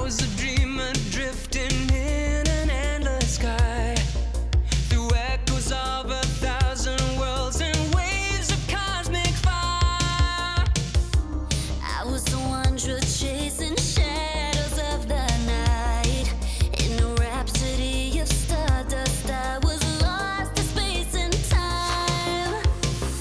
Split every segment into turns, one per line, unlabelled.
was a dreamer drifting in an endless sky, through echoes of 1,000 worlds and waves of cosmic fire.
I was the wanderer chasing shadows of the night. In a rhapsody of stardust, I was lost to space and time.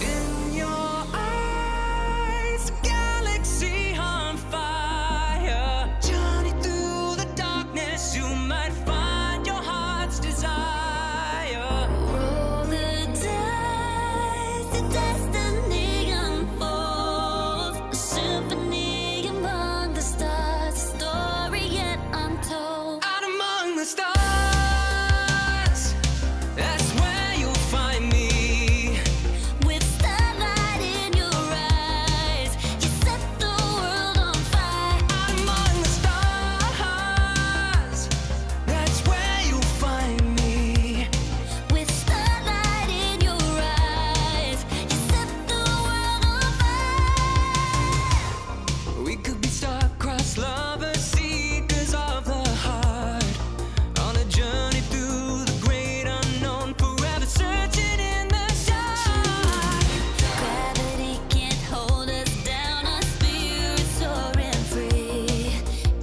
In your eyes, galaxy on fire. Journey through the darkness, you might find your heart's desire.
Roll the dice, the destiny unfolds. A symphony among the stars, a story yet untold.
Out among the stars, that's where you'll find me.
With starlight in your eyes, you set the world on fire.
Out among the stars, that's where you'll find me.
With starlight in your eyes, you set the world on fire.
We could be star-crossed lovers, seekers of the heart, on a journey through the great unknown, forever searching in the dark.
Gravity can't hold us down, our spirits soaring free.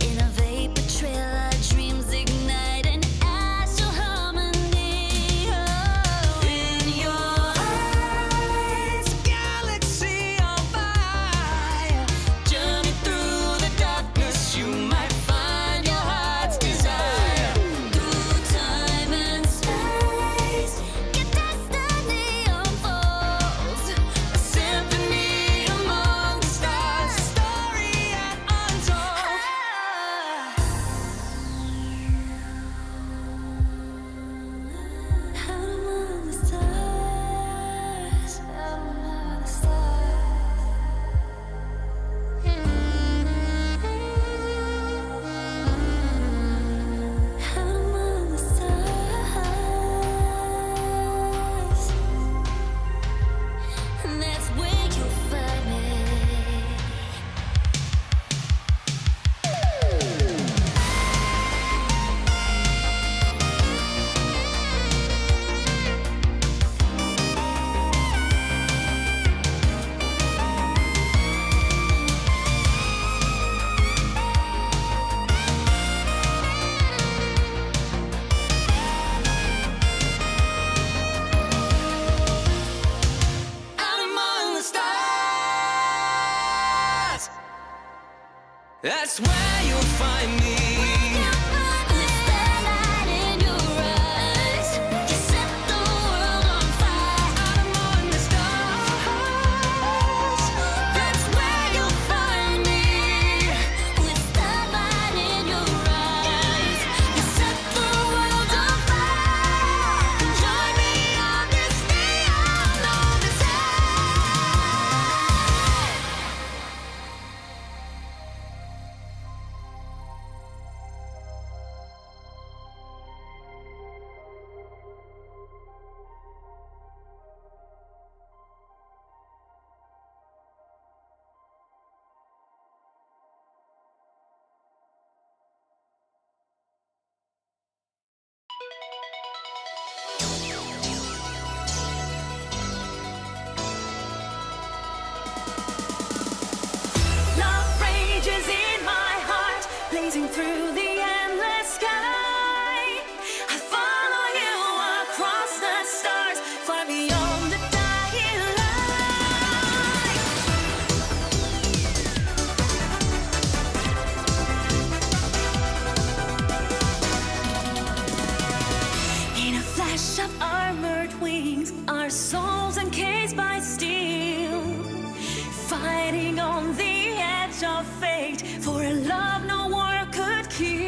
In a vapor trail, our dreams ignite an astral harmony. Oh,
In your eyes, galaxy on fire. Journey through the darkness, you might find your heart's desire.
through time and space, your destiny unfolds.
A symphony among the stars, a story yet untold.
Out among the stars, out among the stars. Out among the stars, and that's where you'll find me.
Out among the stars, that's where you'll find me.
With starlight in your eyes, you set the world on fire.
Out among the stars, that's where you'll find me.
With starlight in your eyes, you set the world on fire.
Join me on this neon Odyssey.
Love rages in my heart, blazing through the endless sky. I follow you across the stars, far beyond the dying light. In a flash of armored wings, our souls encased by steel, fighting on the edge of fate for a love no war could kill.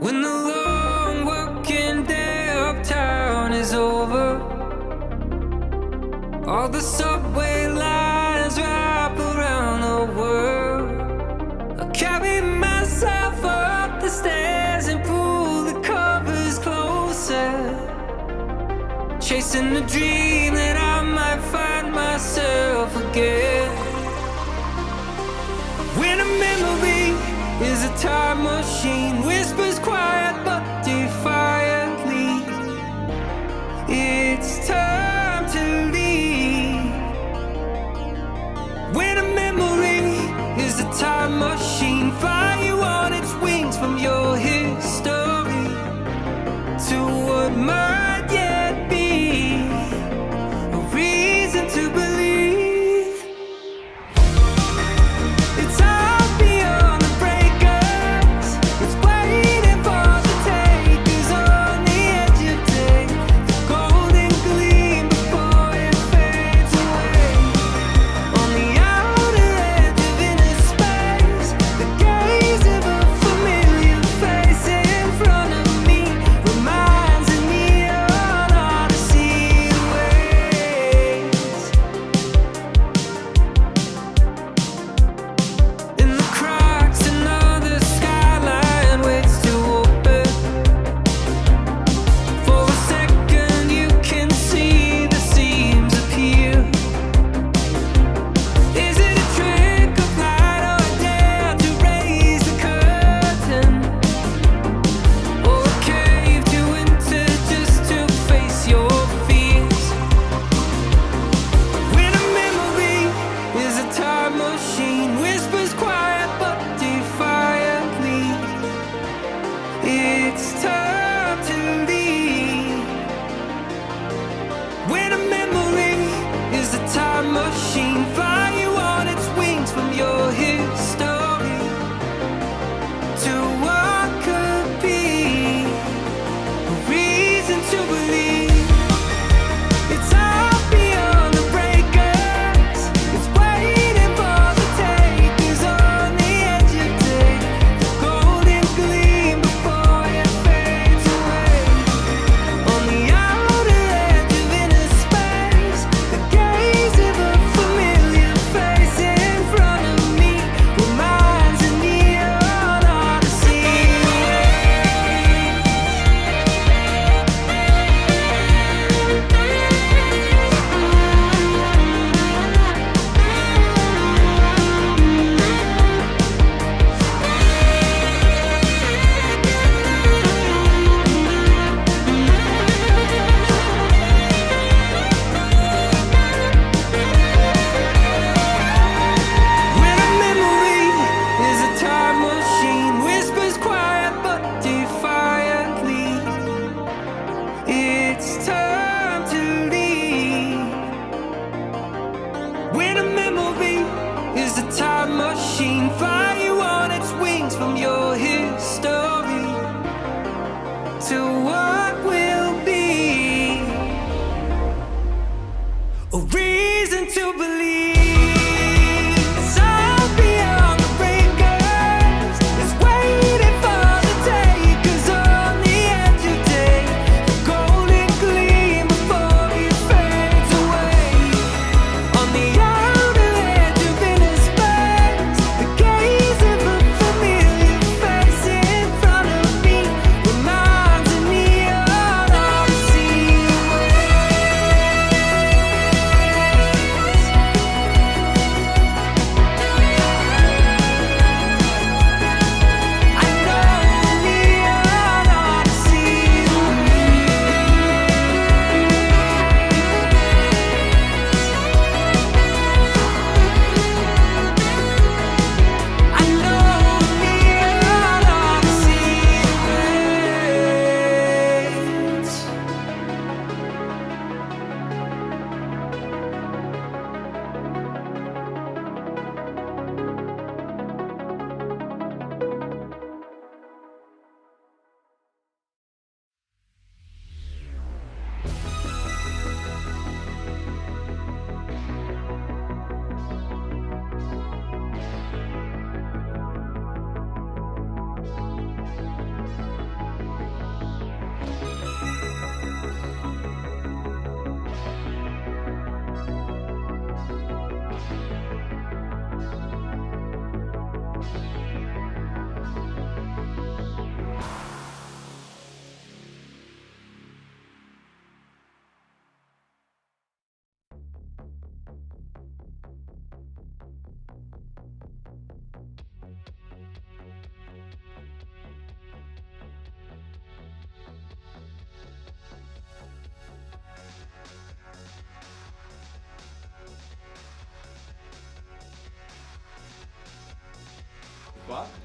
When the long working day uptown is over, all the subway lines wrap around the world. I carry myself up the stairs and pull the covers closer, chasing the dream that I might find myself again. When a memory is a time machine, whispers quiet but defiantly, it's time to leave. When a memory is a time machine, fly you on its wings from your history to what might yet be a reason to believe. It's all beyond the breakers, it's waiting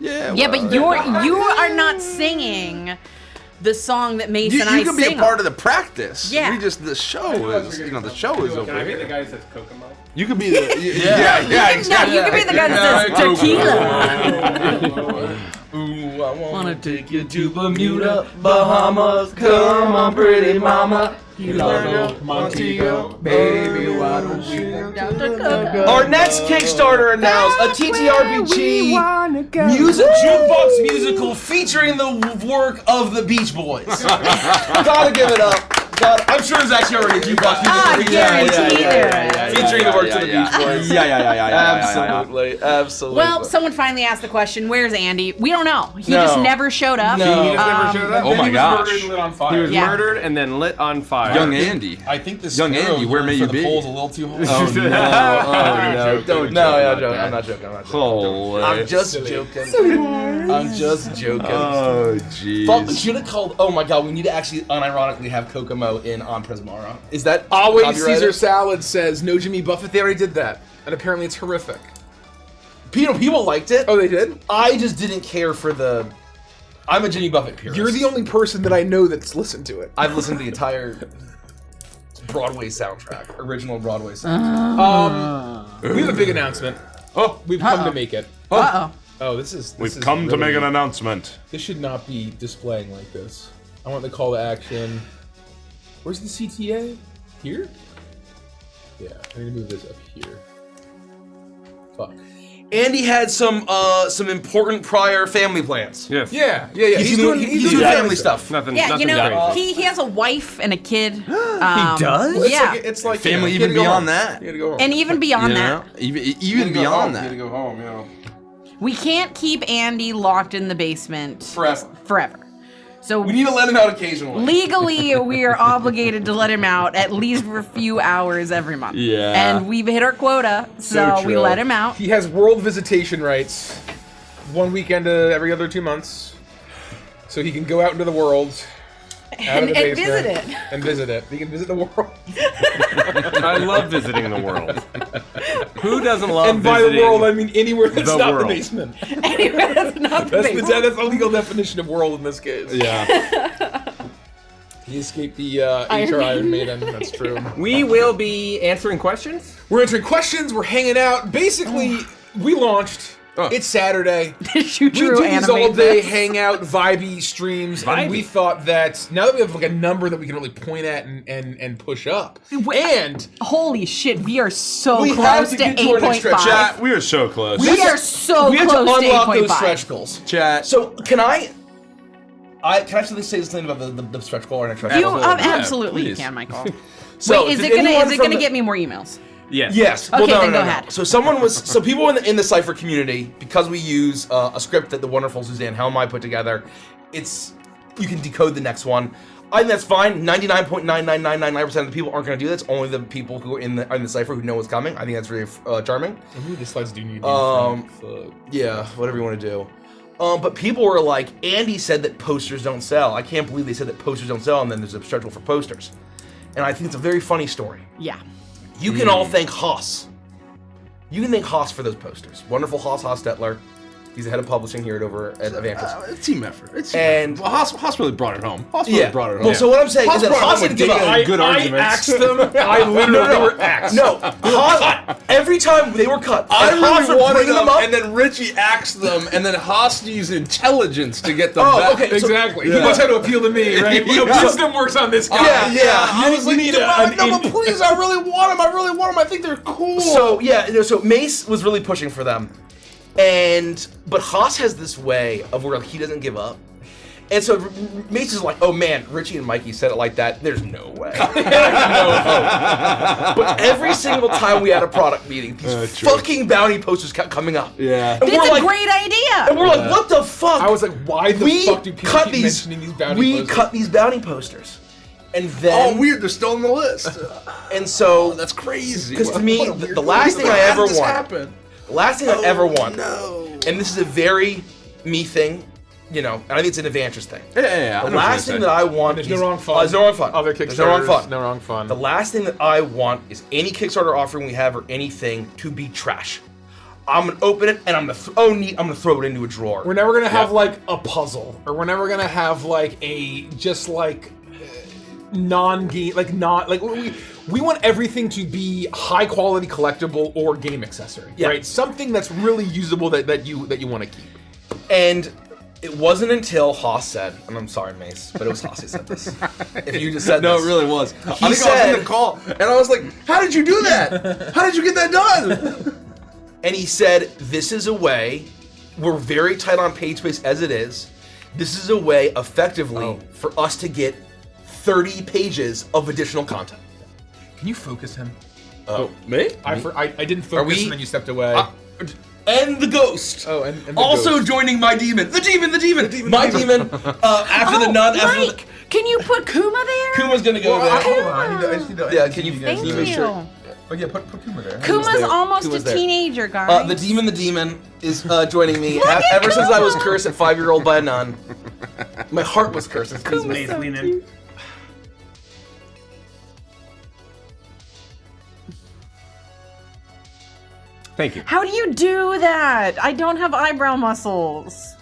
Yeah.
Yeah,
well,
but you are not singing the song that Mace and I
you can be
sing.
a part of the practice.
Yeah.
We just the show is the show is over
Can I be the
here.
guy who says Kokomo?
You could be the yeah exactly.
No, you can be the guy that says tequila.
Ooh, I
Wanna take
you to Bermuda, Bahamas. Come on, pretty mama.
Montego,
baby, why don't you?
Our next Kickstarter announced a TTRPG music jukebox musical featuring the work of the Beach Boys. Gotta give it up. I'm sure there's actually already a jukebox musical
guarantee there is.
featuring the works of the Beach Boys.
Yeah.
Absolutely.
Well, someone finally asked the question, where's Andy? We don't know. He
No.
just never showed up.
No.
He just never showed up.
Oh
Then
my
he was
gosh.
murdered and lit on fire. He was
Yeah.
murdered and then lit on fire.
Young Andy.
I think this
Young Andy, where may you be?
The poll's a little too hard.
Oh no! Oh no! Don't
I'm not joking.
Holy.
I'm just joking. I'm just joking.
Oh jeez.
Fuck, should have called. Oh my god, we need to actually unironically have Kokomo in on Prismara. Is that
Always
copyrighted?
Caesar Salad says no Jimmy Buffett. They already did that, and apparently it's horrific.
People liked it.
Oh, they did?
I just didn't care for the. I'm a Jimmy Buffett purist.
You're the only person that I know that's listened to it.
I've listened to the entire Broadway soundtrack, original Broadway soundtrack.
We have a big announcement. Oh, we've come to make it.
Uh-oh.
Oh, this is.
We've come to make an announcement.
This should not be displaying like this. I want the call to action. Where's the CTA? Here? Yeah, I need to move this up here. Fuck.
Andy had some important prior family plans.
Yes.
Yeah.
He's doing family stuff.
Nothing.
Yeah,
nothing
you know,
crazy.
he has a wife and a kid. He
does?
Well,
Yeah.
It's like
Family
you know,
even
you gotta go
beyond
home.
that.
You gotta go home.
and even beyond
You
that,
know? Even beyond that.
go home, you know.
we can't keep Andy locked in the basement
Forever.
So
We need to let him out occasionally.
legally, we are obligated to let him out at least for a few hours every month.
Yeah.
And we've hit our quota, so we
true.
let him out.
He has world visitation rights. 1 weekend every other 2 months. So he can go out into the world. Out of the
And
basement,
visit it.
And visit it. He can visit the world.
I love visiting the world. Who doesn't love
And by
visiting?
the world, I mean anywhere that's
the
not
world.
the basement.
Anyway, that's not the
That's
basement.
that's the legal definition of world in this case.
Yeah.
He escaped the HR Iron Maiden. That's true.
We will be answering questions.
We're answering questions. We're hanging out. Basically, we launched. It's Saturday.
Did you
We
true
do these
animate
all day
this?
hangout vibey streams, and we
Vibey.
thought that now that we have like a number that we can really point at and push up, and
Holy shit, we are so
We have
close
to
to
get to our next stretch.
8.5.
Chat, we are so close.
We are so
we have to
close to
unlock those
8.5.
stretch goals.
Chat.
So can I actually say something about the stretch goal or next stretch
You
goal?
absolutely
please.
can, Michael.
So,
Wait, is
did
it gonna
anyone from the-
get me more emails?
Yes.
Yes.
Okay, then go ahead.
So people in the Cypher community, because we use a script that the wonderful Suzanne Helmai put together, you can decode the next one. I think that's fine. 99.99999% of the people aren't going to do that. It's only the people who are in the Cypher who know what's coming. I think that's really charming.
the slides do need.
Yeah, whatever you want to do. But people were like, Andy said that posters don't sell. I can't believe they said that posters don't sell, and then there's a stretch goal for posters. And I think it's a very funny story.
Yeah.
You can all thank Haas. You can thank Haas for those posters. Wonderful Haas Stetler. He's the head of publishing here at Evangelist.
It's team effort.
And
well, Haas really brought it home. Haas really brought it home.
Well, so what I'm saying is that Haas didn't give up.
good arguments.
I axed them. I literally were axed.
No, Haas, every time they were cut,
I
and Haas
really
would
wanted
bring them
them,
up.
and then Richie axed them, and then Haas used intelligence to get them
Oh,
back.
okay. So-
Exactly. He knows how to appeal to me, right?
Yeah.
Wisdom works on this guy.
Yeah.
I was like,
need
no, but please, I really want them. I think they're cool.
So so Mace was really pushing for them, but Haas has this way of where he doesn't give up. And so Mace is like, oh man, Richie and Mikey said it like that. There's no way. No hope. But every single time we had a product meeting, these fucking bounty posters kept coming up.
Yeah.
And
It's
we're
a great idea.
And we're like, what the fuck?
I was like, why the
we
fuck do people
cut
keep
these,
mentioning these bounty
we
posters?
cut these bounty posters. And then
Oh, weird. They're still on the list.
and so
That's crazy.
because to me
What a weird
the last thing I
How
ever
did this
wanted,
happen?
the last thing I ever wanted,
No.
and this is a very me thing, and I think it's an advantage thing.
Yeah.
The last thing that I want
There's
is
no wrong fun.
there's no wrong fun.
Other
There's no wrong
Kickstarters,
fun.
no wrong fun.
The last thing that I want is any Kickstarter offering we have or anything to be trash. I'm gonna open it and I'm gonna throw it into a drawer.
We're never gonna have like a puzzle, or we're never gonna have like a just like non-game, like not like we want everything to be high quality collectible or game accessory, right? Something that's really usable that you want to keep.
And it wasn't until Haas said, and I'm sorry, Mace, but it was Haas who said this. If you just said
No,
this.
it really was. I think I
said-
was in the call, and I was like, "How did you do that? How did you get that done?"
And he said, this is a way, we're very tight on page space as it is, this is a way effectively for us to get 30 pages of additional content.
Can you focus him?
Me?
I didn't focus,
we-
and then you stepped away.
And the ghost.
Oh, and the
also
ghost.
joining my demon. The demon. My demon. After the nun. After the,
Mike, can you put Kuma there?
Kuma's gonna go there.
Hold on, I just need to.
Yeah, can you?
Thank
you
you.
make sure?
Oh yeah, put Kuma there.
Kuma's
there.
almost
Kuma's
a
there.
teenager, guys.
The demon is joining me.
at
Ever since I was
Kuma.
cursed at 5-year-old by a nun. My heart was cursed. Excuse me.
so cute.
Thank you.
How do you do that? I don't have eyebrow muscles.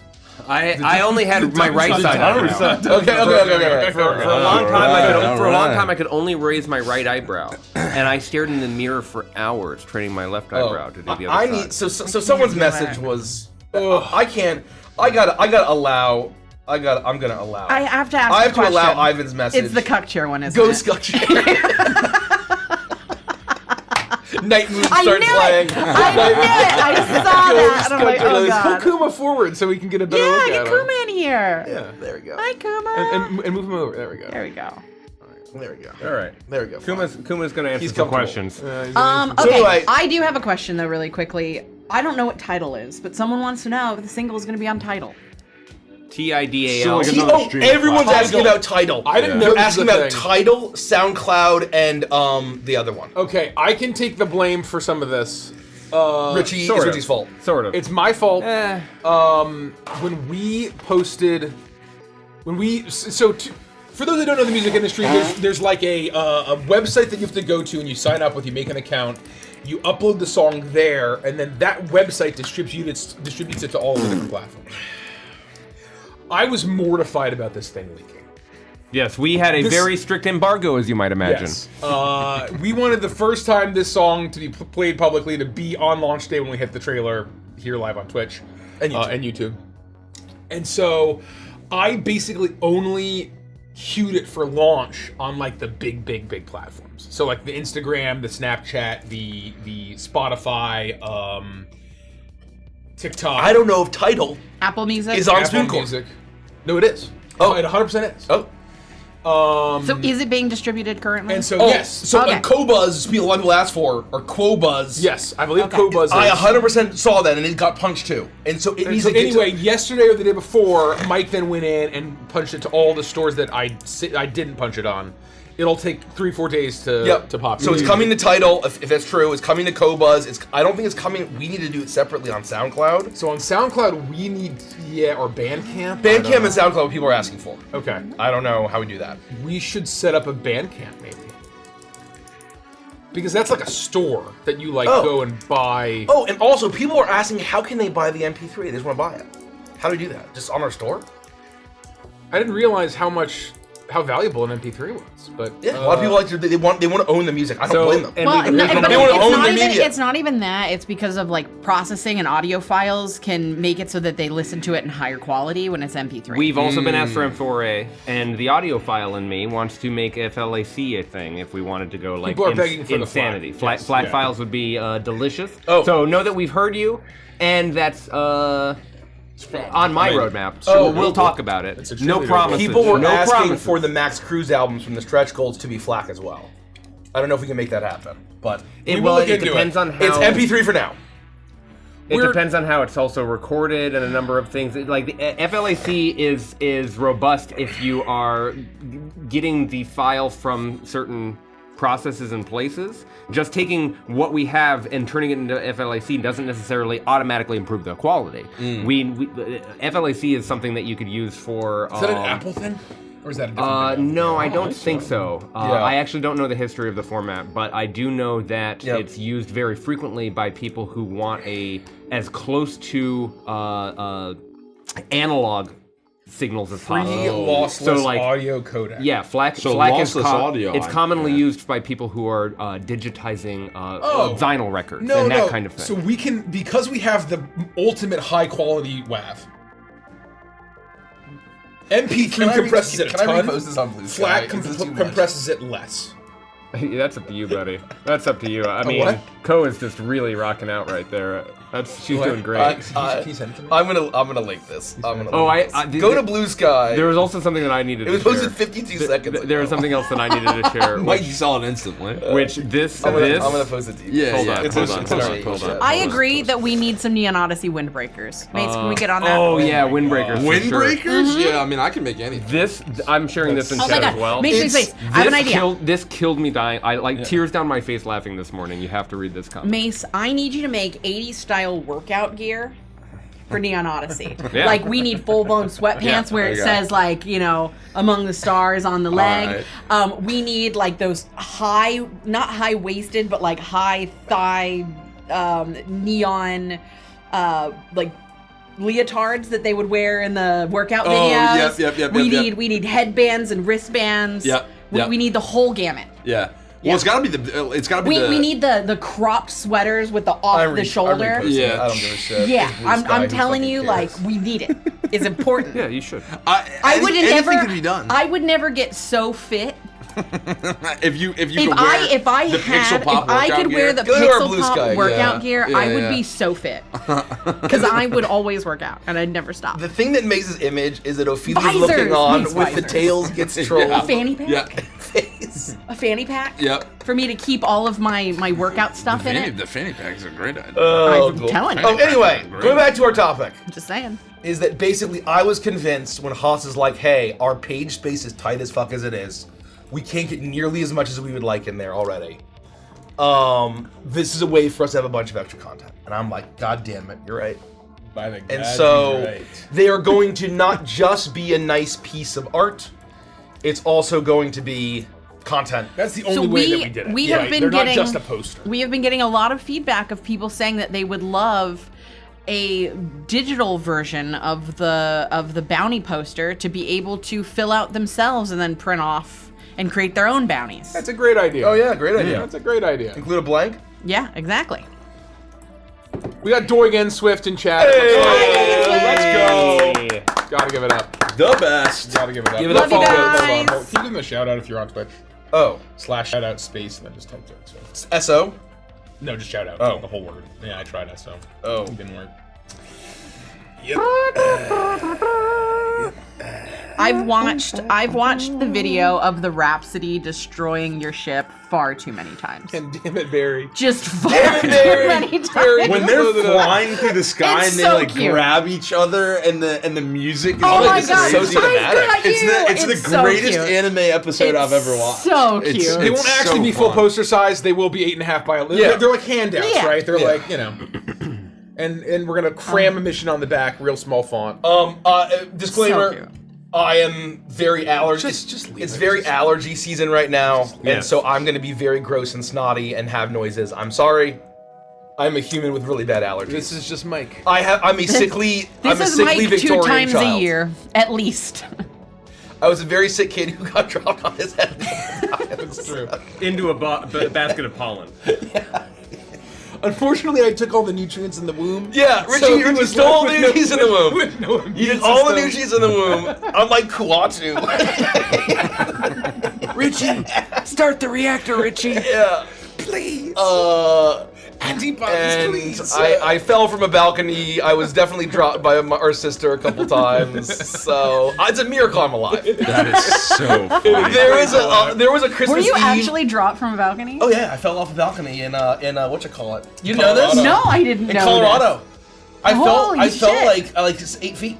I only had my right side.
Okay.
For a long time,
All right.
I could only raise my right eyebrow, and I stared in the mirror for hours, training my left eyebrow to do the other
I
side.
need so someone's message was I can't I'm gonna allow
I have to ask
I
a
have to allow
question.
Ivan's message.
It's the cuck chair one, isn't
Ghost
it?
Gotcha. Night Moon
I
starts
knew
playing.
it! I knew it! I saw that! And I'm like, oh god.
Put Kuma forward so we can get a better
Yeah,
look
get
at him.
Kuma in here.
Yeah, there we go.
Hi, Kuma.
And move him over. There we go.
There we go.
There we go.
All right.
There we go.
Kuma's gonna answer
He's
some
comfortable.
questions.
So
Okay,
anyway-
I do have a question though, really quickly. I don't know what Tidal is, but someone wants to know if the single is going to be on Tidal.
TIDAL.
So another stream of
Everyone's
Tidal.
asking about Tidal.
I didn't know
They're
this was
asking
a
about
thing.
Tidal, SoundCloud, and the other one.
Okay, I can take the blame for some of this.
Richie,
sort
it's
of.
Richie's fault.
Sort of.
It's my fault.
Eh.
When we posted, for those that don't know the music industry, there's like a website that you have to go to and you sign up with. You make an account, you upload the song there, and then that website distributes it to all of the different platforms. I was mortified about this thing leaking.
Yes, we had a
This-
very strict embargo, as you might imagine.
Yes. We wanted the first time this song to be played publicly to be on launch day when we hit the trailer here live on Twitch
And YouTube.
and YouTube. And so I basically only queued it for launch on like the big platforms. So like the Instagram, the Snapchat, the Spotify, TikTok.
I don't know if Tidal
Apple Music.
is on
Apple
Spooncore.
Music. No, it is.
Oh.
It 100% is.
Oh.
So is it being distributed currently?
And so
Oh,
yes.
So
Okay.
Qobuz, a lot of people ask for, or Qobuz.
Yes, I believe
Okay.
Qobuz is.
I 100% saw that, and it got punched too. And so it needs
So
to get
anyway, yesterday or the day before, Mike then went in and punched it to all the stores that I didn't punch it on. It'll take 3-4 days to pop.
So it's coming to Tidal, if that's true. It's coming to Qobuz. I don't think it's coming. We need to do it separately on SoundCloud.
So on SoundCloud, we need or Bandcamp. I don't
Bandcamp and
know.
SoundCloud, people are asking for.
Okay,
I don't know how we do that.
we should set up a Bandcamp maybe, because that's like a store that you like
Oh.
go and buy.
Oh, and also people are asking, how can they buy the MP3? They just want to buy it. How do we do that? Just on our store?
I didn't realize how valuable an MP3 was, but
Yeah, a lot of people like to. They want to own the music. I don't blame them.
and
well,
we-
no,
we-
but
they wanna own
it's, not
the
even,
media.
it's not even that. It's because of like processing and audio files can make it so that they listen to it in higher quality when it's MP3.
We've also been asked for M4A, and the audiophile in me wants to make FLAC a thing if we wanted to go like
People are begging for the
insanity.
FLAC. Yes,
Flat
yeah.
files would be delicious.
Oh.
So know that we've heard you, and that's on my roadmap.
Oh,
We'll talk about it.
It's a
No
cheerleader.
promises.
People were
no
asking
promises.
for the Max Cruz albums from the Stretch Goals to be FLAC as well. I don't know if we can make that happen, but
It,
We
well,
will look
it
into
depends
it.
on how
it's MP3 for now.
It
We're-
depends on how it's also recorded and a number of things. Like the FLAC is robust if you are getting the file from certain processes and places. Just taking what we have and turning it into FLAC doesn't necessarily automatically improve the quality. FLAC is something that you could use for.
is that an Apple thing? Or is that a different video?
No, I don't think so.
Yeah.
I actually don't know the history of the format, but I do know that
Yep.
it's used very frequently by people who want as close to analog signals as
Free
possible.
lossless
like,
audio codec.
Yeah, FLAC.
So
FLAC is
lossless audio,
It's
I-
commonly
yeah.
used by people who are digitizing vinyl records
No,
and that
no.
kind of thing.
So we can, because we have the ultimate high quality WAV. MP3 compresses it a
Can I
ton.
repost this on Blue Sky?
FLAC
Is this too much?
compresses it less.
That's up to you, buddy. That's up to you. I mean,
what?
Ko is just really rocking out right there. She's
What?
doing great.
Can you send it to me?
I'm gonna link this. I'm gonna.
Oh,
link
I
this. Go to Blue Sky.
There was also something that I needed
It was
to share.
posted 52 seconds ago.
There was something else that I needed to share.
Mike, you saw it instantly.
Which this.
I'm gonna post it to you.
Yeah,
Hold
yeah.
on,
It's
hold
in-
on,
it's in
hold
our
on, hold
chat.
on.
I agree that we need some Neon Odyssey windbreakers. Mace, can we get on that?
Oh yeah, windbreakers. for sure.
Windbreakers? Yeah, I mean, I can make anything.
This I'm sharing this in
Oh my
chat
god,
as well.
Mace,
It's-
Mace, I have an idea.
This killed me dying. I like tears down my face laughing this morning. You have to read this comment.
Mace, I need you to make 80s style workout gear for Neon Odyssey.
Yeah.
Like we need full blown sweatpants
Yeah,
where
there
it
you go.
says like, you know, among the stars on the leg. We need like those not high waisted, but like high thigh neon like leotards that they would wear in the workout videos.
yep,
We need headbands and wristbands.
Yep, yep.
We need the whole gamut.
Yeah. Well, it's gotta be the. It's gotta be the.
We need the cropped sweaters with the off the shoulder.
Yeah.
I don't give a shit.
Yeah,
It's Blue Sky,
I'm
who
telling
fucking
you,
cares?
like, we need it. It's important.
Yeah, you should.
I would
anything
never.
could be done.
I would never get so fit
if you could
if
wear
I
the
had
Pixel Pop
if I
workout
could
gear.
wear the
Go to our
Pixel
Blue
Pop
Sky,
workout
yeah.
gear.
Yeah,
I would
yeah.
be so fit because I would always work out and I'd never stop.
The thing that makes this image is that Ophelia's
Visors,
looking on
Mace
with the
visors.
tails gets trolled.
A fanny pack.
Yeah.
face.
A fanny pack.
Yep.
For me to keep all of my workout stuff in it.
The fanny pack is a great idea.
Oh,
I'm telling you.
Oh, anyway, going back to our topic.
Just saying.
Is that basically I was convinced when Haas is like, hey, our page space is tight as fuck as it is. We can't get nearly as much as we would like in there already. This is a way for us to have a bunch of extra content. And I'm like, God damn it, you're right.
By the
And
God,
so
you're right.
they are going to not just be a nice piece of art, it's also going to be content.
That's the
So
only way
we-
that we did it.
we have
Right,
been
they're
getting-
not just a poster.
We have been getting a lot of feedback of people saying that they would love a digital version of the bounty poster to be able to fill out themselves and then print off and create their own bounties.
That's a great idea.
Oh yeah, great idea.
That's a great idea.
Include a blank?
Yeah, exactly.
We got Dorgan Swift in chat. Let's go. Gotta give it up.
The best.
Gotta give it up.
Give it up,
Love you
folks.
guys.
Hold on. Can you give them a shout out if you're on Twitch?
Oh,
/ shout out space and then just type it. So.
SO?
No, just shout out.
Oh.
The whole word. Yeah, I tried SO.
Oh.
It didn't work.
I've watched the video of the Rhapsody destroying your ship far too many times.
And damn it, Barry.
Just far
Damn it,
too
Barry.
many times.
Barry.
When they're flying through the sky
It's
and they
so
like
cute.
grab each other and the music is
Oh
like
my
this
god,
crazy.
so cinematic.
I got you.
It's the
so
greatest
cute.
anime episode I've ever watched.
So
It's-
cute.
They won't
it's
actually
so
be full
fun.
poster size. They will be 8.5 by 11.
Yeah.
They're like handouts,
Yeah.
right? They're
Yeah.
like, you know. And we're gonna cram a mission on the back, real small font.
Disclaimer.
So cute.
I am very allergy.
Just leave
it's
it.
very allergy season right now, and
Yes.
so I'm going to be very gross and snotty and have noises. I'm sorry. I'm a human with really bad allergies.
This is just Mike.
I'm a sickly. I'm a
This is
sickly
Mike
Victorian
2 times
child.
a year, at least.
I was a very sick kid who got dropped on his head.
That's true.
Into a basket of pollen.
Unfortunately, I took all the nutrients in the womb.
Yeah, Richie,
so he
Richie
was
stole all
left
the
with
nutrients in the womb.
with no immune
You did all the
system.
nutrients in the womb. I'm like Kuatu.
Richie, start the reactor, Richie.
Yeah.
Please.
Antibodies,
And
please. I fell from a balcony. I was definitely dropped by our sister a couple times. So it's a miracle I'm alive.
That is so funny.
There was a Christmas
Were you
Eve.
actually dropped from a balcony?
Oh yeah, I fell off a balcony in whatchamacallit. You know this?
No, I didn't
In
know
Colorado. I
Holy
fell
shit.
like 8 feet.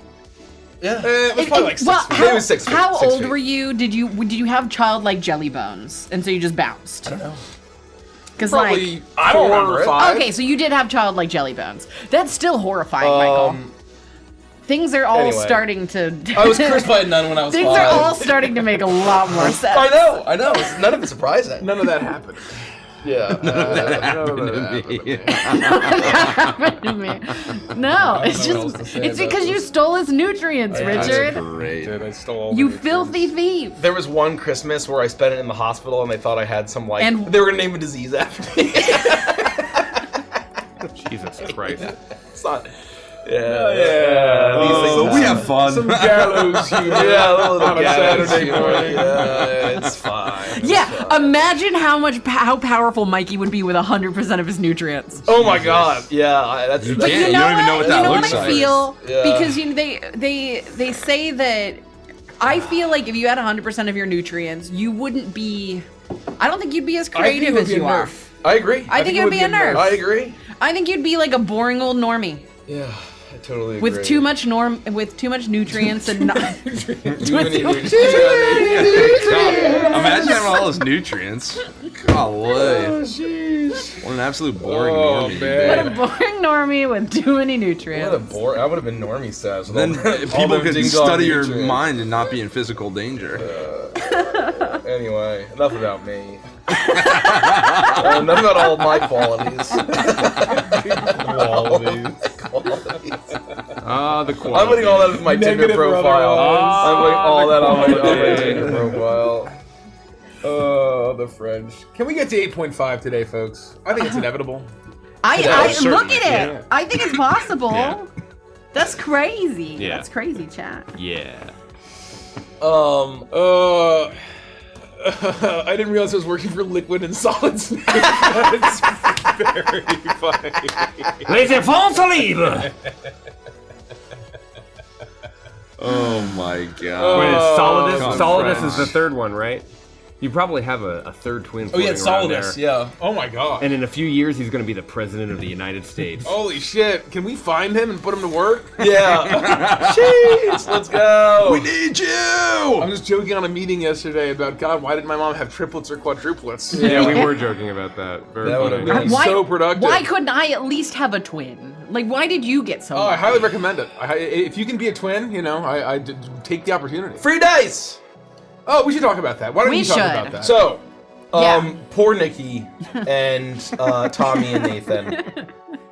Yeah.
It was probably like 6
Well,
feet.
Maybe it was 6 feet.
how
6
old
feet.
were you? Did you have childlike jelly bones, and so you just bounced?
I don't know.
Because
Probably
like,
I don't
4
remember
or
it.
5.
okay, so you did have childlike jelly bones. That's still horrifying, Michael. Things are all
Anyway.
starting to.
I was cursed by a nun when I was
Things
5.
are all starting to make a lot more sense.
I know. It's, none of it's surprising.
None of that happened.
Yeah.
None of that happened to me.
No, it's
know what else to
just
say
it's
about
because you
this.
stole his nutrients, Richard.
Great.
Dude, I stole all
You
the
filthy
nutrients.
thief.
There was one Christmas where I spent it in the hospital and they thought I had some like
And-
they were gonna name a disease after me.
Jesus Christ.
It's not. Yeah. These things
we have fun.
Some gallows humor.
Yeah, a little
on a
gallows
Saturday
humor.
morning.
Yeah, it's fine. It's
Yeah,
fine.
imagine how powerful Mikey would be with 100% of his nutrients.
Oh my God. Yeah, that's.
You
But
can't.
you
You
know
don't even know what that
you know
looks
what I
like.
feel
Yeah.
because they say that I feel like if you had 100% of your nutrients, you wouldn't be. I don't think you'd be as
I think it
creative
would
as
be a
you are.
nerf.
I agree.
I think it would be a nerf.
I agree.
I think you'd be like a boring old normie
Yeah, I totally agree.
with too much nutrients and not.
Too many nutrients.
Imagine having all those nutrients. Golly. What an absolute boring
Oh,
normie.
man.
dude.
Boring normie with too many
What a
nutrients.
bore. I would have been normie status. with
Then
all
people
them
could
ding-dong
study your
nutrients.
mind and not be in physical danger.
Anyway, enough about me. Enough about all my qualities.
The quality.
I'm putting all that in my Tinder
Negative
profile.
otherwise.
I'm putting all that on my
quality.
Tinder profile.
Oh, the French. Can we get to 8.5 today, folks? I think it's inevitable.
I
certainly,
look at it.
yeah.
I think it's possible.
Yeah.
That's crazy.
Yeah.
That's crazy, chat.
Yeah.
I didn't realize I was working for Liquid and Solid Snake. That's very funny.
Laissez-faire libre!
Oh my god.
Wait, it's Solidus?
come
Solidus
French.
is the third one, right? You probably have a third twin
Oh yeah,
floating around
Solidus.
there.
Yeah.
Oh my god.
And in a few years, he's going to be the president of the United States.
Holy shit. Can we find him and put him to work?
Yeah. Jeez, let's go.
We need you!
I was just joking on a meeting yesterday about, God, why didn't my mom have triplets or quadruplets?
Yeah, we were joking about that. Very
That would've
funny.
been-
Why,
so productive.
Why couldn't I at least have a twin? Like, why did you get so
Oh, I
lucky?
highly recommend it. If you can be a twin, you know, I take the opportunity.
Free dice.
Oh, we should talk about that. Why don't
We
you talk
should.
about that?
So,
Yeah.
poor Nikki and Tommy and Nathan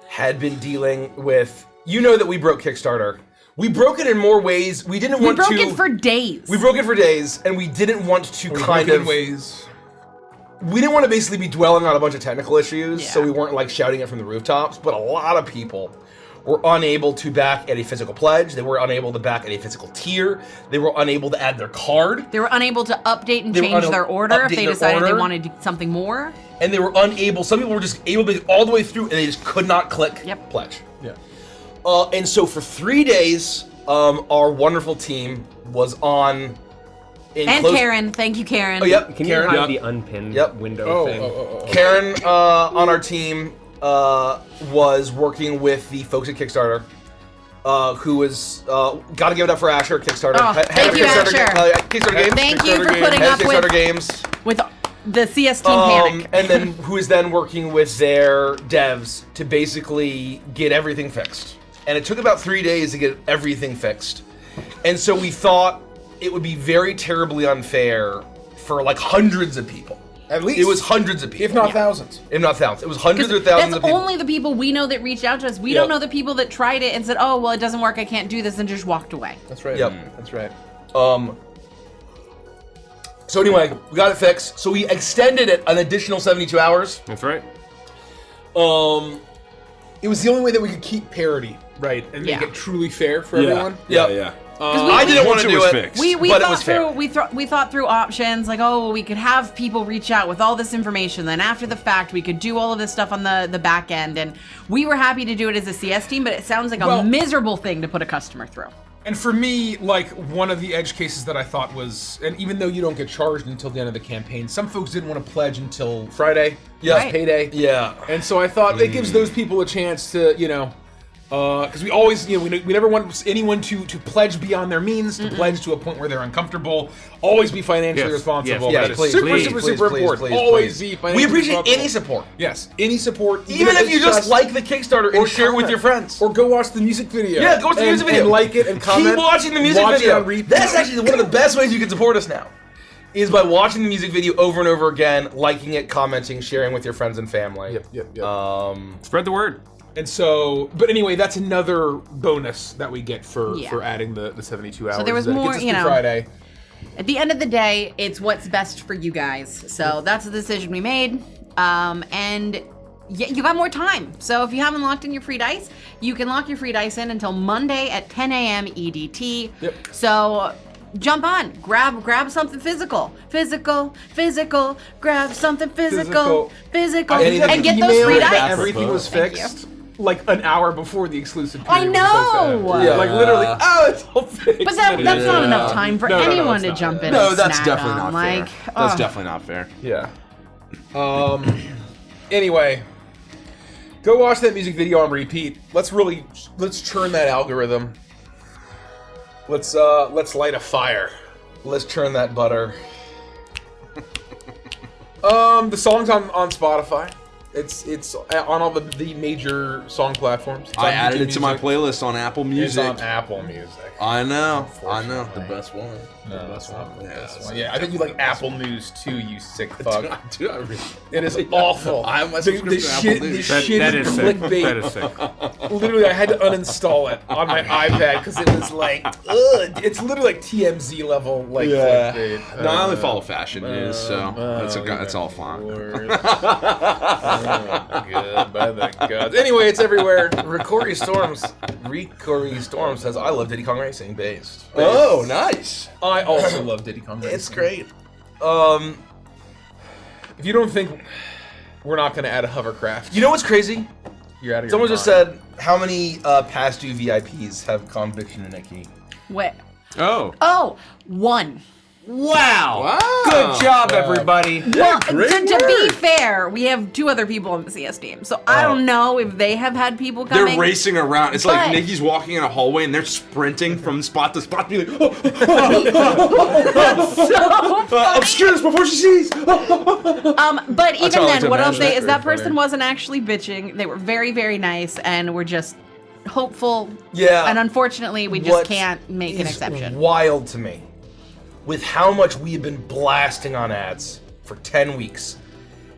had been dealing with. You know that we broke Kickstarter. We broke it in more ways. We didn't
We
want
broke
to.
it for days.
We broke it for days, and we didn't want to kind of.
ways.
We didn't want to basically be dwelling on a bunch of technical issues, so
Yeah.
we weren't like shouting it from the rooftops. But a lot of people were unable to back at a physical pledge. They were unable to back at a physical tier. They were unable to add their card,
They were unable to update and
They were
change
unable
their
to
order if
update
they
their
decided they
order.
wanted something more.
and they were unable. Some people were just able to get all the way through, and they just could not click
Yep.
pledge.
Yeah.
And so for 3 days, our wonderful team was on. In
And
close-
Karen, thank you, Karen.
Oh, yep.
Can
Karen.
you hide the unpinned
Yep.
window thing?
Karen on our team was working with the folks at Kickstarter, who was got to give it up for Asher at Kickstarter.
Oh,
Head
thank
of
you,
Kickstarter,
Asher.
Kickstarter games.
Thank you
Kickstarter
for
games,
putting
head
up
of
with-
Kickstarter games.
With the CS team panic.
And then who is then working with their devs to basically get everything fixed. And it took about 3 days to get everything fixed. And so we thought it would be very terribly unfair for like hundreds of people.
At least.
It was hundreds of people.
If not thousands.
If not thousands. It was hundreds or
That's
thousands of people.
only the people we know that reached out to us. We
Yep.
don't know the people that tried it and said, "Oh, well, it doesn't work. I can't do this," and just walked away.
That's right.
Yep.
That's right.
So anyway, we got it fixed. So we extended it an additional 72 hours.
That's right.
It was the only way that we could keep parity, right, and make
Yeah.
it truly fair for
Yeah.
everyone.
Yep.
we-
I didn't want
Once
to
it
do
was
it.
fixed.
We
But it
thought
was fair.
through we thought through options like, oh, well, we could have people reach out with all this information. Then after the fact, we could do all of this stuff on the back end, and we were happy to do it as a CS team. But it sounds like a
Well-
miserable thing to put a customer through.
And for me, like, one of the edge cases that I thought was, and even though you don't get charged until the end of the campaign, some folks didn't want to pledge until Friday,
Yeah.
just payday.
Yeah.
And so I thought it gives those people a chance to, you know, Because we always, we never want anyone to pledge beyond their means, to pledge to a point where they're uncomfortable. Always be financially responsible.
Yes,
That is
please,
super,
please,
super,
please,
super
please,
important.
please,
Always
please.
be financially
We appreciate
responsible.
any support.
Yes, any support.
Even if you just like the Kickstarter and share it with
comment.
your friends.
Or go watch the music video.
Yeah, go watch the music video.
And like it and comment.
Keep watching the music
Watch it
video.
on repeat.
That's actually one of the best ways you can support us now. Is by watching the music video over and over again, liking it, commenting, sharing with your friends and family.
Yep.
Spread the word.
And so, but anyway, that's another bonus that we get for adding the 72 hours.
So there was
that
more,
gets us through Friday.
At the end of the day, it's what's best for you guys. So that's the decision we made. And you got more time. So if you haven't locked in your free dice, you can lock your free dice in until Monday at 10 a.m. EDT.
Yep.
So jump on, grab something physical, grab something physical, and get those free dice.
Everything was
Thank
fixed like an hour before the exclusive
I
period. was supposed to
know!
end.
Yeah.
Like literally, it's all fixed.
But that's not enough time for
No,
anyone
it's
to
not.
jump in.
No,
and
that's
snack
definitely
on.
not fair.
Like,
That's definitely not fair.
Yeah. Anyway, go watch that music video on repeat. Let's churn that algorithm. Let's light a fire.
Let's churn that butter.
The song's on Spotify. It's on all the major song platforms. It's
I
on
added
YouTube
it to my
Music.
playlist on Apple
It's
Music.
on Apple Music.
I know. The best one.
No, that's not the
Yeah,
best one. Yeah, I think you like Apple News too, you sick fuck.
Dude, I really.
It is awful.
I have my
The
subscription to Apple News.
shit
That
is
is sick.
clickbait.
That is sick.
Literally, I had to uninstall it on my iPad because it was like, ugh. It's literally like TMZ level, like clickbait.
No, I only follow fashion news, so that's all fine.
Good by the gods. Anyway, it's everywhere.
Ricory Storm says, I love Diddy Kong Racing based.
Oh, nice.
I also love Diddy Kong Racing.
It's great.
If you don't think we're not going to add a hovercraft,
You know what's crazy?
you're out of your
Someone just
mind.
said, how many past due VIPs have conviction in a key?
wait.
Oh.
One.
Wow.
Wow.
Good job, everybody.
Well,
great
to be
work.
fair, we have two other people on the CS team, so I don't know if they have had people
They're
coming.
racing around. It's like
But-
Nikki's walking in a hallway and they're sprinting from spot to spot, being like, obscure this before she sees.
But even
how I like
then,
to
what I'll
imagine
say
it.
is that
Very
person
funny.
wasn't actually bitching. They were very, very nice, and we're just hopeful.
Yeah.
And unfortunately, we just
What
can't make an
is
exception.
Wild to me, with how much we've been blasting on ads for 10 weeks.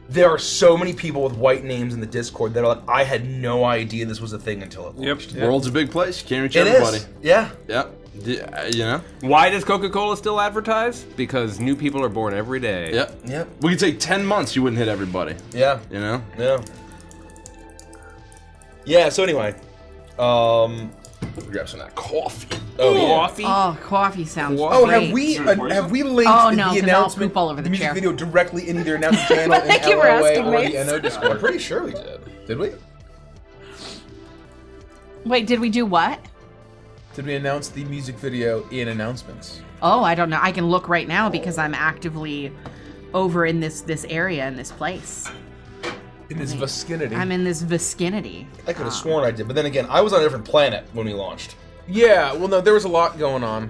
There are so many people with white names in the Discord that are like, I had no idea this was a thing until it launched.
World's a big place. You can't reach
It
everybody.
is. Yeah.
Yep. Yeah, you know?
Why does Coca-Cola still advertise? Because new people are born every day.
Yep.
Yep.
We could take 10 months, you wouldn't hit everybody.
Yeah.
You know?
Yeah. Yeah, so anyway.
Grab some of that coffee.
Oh, yeah.
Coffee.
Oh, coffee sounds
Oh,
great.
have we linked
Oh, no, 'cause
the
I'll
announcement,
poop all over the
music
chair.
video directly into their announcement channel in
Thank you for
LOA
asking
or
me.
the NO
I'm
Discord?
pretty sure we did.
Did we?
Wait, did we do what?
Did we announce the music video in announcements?
Oh, I don't know. I can look right now because I'm actively over in this area, in this place.
In this vicinity.
I'm in this vicinity.
I could have sworn I did, but then again, I was on a different planet when we launched.
Yeah, well, no, there was a lot going on.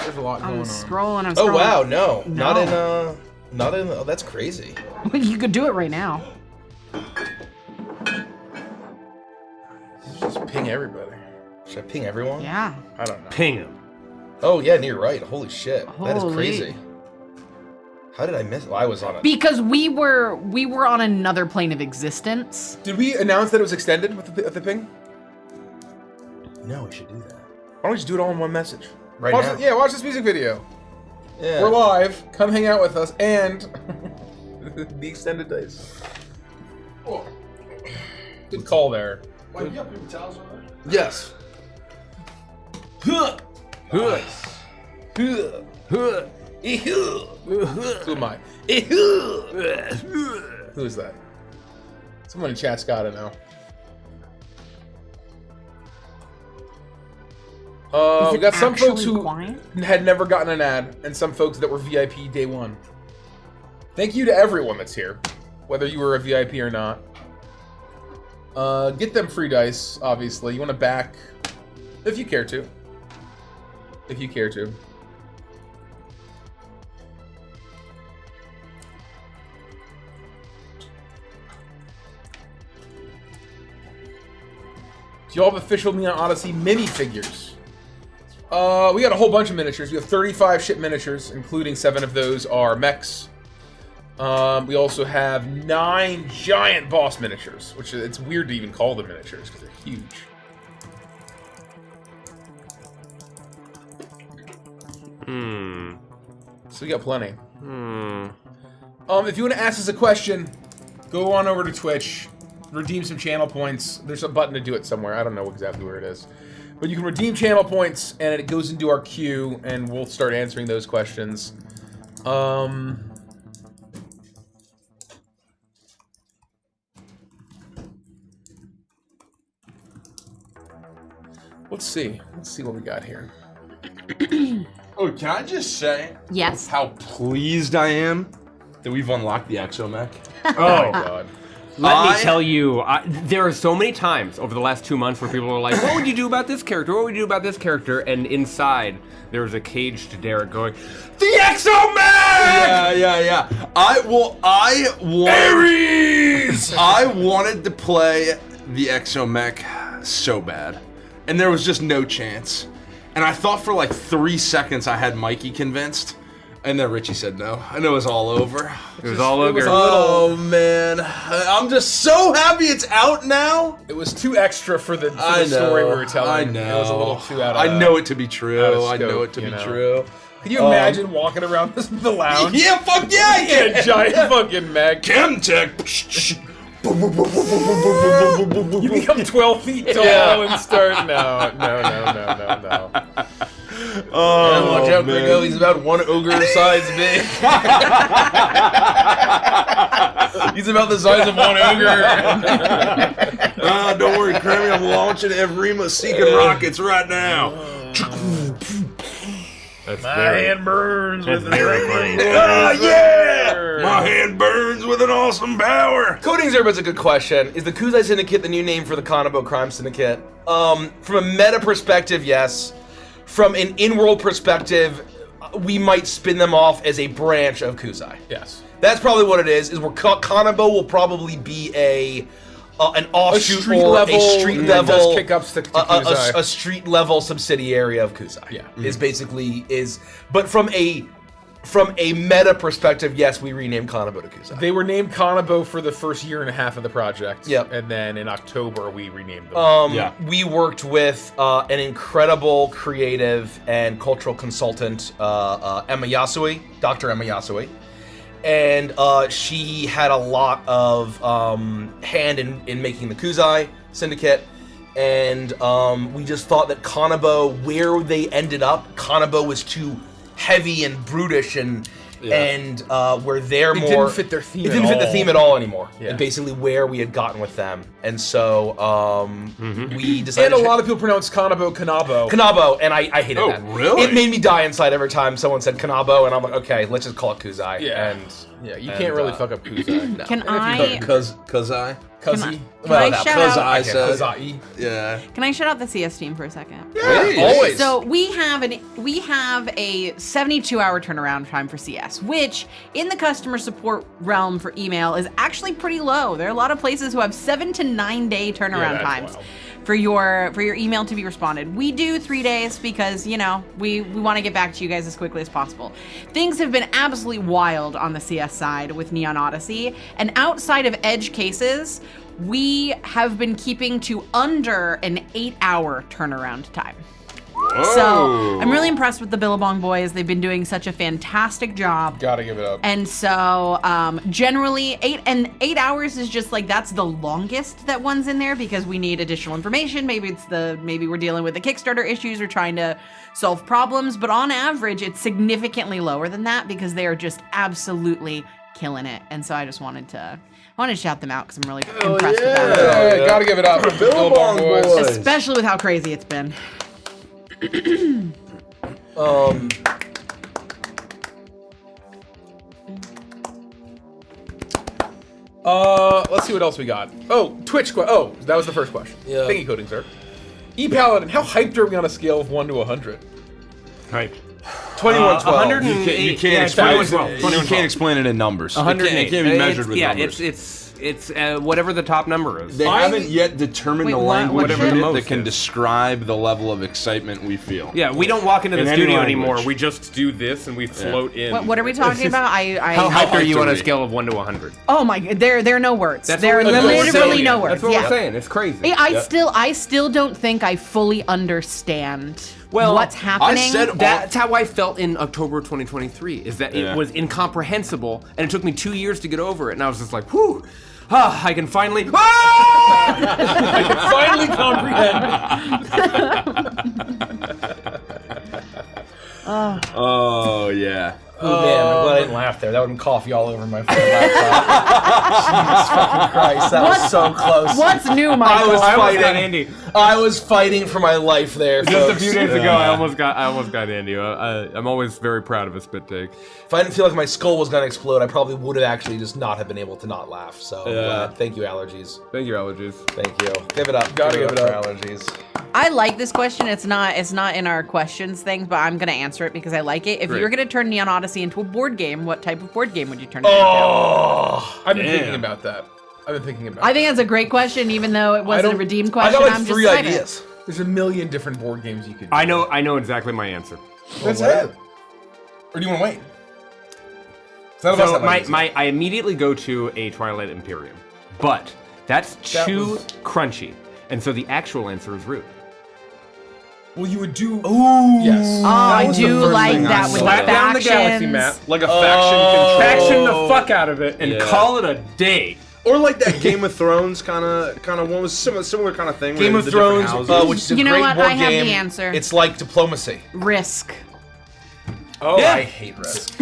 There's a lot
I'm
going on.
scrolling.
Oh wow, no,
No.
not in. Oh, that's crazy.
You could do it right now.
Just ping everybody.
Should I ping everyone?
Yeah.
I don't know.
Ping him.
Oh yeah, you're right. Holy shit, that is
Holy.
crazy. How did I miss? Well, I was on it.
Because we were on another plane of existence.
Did we announce that it was extended with the ping?
No, we should do that
Why don't we just do it all in one message?
right
Watch
now.
Yeah, watch this music video.
Yeah.
We're live. Come hang out with us and the extended days. Good call there.
Yes.
Who am I? Who is that? Someone in chat's gotta know.
Is
We
it
got some folks
actually
who
quiet?
had never gotten an ad, and some folks that were VIP day one. Thank you to everyone that's here, whether you were a VIP or not. Get them free dice, obviously. You want to back, if you care to. If you care to. Do you all have official Neon Odyssey minifigures? We got a whole bunch of miniatures. We have 35 ship miniatures, including 7 of those are mechs. We also have 9 giant boss miniatures, which it's weird to even call them miniatures because they're huge. So we got plenty. If you want to ask us a question, go on over to Twitch, redeem some channel points. There's a button to do it somewhere. I don't know exactly where it is. But you can redeem channel points, and it goes into our queue, and we'll start answering those questions. Let's see. Let's see what we got here.
Oh, can I just say
Yes.
how pleased I am that we've unlocked the Exomech?
Oh,
Oh, God.
let me tell you, there are so many times over the last 2 months where people are like, what would you do about this character? What would you do about this character? And inside, there was a caged Derek going, the Exomech!
Yeah. I wanted to play the Exomech so bad, and there was just no chance. And I thought for like 3 seconds I had Mikey convinced, and then Richie said no. I know it was all over.
It was all over.
Oh man, I'm just so happy it's out now.
It was too extra for the story we were telling.
I know.
It was a little too out of
I know it to be true.
out of
I know
scope,
it to
you
be
know.
true.
Can you imagine walking around the lounge?
Yeah, fuck yeah, I
In a
can.
giant fucking mech.
Chemtech.
You become 12 feet tall and start. No.
Oh,
Watch out,
man.
Gringo. He's about 1 ogre size big. He's about the size of 1 ogre.
Don't worry, Grammy. I'm launching Evrima seeking rockets right now.
That's
My
very,
hand burns
that's
with
very funny.
Oh yeah! My hand burns with an awesome power.
Coding Zerba's a good question. Is the Kuzai Syndicate the new name for the Kanabo Crime Syndicate? From a meta perspective, yes. From an in-world perspective, we might spin them off as a branch of Kuzai.
Yes.
That's probably what it is. Kanabo will probably be an offshoot
street
or
level
a street
that
level
does kick ups to Kuzai.
a street level subsidiary of Kuzai.
Yeah.
Is basically but from a meta perspective, yes, we renamed Kanabo to Kuzai.
They were named Kanabo for the first year and a half of the project.
Yep.
And then in October, we renamed them.
Yeah.
We worked with an incredible creative and cultural consultant, Emma Yasui, Dr. Emma Yasui. And she had a lot of hand in making the Kuzai Syndicate. And we just thought that Kanabo, where they ended up, Kanabo was too heavy and brutish and where they're
It
more...
didn't fit their theme
It didn't
at
fit the
all.
theme at all anymore.
Yeah.
And basically where we had gotten with them. And so we decided...
And a lot of people pronounce Kanabo Kanabo.
Kanabo, and I hated
Oh,
that.
really?
It made me die inside every time someone said Kanabo, and I'm like, okay, let's just call it Kuzai.
Yeah.
And
You can't really fuck up Kuzai.
no.
Can
And if
I
you
Cuz I.
Kuzi.
can I
no,
shout
Cuz
out?
I said.
Kuzai.
Yeah.
Can I shout out the CS team for a second?
Please.
always.
So we have a 72-hour turnaround time for CS, which in the customer support realm for email is actually pretty low. There are a lot of places who have 7 to 9 day turnaround
that's
times
wild.
for your email to be responded. We do 3 days because, you know, we want to get back to you guys as quickly as possible. Things have been absolutely wild on the CS side with Neon Odyssey, and outside of edge cases, we have been keeping to under an 8-hour turnaround time. So I'm really impressed with the Billabong boys. They've been doing such a fantastic job.
Gotta give it up.
And so generally 8 hours is just like, that's the longest that one's in there because we need additional information. Maybe we're dealing with the Kickstarter issues or trying to solve problems, but on average it's significantly lower than that because they are just absolutely killing it. And so I just wanted to shout them out because I'm really impressed with that.
Yeah, gotta give it up.
Billabong boys.
Especially with how crazy it's been.
Let's see what else we got. Oh, Twitch. That was the first question.
Yeah.
Thank you, Coding Sir. E-Paladin, how hyped are we on a scale of 1 to 100?
Right.
21-12.
108.
You can't explain it.
21-12.
You can't explain it in numbers. It can't be measured with numbers.
It's whatever the top number is.
They haven't yet determined the language
whatever
in
the
it that
most
can
is.
describe the level of excitement we feel.
Yeah, we don't walk into the
In any
studio
language.
anymore. We just do this and we float in.
What are we talking about?
How hyped are you
hyped
on
are
a
we?
scale of 1 to 100?
Oh my! There are no words. There are
what we're
literally
saying.
no words.
That's what
yeah.
we're saying. It's crazy.
I still don't think I fully understand what's happening.
That's how I felt in October 2023. Is that
Yeah.
it was incomprehensible, and it took me 2 years to get over it. And I was just like, whew. I can finally.
I can finally comprehend.
Oh yeah.
Oh man, I'm glad I didn't laugh there. That would have been coffee all over my fucking laptop. Jesus fucking Christ, that was so close.
What's new, Michael?
was
I almost got
fighting.
Andy.
I was fighting for my life there,
Just a
folks.
few days ago, I almost got Andy. I'm always very proud of a spit take.
If I didn't feel like my skull was gonna explode, I probably would have actually just not have been able to not laugh. So thank you, allergies.
Thank you, allergies.
Thank you. Give it up.
Gotta give it up.
for allergies.
I like this question. It's not in our questions things, but I'm gonna answer it because I like it. If
Great.
you're gonna turn Neon Odyssey into a board game, what type of board game would you turn it
Oh,
I've been thinking about that.
into? I think that's a great question, even though it wasn't a
don't-
redeemed
I
question.
got like
I'm
3
just excited.
ideas.
There's a million different board games you could do.
I know exactly my answer.
That's it. Or do you want to wait? None of us
So
have ideas.
I immediately go to a Twilight Imperium, but that's too crunchy, and so the actual answer is root.
Well, you would do.
Ooh.
Yes.
Oh, I
was the
do
first
like
thing I
that
saw.
with the
Slap down the
factions.
galaxy map,
Like a faction control.
faction the fuck out of it, and
Yeah.
call it a day.
Or like that Game of Thrones kind of one was similar kind of thing. where
Game
they
of
did the different
Thrones,
houses.
which is a
You know
great
what?
board
I have the
game.
answer.
It's like diplomacy.
Risk.
Oh,
Yeah.
I hate Risk.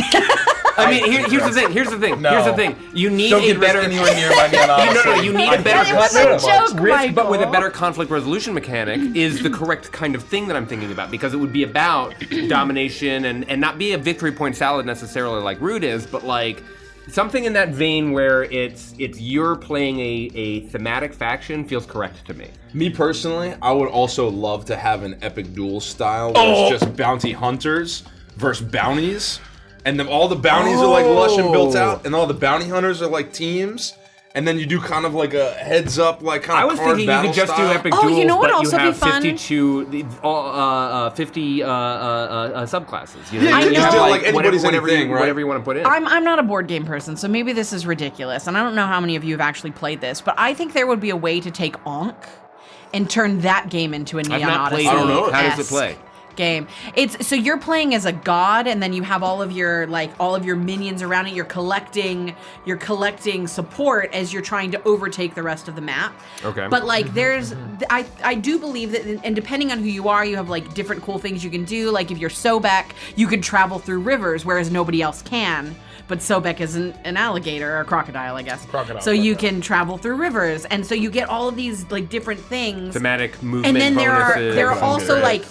I mean, here's the thing. Here's the thing.
No.
Here's the thing. You need
Don't
a
get
better.
Risk anywhere near my Neon Odyssey.
No, you need a better.
That was a joke,
Risk, but with a
Michael.
better conflict resolution mechanic is the correct kind of thing that I'm thinking about, because it would be about domination and not be a victory point salad necessarily like Root is, but like something in that vein where it's you're playing a thematic faction feels correct to me.
Me personally, I would also love to have an epic duel style where it's just bounty hunters versus bounties, and then all the bounties are like lush and built out, and all the bounty hunters are like teams, and then you do kind of like a heads up like kind
I
of
was
card
thinking you
battle
could just
style.
do epic
Oh,
duels,
you know what
but
also
you
be
have
fun?
50 subclasses. You know?
Yeah,
you
You
just
have,
do it
like anybody's
whatever,
anything, right?
whatever you want to put in.
I'm not a board game person, so maybe this is ridiculous, and I don't know how many of you have actually played this, but I think there would be a way to take Ankh and turn that game into a Neon
I've not
Odyssey.
played it.
I don't know.
How does it play?
Game. It's so you're playing as a god, and then you have all of your minions around it. You're collecting support as you're trying to overtake the rest of the map.
Okay.
But like I do believe that, and depending on who you are, you have like different cool things you can do. Like if you're Sobek, you could travel through rivers, whereas nobody else can. But Sobek is an alligator or a crocodile, I guess.
Crocodile,
So you can travel through rivers, and so you get all of these like different things.
Thematic movement
And then there are
bonuses.
also like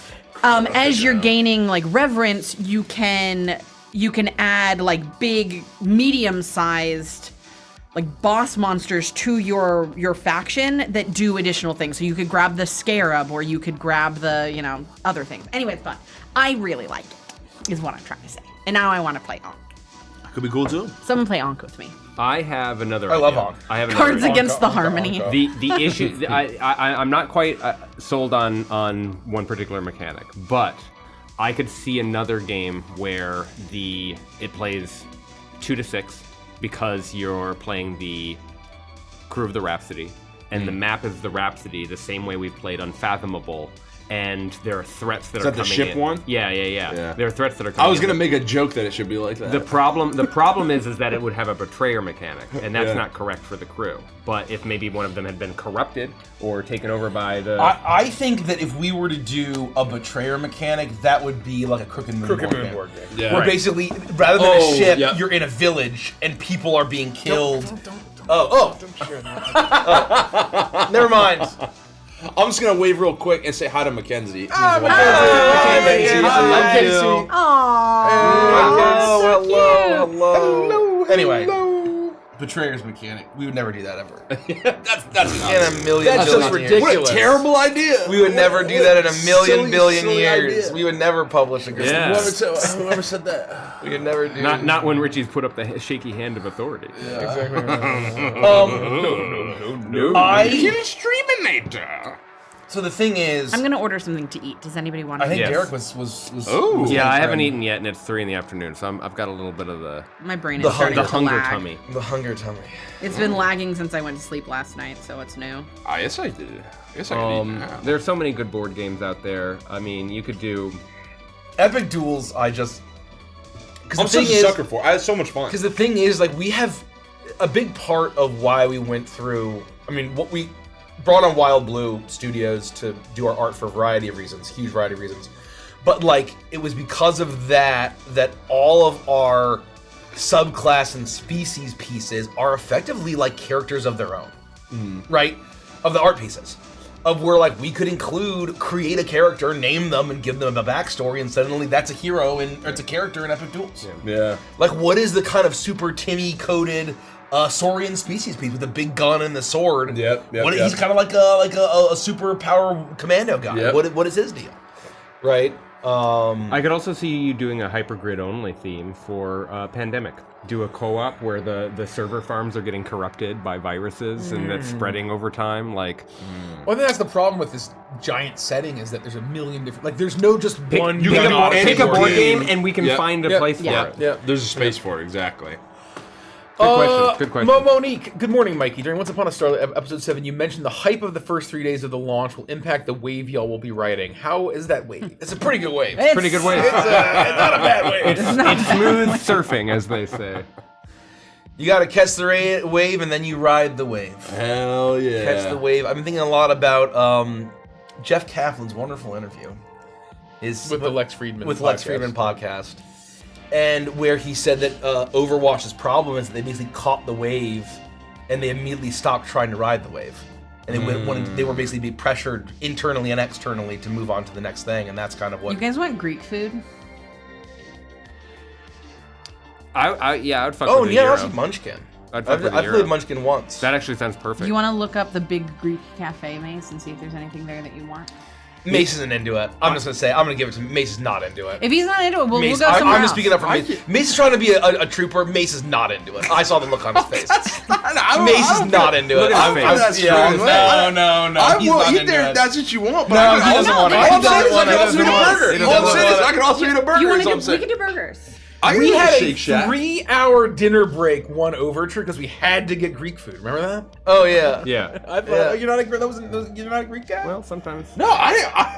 as you're gaining like reverence, you can add like big medium-sized like boss monsters to your faction that do additional things. So you could grab the scarab, or you could grab the other things. Anyway, it's fun. I really like it, is what I'm trying to say. And now I want to play Ankh.
Could be cool too.
Someone play Ankh with me.
I have another.
I love
idea.
Ankh.
I have another
Cards
idea.
Against the Harmony.
The issue, I'm not quite sold on one particular mechanic, but I could see another game where it plays 2 to 6 because you're playing the crew of the Rhapsody, and the map is the Rhapsody, the same way we've played Unfathomable. And there are threats that are
that
coming
the ship
in.
one?
Yeah. There are threats that are coming
I was
in.
gonna make a joke that it should be like that.
The problem is that it would have a betrayer mechanic, and that's
Yeah.
not correct for the crew. But if maybe one of them had been corrupted or taken over by the
I think that if we were to do a betrayer mechanic, that would be like a Crooked Moon board game.
Yeah.
Where
Right.
basically, rather than
Oh,
a ship,
yep.
you're in a village and people are being killed. Don't share that. Never mind.
I'm just gonna wave real quick and say hi to Mackenzie.
Mackenzie.
Aww.
Oh, hello. Anyway, Betrayer's mechanic. We would never do that ever.
That's
In a million
That's
billion
just
years.
ridiculous.
What a terrible idea.
We would never do that in a million billion
silly
years.
idea.
We would never publish a good
Yeah.
Whoever said that?
We would never do
Not when Richie's put up the shaky hand of authority.
Streaminator.
So the thing is,
I'm gonna order something to eat. Does anybody want
I think
Yes.
Derek was
Oh.
Yeah, I haven't eaten yet, and it's 3 in the afternoon, so I've got a little bit of the
My brain
The
is starting
the
to
hunger
lag.
tummy.
the hunger tummy.
It's been lagging since I went to sleep last night, so it's new.
I guess I did. I guess I could eat now.
There's so many good board games out there. I mean, you could do.
Epic Duels, I just because
I'm
the thing
such a
is,
sucker for it. I had so much fun.
because the thing is, like, we have a big part of why we went through. I mean, what we brought on Wild Blue Studios to do our art for a variety of reasons, huge variety of reasons. But like, it was because of that all of our subclass and species pieces are effectively like characters of their own, right? Of the art pieces. Of where like we could create a character, name them, and give them a backstory, and suddenly that's a hero or it's a character in Epic Duels.
Yeah.
Like, what is the kind of super Timmy coded Saurian species piece with the big gun and the sword?
Yep,
He's
yep.
kind of like a super power commando guy.
Yep.
What is his deal? Right.
I could also see you doing a hypergrid only theme for Pandemic. Do a co-op where the server farms are getting corrupted by viruses and that's spreading over time. Like,
Well, I think that's the problem with this giant setting is that there's a million different. Like, there's no just one.
you
pick
can
a,
do
pick a
any
board
game.
game and we can
Yep.
find a
Yep.
place for
Yeah.
it.
Yeah.
There's a space for it, exactly.
Good question. Good question.
Monique, good morning, Mikey. During Once Upon a Starlight episode 7, you mentioned the hype of the first 3 days of the launch will impact the wave y'all will be riding. How is that wave?
It's a pretty good wave.
Pretty good way.
It's not a bad wave.
It's smooth surfing, as they say.
You got to catch the wave and then you ride the wave.
Hell yeah.
Catch the wave. I've been thinking a lot about Jeff Kaplan's wonderful interview.
With the Lex Friedman
Lex
podcast.
Friedman podcast, and where he said that Overwatch's problem is that they basically caught the wave, and they immediately stopped trying to ride the wave, and they were basically being pressured internally and externally to move on to the next thing, and that's kind of what.
You guys want Greek food?
I would fuck
Oh
with a
yeah,
Euro.
I see Munchkin.
I'd fuck with a
I've
Euro.
played Munchkin once.
That actually sounds perfect.
You want to look up the big Greek cafe, Mace, and see if there's anything there that you want?
Mace isn't into it. I'm just gonna say I'm gonna give it to Mace. Is not into it.
If he's not into it, we'll
Mace,
go somewhere
I'm just
else.
speaking up for Mace. Mace is trying to be a trooper. Mace is not into it. I saw the look on his face. Mace is not into it.
Look at his face.
That's
yeah,
true.
no.
I
he's
will
not
eat
into
there.
it.
That's what you want. But
No,
I
he doesn't want it.
All
He
I'm saying is I
doesn't
can
want
also
it.
eat a burger.
He
All I'm
doesn't
saying is
want
I can also eat a burger.
You want
is
to
all I'm
do? We
saying.
can do burgers.
I can
We
eat
had
a
a
Shake Shack.
3-hour dinner break, one overture, because we had to get Greek food. Remember that?
Oh yeah.
Yeah.
I thought
Yeah.
you're not a you're not a Greek guy.
Well, sometimes.
No, I didn't.
Wow,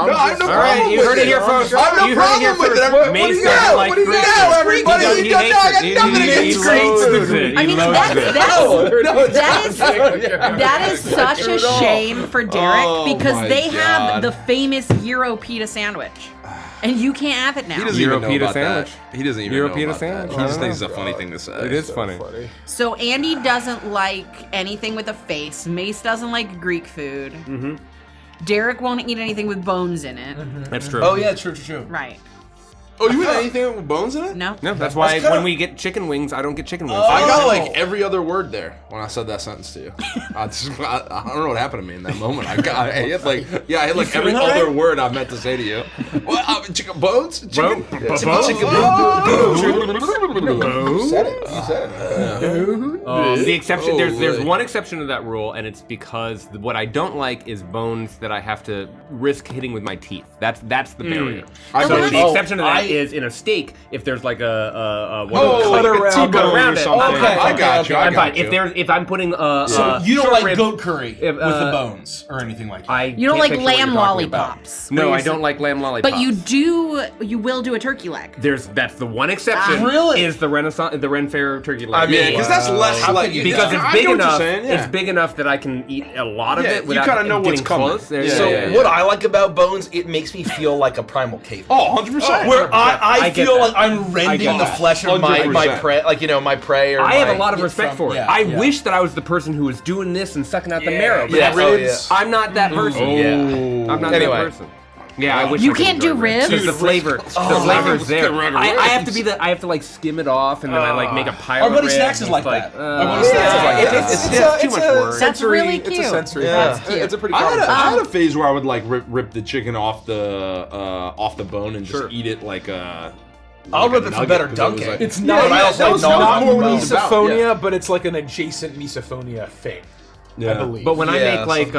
No, I have no
All right,
problem
you
with
heard it here, folks.
I have no
You heard it here
problem with
first.
it. What do
Mace
you
doesn't
know?
like
What do you
Greek
know,
food.
everybody?
He
You don't know. I got
hates it.
nothing
He
against Greek
loathes
food.
it.
I
He
mean,
loves it.
that is such a shame for Derek
Oh
because
my
they have
God.
the famous Euro pita sandwich, and you can't have it now.
He doesn't
Euro
even know
pita
about
sandwich.
that. He doesn't even
Euro
know
pita
about
sandwich.
that.
I
He just
don't
thinks
know.
it's a funny thing to say.
It is funny.
So Andy doesn't like anything with a face. Mace doesn't like Greek food.
Mm-hmm.
Derek won't eat anything with bones in it.
That's true.
Oh yeah, true.
Right.
Oh, you eat anything with bones in it?
No.
No, that's why
kinda-
when we get chicken wings, I don't get chicken wings.
I got
Oh.
like every other word there when I said that sentence to you. I don't know what happened to me in that moment. I hit like every
feeling all
other
right?
word I meant to say to you. What? Chicken bones? Chicken?
Bones?
You said it.
The exception, there's
boy.
one exception to that rule, and it's because what I don't like is bones that I have to risk hitting with my teeth. That's the barrier.
I
So
got
the
you.
exception to that
I-
is in a steak. If there's like a
Like a
around
T-bone
it.
or something.
Okay,
I got you. I
I'm fine.
got you.
If I'm putting
So you don't
short
like
ribs-
goat curry
if,
with the bones or anything like that?
You don't
can't
like
picture what you're
lamb
talking about.
lollipops.
No,
where
I
you're
don't like lamb lollipops.
But you will do a turkey leg.
That's the one exception.
Really?
Is the Ren Fair turkey leg?
Yeah, because that's less
How
like
could you-
Because
yeah,
it's
I
big
know what you're
enough.
saying, yeah.
It's big enough that I can eat a lot of
Yeah,
it
you
without
kinda know
getting
what's coming.
close.
Yeah,
So
yeah.
what I like about bones, it makes me feel like a primal cave.
Oh, 100%.
Where I
I get
feel
that.
like I'm rending
get
the
that.
flesh of my
100%.
prey, like my prey. Or
I have
my-
a lot of respect for it.
yeah,
I
yeah.
wish that I was the person who was doing this and sucking out the marrow. But
Yeah,
that's-
oh, yeah.
I'm not that person.
Yeah.
I'm not
Anyway.
that person. Yeah, I wish
You
I could
can't do
enjoy
ribs?
Because the flavor's there.
ribs.
I have to be I have to like skim it off and then I like make a pile
Our
of
buddy
ribs.
Snacks is
and
like
it's
that. Our buddy Snacks is like that.
It's too much work.
That's really
It's a
cute.
sensory.
That's
thing.
cute.
It's a pretty.
I
common thing.
had a phase where I would like rip the chicken off the bone and just eat it like a.
I'll rip it for
nugget,
better
'cause it was
dunking.
like-
It's not.
but I also
that was
know
not
more
more
what it's
about,
misophonia,
yeah.
but it's like an adjacent misophonia thing. I
Yeah.
believe.
But when I
Yeah,
make like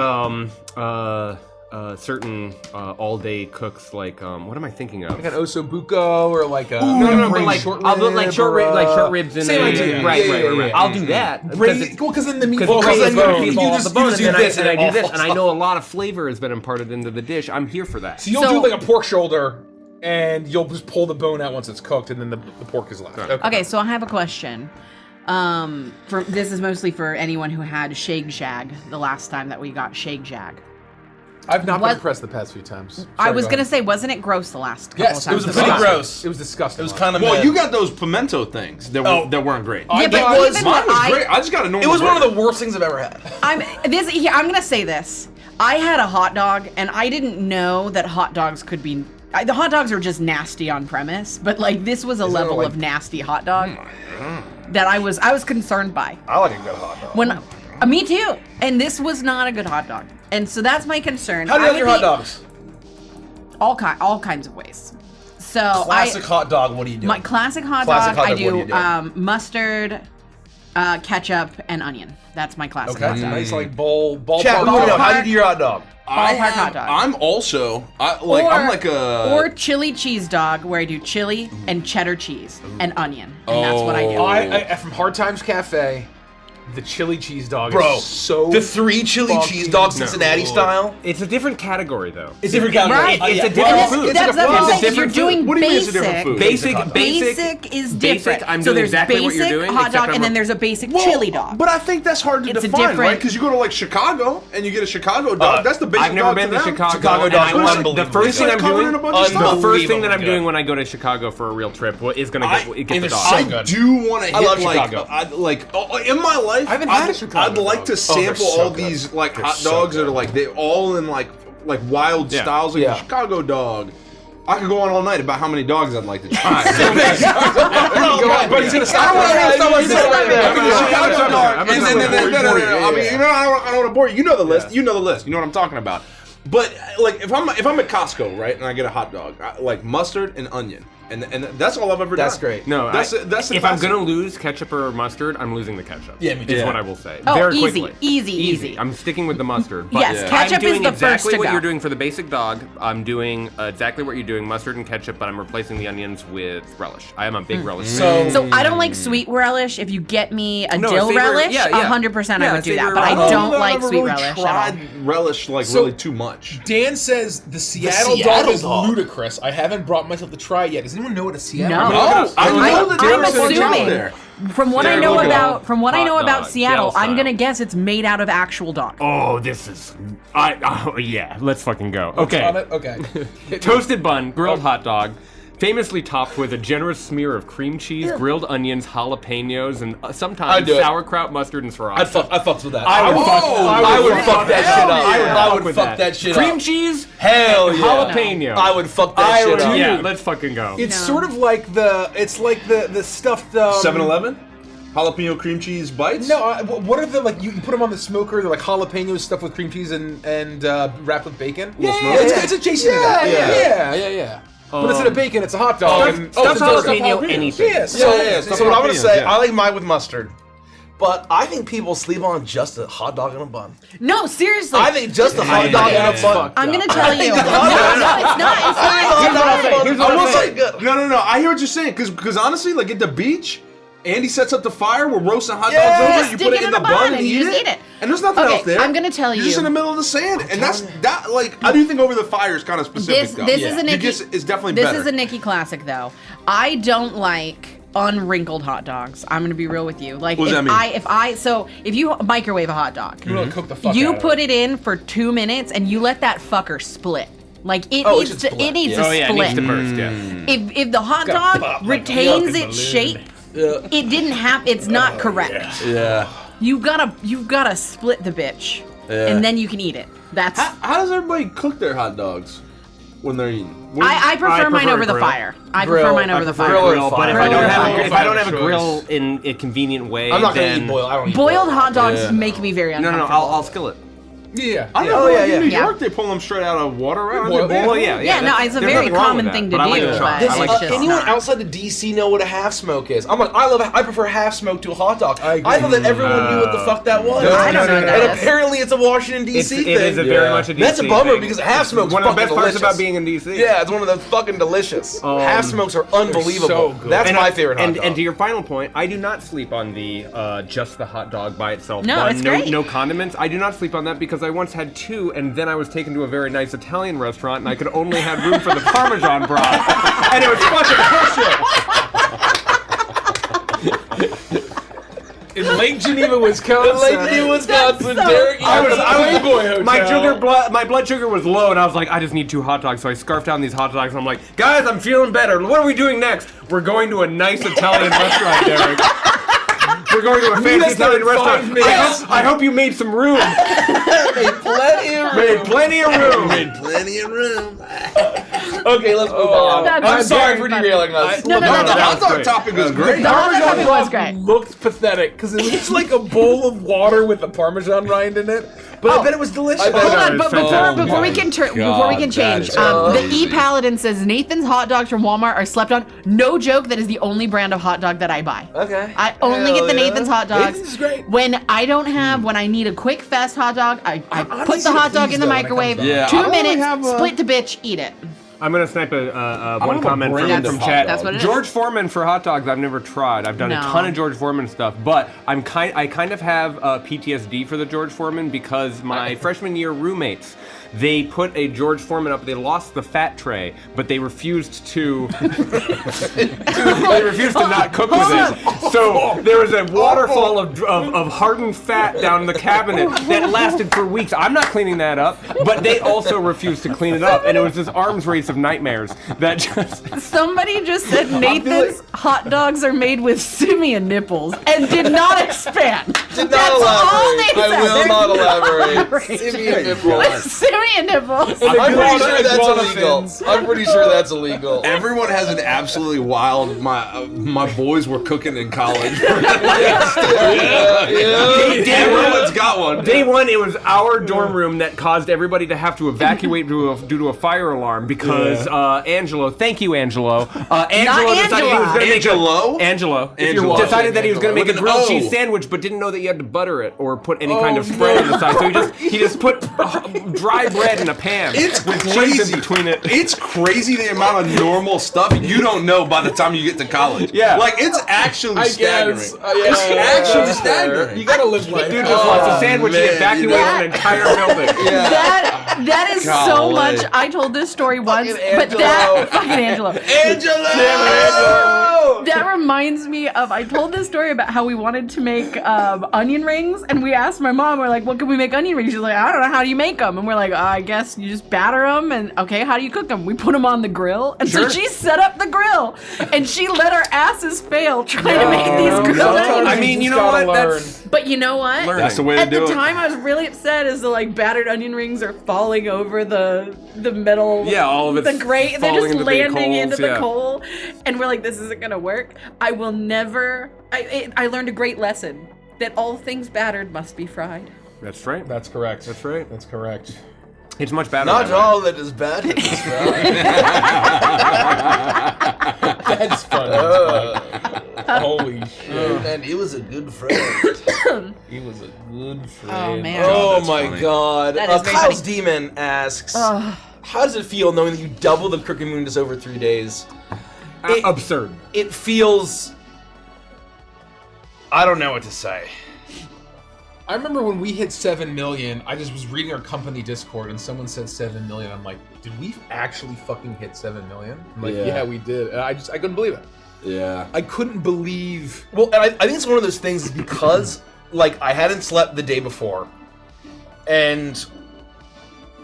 certain all-day cooks, like what am I thinking of?
like an ossobuco or like a
No, but
brain
like
short
I'll put
rib
like short ribs in
Same
it.
idea.
Right,
Yeah,
right,
yeah,
right, right.
yeah.
I'll do that.
because then the meat
Because
falls
then
off the
you
bone.
fall off the bone,
just
and then
do this
and I
and
do
it
this,
all
and I
falls
know a lot of flavor has been imparted into the dish. I'm here for that.
So you'll do like a pork shoulder, and you'll just pull the bone out once it's cooked, and then the pork is left.
Okay, so I have a question. This is mostly for anyone who had Shake Shag the last time that we got Shake Shag.
I've not
What-
been impressed the past few times.
I
Sorry,
was
go
gonna
ahead.
say, wasn't it gross the last couple
Yes,
of
it
times?
was
that
pretty
we got it?
gross.
It was disgusting.
It was kind of.
Well, you got those pimento things that weren't great.
I
Yeah, but
got-
even
Mine was
I-
great. I just got a normal.
It was one of
burger.
the worst things I've ever had.
I'm gonna say this. I had a hot dog, and I didn't know that hot dogs could be. The hot dogs are just nasty on premise, but like this was a level
like-
of nasty hot dog that I was concerned by.
I like a good hot dog.
When me too, and this was not a good hot dog, and so that's my concern.
How do you
I
like your
would
hot
eat
dogs?
all kinds of ways. So
Classic hot dog. What do you do?
my classic hot
Classic
dog,
hot
I
dog, what do
do
you do?
mustard, ketchup, and onion. That's my classic
Okay.
hot dog.
nice like ballpark.
Chat, we want to know how
ballpark.
you do your hot dog.
Ballpark hot dog.
I'm also I'm like a
or chili cheese dog, where I do chili and cheddar cheese and onion, and that's what I do.
I from Hard Times Cafe, the chili cheese dog
Bro,
is so
the 3 chili
fucking
cheese dog Cincinnati
good.
style.
It's a different category though.
It's different category.
Right.
It's a
And
different
that's,
food.
that's
It's
what I'm
a
saying. If you're
different
doing
food.
What do you mean
basic,
it's a different food?
basic is different.
I'm
so
doing
there's
exactly what
basic
you're doing,
hot
except
dog,
I'm
and then
a-
there's a basic chili dog.
But I think that's hard to
It's a
define, right?
different-
Because you go to like Chicago and you get a Chicago dog. That's the basic
I've never
dog
been to
them.
Chicago.
Chicago
and
dogs
I
are
want-
unbelievable.
The first
It's
thing
like
I'm
covered
doing,
in a bunch of stuff.
the first thing that I'm
Unbelievably
doing
good.
when I go to Chicago for a real trip is gonna get
and
the
there's
dog.
so
I
good.
do want to hit
love
like
Chicago.
in my life.
I haven't had a Chicago
I'd like
dog.
to sample
so
all
good.
these like
They're
hot
so
dogs that
good.
are like they all in like wild
Yeah.
styles, like
Yeah.
a Chicago dog. I could go on all night about how many dogs I'd like to try.
But he's gonna stop.
Chicago dog. And then, no. I mean,
Yeah.
you know, I don't want to bore you. You know the list. You know the list. You know what I'm talking about. But like, if I'm at Costco, right, and I get a hot dog, like mustard and onion, and that's all I've ever done.
That's great.
No,
that's
if I'm
classic.
gonna lose ketchup or mustard, I'm losing the ketchup.
Yeah, me too.
Is
Yeah.
what I will say.
Oh,
Very
easy,
quickly.
easy.
I'm sticking with the mustard. But
Yes,
Yeah.
ketchup
I'm doing
is the
exactly
first to
what
go.
you're doing for the basic dog. I'm doing exactly what you're doing, mustard and ketchup, but I'm replacing the onions with relish. I am a big relish fan.
So I don't like sweet relish. If you get me a
No,
dill
savor-
relish,
yeah, yeah.
100% I
Yeah,
would do that.
savor
But I
relish.
don't
know
like
I've ever
sweet
really
relish at all.
tried relish like
So-
really too much.
Dan says the Seattle dog
Seattle
is
dog.
ludicrous. I haven't brought myself to try it yet. Does anyone know what a Seattle
No.
dog is?
I know that
I'm
there's a bunch out
assuming
there.
from what I
There
know
we go.
about
Hot dog,
Seattle,
jail
I'm gonna
style.
guess it's made out of actual dog.
Oh, this is. Yeah, let's fucking go.
On
Okay.
it? Okay.
Toasted bun, grilled hot dog, famously topped with a generous smear of cream cheese, grilled onions, jalapenos, and sometimes
I'd do it.
sauerkraut, mustard, and sriracha.
I fucked with that.
I would fuck-
I would fuck that shit up. I would
with
fuck that shit
Cream
up.
cheese,
Hell yeah.
jalapeno.
I would fuck that shit up.
Yeah, let's fucking go.
It's sort of like the stuffed
7-Eleven? Jalapeno cream cheese bites?
No, what are the like? You put them on the smoker. They're like jalapenos stuffed with cream cheese and wrapped with bacon.
Little
Yeah,
smoke?
it's adjacent to that. Yeah. But instead of bacon, it's a hot dog.
Stuffed-
and
stuffed
it's a dog.
jalapeno, anything.
Yeah,
So,
Yeah,
so what I'm gonna
jalapenos,
say,
yeah.
I like mine with mustard, but I think people sleep on just a hot dog and a bun.
No, seriously.
I think just a hot dog and a bun.
I'm gonna tell you. No,
the hot dog-
no, it's not. It's
Hot
not.
dog and a bun.
Here's what
I
I'm
will
saying.
say good.
No. I hear what you're saying. Because honestly, like at the beach, Andy sets up the fire. We're roasting hot
Yeah,
dogs over.
just
You
stick
put
it
it
in
in the
a bun
bun
and you just eat it.
And there's nothing
Okay,
else there.
I'm gonna tell
You're just
you.
in the middle of the sand, and that's that. Like I do think over the fire is kind of specific. though.
This is a
You
Nikki.
just- it's definitely
this
better.
is a Nikki classic though. I don't like unwrinkled hot dogs. I'm gonna be real with you. Like
What does
if
that mean?
if you microwave a hot dog,
You really cook the fuck
you
out of
put it in for 2 minutes and you let that fucker split. Like it
Oh, it
needs
should
to
split.
it needs
Oh
to
yeah, it
split.
needs to burst. Yeah.
If the hot
gotta
dog
pop like a
retains
fucking
its
balloon.
shape, it didn't have. It's not correct.
Yeah.
You've gotta split the bitch,
Yeah.
and then you can eat it. That's
How does everybody cook their hot dogs? when they're eating?
I prefer mine over the
grill.
fire. I
Grill.
prefer mine over the fire.
Grill.
But if
Grill
I don't
or
have
fire.
if I don't have a
Choice.
grill in a convenient way,
I'm not gonna
then
eat boiled. I don't eat
Boiled hot dogs
Yeah.
make me very
no,
uncomfortable.
I'll skillet.
Yeah.
I don't
Oh,
know.
yeah,
In
yeah.
New
Yeah.
York, they pull them straight out of water. Right?
Boiled-
Well, yeah,
Yeah, no,
that's-
it's a
there's
very
nothing wrong
common
with that,
thing to
but I like
do,
the char.
but
This,
I like
it's
the
just
anyone
not.
outside the DC know what a half smoke is? I prefer half smoke to a hot dog.
I agree.
I thought that everyone knew what the fuck that was.
I don't know what that
And
is.
apparently it's a Washington DC
It
thing.
is a very much a DC
That's a bummer
thing.
because half smoke's
one of the
fucking
best parts
delicious.
about being in DC.
Yeah, it's one of the fucking delicious. Half smokes are unbelievable.
so good.
That's
And
my
I-
favorite hot dog.
And to your final point, I do not sleep on the just the hot dog by itself.
No,
Bun,
it's great.
No condiments. I do not sleep on that because I once had two, and then I was taken to a very nice Italian restaurant, and I could only have room for the Parmesan broth, and it was fucking bullshit.
In Lake Geneva, Wisconsin.
In Lake Geneva, Wisconsin, Derek.
I was Playboy Hotel.
My blood sugar was low, and I was like, I just need 2 hot dogs. So I scarfed down these hot dogs. And I'm like, guys, I'm feeling better. What are we doing next? We're going to a nice Italian restaurant, Derek. We're going to a fancy
us there
Italian
in 5
restaurant.
minutes.
I hope you made some room.
plenty of
Made plenty of room.
Made plenty of room.
Okay, let's move on.
That's
I'm sorry
very
for
funny.
derailing us.
No,
The
that's
hot
okay.
dog
great.
topic was great.
The hot dog was great.
Looked pathetic because it was just like a bowl of water with a Parmesan rind in it. But I bet it was delicious.
I bet
Hold
it
on,
was
but
fantastic.
before we can
God,
change,
that is
the E Paladin says Nathan's hot dogs from Walmart are slept on. No joke, that is the only brand of hot dog that I buy.
Okay.
I only
Hell
get the
yeah.
Nathan's hot dogs.
Nathan's is great.
When I don't have, when I need a quick fast hot dog, I
I'm
put
easy
the
to
hot dog
please,
in the
though, when it comes
microwave.
to
Yeah, I
2
don't really
minutes,
have a-
split the bitch, eat it.
I'm gonna snipe one
have a
comment
brand
from
of
chat.
hot
That's what it is.
George Foreman for hot dogs. I've never tried. I've done a
No.
ton of George Foreman stuff, but I kind of have PTSD for the George Foreman because my freshman year roommates, they put a George Foreman up. They lost the fat tray, but they refused to. They refused to not cook with it. So there was a waterfall of hardened fat down in the cabinet that lasted for weeks. I'm not cleaning that up, but they also refused to clean it up, and it was this arms race of nightmares that just.
Somebody just said Nathan's hot dogs are made with simian nipples and did not expand.
Did not
That's all
elaborate.
they
I
said.
will not elaborate.
Elaborate.
Simian nipples.
Simian nipples.
I'm pretty sure that's
Iguana
illegal.
fins.
I'm pretty sure that's illegal.
Everyone has an absolutely wild. My boys were cooking in college. Everyone's got one.
Day one, it was our dorm room that caused everybody to have to evacuate due to a fire alarm because Angelo, thank you, Angelo. Angelo decided he was going to make
Angelo?
Angelo decided that he was going to make a
With an
grilled
O.
cheese sandwich, but didn't know that you had to butter it or put any kind of spread on the side. So he just put dry bread in a pan
It's
with cheese
crazy.
in between it.
It's crazy the amount of normal stuff you don't know by the time you get to college.
Yeah.
Like, it's actually
I
staggering.
guess.
It's actually
yeah.
staggering.
You gotta live life.
Dude just wants a sandwich and
man,
evacuated
that-
an entire building.
That is so
Golly.
much. I told this story once, but
Angelo.
that fucking Angelo.
Angelo!
That reminds me of, I told this story about how we wanted to make onion rings, and we asked my mom, we're like, what can we make onion rings? She's like, I don't know, how do you make them? And we're like, I guess you just batter them, and okay, how do you cook them? We put them on the grill, and so she set up the grill, and she let our asses fail trying to make these grilled onion
I
rings.
mean, you
just
know
gotta
what?
learn.
That's
But you know what?
That's the way to
At
do
the
it.
time, I was really upset as the like battered onion rings are falling over the metal.
Yeah, all of it's
the grate. They're
falling
just
into the
landing
coals,
into the
yeah.
coal, and we're like, this isn't gonna work. I will never. I learned a great lesson that all things battered must be fried.
That's right.
That's correct.
That's right.
That's correct.
It's much better.
Not
that way.
all that is bad is right.
That's funny. Holy shit.
And he was a good friend.
He was a good friend.
Oh man.
Oh
that's
my
funny.
god.
That is very
Kyle's
funny.
Demon asks, how does it feel knowing that you double the Crooked Moon just over 3 days?
Absurd.
It feels... I don't know what to say.
I remember when we hit 7 million, I just was reading our company Discord and someone said 7 million. I'm like, did we actually fucking hit 7 million? I'm like,
Yeah.
yeah, we did. And I couldn't believe it.
Yeah.
I couldn't believe.
Well, and I think it's one of those things because, like, I hadn't slept the day before. And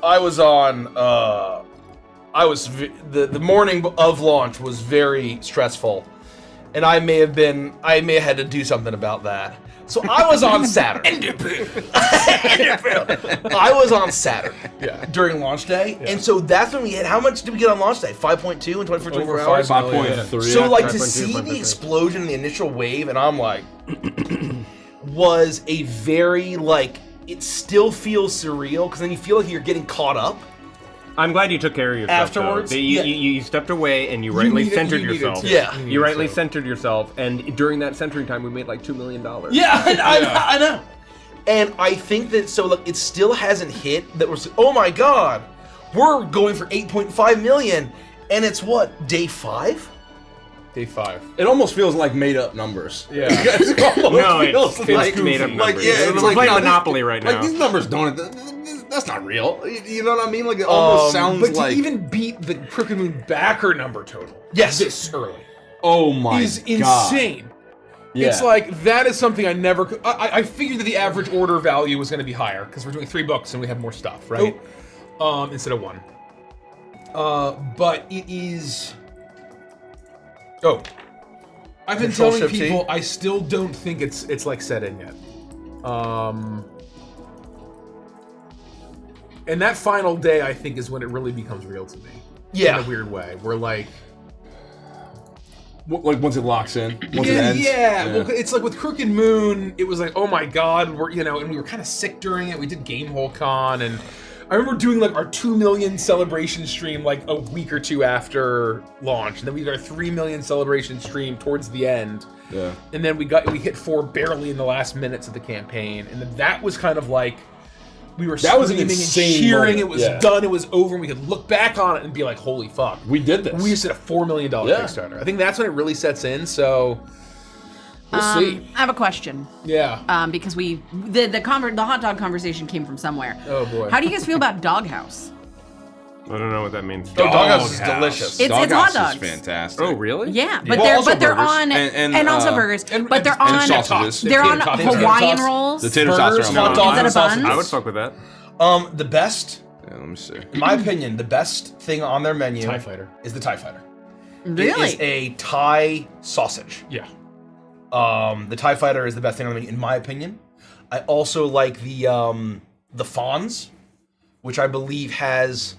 I was on, the morning of launch was very stressful. and I may have had to do something about that. So I was on Saturn. I was on Saturn during launch day, and so that's when we hit. How much did we get on launch day? 5.2 in 24 hours.
5.3.
So like to
5.2,
see the
5.3.
explosion, the initial wave, and I'm like, was a very like. It still feels surreal because then you feel like you're getting caught up.
I'm glad you took care of yourself.
Afterwards?
though.
Yeah.
You stepped away and you rightly centered yourself.
to. Yeah.
You rightly centered yourself, and during that centering time, we made like $2 million.
Yeah, I know. And I think that so like it still hasn't hit that we're oh my god, we're going for 8.5 million, and it's what, day 5?
Day 5.
It almost feels like made up numbers.
Yeah.
It almost
No,
feels
it's
like
made up
like,
numbers.
yeah, it's
We're
like
playing
no,
Monopoly right now.
Like these numbers don't. That's not real. You know what I mean? Like it almost sounds
But
like.
to even beat the Crooked Moon backer number total,
Yes.
this early,
Oh my
is
god!
insane.
Yeah.
It's like that is something I never. I figured that the average order value was going to be higher because we're doing 3 books and we have more stuff, right? Instead of 1. But it is. Oh, I've been
Control
telling
Shift T.
people I still don't think it's like set in yet. And that final day, I think, is when it really becomes real to me.
Yeah.
In a weird way. We're like.
Like once it locks in, once it ends.
Yeah, well, it's like with Crooked Moon, it was like, oh my god, and we were kind of sick during it. We did Gamehole Con, and I remember doing like our 2 million celebration stream like a week or 2 after launch, and then we did our 3 million celebration stream towards the end.
Yeah.
And then we hit 4 barely in the last minutes of the campaign, and then that was kind of like we were
That was an
screaming and
insane
cheering.
moment,
It was
yeah.
done. It was over. And we could look back on it and be like, "Holy fuck,
We did this.
we just did a $4 million
Yeah.
Kickstarter." I think that's when it really sets in. So we'll see.
I have a question.
Yeah.
Because the hot dog conversation came from somewhere.
Oh, boy.
How do you guys feel about Doghouse?
I don't know what that means.
Oh, Doghouse is delicious.
It's hot
Doghouse
dogs.
is fantastic.
Oh, really?
Yeah, but
Well, also
they're
burgers.
on
And,
also
uh,
burgers,
and-
but they're
and
on
sausages.
they're on
Tater tots.
Hawaiian
Tater tots.
rolls.
The tater tots
Burgers,
are
hot
on
dogs,
Instead
and
of buns?
sausages.
I would fuck with that.
The best,
Yeah, let me see.
in my opinion, the best thing on their menu
TIE Fighter.
is the TIE Fighter.
Really?
It is a Thai sausage.
Yeah.
The TIE Fighter is the best thing on the menu, in my opinion. I also like the Fawns, which I believe has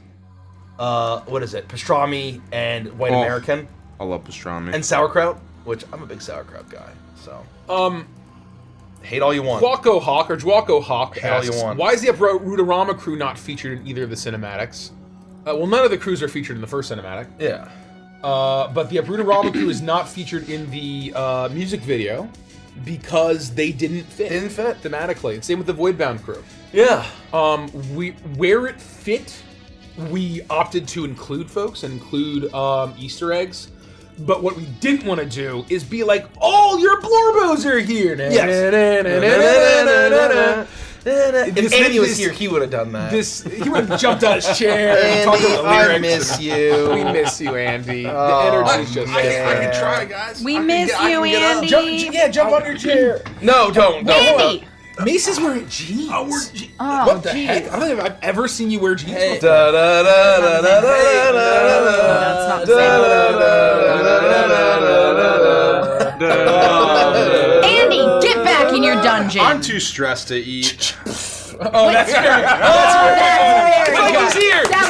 what is it? Pastrami and white
Oh.
American
I love pastrami.
and sauerkraut, which I'm a big sauerkraut guy. So hate all you want.
Guaco Hawk or Juaco Hawk
Hell you
asks,
want.
why is the Uprootorama crew not featured in either of the cinematics? Well, none of the crews are featured in the first cinematic.
Yeah.
But the Uprootorama crew is not featured in the music video because they didn't fit.
Didn't fit.
Thematically. Same with the Voidbound crew.
Yeah.
Where it fit, we opted to include folks and include Easter eggs. But what we didn't want to do is be like, all your Blorbos are here.
If Andy was here, he would have done that.
He would have jumped out his chair and talked
Andy,
about the
I
lyrics.
miss you.
We miss you, Andy. The
Oh,
energy's just there.
I can try, guys.
We
I can
miss
get- I
you,
can get up.
Andy.
Jump on your chair.
No, don't.
Andy!
Mace is wearing jeans.
Oh,
What the
geez.
heck? I don't think I've ever seen you wear jeans before.
Da, da, da, da, da, da,
That's not the same. Andy, get back in your dungeon.
I'm too stressed to eat.
Oh, that's right.
It's like he's here. It's like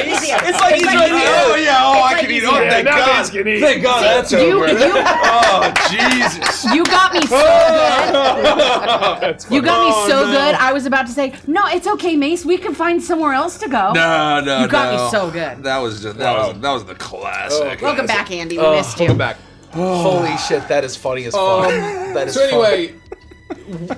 he's here. It's like he's right here.
Oh yeah, I
like
can eat.
he's
Oh,
here.
thank
Now
God.
Vince can eat.
Thank God that's
You,
over.
you,
Oh Jesus.
you got me so good. You got me so good. I was about to say, no, it's okay, Mace. We can find somewhere else to go.
No.
You got me so good.
That was just that was the classic.
Welcome back, Andy. We missed you.
Welcome back.
Holy shit, that is funny as fuck. That is
So anyway,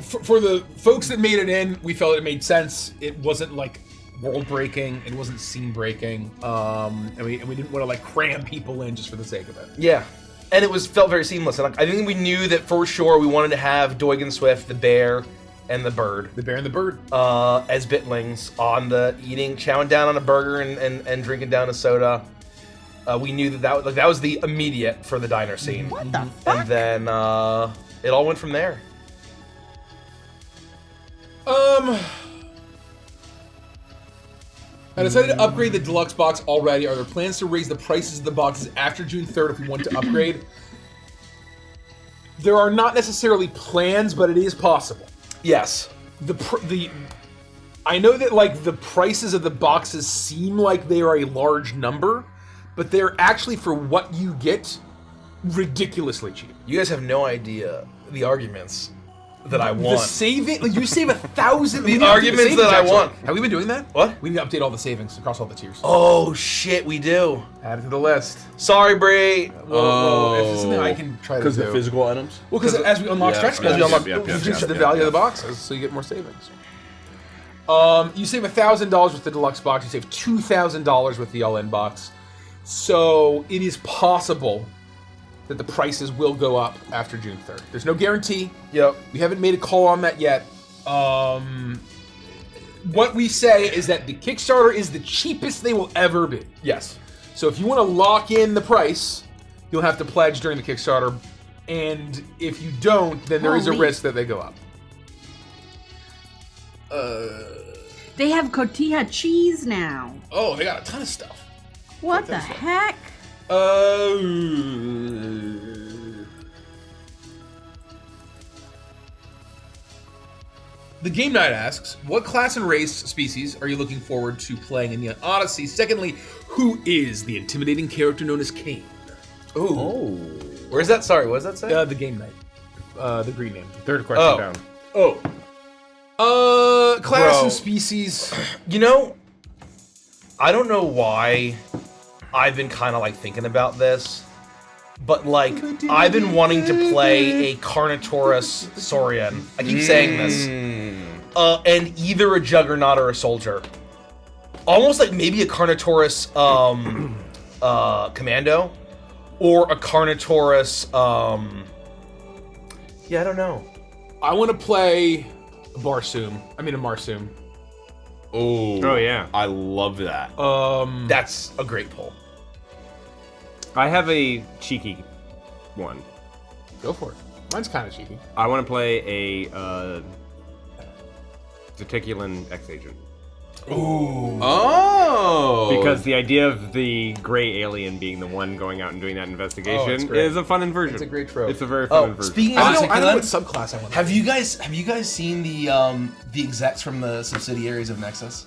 for the folks that made it in, we felt it made sense. It wasn't like world breaking. It wasn't scene breaking. And we didn't want to like cram people in just for the sake of it.
Yeah, and it felt very seamless. And I think we knew that for sure we wanted to have Doigan Swift, the bear, and the bird
The Bear and the Bird.
as bitlings on the chowing down on a burger and drinking down a soda. We knew that was the immediate for the diner scene.
What the fuck?
And then it all went from there.
I decided to upgrade the deluxe box already. Are there plans to raise the prices of the boxes after June 3rd if we want to upgrade? There are not necessarily plans, but it is possible.
Yes.
I know that like the prices of the boxes seem like they are a large number, but they're actually, for what you get, ridiculously cheap.
You guys have no idea the arguments that I want.
The saving, like, you save 1,000.
The arguments that I want.
Have we been doing that?
What?
We need to update all the savings across all the tiers.
Oh shit, we do.
Add it to the list.
Sorry, Bree.
Well, if it's something I can try to do.
Because the physical items?
Well, because as we unlock stretch goals,
as we unlock-
you increase the value of the boxes, so you get more savings. You save $1,000 with the deluxe box. You save $2,000 with the all-in box. So it is possible that the prices will go up after June 3rd. There's no guarantee.
Yep.
We haven't made a call on that yet. What we say is that the Kickstarter is the cheapest they will ever be.
Yes.
So if you want to lock in the price, you'll have to pledge during the Kickstarter. And if you don't, then there is a
Holy-
risk that they go up.
They have cotija cheese now.
Oh, they got a ton of stuff.
What the heck?
The Game Night asks, what class and race species are you looking forward to playing in the Odyssey? Secondly, who is the intimidating character known as Kane?
Ooh.
Oh.
Where's that? Sorry, what does that say?
The Game Night. The green name.
Third question down.
Oh. Class
Bro.
and species.
You know, I don't know why I've been kind of like thinking about this, but like I've been wanting to play a Carnotaurus Saurian. I keep saying this. And either a Juggernaut or a Soldier. Almost like maybe a Carnotaurus Commando or a Carnotaurus yeah, I don't know.
I want to play a Marsum.
Oh yeah.
I love that.
That's a great pull.
I have a cheeky one.
Go for it. Mine's kind of cheeky.
I want to play a Zeticulan ex-agent.
Oh.
Because the idea of the gray alien being the one going out and doing that investigation
great.
is a fun inversion.
It's a great trope.
It's a very fun inversion.
Speaking
I
of
don't know what
Zeticulan,
subclass I want.
Have you guys seen the execs from the subsidiaries of Nexus?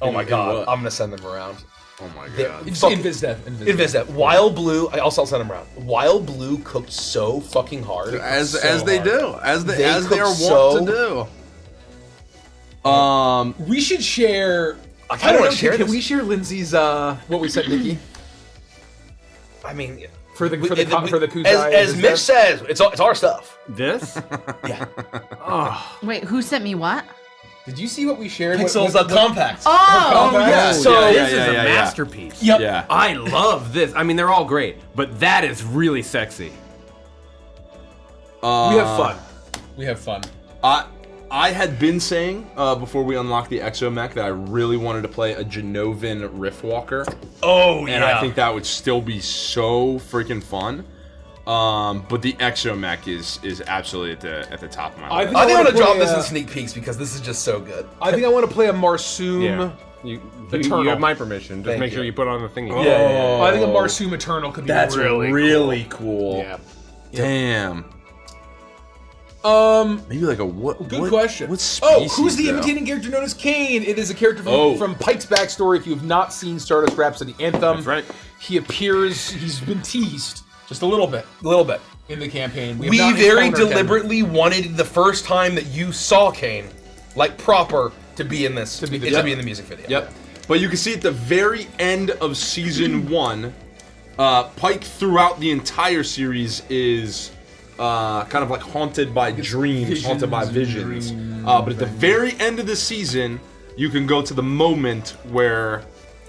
oh my
In
god,
what?
I'm gonna send them around.
Oh my
They're-
god.
It's
fuck-
Invisdev.
Invisdev. Wild Blue. I'll send them around. Wild Blue cooked so fucking hard.
As
So
they
hard.
do. As they
cook
are wont
so-
to do.
We should share.
I kinda
don't
wanna
know,
share
Can
this.
we share Lindsay's what we sent Nikki
I mean,
for the
we-
Kuzai?
as
and
Mitch
Invisdev?
says, it's our stuff.
This?
Yeah.
Wait, who sent me what?
Did you see what we shared?
Pixels
What-
Compact.
Oh,
yeah.
So
this is a
yeah.
masterpiece.
Yep.
Yeah.
I love this. I mean, they're all great, but that is really sexy.
we have fun. We have fun.
I had been saying before we unlocked the Exomech that I really wanted to play a Genovan Riftwalker,
Oh yeah.
and I think that would still be so freaking fun. But the Exomech is absolutely at the top of my list.
I think I'm gonna drop
play,
this in sneak peeks because this is just so good.
I think I want to play a Marsum.
Yeah. You
Eternal.
have my permission. Just
Thank
make sure
you.
you put on the thingy.
Yeah.
I think a Marsum Eternal could be
That's
really,
really cool.
Yeah.
Damn. Maybe like a what?
Good question.
What species,
who's the
though?
imitating character known as Kane? It is a character
Oh.
from Pike's backstory. If you have not seen Stardust Rhapsody Anthem,
That's right.
He appears. He's been teased just a little bit in the campaign. have
We
not
very
encountered him.
deliberately wanted the first time that you saw Kane, like proper, to be in this.
To be the-
to
Yep.
be in the music video.
Yep. But you can see at the very end of season 1, Pike throughout the entire series is kind of like haunted by dreams, haunted by visions. But at the very end of the season, you can go to the moment where,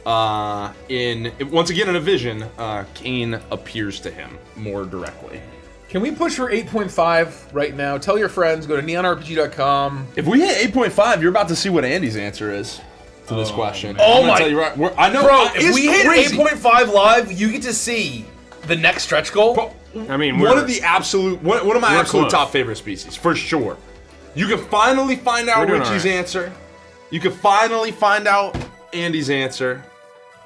once again in a vision, Kane appears to him more directly.
Can we push for 8.5 right now? Tell your friends. Go to neonrpg.com.
If we hit 8.5, you're about to see what Andy's answer is to this question.
Oh
I'm gonna
my-
tell you right, I know.
Bro,
it's
if we hit
crazy.
8.5 live, you get to see the next stretch goal.
I mean,
One of the absolute, one of my
we're
absolute
close.
top favorite species, for sure. You can finally find out
We're doing
Richie's
all right.
answer. You can finally find out Andy's answer.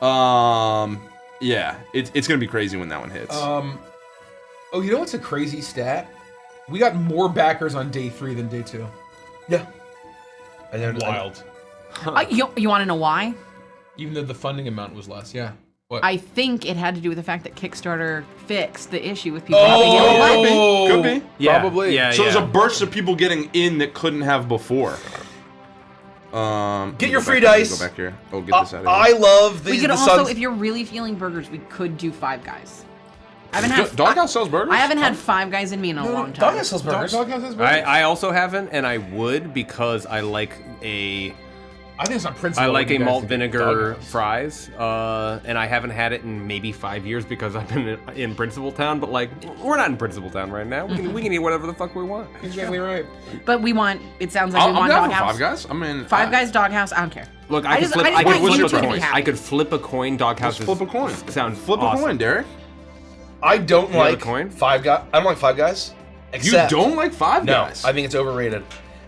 Yeah, it's gonna be crazy when that one hits.
Oh, you know what's a crazy stat? We got more backers on day 3 than day 2.
Yeah. And then
Wild.
You want to know why?
Even though the funding amount was less, yeah. What?
I think it had to do with the fact that Kickstarter fixed the issue with people not being able to play.
Oh,
Could be.
Yeah,
Probably.
Yeah,
So
yeah.
there's a burst of people getting in that couldn't have before.
Get your
go
free
back here,
dice.
Go back here. Oh, get this out of here.
I love
We
the
could
the
also,
Suns.
if you're really feeling burgers, we could do Five Guys. I haven't had
Doghouse sells burgers?
I haven't had Five Guys in me in a long time.
Doghouse sells burgers.
Doghouse has burgers.
I also haven't, and I would because I like a
I think it's on principle.
I like
when
a
you guys
malt
do
vinegar
Doghouse.
fries, and I haven't had it in maybe 5 years because I've been in Principal Town. But like, we're not in Principal Town right now. We can eat whatever the fuck we want.
Exactly right.
But we want. It sounds like we
I'm
want
down for
Doghouse.
Five Guys. I mean,
Five Guys, Doghouse. I don't care.
Look,
I
I could
just-
flip.
I just
I could
want you
flip
two
a
to be
coin.
happy.
I could flip a coin. Doghouse.
Just flip a coin.
Sounds
Flip a
awesome.
coin, Derek.
I don't
You have a
like
coin?
Five Guys. I don't like Five Guys.
You
Except,
don't like Five
No,
Guys?
I think it's overrated.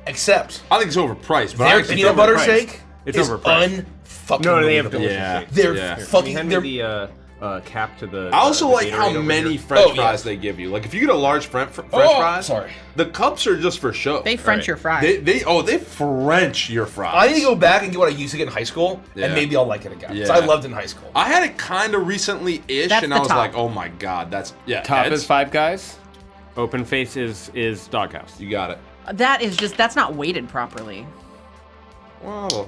Except
I think it's overpriced. But I
their
actually
peanut
think
butter
overpriced.
shake
It's
is
overpriced.
unfucking
No, they have
believable.
delicious
Yeah.
shake.
They're
Yeah.
fucking.
Hand
They're,
me the cap to the.
I also
the
like how
Gatorade over
many
here.
French
Oh, yeah.
fries they give you. Like if you get a large French
Oh,
fries,
sorry.
the cups are just for show.
They French
Right.
your fries.
They French your fries.
I need to go back and get what I used to get in high school,
Yeah.
and maybe I'll like it again. 'Cause
Yeah.
I loved it in high school.
I had it kind of recently-ish,
That's
and
the
I was
top.
like, oh my god, that's
Top
Ed's?
is Five Guys. Open face is Doghouse.
You got it.
That is just. That's not weighted properly.
Well,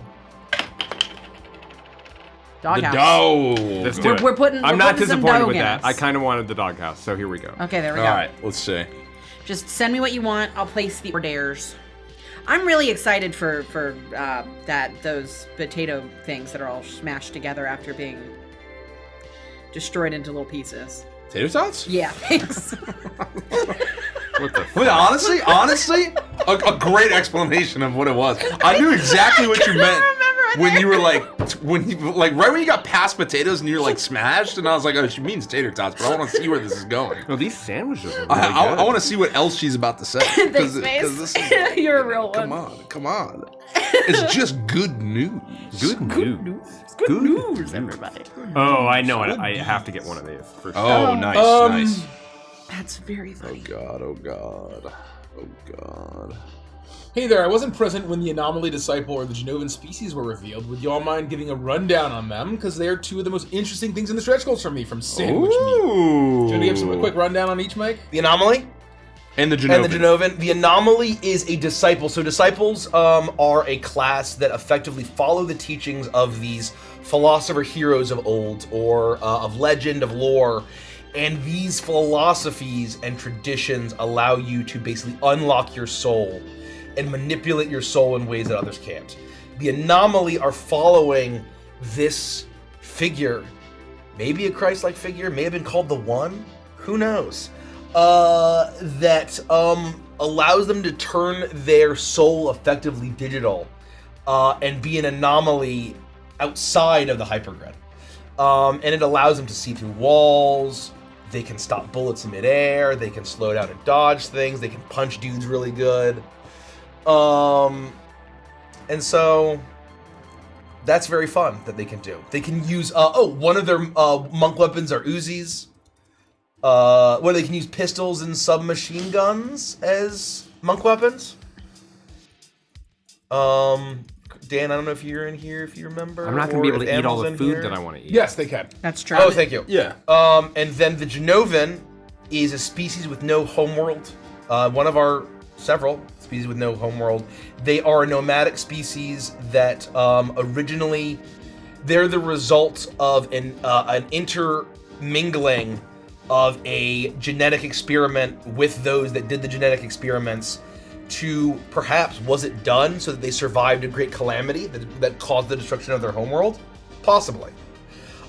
Doghouse.
the dough.
Let's do it.
We're putting.
I'm
we're
not
putting some
disappointed
dough
with
in
that.
us.
I kind of wanted the Doghouse, so here we go.
Okay, there we
All
go.
right, let's see.
Just send me what you want. I'll place the orders. I'm really excited for those potato things that are all smashed together after being destroyed into little pieces.
Tater tots?
Yeah, thanks.
What the?
Wait, honestly, a great explanation of what it was. I knew exactly what you meant when you were like, right when you got past potatoes and you were like smashed, and I was like, oh, she means tater tots, but I want to see where this is going.
No, these sandwiches are really
I
good.
want to see what else she's about to say.
Thanks,
this
Mace.
is,
You're a real
come
one.
on, come on. It's just good news.
Good news.
Good news, everybody.
Oh, I know it. I have to get one of these for sure.
Oh, nice.
That's very funny.
God, oh god, oh god.
Hey there, I wasn't present when the Anomaly Disciple or the Genovan species were revealed. Would y'all mind giving a rundown on them? Because they are two of the most interesting things in the stretch goals for me, from sandwich meat. Do you want to give some a quick rundown on each, Mike?
The Anomaly
And the Genovan.
and the Genovan. The Anomaly is a disciple. So disciples are a class that effectively follow the teachings of these philosopher heroes of old, or of legend, of lore. And these philosophies and traditions allow you to basically unlock your soul and manipulate your soul in ways that others can't. The Anomaly are following this figure, maybe a Christ-like figure, may have been called the One, who knows, that allows them to turn their soul effectively digital and be an anomaly outside of the hypergrid. And it allows them to see through walls. They can stop bullets in midair. They can slow down and dodge things. They can punch dudes really good. And so that's very fun that they can do. They can use one of their monk weapons are Uzis. Where they can use pistols and submachine guns as monk weapons. Dan, I don't know if you're in here, if you remember.
I'm not going to be able to eat all the food that I
want.
want to eat.
Yes, they can.
That's true.
Oh, thank you.
Yeah.
And then the Genovan is a species with no homeworld. One of our several species with no homeworld. They are a nomadic species that originally they're the result of an intermingling of a genetic experiment with those that did the genetic experiments to perhaps was it done so that they survived a great calamity that caused the destruction of their homeworld? Possibly.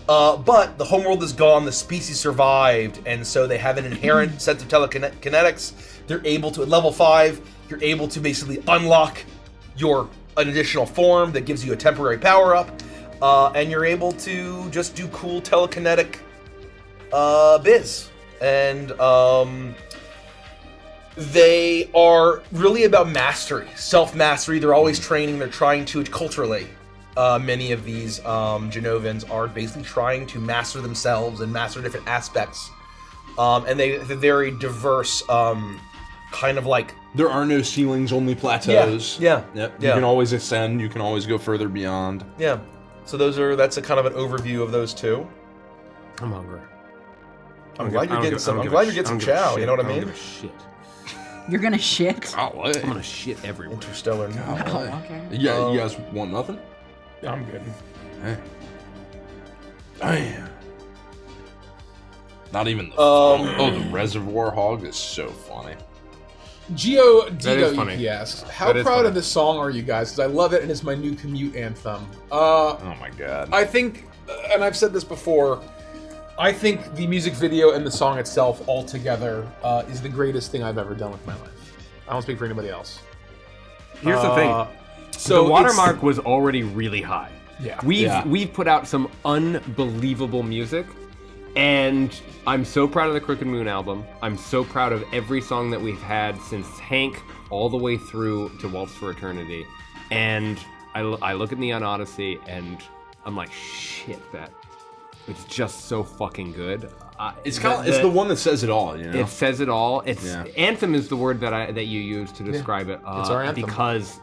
But the homeworld is gone, the species survived, and so they have an inherent sense of telekinetics. They're able to, at level 5, you're able to basically unlock an additional form that gives you a temporary power-up, and you're able to just do cool telekinetic biz. And they are really about mastery, self-mastery. They're always training, they're trying to, culturally, many of these Genovans are basically trying to master themselves and master different aspects and they're very diverse, kind of like.
There are no ceilings, only plateaus.
Yeah.
Yep. You can always ascend. You can always go further beyond.
Yeah. So that's a kind of an overview of those two.
I'm hungry.
I'm glad you're getting some. I'm glad you're getting some chow. You know what I mean?
I'm gonna shit.
You're gonna shit?
Golly.
I'm gonna shit everywhere.
Interstellar.
Golly.
Okay.
Yeah, you guys want nothing?
I'm good.
Hey. Damn. Not even the the reservoir hog is so funny.
Geo
That
Digo
is funny.
EP asks, how
That is
proud
funny.
of this song are you guys? Because I love it and it's my new commute anthem.
Oh my god.
I think, and I've said this before, I think the music video and the song itself all together is the greatest thing I've ever done with my life. I don't speak for anybody else.
Here's the thing.
So
The watermark was already really high.
Yeah.
We've put out some unbelievable music, and I'm so proud of the Crooked Moon album. I'm so proud of every song that we've had since Hank all the way through to Waltz for Eternity. And I look at Neon Odyssey and I'm like, shit, that it's just so fucking good.
It's kind of it's the one that says it all, you know.
It says it all. It's
Yeah.
anthem is the word that you use to describe it.
It's our anthem.
Because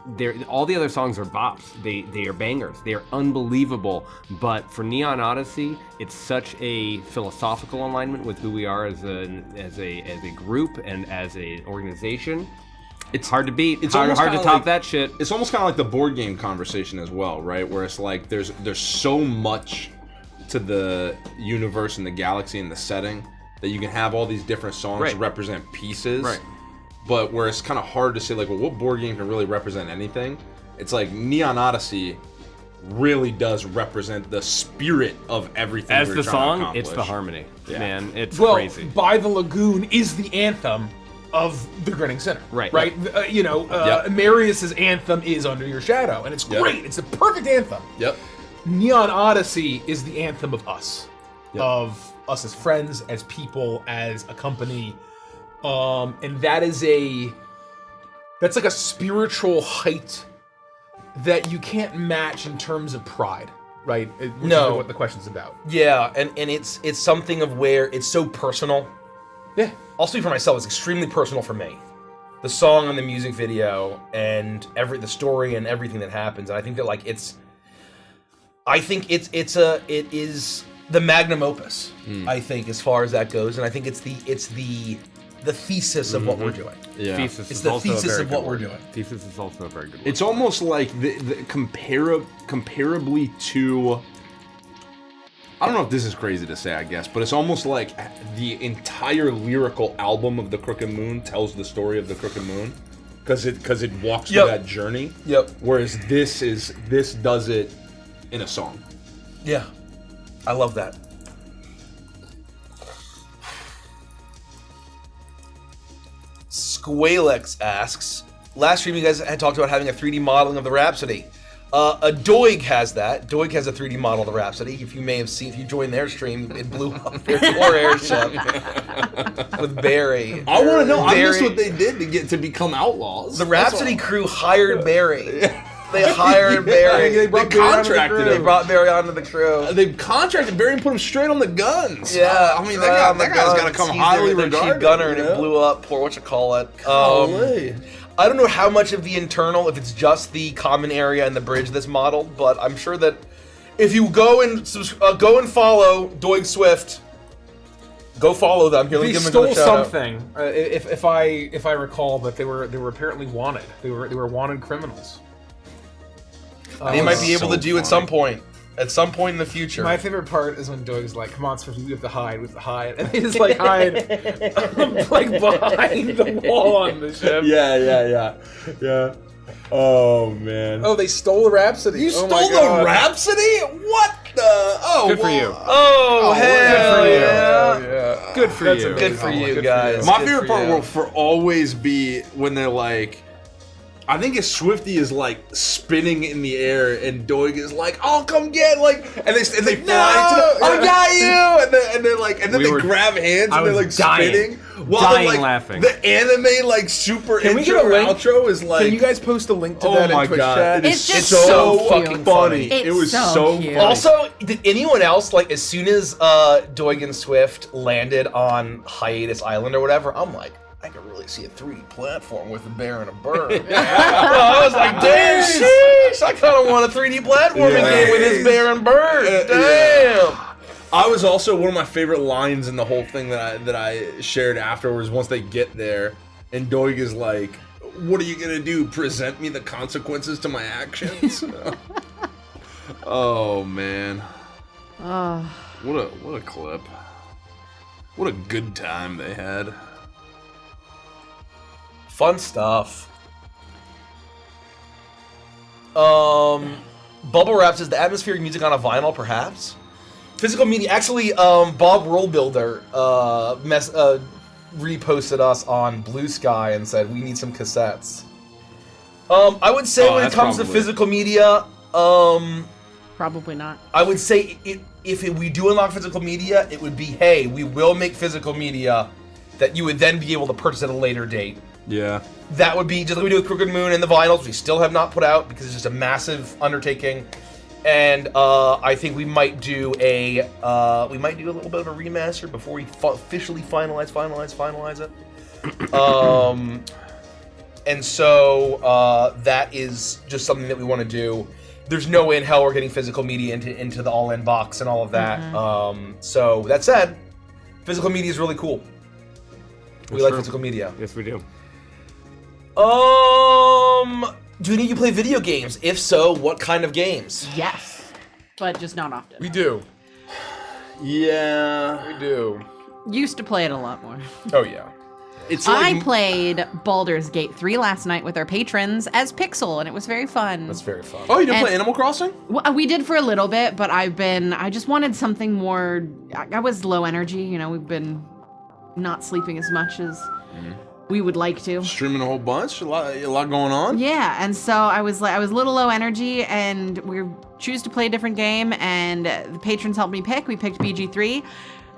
all the other songs are bops. They are bangers. They are unbelievable. But for Neon Odyssey, it's such a philosophical alignment with who we are as a group and as an organization. It's hard to beat. It's hard to
kinda
top
like-
that shit.
It's almost kind of like the board game conversation as well, right? Where it's like there's so much to the universe and the galaxy and the setting that you can have all these different songs
Right.
represent pieces.
Right.
But where it's kind of hard to say, like, well, what board game can really represent anything? It's like Neon Odyssey really does represent the spirit of everything.
As
we're
the
trying to
song,
accomplish.
it's the harmony.
Yeah.
Man, it's
Well,
crazy.
By the Lagoon is the anthem of the Grinning Sinner.
Right.
Right?
Yep.
Marius's anthem is Under Your Shadow, and it's
Yep.
great. It's the perfect anthem.
Yep.
Neon Odyssey is the anthem of us.
Yep.
Of us as friends, as people, as a company. And that's like a spiritual height that you can't match in terms of pride, right? Which
No.
is what the question's about.
Yeah, and it's something of where it's so personal.
Yeah.
I'll speak for myself. It's extremely personal for me. The song and the music video and the story and everything that happens. And I think that like it is the magnum opus. I think as far as that goes, and I think it's the thesis of what we're doing.
Yeah.
Thesis
It's
is
the
also a
thesis
very
of what
good
we're
word.
doing.
Thesis is also a very good word.
It's almost like comparably to. I don't know if this is crazy to say, I guess, but it's almost like the entire lyrical album of the Crooked Moon tells the story of the Crooked Moon, because it walks through
Yep.
that journey.
Yep.
Whereas this does it in a song.
Yeah, I love that. Squalex asks, last stream you guys had talked about having a 3D modeling of the Rhapsody. A Doig has that. Doig has a 3D model of the Rhapsody. If you may have seen, if you joined their stream, it blew up their core airship with Barry.
I want to know. I missed
Barry-
what they did to become outlaws.
The Rhapsody crew hired Barry. They hired Barry.
They brought Barry onto the
contracted
crew.
They brought Barry onto the crew.
They contracted Barry and put him straight on the guns.
Yeah,
I mean that guy's got to come highly
their
regarded.
chief gunner, and
you
it
know?
blew up. Poor whatchamacallit.
Golly.
I don't know how much of the internal, if it's just the common area and the bridge that's modeled, but I'm sure that if you go and follow Doig Swift, go follow them. He'll
They
give them a
stole
good shout out.
something. If I recall, but they were apparently wanted. They were wanted criminals.
They might be able
so
to do at some point. At some point in the future.
My favorite part is when Doig's like, "Come on, Swift, we have to hide, and they just like hide, like behind the wall on the ship.
Yeah. Oh man.
Oh, they stole the Rhapsody.
You
Oh
stole
my God.
the Rhapsody? What the? Oh,
Good for you.
Oh, hell
good for you.
yeah.
Good for
That's
you.
amazing.
Good for you
Good for
guys.
you.
My
Good
favorite
for
part
you.
will for always be when they're like, I think it's Swifty is like spinning in the air and Doig is like, "I'll come get," like, and they fly to the, I got you, and then
We
they
were-
grab hands
I
and they're
was
like
dying.
spinning.
dying laughing.
The anime like super
Can we
intro
get a link?
outro is like.
Can you guys post a link to
Oh
that
my
in Twitch
god!
chat?
It
It's
is
just
so
so cute.
fucking funny.
It's
It was
so
so
cute.
funny.
Also, did anyone else, like, as soon as Doigan Swift landed on Hiatus Island or whatever, I'm like, I can really see a 3D platform with a bear and a bird. I was like, damn, sheesh, I kind of want a 3D platforming game with this bear and bird. Damn.
I was also one of my favorite lines in the whole thing that I shared afterwards. Once they get there, and Doig is like, "What are you gonna do? Present me the consequences to my actions?" Oh man. What a clip. What a good time they had.
Fun stuff. Bubble Wrap says the atmospheric music on a vinyl, perhaps. Physical media. Actually, Bob Roll Builder reposted us on Blue Sky and said we need some cassettes. I would say when it
that's
comes to
probably-
physical media,
Probably not.
I would say if we do unlock physical media, it would be, hey, we will make physical media that you would then be able to purchase at a later date.
Yeah.
That would be just like we do with Crooked Moon and the vinyls. We still have not put out because it's just a massive undertaking, and I think we might do a little bit of a remaster before we officially finalize it. And so that is just something that we want to do. There's no way in hell we're getting physical media into the all-in box and all of that. So that said, physical media is really cool. We like physical media.
Yes, we do.
Do any of you play video games? If so, what kind of games?
Yes, but just not often.
We do.
Yeah.
We do.
Used to play it a lot more.
Oh, yeah.
It's
I
like
played Baldur's Gate 3 last night with our patrons as Pixel, and it was very fun.
That's very fun.
Oh, you didn't
and-
play Animal Crossing?
Well, we did for a little bit, but I just wanted something more. I was low energy, you know, we've been not sleeping as much as we would like to.
Streaming a whole bunch, a lot going on.
Yeah, and so I was a little low energy, and we choose to play a different game, and the patrons helped me pick. We picked BG3,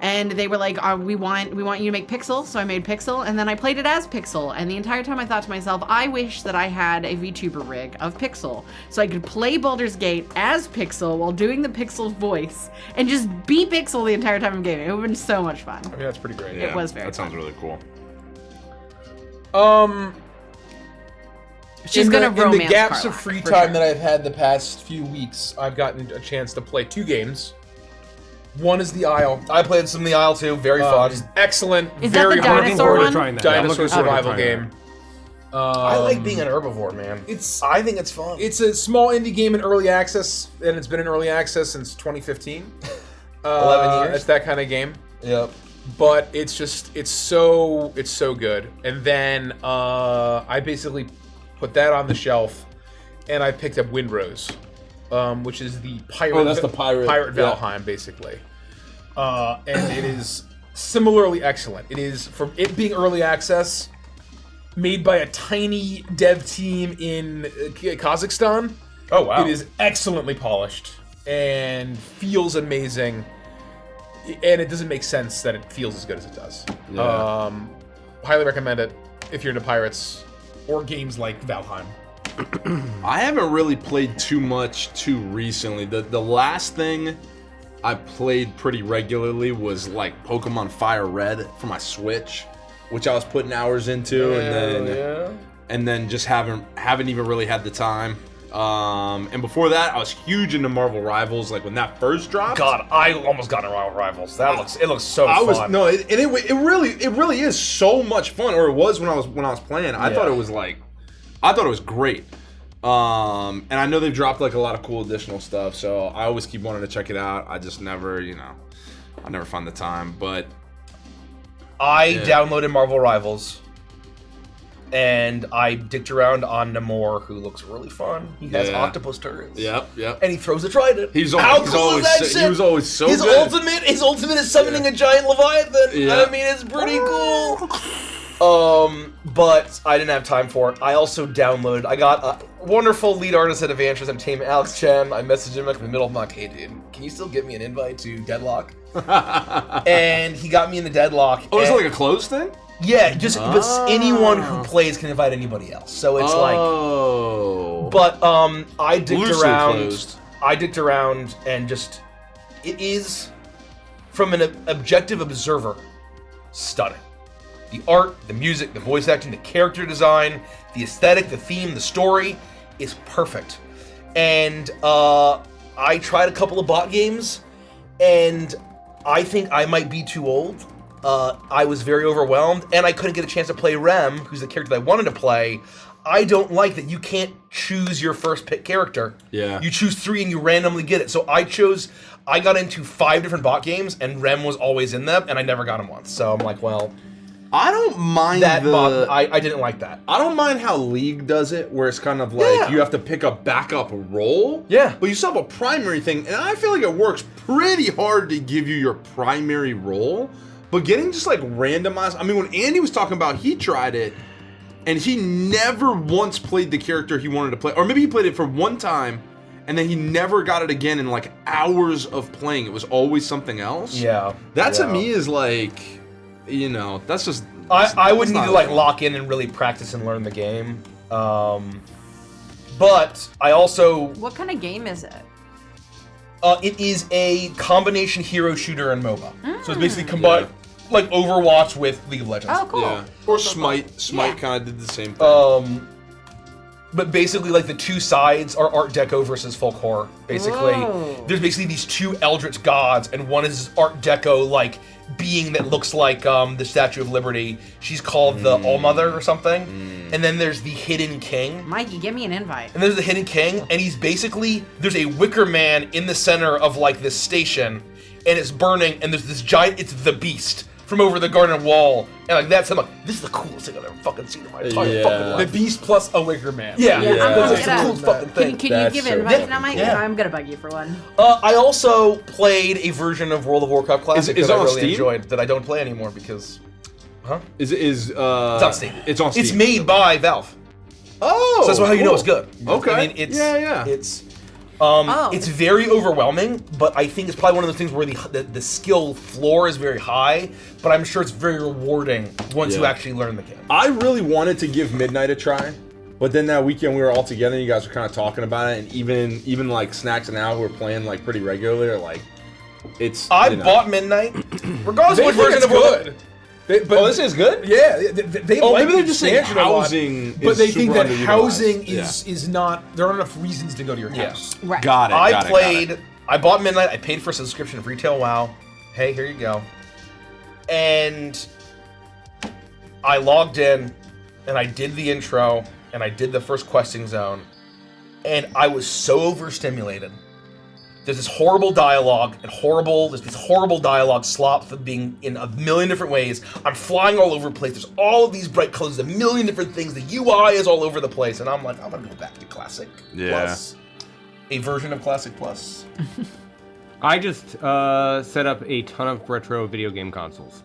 and they were like, "We want you to make Pixel," so I made Pixel, and then I played it as Pixel, and the entire time I thought to myself, I wish that I had a VTuber rig of Pixel, so I could play Baldur's Gate as Pixel while doing the Pixel voice, and just be Pixel the entire time I'm gaming. It would have been so much fun.
I mean, that's pretty great.
It was very
That sounds really cool.
She's gonna
in the
romance
gaps
Carla,
of free
for
time
sure.
that I've had the past few weeks, I've gotten a chance to play 2 games. One is The Isle.
I played some of the Isle too. Very fun.
Excellent.
Is that
very
the
hard.
dinosaur one?
Trying that.
Dinosaur
I'm looking forward to
survival
trying
game.
I like being an herbivore, man. I think it's fun.
It's a small indie game in early access, and it's been in early access since 2015.
11 years.
It's that kind of game.
Yep.
But it's so good. And then I basically put that on the shelf, and I picked up Windrose, which is the pirate.
Oh, that's the pirate.
Pirate
Yeah.
Valheim, basically. And it is similarly excellent. It is, for it being early access, made by a tiny dev team in Kazakhstan.
Oh, wow.
It is excellently polished and feels amazing. And it doesn't make sense that it feels as good as it does.
Yeah.
Highly recommend it if you're into pirates or games like Valheim.
I haven't really played too much too recently. The last thing I played pretty regularly was like Pokemon Fire Red for my Switch, which I was putting hours into, and then just haven't even really had the time. And before that, I was huge into Marvel Rivals, like when that first dropped.
God, I almost got into Rivals. It looks so fun.
It really is so much fun, or it was when I was playing. I thought it was great. And I know they've dropped like a lot of cool additional stuff, so I always keep wanting to check it out. I just never, I never find the time. But
I downloaded Marvel Rivals, and I dicked around on Namor, who looks really fun. He has
Yeah.
octopus turrets.
yep.
And he throws a trident.
He's
How
always,
cool is that shit?
he was always so
his
good.
ultimate is summoning a giant Leviathan.
Yeah.
I mean, it's pretty cool. But I didn't have time for it. I also downloaded. I got a wonderful lead artist at Adventures Entertainment, Alex Chen. I messaged him like in the middle of my, hey dude, can you still get me an invite to Deadlock? And he got me into Deadlock.
Oh, is it
and-
like a closed thing?
Yeah, just but anyone who plays can invite anybody else. So it's but I dicked
Loosely
around.
closed.
I dicked around and just it is from an objective observer stunning. The art, the music, the voice acting, the character design, the aesthetic, the theme, the story is perfect. And I tried a couple of bot games, and I think I might be too old. I was very overwhelmed, and I couldn't get a chance to play Rem, who's the character that I wanted to play. I don't like that you can't choose your first pick character.
Yeah.
You choose 3 and you randomly get it. So I got into 5 different bot games, and Rem was always in them, and I never got him once. So I'm like, well,
I don't mind
that bot, I didn't like that.
I don't mind how League does it, where it's kind of like you have to pick a backup role.
Yeah.
But you still have a primary thing, and I feel like it works pretty hard to give you your primary role. But getting just like randomized, I mean, when Andy was talking about he tried it, and he never once played the character he wanted to play, or maybe he played it for one time, and then he never got it again in like hours of playing. It was always something else.
Yeah.
That to me is like, you know, that's just.
I would
that's
need
not
to like
fun.
lock in and really practice and learn the game. But I also
What kind of game is it?
it is a combination hero shooter and MOBA. So it's basically combined like Overwatch with League of Legends.
Oh, cool.
Yeah. Or Smite. Smite kind of did the same thing.
But basically, like the two sides are Art Deco versus folk horror. Basically,
Whoa.
there's basically these two eldritch gods, and one is Art Deco like being that looks like the Statue of Liberty. She's called the All-Mother or something. And then there's the Hidden King.
Mikey, give me an invite.
And there's the Hidden King, and he's basically there's a wicker man in the center of like this station, and it's burning, and there's this giant. It's the Beast from over the garden wall, and like that's him. Like, this is the coolest thing I've ever fucking seen in my entire fucking
The
life.
Beast plus a Wicker Man.
Yeah,
Yeah,
that's
yeah.
the coolest fucking thing.
Can you
That's
give
so
invites
fucking
now, Mikey?
cool.
I'm gonna bug you for one.
I also played a version of World of Warcraft Classic
Is it
that I
on
really
Steam?
enjoyed that I don't play anymore because
It's
it's on Steam.
It's on Steam.
It's made by Valve.
Oh,
So that's how you know
cool.
it's good.
Okay.
I mean, it's
Yeah.
it's very overwhelming, but I think it's probably one of those things where the skill floor is very high, but I'm sure it's very rewarding once you
Yeah.
actually learn the game.
I really wanted to give Midnight a try, but then that weekend we were all together and you guys were kind of talking about it, and even like Snacks and Al, who were playing like pretty regularly, are like, it's.
I
you know.
bought Midnight, regardless
They
of which
think
version
it's
of World.
good. But
this is good.
Yeah, they
Oh,
like
maybe
the
they're just saying
expansion a lot,
housing
but
is
they think
super
that
underutilized.
housing
Yeah.
is not. There aren't enough reasons to go to your
Yeah.
house.
Right.
Got it.
I bought Midnight, I paid for a subscription of Retail WoW. Hey, here you go. And I logged in, and I did the intro, and I did the first questing zone, and I was so overstimulated. There's this horrible dialogue, there's this horrible dialogue slop for being in a million different ways. I'm flying all over the place. There's all of these bright colors, a million different things. The UI is all over the place, and I'm like, I'm gonna go back to Classic Plus. A version of Classic Plus.
I just set up a ton of retro video game consoles.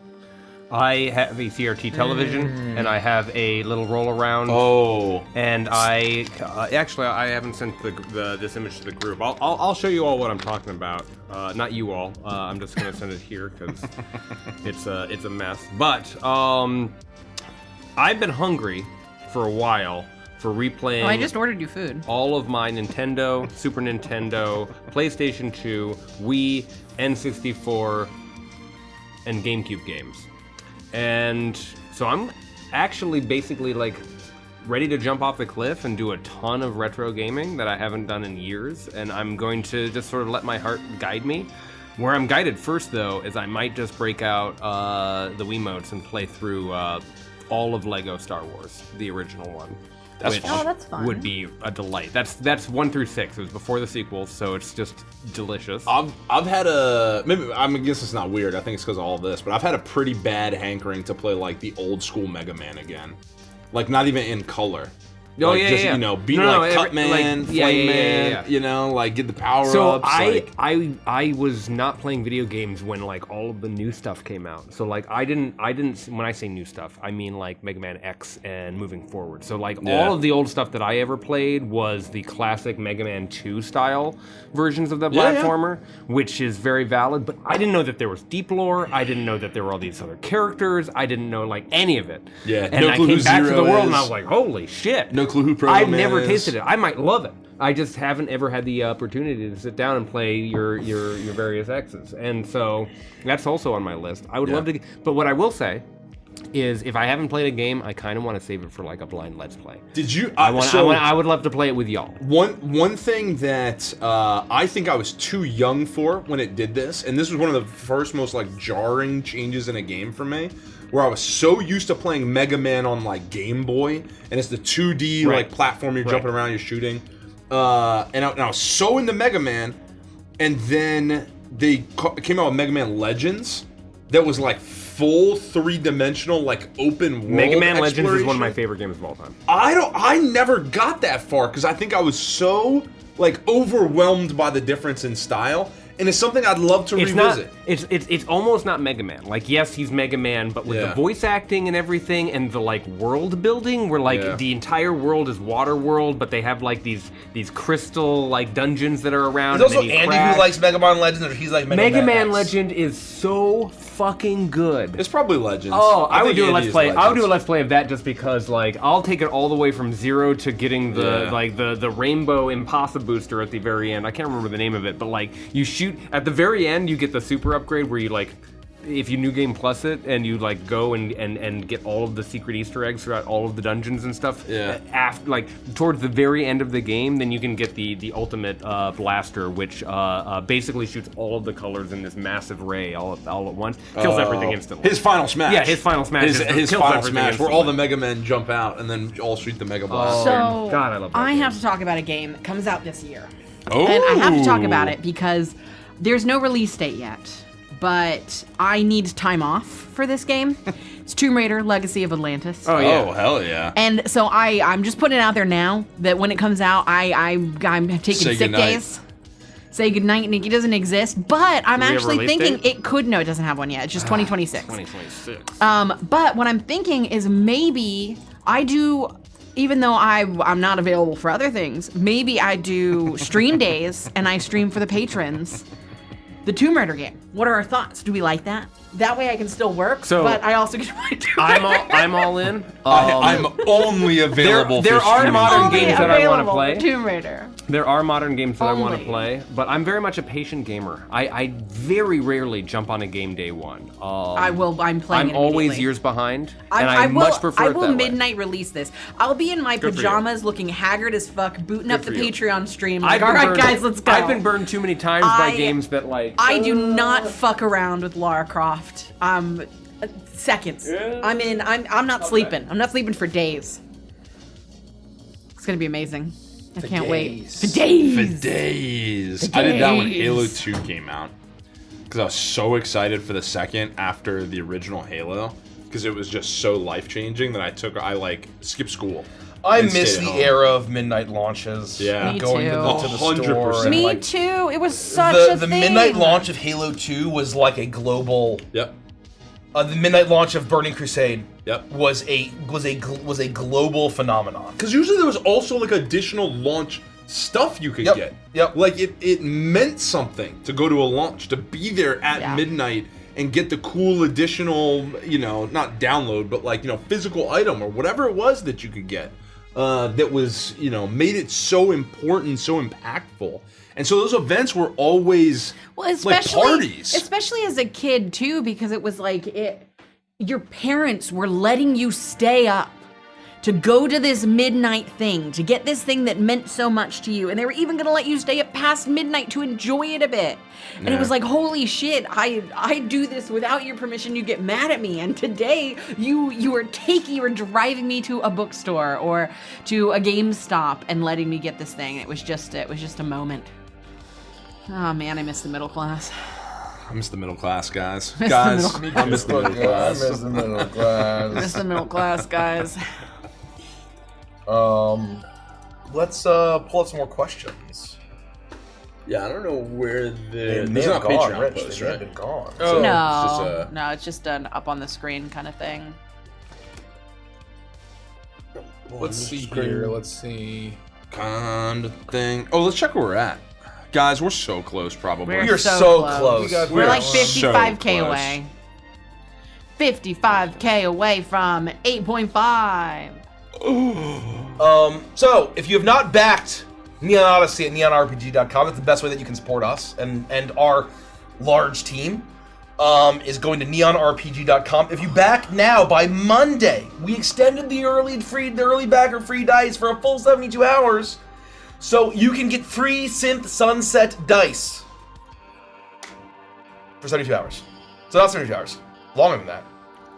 I have a CRT television, and I have a little roll around.
Oh.
And I actually I haven't sent this image to the group. I'll show you all what I'm talking about. Not you all. I'm just gonna send it here because it's a mess. But I've been hungry for a while for replaying.
Oh, I just ordered you food.
All of my Nintendo, Super Nintendo, PlayStation 2, Wii, N64, and GameCube games. And so I'm actually basically like ready to jump off the cliff and do a ton of retro gaming that I haven't done in years, and I'm going to just sort of let my heart guide me. Where I'm guided first, though, is I might just break out the Wiimotes and play through all of Lego Star Wars, the original one.
That's
which
fun.
Oh, that's fun.
would be a delight. That's 1 through 6. It was before the sequels, so it's just delicious.
I've had a maybe I guess it's not weird. I think it's because of all this, but I've had a pretty bad hankering to play like the old school Mega Man again, like not even in color.
Oh,
like,
yeah,
just,
yeah.
you know, beat
No,
like
every-
Cutman,
like,
Flame
yeah,
Man,
yeah.
you know, like get the power
So
ups.
I was not playing video games when like all of the new stuff came out. So like I didn't when I say new stuff, I mean like Mega Man X and moving forward. So like
Yeah.
all of the old stuff that I ever played was the classic Mega Man 2 style versions of the
Yeah, yeah.
platformer, which is very valid, but I didn't know that there was deep lore. I didn't know that there were all these other characters. I didn't know like any of it.
Yeah,
And
no
I
clue
came
who
back to
Zero
the world and I
is.
was like, holy shit.
No clue who Proto
I've
Man
never
is.
tasted it. I might love it. I just haven't ever had the opportunity to sit down and play your various X's, and so that's also on my list. I would love to, but what I will say is, if I haven't played a game, I kind of want to save it for like a blind Let's Play.
Did you?
I would love to play it with y'all.
One thing that I think I was too young for when it did this, and this was one of the first most like jarring changes in a game for me, where I was so used to playing Mega Man on like Game Boy, and it's the 2D
Right.
like platform, you're
Right.
jumping around, you're shooting, and I was so into Mega Man, and then they came out with Mega Man Legends, that was like full 3-dimensional like open world.
Mega Man Legends is one of my
exploration.
favorite games of all time.
I never got that far because I think I was so like overwhelmed by the difference in style, and it's something I'd love to revisit.
It's almost not Mega Man. Like, yes, he's Mega Man, but with the voice acting and everything, and the like world building, where like the entire world is water world, but they have like these crystal like dungeons that are around.
There's
and
also
then you
Andy
crash.
who likes Mega Man Legends, or he's like
Mega Man
X.
Legend is so fucking good.
It's probably Legends.
Oh, I would
think
do a
Andy
let's
is
play. I would do a
Legends.
let's play of that just because, like, I'll take it all the way from 0 to getting the
Yeah.
like the rainbow Impossible booster at the very end. I can't remember the name of it, but like you shoot at the very end, you get the super upgrade where you like, if you New Game Plus it and you like go and get all of the secret Easter eggs throughout all of the dungeons and stuff.
Yeah.
After like towards the very end of the game, then you can get the ultimate blaster, which basically shoots all of the colors in this massive ray all at once, kills everything instantly.
His final smash.
Yeah, his final smash
His,
is-
his
kills
final
everything
smash, where all the
instantly.
Mega Men jump out and then all shoot the Mega Blast.
So
God, I love that
I
game.
have to talk about a game that comes out this year.
Oh.
And I have to talk about it because there's no release date yet, but I need time off for this game. It's Tomb Raider: Legacy of Atlantis.
Oh yeah.
Oh, hell yeah.
And so I'm just putting it out there now that when it comes out, I'm taking
Say
sick
goodnight.
days. Say goodnight, Nikki doesn't exist, but I'm
Do we have a
actually
release
thinking
date?
it could. No, it doesn't have one yet. It's just 2026.
2026.
But what I'm thinking is maybe I do, even though I'm not available for other things, maybe I do stream days and I stream for the patrons the Tomb Raider game. What are our thoughts? Do we like that? That way I can still work,
So,
but I also get my Tomb Raider.
I'm all in.
I'm only available
there
for
are
streaming.
modern
Only
games that I want to
available
play.
for Tomb Raider.
There are modern games that I want to
Only.
play, but I'm very much a patient gamer. I very rarely jump on a game day one.
I'm playing
I'm
it
always
immediately.
years behind, and I
will,
much prefer
I
it
will
that way.
midnight release this. I'll be in my
Good for you.
pajamas looking haggard as fuck, booting up the
for you.
Patreon stream.
I've
Like,
been
all right,
burned-
guys, let's go.
I've been burned too many times by
I-
games that like.
I do not fuck around with Lara Croft. Seconds. I'm not sleeping. I'm not sleeping for days. It's gonna be amazing. I can't wait.
days.
For days.
For days.
For
I did that when
days.
Halo 2 came out. Because I was so excited for the second after the original Halo. Because it was just so life-changing that I like skipped school.
I
and
miss
stayed
the
home.
era of midnight launches.
Yeah.
Me
Going
too.
to the
100%.
store. And
Me
like,
too. It was such a
the
thing.
midnight launch of Halo 2 was like a global.
Yep.
The midnight launch of Burning Crusade.
Yep.
Was a global phenomenon.
Because usually there was also like additional launch stuff you could
Yep,
get.
yep.
Like it meant something to go to a launch, to be there at
Yeah.
midnight and get the cool additional, not download, but like, physical item or whatever it was that you could get. That was, made it so important, so impactful. And so those events were always
Well, especially
like parties.
especially as a kid too, because it was like your parents were letting you stay up to go to this midnight thing, to get this thing that meant so much to you, and they were even gonna let you stay up past midnight to enjoy it a bit. And it was like, holy shit, I do this without your permission. You get mad at me, and today you were driving me to a bookstore or to a GameStop and letting me get this thing. It was just a moment. Oh man, I miss the middle class.
I miss the middle class, guys.
Miss the
Guys,
middle
I miss the middle class.
the middle class.
Miss the middle class, guys.
Let's pull up some more questions.
Yeah, I don't know where
They
the...
may
There's
have
not
gone,
Patreon
Rich.
posts,
They may have
right?
been gone.
Oh.
No,
it's
no, it's just an up on the screen kind of thing.
Let's see here. Let's see.
Kind of thing. Oh, let's check where we're at. Guys, we're so close, probably.
We're
You're
so
so
close.
close.
We're like
so
55K
close.
away. 55K away from 8.5.
So, if you have not backed Neon Odyssey at neonrpg.com, that's the best way that you can support us and our large team. Is going to neonrpg.com. If you back now by Monday, we extended the early backer free dice for a full 72 hours, so you can get free Synth Sunset dice for 72 hours. So not 72 hours, longer than that.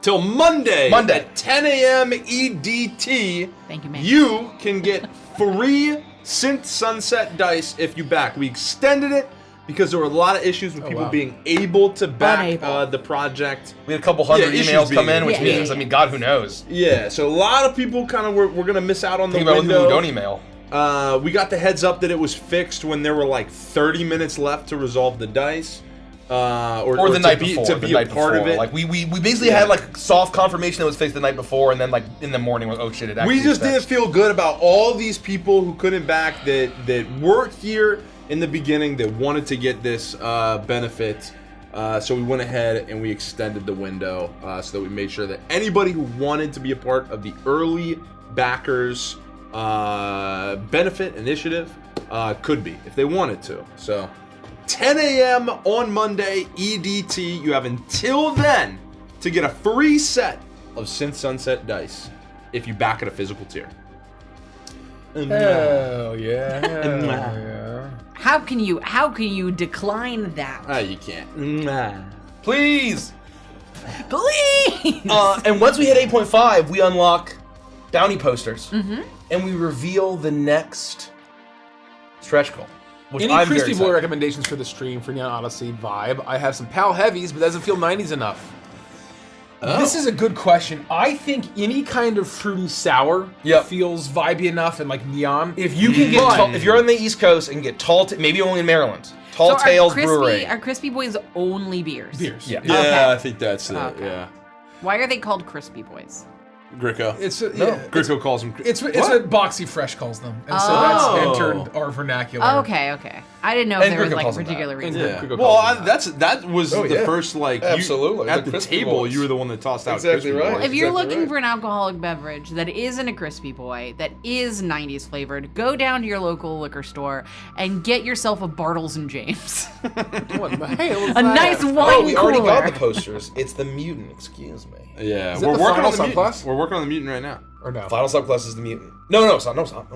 Till Monday.
Monday.
At 10 a.m. EDT.
Thank you, man.
You can get free Synth Sunset dice if you back. We extended it because there were a lot of issues with people
wow.
being able to back
Unable.
the project.
We had a couple hundred
Yeah, issues
emails come
being-
in, which
Yeah,
means,
yeah,
I mean, God, who knows?
Yeah, so a lot of people kind of were going to miss out on the
Think about people who
window.
don't email.
We got the heads up that it was fixed when there were like 30 minutes left to resolve the dice.
Or the
to
night
be,
before.
to
the
be
night
a part
before.
of it.
Like we basically had like soft confirmation that it was fixed the night before, and then like in the morning, oh shit, it actually
We just
is
didn't
fixed.
feel good about all these people who couldn't back that weren't here in the beginning that wanted to get this benefit. So we went ahead and we extended the window so that we made sure that anybody who wanted to be a part of the early backers benefit initiative could be if they wanted to. So 10 a.m. on Monday EDT. You have until then to get a free set of Synth Sunset dice if you back at a physical tier.
Hell yeah.
How can you decline that?
You can't.
Please.
Please.
And once we hit 8.5, we unlock bounty posters, and we reveal the next stretch goal. Which
Any
I'm very
Crispy Boy
excited.
recommendations for the stream for Neon Odyssey vibe? I have some Pal Heavies, but doesn't feel 90s enough. This is a good question. I think any kind of fruity sour
Yep.
feels vibey enough and like neon.
If you can get, if you're on the East Coast and get maybe only in Maryland, Tall
So
Tales
crispy,
Brewery.
Are Crispy Boys only beers?
beers.
Yeah.
Yeah,
Okay.
I think that's it.
Okay.
Yeah.
Why are they called Crispy Boys?
Gricko.
It's
Gricko calls them.
it's what Boxy Fresh calls them, and so that's
Oh.
entered our vernacular.
Oh, okay. I didn't know if
And
there was
Gricko
like a
calls them that.
particular reason.
Yeah.
Gricko
Well,
calls them
that was
Oh,
the
yeah.
first like
Absolutely,
at
the
the
Crispy
table.
Boys.
You were the one that tossed out
Exactly
Crispy
right.
Boys.
If you're
Exactly
looking
right.
for an alcoholic beverage that isn't a Crispy Boy, that is 90s flavored, go down to your local liquor store and get yourself a Bartles and James.
What the hell is
A
that?
nice wine
Oh, we already
cooler.
got the posters. It's the mutant. Excuse me.
Yeah,
Is it
we're
the
working
final
on the mutant.
subclass?
We're working on the mutant right now.
Or no?
Final subclass is the mutant. No, it's not. No, it's not.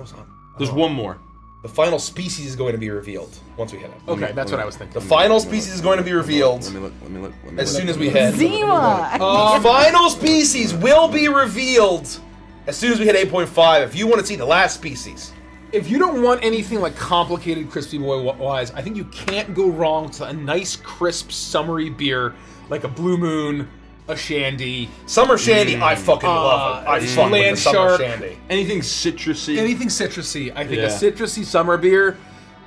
There's one more.
The final species is going to be revealed once we hit it.
Okay, that's what I was thinking.
The final species is going to be revealed
Let me look.
as soon as we hit.
Zima!
The final species will be revealed as soon as we hit 8.5. If you want to see the last species,
If you don't want anything like complicated Crispy Boy wise, I think you can't go wrong with a nice, crisp, summery beer like a Blue Moon, a Shandy,
Summer Shandy, I fucking love it. I fuck with the
Land
Summer
Shark.
Shandy.
Anything citrusy.
anything citrusy. I think
Yeah.
a citrusy summer beer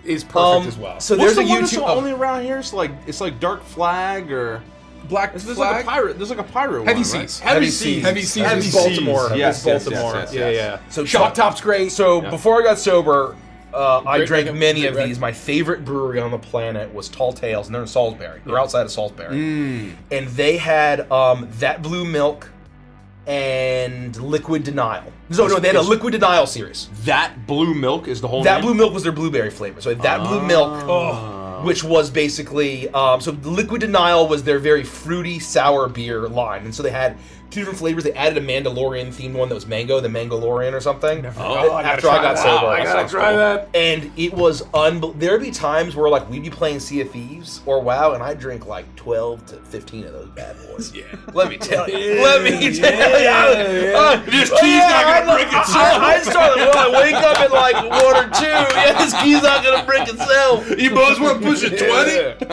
is perfect as well.
So
What's
there's
the
a
one that's
YouTube.
only around here? It's like Dark Flag or
Black
there's like
Flag.
a pirate. There's like a pirate
Heavy
one,
Seas.
right?
Heavy Seas.
Heavy Seas
Heavy
is
Seas.
Baltimore.
Yes,
It's
yes,
Baltimore.
yes, yes, yes.
So
Shop Top's great.
So before I got sober, I
Great
drank
red-
many
great
of
red.
these. My favorite brewery on the planet was Tall Tales, and they're in Salisbury. They're outside of Salisbury, and they had that blue milk and Liquid Denial. No, they had a Liquid Denial series.
That blue milk is the whole
That
name?
blue milk was their blueberry flavor. So that blue milk, which was basically, so the Liquid Denial was their very fruity sour beer line, and so they had two different flavors. They added a Mandalorian themed one that was mango, the Mangolorian or something. After I got sober,
I gotta try that.
and it was there'd be times where like we'd be playing Sea of Thieves or WoW, and I'd drink like 12 to 15 of those bad boys. Yeah. Let me tell you. This key's not gonna break itself. I started I wake up at like 1 or 2. Yeah, this key's not gonna break itself.
You boys want to push it 20?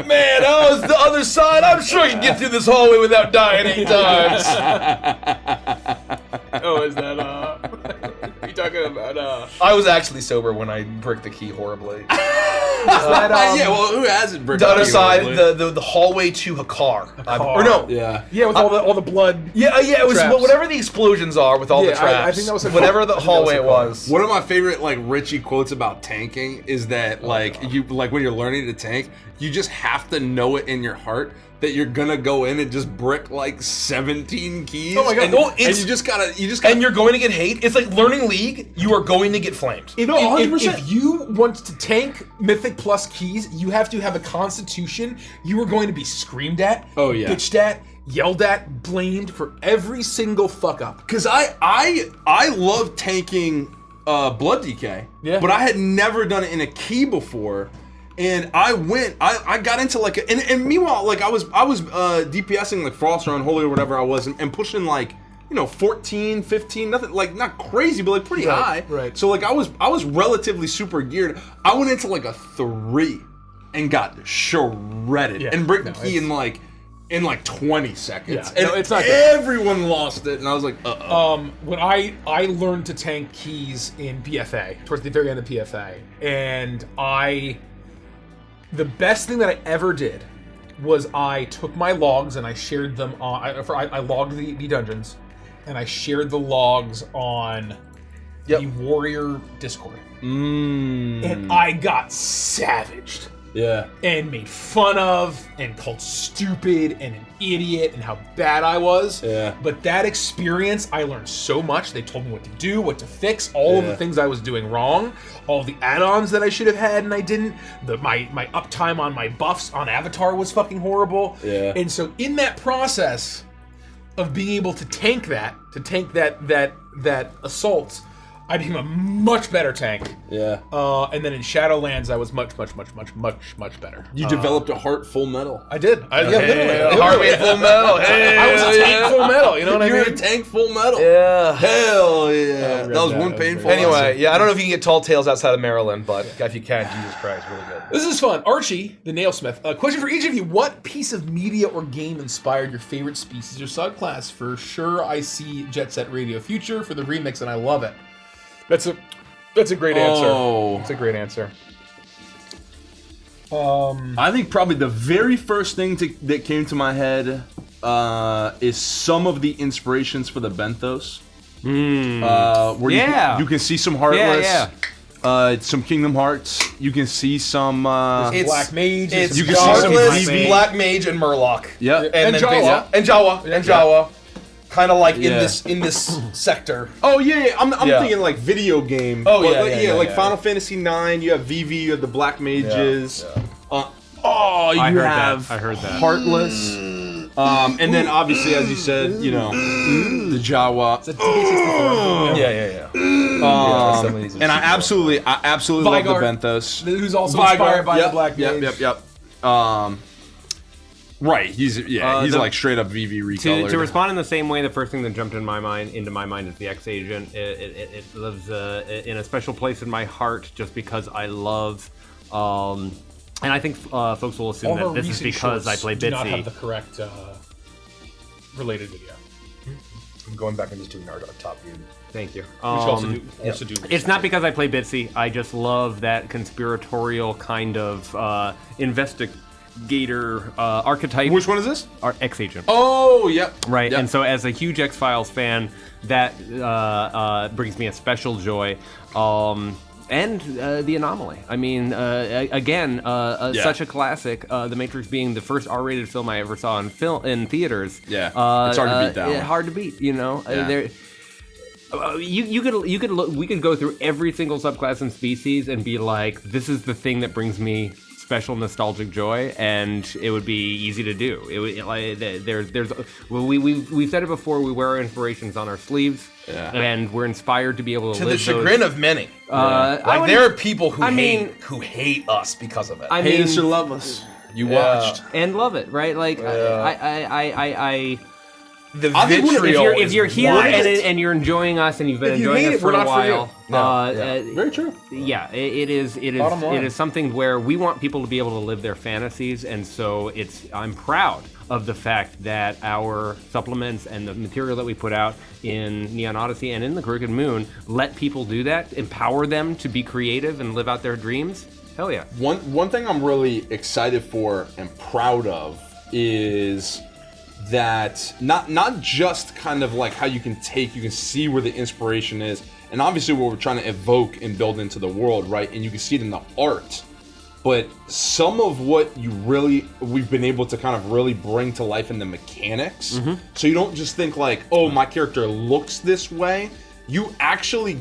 Man, I was the other side. I'm sure I can get through this hallway without dying 8 times.
Oh, is that are you talking about
I was actually sober when I bricked the key horribly.
Yeah, well, who hasn't bricked
The other
key
side,
horribly?
the hallway to a car.
car.
Or no.
Yeah.
Yeah, with all the blood.
Yeah, it was
Traps.
whatever the explosions are with all the
Yeah,
traps.
I think that was a
whatever
car.
the
I think that was
hallway
a car.
was.
One of my favorite like Richie quotes about tanking is that you when you're learning to tank, you just have to know it in your heart that you're gonna go in and just brick like 17 keys.
Oh my God,
And,
no,
and
it's-
you just gotta
And you're going to get hate. It's like learning League. You are going to get flamed.
If,
No,
if-
100%.
if you want to tank Mythic plus keys, you have to have a constitution. You are going to be screamed at,
Oh, yeah.
bitched at, yelled at, blamed for every single fuck up.
Because I love tanking blood decay.
Yeah.
But I had never done it in a key before. And I got into like and meanwhile like I was DPSing like Frost or Unholy or whatever I was and pushing like 14, 15, nothing like not crazy but like pretty high.
right.
So like I was relatively super geared. I went into like a 3 and got shredded and bricked the key in like 20 seconds.
Yeah,
and
no, it's not good.
everyone lost it and I was like
When I learned to tank keys in BFA, towards the very end of PFA, and the best thing that I ever did was I took my logs and I shared them on. I logged the dungeons, and I shared the logs on the Warrior Discord, and I got savaged.
Yeah.
And made fun of, and called stupid, and an idiot, and how bad I was.
Yeah.
But that experience, I learned so much. They told me what to do, what to fix, all of the things I was doing wrong, all of the add-ons that I should have had and I didn't. My uptime on my buffs on Avatar was fucking horrible.
Yeah.
And so in that process of being able to tank that assault, I became a much better tank.
Yeah.
And then in Shadowlands, I was much better.
You developed a heart full metal.
I did. Literally.
Hardware full metal. Hey,
I was a tank full metal. You know what I
You're
mean?
a tank full metal.
Yeah.
Hell yeah. That was
that.
one
That was
painful
great.
Anyway,
lesson.
yeah, I don't know if you can get tall tales outside of Maryland, but if you can, Jesus Christ, really good.
This is fun. Archie, the Nailsmith. A question for each of you. What piece of media or game inspired your favorite species or subclass? For sure, I see Jet Set Radio Future for the remix, and I love it. That's a great answer.
Oh.
That's a great answer.
I think probably the very first thing that came to my head is some of the inspirations for the Benthos. Where you can see some Heartless. Some Kingdom Hearts. You can see some.
It's
Black Mage.
It's
You can see some
Heartless,
DB.
Black Mage, and Murloc.
Yeah.
And then
Jawa.
and Jawa. Kind of like
Yeah.
in this sector.
Oh yeah. I'm
Yeah.
thinking like video game.
Oh,
But,
yeah,
like,
yeah,
like
yeah.
Final Fantasy 9. You have VV. You have the Black Mages.
Yeah.
You
I heard
have
that. I heard that.
Heartless. And then obviously, as you said, the Jawa.
Yeah. Some of these are
And I
super
absolutely love
Vigard.
the Benthos.
Who's also inspired by the Black Mage.
Yep. Right. He's like straight up VV recolored.
To respond in the same way, the first thing that jumped into my mind is the X Agent. It lives in a special place in my heart just because I love. And I think folks will assume
All of
that
our
this is
recent
because I
shorts
play
do not have
Bitsy.
the correct related video.
I'm going back and just doing our top view.
Thank you.
We should also do
It's not because I play Bitsy. I just love that conspiratorial kind of investigator archetype.
Which one is this?
Our X Agent.
Oh, yep.
Right,
Yep.
and so as a huge X-Files fan, that brings me a special joy. And The Anomaly. I mean, again, such a classic. The Matrix being the first R-rated film I ever saw in theaters.
Yeah, it's hard to beat that one.
Hard to beat, you know.
Yeah.
We could go through every single subclass and species and be like, this is the thing that brings me special nostalgic joy, and it would be easy to do. We've said it before. We wear our inspirations on our sleeves, and we're inspired to be able to
To
live
the chagrin of many.
I
There are people who
mean-
hate us because of it.
I
Hate
mean,
us or love us. You
Yeah.
watched.
and love it, right? Like
The
I think
vitriol
if you're
is
here
wild.
and you're enjoying us and you've been
If you
enjoying
hate
it
it,
for
we're
a
not for you.
while,
Very true.
yeah, it is
Bottom line.
something where we want people to be able to live their fantasies, and so I'm proud of the fact that our supplements and the material that we put out in Neon Odyssey and in the Crooked Moon let people do that, empower them to be creative and live out their dreams. Hell yeah.
One thing I'm really excited for and proud of is that not just kind of like how you can see where the inspiration is, and obviously what we're trying to evoke and build into the world, right? And you can see it in the art. But some of what we've been able to kind of really bring to life in the mechanics. Mm-hmm. So you don't just think like, oh, my character looks this way. You actually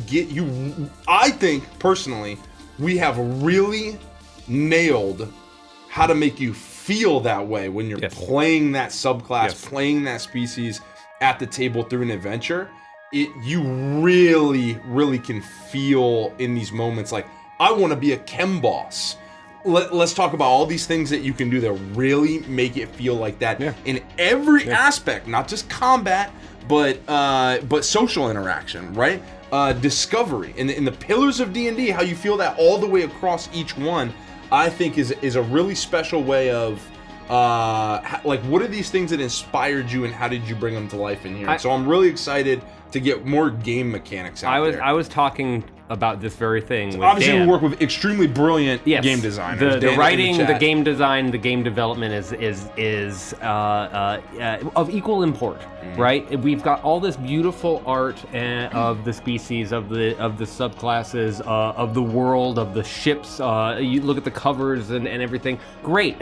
I think personally, we have really nailed how to make you feel that way when you're playing that subclass, playing that species at the table through an adventure. You really, really can feel in these moments like, I want to be a chem boss. Let's talk about all these things that you can do that really make it feel like that in every aspect, not just combat, but social interaction, right? Discovery, and in the pillars of D&D, how you feel that all the way across each one, I think is a really special way of like, what are these things that inspired you and how did you bring them to life in here? So I'm really excited to get more game mechanics out there.
I was talking about this very thing with
obviously
Dan.
We work with extremely brilliant game designers.
The writing, the game design, the game development is of equal import, right? We've got all this beautiful art of the species, of the subclasses, of the world, of the ships. You look at the covers and everything. Great.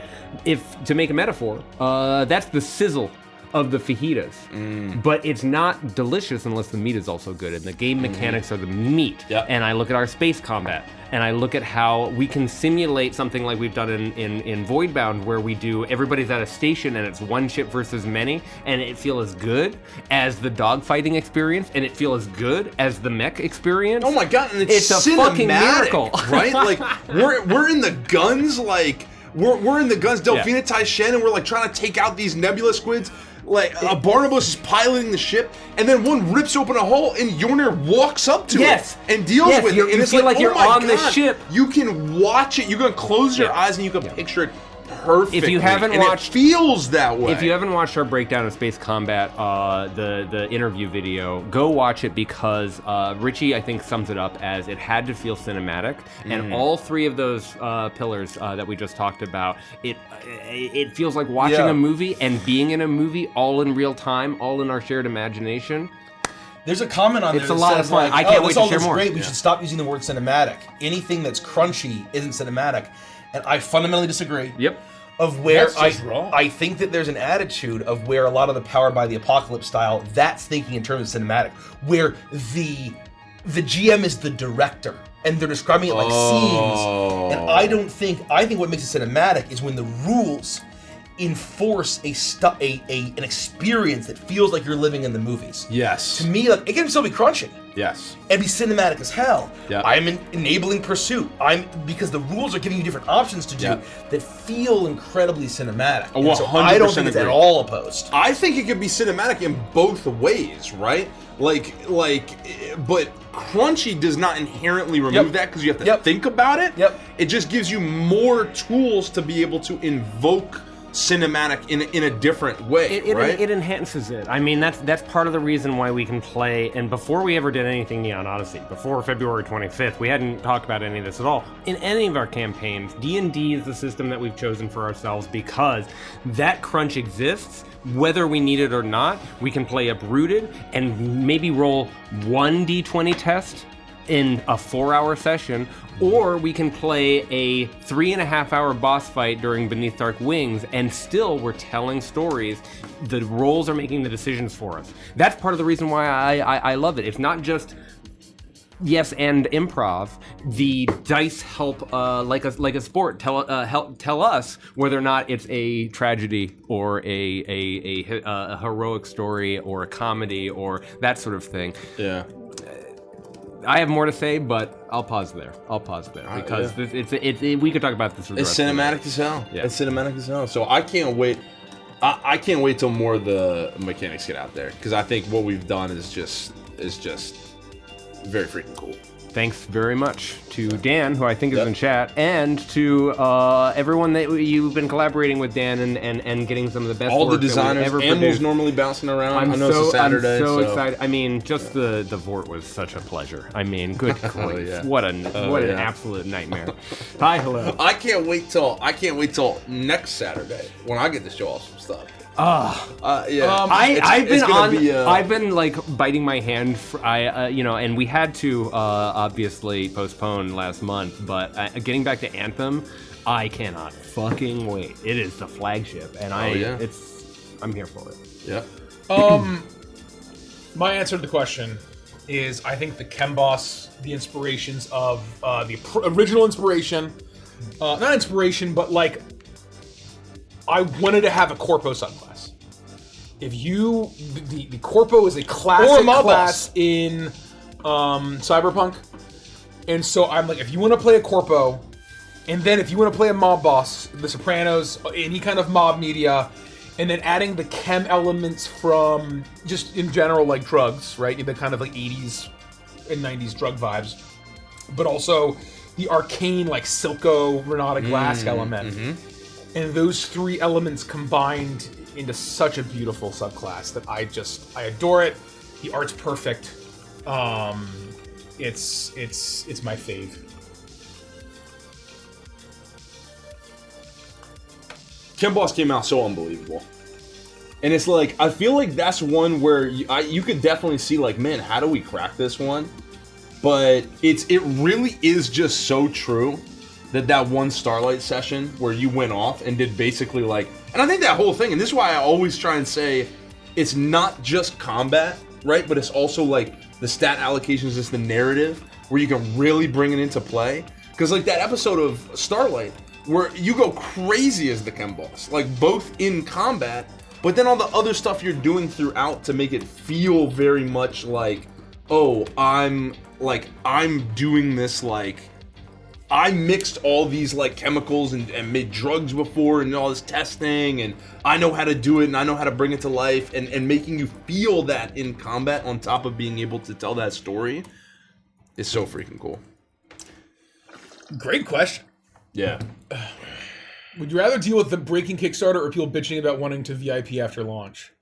If to make a metaphor, that's the sizzle of the fajitas, but it's not delicious unless the meat is also good, and the game mechanics are the meat. And I look at our space combat, and I look at how we can simulate something like we've done in Voidbound, where we do everybody's at a station and it's one ship versus many, and it feels as good as the dogfighting experience, and it feels as good as the mech experience.
Oh my god, and it's
a fucking miracle,
right? Like we're in the guns, like we're in the guns, Delphina Taishen, and we're like trying to take out these nebula squids. Like Barnabas is piloting the ship, and then one rips open a hole, and Yornir walks up to it and deals with it. And
you
it's
feel like
oh
you're
my
on
God.
the ship.
You can watch it. You can close your eyes, and you can picture it perfectly.
If you haven't
and
watched,
it feels that way.
If you haven't watched our breakdown of Space Combat, the interview video, go watch it, because Richie, I think, sums it up as it had to feel cinematic, and all three of those pillars that we just talked about, it feels like watching a movie and being in a movie all in real time, all in our shared imagination.
There's a comment on there
It's a
that
lot
says,
of fun.
like,
I can't wait
this
to
all
share
looks
more.
great. We should stop using the word cinematic. Anything that's crunchy isn't cinematic. And I fundamentally disagree.
Yep.
Of where
That's just wrong.
I think that there's an attitude of where a lot of the Powered by the Apocalypse style, that's thinking in terms of cinematic, where the GM is the director and they're describing it like scenes. And I think what makes it cinematic is when the rules enforce an experience that feels like you're living in the movies.
Yes.
To me, like, it can still be crunchy.
Yes.
And be cinematic as hell.
Yep.
I'm enabling pursuit. Because the rules are giving you different options to do that feel incredibly cinematic.
Oh,
And so
100%
I don't think it's at
agree.
all opposed.
I think it could be cinematic in both ways, right? Like, but crunchy does not inherently remove that, because you have to think about it.
Yep.
It just gives you more tools to be able to invoke cinematic in a different way, right?
It enhances it. I mean, that's part of the reason why we can play. And before we ever did anything Neon Odyssey, before February 25th, we hadn't talked about any of this at all. In any of our campaigns, D&D is the system that we've chosen for ourselves because that crunch exists. Whether we need it or not, we can play uprooted and maybe roll one D20 test in a 4-hour session, or we can play a 3.5-hour boss fight during Beneath Dark Wings, and still we're telling stories. The roles are making the decisions for us. That's part of the reason why I love it. It's not just yes and improv. The dice help, like a sport, help tell us whether or not it's a tragedy or a heroic story or a comedy or that sort of thing.
Yeah.
I have more to say, but I'll pause there. Because we could talk about this for the
It's
rest of the
cinematic
night.
as hell.
Yeah.
It's cinematic as hell. So I can't wait. I can't wait till more of the mechanics get out there, because I think what we've done is just very freaking cool.
Thanks very much to Dan, who I think is in chat, and to everyone that you've been collaborating with, Dan, and getting some of the best
All
work
the designers,
that we ever
Animals
produced.
normally bouncing around.
I'm
I know it's a Saturday.
I'm so excited. I mean, just the Vort was such a pleasure. I mean, good grief.
yeah.
What an absolute nightmare. Hi, hello.
I can't wait till next Saturday when I get to show off some stuff. Yeah.
I've been like biting my hand. And we had to obviously postpone last month, but getting back to Anthem, I cannot fucking wait. It is the flagship, and I'm here for it.
Yeah.
My answer to the question is I think the Chem Boss, the inspirations of the original inspiration, not inspiration, but like I wanted to have a Corpo subclass. If you, the Corpo is a classic class in Cyberpunk, and so I'm like, if you want to play a Corpo, and then if you want to play a mob boss, The Sopranos, any kind of mob media, and then adding the chem elements from just in general like drugs, right? The kind of like 80s and 90s drug vibes, but also the arcane like Silco Renata Glass element. And those three elements combined into such a beautiful subclass that I adore it. The art's perfect. It's my fave.
Chem Boss came out so unbelievable. And it's like, I feel like that's one where you could definitely see like, man, how do we crack this one? But it really is just so true that one Starlight session where you went off and did basically like, and I think that whole thing, and this is why I always try and say, it's not just combat, right? But it's also like the stat allocations, it's the narrative where you can really bring it into play. Because like that episode of Starlight where you go crazy as the Chem Boss, like both in combat, but then all the other stuff you're doing throughout to make it feel very much like, oh, I'm doing this like, I mixed all these like chemicals and made drugs before and all this testing, and I know how to do it and I know how to bring it to life, and making you feel that in combat on top of being able to tell that story is so freaking cool.
Great question.
Yeah.
Would you rather deal with the breaking Kickstarter or people bitching about wanting to VIP after launch?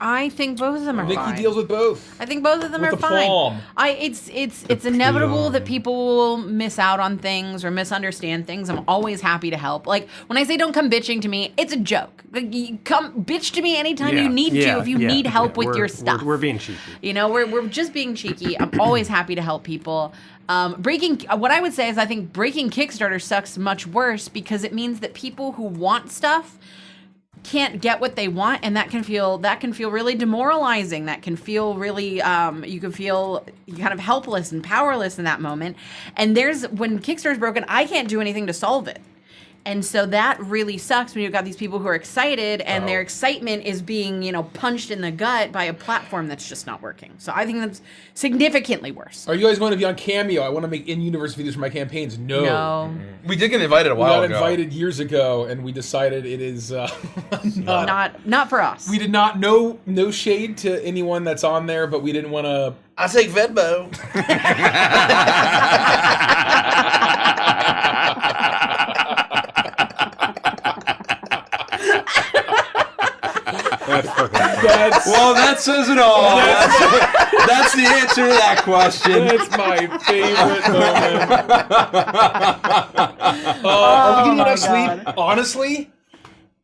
I think both of them are
I think
fine.
he deals with both.
I think both of them
With
are
the
fine.
plum.
It's inevitable that people will miss out on things or misunderstand things. I'm always happy to help. Like when I say don't come bitching to me, it's a joke. Like, you come bitch to me anytime you need to if you need help with your stuff.
We're being cheeky.
You know, we're just being cheeky. I'm always happy to help people. What I would say is I think breaking Kickstarter sucks much worse because it means that people who want stuff can't get what they want, and that can feel really demoralizing. That can feel really you can feel kind of helpless and powerless in that moment. And when Kickstarter's broken, I can't do anything to solve it. And so that really sucks when you've got these people who are excited and their excitement is being, punched in the gut by a platform that's just not working. So I think that's significantly worse.
Are you guys going to be on Cameo? I want to make in-universe videos for my campaigns. No.
We did get invited a while ago.
We got invited years ago, and we decided it is
not for us.
We did not no shade to anyone that's on there, but we didn't want to.
I take Venmo.
Well, that says it all. That's the answer to that question.
That's my favorite moment. Are we getting enough sleep? Honestly,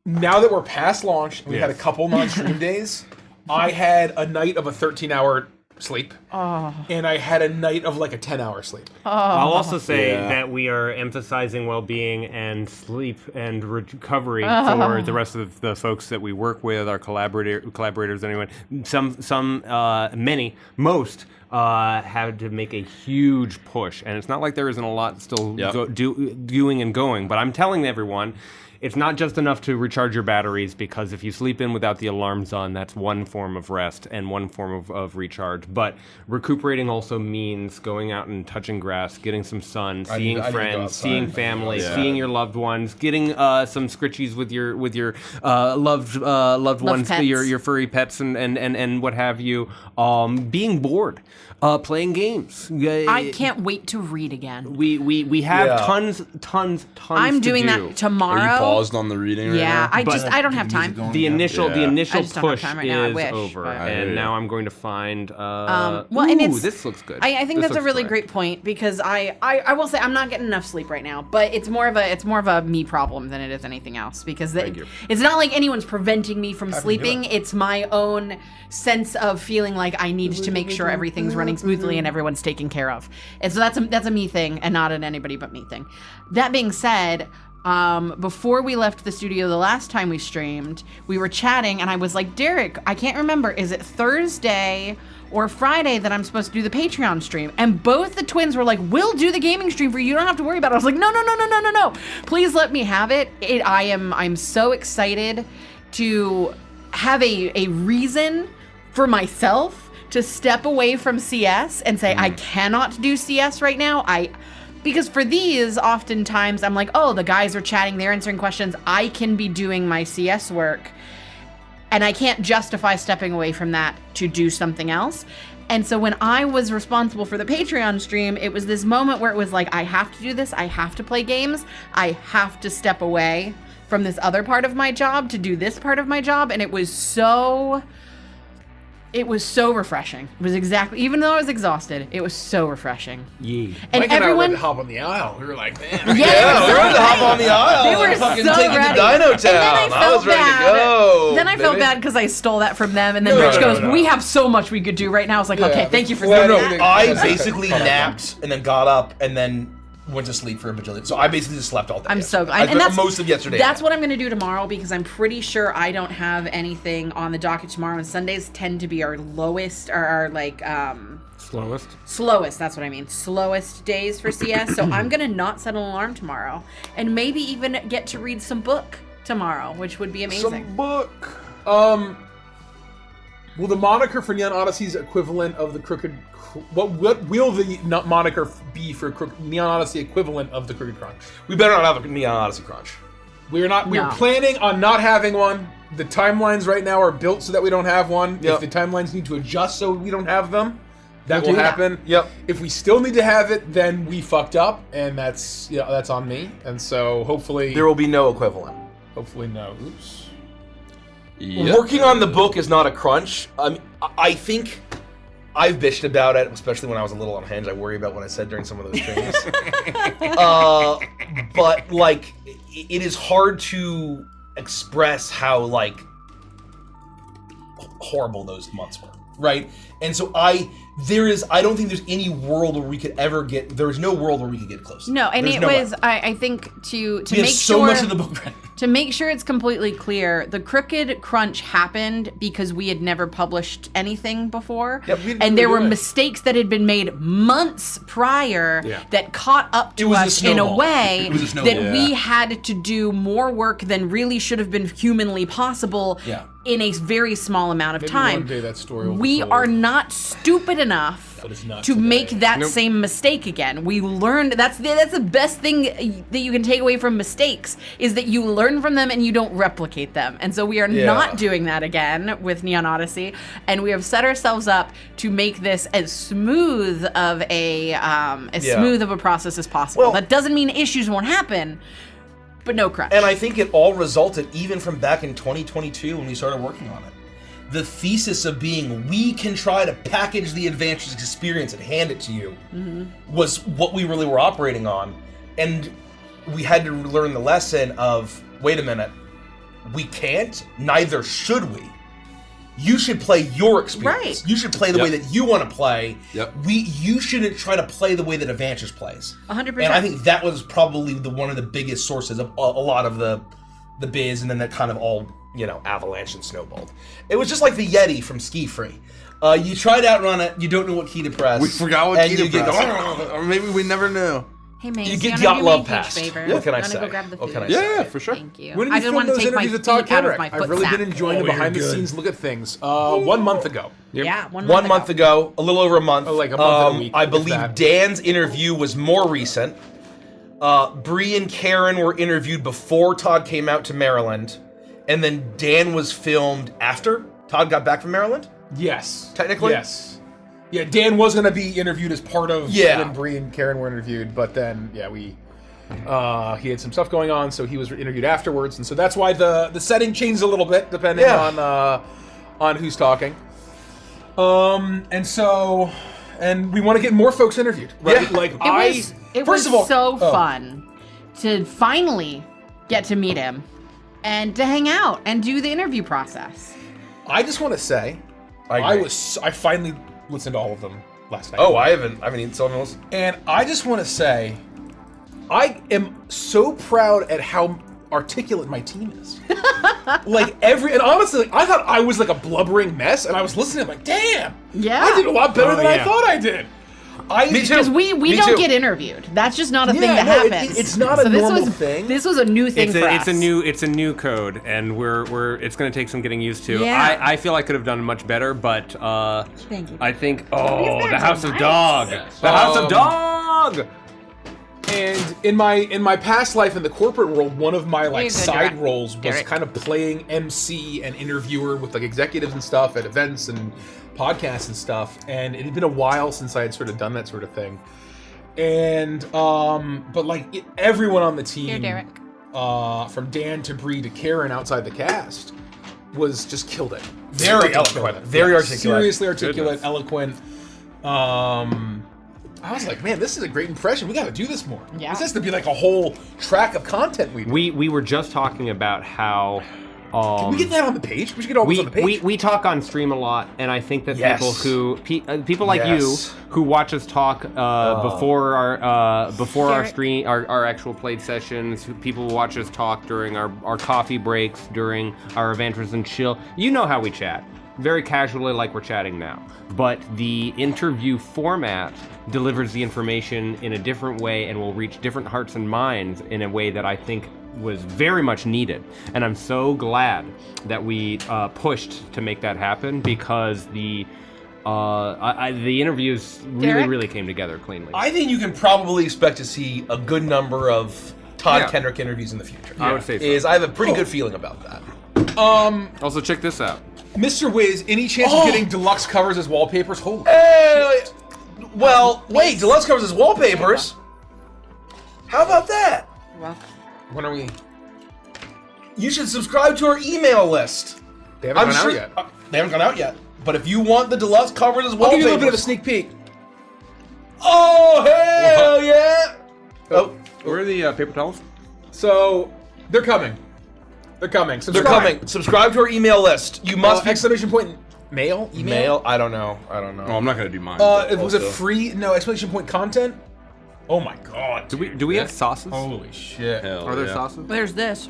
now that we're past launch, we had a couple non-stream days. I had a night of a 13-hour sleep, and I had a night of like a 10-hour sleep.
I'll also say that we are emphasizing well-being and sleep and recovery for the rest of the folks that we work with, our collaborators. Anyway, most had to make a huge push, and it's not like there isn't a lot still doing and going. But I'm telling everyone, it's not just enough to recharge your batteries, because if you sleep in without the alarms on, that's one form of rest and one form of recharge. But recuperating also means going out and touching grass, getting some sun, seeing
I need to go
friends,
outside.
seeing family, seeing your loved ones, getting some scritchies with your loved ones,
pets.
your furry pets and what have you. Being bored, playing games.
I can't wait to read again.
We have
Yeah.
tons.
I'm doing
to
that
do.
tomorrow.
Are you paused on the reading right
Yeah,
now?
I don't have time.
The initial
Yeah.
I
initial
just don't have
push
time right now, I
is
wish,
over,
but-
I hear
and
you.
now I'm going to find.
Well,
ooh,
and it's
this looks good.
I think
This
that's a
looks
really
good.
great point, because I will say I'm not getting enough sleep right now, but it's more of a me problem than it is anything else, because
you.
it's not like anyone's preventing me from sleeping. It's my own sense of feeling like I need to make sure everything's running smoothly and everyone's taken care of, and so that's a me thing and not an anybody but me thing. That being said, before we left the studio the last time we streamed, we were chatting and I was like, Derek, I can't remember, is it Thursday or Friday that I'm supposed to do the Patreon stream? And both the twins were like, we'll do the gaming stream for you, you don't have to worry about it. I was like, no, please let me have it. I'm so excited to have a reason for myself to step away from CS and say, I cannot do CS right now. Because for these, oftentimes I'm like, oh, the guys are chatting, they're answering questions. I can be doing my CS work, and I can't justify stepping away from that to do something else. And so when I was responsible for the Patreon stream, it was this moment where it was like, I have to do this, I have to play games, I have to step away from this other part of my job to do this part of my job, and it was so refreshing. It was exactly, even though I was exhausted, it was so refreshing.
Yeah.
And
Mike and I were
everyone,
ready to hop on the aisle. We were like, man.
yeah,
We're ready to hop on the aisle.
They were
and fucking
so
take it
ready.
to Dino
And then I
Town.
felt
was ready
bad.
to go.
Then I felt
baby.
bad because I stole that from them, and then
No,
Rich
no,
goes,
no.
"We have so much we could do right now." I was like, "Okay, thank you for
Well,
saying
no,
that."
no.
I basically napped and then got up and then went to sleep for a bajillion. So I basically just slept all day.
I'm so
yesterday.
glad,
I
and
spent
that's
most of yesterday.
That's what I'm going to do tomorrow, because I'm pretty sure I don't have anything on the docket tomorrow. And Sundays tend to be our lowest, or our like slowest. That's what I mean. Slowest days for CS. So I'm going to not set an alarm tomorrow, and maybe even get to read some book tomorrow, which would be amazing.
Some book.
Will the moniker for Neon Odyssey's equivalent of the Crooked... What will the moniker be for Neon Odyssey equivalent of the Crooked Crunch?
We better not have a Neon Odyssey crunch.
We're
No.
planning on not having one. The timelines right now are built so that we don't have one.
Yep.
If the timelines need to adjust so we don't have them, that
We'll
will
do that.
happen.
Yep.
If we still need to have it, then we fucked up, and that's on me. And so hopefully
There will be no equivalent.
no. Oops.
Yep.
Working on the book is not a crunch. I think I've bitched about it, especially when I was a little unhinged. I worry about what I said during some of those streams. But like, it is hard to express how like horrible those months were, right? And so I don't think there's any world where we could ever get. There's no world where we could get close.
No, and
There's
it
no way.
was. I think to
We have
make
so
sure
much of the book ready.
to make sure it's completely clear, the Crooked Crunch happened because we had never published anything before,
Yep, we didn't
and there
really
were
do it.
mistakes that had been made months prior
Yeah.
that caught up
It
to
was a
us in a
snowball.
way
It was a snowball.
that we had to do more work than really should have been humanly possible
Yeah.
in a very small amount of
Maybe
time.
one day that story will be
We
told.
are not stupid enough
But it's not
to
today.
make that same mistake again. We learned that's the best thing that you can take away from mistakes, is that you learn from them and you don't replicate them. And so we are
Yeah.
not doing that again with Neon Odyssey, and we have set ourselves up to make this as smooth of a smooth of a process as possible.
Well-
That doesn't mean issues won't happen, but no crunch.
And I think it all resulted even from back in 2022 when we started working on it. The thesis of being, we can try to package the advanced experience and hand it to you, was what we really were operating on. And we had to learn the lesson of, wait a minute, we can't, neither should we. You should play your experience.
Right.
You should play the way that you want to play.
Yep.
You shouldn't try to play the way that Advantage plays.
100%.
And I think that was probably one of the biggest sources of a lot of the biz, and then that kind of all, avalanche and snowballed. It was just like the Yeti from Ski Free. You try to outrun it, you don't know what key to press.
We forgot what
and
key to
you get
press. Or maybe we never knew.
Hey, Mace,
You
you
get
wanna
Yacht
do me a
Love
huge
Pass.
favor?
What can I
Wanna
say?
Go grab the
What
food?
can I
Yeah,
say?
yeah, for sure.
Thank you.
When did
I
you
just
film
want to
those
take my
interviews
feet
with Todd
out of
Kendrick?
my
I've
foot
really
sack.
been enjoying the
you're
behind the
good.
scenes look at things. 1 month ago.
Yeah, 1 month
1 month ago, a little over a month.
Oh, like a month and a week,
I
if
believe
that.
Dan's interview was more recent. Bree and Karen were interviewed before Todd came out to Maryland, and then Dan was filmed after Todd got back from Maryland.
Yes.
Technically?
Yes. Yeah, Dan was going to be interviewed as part of
Yeah.
when Bree and Karen were interviewed, but then, yeah, he had some stuff going on, so he was interviewed afterwards, and so that's why the setting changed a little bit depending on who's talking. And we want to get more folks interviewed, right?
Yeah.
Like
It
first
was
of all,
so
oh.
fun to finally get to meet him and to hang out and do the interview process.
I just want to say,
I agree.
I finally listened to all of them last night.
Oh, I haven't eaten some of those.
And I just want to say, I am so proud at how articulate my team is. And honestly, like, I thought I was like a blubbering mess, and I was listening, I'm like, damn,
Yeah.
I did a lot better
Oh,
than I
yeah.
thought I did.
Me too.
Because we
Me
don't
too.
get interviewed. That's just not a thing
Yeah,
that
no,
happens.
it's not a
So this
normal
was,
thing.
This was a new thing for us.
It's a new code, and it's going to take some getting used to.
Yeah.
I feel I could have done much better, but
Thank you.
I think
These
the
guys
House
are
of
nice.
Dog, the House of Dog.
And in my past life in the corporate world, one of my like
You're good,
side
Derek.
roles was
Derek.
kind of playing MC and interviewer with like executives and stuff at events and podcasts and stuff. And it had been a while since I had sort of done that sort of thing. And but like everyone on the team,
Here, Derek.
from Dan to Bree to Karen outside the cast, was just killed it.
Very
Fucking
eloquent.
killed it.
Very
Yeah,
articulate.
Seriously articulate,
Goodness.
eloquent. I was like, man, this is a great impression. We got to do this more.
Yeah.
This has to be like a whole track of content we do.
We were just talking about how.
Can we get that on the page? We should get all this on the page.
We talk on stream a lot, and I think that
Yes.
people like
Yes.
you who watch us talk before our
Derek.
stream our actual played sessions, people who watch us talk during our coffee breaks, during our Adventures and Chill. You know how we chat. Very casually, like we're chatting now. But the interview format delivers the information in a different way and will reach different hearts and minds in a way that I think was very much needed. And I'm so glad that we pushed to make that happen, because the interviews
Derek?
really came together cleanly.
I think you can probably expect to see a good number of Todd
Yeah.
Kendrick interviews in the future.
I would say so.
I have a pretty good feeling about that.
Also, check this out.
Mr. Wiz, any chance of getting deluxe covers as wallpapers? Holy
Hey, well, wait, Deluxe covers his wallpapers. How about that?
When are we?
You should subscribe to our email list.
They haven't gone out yet.
They haven't gone out yet. But if you want the Deluxe covers as
I'll
wallpapers,
give you a little bit of a sneak peek.
oh hell yeah! Oh,
Where are the paper towels?
So, they're coming. They're coming.
they're
Subscribe.
coming. Subscribe to our email list. You must be
Exclamation point mail? Email?
mail. I don't know. I don't know.
Oh, I'm not gonna do mine. but
Was it
also-
free? No, exclamation point content? Oh my god.
Do we have sauces?
Holy shit.
Hell
Are there
yeah.
sauces?
There's this.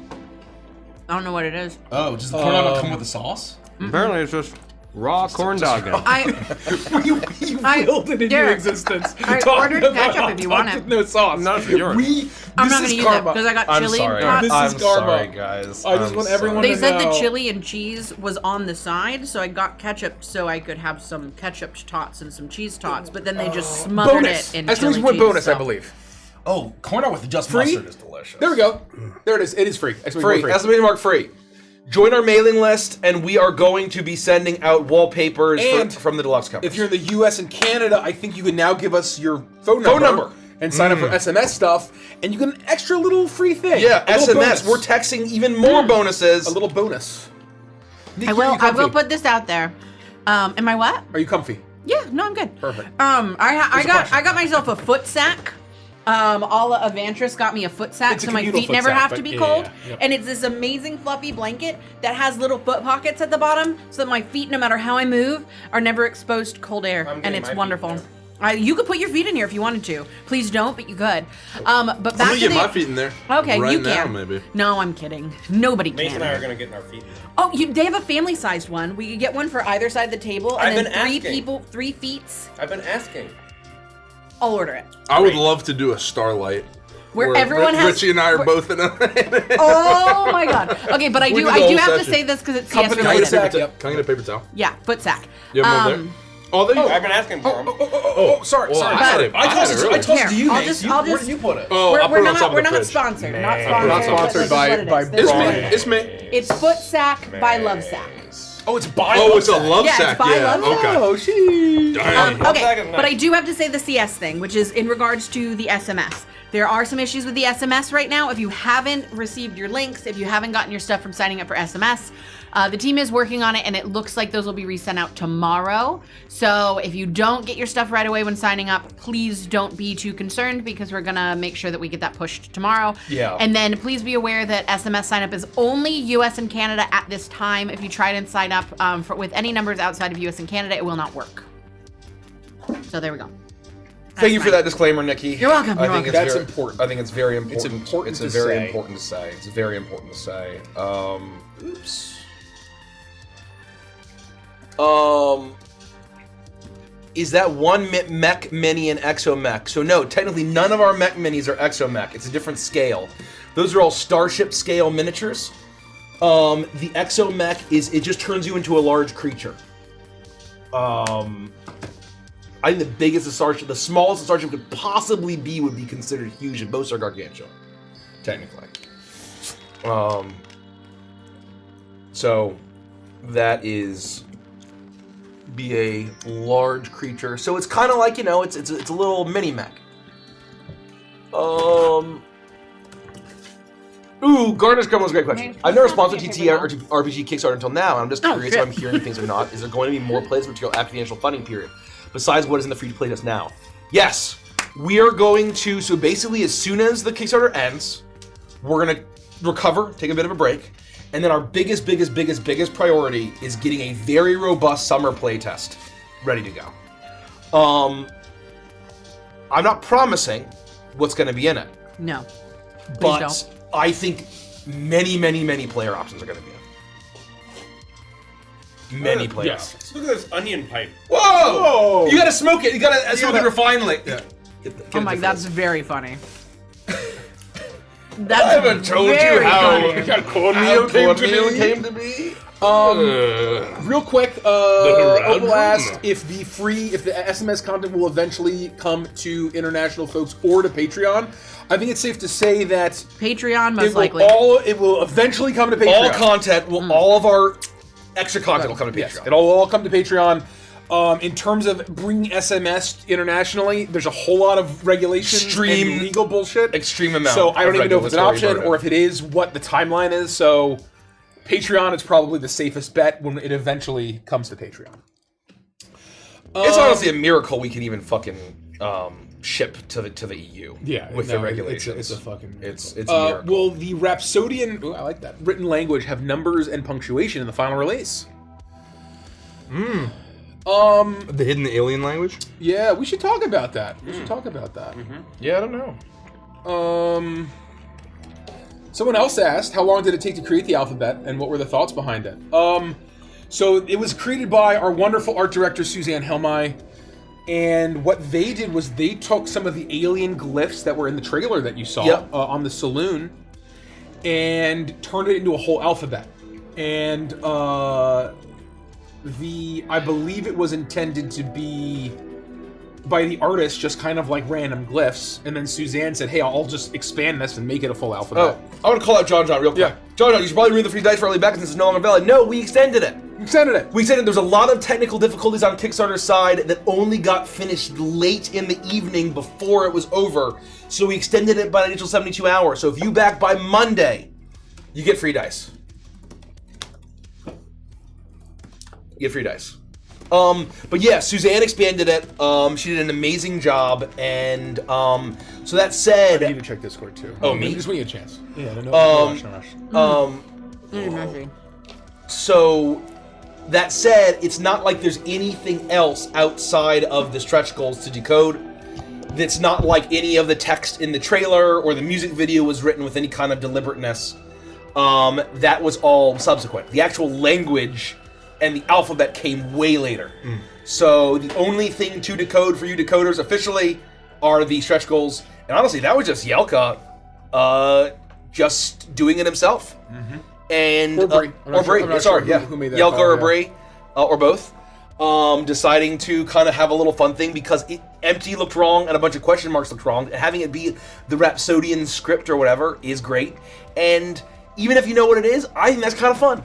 I don't know what it is.
Oh, does the corn dog come with the sauce?
Apparently, it's just raw corn dog.
You
I-
willed it into
Derek,
existence.
I
Talking
ordered
about
ketchup
hot
if you
dogs
want it.
with no sauce.
Not for yours.
I'm
This
not
is
gonna use
karma.
it because I got
I'm
chili.
sorry.
This
I'm
is karma.
sorry, guys.
I just
I'm
want everyone
They
to
said the
know.
chili and cheese was on the side, so I got ketchup so I could have some ketchup tots and some cheese tots. But then they just smothered
Bonus.
it in
Exclamation
chili
point
cheese.
bonus, I
so-
believe.
Oh, corn dog with just
Free?
mustard is delicious.
There we go. There it is. It is free. Exclamation
Free.
point free.
Exclamation mark free. Join our mailing list, and we are going to be sending out wallpapers
And
from the Deluxe covers.
If you're in the U.S. and Canada, I think you can now give us your phone
Phone
number
number.
and sign up for SMS stuff, and you get an extra little free thing.
yeah,
A little
SMS.
bonus.
We're texting even more bonuses.
a little bonus. Nick,
I
are
will.
you
I will
comfy?
put this out there. Am I what?
Are you comfy?
Yeah. No, I'm good.
Perfect.
I
a question.
got myself a foot sack. Alla Avantris got me a foot sack,
It's a
so my
communal
feet
foot
never
sack,
have
but
to be
yeah,
cold.
yeah, yep.
And it's this amazing fluffy blanket that has little foot pockets at the bottom, so that my feet, no matter how I move, are never exposed to cold air, and it's wonderful. You could put your feet in here if you wanted to. Please don't, but you could. But
I'm
back
gonna
to
get
the.
my feet in there.
Okay,
right
you
now,
can.
maybe.
No, I'm kidding. Nobody can.
gonna get in our feet.
Oh, they have a family-sized one. We could get one for either side of the table, and
I've
then
been
three
asking.
people, 3 feet.
I've been asking.
I'll order it.
I would love to do a Starlight.
Where everyone has.
Richie and I are both in it.
Oh my god. Okay, but I do have to say this because it's CS
Company
related.
sack, yep.
Can I get a paper towel?
Yeah, foot sack.
You have one there? Oh, there you go.
I've been asking for them.
Sorry.
I had it.
I tossed it to
Here,
you,
I'll
Mace.
just-
Where did you put it?
Oh, I'll put
We're
it on top
not
of
we're
the
not
fridge.
sponsored. Not
We're
sponsored.
not sponsored
That's just what it is.
It's me.
Brian.
It's me.
It's foot sack by Love Sack.
Oh, it's by.
Oh, it's a love
Yeah, it's
sack.
by
Yeah.
Love Sack.
Okay.
Oh, she.
Damn.
Love Sack
Okay,
is nice.
but I do have to say the CS thing, which is in regards to the SMS. There are some issues with the SMS right now. If you haven't received your links, if you haven't gotten your stuff from signing up for SMS, the team is working on it, and it looks like those will be resent out tomorrow. So if you don't get your stuff right away when signing up, please don't be too concerned, because we're gonna make sure that we get that pushed tomorrow.
Yeah.
And then please be aware that SMS sign up is only US and Canada at this time. If you try to sign up with any numbers outside of US and Canada, it will not work. So there we go.
Thank you for that discllaimer, Nikki.
You're welcome, you're welcome.
That's important.
I think it's very important.
It's important
It's
to
very
say.
important to say. It's very important to say. Oops. Is that one mech mini and exo mech? So no, technically none of our mech minis are exo mech. It's a different scale. Those are all starship scale miniatures. The exo mech it just turns you into a large creature. I think the biggest the smallest a starship could possibly be would be considered huge, and most are gargantuan, technically. So that is be a large creature. So it's kind of like, it's a little mini mech. Ooh, Garner's Crumble was a great question. I've never sponsored TTR or RPG Kickstarter until now, and I'm just curious if I'm hearing things or not. Is there going to be more plays material after the initial funding period, besides what is in the free-to-play just now? Yes, we are going to. So basically, as soon as the Kickstarter ends, we're gonna recover, take a bit of a break, and then our biggest priority is getting a very robust summer playtest ready to go. I'm not promising what's going to be in it,
No. Please
but
don't.
I think many player options are going to be in it. Many player options.
Look at this onion pipe.
Whoa! You gotta smoke it. You gotta smoke it refinedly. Yeah.
Oh my, that's very funny.
I haven't told you
very
how
funny.
cornmeal came to be.
Real quick, Opal asked if the SMS content will eventually come to international folks or to Patreon. I think it's safe to say that
Patreon, most likely.
it will eventually come to Patreon.
All content will, all of our extra content will come to Patreon.
It'll all come to Patreon. In terms of bringing SMS internationally, there's a whole lot of regulations and legal bullshit.
Extreme amount.
So I don't even know if it's an option
regulatory
or if it is what the timeline is. So Patreon is probably the safest bet when it eventually comes to Patreon.
It's honestly a miracle we can even fucking ship to the EU.
Yeah,
with the regulations.
It's a fucking miracle.
It's a miracle.
Will the Rhapsodian, I like that, written language have numbers and punctuation in the final release?
The hidden alien language?
Yeah, we should talk about that.
Yeah, I don't know.
Someone else asked, how long did it take to create the alphabet, and what were the thoughts behind it? So it was created by our wonderful art director, Suzanne Helmai, and what they did was they took some of the alien glyphs that were in the trailer that you saw on the saloon, and turned it into a whole alphabet. And I believe it was intended to be by the artist just kind of like random glyphs, and then Suzanne said, hey, I'll just expand this and make it a full alphabet.
Oh, I want to call out John real quick.
Yeah.
John, you should probably read the free dice for early back since it's no longer valid. No, we extended it.
Extended it.
We extended it. There's a lot of technical difficulties on Kickstarter's side that only got finished late in the evening before it was over. So we extended it by an initial 72 hours. So if you back by Monday, you get free dice. You get free dice. But yeah, Suzanne expanded it. She did an amazing job, and so that said,
I need to check Discord too.
Oh, me?
Just when you get a chance. Yeah, no rush.
So that said, it's not like there's anything else outside of the stretch goals to decode. That's not like any of the text in the trailer or the music video was written with any kind of deliberateness. That was all subsequent. The actual language and the alphabet came way later. So the only thing to decode for you decoders officially
are the stretch goals. And honestly, that was just Yelka just doing it himself. And
Or Bree. I'm not sure- I'm not
sorry,
sure
yeah.
who made that
Yelka
call,
or
yeah.
Bree, or both. Deciding to kind of have a little fun thing because empty looked wrong and a bunch of question marks looked wrong. And having it be the Rhapsodian script or whatever is great. And even if you know what it is, I think that's kind of fun.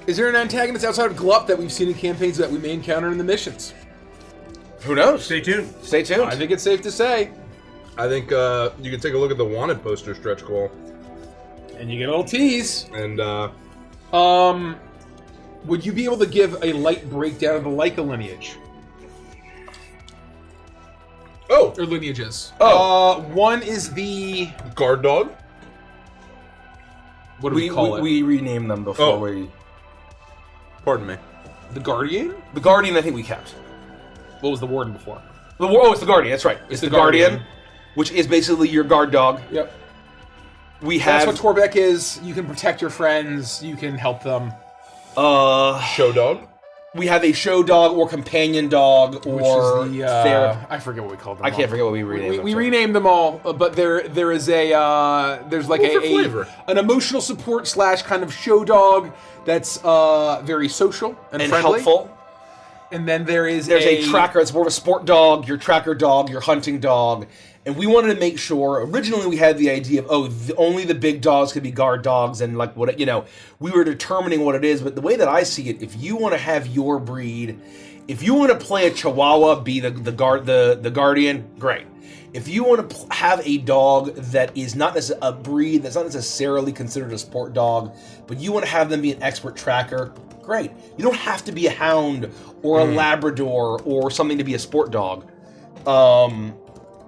Is there an antagonist outside of Glup that we've seen in campaigns that we may encounter in the missions?
Who knows?
Stay tuned.
Stay tuned.
I think it's safe to say.
I think you can take a look at the wanted poster stretch goal.
And you get a little tease.
And
Would you be able to give a light breakdown of the Leica lineage?
oh,
Or lineages?
Oh.
One is the...
guard dog.
What do we call it?
We renamed them before
Oh.
we...
Pardon me.
The Guardian?
The Guardian, I think we kept.
What was the Warden before?
Oh, it's the Guardian. That's right. It's
the
the Guardian,
Guardian.
which is basically your guard dog.
Yep.
We
That's
have
what Torbeck is. You can protect your friends. You can help them.
Show dog.
we have a show dog or companion dog
Which
or
is the...
therapy.
I forget what we called them.
I can't
all.
forget what we renamed them.
We
sorry.
renamed them all, but there is a there's like
Well, for flavor.
an emotional support / kind of show dog that's very social and friendly.
helpful.
And then there's
a tracker. It's more of a sport dog, your tracker dog, your hunting dog. And we wanted to make sure, originally we had the idea of, only the big dogs could be guard dogs and like what, we were determining what it is. But the way that I see it, if you want to have your breed, if you want to play a Chihuahua, be the Guardian, great. If you want to have a dog that is not a breed, that's not necessarily considered a sport dog, but you want to have them be an expert tracker, great. You don't have to be a hound or a Labrador or something to be a sport dog.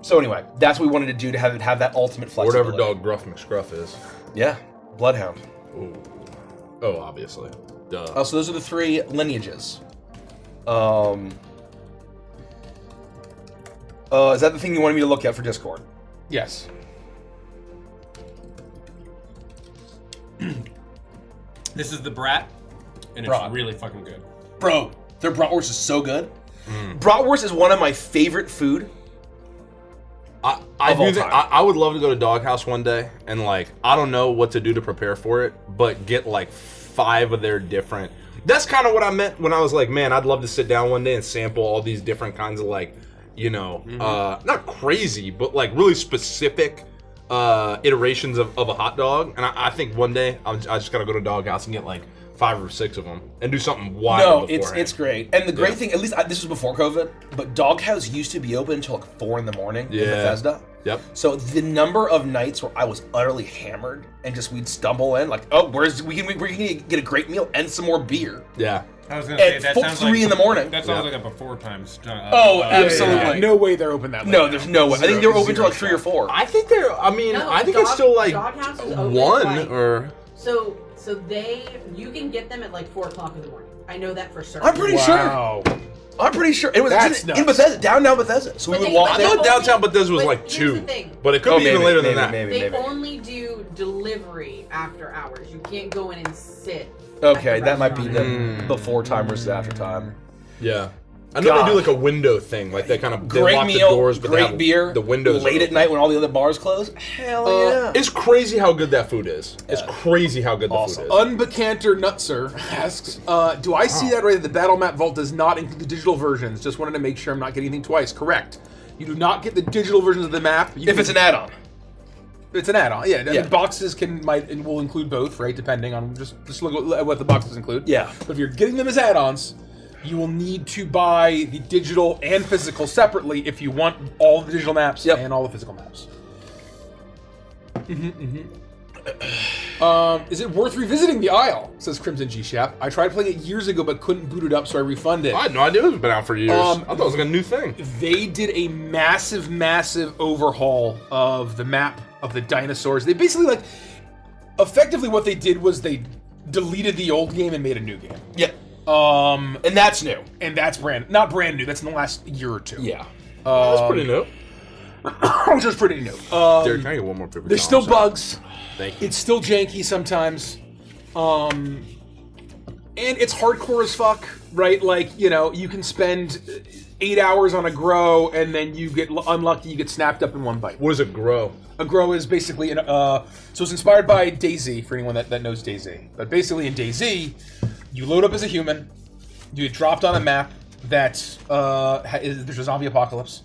So anyway, that's what we wanted to do to have it have that ultimate flexibility.
Whatever dog Gruff McScruff is.
Yeah, Bloodhound.
Ooh. Oh, obviously. Duh.
So those are the 3 lineages. Is that the thing you wanted me to look at for Discord?
Yes.
This is the brat, and
Brat.
it's really fucking good.
Bro, their bratwurst is so good. Bratwurst is one of my favorite food.
I
Of all
do think
time.
I would love to go to Doghouse one day and I don't know what to do to prepare for it, but get 5 of their different. That's kind of what I meant when I was like, man, I'd love to sit down one day and sample all these different kinds of not crazy, but really specific iterations of a hot dog. And I think one day I just gotta go to Doghouse and get 5 or 6 of them and do something wild.
No,
beforehand.
it's great. And the great thing, at least this was before COVID, but Doghouse used to be open until 4 in the morning in Bethesda.
Yep.
So the number of nights where I was utterly hammered and we'd stumble in we can get a great meal and some more beer.
Yeah.
I was gonna say
At
that
4,
sounds
3 in the morning.
That sounds like a before time.
Absolutely.
No way they're open that late.
No, there's no way. I think they're open till 3 or 4.
I think they're. I mean,
No,
I think it's still
Doghouse is open,
1 or.
So you can get them at 4 o'clock in the morning. I know that for certain.
I'm pretty sure.
Wow.
I'm pretty sure. It was
That's
in
nuts.
Bethesda, downtown Bethesda. So we
But
would
they-
walk
but
there.
I thought downtown
But
Bethesda was
here's
2,
the thing.
but it could be even later than that.
They only do delivery after hours. You can't go in and sit.
Okay,
at the
that might be
restaurant.
the before time versus after time.
Yeah. I know
God.
they do a window thing, they kind of
Great
lock
meal,
the doors, but they
great
have
beer.
The windows
late
are
at night when all the other bars close. Hell yeah!
It's crazy how good that food is. It's crazy how good the
Awesome.
food is.
Unbecanter Nutzer asks, do I see that right? The Battle Map Vault does not include the digital versions. Just wanted to make sure I'm not getting anything twice. Correct. You do not get the digital versions of the map.
If it's an add-on.
It's an add-on, yeah. I
Yeah.
mean, boxes will include both, right? Depending on just look at what the boxes include.
Yeah.
But if you're getting them as add-ons, you will need to buy the digital and physical separately if you want all the digital maps
Yep.
and all the physical maps. Is it worth revisiting the Isle? Says Crimson G-Shap. I tried playing it years ago but couldn't boot it up, so I refunded.
I had no idea it's been out for years. I thought it was a new thing.
They did a massive, massive overhaul of the map of the dinosaurs. They basically effectively what they did was they deleted the old game and made a new game.
Yeah. And that's new.
And that's not brand new. That's in the last year or 2.
Yeah.
That's pretty new.
Which is pretty new.
Derek, can I get one more paper
There's
towel?
still bugs.
Thank you.
It's still janky sometimes. And it's hardcore as fuck, right? You can spend 8 hours on a grow, and then you get unlucky, you get snapped up in one bite.
What does it grow?
A grow is basically so it's inspired by DayZ for anyone that knows DayZ. But basically in DayZ, you load up as a human, you get dropped on a map that there's a zombie apocalypse,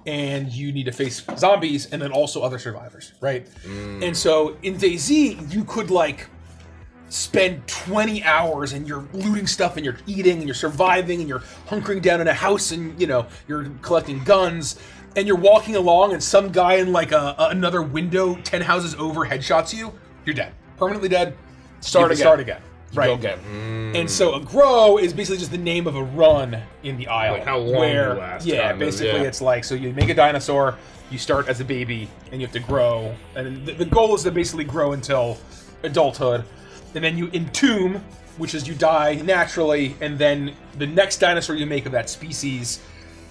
and you need to face zombies and then also other survivors, right? And so in DayZ, you could like spend 20 hours and you're looting stuff and you're eating and you're surviving and you're hunkering down in a house and you're collecting guns and you're walking along and some guy in like another window 10 houses over headshots you, you're dead. Permanently dead. Start again. Right.
Go again.
And so a grow is basically just the name of a run in the Isle.
Like how long you last.
Yeah, basically it's like, so you make a dinosaur, you start as a baby, and you have to grow. And the goal is to basically grow until adulthood. And then you entomb, which is you die naturally, and then the next dinosaur you make of that species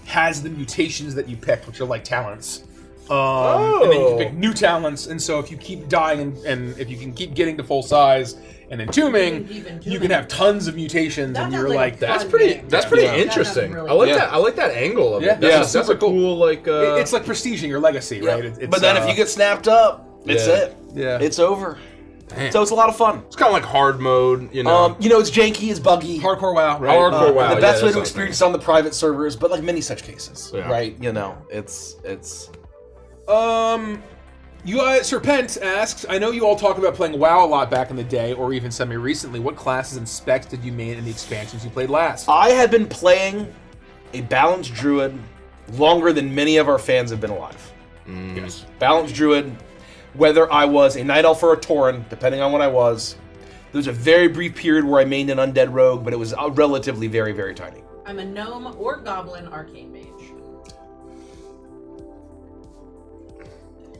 has the mutations that you picked, which are like talents. And then you can pick new talents, and so if you keep dying and if you can keep getting to full size and entombing, you can have tons of mutations, and you're like,
that's pretty interesting. I like that angle of it. That's a cool like.
It's like prestiging your legacy, right? It's,
but then if you get snapped up, it's it.
Yeah.
It's over.
Damn.
So it's a lot of fun.
It's kind of like hard mode,
It's janky, it's buggy.
Hardcore WoW, right?
Hardcore WoW.
The best way
that's
to
what
experience it on the private servers, but like many such cases,
Yeah.
right? It's.
Serpent asks, I know you all talk about playing WoW a lot back in the day, or even semi-recently. What classes and specs did you main in the expansions you played last?
I had been playing a balanced druid longer than many of our fans have been alive.
Yes.
Balanced druid, whether I was a night elf or a tauren, depending on what I was. There was a very brief period where I mained an undead rogue, but it was relatively very, very tiny.
I'm a gnome or goblin arcane mage.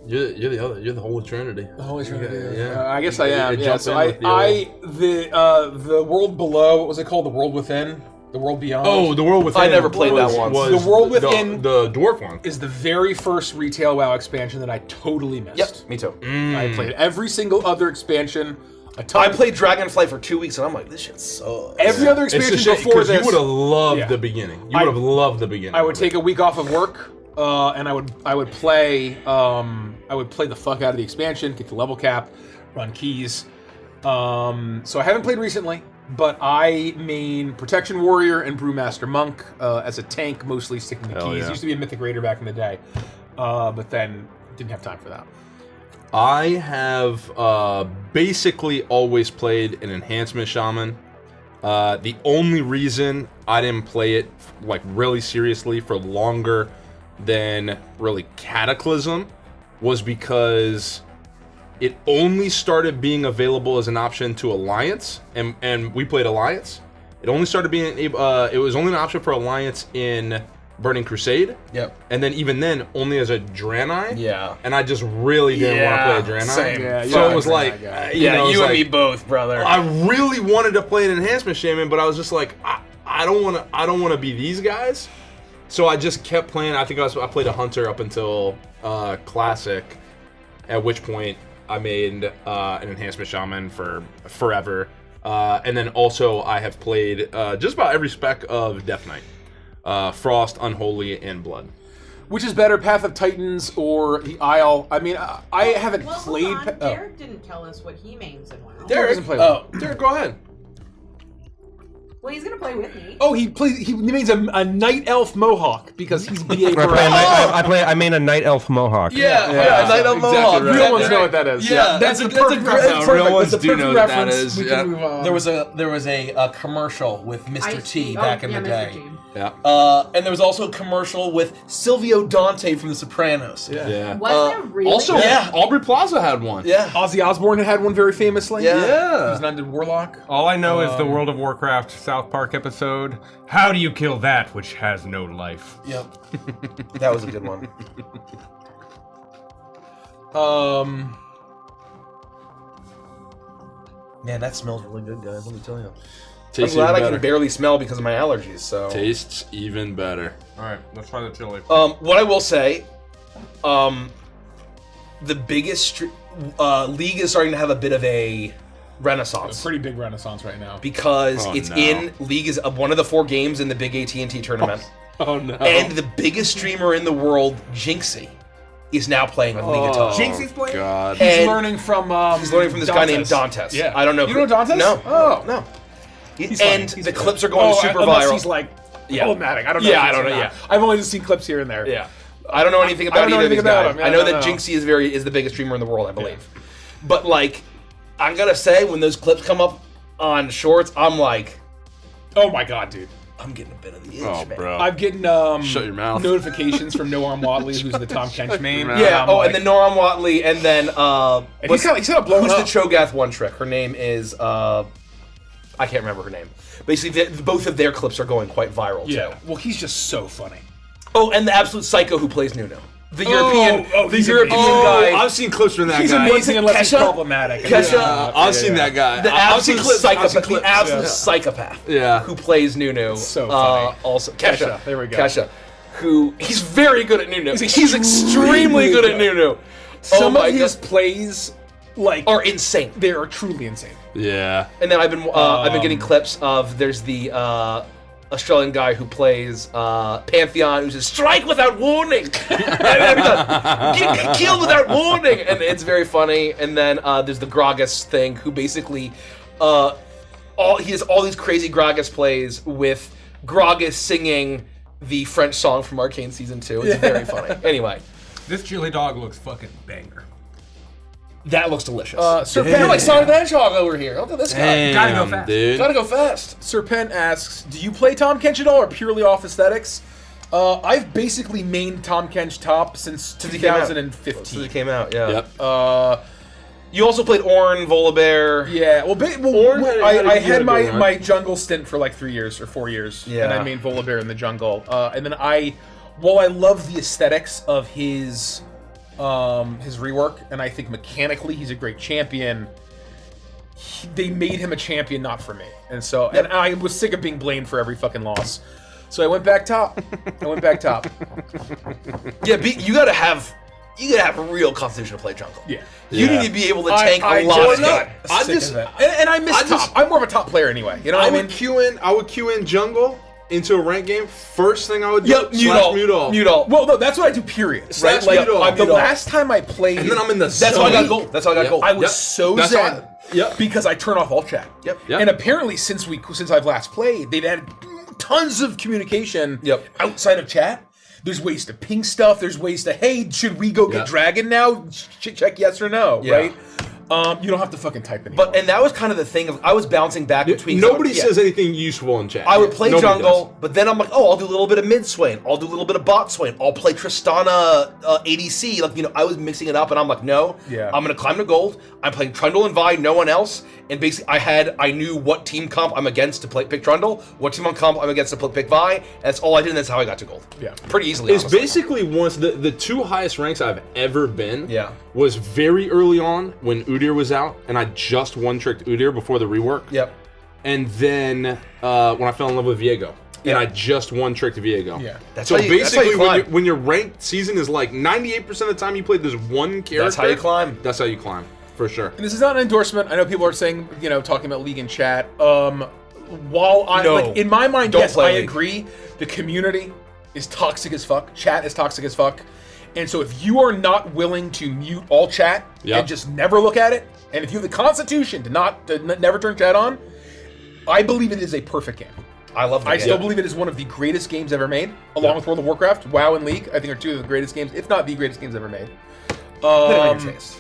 You're the Holy Trinity.
The Holy Trinity.
Yeah.
I guess I am.
It
Yeah.
jumps
So
in with
the world below. What was it called? The world within. The world beyond.
Oh, the World Within.
I never played that once.
Was
The World Within
the dwarf one.
is the very first retail WoW expansion that I totally missed.
Yep, me too.
I played every single other expansion. A ton.
I played Dragonflight for 2 weeks, and I'm like, this shit sucks.
every other
It's a
expansion
shame
before
because
this.
you would have loved
Yeah.
the beginning. You would have loved the beginning.
I would take a week off of work, and I would play the fuck out of the expansion, get the level cap, run keys. So I haven't played recently, but I main Protection Warrior and Brewmaster Monk as a tank, mostly sticking to
Hell
keys.
yeah.
Used to be a Mythic Raider back in the day, but then didn't have time for that.
I have basically always played an Enhancement Shaman. The only reason I didn't play it like really seriously for longer than really Cataclysm was because it only started being available as an option to Alliance, and we played Alliance. It only started being it was only an option for Alliance in Burning Crusade.
Yep.
And then even then, only as a Draenei.
Yeah.
And I just really didn't want to play a Draenei.
Same.
Yeah,
So
you're
it was
a
like,
Draenei guy.
you know, it was
you and
like,
me both, brother.
I really wanted to play an Enhancement Shaman, but I was just like, I don't want to be these guys. So I just kept playing. I think I played a Hunter up until Classic, at which point I made an Enhancement Shaman for forever. And then also I have played just about every spec of Death Knight. Frost, Unholy, and Blood.
Which is better, Path of Titans or the Isle? I mean, I haven't
Well,
played.
hold on. Derek didn't tell us what he mains in WoW.
Derek doesn't play WoW.
Derek, go ahead.
Well, he's gonna play with me.
Oh, he means a night elf mohawk because he's BA for
I main a night elf mohawk.
yeah, Night Elf
exactly
Mohawk.
right.
Real ones know what that is.
Yeah,
that's
that's
the
a
perfect
great-
reference.
perfect.
Real ones
That's a
do
perfect
know what that
reference.
is.
We
Yeah.
can move on.
There was a commercial with Mr. T back in the
Mr.
day.
T.
Yeah.
And there was also a commercial with Silvio Dante from The Sopranos.
Yeah.
Was there really?
Also,
Yeah.
Aubrey Plaza had one.
Yeah.
Ozzy Osbourne had one very famously.
Yeah.
He was an undead warlock.
All I know is the World of Warcraft South Park episode. How do you kill that which has no life?
Yep. That was a good one. Man, that smells really good, guys. Let me tell you. I'm
Tastes
glad
even
I
better.
can barely smell because of my allergies. So.
Tastes even better.
All right, let's try the chili.
What I will say, the biggest league is starting to have a bit of a renaissance.
A pretty big renaissance right now.
Because
Oh,
it's
no.
in league is one of the 4 games in the big AT&T tournament.
Oh no.
And the biggest streamer in the world, Jinxie, is now playing with League of Legends.
Jinxie's playing?
God.
He's
And
learning from
this guy named Dantes.
Yeah.
I don't know.
You know Dantes?
No.
Oh.
No.
He's
And
funny.
the clips are going super
unless
viral.
he's like
Yeah.
problematic. I don't know.
Yeah,
if
I don't
he's
know,
or
yeah.
not. I've only just seen clips here and there.
Yeah. I don't know anything
I
about
don't know
either of these
anything about
guys.
him. Yeah,
I know
I
that
don't know.
Jinxie is the biggest streamer in the world, I believe. But like, I gotta say, when those clips come up on shorts, I'm like,
Oh my god, dude.
I'm getting a bit of the itch,
Oh,
man.
bro.
I'm getting
Shut your mouth.
notifications from Noam Watley, who's the Tom Kench main.
Yeah.
I'm
Oh,
like-
and then Noram Watley, and then
And he's kind of blowing
who's
up.
the Cho'Gath one trick? Her name is I can't remember her name. Basically, both of their clips are going quite viral
Yeah.
too.
Well, he's just so funny.
Oh, and the absolute psycho who plays Nuno, the European
he's
European
amazing.
guy.
I've seen clips from that
He's
guy.
amazing unless he's
Kesha?
problematic.
Kesha?
Yeah.
I've seen that guy.
The
I've
absolute
seen
psychopath,
clips.
the absolute
Yeah.
psychopath,
Yeah.
who plays Nuno.
So funny.
Also,
Kesha, there we go.
Kesha, who he's very good at Nuno.
He's
He's extremely good at Nuno.
Some
oh my
of his
God.
plays, like,
Are insane.
they are truly insane.
Yeah.
And then I've been getting clips of there's the Australian guy who plays Pantheon, who says "strike without warning," and every time, get killed without warning, and it's very funny. And then there's the Gragas thing, who basically he has all these crazy Gragas plays with Gragas singing the French song from Arcane Season 2. It's very funny. Anyway,
This chili dog looks fucking banger.
that looks delicious.
Serpent,
You're like Sonic the Hedgehog over here. Look at this guy.
Gotta go fast.
dude.
Gotta go fast.
Serpent asks, do you play Tom Kench at all or purely off aesthetics? I've basically mained Tom Kench top since
he came out.
2015.
Since it came out, yeah.
Yep.
You also played Ornn, Volibear.
Yeah, well,
Ornn had
I
a
had
good
my,
run.
my jungle stint for like 3 years or 4 years,
Yeah.
and I made Volibear in the jungle. And then while I love the aesthetics of his rework, and I think mechanically he's a great champion, they made him a champion not for me. And so, and I was sick of being blamed for every fucking loss. So I went back top.
Yeah, you gotta have a real constitution to play jungle.
Yeah.
You
Yeah.
need to be able to tank
I
a lot
just
of
got
time.
I
sick
just-
of it. And I miss
I
top.
just-
I'm more of a top player anyway. You know what I mean?
I would queue in jungle into a rank game. First thing I would do,
Yep, mute all.
mute all.
Mute all.
Well, no, that's what I do. Period.
Slash
Right? Like
mute all.
the
Mute all.
last time I played,
And then I'm in the
That's how I got
zone.
gold. That's how I got
Yep.
gold.
I was
Yep.
so
That's
zen.
how yep.
Because I turn off all chat.
Yep.
Yep.
And apparently, since I've last played, they've added tons of communication.
Yep.
Outside of chat, there's ways to ping stuff. There's ways to, hey, should we go get
Yeah.
dragon now? Check yes or no.
Yeah.
Right. You don't have to fucking type anymore.
And that was kind of the thing of I was bouncing back between.
Nobody
yeah.
says anything useful in chat.
I would play
Nobody
jungle,
does.
but then I'm like, oh, I'll do a little bit of mid swain. I'll do a little bit of bot swain. I'll play Tristana ADC. Like, I was mixing it up, and I'm like, no,
Yeah.
I'm gonna climb to gold. I'm playing Trundle and Vi, no one else. And basically, I knew what team comp I'm against to pick Trundle, what team on comp I'm against to pick Vi. And that's all I did, and that's how I got to gold.
Yeah.
Pretty easily.
It's
honestly.
basically the two highest ranks I've ever been.
Yeah.
Was very early on when Udyr was out, and I just one-tricked Udyr before the rework.
Yep.
And then when I fell in love with Viego.
Yeah.
And I just one-tricked Viego.
Yeah.
That's
So
how you- that's how you
basically,
climb.
when your ranked season is like 98% of the time you play this one character.
That's how you climb.
That's how you climb, for sure.
And this is not an endorsement. I know people are saying, talking about League in chat. While I
No.
like in my mind,
Don't
yes,
play
I
League.
agree. The community is toxic as fuck. Chat is toxic as fuck. And so if you are not willing to mute all chat
Yep.
and just never look at it, and if you have the constitution to never turn chat on, I believe it is a perfect game.
I love the
I
game.
still believe it is one of the greatest games ever made, along with World of Warcraft. WoW and League, I think, are two of the greatest games, if not the greatest games ever made.
Depending on your taste.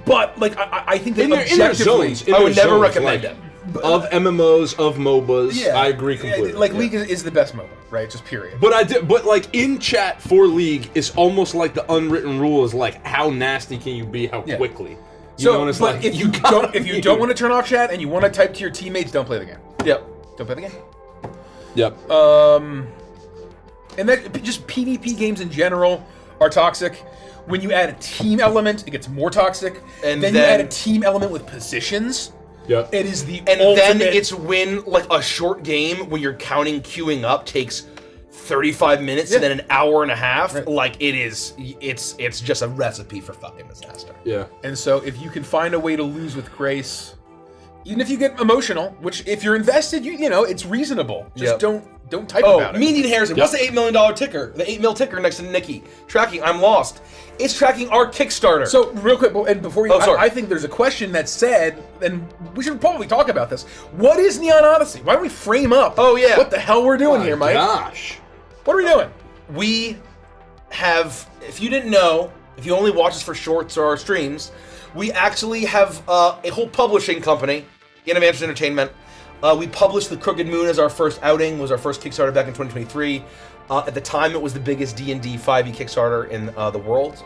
But like, I think that
In their
objectively,
zones, in
I
their
would never
zones,
recommend
like,
it.
Of MMOs, of MOBAs, I agree completely.
Like
Yeah.
League is the best MOBA, right? Just period.
But like in chat for League, it's almost like the unwritten rule is like how nasty can you be, how
Yeah.
quickly.
So,
know, and it's
but
like,
if you
gotta
don't
be-
want to turn off chat and you want to type to your teammates, don't play the game.
Yep.
Don't play the game.
Yep.
And that just PvP games in general are toxic. When you add a team element, it gets more toxic.
And
then you
then-
add a team element with positions.
Yep.
It is the
And
ultimate.
then it's when like a short game when you're counting queuing up takes 35 minutes and
Yeah.
then an hour and a half.
Right.
Like it's just a recipe for fucking disaster.
Yeah.
And so if you can find a way to lose with grace, Even if you get emotional, which if you're invested, you know it's reasonable. Just
Yep.
don't type
Oh,
about it.
Mean Harrison, what's the $8 million ticker? The 8 mil ticker next to Nikki. Tracking, I'm lost. It's tracking our Kickstarter.
So real quick, and before you,
Oh, sorry.
I think there's a question that said, and we should probably talk about this. What is Neon Odyssey? Why don't we frame up?
Oh, yeah.
What the hell we're doing here, Mike?
Gosh.
What are we doing?
we have, if you didn't know, if you only watch us for shorts or our streams, we actually have a whole publishing company, Innovations Entertainment. We published The Crooked Moon as our first outing, was our first Kickstarter back in 2023. At the time, it was the biggest D&D 5e Kickstarter in the world.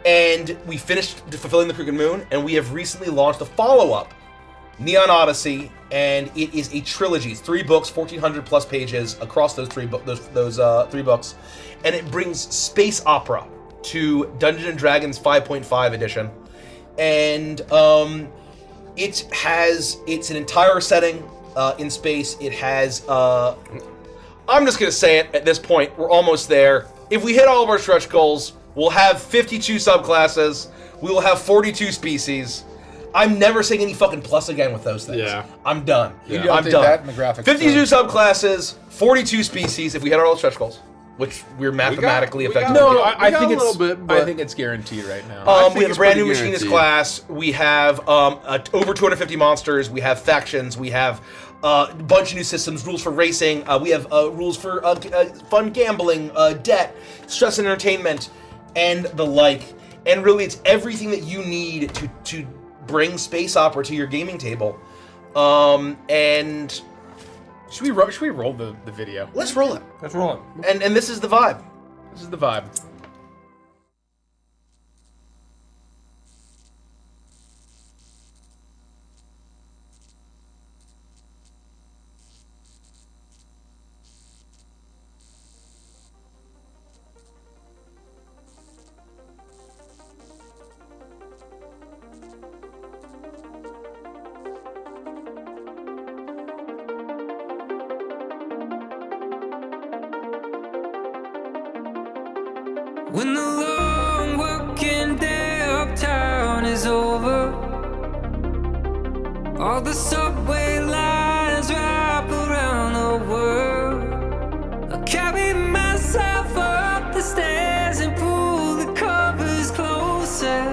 And we finished fulfilling The Crooked Moon, and we have recently launched a follow-up, Neon Odyssey, and it is a trilogy. It's 3 books, 1,400 plus pages across those three books, and it brings space opera to Dungeons and Dragons 5.5 edition, and it's an entire setting in space. It has I'm just gonna say it at this point. We're almost there. If we hit all of our stretch goals, we'll have 52 subclasses. We will have 42 species. I'm never saying any fucking plus again with those things.
Yeah.
I'm done.
You
I'm
update
done.
that in the graphics
52
too.
subclasses, 42 species. If we hit all the stretch goals, which we're mathematically
we got-
effective.
No,
We
I
got
think
a
it's.
little bit,
I
but-
think it's guaranteed right now.
think
We have a
it's
brand new
pretty
machinist
guaranteed.
class. We have over 250 monsters. We have factions. We have a bunch of new systems, rules for racing. We have rules for fun gambling, debt, stress and entertainment, and the like. And really, it's everything that you need to bring space opera to your gaming table. And
Should we roll the video?
let's roll it.
Let's roll it.
And this is the vibe.
This is the vibe.
When the long working day uptown is over, all the subway lines wrap around the world. I carry myself up the stairs and pull the covers closer,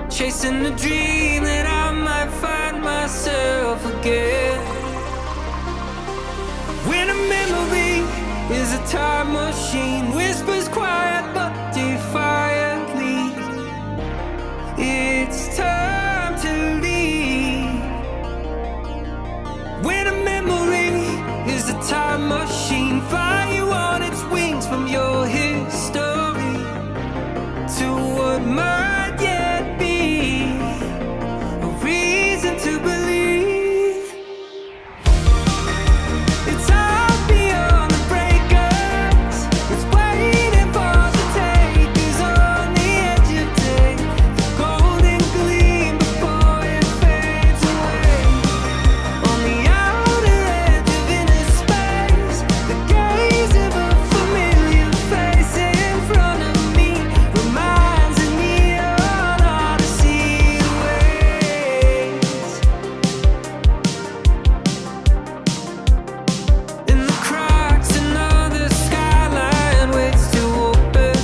chasing the dream that I might find myself again. When a memory is a time machine, whispers quiet but defiantly, it's time to leave. When a memory is a time machine, fly you on its wings from your history to what might yet be a reason to believe. It's all beyond the breakers. It's waiting for the takers on the edge of day. The golden gleam before it fades away. On the outer edge of inner space, the gaze of a familiar face in front of me reminds me of Odyssey waits. In the cracks, another skyline waits to open.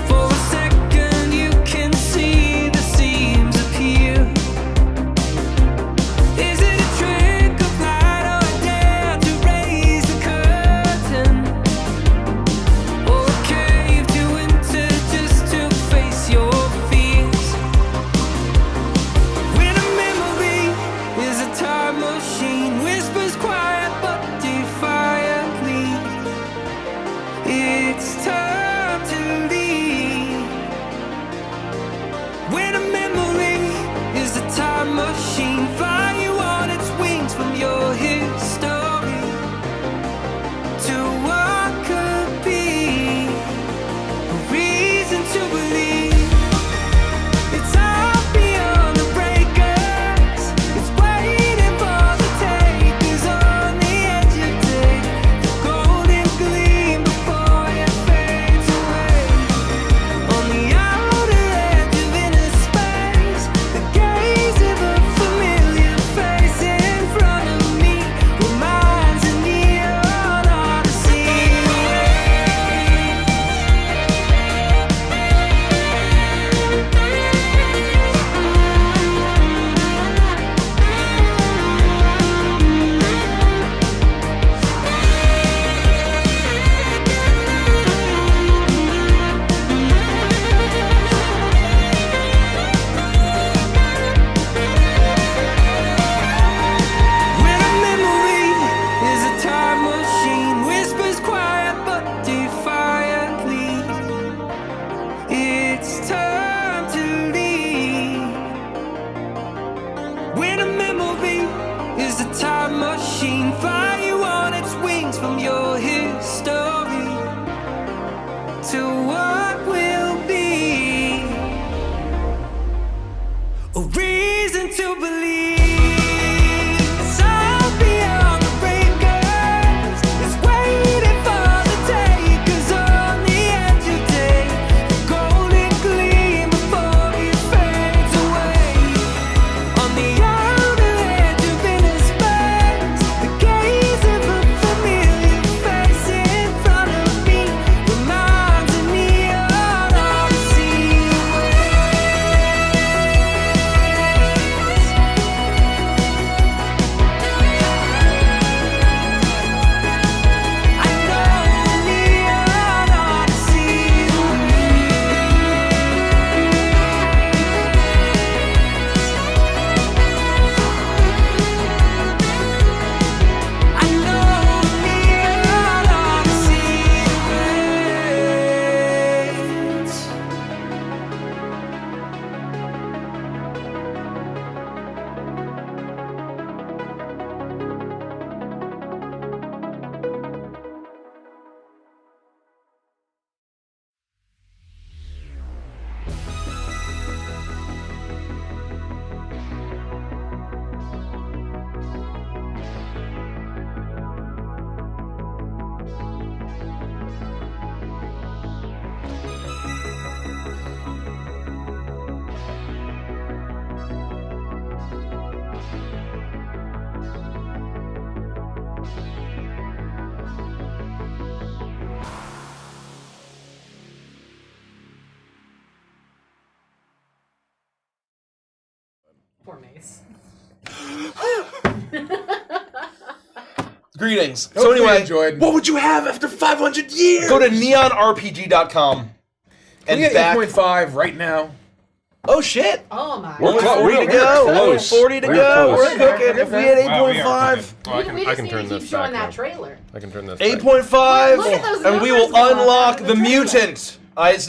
For a second, you can see the seams appear. Is it a trick of light or a dare to raise the curtain? Or a cave to enter just to face your fears? When a memory is a time machine, whispers quiet but defiantly, it's time to leave. When a memory is a time machine, fly you on its wings from your history to what could be a reason to believe. It's all beyond the breakers. It's waiting for the takers on the edge of day. The golden gleam before it fades away. On the outer edge of inner space, the
Mace.
Greetings. So
Hopefully you
anyway,
enjoyed.
What would you have after 500 years?
go to neonrpg.com and
We get
back.
8.5 right now.
Oh shit!
Oh my.
We're
Only
close.
40 to
We're
go.
close.
40 to
We're
go.
close.
We're cooking. If we had
Wow, we are
8.5,
cooking. Oh,
We
I
just
can
need
turn
to keep
this
showing
back
that
now.
trailer.
I can turn this back.
8.5,
Look at those
and we
numbers
will
going on
unlock
the
the
trailer.
mutant.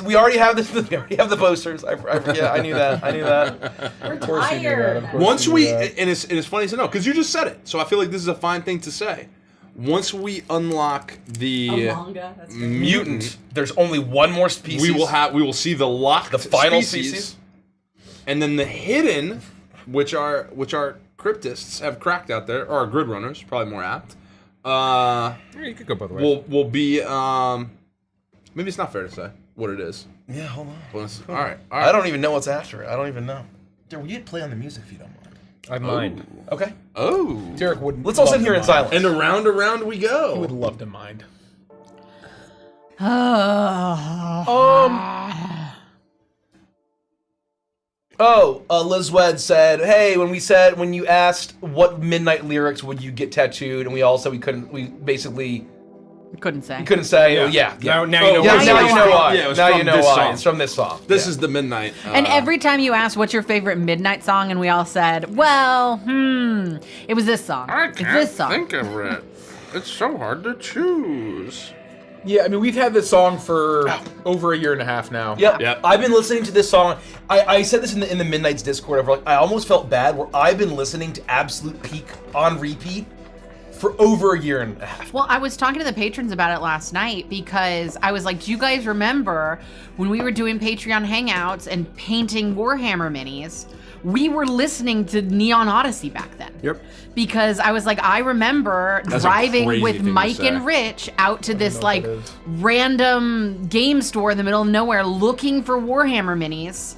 We already have this. We already have the posters. I forget. I knew that. I knew that.
We're
course you do that,
tired.
of course.
Once
you
we,
do that.
and it's funny to know, because you just said it, so I feel like this is a fine thing to say. Once we unlock the
Manga. That's good.
Mutant. There's only one more species.
we will see the locked
the final
species, and then the hidden, which are cryptists have cracked out there, or grid runners, probably more apt.
Yeah, you could go both ways.
Will be maybe it's not fair to say what it is.
Yeah, hold on.
All right.
I don't even know what's after it. I don't even know. Derek, we did play on the music if you don't mind.
I mind.
Okay.
Oh.
Derek would.
Let's all sit
love
here
to
in
mind.
silence.
And around we
He would
go.
love to mind.
Liz Wed said, "Hey, when you asked what midnight lyrics would you get tattooed, and we all said we couldn't. We basically
Couldn't say.
couldn't say. Yeah.
Now you know
Yeah,
why.
now you know why.
Yeah, it was
now
from
you know
this
why.
song.
It's from this song.
This
Yeah.
is the midnight.
And every time you asked what's your favorite midnight song, and we all said, well, it was this song. It's this song.
of it. It's so hard to choose.
Yeah, I mean, we've had this song for over a year and a half now.
Yep. I've been listening to this song. I said this in the Midnight's Discord. I almost felt bad where I've been listening to Absolute Peak on repeat for over a year and a half.
Well, I was talking to the patrons about it last night because I was like, do you guys remember when we were doing Patreon Hangouts and painting Warhammer minis? We were listening to Neon Odyssey back then.
Yep.
Because I was like, I remember
That's a
driving
crazy
with
thing to
Mike
say.
and Rich out to this
know what
like
that is.
random game store in the middle of nowhere looking for Warhammer minis.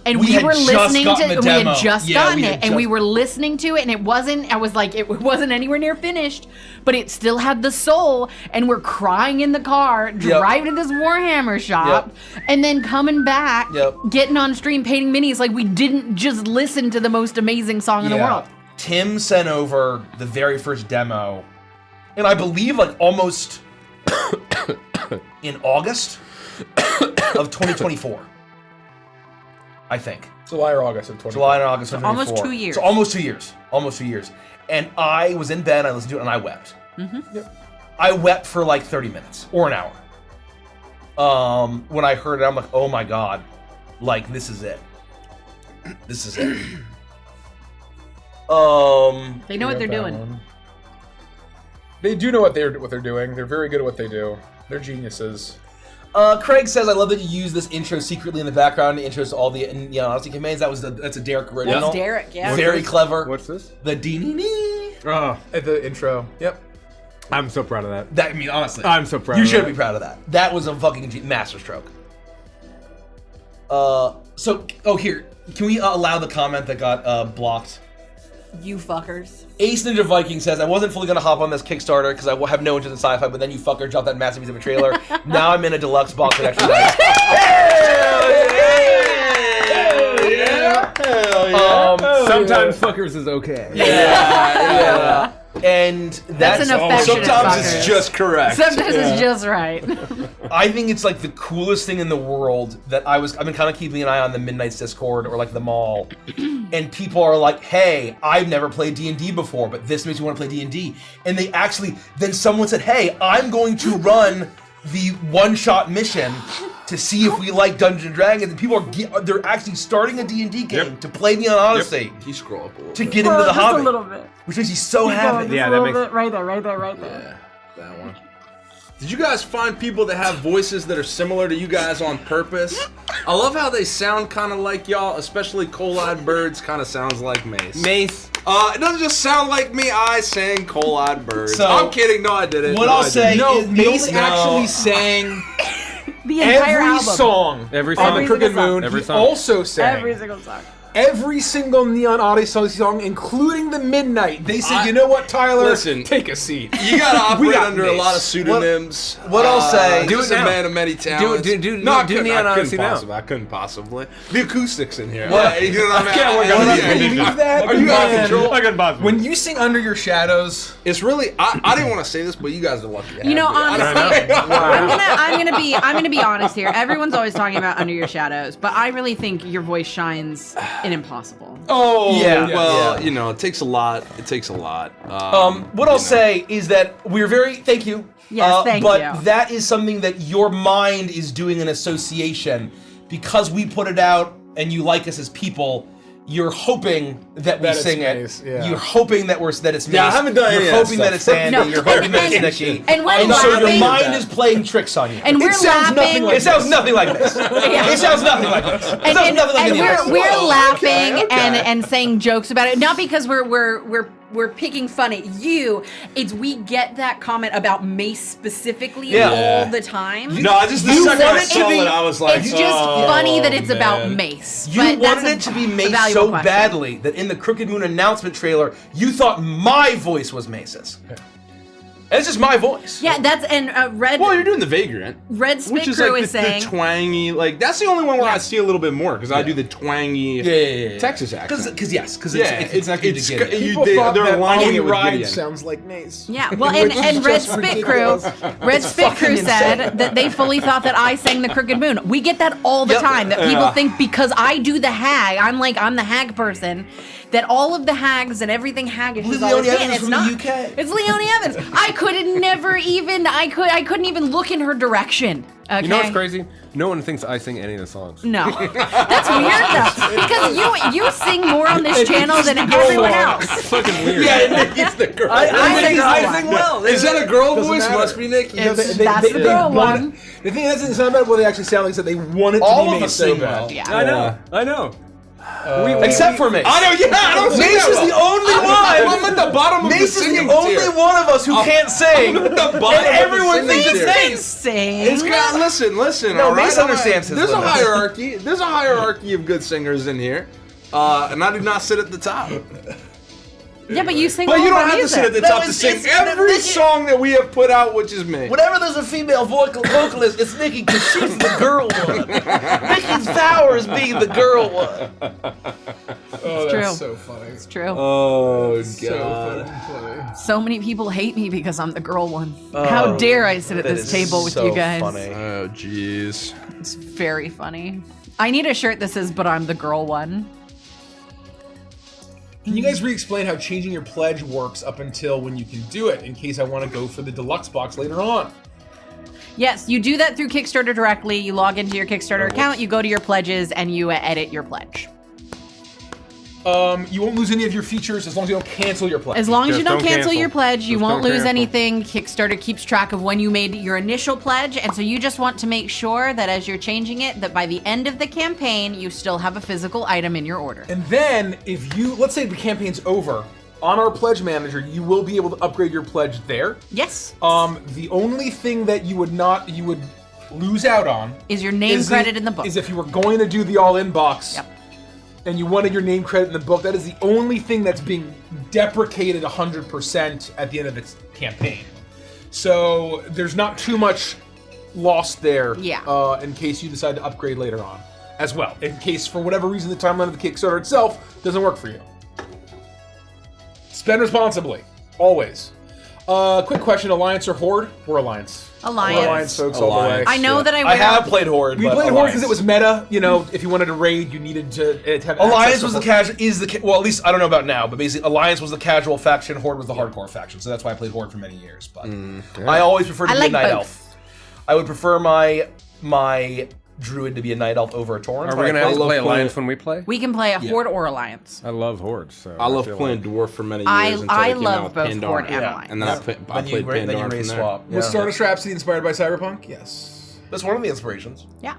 And
We
we
had
were
just
listening
gotten
to
the
we had
demo.
just
Yeah,
gotten
we
it
had
and we
just-
were listening to it and it wasn't it wasn't anywhere near finished, but it still had the soul and we're crying in the car, driving to this Warhammer shop, and then coming back, getting on stream painting minis like we didn't just listen to the most amazing song in the world.
Tim sent over the very first demo, and I believe like almost in August of 2024. I think.
July or August of 20.
July and August of
almost
2024.
2 years.
So almost 2 years. Almost 2 years. And I was in bed, I listened to it, and I wept. I wept for like 30 minutes or an hour. When I heard it, I'm like, oh my god. Like, this is it. This is it.
They know what they're doing.
They do know what they're doing. They're very good at what they do. They're geniuses.
Craig says, I love that you use this intro secretly in the background, the intros to all the Odyssey commands. That's a Derek original.
That's Derek, yeah.
Very clever.
What's this?
The dee-nee-nee.
Oh,
At the intro. Yep.
I'm so proud of that.
That, I mean, honestly.
I'm so proud
You
of
should
that.
be proud of that. That was a fucking masterstroke. Here. Can we allow the comment that got blocked?
You fuckers.
Ace Ninja Viking says, I wasn't fully going to hop on this Kickstarter because I have no interest in sci-fi, but then you fucker dropped that massive piece of a trailer. Now I'm in a deluxe box with extra dice.
Sometimes fuckers is okay.
Yeah. And that's
an affectionate
Sometimes
fucker.
it's just correct.
Sometimes it's just right.
I think it's like the coolest thing in the world that I've been kind of keeping an eye on the Midnight's Discord or like the mall, and people are like, hey, I've never played D&D before, but this makes me want to play D&D. And they actually, then someone said, hey, I'm going to run the one-shot mission to see if we like Dungeons & Dragons, and people they're actually starting a D&D game to play Neon Odyssey
Can you scroll up a little
to
bit?
get into the
Just
hobby,
a little bit.
which makes you so happy.
Yeah, that makes.
Right there.
Yeah, that one. Did you guys find people that have voices that are similar to you guys on purpose? I love how they sound kind of like y'all, especially Coal-Eyed Birds kind of sounds like Mace.
Mace.
It doesn't just sound like me, I sang Coal-Eyed Birds.
So,
I'm kidding, no I didn't.
what
No,
I'll
I
say
didn't.
is
Mace actually sang
The entire
every
album.
song
Every
on
song.
the
Every
Crooked
single song.
Moon.
Every
He
song.
also sang
Every single song.
every single Neon Odyssey song, including the Midnight. They said, you know what, Tyler?
Listen,
take a seat.
You gotta operate
got
under a lot of pseudonyms.
What I'll say-
Do
Do
a
it now.
man of many talents.
do
I couldn't
Neon Odyssey now.
possibly. I couldn't possibly. The acoustics in here.
What?
You know what I mean?
can't work
I-
on
I-
that.
yeah,
Can you believe that?
Are you out of
Man.
control?
I couldn't possibly.
When you sing Under Your Shadows,
It's really. I didn't want to say this, but you guys are lucky. To
You know,
have me.
honestly, I'm gonna be honest here. Everyone's always talking about Under Your Shadows, but I really think your voice shines in Impossible.
Oh,
Yeah.
well,
Yeah.
you know, it takes a lot. It takes a lot.
What I'll say is that we're very thank you.
Yes, thank
but
you.
that is something that your mind is doing an association because we put it out and you like us as people. You're hoping that we
That it's
sing
Mace,
it.
yeah.
You're hoping that it's Mace.
Yeah, I haven't done any
You're
of that
hoping that
stuff.
it's Andy.
No,
You're hoping that it's
and-
Nikki.
and we're
so your
laughing-
mind is playing tricks on you.
And we're
sounds nothing
laughing.
like
It sounds nothing like this. It sounds nothing like this. It
and,
sounds
and,
nothing like
and
any of this.
we're
Whoa,
laughing
okay.
and saying jokes about it, not because we're picking fun at you. It's we get that comment about Mace specifically
Yeah.
all the time.
No, I just the
You
second
want
I
it to
saw
be-
it, I was like,
It's just
oh,
funny that it's about
man.
Mace.
You
but that's
wanted
a-
it to be
a
Mace
valuable
so
question.
badly that in the Crooked Moon announcement trailer, you thought my voice was Mace's. And it's just my voice.
Yeah, that's and Red
Well, you're doing the Vagrant,
Red Spit
which is
Crew
like
is
the
saying
twangy. Like that's the only one where
Yeah.
I see a little bit more because I do the twangy Texas accent.
Because it's
Yeah,
exactly
it's
to get it.
you-
people
they-
thought
they're
that
aligning
Any
it with
Ride
Gideon.
sounds like Mace.
Yeah, well, and
is
Red
just
Spit Crew, Red Spit Crew said that they fully thought that I sang the Crooked Moon. We get that all the
Yep.
time. That people think because I do the hag, I'm the hag person. That all of the hags and everything haggish is
Leonie
always me,
Evans
and it's
from the
not.
UK.
It's Leonie Evans. I couldn't even look in her direction. Okay?
You know what's crazy? No one thinks I sing any of the songs.
No, that's weird though, because you sing more on this channel than everyone else.
It's fucking weird.
Yeah, Nikki's the girl.
I think well.
Is that a girl
Doesn't
voice?
matter.
Must be Nikki.
It's- that's the girl
want
one.
it- The thing is, it's not about what they actually sound like. So they want it to
All
be
of
Mace
us
so
sing
bad.
well.
Yeah.
I know.
Except for Mace.
I know. Yeah, I don't sing
Mace
that
is
well.
the only
I'm
one.
at the bottom of
Mace
the
is
singing
the only
tier.
one of us who can't sing.
I'm at the bottom
And
of the
everyone
singing
thinks
tier.
it's
Sing,
Mace.
sing.
It's got listen.
No,
all right?
Mace understands his
There's a
limits.
hierarchy. There's a hierarchy of good singers in here, and I do not sit at the top.
Yeah, but you sing.
But
all
you don't
our
have to
music.
sit at the
No,
top to
it's-
sing
it's-
every
Nikki-
song that we have put out, which is me.
Whenever there's a female vocalist, it's Nikki because she's the girl one. Nikki's power is being the girl one.
Oh,
It's
that's
true.
so funny.
It's true.
Oh
So fucking funny.
So many people hate me because I'm the girl one. How dare I sit at
That
this
is
table with
so
you guys?
funny.
Oh, jeez.
It's very funny. I need a shirt that says "But I'm the girl one."
Can you guys re-explain how changing your pledge works up until when you can do it, in case I want to go for the deluxe box later on?
Yes, you do that through Kickstarter directly. You log into your Kickstarter account, you go to your pledges, and you edit your pledge.
You won't lose any of your features as long as you don't cancel your pledge.
As long as
Just
you don't
don't
cancel
cancel.
your pledge, you
Just
won't
don't
lose
cancel.
anything. Kickstarter keeps track of when you made your initial pledge, and so you just want to make sure that as you're changing it, that by the end of the campaign, you still have a physical item in your order.
And then, if you, let's say the campaign's over, on our pledge manager, you will be able to upgrade your pledge there.
Yes.
The only thing that you would lose out on
Is your name credit in the book.
Is if you were going to do the all-in box.
Yep.
And you wanted your name credit in the book, that is the only thing that's being deprecated 100% at the end of the campaign. So there's not too much lost there.
Yeah.
In case you decide to upgrade later on, as well. In case for whatever reason the timeline of the Kickstarter itself doesn't work for you. Spend responsibly, always. Quick question: Alliance or Horde? We're Alliance.
Alliance.
We're Alliance, folks, all the way.
Alliance.
I know that I
I
wear.
have played Horde.
We
but
played Horde because
Alliance.
it was meta. You know, if you wanted to raid, you needed to have
Alliance
access
was
to
the
Horde.
casual. Well, at least I don't know about now, but basically, Alliance was the casual faction. Horde was the hardcore faction. So that's why I played Horde for many years. But I always preferred to
I
be
like
a night
both.
elf. I would prefer my druid to be a night elf over a Tauren.
Are we gonna have to
love
play
playing-
Alliance when we play?
We can play a Horde or Alliance.
I love Hordes. So
I love
feel
playing
like-
Dwarf for many years.
I
until they came
love
out with
both
Pandora.
Horde and Alliance.
And then I played Pandora
then you
from
race
there.
swap.
Was
Yeah.
Stardust Rhapsody inspired by Cyberpunk? Yes.
That's one of the inspirations.
Yeah.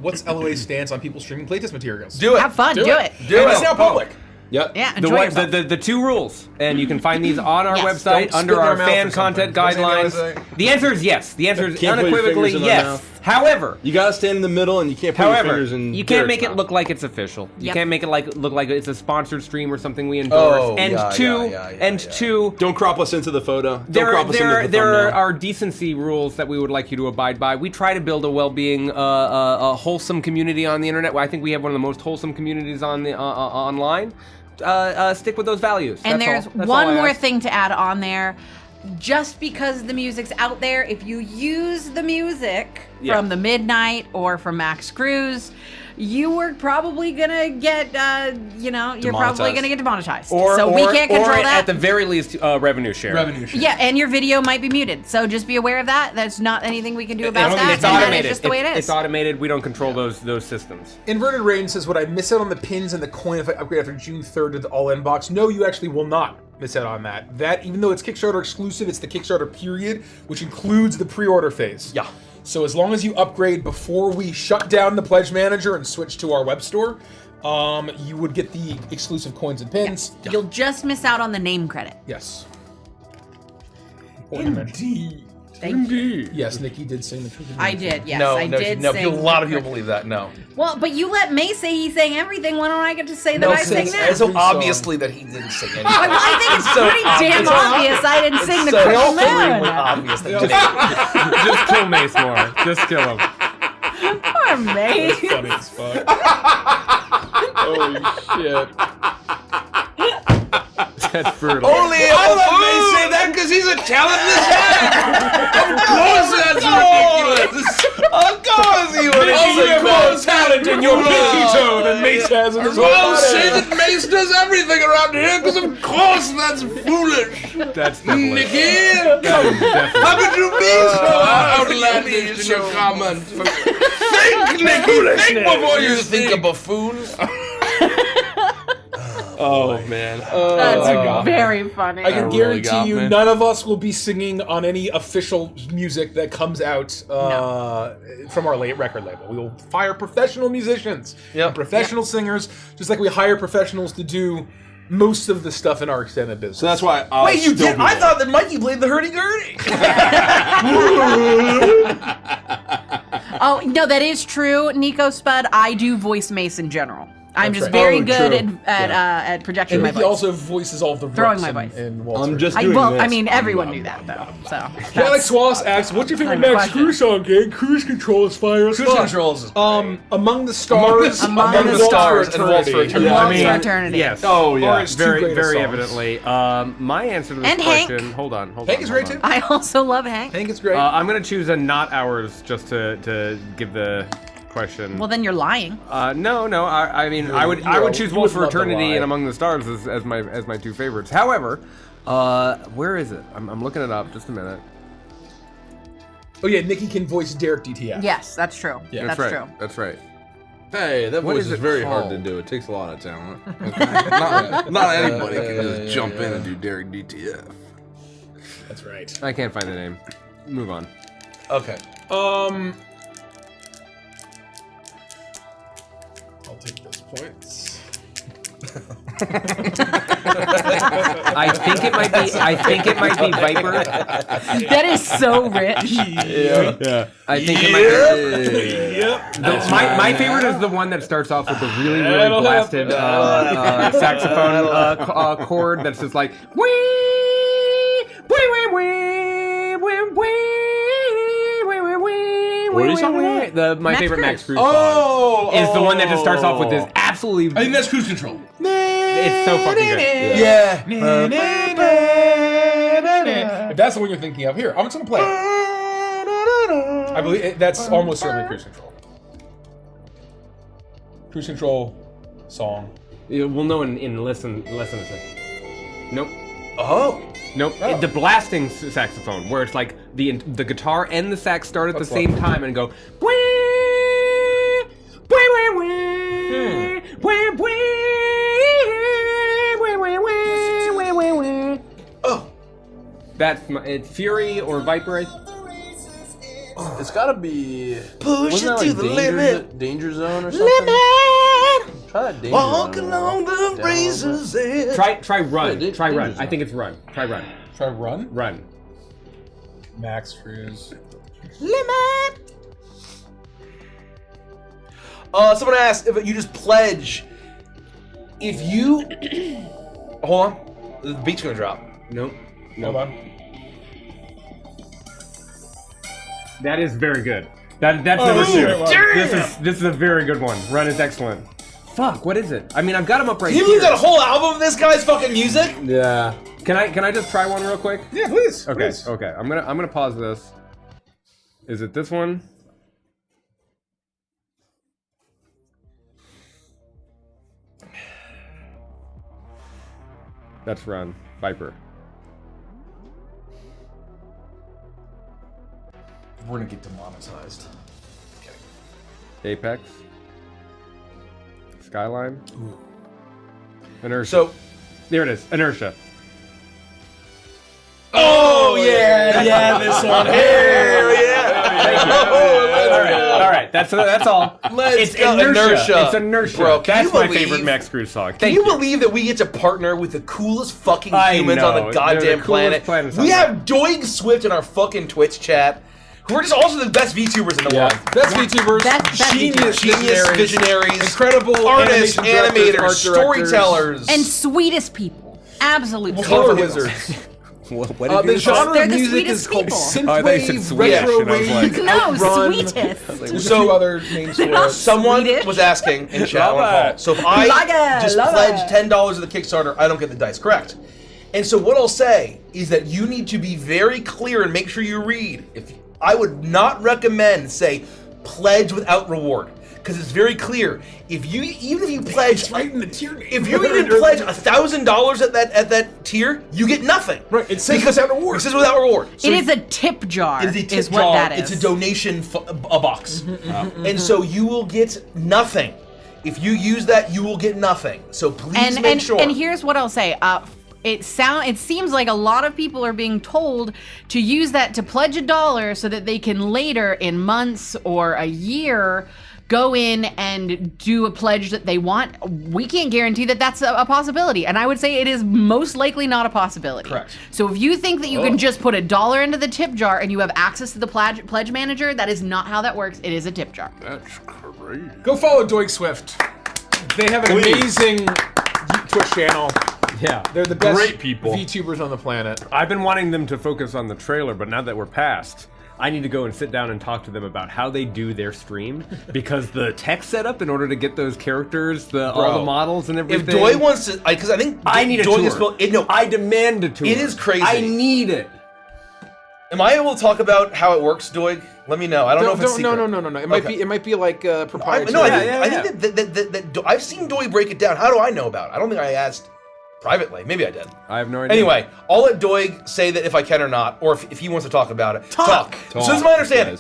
What's LOA's stance on people streaming playtest materials?
Do it.
Have fun. Do it.
Do
And
it.
it's now public.
Yep.
Yeah.
The,
Enjoy
one-
yourself.
the two rules, and you can find these on our
Yes.
website
Don't
under
spit in
our
our mouth
fan
or something.
content
What's the other
guidelines.
thing?
The answer is yes. The answer is
Can't put your
unequivocally
fingers in my
yes.
mouth.
However,
You gotta stand in the middle, and you can't put your
However,
fingers in.
you can't
Derek's
make it
mouth.
look like it's official. You
Yep.
can't make it look like it's a sponsored stream or something we endorse.
Oh,
and
yeah,
two,
yeah, yeah, yeah.
two,
Don't crop us into the photo. Don't
there,
crop us into the
there
thumbnail.
are decency rules that we would like you to abide by. We try to build a well-being, a wholesome community on the internet. I think we have one of the most wholesome communities on the online. Stick with those values.
And
That's
there's
all. That's
one
all I
more
ask.
thing to add on there. Just because the music's out there, if you use the music
Yeah.
from the Midnight or from Max Cruz, you were probably gonna get, you're probably
Demonetized.
gonna get demonetized.
Or,
so we can't control
or
that.
at the very least, revenue share.
Revenue share.
Yeah, and your video might be muted. So just be aware of that. There's not anything we can do about that.
It's
and that
automated.
is just the way it is.
It's automated. We don't control those systems.
Inverted Rain says, would I miss out on the pins and the coin if I upgrade after June 3rd to the all-in box? No, you actually will not miss out on that. That, even though it's Kickstarter exclusive, it's the Kickstarter period, which includes the pre-order phase.
Yeah.
So as long as you upgrade before we shut down the Pledge Manager and switch to our web store, you would get the exclusive coins and pins.
You'll just miss out on the name credit.
Yes.
Indeed.
Thank you.
Yes, Nikki did sing the truth.
I did, yes.
no,
I
no,
did
no.
sing
A lot of
the
people believe that. No.
Well, but you let May say he sang everything. Why don't I get to say that
No,
I sang that?
it's so obviously that he didn't sing anything.
I think it's
so
pretty damn obvious I didn't sing the Crystal Moon.
obvious that he didn't.
Just kill Mace more. Just kill him.
Poor May.
Funny as fuck. Holy shit.
That's brutal.
Only I let May say that because he's a talentless man. Of course, that's ridiculous. Of course, he would.
You have more talent in your pinky toe than Mace has in his whole
I'll
body.
say that Mace does everything around here because, of course, that's foolish.
That's definitely.
Nikki, how could you be so outlandish in your comment? Think, Nikki. Think before you
think a buffoon?
Oh man.
That's very funny.
I can
really
guarantee
got
you
me.
none of us will be singing on any official music that comes out from our late record label. We will hire professional musicians and professional singers, just like we hire professionals to do most of the stuff in our extended business.
So that's why I'll
Wait, you
still
did?
be
I
there.
thought that Mikey played the hurdy-gurdy.
Oh, no, that is true, Nico Spud. I do voice Mace in general. I'm
That's
just
right.
very
Oh,
good
true.
at projecting
and
my
Nikki
voice.
also voices all of the
Throwing
rips
my
in-
voice.
in Waltz.
I'm just
I,
doing
well,
this.
I mean, everyone knew that, though. So
Alex Wallace asks, "What's your favorite
Not a
Max
question.
Cruise song, gang? Cruise Control is fire as
Cruise
fuck."
Controls is great.
Among the Stars,
Among
and
the
Waltz
Stars, and Waltz for
Eternity.
And
Yeah,
Waltz
I mean,
for Eternity.
Yes.
Oh yeah.
Or it's two
Very,
greatest
very
songs.
evidently. My answer to this
And Hank.
question. Hold on.
Hank is great too.
I also love Hank.
Hank is great.
I'm gonna choose a not ours just to give the question.
Well, then you're lying.
No. I mean, I would choose
you
Wolf
would
for
love to
Eternity
lie.
and Among the Stars as my two favorites. However, where is it? I'm looking it up. Just a minute.
Oh yeah, Nikki can voice Derek DTF.
Yes, that's true.
Yeah.
That's
right.
true.
That's right.
Hey, that
What
voice
is
is
it
very hard to
called?
do. It takes a lot of talent. Okay? not anybody can just jump in and do Derek DTF.
That's right.
I can't find the name. Move on.
Okay.
I'll take those points.
I think it might be Viper.
That is so rich.
Yeah. I think it might be. My favorite is the one that starts off with the really blasted saxophone chord that's just like wee wee wee wee wee wee wee wee.
What are you talking about?
My
Max
favorite
Cruz.
Max Cruz song is the one that just starts off with this absolutely.
I think that's Cruise Control.
It's so fucking good.
Yeah.
If that's the one you're thinking of, here, I'm just gonna play it. I believe that's almost certainly Cruise Control. Cruise Control song.
We'll know in less than a second. Nope.
Oh.
Nope. The blasting saxophone, where it's like the guitar and the sax start at the same time and go. Wee, wee, wee, wee, wee, wee, wee, wee, wee, wee, wee.
Oh.
That's it's Fury or Viper.
It's gotta be.
Push
Wasn't
it
that
to
like
the
Danger,
limit.
Danger Zone or something?
Limit.
Try that Danger
Walk
Zone.
along the
Down.
razor's edge.
Try run.
Yeah,
Try run.
Danger
I think it's run. Try run.
Try Run.
Run.
Max Cruise.
Limit. Someone asked if you just pledge. If you hold on, the beat's gonna drop.
Nope.
Hold on.
That is very good. That's number 2. This is a very good one. Run is excellent. Fuck, what is it? I mean, I've got them up right
Can you
here.
believe that whole album of this guy's fucking music?
Yeah. Can I just try one real quick?
Yeah, please.
Okay.
Please.
Okay. I'm gonna pause this. Is it this one? That's Run. Viper.
We're gonna get demonetized.
Apex. Skyline. Inertia.
So,
there it is. Inertia.
oh yeah, this one. Hell yeah!
All right. That's all.
Let's
It's
go.
inertia. It's inertia.
Bro, can
That's
you
my
believe-
favorite Max Cruise song.
Can
Thank
you believe that we get to partner with the coolest fucking
I
humans on
know.
the
They're
goddamn
the coolest
planet?
planets on
We
the-
have Doig Swift in our fucking Twitch chat, who are just also the best VTubers in the world.
Best VTubers,
Best
genius,
Genius visionaries,
incredible
artists,
animation directors,
animators,
art directors,
storytellers,
And sweetest people. Absolute
color
sweetest people.
wizards.
What
The genre
They're
of
the
music
sweetest
is called
people.
Oh, I thought you said
synthwave,
Swedish,
retro
and I was
wave,
like-
No,
outrun.
sweetest.
There's a
So-
few other names for it.
Someone
Swedish?
was asking in chat on
Love
call.
it.
So if I just
love
pledge
it.
$10 of the Kickstarter, I don't get the dice, correct? And so what I'll say is that you need to be very clear and make sure you read. I would not recommend say pledge without reward, because it's very clear. Even if you pledge,
right in the tier name.
if you even pledge $1,000 at that tier, you get nothing.
Right, it says without reward.
It says without reward. So
It is a tip jar.
it is a tip
what
jar.
that is.
It's a donation, a box, and so you will get nothing. If you use that, you will get nothing. So please make sure.
And here's what I'll say. It seems like a lot of people are being told to use that to pledge $1 so that they can later, in months or a year, go in and do a pledge that they want. We can't guarantee that that's a possibility, and I would say it is most likely not a possibility.
Correct.
So if you think that you can just put $1 into the tip jar and you have access to the pledge manager, that is not how that works. It is a tip jar.
That's crazy.
Go follow Doig Swift. They have an amazing Twitch channel.
Yeah.
They're the best
Great people.
VTubers on the planet.
I've been wanting them to focus on the trailer, but now that we're past, I need to go and sit down and talk to them about how they do their stream, because the tech setup in order to get those characters, all the models and
if
everything.
Doig wants to, because I think
I need a
Doig
tour.
is no.
I demand a tour.
It is crazy.
I need it.
Am I able to talk about how it works, Doig? Let me know. I don't know if it's secret.
No. It might be. It might be like proprietary.
I think that I've seen Doig break it down. How do I know about it? I don't think I asked privately. Maybe I did.
I have no idea.
Anyway, I'll let Doig say that if I can or not, or if he wants to talk about it.
Talk.
So this is my understanding.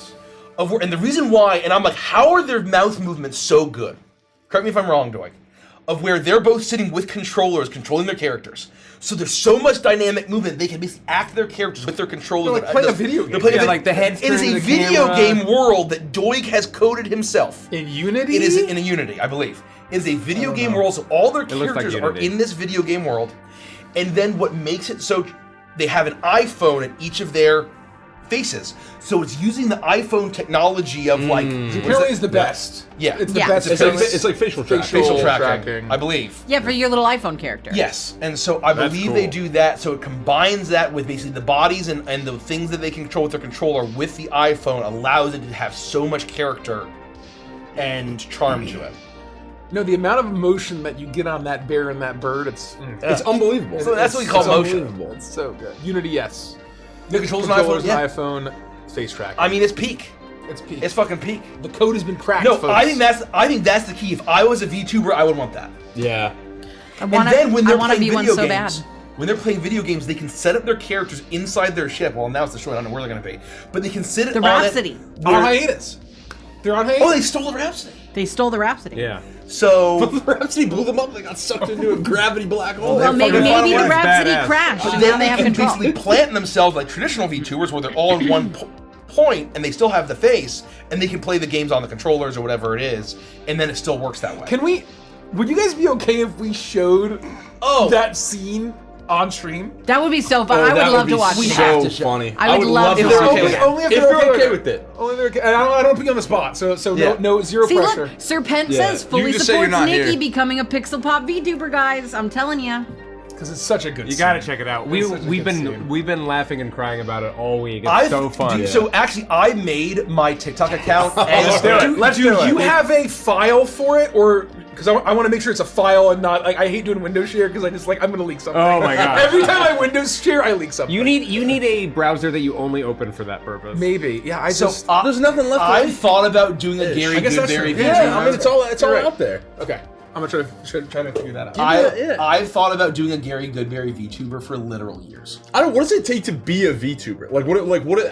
And the reason why, and I'm like, how are their mouth movements so good? Correct me if I'm wrong, Doig. Of where they're both sitting with controllers, controlling their characters. So there's so much dynamic movement, they can basically act their characters with their controllers.
They're like playing a video game.
Yeah, like the heads
It is
turn
a
to the
video
camera.
game world that Doig has coded himself.
In Unity.
It is in a Unity, I believe. It is a video game world, so all their
looks like
characters are
Unity.
in this video game world. And then what makes it so, they have an iPhone in each of their faces. So it's using the iPhone technology of like...
Apparently, is the best.
Yeah.
It's the
Yeah.
best.
It's like facial tracking.
facial tracking,
tracking.
I believe.
Yeah, for your little iPhone character.
Yes, and so I
That's
believe they
cool.
do that. So it combines that with basically the bodies and the things that they control with their controller with the iPhone, allows it to have so much character and charm to it.
No, the amount of emotion that you get on that bear and that bird, it's
unbelievable.
So that's what we call motion.
It's so good. Unity, yes.
The controllers on
Controllers,
iPhone, yeah.
iPhone, face tracking.
I mean, it's peak.
it's peak.
It's fucking peak.
The code has been cracked.
No,
folks.
I think that's the key. If I was a VTuber, I would want that.
Yeah.
I want
And then when they're
to
playing
be one
video
so
games,
bad.
when they're playing video games, they can set up their characters inside their ship. Well, now it's destroyed. I don't know where they're going to be, but they can sit it
The
on
Rhapsody.
it.
on
where-
hiatus. They're on hiatus.
Oh, they stole the Rhapsody.
They stole the Rhapsody.
Yeah.
So
Rhapsody blew them up. They got sucked into a gravity black hole.
Well, maybe
fucking
the
fun.
Rhapsody
Badass.
crashed,
But
and
then
now they
they
have
can
control.
basically plant themselves like traditional VTubers, where they're all in one point, and they still have the face, and they can play the games on the controllers or whatever it is, and then it still works that way.
Would you guys be okay if we showed that scene on stream.
That would be so fun.
Oh,
I
that
would love
be
to watch
so
that.
to show-
funny.
I would love to
If they're
watch
okay,
that.
only if
If
they're
you're okay
with
with it.
Only if they're okay. And I don't put you on the spot, so
Yeah.
no zero
See,
pressure.
look, Serpent
Yeah.
says
You
fully
just say you're
supports
not
Nikki
here.
becoming a Pixel Pop VTuber, guys. I'm telling you.
Because it's such a good.
You gotta
scene.
check it out.
It's such a
We've
good
been
scene.
we've been laughing and crying about it all week. It's
I've-
so fun.
dude, So actually, I made my TikTok account. And
do it. Let's
do
do it.
you have a file for it, or because I want to make sure it's a file and not like I hate doing Windows share because I just like I'm gonna leak something.
Oh my God.
Every time I Windows share, I leak something.
You need a browser that you only open for that purpose.
maybe yeah. I
So
just
There's nothing left.
I thought about doing a Gary
I guess that's
Goodberry
true.
VTuber.
yeah, I mean it's all
You're right.
out there.
okay. I'm gonna try to figure that out.
I've thought about doing a Gary Goodberry VTuber for literal years.
I don't. What does it take to be a VTuber?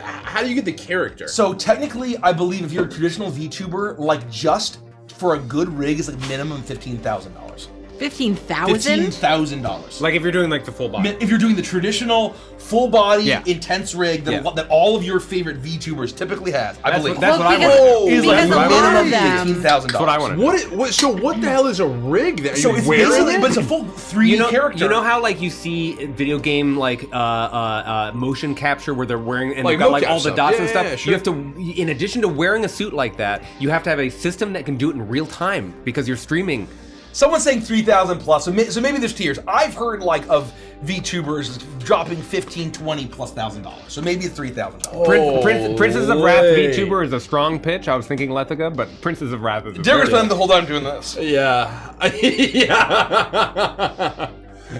How do you get the character?
So technically, I believe if you're a traditional VTuber, like just for a good rig is like minimum $15,000.
15,000?
$15,000.
Like if you're doing like the full body.
If you're doing the traditional full body
Yeah.
intense rig that,
Yeah.
that all of your favorite VTubers typically have, I
That's
believe.
what- that's what I
because,
want.
is like
because a lot
minimum
of them.
$15,000.
That's what I want to do.
So what the hell is a rig that
So
you're
it's
wearing?
basically,
it?
but it's a full 3D character.
You know how like you see video game like motion capture where they're wearing and
Like
they've got like
mocap
all the
stuff.
dots
Yeah,
and stuff.
yeah, sure.
You have to, in addition to wearing a suit like that, you have to have a system that can do it in real time because you're streaming.
Someone's saying 3,000 plus, so maybe there's tiers. I've heard like of VTubers dropping 15, 20 plus $1,000. So maybe it's $3,000.
Princess of Wrath
way.
VTuber is a strong pitch. I was thinking Lethica, but Princess of Wrath is a
Derek
very-
spent the whole time doing this.
Yeah.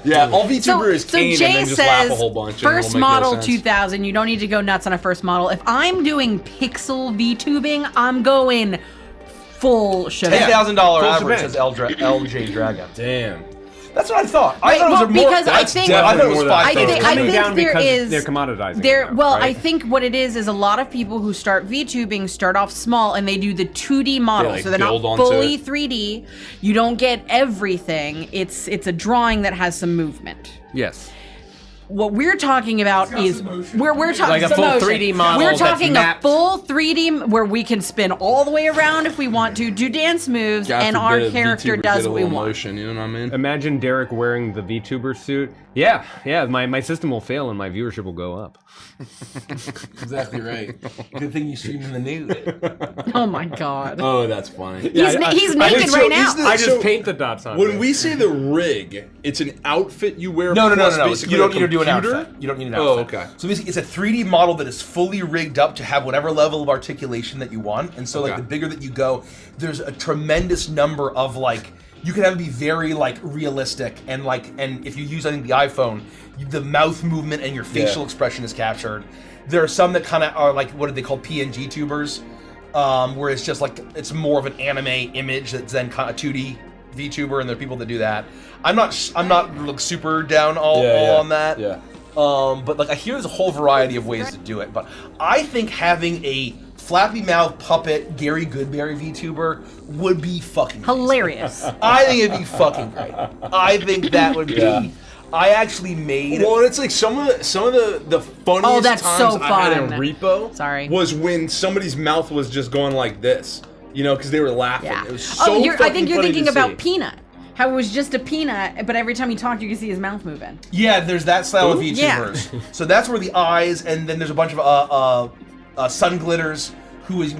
Yeah. All VTuber is
So
Kane
Jay
and then just laugh a
says,
whole bunch. and
first
it'll make no
model
sense.
2000, you don't need to go nuts on a first model. If I'm doing pixel VTubing, I'm going full shebang.
$10,000 average
shebang.
says LJ Dragon.
Damn.
That's what I thought. I
Right,
thought it was
well,
a more.
because I
That's
think
I thought it was
more than
5,000.
I
It's coming
think
down
there
because
is
they're commoditizing.
there.
it now,
Well,
right?
I think what it is a lot of people who start VTubing start off small and they do the 2D model,
like,
so they're not
build onto
fully
it.
3D. You don't get everything. It's a drawing that has some movement.
yes.
What we're talking about is we're talking
Like a
some
full
motion.
3D model
We're
that's
talking a
mapped.
full 3D where we can spin all the way around if we want to, do dance moves,
God
and
forbid
our
a
character
VTuber
does
did a
what we
little
want.
motion, you know what I mean?
Imagine Derek wearing the VTuber suit. Yeah, my system will fail and my viewership will go up.
Exactly right. Good thing you streamed in the nude.
Oh my god.
Oh, that's funny.
He's naked
so
right now.
is the-
I just
so
paint the dots on
When
it.
we say the rig, it's an outfit you wear.
No.
plus
You
basically
don't
a
need to do an
computer?
outfit. You don't need an
Oh,
outfit.
okay.
So basically, it's a 3D model that is fully rigged up to have whatever level of articulation that you want. And so, like,
Okay.
the bigger that you go, there's a tremendous number of like. You can have it be very like realistic and if you use I think the iPhone, the mouth movement and your facial expression is captured. There are some that kind of are like what are they called PNG tubers, where it's just like it's more of an anime image that's then kind of 2D VTuber, and there are people that do that. I'm not like super down all on that.
Yeah.
But like I hear there's a whole variety of ways to do it. But I think having a flappy mouth puppet Gary Goodberry VTuber would be fucking amazing.
Hilarious.
I think it'd be fucking great. I think that would be. I actually made.
Well, it's like some of the funniest
Oh, that's
times
so
I had in
fun.
Repo.
Sorry.
Was when somebody's mouth was just going like this, you know, because they were laughing.
Yeah.
It was so
I think
fucking
you're
funny
thinking
to
about
see.
Peanut. How it was just a peanut, but every time he talked, you could see his mouth moving.
Yeah, there's that style of
Ooh.
VTubers. So that's where the eyes, and then there's a bunch of Sun Glitters, who was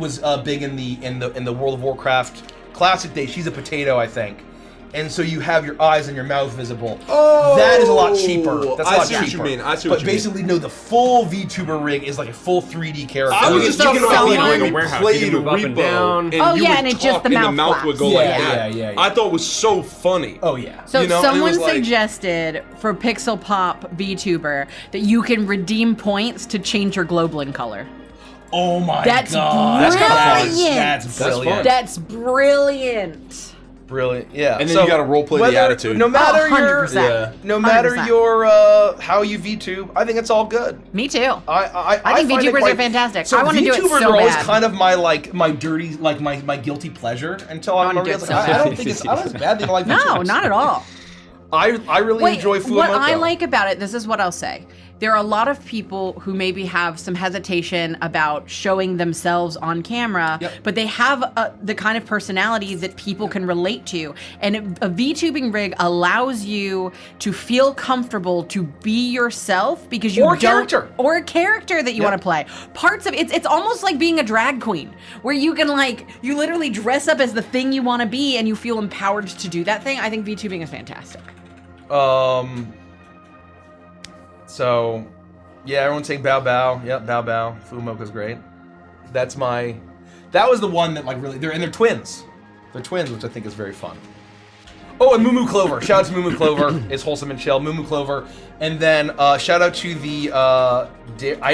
big in the World of Warcraft classic days. She's a potato, I think. And so you have your eyes and your mouth visible.
Oh,
that is a lot cheaper. That's a
I
lot
see what you
cheaper.
mean. I see what
but
you mean.
basically, no, the full VTuber rig is like a full 3D character.
I was
You
just
can
thinking
still
about
sell
like
one.
when we
Warehouse,
played
you can move up and
Repo,
down.
and
Oh,
you
yeah,
would
and it's just
talk
the
and
mouth
mouth would go
flaps.
like
Yeah,
that.
yeah.
I thought it was so funny.
Oh yeah.
So
You know, and it
someone
was like-
suggested for Pixel Pop VTuber that you can redeem points to change your Globlin color.
Oh my
That's
god.
brilliant.
That's brilliant.
fun.
That's brilliant.
Brilliant. Yeah.
And then you gotta roleplay the
whether-
attitude.
No matter
Oh,
your
100%.
Yeah.
no matter
100%.
your how you VTube, I think it's all good.
Me too.
I
think
find it
VTubers
quite-
are fantastic.
So
I wanna do it
VTubers
so
are always
bad.
kind of my my dirty my guilty pleasure until I'm
wanna do it
realizing
so
I
bad.
don't think it's a bad thing to like
No,
VTubers.
not at all.
I really
Wait,
enjoy Fuamoto.
what I like about it, this is what I'll say. there are a lot of people who maybe have some hesitation about showing themselves on camera, but they have the kind of personality that people can relate to. And a VTubing rig allows you to feel comfortable to be yourself because you
Or a character.
Or a character that you want to play. Parts of it's almost like being a drag queen, where you can you literally dress up as the thing you want to be and you feel empowered to do that thing. I think VTubing is fantastic.
So, yeah, everyone's saying bow bow. Yep, bow bow. Fumoka's great. That was the one that really, they're twins. They're twins, which I think is very fun. Oh, and Moo Clover. Shout out to Moo Clover. It's wholesome and chill. Moo Clover. And then shout out to the, I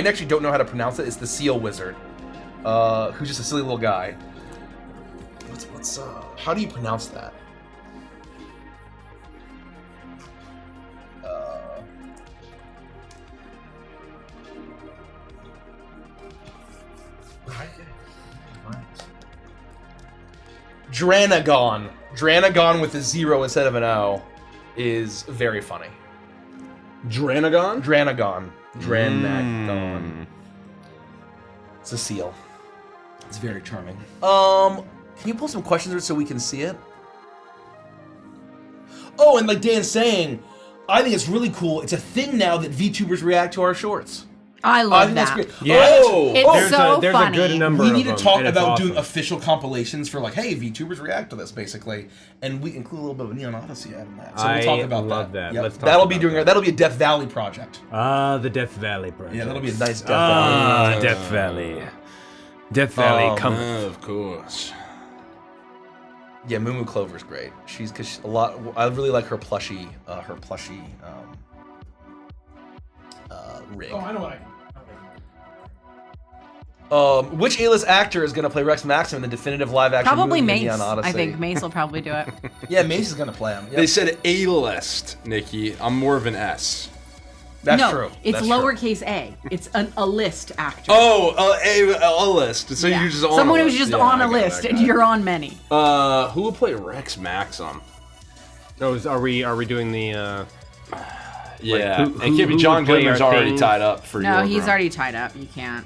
actually don't know how to pronounce it. It's the Seal Wizard, who's just a silly little guy. How do you pronounce that? Dranagon. Dranagon with a 0 instead of an O is very funny.
Dranagon?
Dranagon. It's a seal. It's very charming. Can you pull some questions so we can see it? Oh, and like Dan's saying, I think it's really cool. It's a thing now that VTubers react to our shorts.
I love
think
that.
that's great.
Yeah.
It's so
there's
funny.
a good number
We
of
need to
them,
talk
and it's
about
awesome.
doing official compilations for hey, VTubers react to this basically, and we include a little bit of Neon Odyssey out in that. So we'll talk about
love that.
Yep.
Let's talk
That'll
about
be a Death Valley project.
the Death Valley project.
Yeah, that'll be a nice Death Valley.
Death Valley. Death Valley, come.
Of course.
Yeah, Moo Clover's great. She's I really like her plushie rig.
Oh, I know what I can.
Which A-list actor is going to play Rex Maxim in the definitive live-action
Probably
movie
Mace.
Neon Odyssey?
I think Mace will probably do it.
Yeah, Mace is gonna play him. Yep.
They said A-list, Nikki. I'm more of an S.
That's
no,
true.
it's
That's true.
lowercase a. It's a list actor.
Oh, a list. So
Yeah.
you're just on
Someone
a
who's
list.
just
Yeah,
on
I
a
got it,
list,
I
and
got it.
you're on many.
Who will play Rex Maxim?
Are we doing the?
Yeah,
who-
it can't be
who
John
would play
Goodman's
our
already
thing?
tied up for
No,
your
he's
run.
already tied up. You can't.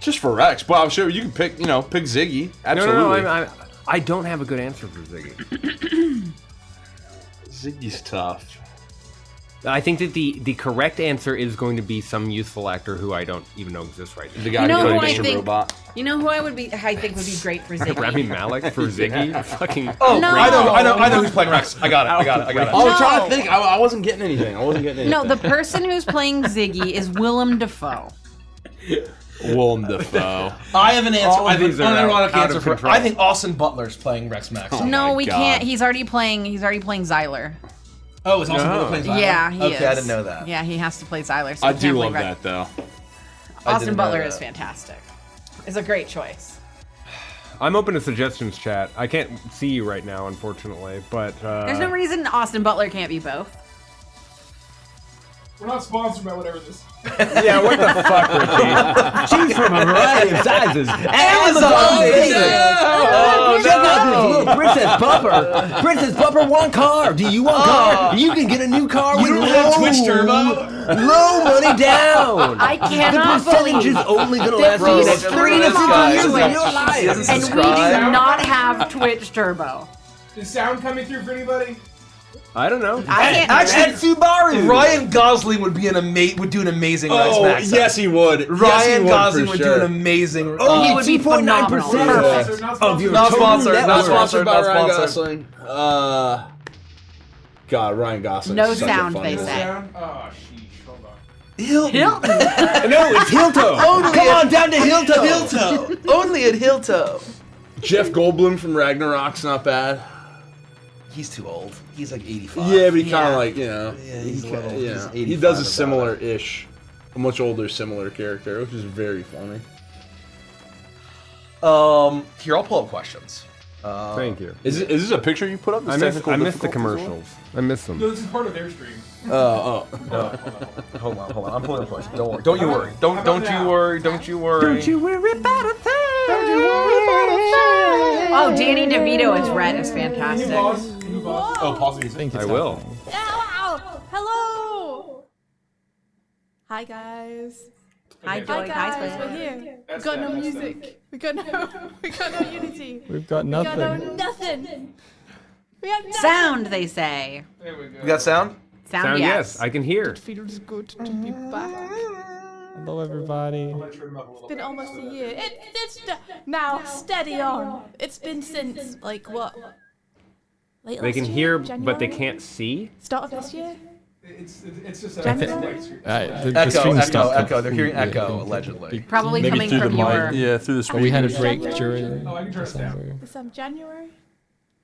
Just for Rex. Well, I'm sure you can pick. Pick Ziggy. Absolutely.
No, I don't have a good answer for Ziggy.
Ziggy's tough.
I think that the correct answer is going to be some useful actor who I don't even know exists right now.
The guy
You know
who
who
played
I
Mr.
think?
Robot.
You know who I think would be great for Ziggy?
Rami Malek for Ziggy? Fucking
Oh,
No.
I know who's playing Rex. I got it.
I was
No.
trying to think. I wasn't getting anything.
No, the person who's playing Ziggy is Willem Dafoe.
Willem Dafoe.
I have an answer.
All
I
of
have
these
an
are
unironic
out
answer
of
for.
control.
I think Austin Butler's playing Rex Max.
Oh
No,
my
we
God.
can't. He's already playing Xyler.
Oh, it's Austin
No.
Butler playing Xyler?
Yeah, he is.
Okay, I didn't know that.
Yeah, he has to play Xyler. So
I
we
do
can't play
love
Rex.
that though.
Austin
didn't know
Butler
that.
is fantastic. It's a great choice.
I'm open to suggestions, chat. I can't see you right now, unfortunately, but
There's no reason Austin Butler can't be both.
We're not sponsored by whatever this.
yeah, what the fuck, Richie? Choose from a variety of sizes.
Amazon, baby!
Oh, check out this little Princess Pupper. Princess Pupper want car. Do you want car? You can get a new car with
don't have Twitch Turbo?
low money down.
I
The
cannot
percentage
believe
is only going to
that
last for the
we
next 3 to 5
subscribe
years
to
of
it.
your life.
and we do not have Twitch Turbo.
Is sound coming through for anybody?
I don't know.
I can't.
Actually,
Subaru.
Ryan Gosling would be an would do an amazing Rex Max.
he would.
Ryan Gosling would do an amazing.
He would be phenomenal.
2.9%
Perfect.
of your
Not
total
sponsored,
net
not
worth.
sponsored.
by
Not
Ryan
sponsored.
Gosling. God, Ryan Gosling.
No
is such a
sound,
funny
they
guy.
say.
Sound? Oh, sheesh. Hold on.
Hilton.
No, it's Hilto. Come on down to Hilto.
Hilto. Only at Hilto.
Jeff Goldblum from Ragnarok's not bad.
He's too old. He's like 85.
Yeah, but he kind
Yeah.
of
Yeah, he's a little.
yeah.
He's
He
85
does a
about
similar-ish, a much older similar character, which is very funny.
Here, I'll pull up questions.
Thank you.
Is this a picture you put up?
I missed the commercials. I missed them.
No, this is part of their stream.
Hold on. I'm pulling the question. Don't worry. Don't you worry. Don't you worry. Don't you worry.
Don't you worry about a thing.
Oh, Danny DeVito as Red is fantastic.
Can you pause? Can you pause?
Oh, pause the music.
I will.
Hello.
Hi guys.
Hi,
Hi
Joy. Hi,
guys,
Square.
we're here. We got no music. We got no unity.
We've got
We got no
nothing.
nothing. We have nothing.
Sound, they say.
You got sound?
Sound, yes, I can hear.
It feels good to be back.
Hello, everybody.
It's been almost a year. It's now steady on. It's been since like what? Late
They
last
can
year?
hear, but they
January?
can't see.
Start of this year.
It's just
January.
The stream stopped
echo. They're hearing
completely.
echo, allegedly.
Probably
Maybe
coming
through
from
the
your.
mic.
Yeah, through the screen.
We had a break
January?
during
I can turn it down.
December.
January.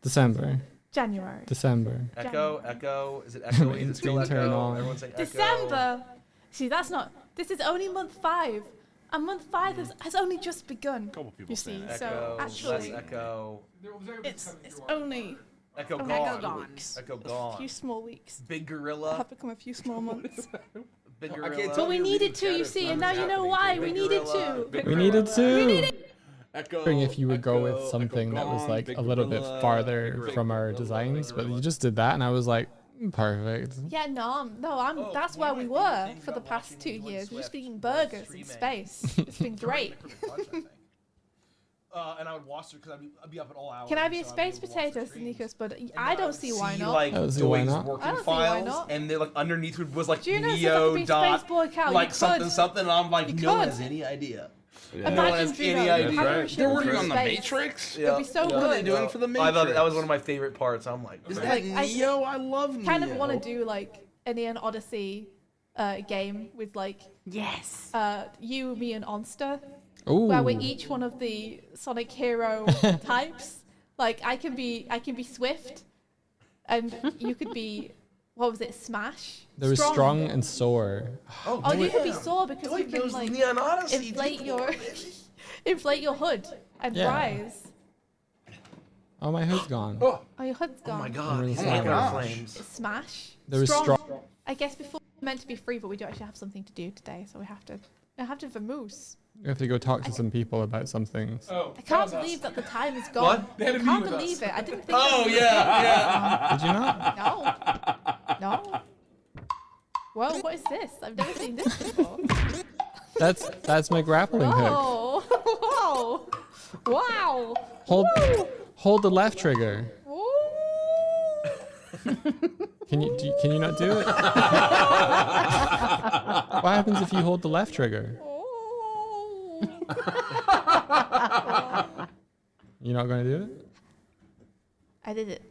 December.
January.
Echo. Is it echoing? Is it still
Screen turn
echo?
on.
Everyone's saying echo.
December. See, that's not. This is only month 5, and month 5 has only just begun. You see,
Echo.
so
Less
actually,
echo.
it's only
Echo
a
gone.
gone.
Echo
a
gone.
few small weeks.
Big
Have
gorilla.
become a few small months.
Big
I
gorilla.
can't
But
tell
we
you
needed
the
to, you
chat
see,
is
and now you know why we
Big
needed
gorilla.
to.
We needed to.
Echo.
Wondering if you would go with
Echo,
something that was
gone,
like
big
a little bit
gorilla,
farther
big
from our designs, but you just did that, and I was like, perfect.
Yeah, I'm. That's where we were for the past 2 years. We're just eating burgers in space. It's been great.
And I would watch her because I'd be up at all hours.
Can I be a
so I'd
space
able to watch
potato,
the streams.
Sneakers? But
And
I
then
don't
would
see why not.
Like
I don't see why
Joy's
not.
working
I don't see why
files,
not.
and they like underneath was like
Do you know stuff
Neo
like a
dot
Space Boy Cow?
like
You
something
could.
something. And I'm like,
You
no one
could.
has any idea.
Yeah.
No one
Imagine
has
Juno,
any
you
idea.
have
Right.
a ship
They're
in
working on the
space.
Matrix.
It'd be so
What are they
good.
doing for the
I
Matrix?
thought that was one of my favorite parts. I'm like,
Is
man.
that
Like, I
Neo? I love Neo.
Kind of want to do like an Neon Odyssey game with like
Yes.
you, me, and Onster,
Ooh.
where we're each one of the Sonic hero types. Like I can be Swift, and you could be what was it? Smash.
There was strong and sore.
Oh, you could be sore because you can like
Neon Odyssey.
inflate your inflate your hood and
Yeah.
rise.
Oh, my hood's gone.
Oh, your hood's gone.
Oh my god, he's
Oh my
hammer
gosh.
flames.
It's Smash.
There was strong.
I guess before it was meant to be free, but we do actually have something to do today, so we have to vamoose.
We have to go talk to some people about some things.
Oh,
I can't believe that the time is gone.
What?
They had a
I
meeting
can't
with
believe
us.
it. I didn't think.
Oh yeah.
Did you not?
No. Whoa, what is this? I've never seen this before.
That's my grappling hook.
Oh. Whoa. Wow.
Hold the left trigger.
Ooh.
Can you not do it? What happens if you hold the left trigger?
Ooh.
You're not gonna do it?
I did it.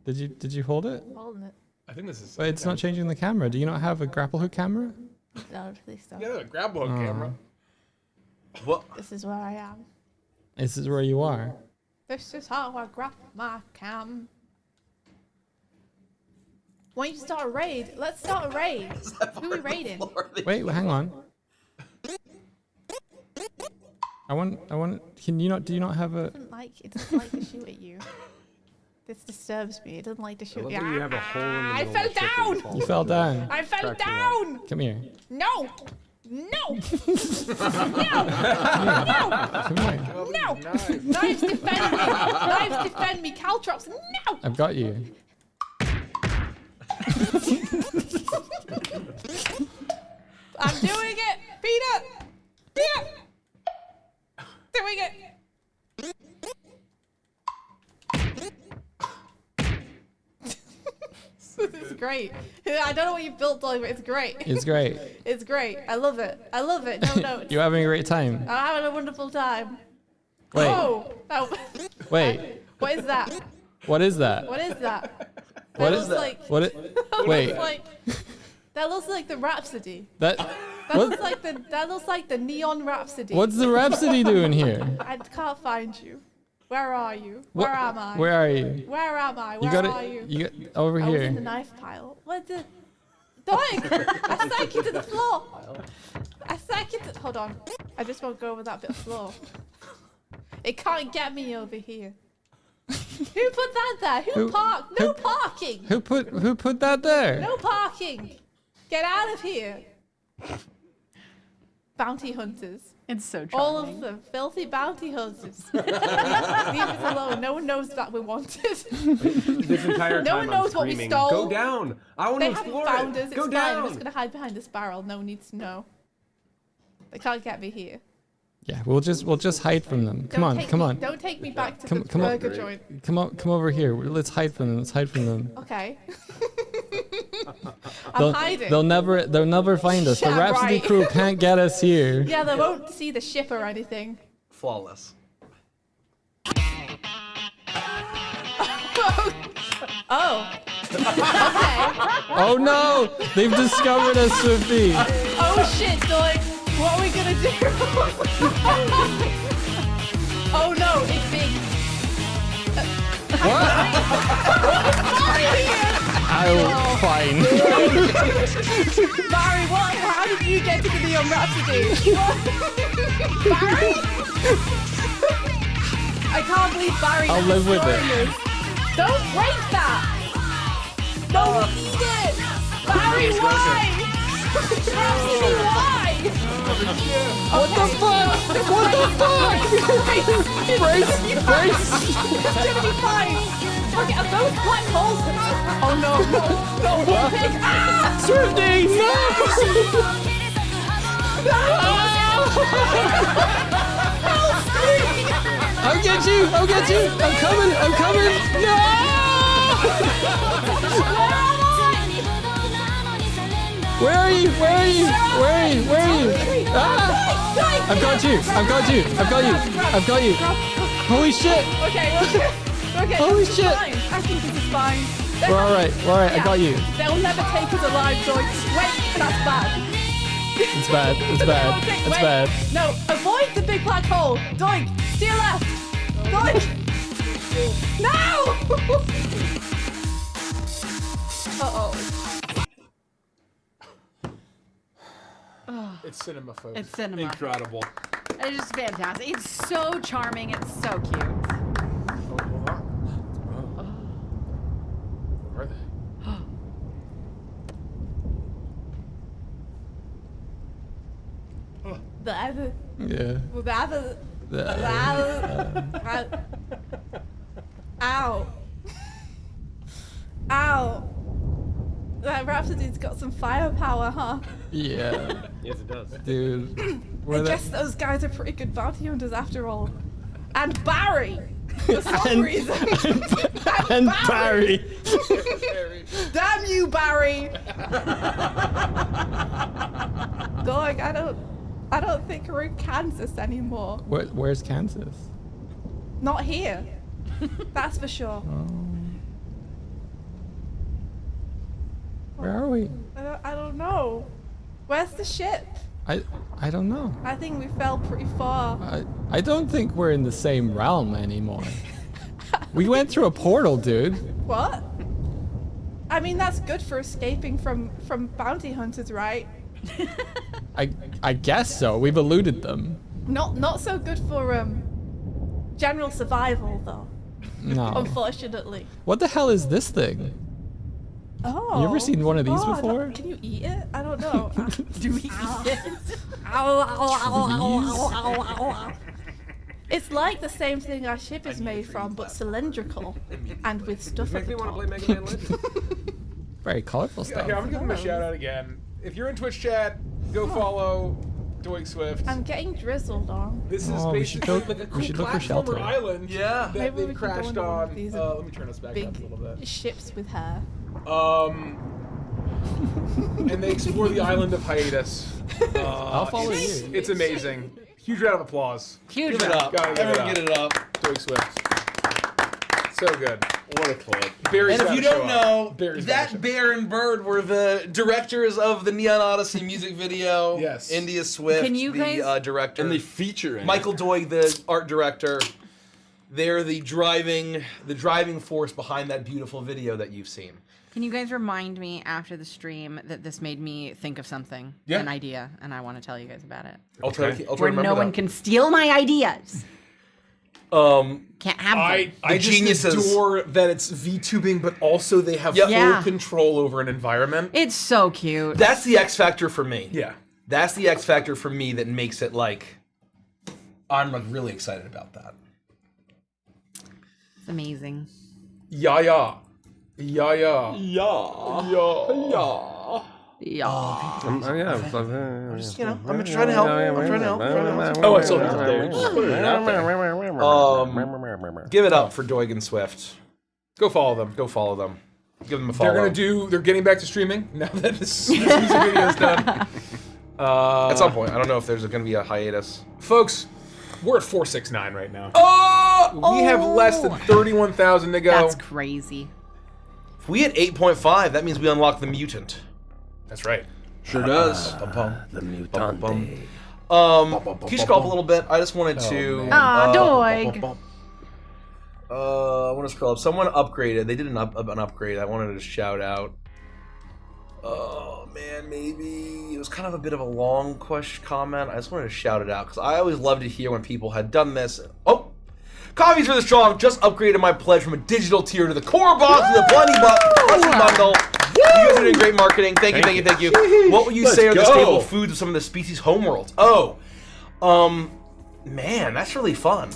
Did you hold it?
Holding it.
I think this is.
But it's not changing the camera. Do you not have a grapple hook camera?
No, please don't.
Yeah, grab hook camera.
This is where I am.
This is where you are.
This is how I grab my cam. Why don't you start a raid? Let's start a raid. Who are we raiding?
Wait, hang on. I want. Can you not? Do you not have a?
It doesn't like to shoot at you. This disturbs me. It doesn't like to shoot
love
me.
that you have a hole in the
I
middle
fell
of the ship that you
down.
fall
You fell down.
I fell
Cracks me up.
down.
Come here.
No. No.
Come here.
No. Knives defend me. Knives defend me. Caltrops. No.
I've got you.
I'm doing it. Peanut. Peanut. Doing it. This is great. I don't know what you built, Dolly, but it's great.
It's great.
It's great. I love it. I love it. No notes.
You're having a great time.
I'm having a wonderful time.
Wait.
Oh. Oh.
Wait.
What is that?
What is that?
What is that?
What
That
is
looks
that?
like-
What? Wait.
That looks like the Rhapsody.
That.
That looks like the Neon Rhapsody.
What's the Rhapsody doing here?
I can't find you. Where are you?
What-
Where am I?
Where are you?
Where am I?
You
Where
got
are
it.
you?
You got over
I was in the
here.
knife pile. What the? Doink! I sank you to the floor. I sank you to. Hold on. I just won't go over that bit of floor. It can't get me over here. Who put that there? Who parked? No parking.
Who put that there?
No parking. Get out of here. Bounty hunters.
It's so
All
charming.
of them, filthy bounty hunters. Leave us alone. No one knows that we're wanted.
This entire time
No one knows
I'm
what we
screaming,
stole.
Go down! I want
They
to
haven't
explore
found
it.
us.
Go
It's fine. I'm
down!
just gonna hide behind this barrel. No one needs to know. They can't get me here.
Yeah, we'll just hide from them. Come on,
Take
come
me-
on.
Don't take me back to
Come-
the
come on.
burger joint.
Come over here. Let's hide from them. Let's hide from them.
Okay. I'm hiding.
They'll never find us. The
Yeah,
Rhapsody
right.
crew can't get us here.
Yeah, they won't see the ship or anything.
Flawless.
Oh. Okay.
Oh no! They've discovered us, Swifty.
Oh shit, Doink. What are we gonna do? Oh no, it's big.
Oh, fine.
Barry, what? How did you get to the Neon Rhapsody? Barry? I can't believe Barry.
I'll live with it.
destroying us. Don't break that. No, we need it. Barry, why? Rhapsody, why?
What the fuck? What the fuck? Brace!
It's gonna be fine. Look at those black holes. Oh no, no, no, pig. Ah!
Swifty, I'll get you! I'll get you! I'm coming! I'm coming! No! Where are you? Where are you? Where are you? Where are you? Ah! I've got you! I've got you! I've got you! I've got you! Holy shit!
Okay, okay.
Holy
this is
shit.
fine. I think this is fine.
We're alright. We're alright. I
Yeah.
got you.
They'll never take us alive, Joyce. Wait, that's bad.
It's bad. It's bad. It's
Wait.
bad.
No, avoid the big black hole. Doink, steer left. Doink. No! Uh-oh.
It's cinema, folks.
It's cinema.
Incredible.
It's just fantastic. It's so charming. It's so cute.
Hold on. Where are they?
The other,
Yeah.
the other, Ow. Ow. That Rhapsody's got some firepower, huh?
Yeah.
Yes, it does.
Dude.
I
Where the-
guess those guys are pretty good bounty hunters after all. And Barry! For some reason.
And Barry.
Damn you, Barry! Dog, I don't think we're in Kansas anymore.
Where's Kansas?
Not here. That's for sure.
Where are we?
I don't know. Where's the ship?
I don't know.
I think we fell pretty far.
I don't think we're in the same realm anymore. We went through a portal, dude.
What? I mean, that's good for escaping from bounty hunters, right?
I guess so. We've eluded them.
Not so good for general survival, though.
No.
Unfortunately.
What the hell is this thing?
Oh.
You ever seen one of these
Oh, I don't-
before?
Can you eat it? I don't know.
Do we eat it?
It's like the same thing our ship is made from, but cylindrical and with stuff
Makes
at
me
the
want to
top.
play Mega Man Legends.
Very colorful
Yeah, here, I'm
stuff.
gonna give them a shout out again. If you're in Twitch chat, go follow Doink Swift.
I'm getting drizzled on.
This is
Oh, we should
basically
go-
like a
we
cool
should look for
platformer
shelter.
island
Yeah.
that
Maybe we
they've
could go
crashed
into one of
on.
these
Let me turn us back
big
up a little bit.
ships with hair.
And they explore the island of hiatus.
I'll follow you.
It's amazing. Huge round of applause.
Huge.
Give it up.
Gotta give it
Everyone
up.
get it up.
Doink Swift. So good.
What a clip.
Barry's
And if
gotta
you
show
don't
up.
know,
Barry's gotta show
that
up.
Bear and Bird were the directors of the Neon Odyssey music video.
Yes.
India Swift,
Can you
the
guys-
director.
And they feature in
Michael Doig, the art director. They're the driving force behind that beautiful video that you've seen.
Can you guys remind me after the stream that this made me think of something,
Yeah.
an idea, and I want to tell you guys about it.
I'll try to
Where
remember
no one
that.
can steal my ideas. Can't have them.
I
geniuses.
just adore that it's VTubing, but also they have
Yep.
full
Yeah.
control over an environment.
It's so cute.
That's the X factor for me.
Yeah.
That's the X factor for me that makes it like
I'm like really excited about that.
It's amazing.
Yeah.
Yeah.
Yeah.
I'm just, you know, I'm trying to help. I'm trying to help.
Oh, I saw that there. Just put it out there.
Give it up for Doig and Swift.
Go follow them.
Go follow them. Give them a follow.
They're getting back to streaming now that this music video is done.
At some point. I don't know if there's going to be a hiatus.
Folks, we're at 469 right now.
Oh!
We have less than 31,000 to go.
That's crazy.
If we hit 8.5, that means we unlock the mutant.
That's right.
Sure does.
The mutante.
Can you scroll up a little bit? I just wanted to...
Doig.
I want to scroll up. Someone upgraded. They did an upgrade. I wanted to shout out. Oh, man, maybe... It was kind of a bit of a long comment. I just wanted to shout it out, because I always love to hear when people had done this. Oh! Coffee's for the Strong just upgraded my pledge from a digital tier to the core box to the Plenty Bundle. You guys are doing great marketing. Thank you. What would you say are the staple foods of some of the species' homeworlds? Man, that's really fun.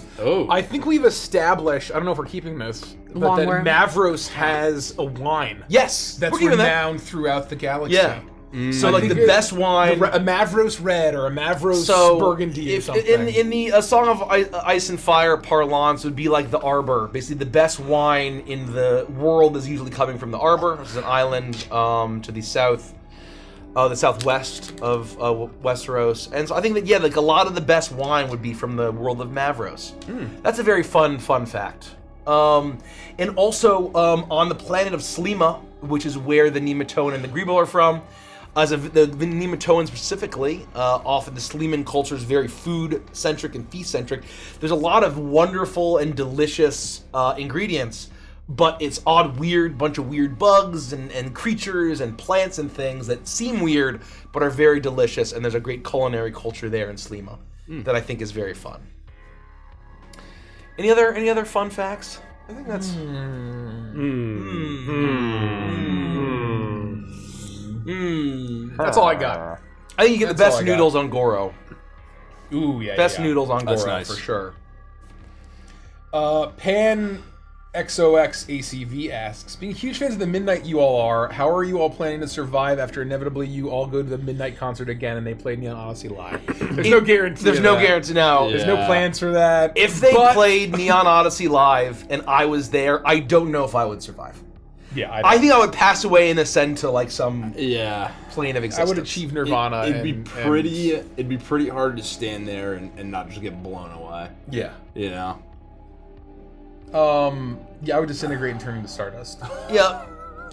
I think we've established, I don't know if we're keeping this, but that Mavros has a wine.
Yes.
That's renowned throughout the galaxy.
Yeah. So like the best wine,
a Mavros Red or a Mavros Burgundy or something.
In the Song of Ice and Fire parlance would be like the Arbor. Basically, the best wine in the world is usually coming from the Arbor, which is an island to the southwest of Westeros. And so I think that like a lot of the best wine would be from the world of Mavros. That's a very fun fact. And also on the planet of Slima, which is where the Nematoan and the Greeble are from. The Nematoan specifically, often the Sleeman culture is very food-centric and feast-centric. There's a lot of wonderful and delicious ingredients, but it's weird bunch of weird bugs and creatures and plants and things that seem weird, but are very delicious, and there's a great culinary culture there in Slima that I think is very fun. Any other fun facts? I think that's...
That's all I got.
I think you get the best noodles on Goro.
Ooh, yeah.
Best noodles on
That's
Goro,
nice.
for sure.
Pan XOX ACV asks, being huge fans of the Midnight you all are, how are you all planning to survive after inevitably you all go to the Midnight concert again and they play Neon Odyssey live? There's no guarantee.
There's no guarantee now.
There's no plans for that.
If they played Neon Odyssey live and I was there, I don't know if I would survive.
Yeah,
I think I would pass away and ascend to like some plane of existence.
I would achieve nirvana.
It'd be pretty hard to stand there and not just get blown away.
Yeah.
You know?
Yeah, I would disintegrate and turn into stardust.
Yeah,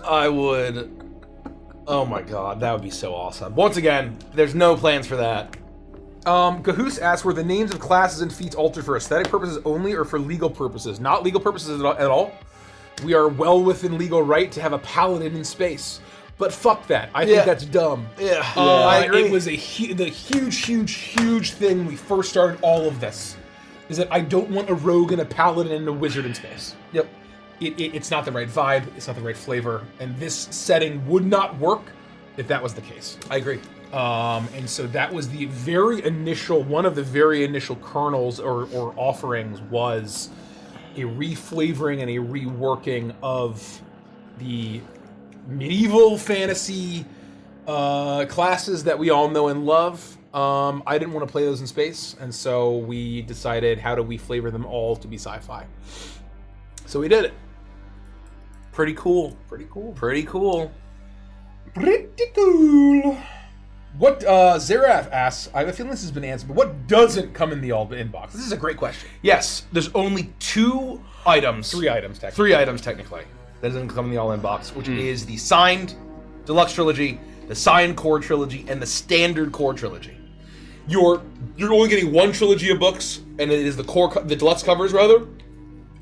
I would. Oh my god, that would be so awesome. Once again, there's no plans for that.
Cahoos asks, were the names of classes and feats altered for aesthetic purposes only or for legal purposes? Not legal purposes at all. We are well within legal right to have a paladin in space. But fuck that. I think that's dumb.
Yeah, I agree.
It was the huge thing when we first started all of this. Is that I don't want a rogue and a paladin and a wizard in space.
Yep.
It's not the right vibe, it's not the right flavor, and this setting would not work if that was the case.
I agree.
And so that was one of the very initial kernels or offerings was a reflavoring and a reworking of the medieval fantasy classes that we all know and love. I didn't want to play those in space, and so we decided, how do we flavor them all to be sci-fi? So we did it.
Pretty cool.
What Zaraf asks, I have a feeling this has been answered, but what doesn't come in the all inbox? This is a great question.
Yes, there's only 2 items.
3 items, technically.
3 items, technically. That doesn't come in the all inbox, which is the signed deluxe trilogy, the signed core trilogy, and the standard core trilogy. You're only getting 1 trilogy of books, and it is the deluxe covers rather,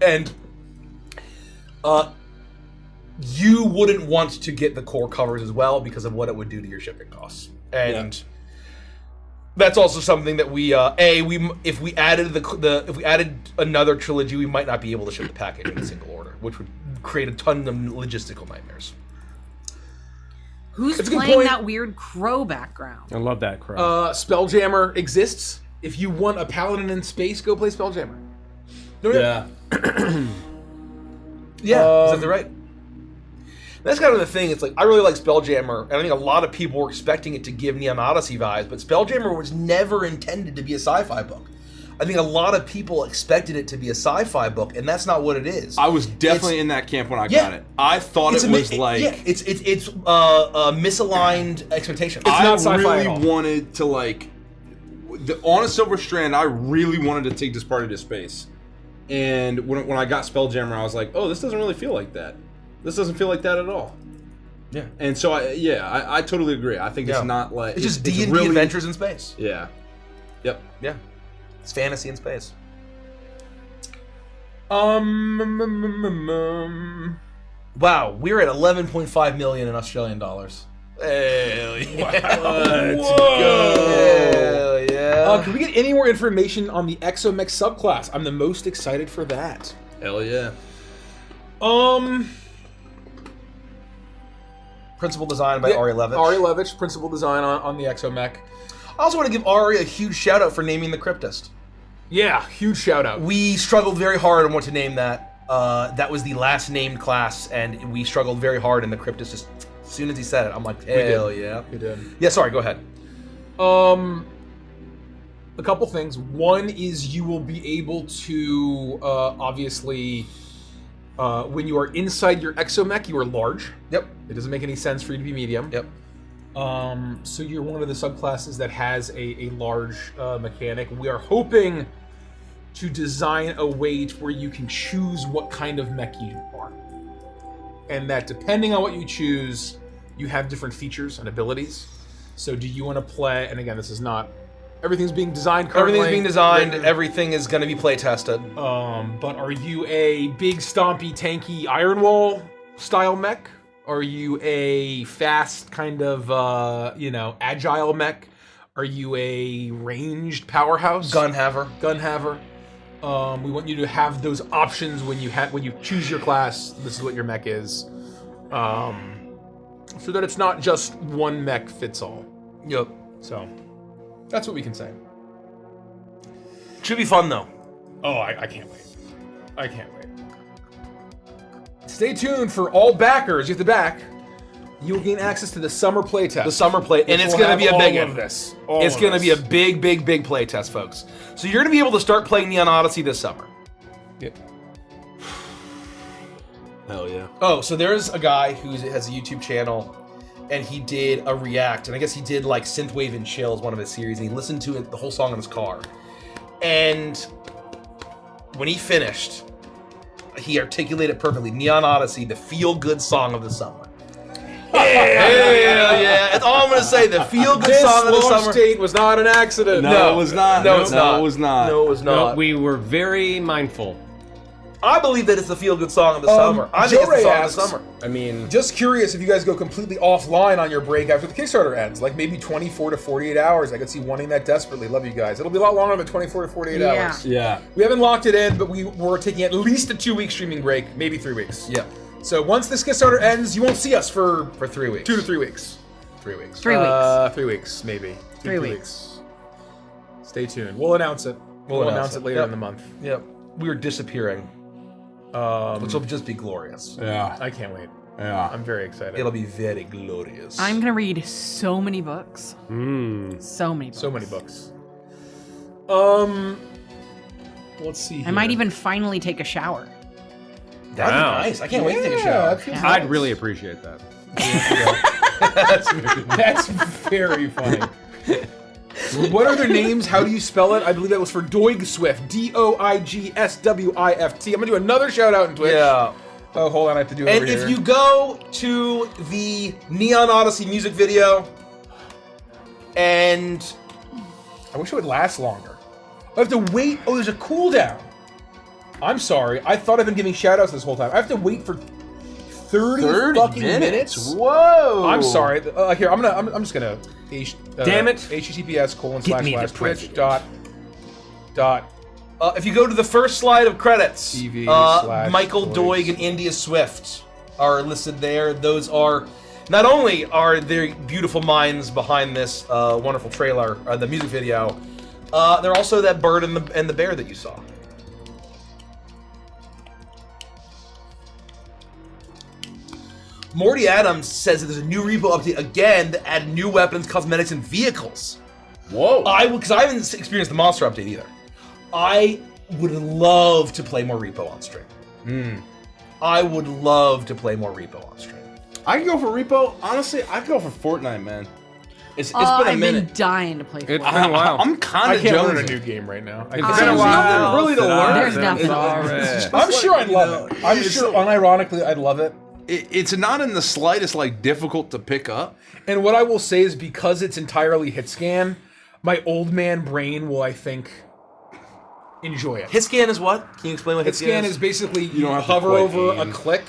and you wouldn't want to get the core covers as well because of what it would do to your shipping costs. And that's also something that if we added another trilogy, we might not be able to ship the package in a single order, which would create a ton of logistical nightmares.
Who's playing that weird crow background?
I love that crow.
Spelljammer exists. If you want a paladin in space, go play Spelljammer.
Yeah.
Yeah, exactly right. That's kind of the thing. It's like, I really like Spelljammer, and I think a lot of people were expecting it to give Neon Odyssey vibes, but Spelljammer was never intended to be a sci-fi book. I think a lot of people expected it to be a sci-fi book, and that's not what it is.
I was definitely in that camp when I got it. I thought it was
it's misaligned expectations.
It's not sci-fi
really
at all.
wanted to on a Silver Strand. I really wanted to take this party to space, and when I got Spelljammer, I was like, oh, this doesn't really feel like that. This doesn't feel like that at all.
Yeah,
and so I totally agree. I think it's not like
it's just
D&D
really, adventures in space.
Yeah. Yep.
Yeah. It's fantasy in space.
Wow,
we're at 11.5 million in Australian dollars. Hell yeah!
Let's
go! Hell yeah!
Can we get any more information on the Exomech subclass? I'm the most excited for that.
Hell yeah!
Principal design by Ari Levitch.
Ari Levitch, principal design on the Exomech.
I also want to give Ari a huge shout out for naming the Cryptist.
Yeah, huge shout out.
We struggled very hard on what to name that. That was the last named class, and we struggled very hard. And the Cryptist, just as soon as he said it, I'm like, hell yeah.
We did.
Yeah, sorry, go ahead.
A couple things. One is you will be able to obviously. When you are inside your Exomech, you are large.
Yep.
It doesn't make any sense for you to be medium.
Yep.
So you're one of the subclasses that has a large mechanic. We are hoping to design a way to where you can choose what kind of mech you are. And that depending on what you choose, you have different features and abilities. So do you want to play, and again, this is not, everything's being designed currently.
Everything's being designed, everything is going to be play tested.
But are you a big, stompy, tanky Iron Wall style mech? Are you a fast kind of, agile mech? Are you a ranged powerhouse?
Gunhaver.
We want you to have those options when you choose your class. This is what your mech is, so that it's not just one mech fits all.
Yep.
So that's what we can say.
Should be fun though.
Oh, I can't wait. I can't wait. Stay tuned for all backers. You have to back. You'll gain access to the summer playtest.
The summer play, and it's going to be a big one. It's going to be a big playtest, folks. So you're going to be able to start playing Neon Odyssey this summer.
Yep.
Hell yeah.
Oh, so there's a guy who has a YouTube channel, and he did a react, and I guess he did like Synthwave and Chill as one of his series, and he listened to it, the whole song in his car. And when he finished, he articulated perfectly. Neon Odyssey, the feel-good song of the summer. Hell yeah! That's all I'm gonna say. The feel-good song of the summer.
This state was not an accident.
No, it was not.
No, it's not.
No, it was not.
No, it was not.
No, we were very mindful.
I believe that it's the feel-good song of the summer. I think it's the song of the summer.
I mean,
Just curious if you guys go completely offline on your break after the Kickstarter ends, like maybe 24 to 48 hours. I could see wanting that desperately. Love you guys. It'll be a lot longer than 24 to 48 hours.
Yeah.
We haven't locked it in, but we're taking at least a 2-week streaming break, maybe 3 weeks.
Yeah.
So once this Kickstarter ends, you won't see us for
3 weeks.
2 to 3 weeks.
3 weeks.
3 weeks.
3 weeks, maybe.
3 weeks.
Stay tuned. We'll announce it. We'll announce it later
Yep.
in the month.
Yep. We're disappearing. Which will just be glorious.
Yeah.
I can't wait.
Yeah.
I'm very excited.
It'll be very glorious.
I'm gonna read so many books. So many books.
So many books. Let's see here.
I might even finally take a shower.
That'd be nice. I can't wait to take a shower.
I'd really appreciate that.
That's very funny. What are their names? How do you spell it? I believe that was for Doig Swift. DOIGSWIFT. I'm gonna do another shout out in Twitch.
Yeah.
Oh, hold on, I have to do it
And
over
if
here.
you go to the Neon Odyssey music video, and
I wish it would last longer. I have to wait. Oh, there's a cooldown. I'm sorry. I thought I've been giving shout outs this whole time. I have to wait for 30 fucking minutes.
Whoa.
I'm sorry. Here, I'm just gonna.
Damn it.
https://twitch.
if you go to the first slide of credits, Michael
TV/Doig.
Doig and India Swift are listed there. Those are not only are there beautiful minds behind this wonderful trailer, the music video, They're also that bird and the bear that you saw. Morty Adams says that there's a new repo update again that add new weapons, cosmetics, and vehicles.
Whoa.
Because I haven't experienced the monster update either. I would love to play more repo on stream. I would love to play more repo on stream.
I can go for repo. Honestly, I'd go for Fortnite, man. It's been a
I've
minute.
been dying to play Fortnite.
It's been a while.
I'm kind
I
of
can't learn a
jonesing.
new game right now.
It's been a while.
Really to learn.
There's nothing.
I'm sure I'd love it. I'm sure, unironically, I'd love it.
It's not in the slightest like difficult to pick up.
And what I will say is because it's entirely hit scan, my old man brain will, I think, enjoy it.
Hit scan is what? Can you explain what
Hit scan is basically you
don't have to
hover
quite
over
aim.
a click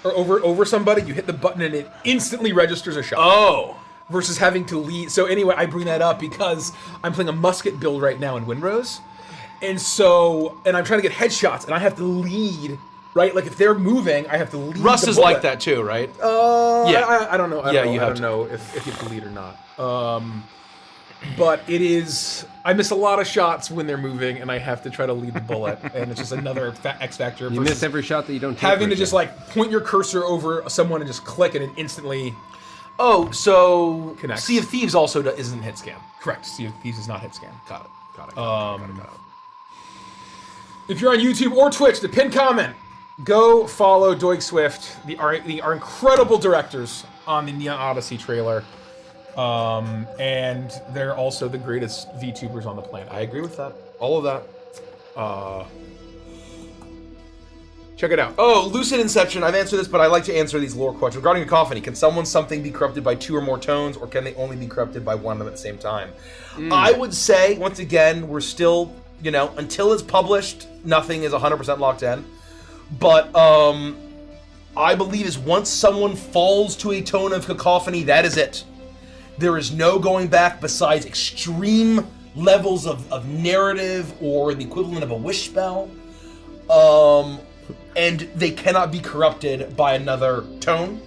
or over somebody, you hit the button and it instantly registers a shot.
Oh.
Versus having to lead. So anyway, I bring that up because I'm playing a musket build right now in Windrose. And I'm trying to get headshots and I have to lead, right? Like if they're moving, I have to lead.
Rust
the
is
bullet.
like that too, right?
Yeah. I don't know. I
have
don't know if you have to lead or not. But it is. I miss a lot of shots when they're moving, and I have to try to lead the bullet, and it's just another X factor.
You miss every shot that you don't take.
Having to
Richard.
just like point your cursor over someone and just click, and it instantly.
Oh, so
Connects.
Sea of Thieves also isn't hit scan.
Correct. Sea of Thieves is not hit scan.
Got it.
If you're on YouTube or Twitch, the pinned comment. Go follow Doig Swift, our incredible directors on the Neon Odyssey trailer. And they're also the greatest VTubers on the planet.
I agree with that. All of that.
Check it out.
Oh, Lucid Inception. I've answered this, but I like to answer these lore questions. Regarding cacophony, can something be corrupted by 2 or more tones, or can they only be corrupted by one of them at the same time? I would say, once again, we're still, until it's published, nothing is 100% locked in. But I believe is once someone falls to a tone of cacophony, that is it. There is no going back besides extreme levels of narrative or the equivalent of a wish spell. And they cannot be corrupted by another tone,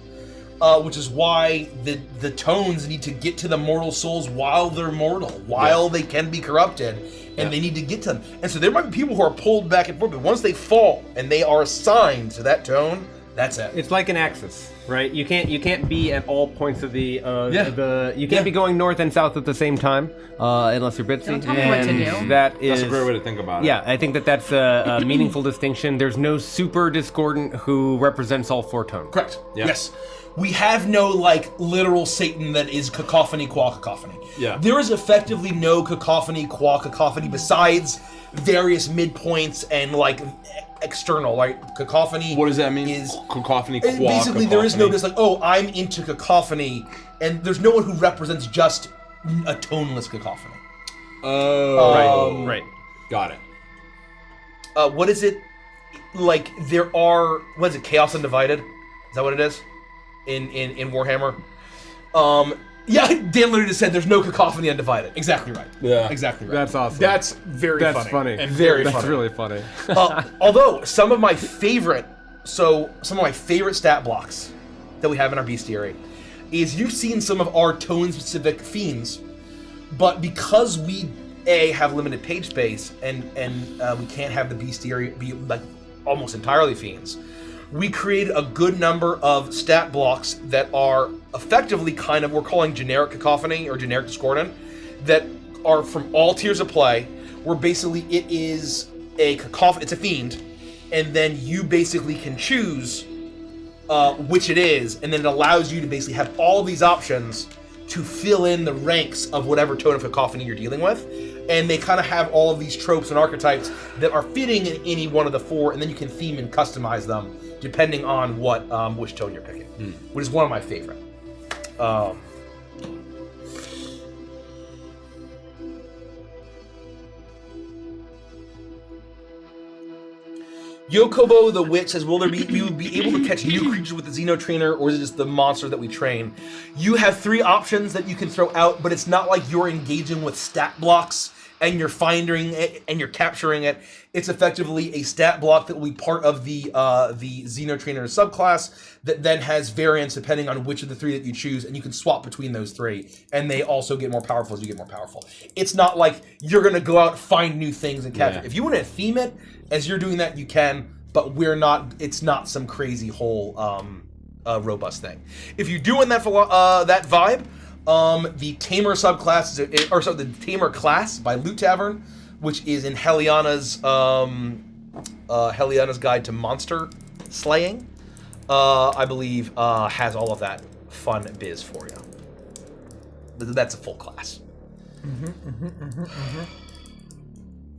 which is why the tones need to get to the mortal souls while they're mortal, while they can be corrupted, and they need to get to them. And so there might be people who are pulled back and forth, but once they fall and they are assigned to that tone, that's it.
It's like an axis, right? You can't be at all points of the you can't be going north and south at the same time unless you're Bitsy.
Don't tell me what to do.
That's
a great way to think about it.
Yeah, I think that's a meaningful distinction. There's no super discordant who represents all 4 tones.
Correct.
Yeah.
Yes. We have no literal Satan that is cacophony qua cacophony.
Yeah.
There is effectively no cacophony qua cacophony besides various midpoints and external, cacophony.
What does that mean?
Is
cacophony qua
basically there is no
cacophony.
just I'm into cacophony, and there's no one who represents just a toneless cacophony.
Oh,
Right.
Got it.
What is it? There are Chaos Undivided? Is that what it is? In Warhammer? Yeah, Dan literally just said there's no cacophony undivided. Exactly right.
Yeah.
Exactly right.
That's awesome.
That's very
That's funny.
And very
That's
funny.
really funny.
Although some of my favorite stat blocks that we have in our bestiary is you've seen some of our tone specific fiends, but because we have limited page space and we can't have the bestiary be almost entirely fiends, we created a good number of stat blocks that are effectively we're calling generic cacophony or generic discordant, that are from all tiers of play, where basically it is a cacophony, it's a fiend, and then you basically can choose which it is, and then it allows you to basically have all these options to fill in the ranks of whatever tone of cacophony you're dealing with. And they kind of have all of these tropes and archetypes that are fitting in any one of the 4, and then you can theme and customize them depending on which tone you're picking, which is one of my favorite. Yokobo the Witch says, will we be able to catch new creatures with the Xeno Trainer, or is it just the monster that we train? You have 3 options that you can throw out, but it's not like you're engaging with stat blocks
and you're finding it and you're capturing it, it's effectively a stat block that will be part of the Xenotrainer subclass that then has variants depending on which of the 3 that you choose, and you can swap between those 3, and they also get more powerful as you get more powerful. It's not like you're gonna go out and find new things and capture. If you want to theme it as you're doing that, you can, but we're not. It's not some crazy whole robust thing. If you're doing that that vibe. The Tamer subclass the Tamer class by Loot Tavern, which is in Heliana's Guide to Monster Slaying, I believe, has all of that fun biz for you. That's a full class.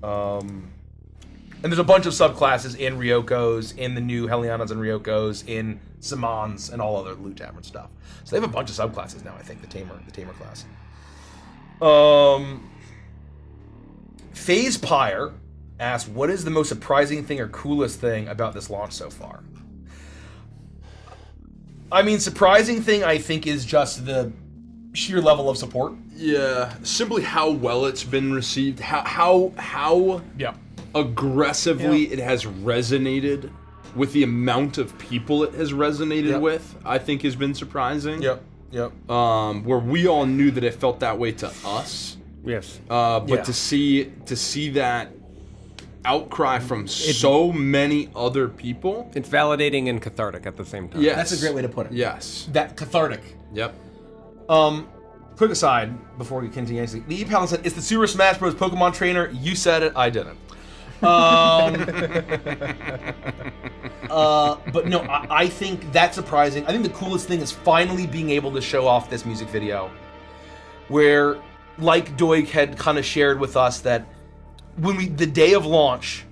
And there's a bunch of subclasses in Ryoko's, in the new Heliana's and Ryoko's, in Samon's, and all other Loot Tavern stuff. So they have a bunch of subclasses now, I think, the Tamer class. FaZe Pyre asks, what is the most surprising thing or coolest thing about this launch so far? I mean, surprising thing, I think, is just the sheer level of support.
Yeah, simply how well it's been received, how aggressively it has resonated with the amount of people it has resonated with, I think has been surprising. Where we all knew that it felt that way to us.
Yes.
But to see that outcry from so many other people,
it's validating and cathartic at the same time.
Yes.
That's a great way to put it.
Yes.
That cathartic.
Yep.
Quick aside before we continue. The E-Paladin said, it's the Super Smash Bros. Pokemon trainer. You said it, I didn't. But no, I think that's surprising. I think the coolest thing is finally being able to show off this music video, where, like Doig had kind of shared with us, that when the day of launch,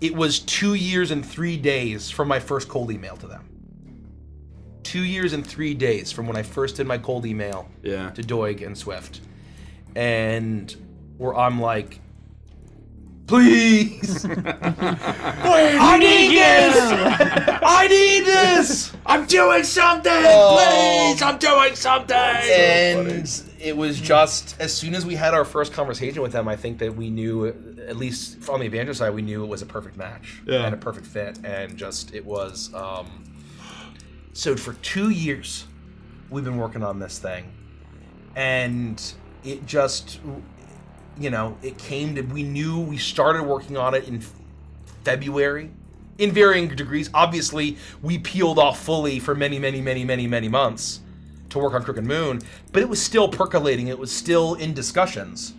it was 2 years and 3 days from my first cold email to them. 2 years and 3 days from when I first did my cold email to Doig and Swift, and where I'm like, please, I need this! I need this! I'm doing something! Please, I'm doing something! And it was just, as soon as we had our first conversation with them, I think that we knew, at least on the Avenger side, we knew it was a perfect match and a perfect fit, and just, it was, so for 2 years, we've been working on this thing, and it just, you know, it came to, we started working on it in February, in varying degrees. Obviously, we peeled off fully for many months to work on Crooked Moon, but it was still percolating, it was still in discussions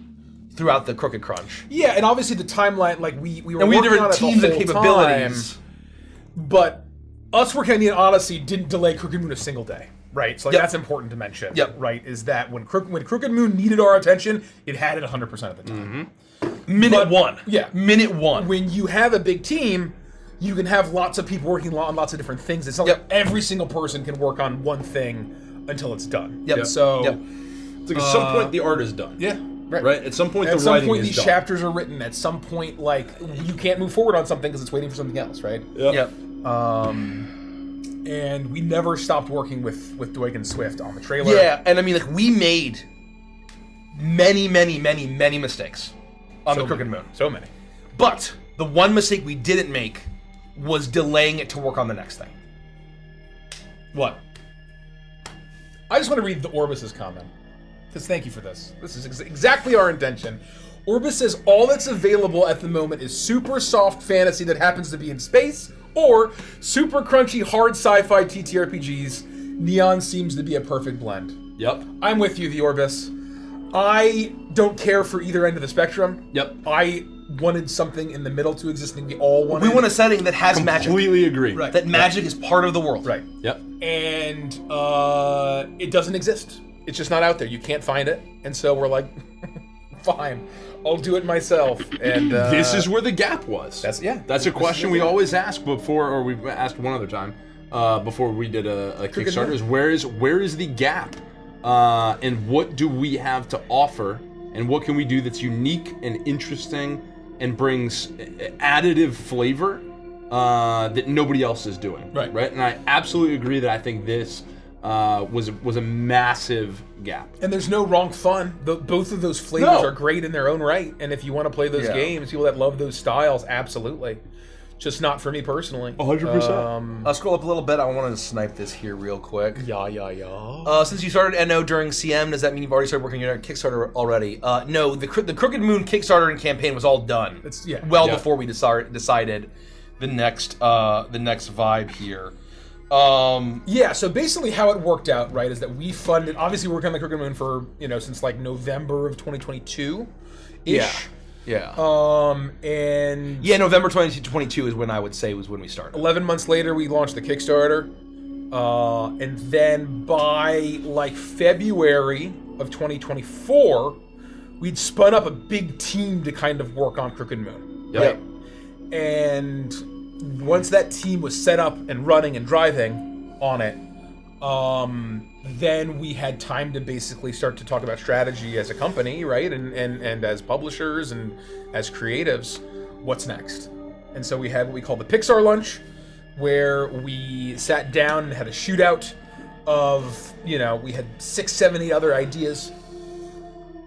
throughout the Crooked Crunch.
Yeah, and obviously the timeline, like we were
and we had
working on
different
it
teams
the
and
whole
capabilities.
time, but us working on the Odyssey didn't delay Crooked Moon a single day, right? So like, that's important to mention, right? Is that when Crooked Moon needed our attention, it had it 100% of the time.
Minute one.
Yeah.
Minute one.
When you have a big team, you can have lots of people working on lots of different things. It's not like every single person can work on one thing until it's done. So
it's like at some point the art is done.
Yeah.
Right. At some point,
At
the
some
writing
point,
is
these
done.
chapters are written. At some point, like you can't move forward on something because it's waiting for something else, right?
Yep.
And we never stopped working with Doig and Swift on the trailer.
Yeah, and I mean, like, we made many mistakes on the Crooked Moon.
So many.
But the one mistake we didn't make was delaying it to work on the next thing.
What? I just want to read the Orbis's comment. Because thank you for this. This is exactly our intention. Orbis says all that's available at the moment is super soft fantasy that happens to be in space, or super crunchy hard sci-fi TTRPGs. Neon seems to be a perfect blend.
Yep.
I'm with you, the Orbis. I don't care for either end of the spectrum.
Yep.
I wanted something in the middle to exist, and we all wanted.
We want a setting that has magic.
Completely agree.
Right.
That magic is part of the world.
Right.
Yep.
And it doesn't exist. It's just not out there. You can't find it. And so we're like, fine, I'll do it myself. And
this is where the gap was.
That's
a question we always ask before, or we've asked one other time before we did a Kickstarter. Is where is the gap, and what do we have to offer, and what can we do that's unique and interesting and brings additive flavor that nobody else is doing.
Right.
And I absolutely agree that I think this was a massive gap.
And there's no wrong fun. Both of those flavors are great in their own right. And if you want to play those games, people that love those styles, absolutely. Just not for me personally.
100%.
I'll scroll up a little bit. I wanted to snipe this here real quick.
Yeah.
Since you started NO during CM, does that mean you've already started working on your Kickstarter already? No, the Crooked Moon Kickstarter and campaign was all done. Before we decided the next vibe here.
So basically how it worked out, right, is that we funded, obviously we worked on the Crooked Moon for, since like November of 2022-ish. And
November 2022 is when I would say was when we started.
11 months later, we launched the Kickstarter. And then by like February of 2024, we'd spun up a big team to kind of work on Crooked Moon.
Yep.
Right? And once that team was set up and running and driving on it, then we had time to basically start to talk about strategy as a company, right? And as publishers and as creatives, what's next? And so we had what we call the Pixar lunch, where we sat down and had a shootout of, we had 6, 7, 8 other ideas.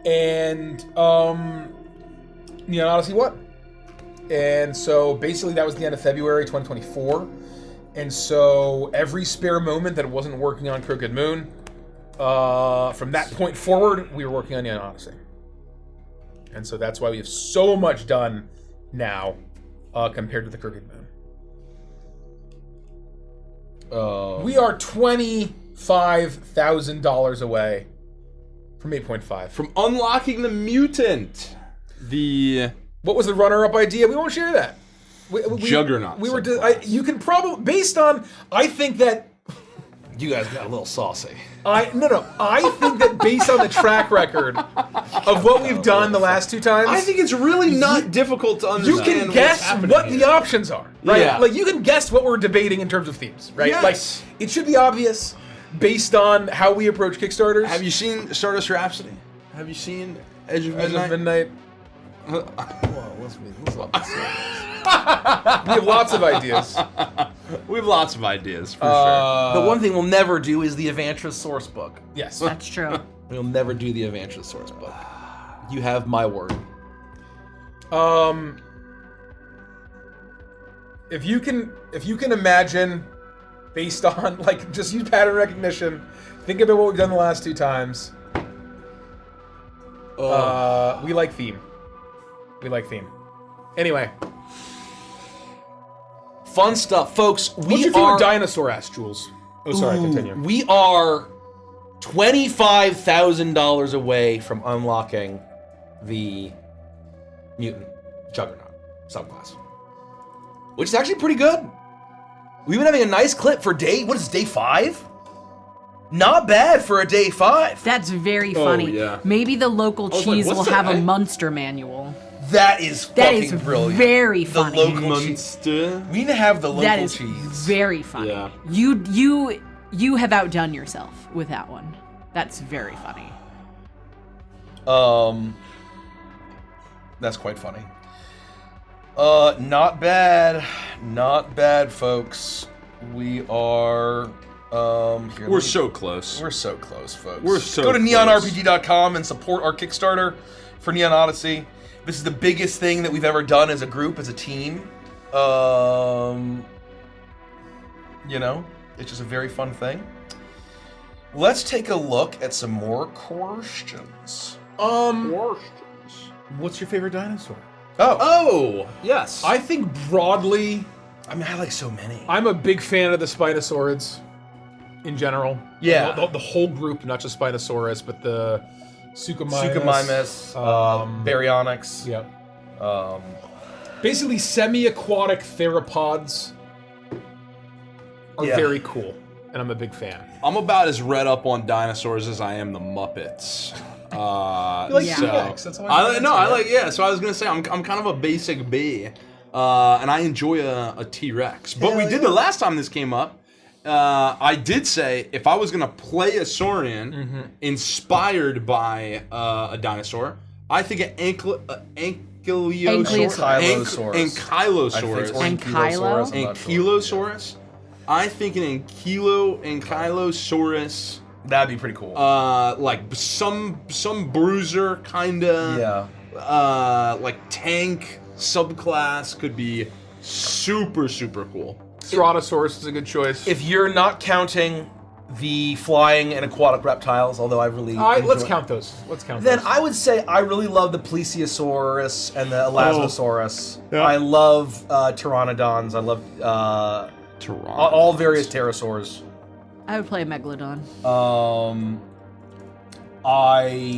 And Neon Odyssey won. And so basically that was the end of February 2024. And so every spare moment that wasn't working on Crooked Moon, from that point forward, we were working on Neon Odyssey. And so that's why we have so much done now compared to the Crooked Moon. We are $25,000 away from 8.5.
From unlocking the mutant.
What was the runner-up idea? We won't share that.
Juggernaut.
You can probably, based on, I think that
you guys got a little saucy.
I think that based on the track record of what we've done the last 2 times,
I think it's really not difficult to understand.
You can guess what the options are, right?
Yeah.
Like you can guess what we're debating in terms of themes, right?
Yes.
Like it should be obvious based on how we approach Kickstarters.
Have you seen Stardust Rhapsody? Have you seen Edge of
Edge
Midnight?
of Midnight? We have lots of ideas.
We have lots of ideas, for sure.
The one thing we'll never do is the Avantris source book.
Yes.
That's true.
We'll never do the Avantris source book. You have my word.
If you can imagine, based on like just use pattern recognition, think about what we've done the last 2 times. We like theme. Anyway.
Fun stuff, folks.
What's your favorite dinosaur ass, Jules? Oh, sorry, continue.
We are $25,000 away from unlocking the mutant Juggernaut subclass, which is actually pretty good. We've been having a nice clip for day 5? Not bad for a day 5.
That's very funny.
Yeah.
Maybe the local cheese
what's
will
that?
have a Munster manual.
That is fucking brilliant.
Very funny.
The local cheese. We need to have the local
That is
cheese.
very funny.
Yeah.
You have outdone yourself with that one. That's very funny.
That's quite funny. Not bad, folks. We are.
We're so close.
We're so close, folks.
We're so
Go to
close.
neonrpg.com and support our Kickstarter for Neon Odyssey. This is the biggest thing that we've ever done as a group, as a team. It's just a very fun thing. Let's take a look at some more questions.
What's your favorite dinosaur?
Oh, yes.
I think broadly,
I like so many.
I'm a big fan of the Spinosaurids in general.
Yeah.
The whole group, not just Spinosaurus, but the
Suchomimus, Baryonyx.
Yeah. Basically, semi-aquatic theropods are very cool, and I'm a big fan.
I'm about as read up on dinosaurs as I am the Muppets.
You like T-Rex, that's why
So I was gonna say I'm kind of a basic B, and I enjoy a T-Rex. But we did the last time this came up. I did say if I was gonna play a Saurian inspired by a dinosaur, I think an Ankylosaurus.
Ankylosaurus.
Ankylosaurus.
Ankylo?
Ankylosaurus. I think an Ankylosaurus.
That'd be pretty cool.
Like some bruiser kinda.
Yeah.
Like tank subclass could be super cool.
Ceratosaurus is a good choice.
If you're not counting the flying and aquatic reptiles, although I really
let's count those.
Then I would say I really love the Plesiosaurus and the Elasmosaurus.
Yeah.
I love Pteranodons. I love all various pterosaurs.
I would play a Megalodon.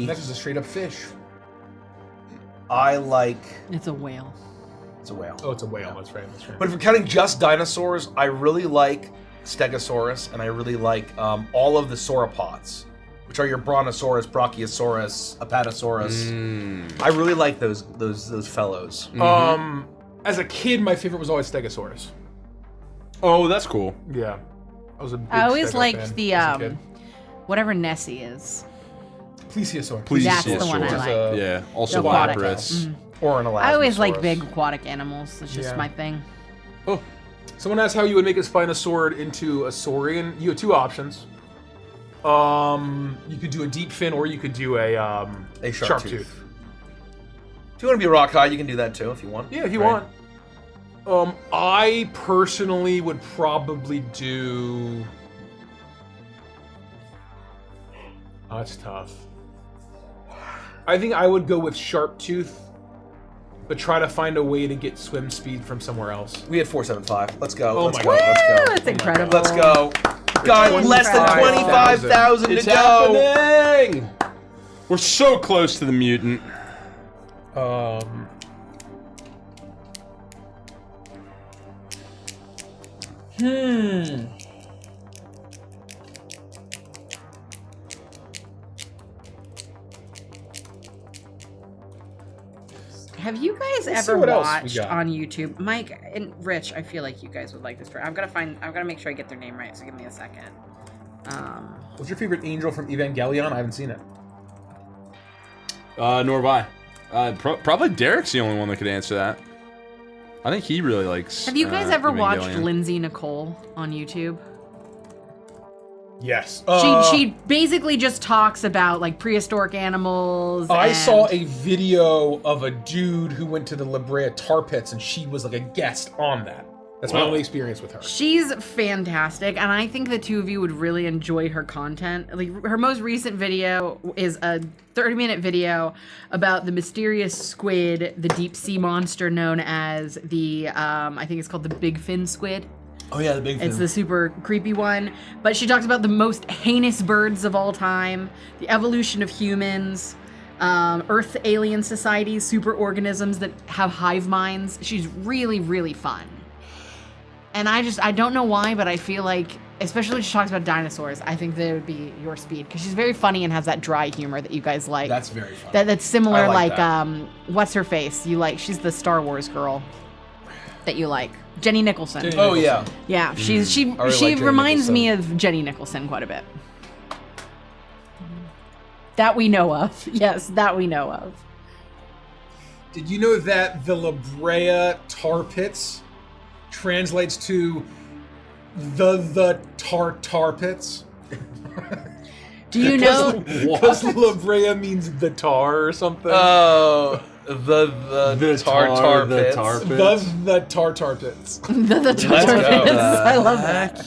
Next is a straight up fish.
I like.
It's a whale.
It's a whale.
Oh, it's a whale. That's right.
But if we're counting just dinosaurs, I really like Stegosaurus, and I really like all of the sauropods, which are your Brontosaurus, Brachiosaurus, Apatosaurus. I really like those fellows.
As a kid, my favorite was always Stegosaurus.
Oh, that's cool.
Yeah, I was a big
I always
Stego
liked
fan
the
as a kid.
whatever Nessie is.
Plesiosaur.
That's the one I like.
Yeah, also
The aquatic.
Lapras.
Or an Elasmosaurus.
I always like big aquatic animals. It's just my thing.
Oh, someone asked how you would make a Spinosaurus into a Saurian. You have two options. You could do a deep fin, or you could do a shark tooth.
If you want to be Rockeye, you can do that too if you want.
Yeah, if you want. I personally would probably do. Oh, that's tough. I think I would go with sharp tooth, but try to find a way to get swim speed from somewhere else.
We had 475. Let's go.
Oh
Let's
my
go.
God.
Let's go.
That's incredible.
Let's go. God, less than 25,000 to
It's
go.
happening! We're so close to the mutant.
Have you guys
Let's see
ever
what else we
watched
got.
on YouTube, Mike and Rich? I feel like you guys would like this story. I've got to make sure I get their name right. So give me a second.
What's your favorite angel from Evangelion? I haven't seen it.
Nor have I. Probably Derek's the only one that could answer that. I think he really likes.
Have you guys ever watched
Evangelion.
Lindsay Nicole on YouTube?
Yes.
She basically just talks about like prehistoric animals.
I
and-
saw a video of a dude who went to the La Brea tar pits, and she was like a guest on that. That's my only experience with her.
She's fantastic, and I think the two of you would really enjoy her content. Like her most recent video is a 30-minute video about the mysterious squid, the deep sea monster known as the I think it's called the big fin squid.
Oh yeah, the big fin.
It's the super creepy one. But she talks about the most heinous birds of all time, the evolution of humans, Earth alien societies, superorganisms that have hive minds. She's really, really fun. And I don't know why, but I feel like, especially when she talks about dinosaurs, I think that it would be your speed. Because she's very funny and has that dry humor that you guys like.
That's very funny.
That's similar,
I like
like,
that.
what's her face? You like, she's the Star Wars girl that you like. Jenny Nicholson.
Oh yeah.
Yeah, she
really like Jenny
reminds
Nicholson.
me of Jenny Nicholson quite a bit. That we know of. Yes, that we know of.
Did you know that the La Brea tar pits translates to the tar pits?
Do you know?
Because La Brea means the tar or something.
Oh, the tar pits.
The tar pits.
the tar
Let's
pits.
go.
I love that.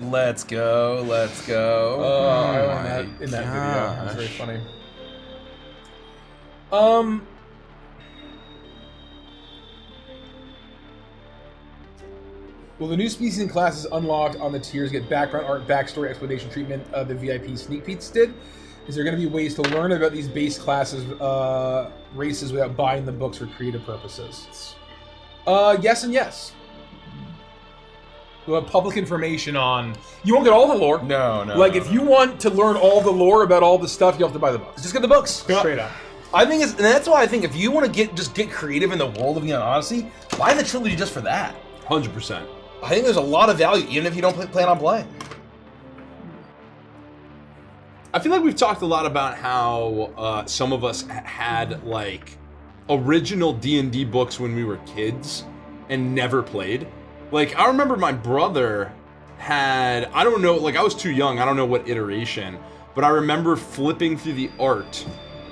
Let's go. Let's go.
I learned that in that video. It was very funny. Will the new species and classes unlocked on the tiers get background art, backstory, explanation, treatment of the VIP sneak peeks did? Is there going to be ways to learn about these base classes, races without buying the books for creative purposes? Yes and yes. We'll have public information on. You won't get all the lore.
No.
Like if you want to learn all the lore about all the stuff, you have to buy the books.
Just get the books.
Straight up.
I think and that's why I think if you want to get creative in the world of Neon Odyssey, buy the trilogy just for that.
100%.
I think there's a lot of value, even if you don't plan on playing.
I feel like we've talked a lot about how some of us had like original D&D books when we were kids and never played. Like I remember my brother had, I don't know, like I was too young, I don't know what iteration, but I remember flipping through the art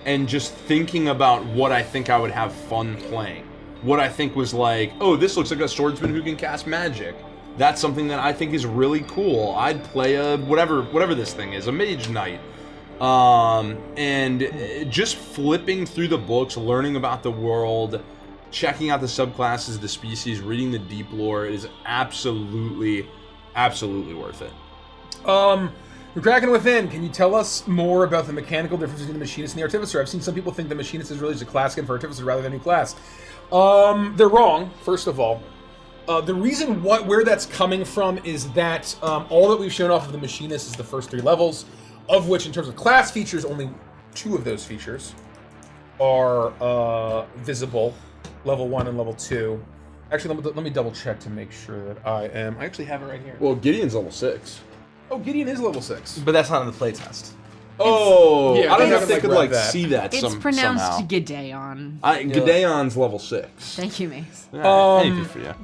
and just thinking about what I think I would have fun playing. What I think was like, oh, this looks like a swordsman who can cast magic. That's something that I think is really cool. I'd play a whatever this thing is, a mage knight. And just flipping through the books, learning about the world, checking out the subclasses, the species, reading the deep lore is absolutely worth it.
Kraken Within, can you tell us more about the mechanical difference between the Machinist and the Artificer? I've seen some people think the Machinist is really just a class skin for Artificer rather than a new class. They're wrong, first of all. The reason where that's coming from is that all that we've shown off of the Machinist is the first 3 levels, of which in terms of class features, only 2 of those features are visible, level 1 and level 2. Actually, let me double check to make sure that I actually have it right here.
Well, Gideon's level 6.
Oh, Gideon is level 6.
But that's not in the playtest.
Oh,
yeah,
I don't know if
haven't,
they could like
that.
see that
It's pronounced
somehow.
Gideon.
Gideon's level 6.
Thank you, Mace.
Anything for you.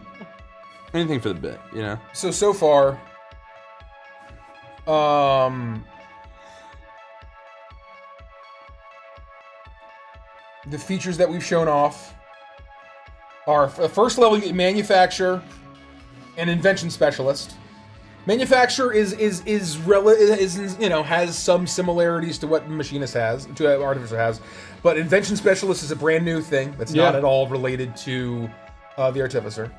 Anything for the bit, you know?
So far, the features that we've shown off are first level, you get Manufacture and Invention Specialist. Manufacture is you know, has some similarities to what Machinist has, to what Artificer has, but Invention Specialist is a brand new thing that's not at all related to the Artificer.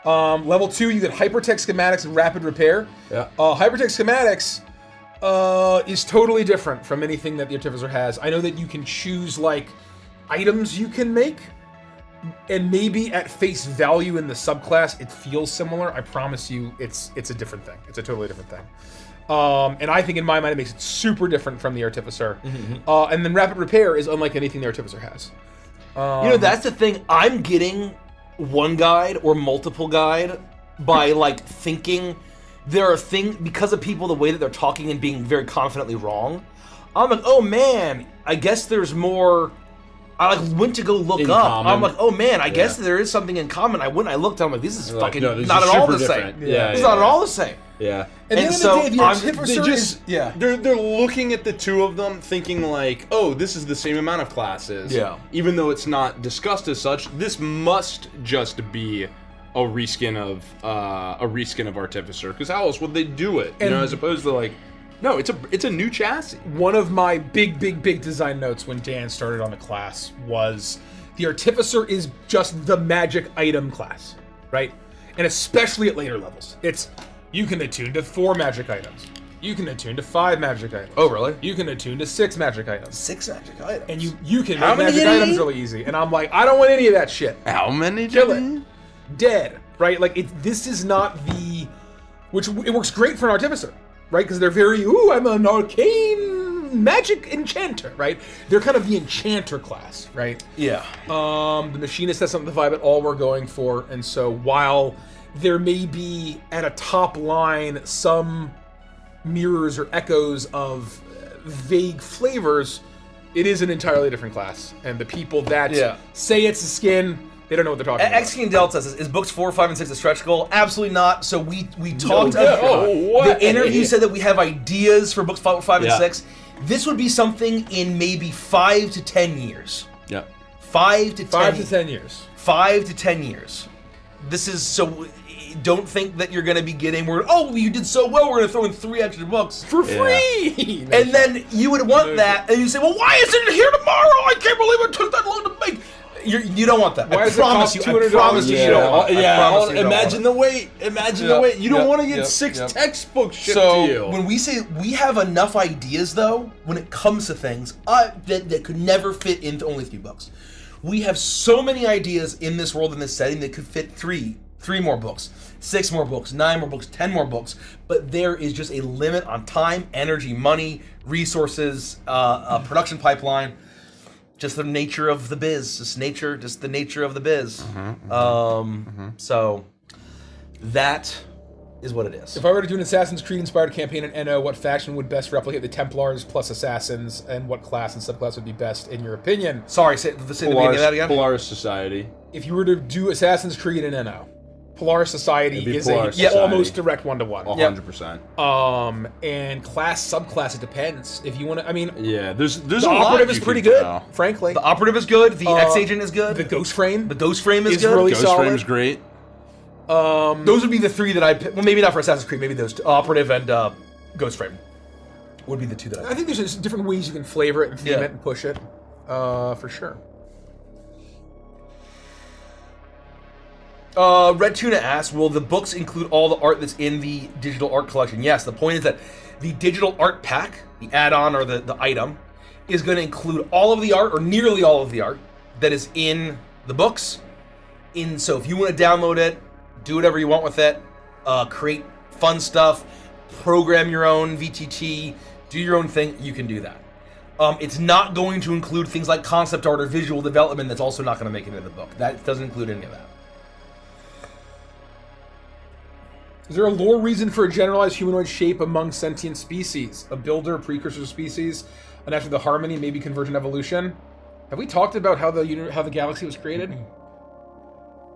Level 2, you get Hypertext Schematics and Rapid Repair.
Yeah.
Hypertext Schematics is totally different from anything that the Artificer has. I know that you can choose like items you can make, and maybe at face value in the subclass it feels similar. I promise you it's a different thing. It's a totally different thing. And I think in my mind it makes it super different from the Artificer. And then Rapid Repair is unlike anything the Artificer has.
You know, that's the thing. I'm getting one guide or multiple guide by like thinking there are things, because of people, the way that they're talking and being very confidently wrong. I'm like, oh man, I guess there's more. I like went to go look
In
up.
common.
I'm like, oh man, I guess there is something in common. I went and I looked. I'm like, this is fucking
no, this
not
is
at all
super
the
different.
same.
Yeah,
It's
yeah,
not at
yeah.
all the same.
Yeah.
And then
so
the Artificer
They just,
is
they're looking at the two of them thinking like, oh, this is the same amount of classes.
Yeah.
Even though it's not discussed as such, this must just be a reskin of Artificer. Because how else would they do it? You know, as opposed to like, no, it's a new chassis.
One of my big design notes when Dan started on the class was the Artificer is just the magic item class, right? And especially at later levels. It's, you can attune to 4 magic items. You can attune to 5 magic items.
Oh, really?
You can attune to 6 magic items.
6 magic items.
And you can
How
make
many
magic
did he
items
eat?
really easy. And I'm like, I don't want any of that shit.
How many?
Kill it. Dead, right? Like, this is not the... Which, it works great for an Artificer, right? Because they're very, ooh, I'm an arcane magic enchanter, right? They're kind of the enchanter class, right?
Yeah.
The Machinist has something to vibe at all we're going for, and so while there may be at a top line some mirrors or echoes of vague flavors, it is an entirely different class. And the people that say it's a skin, they don't know what they're talking about.
X-King Delta says, is books 4, 5, and 6 a stretch goal? Absolutely not. So we talked
what?
the interview said that we have ideas for books 5, and
Yeah.
6. This would be something in maybe 5 to 10 years.
Yeah.
5 to 10
5 to 10 years.
5 to 10 years. This is so. Don't think that you're going to be getting where, oh, you did so well, we're going to throw in 3 extra books
For free!
and then you would want that, and you say, well, why isn't it here tomorrow? I can't believe it took that long to make. You don't want that.
Why
I
does it
promise
cost
you. I
$200?
promise you. You don't want. I promise you don't
Imagine
want
the wait. Imagine
Yep,
the wait. You don't
yep,
want to get
yep,
6
yep.
textbooks shipped
So
to you.
when we say we have enough ideas, though, when it comes to things that could never fit into only 3 books, we have so many ideas in this world, in this setting, that could fit 3 more books, 6 more books, 9 more books, 10 more books. But there is just a limit on time, energy, money, resources, production pipeline. Just the nature of the biz. Just the nature of the biz. So that is what it is.
If I were to do an Assassin's Creed inspired campaign in NO, what faction would best replicate the Templars plus Assassins, and what class and subclass would be best in your opinion?
Sorry, say the beginning of that again.
Polaris Society.
If you were to do Assassin's Creed in NO, Polaris Society
It'd be
is
Polaris
a
Society.
almost direct one-to-one.
100%.
And class, subclass, it depends. If you want to, I mean,
Yeah, there's
the
a lot
operative
you
is pretty
could
good,
tell.
frankly.
The operative is good. The X agent is good.
The Ghost Frame.
The Ghost Frame is
is
good.
really
Ghost
solid.
Frame's great.
Those would be the three that I pick. Well, maybe not for Assassin's Creed. Maybe those two. Operative and Ghost Frame would be the two that I
I think there's just different ways you can flavor it and theme
Yeah.
it and push it, for sure.
Red Tuna asks, will the books include all the art that's in the digital art collection? Yes, the point is that the digital art pack, the add-on or the item, is going to include all of the art, or nearly all of the art, that is in the books. So if you want to download it, do whatever you want with it, create fun stuff, program your own VTT, do your own thing, you can do that. It's not going to include things like concept art or visual development. That's also not going to make it into the book. That doesn't include any of that.
Is there a lore reason for a generalized humanoid shape among sentient species? A builder, precursor species, and after the harmony, maybe convergent evolution? Have we talked about how the galaxy was created?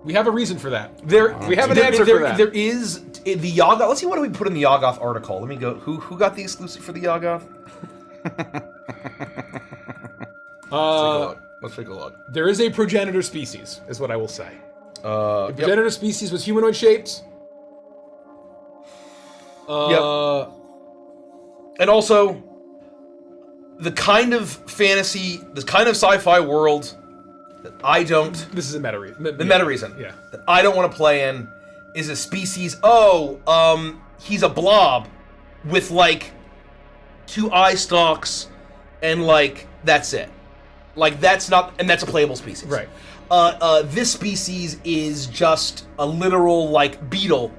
We have a reason for that. We have an answer for that.
There is the Yoggoth. Let's see what do we put in the Yoggoth article. Let me go. Who got the exclusive for the Yoggoth? Let's take a look.
There is a progenitor species, is what I will say. The
Yep.
progenitor species was humanoid shaped.
And also, the kind of fantasy, this kind of sci-fi world that I don't.
This is a meta reason.
The meta reason.
Yeah.
That I don't want to play in is a species. He's a blob with like 2 eye stalks, and like that's it. Like that's not, and that's a playable species.
Right.
This species is just a literal like beetle,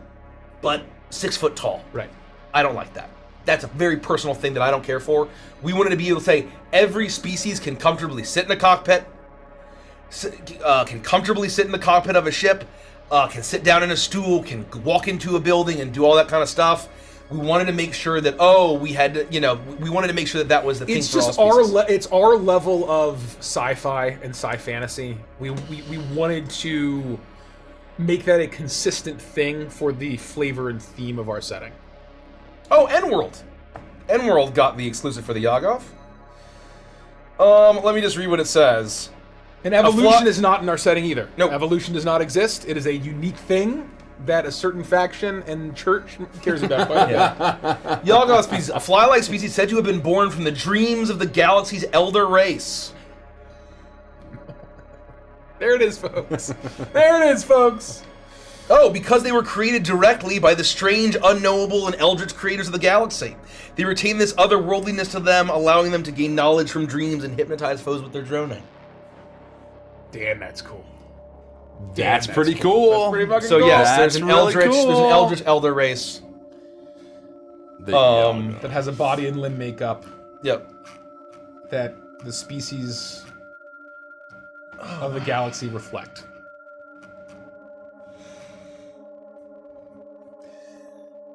but 6 foot tall.
Right.
I don't like that. That's a very personal thing that I don't care for. We wanted to be able to say every species can comfortably sit in a cockpit, can comfortably sit in the cockpit of a ship, can sit down in a stool, can walk into a building and do all that kind of stuff. We wanted to make sure that we had to, we wanted to make sure that that was the thing
It's
for all
just
species.
it's our level of sci-fi and sci-fantasy. We wanted to make that a consistent thing for the flavor and theme of our setting.
Oh, N-World. N-World got the exclusive for the Yoggoth. Let me just read what it says.
And evolution is not in our setting either.
Nope.
Evolution does not exist. It is a unique thing that a certain faction and church cares about.
Yoggoth species, a fly-like species said to have been born from the dreams of the galaxy's elder race.
There it is, folks. There it is, folks.
Oh, because they were created directly by the strange, unknowable, and eldritch creators of the galaxy. They retain this otherworldliness to them, allowing them to gain knowledge from dreams and hypnotize foes with their droning.
Damn, that's cool.
That's pretty cool.
That's pretty fucking
So
cool.
yes, there's
That's
an
really
eldritch,
cool.
there's an eldritch elder race.
That has a body and limb makeup
Yep.
that the species of the galaxy reflect.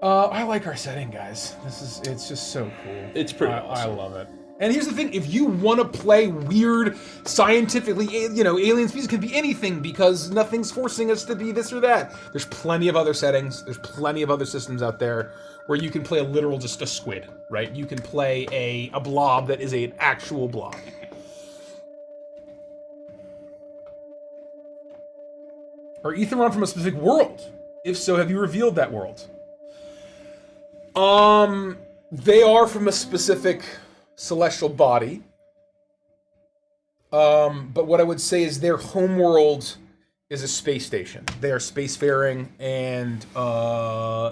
I like our setting, guys. It's just so cool.
It's pretty
I
awesome.
love it. And here's the thing, if you want to play weird, scientifically, alien species can be anything because nothing's forcing us to be this or that. There's plenty of other settings, there's plenty of other systems out there where you can play a literal, just a squid, right? You can play a blob that is an actual blob. Are Aetheron from a specific world? If so, have you revealed that world? They are from a specific celestial body. But what I would say is their homeworld is a space station. They are spacefaring, and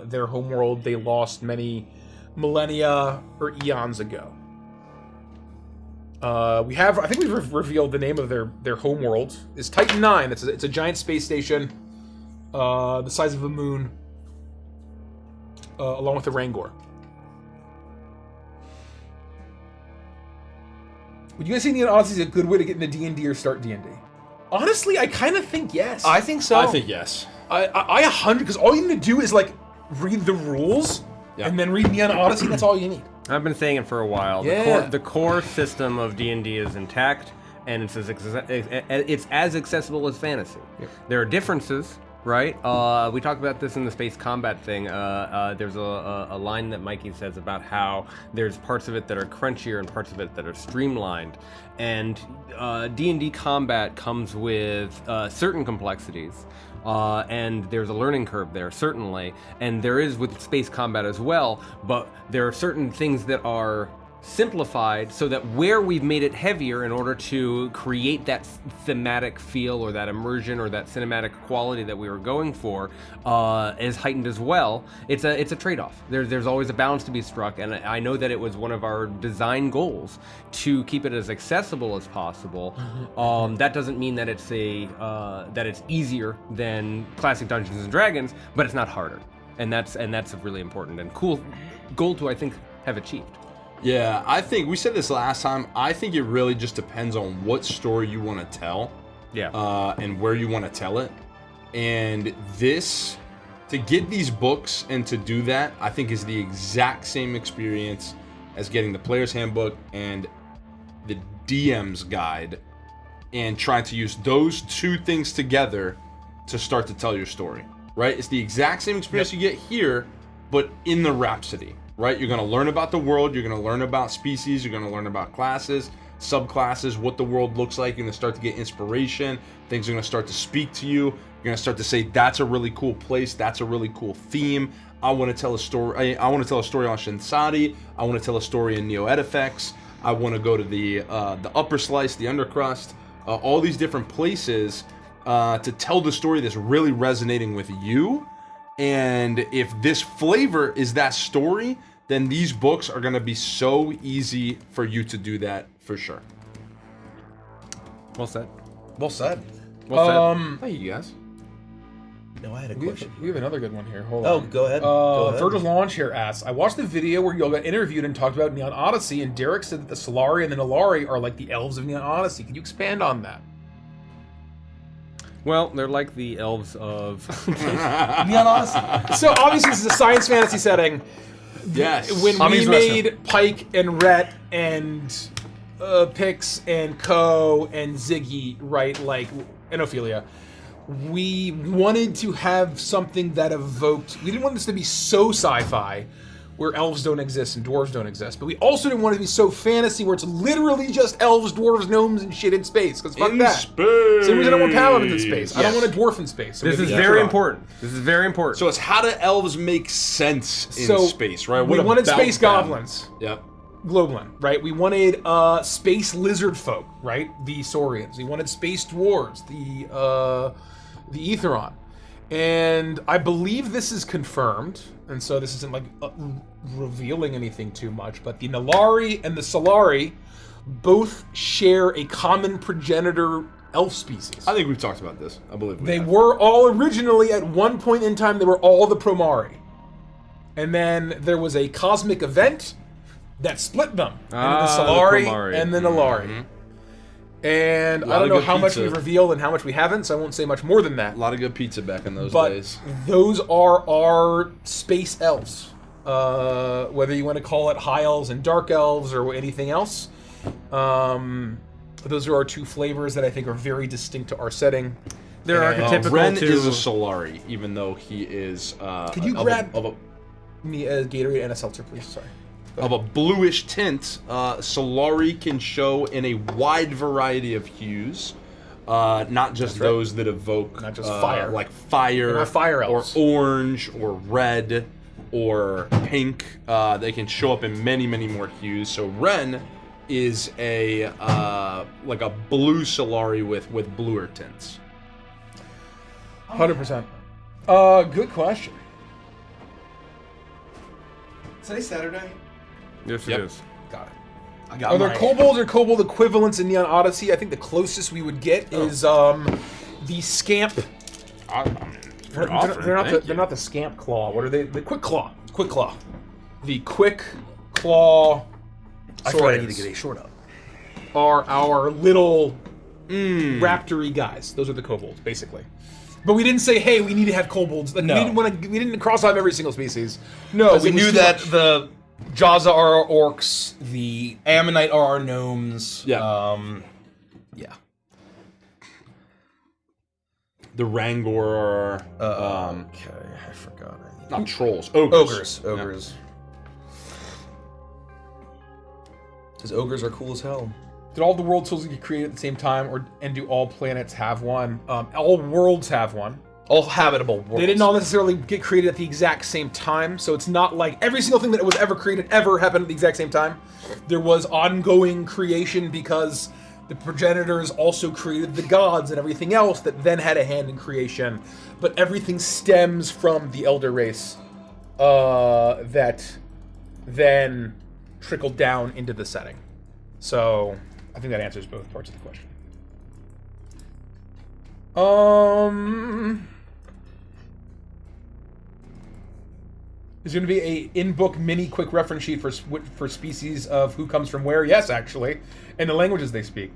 their homeworld they lost many millennia or eons ago. I think we've revealed the name of their homeworld. It's Titan 9. It's a giant space station, the size of a moon, along with the Rangor. Would you guys think the Odyssey is a good way to get into D&D or start D&D? Honestly, I kind of think yes.
I think so.
I think yes.
I 100, because all you need to do is like read the rules and then read Neon Odyssey. That's all you need.
I've been saying it for a while.
Yeah.
The core system of D&D is intact, and it's as accessible as fantasy. There are differences, right? We talked about this in the space combat thing. There's a line that Mikey says about how there's parts of it that are crunchier and parts of it that are streamlined. And D&D combat comes with certain complexities. And there's a learning curve there, certainly. And there is with space combat as well, but there are certain things that are simplified so that where we've made it heavier in order to create that thematic feel or that immersion or that cinematic quality that we were going for is heightened as well. It's a trade-off. There's always a balance to be struck, and I know that it was one of our design goals to keep it as accessible as possible. That doesn't mean that it's that it's easier than classic Dungeons and Dragons, but it's not harder, and that's a really important and cool goal to, I think, have achieved.
Yeah, I think we said this last time. I think it really just depends on what story you want to tell.
Yeah.
And where you want to tell it. And this, to get these books and to do that, I think is the exact same experience as getting the player's handbook and the DM's guide and trying to use those two things together to start to tell your story, right? It's the exact same experience you get here, but in the Rhapsody. Right? You're going to learn about the world. You're going to learn about species. You're going to learn about classes, subclasses, what the world looks like. You're going to start to get inspiration. Things are going to start to speak to you. You're going to start to say, that's a really cool place. That's a really cool theme. I want to tell a story. I want to tell a story on Shinsadi. I want to tell a story in Neo Edifex. I want to go to the upper slice, the undercrust, all these different places to tell the story that's really resonating with you. And if this flavor is that story, then these books are going to be so easy for you to do that for sure.
Well said.
Well said.
Well said.
Thank you guys.
No, I had a question.
We have another good one here. Hold
Oh,
on.
go ahead. Go ahead.
Virgil's Launch here asks, I watched the video where you all got interviewed and talked about Neon Odyssey, and Derek said that the Solari and the Nalari are like the elves of Neon Odyssey. Can you expand on that?
Well, they're like the elves of
Neon Odyssey.
So obviously this is a science fantasy setting.
Yes.
When
Tommy's
we made Pike and Rhett and Pix and Co and Ziggy, right, like, and Ophelia, we wanted to have something that evoked, we didn't want this to be so sci-fi where elves don't exist and dwarves don't exist, but we also didn't want it to be so fantasy where it's literally just elves, dwarves, gnomes, and shit in space, because fuck that.
Space.
Same reason I don't want paladins in space. I don't
Yes.
want a dwarf in space. So
This
we
is
have to
very
draw.
important. This is very important.
So it's how do elves make sense in
So
space, right?
we
What
wanted
about
space
them?
goblins.
Yep.
Globlin, right? We wanted space lizard folk, right? The Saurians. We wanted space dwarves, the Aetheron. And I believe this is confirmed, and so this isn't like revealing anything too much, but the Nalari and the Solari both share a common progenitor elf species.
I think we've talked about this. I believe we
They
have.
were all originally, at one point in time, they were all the Promari. And then there was a cosmic event that split them into the Solari
Promari.
and the Nalari. And I
Lot
don't
of
know
good
how much
pizza.
we've revealed and how much we haven't, so I won't say much more than that.
A lot of good pizza back in those
But
days.
those are our space elves. Whether you want to call it high elves and dark elves or anything else. Those are our two flavors that I think are very distinct to our setting.
They're
And,
archetypical
Ren
to...
is a Solari, even though he is
Could you
of
grab-
of a
Me a Gatorade and a seltzer, please. Sorry.
of a bluish tint. Solari can show in a wide variety of hues, not just
right.
those that evoke
Not just fire.
like fire,
They're not fire
or
elves.
orange, or red, or pink. They can show up in many, many more hues. So Ren is a like a blue Solari with bluer tints.
100%. Good question.
Today Saturday.
Yes,
Yep.
it is.
Got it.
I got
Are there
my-
kobolds or kobold equivalents in Neon Odyssey? I think the closest we would get is the scamp. They're not the scamp claw. What are they? The quick claw. Quick claw. The quick claw.
I forgot I need
saurians
to get a short up.
are our little raptory guys. Those are the kobolds, basically. But we didn't say, hey, we need to have kobolds. Like,
No.
we didn't cross off every single species.
No,
'Cause
we
it was
knew
too
that
much.
the Jaza are our orcs, the Ammonite are our gnomes.
Yeah.
Yeah.
the Rangor.
Okay, I forgot.
Not trolls. Ogres.
Ogres. Because ogres are cool as hell.
Did all the world tools get created at the same time, and do all planets have one? All worlds have one.
All habitable worlds.
They didn't all necessarily get created at the exact same time, so it's not like every single thing that was ever created ever happened at the exact same time. There was ongoing creation because the progenitors also created the gods and everything else that then had a hand in creation. But everything stems from the elder race that then trickled down into the setting. So I think that answers both parts of the question. There's going to be a in-book mini quick reference sheet for species of who comes from where. Yes, actually, and the languages they speak.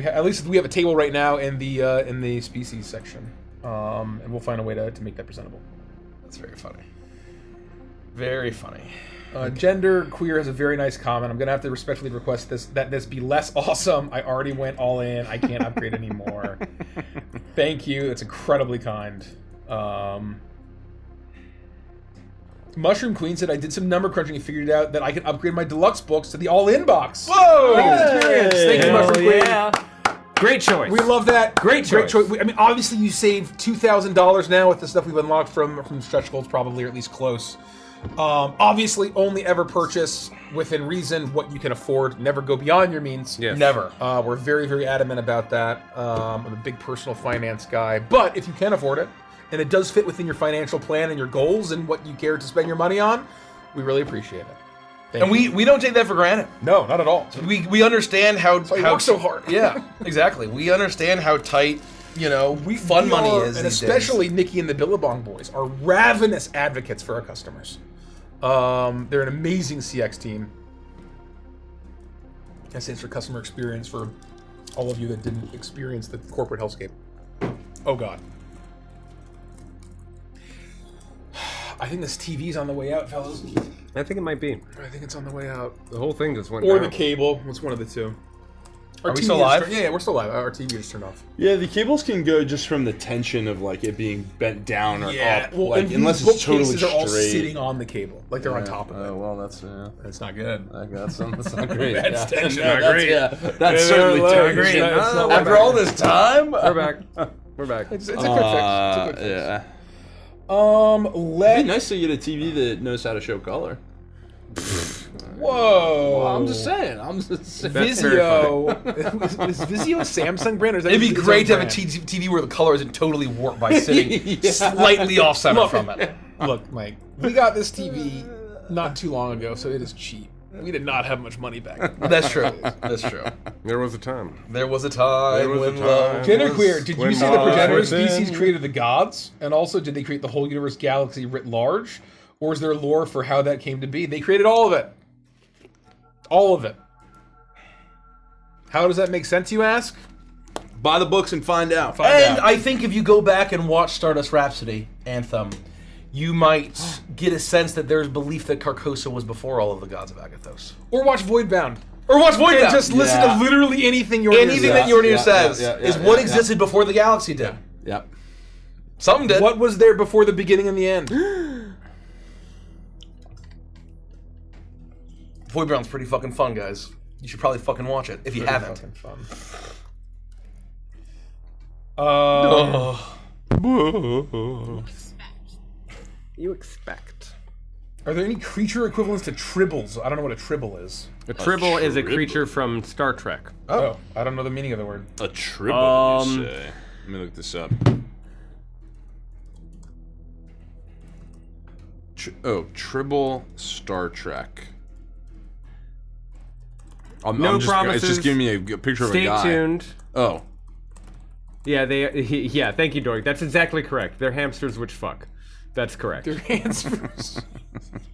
At least we have a table right now in the species section, and we'll find a way to make that presentable.
That's very funny. Very funny.
Gender queer has a very nice comment. I'm gonna have to respectfully request that this be less awesome. I already went all in. I can't upgrade anymore. Thank you. That's incredibly kind. Mushroom Queen said, I did some number crunching and figured out that I can upgrade my deluxe books to the all-in box.
Whoa!
Experience. Thank you, Mushroom Queen.
Yeah. Great choice.
We love that.
Great choice.
I mean, obviously, you save $2,000 now with the stuff we've unlocked from stretch goals, probably, or at least close. Obviously, only ever purchase within reason what you can afford. Never go beyond your means.
Yes.
Never. We're very, very adamant about that. I'm a big personal finance guy. But if you can afford it, and it does fit within your financial plan and your goals and what you care to spend your money on, we really appreciate it.
And we don't take that for granted.
No, not at all.
We understand how
we work so hard.
Yeah, exactly. We understand how tight, fun money is.
And
these
especially
days.
Nikki and the Billabong boys are ravenous advocates for our customers. They're an amazing CX team. That stands for customer experience for all of you that didn't experience the corporate hellscape. Oh God. I think this TV's on the way out, fellas.
I think it might be.
I think it's on the way out.
The whole thing just went
Or
down.
the cable. It's one of the two.
Are we still live?
Yeah, we're still live. Our TV just turned off.
Yeah, the cables can go just from the tension of like it being bent down or up.
Well,
Like,
and
unless
these
it's totally
bookcases are all
straight.
sitting on the cable, like they're on top of it.
Oh well, that's
It's not good.
I got some. That's not great.
That's tension.
Not
That's-
great. Yeah, that's certainly
not
tension.
great. No,
After all this time,
We're back. We're back.
It's a quick fix. It's a quick fix.
Yeah.
Let
It'd be nice to get a TV that knows how to show color.
Whoa.
Well, I'm just saying.
That's very
Vizio. Is Vizio a Samsung brand? Or is that
it'd be
its
great to
own
have a
brand?
TV where the color isn't totally warped by sitting slightly off center from it.
Look, Mike, we got this TV not too long ago, so it is cheap. We did not have much money back then.
That's true. That's true.
There was a time.
There was a time when love
Genderqueer, did you
When
see the
love
progenitor
was in-
species created the gods? And also, did they create the whole universe galaxy writ large? Or is there lore for how that came to be? They created all of it. All of it. How does that make sense, you ask?
Buy the books and find out.
And I think if you go back and watch Stardust Rhapsody Anthem, you might get a sense that there's belief that Carcosa was before all of the gods of Agathos.
Or watch Voidbound.
Or watch
And
Voidbound.
just listen
Yeah.
to literally anything you're
Anything that Yornir says
yeah,
is
yeah,
what
yeah.
existed before the galaxy did.
Yep.
Something did.
What was there before the beginning and the end?
Voidbound's pretty fucking fun, guys. You should probably fucking watch it if you haven't.
Fun.
You expect.
Are there any creature equivalents to tribbles? I don't know what a tribble is.
A tribble is a creature from Star Trek.
Oh, I don't know the meaning of the word.
A tribble, you say? Let me look this up. Tribble Star Trek.
No
It's
promises.
just giving me a picture of a
Stay
guy.
tuned.
Oh.
Yeah, yeah, thank you, Dork. That's exactly correct. They're hamsters which fuck. That's correct.
They're hamsters.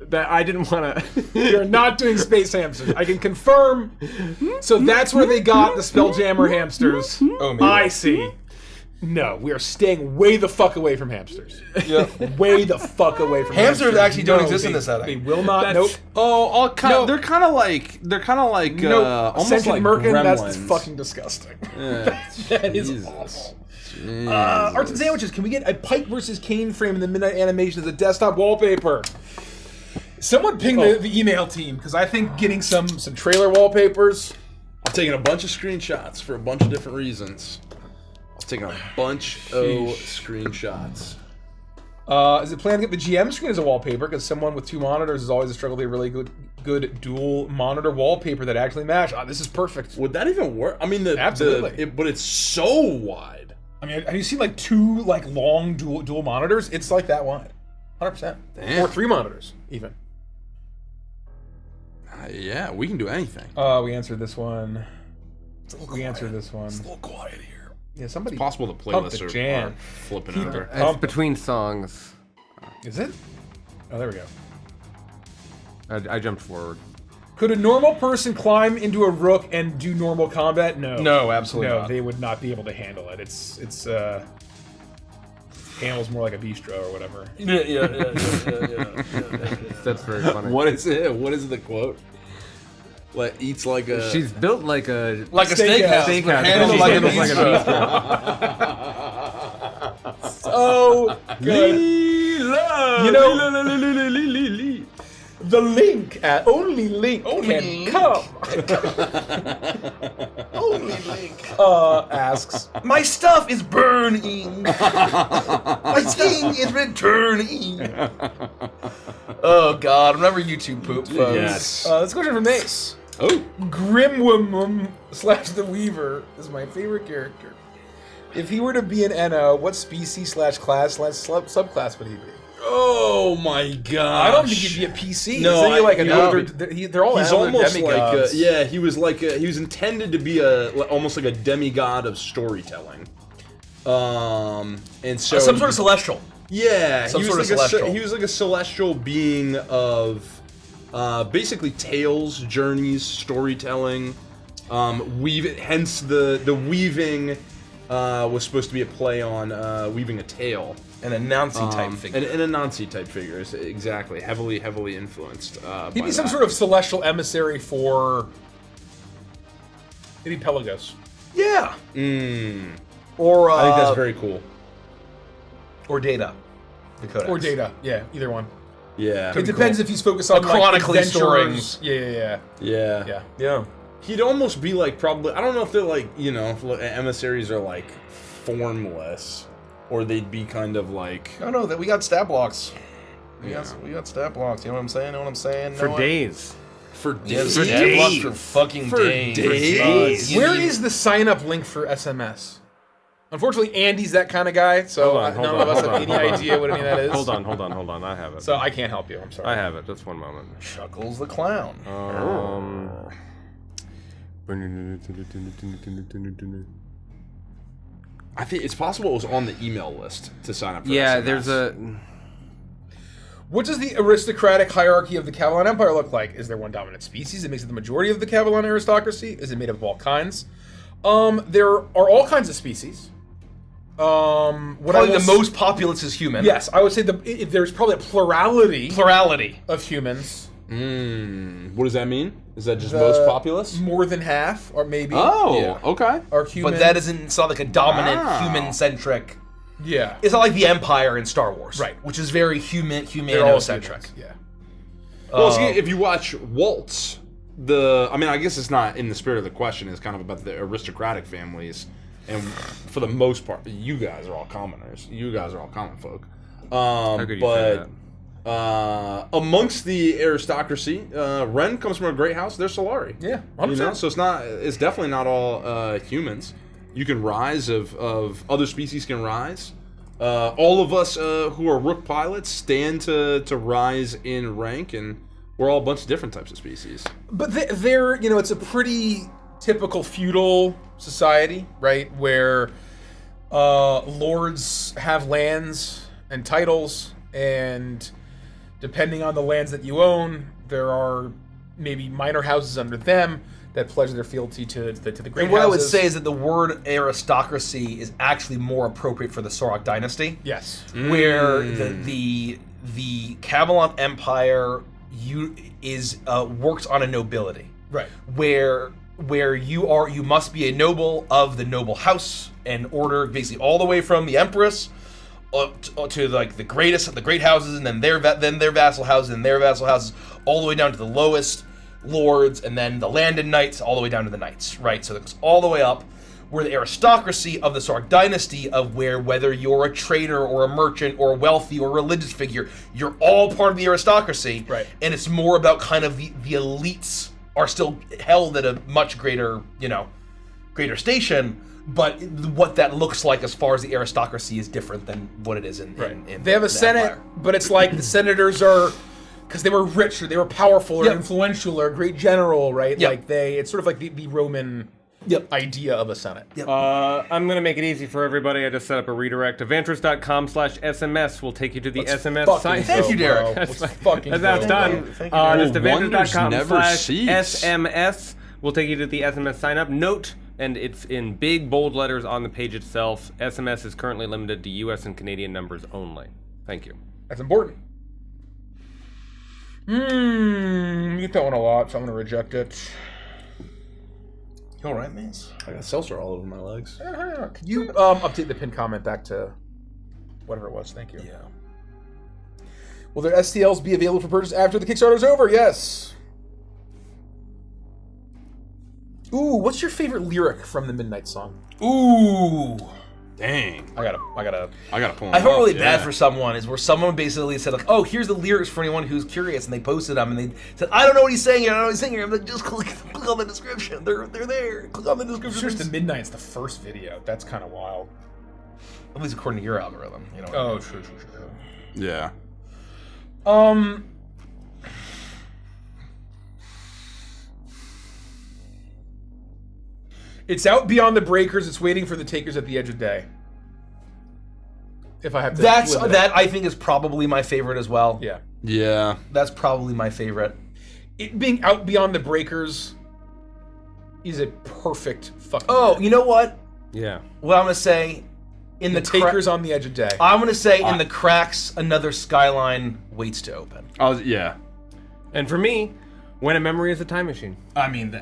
That I didn't want to.
You're not doing space hamsters. I can confirm. So that's where they got the Spelljammer hamsters.
Oh, man.
I see. No, we are staying way the fuck away from hamsters.
Yeah.
Way the fuck away from
Hamsters actually don't
No,
exist in
they-
this setting.
They will not.
That's-
Nope.
Oh,
No.
they're kind of like
Nope.
almost
Sentient
like
merkin,
gremlins.
that's fucking disgusting.
Yeah.
That is
Jesus.
awful.
Jesus.
Arts and sandwiches. Can we get a Pike versus Kane frame in the midnight animation as a desktop wallpaper? Someone ping the email team because I think getting some trailer wallpapers.
I'm taking a bunch of screenshots for a bunch of different reasons. I'm taking a bunch of screenshots.
Is it planned to get the GM screen as a wallpaper? Because someone with 2 monitors is always a struggle to get really good dual monitor wallpaper that actually match. This is perfect.
Would that even work? I mean,
Absolutely.
but it's so wide.
I mean, have you seen like 2 like long dual monitors? It's like that wide, 100%.
Damn.
Or 3 monitors even.
Yeah, we can do anything.
We answered this one. We answered this one.
It's a little quiet here.
Yeah, somebody.
It's possible the
pump the
playlists
jam.
are flipping
Keep
over.
it.
It's between songs.
Is it? Oh, there we go.
I jumped forward.
Could a normal person climb into a rook and do normal combat? No.
No, absolutely
No,
not.
they would not be able to handle it. It's handles more like a bistro or whatever.
Yeah.
That's very funny.
What is it? What is the quote? Like eats like a.
She's built like a
Like a
Steakhouse.
steakhouse.
steakhouse.
Handled
She
like a
handles like a
bistro.
So good. You know, the link at only link can come.
Only Link.
Asks.
My stuff is burning. My thing is returning. Oh God! Remember YouTube poop, folks.
Yes.
This question from Mace.
Oh.
Grimwum / the Weaver is my favorite character. If he were to be an NO, what species / class / subclass would he be?
Oh my god!
I don't think he'd be a PC.
No,
Isn't he like an
no.
older? They're all
He's
elder
almost
demigods.
like he was intended to be almost like a demigod of storytelling. And so
Some sort of celestial.
yeah,
some
he
sort
was
of
like
celestial.
he was like a celestial being of basically tales, journeys, storytelling. Hence the weaving was supposed to be a play on weaving a tale.
An Anansi type figure.
And a Nancy type figure, exactly. Heavily influenced.
He'd
by
be some
that.
sort of celestial emissary for maybe Pelagos.
Yeah.
I
Or
think that's very cool.
or Data. The Codex.
Or Data. Yeah, either one.
Yeah.
It depends if he's focused on like,
chronically storing.
adventures. Yeah.
Yeah.
Yeah.
He'd almost be like probably. I don't know if they're like if emissaries are like formless, or they'd be kind of like.
No, that we got stat blocks. We got stat blocks. You know what I'm saying?
for days.
For
Yes,
days.
stat blocks for fucking
For
days.
days.
Where is the sign up link for SMS? Unfortunately, Andy's that kind of guy, so
Hold on,
none of us have any
hold on.
idea what any of that is.
Hold on. I have it.
So I can't help you. I'm sorry.
I have it. Just one moment.
Chuckles the clown.
I think it's possible it was on the email list to sign up for
Yeah,
SMS.
there's a.
What does the aristocratic hierarchy of the Cavalon Empire look like? Is there one dominant species that makes it the majority of the Cavalon aristocracy? Is it made up of all kinds? There are all kinds of species.
Probably the most populous is human.
Yes, I would say there's probably a plurality
Plurality.
of humans.
What does that mean? Is that just most populous?
More than half, or maybe.
Oh,
Yeah.
okay.
Are human.
But that isn't. It's not like a dominant
Wow.
human-centric.
Yeah.
It's not like the Empire in Star Wars,
Right.
Which is very
They're all
humanocentric.
humans, Yeah.
Well, see, if you watch Waltz, I guess it's not in the spirit of the question. It's kind of about the aristocratic families, and for the most part, you guys are all commoners. You guys are all common folk.
How could you say
But amongst the aristocracy, Ren comes from a great house. They're Solari.
Yeah,
You
100%.
know? So it's definitely not all humans. You can rise of other species can rise. All of us who are Rook pilots stand to rise in rank, and we're all a bunch of different types of species.
But they're, it's a pretty typical feudal society, right? Where lords have lands and titles, and depending on the lands that you own, there are maybe minor houses under them that pledge their fealty to the great
And what I would
houses.
say is that the word aristocracy is actually more appropriate for the Sorok dynasty.
Yes.
Where the Camelot Empire works on a nobility.
Right.
Where you must be a noble of the noble house and order, basically all the way from the Empress to like the great houses, and then their vassal houses, and their vassal houses, all the way down to the lowest lords, and then the landed knights, all the way down to the knights, right? So it goes all the way up. Where the aristocracy of the Sorok dynasty, of whether you're a trader or a merchant or wealthy or religious figure, you're all part of the aristocracy,
right?
And it's more about kind of the elites are still held at a much greater station. But what that looks like as far as the aristocracy is different than what it is in
they have a senate,
Empire.
but it's like the senators are, because they were rich or they were powerful or influential or a great general, right?
Yep.
Like it's sort of like the Roman idea of a senate.
I'm gonna make it easy for everybody. I just set up a redirect. Evantris.com/SMS will take you to the SMS site.
Thank you, Derek.
That's
fucking
that's
go,
done.
bro.
Just
wonders never cease.
Evantris.com/SMS will take you to the SMS sign up. Note, and it's in big bold letters on the page itself. SMS is currently limited to US and Canadian numbers only. Thank you.
That's important. You get that one a lot, so I'm gonna reject it.
You alright, Mace?
I got seltzer all over my legs.
Could you update the pinned comment back to whatever it was? Thank you.
Yeah.
Will their STLs be available for purchase after the Kickstarter's over? Yes. Ooh, what's your favorite lyric from the Midnight song?
Ooh.
Dang.
I gotta
pull 'em
I felt
up,
really
yeah.
bad for someone, is where someone basically said like, "Oh, here's the lyrics for anyone who's curious," and they posted them, and they said, "I don't know what he's saying here. I don't know what he's saying here." I'm like, "Just click on the description. They're there. Click on the description."
Just the Midnight's the first video. That's kind of wild.
At least according to your algorithm, you know.
Oh, sure.
Yeah.
It's out beyond the breakers. It's waiting for the takers at the edge of day. If I have to. limit it.
I think is probably my favorite as well.
Yeah.
Yeah.
That's probably my favorite.
It being out beyond the breakers is a perfect fucking.
Oh, you know what?
Yeah.
What I'm gonna say, in
the
the
takers on the edge of day.
I'm gonna say in the cracks, another skyline waits to open.
Yeah.
And for me, when a memory is a time machine.
I mean,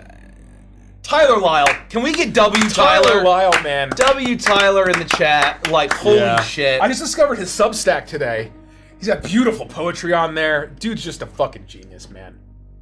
Tyler Lyle, can we get W Tyler?
Lyle, man.
W Tyler in the chat, like holy shit.
I just discovered his Substack today. He's got beautiful poetry on there. Dude's just a fucking genius, man.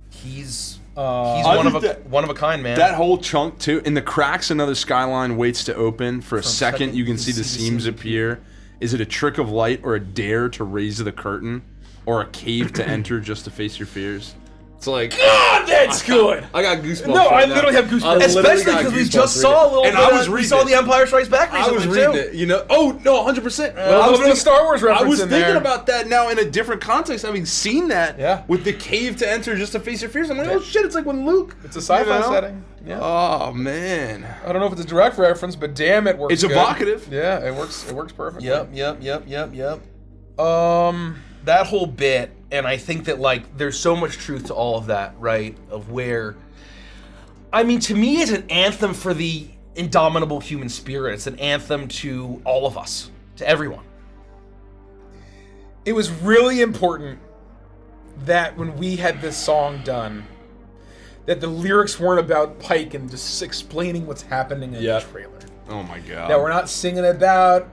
He's
I
one
think
of a kind, man.
That whole chunk too. In the cracks, another skyline waits to open. For a second, you can see the seams appear. Is it a trick of light or a dare to raise the curtain? Or a cave to enter just to face your fears? It's like,
God, that's good.
I got goosebumps.
No,
right
I
now.
literally have goosebumps.
Especially because we just saw a little
And
bit.
I was
We
reading
saw
it.
The Empire Strikes Back
I
recently
was reading
too.
it, you know. Oh no, 100%.
A little bit of Star Wars reference
I was
in
thinking
there.
about that now in a different context, having seen that.
Yeah.
With the cave to enter just to face your fears. I'm like, oh shit! It's like when Luke.
It's a sci-fi
you know?
setting. Yeah.
Oh man.
I don't know if it's a direct reference, but damn, it works.
It's
good.
evocative.
Yeah, it works. It works perfectly.
Yep. That whole bit, and I think that like there's so much truth to all of that, right? Of where, I mean, to me, it's an anthem for the indomitable human spirit. It's an anthem to all of us, to everyone.
It was really important that when we had this song done, that the lyrics weren't about Pike and just explaining what's happening in the trailer.
Oh my god.
That we're not singing about,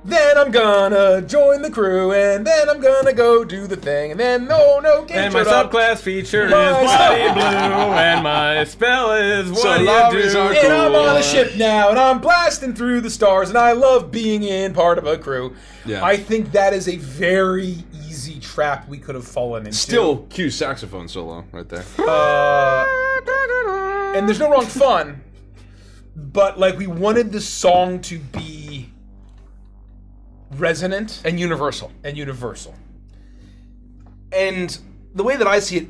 then I'm gonna join the crew, and then I'm gonna go do the thing, and then can't
And my
shut up.
subclass feature is
My
bloody blue, and my spell is what
So
do
love
you
is
do?
our
And I'm on a
Cool.
ship now, and I'm blasting through the stars, and I love being in part of a crew.
Yeah.
I think that is a very easy trap we could have fallen into.
Still, cue saxophone solo right there.
And there's no wrong fun, but like we wanted the song to be resonant
And universal.
and universal.
And the way that I see it,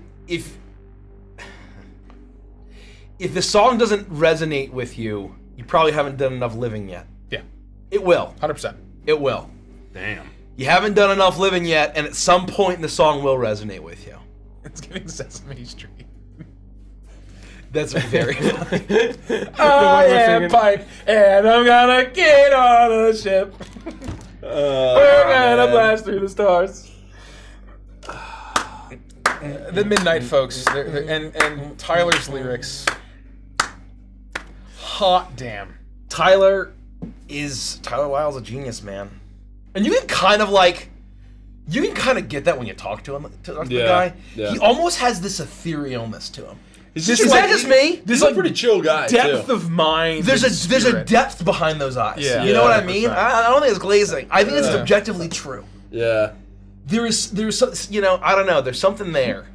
if the song doesn't resonate with you, you probably haven't done enough living yet.
Yeah,
It will.
100%.
It will.
Damn.
You haven't done enough living yet, and at some point the song will resonate with you.
It's giving Sesame Street.
That's very funny.
I am pipe, and I'm gonna get on a ship. We're gonna blast through the stars. The Midnight Folks, and Tyler's lyrics. Hot damn.
Tyler Lyle's a genius, man. And you can kind of get that when you talk to him, the guy.
Yeah.
He almost has this etherealness to him.
Is
that just me?
This is a pretty chill guy.
Depth
too.
of mind.
There's
and
a
spirit.
depth behind those eyes.
Yeah.
You know what I
100%.
mean? I don't think it's glazing. I think it's objectively true.
Yeah.
There's I don't know. There's something there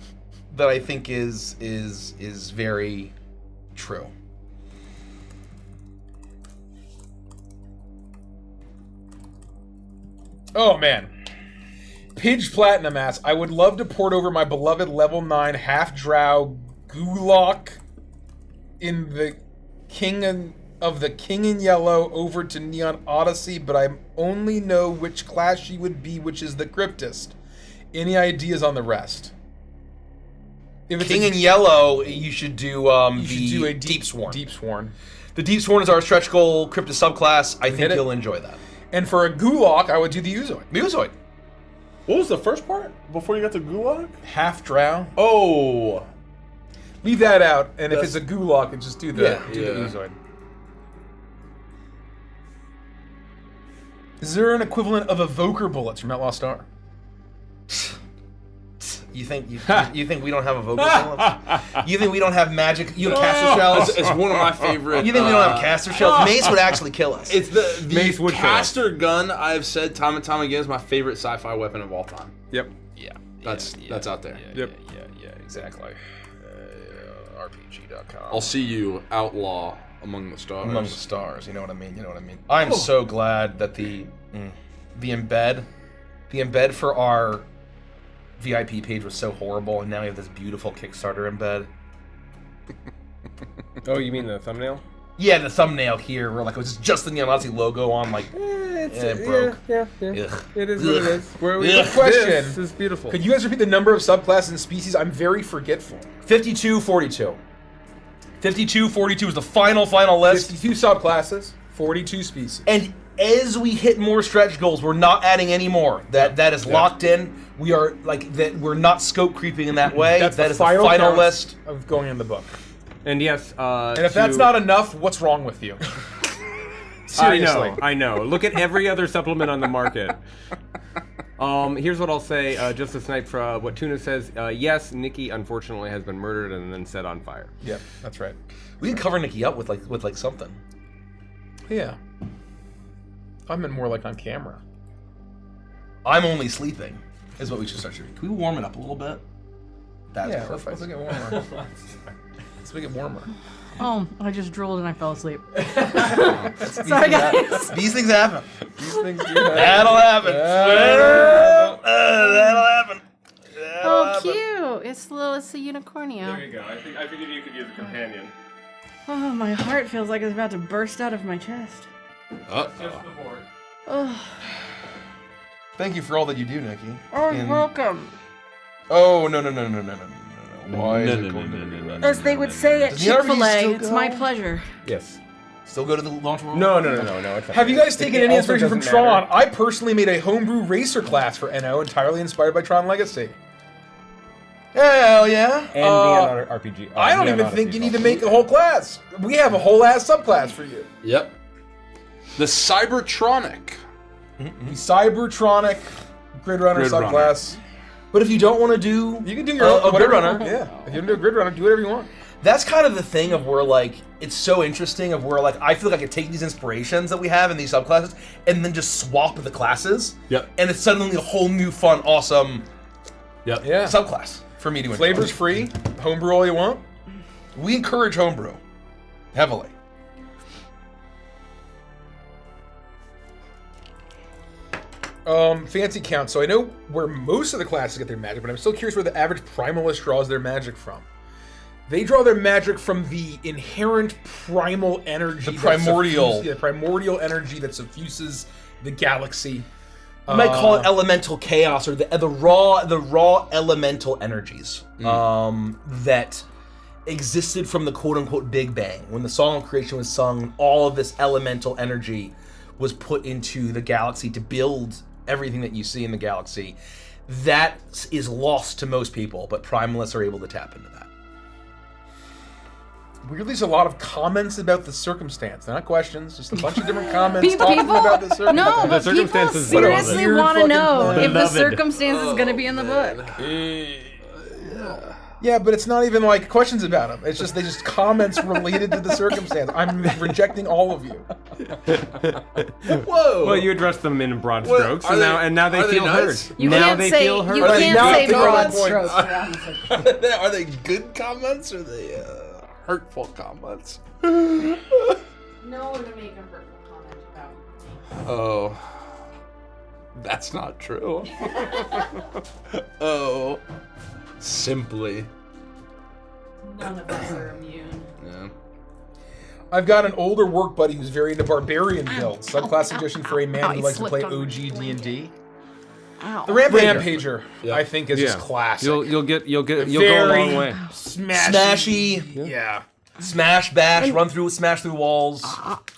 that I think is very true.
Oh man. Pidge Platinum asks, I would love to port over my beloved level 9 half-drow Gulak in the King in Yellow over to Neon Odyssey, but I only know which class she would be, which is the Cryptist. Any ideas on the rest? If it's
King in Yellow, you should do
you should do a
Deep Sworn.
Deep Sworn.
The Deep Sworn is our stretch goal Cryptist subclass. I think you'll enjoy that.
And for a Gulak, I would do the Uzoid.
Musoid.
What was the first part before you got to Gulag?
Half-drow.
Oh.
Leave that out, and if it's a Gulak, just do the
Yeah.
the Uzoid. Is there an equivalent of evoker bullets from Outlaw Star?
You think we don't have a vocal balance? You think we don't have magic? You have caster shells?
It's one of my favorite.
You think we don't have caster shells? Mace would actually kill us.
It's the
Mace would kill us.
caster gun. I've said time and time again is my favorite sci-fi weapon of all time.
Yep.
Yeah.
That's out there.
Yep.
Yeah, exactly. RPG.com.
I'll see you, outlaw among the stars.
Among the stars, you know what I mean? I'm so glad that the embed for our VIP page was so horrible, and now we have this beautiful Kickstarter embed.
Oh, you mean the thumbnail?
Yeah, the thumbnail here, where like it was just the Neon Odyssey logo on, like it broke.
Yeah.
Ugh.
It is what it is. Where we
Ugh.
Question.
This is beautiful.
Could you guys repeat the number of subclasses and species? I'm very forgetful.
5242. 5242 is the final list.
52 subclasses, 42 species.
And as we hit more stretch goals, we're not adding any more. That is locked in. We are we're not scope creeping in that way.
That's
that
the
is
final
the final
count
list.
of going in the book.
And yes,
And if that's not enough, what's wrong with you? Seriously.
I know. Look at every other supplement on the market. Here's what I'll say, just to snipe for what Tuna says. Yes, Nikki unfortunately has been murdered and then set on fire.
Yep, that's right.
We can cover Nikki up with like something.
Yeah. I meant more like on camera.
I'm only sleeping, is what we should start shooting. Can we warm it up a little bit? That's
Yeah,
perfect.
let's make it warmer. Let's make it warmer.
Oh, I just drooled and I fell asleep.
Sorry,
guys.
These things happen.
These things do happen.
That'll happen. That'll happen.
Oh, cute! It's a unicornio.
There you go. I figured you could use a companion.
Oh, my heart feels like it's about to burst out of my chest.
Just the board.
Oh,
Thank you for all that you do, Nikki.
welcome.
Oh, no. Why is
No,
it
no,
going
no,
to
no,
be
no,
red?
As they would say at
Does the RV
Chick-fil-A,
still
it's
go?
my pleasure.
Yes.
Still go to the launch world?
No. It's not
Have you
bad.
guys taken
It
any
also
inspiration from
doesn't matter.
Tron? I personally made a homebrew racer class for NO entirely inspired by Tron Legacy.
Hell yeah.
And Neon RPG.
I don't
Neon
even
Odyssey
think you need to
also.
make a whole class. We have a whole ass subclass for you.
Yep. The Cybertronic.
The Cybertronic Grid Runner
Grid Runner.
subclass.
But if you don't want to do
You can do your own
a
whatever
Grid
you
Runner,
want. Yeah. If you don't do a Grid Runner, do whatever you want.
that's kind of the thing of where like it's so interesting of where like I feel like I could take these inspirations that we have in these subclasses and then just swap the classes.
Yep.
And it's suddenly a whole new fun, awesome
Yep.
Yeah.
subclass for me to enjoy.
Flavors free. Homebrew all you want.
We encourage homebrew heavily.
Fancy count. So I know where most of the classes get their magic, but I'm still curious where the average primalist draws their magic from. They draw their magic from the inherent primal energy.
The primordial.
The primordial energy that suffuses the galaxy.
You might call it elemental chaos or the raw elemental energies that existed from the quote-unquote Big Bang, when the Song of Creation was sung, all of this elemental energy was put into the galaxy to build everything that you see in the galaxy. That is lost to most people, but primalists are able to tap into that.
Weirdly, there's a lot of comments about the circumstance. They're not questions, just a bunch of different comments
People,
talking about the circumstance.
no,
The
but people
circumstances
seriously
Weird
want to
fucking
know
thing.
if the
Beloved.
circumstance is going to be in the book.
Yeah, but it's not even like questions about them. It's just they just comments related to the circumstance. I'm rejecting all of you.
Whoa.
Well, you addressed them in broad
What,
strokes,
are
and now they
are they
feel heard.
nice?
You
now
can't
they
say
feel heard.
you
Are they
can't
not
say
the
broad
point?
strokes.
Are they good comments or are they hurtful comments?
No one would make a hurtful comment about me.
Oh, that's not true. Oh, simply.
None of us are immune.
Yeah.
I've got an older work buddy who's very into barbarian builds. Subclass suggestion for a man who likes to play OG D&D. The Rampager, I think, is just classic.
You'll go a long way.
Smashy.
Yeah. Smash, bash, smash through walls.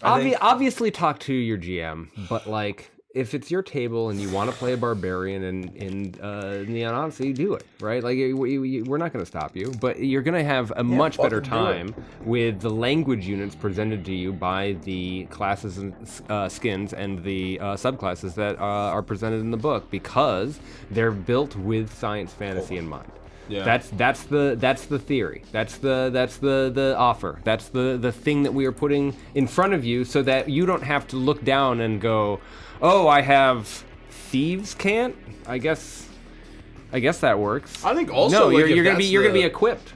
Obviously, talk to your GM, but like, if it's your table and you want to play a barbarian in Neon Odyssey, do it, right? Like, we're not going to stop you, but you're going to have a much better time with the language units presented to you by the classes and skins and the subclasses that are presented in the book, because they're built with science fantasy in mind.
Yeah.
That's the theory. That's the offer. That's the thing that we are putting in front of you, so that you don't have to look down and go, "Oh, I have thieves can't." I guess that works.
I think also
no,
like,
you're gonna be equipped.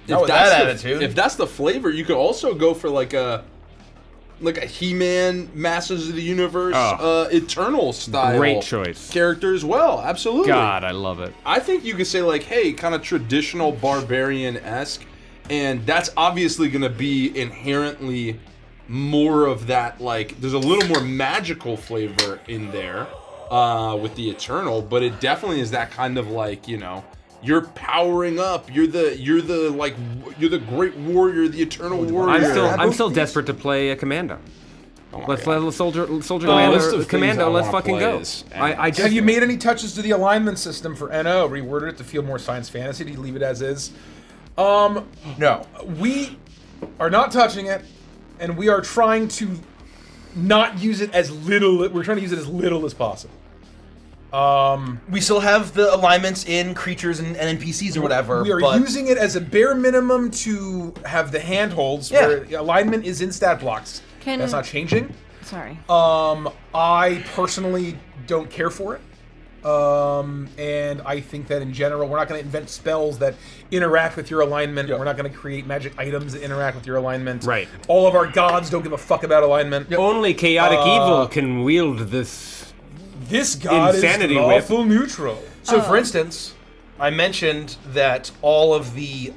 Not with that attitude.
If that's the flavor, you could also go for like a He-Man, Masters of the Universe, Eternal style.
Great choice.
Character as well. Absolutely.
God, I love it.
I think you could say like, hey, kind of traditional barbarian-esque, and that's obviously going to be inherently more of that, like, there's a little more magical flavor in there with the Eternal, but it definitely is that kind of like, you know, you're powering up. You're the great warrior, the eternal warrior.
I'm still desperate to play a commando. Let's let a soldier
list
commando.
of things I
Let's
wanna
fucking
play
go.
is-
I just
Have you made any touches to the alignment system for NO? Reworded it to feel more science fantasy? Do you leave it as is? No. We are not touching it, and we are trying to not use it as little. We're trying to use it as little as possible.
We still have the alignments in creatures and NPCs or whatever.
We are
but
using it as a bare minimum to have the handholds where the alignment is in stat blocks. That's not changing.
Sorry.
I personally don't care for it. And I think that in general, we're not going to invent spells that interact with your alignment. We're not going to create magic items that interact with your alignment.
Right.
All of our gods don't give a fuck about alignment.
Only chaotic evil can wield this.
This god
Insanity
is
whip.
lawful neutral.
So, for instance, I mentioned that all of the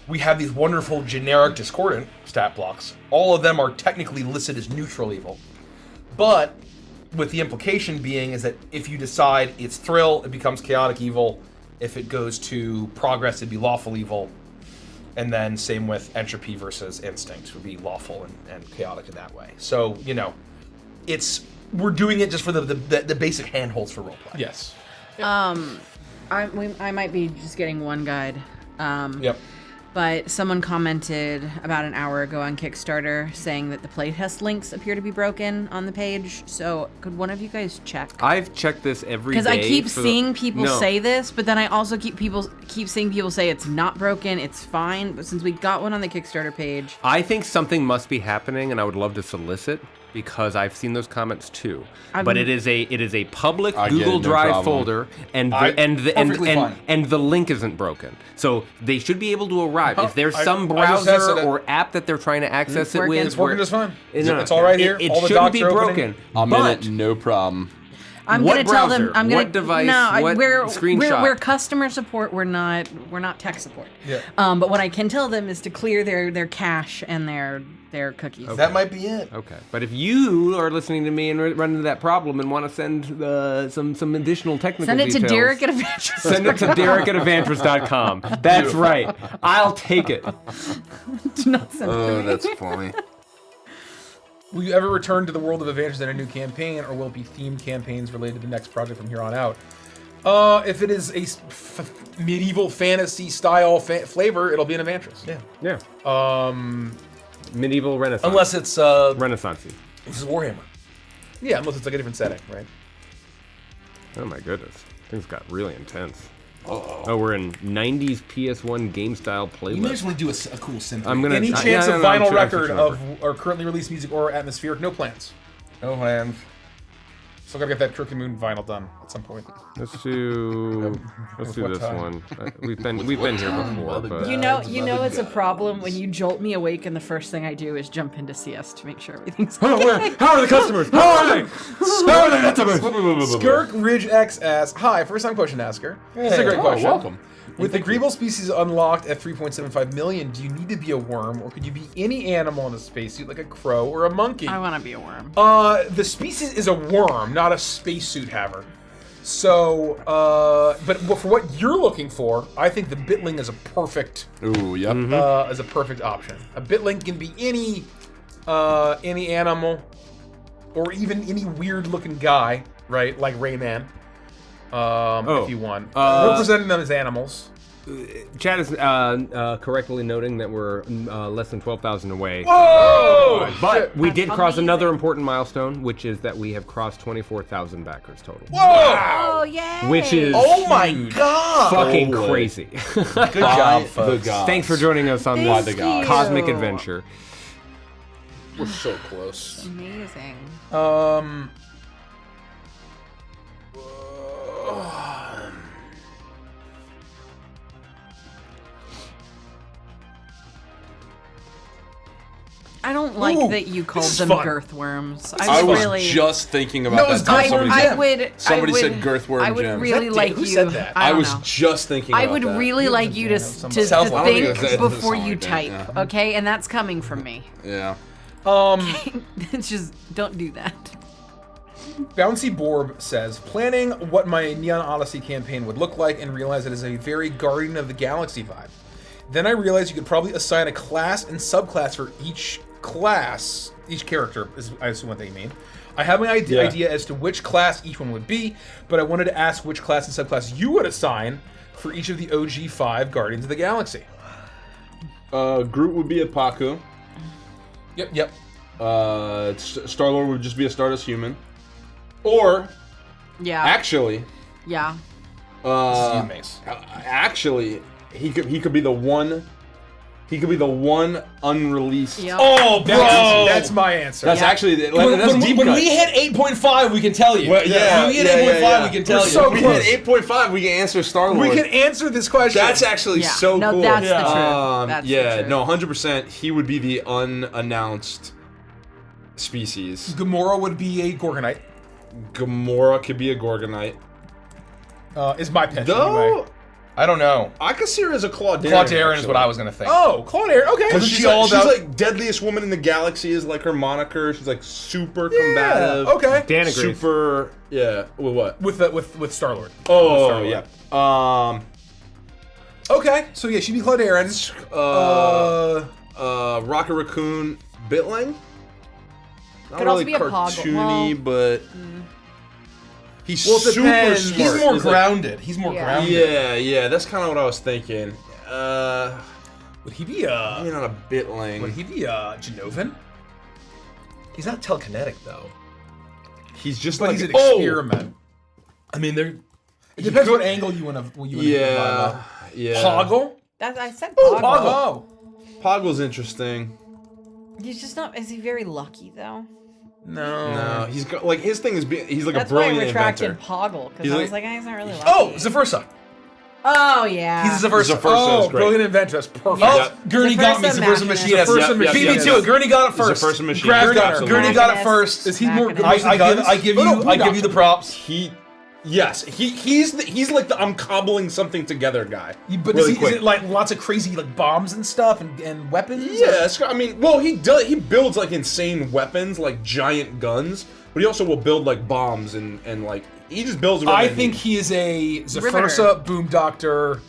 we have these wonderful generic discordant stat blocks. All of them are technically listed as neutral evil, but with the implication being is that if you decide it's thrill, it becomes chaotic evil. If it goes to progress, it'd be lawful evil. And then same with entropy versus instinct would be lawful and chaotic in that way. So, you know, we're doing it just for the basic handholds for roleplay.
Yes.
I might be just getting one guide.
Yep.
But someone commented about an hour ago on Kickstarter saying that the playtest links appear to be broken on the page. So could one of you guys check?
I've checked this every day.
Because I keep seeing people
No.
say this, but then I also keep seeing people say it's not broken, it's fine. But since we got one on the Kickstarter page,
I think something must be happening, and I would love to solicit, because I've seen those comments too. But it is a public
I get
Google
it, no
Drive
problem.
folder, and
perfectly fine.
the link isn't broken. So they should be able to arrive. If there's some
I just tested
browser
it.
or app that they're trying to access it with,
It's working just fine.
No,
it's all right here.
It
all the
shouldn't
docs
be
are
broken.
opening.
I'm
but
in it, no problem.
I'm
What
gonna tell them.
browser?
I'm gonna
What device?
No,
What screenshot?
we're customer support. We're not tech support.
Yeah.
But what I can tell them is to clear their cache and their cookies.
That might be it.
Okay, but if you are listening to me and run into that problem and want to send some additional technical
Send it to
details,
Derek at Adventures.
Send it to Derek@Adventures.com. That's right. I'll take it.
Do not send it to
Oh,
me.
that's funny.
Will you ever return to the world of Adventures in a new campaign, or will it be themed campaigns related to the next project from here on out? If it is a medieval fantasy style flavor, it'll be an Adventures.
Yeah.
Yeah. Medieval Renaissance.
Unless it's
Renaissance-y.
this is Warhammer.
Yeah, unless it's like a different setting, right?
Oh my goodness. Things got really intense. Oh, we're in 90s PS1 game style
You may just
playlist.
want to do a cool synth.
I'm gonna
Any
yeah,
chance
no,
of
no, I'm
vinyl
sure- I'm
record
sure
of or currently released music or atmospheric? No plans.
No hands.
Still gotta get that Crooked Moon vinyl done at some point.
Let's do
what
this
time?
one. We've been here before, but
You know it's a problem when you jolt me awake and the first thing I do is jump into CS to make sure everything's okay.
how are the customers? How are they? How are the customers?
Skirk Ridge X asks, "Hi, first time question asker. This is a great question.
Welcome.
With the Greeble species unlocked at 3.75 million, do you need to be a worm, or could you be any animal in a spacesuit, like a crow or a monkey?"
I want to be a worm.
The species is a worm, not a spacesuit haver. So, but for what you're looking for, I think the bitling is a perfect,
Ooh, yep.
is a perfect option. A bitling can be any animal, or even any weird-looking guy, right? Like Rayman. If you want, representing them as animals.
Chad is correctly noting that we're less than 12,000 away.
Whoa!
But we did cross
amazing.
another important milestone, which is that we have crossed 24,000 backers total.
Whoa!
Oh yay!
Which is
Oh my god!
fucking
Holy.
crazy.
Good job, folks.
Thanks for joining us on
Thank
this
you.
cosmic adventure.
We're so close.
Amazing. I don't like
Ooh,
that you called
this is
them
fun.
girthworms.
I was
really,
just thinking about
No,
that.
it's
too.
girthworm
Somebody
jam.
said-
I would.
Somebody
I would,
said girthworm
I would
gems.
really like
who
you.
said that?
I
don't
was
know.
just thinking
I
about
would
that.
really like you to
Sounds
to
like- I don't
think it was-
think
it doesn't
before
sound
you
like that,
type,
yeah.
okay? And that's coming from me.
Yeah.
It's just don't do that.
Bouncy Borb says, planning what my Neon Odyssey campaign would look like and realize it is a very Guardian of the Galaxy vibe. Then I realized you could probably assign a class and subclass for each class, each character, is I assume what they mean. I have my idea as to which class each one would be, but I wanted to ask which class and subclass you would assign for each of the OG 5 Guardians of the Galaxy.
Groot would be a Paku.
Yep.
Star-Lord would just be a Stardust human. Or,
Yeah.
actually,
Yeah.
Mace.
actually, he could be the one. He could be the one unreleased.
Yep.
Oh, bro!
That's my answer.
That's
Yeah.
actually that's
when
deep
when
cut.
we hit 8.5, we can tell you.
Well, yeah,
When we hit
yeah,
8.5,
yeah.
we can tell
We're
you.
so
we
close.
hit 8.5. We can answer Star-Lord.
We can answer this question.
That's actually
Yeah.
so
No,
cool.
that's the truth. That's the
yeah,
truth.
no, 100%. He would be the unannounced species.
Gamora would be a Gorgonite.
Gamora could be a Gorgonite.
Is my pitch
Though,
anyway.
I don't know.
I could see her as a Claudine.
Claudaren is what I was gonna think.
Oh, Claude Aaron. Okay.
Because
Isn't
she's,
she all
she's
about-
like deadliest woman in the galaxy is like her moniker. She's like super combative.
Okay.
Dan agrees.
Super. Yeah. With what?
With Star-Lord.
Oh,
With
yeah.
Star-Lord. Okay. So yeah, she'd be Claude Aaron.
Rocket Raccoon Bitling. Not
Could also
really
be a Poggle.
cartoony,
Well,
but he's
Well, it
super
depends.
smart.
He's more
He's like-
grounded. He's more
Yeah.
grounded.
Yeah, that's kind of what I was thinking.
Would he be a?
Maybe not a Bitling.
Would he be a Genovan?
He's not telekinetic though.
He's just
But
like
he's an
oh!
experiment.
I mean, they're.
It depends what angle you want to.
Yeah, yeah.
Poggle.
That I said
Oh,
Poggle.
Poggle.
Poggle's interesting.
He's just not. Is he very lucky though?
No, he's got like his thing is he's like
That's
a
why I
brilliant
retracted
inventor.
Poggle because
He's
I
like-
was like, he's not really lucky.
Oh, Zephyr.
Oh yeah.
He's a Zaversa.
Oh,
is great.
brilliant inventor. That's perfect.
Oh, Gurney got me. Zaversa Machinist.
Zaversa
Beat me to it. Gurney got it first.
Zaversa Machinist.
Gurney got it first.
Is he more?
I give you the props.
He's like the I'm cobbling something together guy.
But
really
is it like lots of crazy like bombs and stuff and weapons?
Yeah, I mean, well, he builds like insane weapons, like giant guns, but he also will build like bombs and like he just builds.
I think he is a Zaversa, Boom Doctor,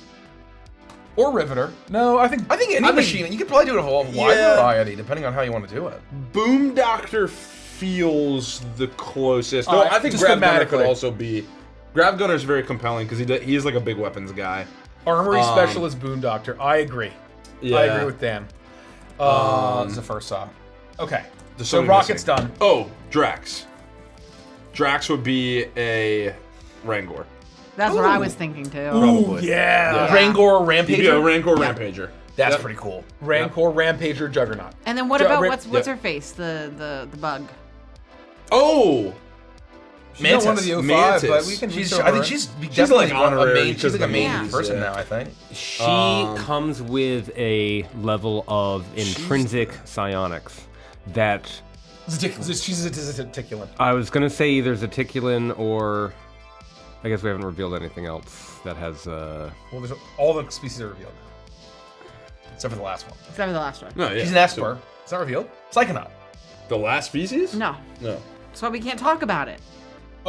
or Riveter. No, I think any
machine. You could probably do it a whole wide variety depending on how you want to do it.
Boom Doctor feels the closest. No, I think Grav Gunner could also be. Grav Gunner is very compelling because he is like a big weapons guy.
Armory Specialist Boom Doctor. I agree.
Yeah.
I agree with Dan. Zaversa. Okay. So Rocket's done.
Oh, Drax. Drax would be a Rangor.
That's what I was thinking too.
Ooh, yeah.
Rangor Rampager?
He'd be a Rangor Rampager.
That's pretty cool.
Rancor, Rampager, Juggernaut.
And then what about what's her face? The bug.
Oh!
She's not one of the 05,
Mantis.
but we can.
I think she's definitely
like honorary.
She's like a main person now, I think.
She comes with a level of intrinsic psionics that.
She's a Zeticulan.
I was gonna say either Zeticulan or. I guess we haven't revealed anything else that has.
Well, all the species are revealed now, except for the last one.
Except for the last one.
No, yeah.
She's an Esper.
It's not revealed.
Psychonaut.
The last species?
No.
No.
That's why we can't talk about it.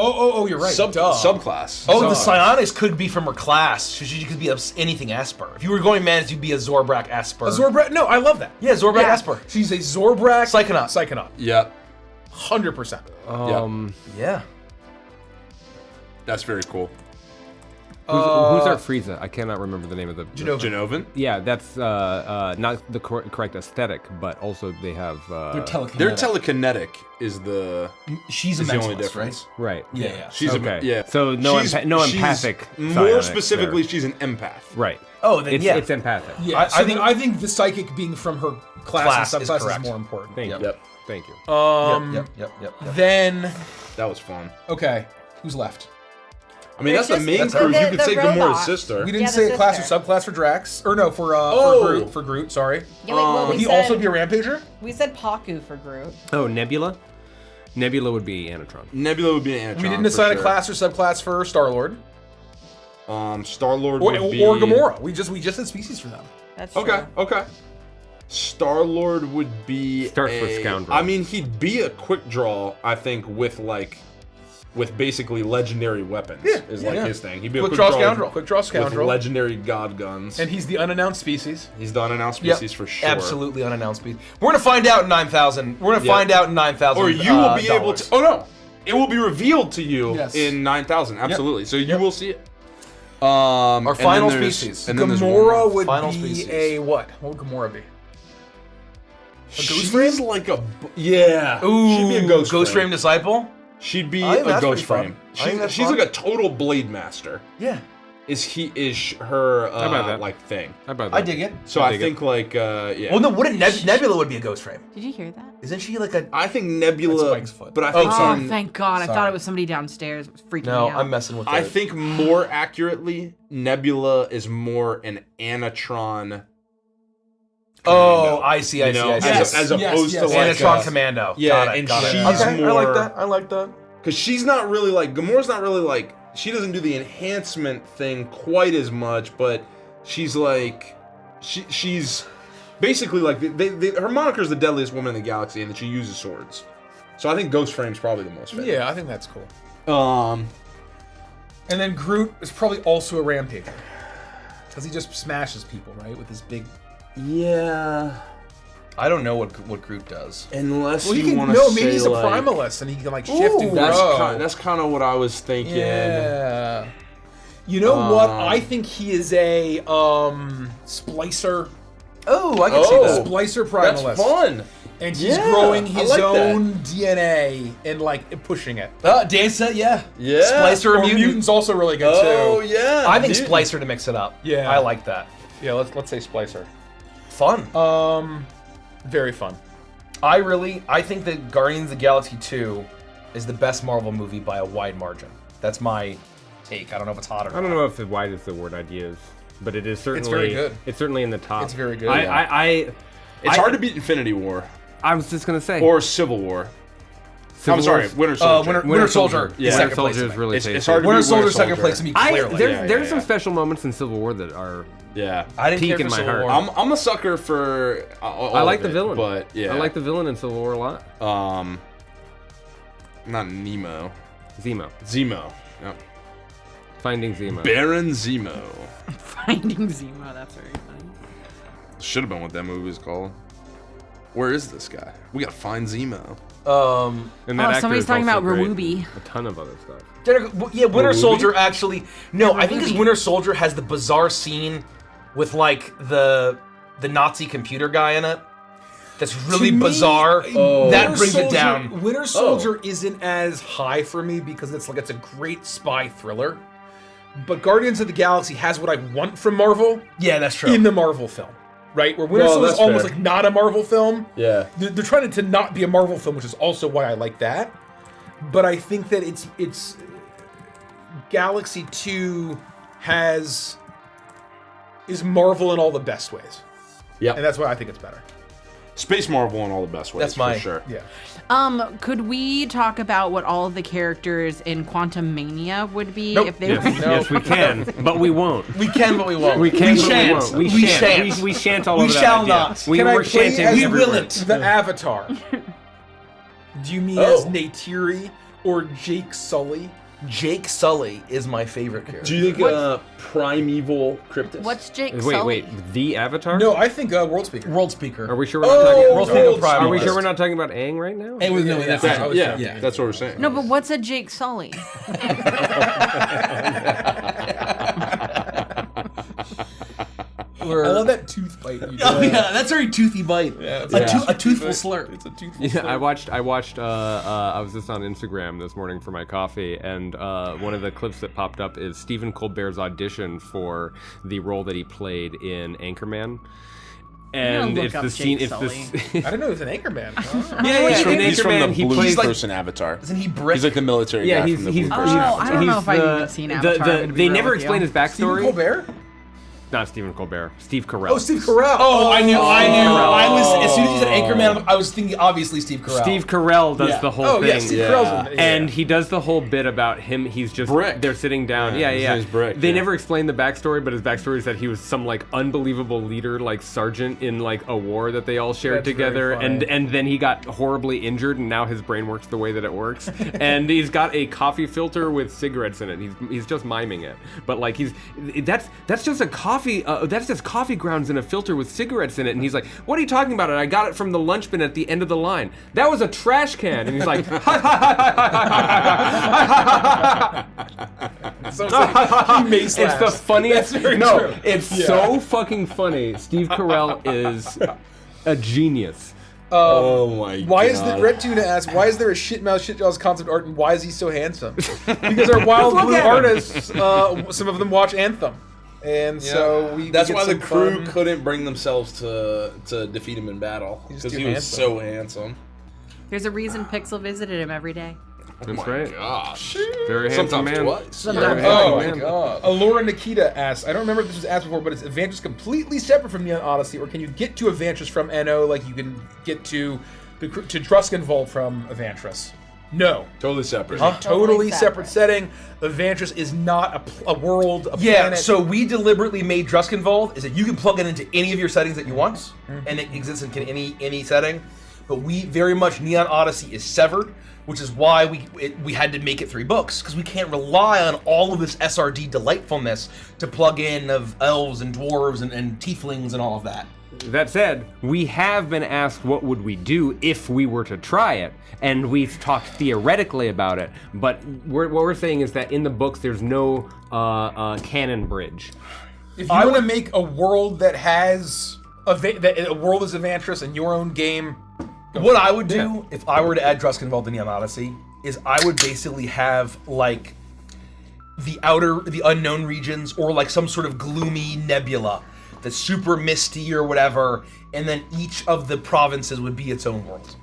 Oh, you're right.
Subclass.
Oh, the psionics could be from her class. She could be anything Esper. If you were going Mantis, you'd be a Zorbrak Esper.
A Zorbrak? No, I love that.
Yeah, Zorbrak Esper.
She's a Zorbrak
Psychonaut.
Yeah.
100%.
Yeah.
That's very cool.
Who's our Frieza? I cannot remember the name of the
Genovan?
Yeah, that's not the correct aesthetic, but also they have
They're telekinetic.
Their telekinetic is the
She's a
the only
mentalist,
difference.
right.
Yeah.
She's
Okay. So no
She's
empathic.
More
psionics
specifically,
there.
she's an empath.
Right.
Oh, then
It's empathic.
Yeah, I think the psychic being from her class and
is
subclass is
correct.
more important.
Thank you.
Yep.
Thank you.
Yep.
Then,
That was fun.
okay, who's left?
I mean, that's the main crew. You could say Gamora's sister.
We didn't say a class or subclass for Drax, or no, for Groot. Sorry.
Yeah, well,
Would he also be a Rampager?
We said Paku for Groot.
Oh, Nebula. Nebula would be Anatron.
Nebula would be an Anatron.
We didn't decide a class or subclass for Star-Lord.
Star-Lord
or
would be...
Gamora. We just had species for them.
That's true.
Okay. Star-Lord would be
Starts with Scoundrel.
I mean, he'd be a quick draw, I think, with basically legendary weapons. Is his thing. He'd be
Quick
a
draw scoundrel. Quick draw
with
scoundrel.
legendary god guns.
And he's the unannounced species.
He's the unannounced species for sure.
Absolutely unannounced species. We're gonna find out in 9,000. We're gonna find out in 9,000.
Or you will be able to. Oh no! It will be revealed to you
Yes.
in 9,000. Absolutely. So you will see it.
Our final species.
And then there's
Gamora
one
would
final
be
species.
a what? What would Gamora be?
She's like a yeah.
Ooh,
She'd be a ghost
frame disciple.
She'd be
I think
a
that's
ghost
pretty
frame.
fun. I think that's
She's
fun.
like a total blade master.
Yeah.
Is her
about that?
like thing.
How about that?
I dig it.
So I think like yeah.
Well, no, wouldn't Nebula would be a ghost frame?
Did you hear that?
Isn't she like a?
I think Nebula,
Spike's foot.
but I think
Oh, thank God. I
Sorry.
thought it was somebody downstairs. It was freaking
No,
me out.
I'm messing with.
I
it.
think more accurately, Nebula is more an Anatron.
Oh, I see.
As opposed to like
Anatron Commando.
Yeah,
Got it,
and
got it.
she's
Okay,
more.
I like that.
Because she's not really like Gamora's not really like she doesn't do the enhancement thing quite as much, but she's like she's basically like her moniker is the deadliest woman in the galaxy, and that she uses swords. So I think Ghost Frame's probably the most fit.
Yeah, I think that's cool.
And
then Groot is probably also a Rampager. Because he just smashes people, right? With his big...
Yeah.
I don't know what Groot does.
Unless
he
you
can,
want to say
maybe he's a
like,
primalist and he can like shift and
that's
grow.
That's kind of what I was thinking.
Yeah. You know what? I think he is a splicer.
Oh, I can see that.
Splicer primalist.
That's fun.
And he's growing his
like
own DNA and like pushing it.
Dan said, yeah.
Splicer or mutant's also really good too.
Oh yeah.
I think Splicer to mix it up.
Yeah.
I like that.
Yeah, let's say Splicer.
Fun.
Very fun.
I think that Guardians of the Galaxy 2 is the best Marvel movie by a wide margin. That's my take. I don't know if it's hot or not.
I don't know if wide is the word ideas, but it is certainly.
It's very good.
It's certainly in the top.
It's very good.
It's hard to beat Infinity War
I was just gonna say.
or Civil War.
Civil
I'm sorry,
War's-
Winter Soldier.
Winter Soldier.
Yeah.
Second
Winter Soldier
place.
is really
It's
tasty.
hard to
Winter
beat Winter
Soldier second
Soldier.
place to me clearly.
There's some special moments in Civil War that are.
Yeah.
I didn't
peak
care
in
for
my
Civil
heart.
War.
I'm a sucker for all
I like
of
the
it,
villain,
but yeah.
I like the villain in Civil War a lot.
Not Nemo.
Zemo.
Yep.
Finding Zemo.
Baron Zemo.
Finding Zemo, that's very funny.
Should have been what that movie was called. Where is this guy? We gotta find Zemo.
And that actor
somebody's
is
talking
also
about
great.
Rawooby.
A ton of other stuff.
Yeah, Winter
Movie?
Soldier actually. No, I think this
movie.
Winter Soldier has the bizarre scene with like the Nazi computer guy in it. That's really
To me,
bizarre. That
Winter
brings it
Soldier-
down.
Winter Soldier isn't as high for me because it's a great spy thriller. But Guardians of the Galaxy has what I want from Marvel
Yeah, that's true.
in the Marvel film. Right? Where Winter
Well,
Soldier is
that's
almost
fair.
like not a Marvel film.
Yeah.
They're trying to not be a Marvel film, which is also why I like that. But I think that it's Galaxy 2 is Marvel in all the best ways.
Yep.
And that's why I think it's better.
Space Marvel in all the best ways.
That's my-
for sure.
Yeah.
Could we talk about what all of the characters in Quantum Mania would be
Nope.
if they
Yes,
were?
yes, we can, but we won't.
We can, but we won't.
We can,
We
but
shan't.
we won't. We
We
shan't.
shan't.
We shan't all
We
over that
shall
idea.
not.
We
Can I
were
play
chanting
as
We
everywhere.
willant.
the Avatar? Do you mean as Neytiri or Jake Sully?
Jake Sully is my favorite character.
Do you think primeval cryptid?
What's Jake
Wait,
Sully?
wait, the Avatar?
No, I think World Speaker.
World Speaker.
Are we sure we're not talking?
World Speaker Prime.
Are we sure we're not talking about Aang right now?
Hey, no, that's
I was
Yeah,
joking.
that's what we're saying.
No, but what's a Jake Sully?
I love that tooth bite. You
Oh
did.
yeah, that's a very toothy bite. A toothful slurp.
It's a toothful.
Yeah, I
slurp.
watched. I was just on Instagram this morning for my coffee, and one of the clips that popped up is Stephen Colbert's audition for the role that he played in Anchorman. And
look
it's
up
the scene.
Jake
It's this.
I didn't know he was an Anchorman.
Yeah,
He's from,
in
he's from
Anchorman,
the
he
blue
plays
like-
person Avatar.
Isn't he brick?
He's like the military
Yeah,
guy
he's
from the
he's.
blue
Oh,
person.
I don't know if I've even seen Avatar, I'm gonna be
They
real
never
with you.
explain his
Stephen
backstory.
Colbert?
Not Stephen Colbert. Steve Carell.
Oh, Steve Carell.
Oh, I knew. I was
Oh.
as soon as you said Anchorman, I was thinking obviously Steve Carell.
Steve Carell does
Yeah.
the whole
Oh,
thing.
yeah, Steve Carell's in it.
And he does the whole bit about him. He's just
Brick.
They're sitting down.
Yeah,
Yeah,
his
yeah.
name's Brick,
They
yeah.
never explain the backstory, but his backstory is that he was some like unbelievable leader, like sergeant in like a war that they all shared
That's very
together,
funny.
and then he got horribly injured, and now his brain works the way that it works. And he's got a coffee filter with cigarettes in it. He's just miming it, but like that's just a coffee. That's just coffee grounds in a filter with cigarettes in it. And he's like, "What are you talking about?" And I got it from the lunch bin at the end of the line. That was a trash can. And he's like,
Sounds like he may
It's the
slaps.
funniest.
That's very
No,
true.
it's so fucking funny. Steve Carell is a genius.
Oh my god.
Why is the Red Tuna asks, why is there a shitmouth shitjaws concept art and why is he so handsome? Because our wild
Look
blue
at him.
artists, some of them watch Anthem. And so we
That's
get
why the
some
crew
fun-
couldn't bring themselves to defeat him in battle
He's
because
too
he was
handsome.
so handsome.
There's a reason Pixel visited him every day.
That's
Oh my
right.
gosh.
Very handsome
Sometimes
man.
twice.
Very
Oh
handsome
my
man.
god. Alora Nikita asks, I don't remember if this was asked before, but is Evantris completely separate from Neon Odyssey, or can you get to Evantris from NO like you can get to Druskenvold from Evantris? No.
Totally separate.
Totally
Totally
separate
separate.
setting. Evantris is not a world, a
Yeah,
planet.
so we deliberately made Druskenvold is that you can plug it into any of your settings that you want, and it exists in any setting. But we very much Neon Odyssey is severed, which is why we had to make it 3 books because we can't rely on all of this SRD delightfulness to plug in of elves and dwarves and tieflings and all of that.
That said, we have been asked what would we do if we were to try it, and we've talked theoretically about it. But what we're saying is that in the books, there's no canon bridge.
if you want to make a world that has a world is Evantris and your own game,
What I would do if I were to add Druskenvold to Neon Odyssey is I would basically have like the unknown regions or like some sort of gloomy nebula that's super misty or whatever, and then each of the provinces would be its own world.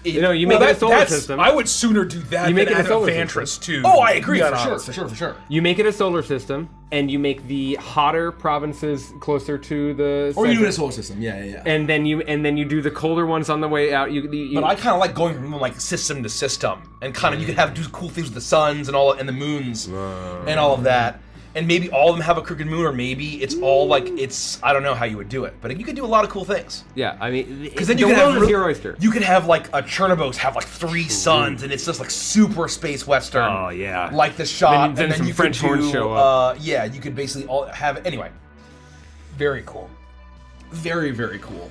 You know, you make it a solar system.
I would sooner do that
You make
than
it a
add
solar
Vantress too.
Oh, I agree,
to be
for sure,
honest.
for sure.
You make it a solar system, and you make the hotter provinces closer to the.
Or you do it in
center.
a solar system, yeah.
And then you do the colder ones on the way out. You
But I kind of like going from like system to system, and kind of you can have do cool things with the suns and all and the moons and all of that. And maybe all of them have a crooked moon, or maybe it's all like it's. I don't know how you would do it, but you could do a lot of cool things.
Yeah, I mean,
Because then
the
you could
world
have
is your oyster.
You could have like a Chernobos have like 3 suns, and it's just like super space western.
Oh yeah,
Like the shot,
Then
and then
some
you
French
could do,
horns show up.
Yeah, you could basically all have anyway. Very cool. Very, very cool.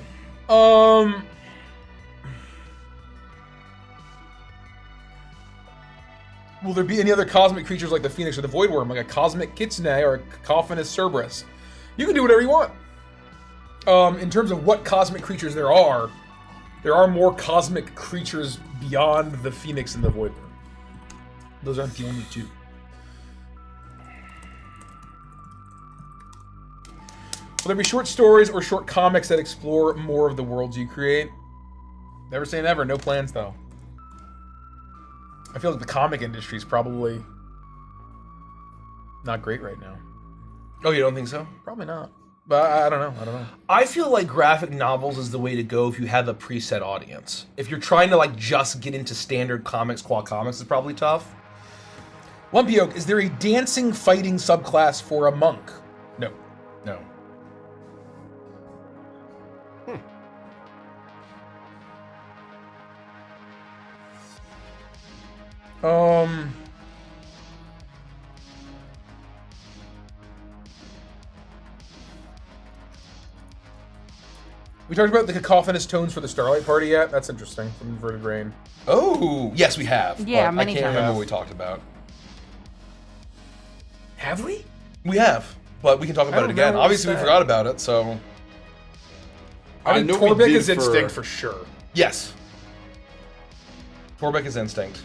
Will there be any other cosmic creatures like the Phoenix or the Void Worm, like a cosmic kitsune or a cacophonous Cerberus? You can do whatever you want. In terms of what cosmic creatures there are more cosmic creatures beyond the Phoenix and the Void Worm. Those aren't the only 2. Will there be short stories or short comics that explore more of the worlds you create? Never say never. No plans, though. I feel like the comic industry is probably not great right now.
Oh, you don't think so?
Probably not. But I don't know.
I feel like graphic novels is the way to go if you have a preset audience. If you're trying to like just get into standard comics, quad comics is probably tough.
Lumpy Oak, is there a dancing fighting subclass for a monk? No. We talked about the cacophonous tones for the Starlight Party yet? That's interesting, from Inverted Rain.
Oh, yes, we have.
Yeah,
but
many
I can't
times.
remember what we talked about.
Have we?
We have, but we can talk about it
don't
again.
know what
Obviously, we
we said.
forgot about it, so
I think
know we
Torbeck
did
is
for-
Instinct for sure.
yes. Torbeck is Instinct.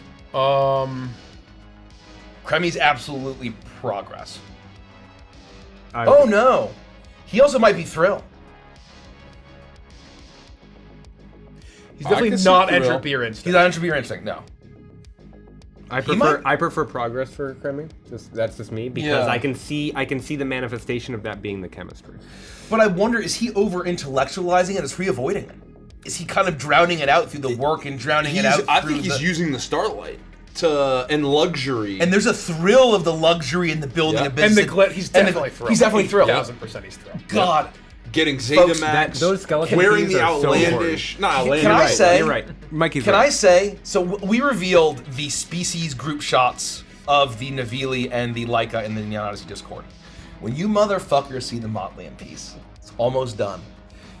Kremi's absolutely Progress. Oh no, he also might be Thrill.
He's
I
definitely
can see
not
Thrill.
Entropy or Instinct.
He's not Entropy or Instinct, no.
I prefer progress for Kremi. That's just me because
Yeah.
I can see the manifestation of that being the chemistry.
But I wonder, is he over intellectualizing it? Is he avoiding it? Is he kind of drowning it out through the work and drowning it out?
I
through
think he's
the-
using the Starlight and luxury.
And there's a thrill of the luxury in the building
Yeah.
a business.
And the he's definitely thrilled.
He's definitely thrilled.
1000% he's thrilled.
God.
getting Zeta
Folks,
Max,
those skeleton
wearing
keys
the
are so
outlandish. Not outlandish.
Can I
right.
say?
You're right. Mikey's
Can
right.
I say? So we revealed the species group shots of the Navili and the Laika in the Neon Odyssey Discord. When you motherfuckers see the Motley in piece, it's almost done.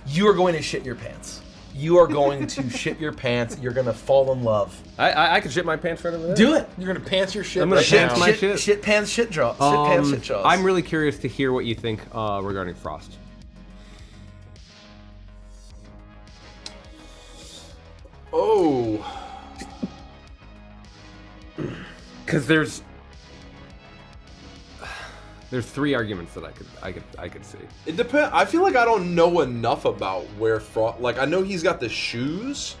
You are going to shit your pants. You are going to shit your pants. You're going to fall in love.
I could shit my pants right over there.
Do it.
You're gonna pants your shit
I'm gonna
right
pants
now.
my shit.
Shit pants, shit jaws. Shit pants, shit jaws.
I'm really curious to hear what you think regarding Frost.
Oh,
Because there's three arguments that I could see.
it depends. I feel like I don't know enough about where Frost. Like I know he's got the shoes.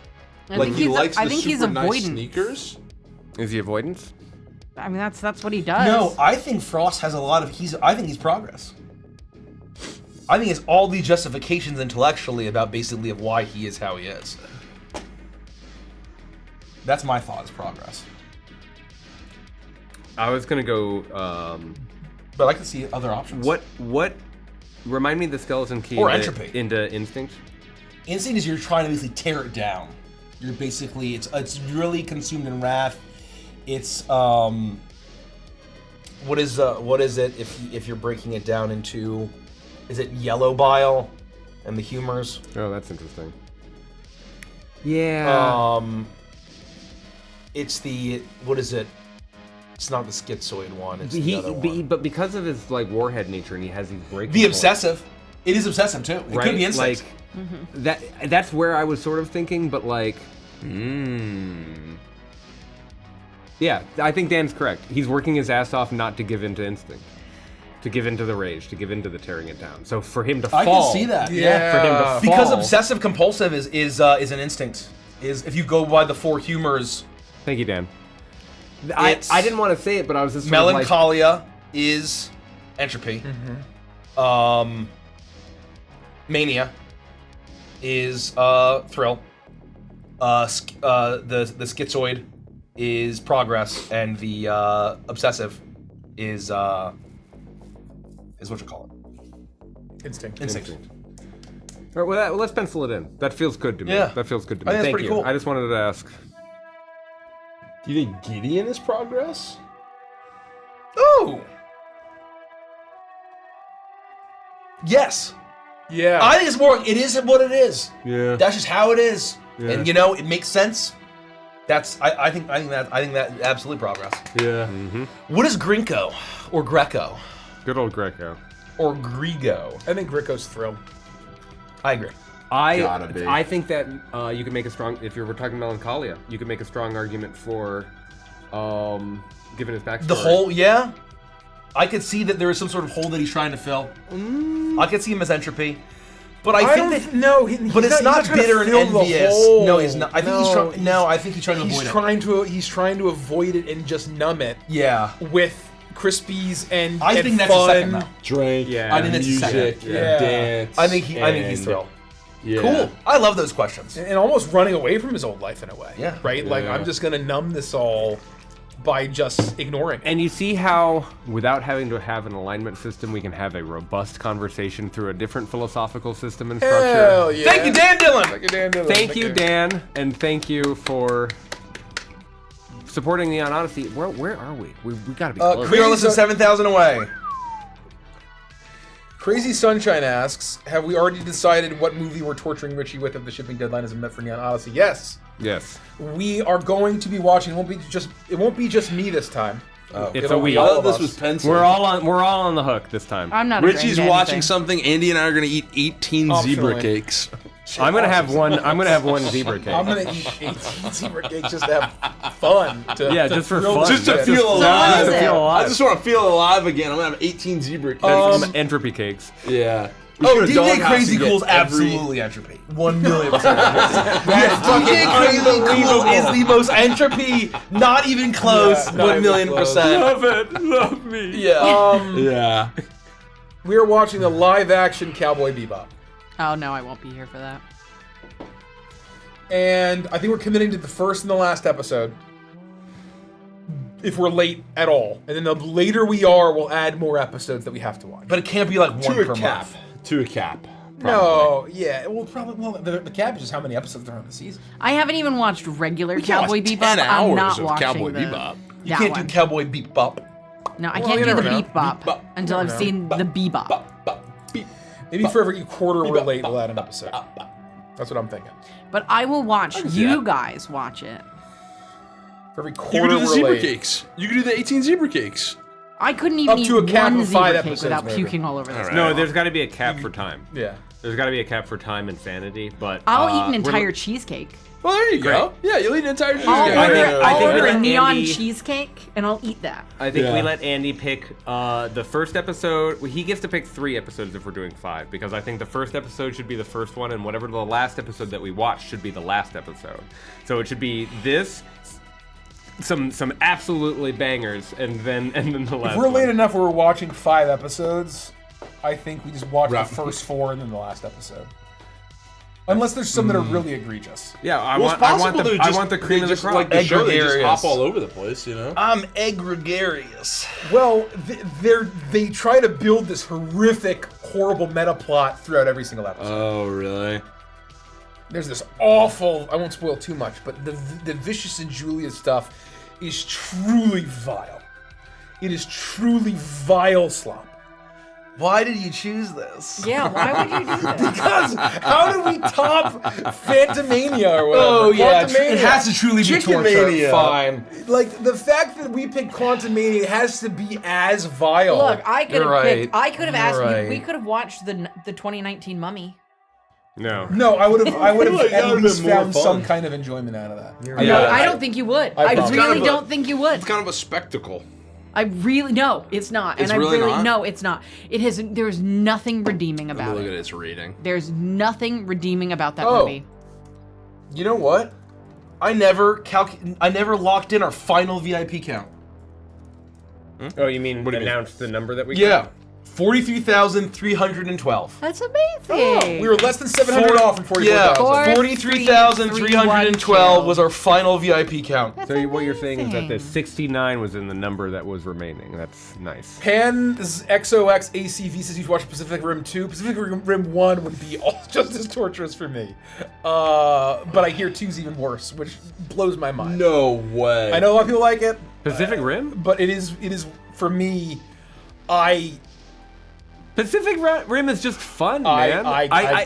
Like he likes the super nice sneakers.
Is he avoidance?
I mean, that's what he does.
No, I think Frost has a lot of. I think he's progress. I think it's all these justifications intellectually about basically of why he is how he is. That's my thought. Is progress.
I was gonna go.
But I can see other options.
What? Remind me of the skeleton key
Or entropy.
into instinct.
Instinct is you're trying to basically tear it down. You're basically it's really consumed in wrath. It's what is it if you're breaking it down into, is it yellow bile and the humors?
Oh, that's interesting. Yeah.
It's the what is it? It's not the schizoid one. It's the other one.
But because of his like warhead nature, and he has these breaking.
The
points,
obsessive. It is obsessive too. It
right?
could be instinct.
Like that's where I was sort of thinking, but like. Yeah, I think Dan's correct. He's working his ass off not to give in to instinct, to give in to the rage, to give in to the tearing it down. So for him to fall,
I can see that.
Yeah.
For him to fall,
Because obsessive compulsive is an instinct.
is if you go by the 4 humors.
Thank you, Dan. I didn't want to say it, but I was just sort of
Melancholia is entropy. Mania is thrill. The schizoid is progress, and the obsessive is what you call it.
Instinct.
All right, well, let's pencil it in. That feels good to me.
Yeah.
That feels good to me.
I think that's
Thank
pretty
you.
cool.
I just wanted to ask.
Do you think Gideon is progress?
Ooh. Yes.
Yeah.
I think it's more. It is what it is.
Yeah.
That's just how it is,
Yeah.
and it makes sense. That's I think that absolutely progress.
Yeah.
What is Grinko or Greco
Good old Greco.
or Grigo?
I think Rico's thrill.
I agree.
Gotta be.
I think that you can make a strong, if we're talking Melancholia, you can make a strong argument for given his backstory.
The whole, yeah. I could see that there is some sort of hole that he's trying to fill. I could see him as entropy, but I think that
no,
but it's not bitter and envious. No, he's not. I think he's
No,
trying. No, I think he's trying to avoid it.
He's trying to avoid it and just numb it
Yeah.
with Crispies and
I
and
think that's
fun.
a second though.
Drink,
Yeah.
I think that's a second.
music,
Yeah.
dance.
I think he's thrilled.
Yeah.
Cool. I love those questions.
And almost running away from his old life in a way.
Yeah.
Right? Like,
Yeah.
I'm just going to numb this all by just ignoring it.
And you see how, without having to have an alignment system, we can have a robust conversation through a different philosophical system and structure.
Hell yeah.
Thank you, Dan Dillon.
Thank you, Dan Dillon.
Thank you, Dan, and thank you for supporting Neon Odyssey. Where are we? We gotta be close.
We are less than 7,000 away.
Crazy Sunshine asks, have we already decided what movie we're torturing Richie with if the shipping deadline isn't met for Neon Odyssey? Yes.
Yes.
We are going to be watching. It won't be just me this time.
It's
It'll
a
be
we.
all
I thought
of
this
us.
was pencil.
We're all on the hook this time.
I'm not.
Richie's
agreeing to
watching
anything.
something. Andy and I are gonna eat 18 zebra
Optionally.
cakes.
I'm gonna have one. I'm gonna have one zebra cake.
I'm going to eat 18 zebra cakes just to have fun.
Yeah, just for
thrill
fun.
the
Just to
shit.
feel
Just
alive.
to feel
I
alive.
just want to feel alive again. I'm gonna have 18 zebra cakes.
Some entropy cakes.
Yeah. We
Oh,
should go to
DJ
Doghouse
Crazy
and get
Cool's
every-
absolutely entropy. 1,000,000%. DJ Crazy Cool is the most entropy, not even close.
Yeah, not even
1,000,000%.
Love it. Love me.
Yeah.
Yeah.
We are watching the live-action Cowboy Bebop.
Oh no, I won't be here for that.
And I think we're committing to the first and the last episode. If we're late at all. And then the later we are, we'll add more episodes that we have to watch.
But it can't be like one
To
per
a cap.
month.
To a cap.
No, yeah. Well, probably. Well, the cap is just how many episodes there are in the season.
I haven't even watched regular
We can't
Cowboy
watch
Bebop.
10
I'm
hours
not
of
watching
Cowboy
the,
Bebop.
You
that
can't
one.
do Cowboy Beep Bop.
No, I
Well,
can't
you
do the
never know.
Bebop
Bebop.
until I've seen the Bebop.
Bop, bop, beep.
Maybe for every quarter we're late, we'll add an episode. That's what I'm thinking.
But I will watch. You guys watch it.
For every
You
quarter
can do the
we're
zebra
late.
cakes. You can do the 18 zebra cakes.
I couldn't even
Up to a
eat
cap
one
of 5
zebra cake
episodes,
without
maybe.
puking all over this.
All
No, there's got to be a cap for time.
Yeah.
There's got to be a cap for time and sanity. But
I'll eat an
we're-
entire cheesecake.
Well, there you go. Yeah, you'll eat an entire cheesecake.
I'll
I think-
order,
I
I'll
think
order
we
a
let
neon
Andy-
cheesecake and I'll eat that.
I think we
Yeah.
let Andy pick the first episode. He gets to pick 3 episodes if we're doing 5, because I think the first episode should be the first one, and whatever the last episode that we watch should be the last episode. So it should be this, some absolutely bangers, and then the last.
If we're late
one.
enough where we're watching 5 episodes, I think we just watch
Right.
the first 4 and then the last episode. Unless there's some that are really egregious.
Yeah, I
Well, it's
want
possible
the
they're
I
just-
want the cream
they
of the
just,
crop.
Like the show, they just
Egregarious.
hop all over the place, you know?
I'm egregarious.
Well, they try to build this horrific, horrible meta plot throughout every single episode.
Oh, really?
There's this awful, I won't spoil too much, but the Vicious and Julia stuff is truly vile. It is truly vile slop.
Why did you choose this?
Yeah, why would you do that?
Because how do we top Phantomania or whatever?
Oh yeah,
Quantumania.
it has to truly be
Chicken
torture.
Mania.
Fine.
Like the fact that we picked Quantumania has to be as vile.
Look, I could have
You're
picked.
right.
I could have
You're
asked
right.
you. We could have watched the 2019 Mummy.
No.
No, I would have
like that
at
would've
least
been more
found
fun.
some kind of enjoyment out of that.
Yeah.
I don't think you would.
I
I
promise.
really
Kind of a-
don't think you would.
It's kind of a spectacle.
I really no, it's not.
It's
and
really
I really
not?
no, it's not. It has. There's nothing redeeming
Let me
about
look at
it.
its rating.
There's nothing redeeming about that
Oh.
movie.
You know what?
I never locked in our final VIP count.
Oh, you mean
What do you mean?
announce the number that we
Yeah. 43,312.
That's amazing.
We were less than 700 off from 44,000.
Yeah, 43,312 was our final VIP count.
That's
So what you're saying is that the
amazing.
69 was in the number that was remaining. That's nice.
Pan's XOX ACV says you should watch Pacific Rim 2. Pacific Rim 1 would be just as torturous for me. But I hear 2's even worse, which blows my mind.
No way.
I know a lot of people like it,
Pacific Rim?
but it is for me.
Pacific Rim is just fun,
I
man.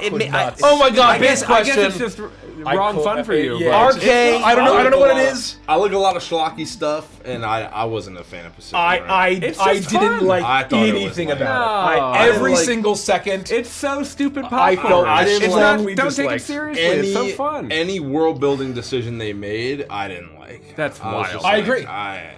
could not.
Oh my god,
I guess
question.
it's just wrong fun for you.
Yeah.
but-
RK,
I don't know what it is.
I look at a lot of schlocky stuff, and I wasn't a fan of Pacific Rim.
I
It's
didn't
just fun.
like
I thought it was
anything
lame.
about it.
No,
I didn't
Every
like-
single second.
It's so stupid
I
popcorn.
felt
I didn't
it's
like-
not,
strongly
don't take it
disliked
seriously. It's so fun.
Any world building decision they made, I didn't like.
That's
was
wild.
just
I
like,
agree.
yeah.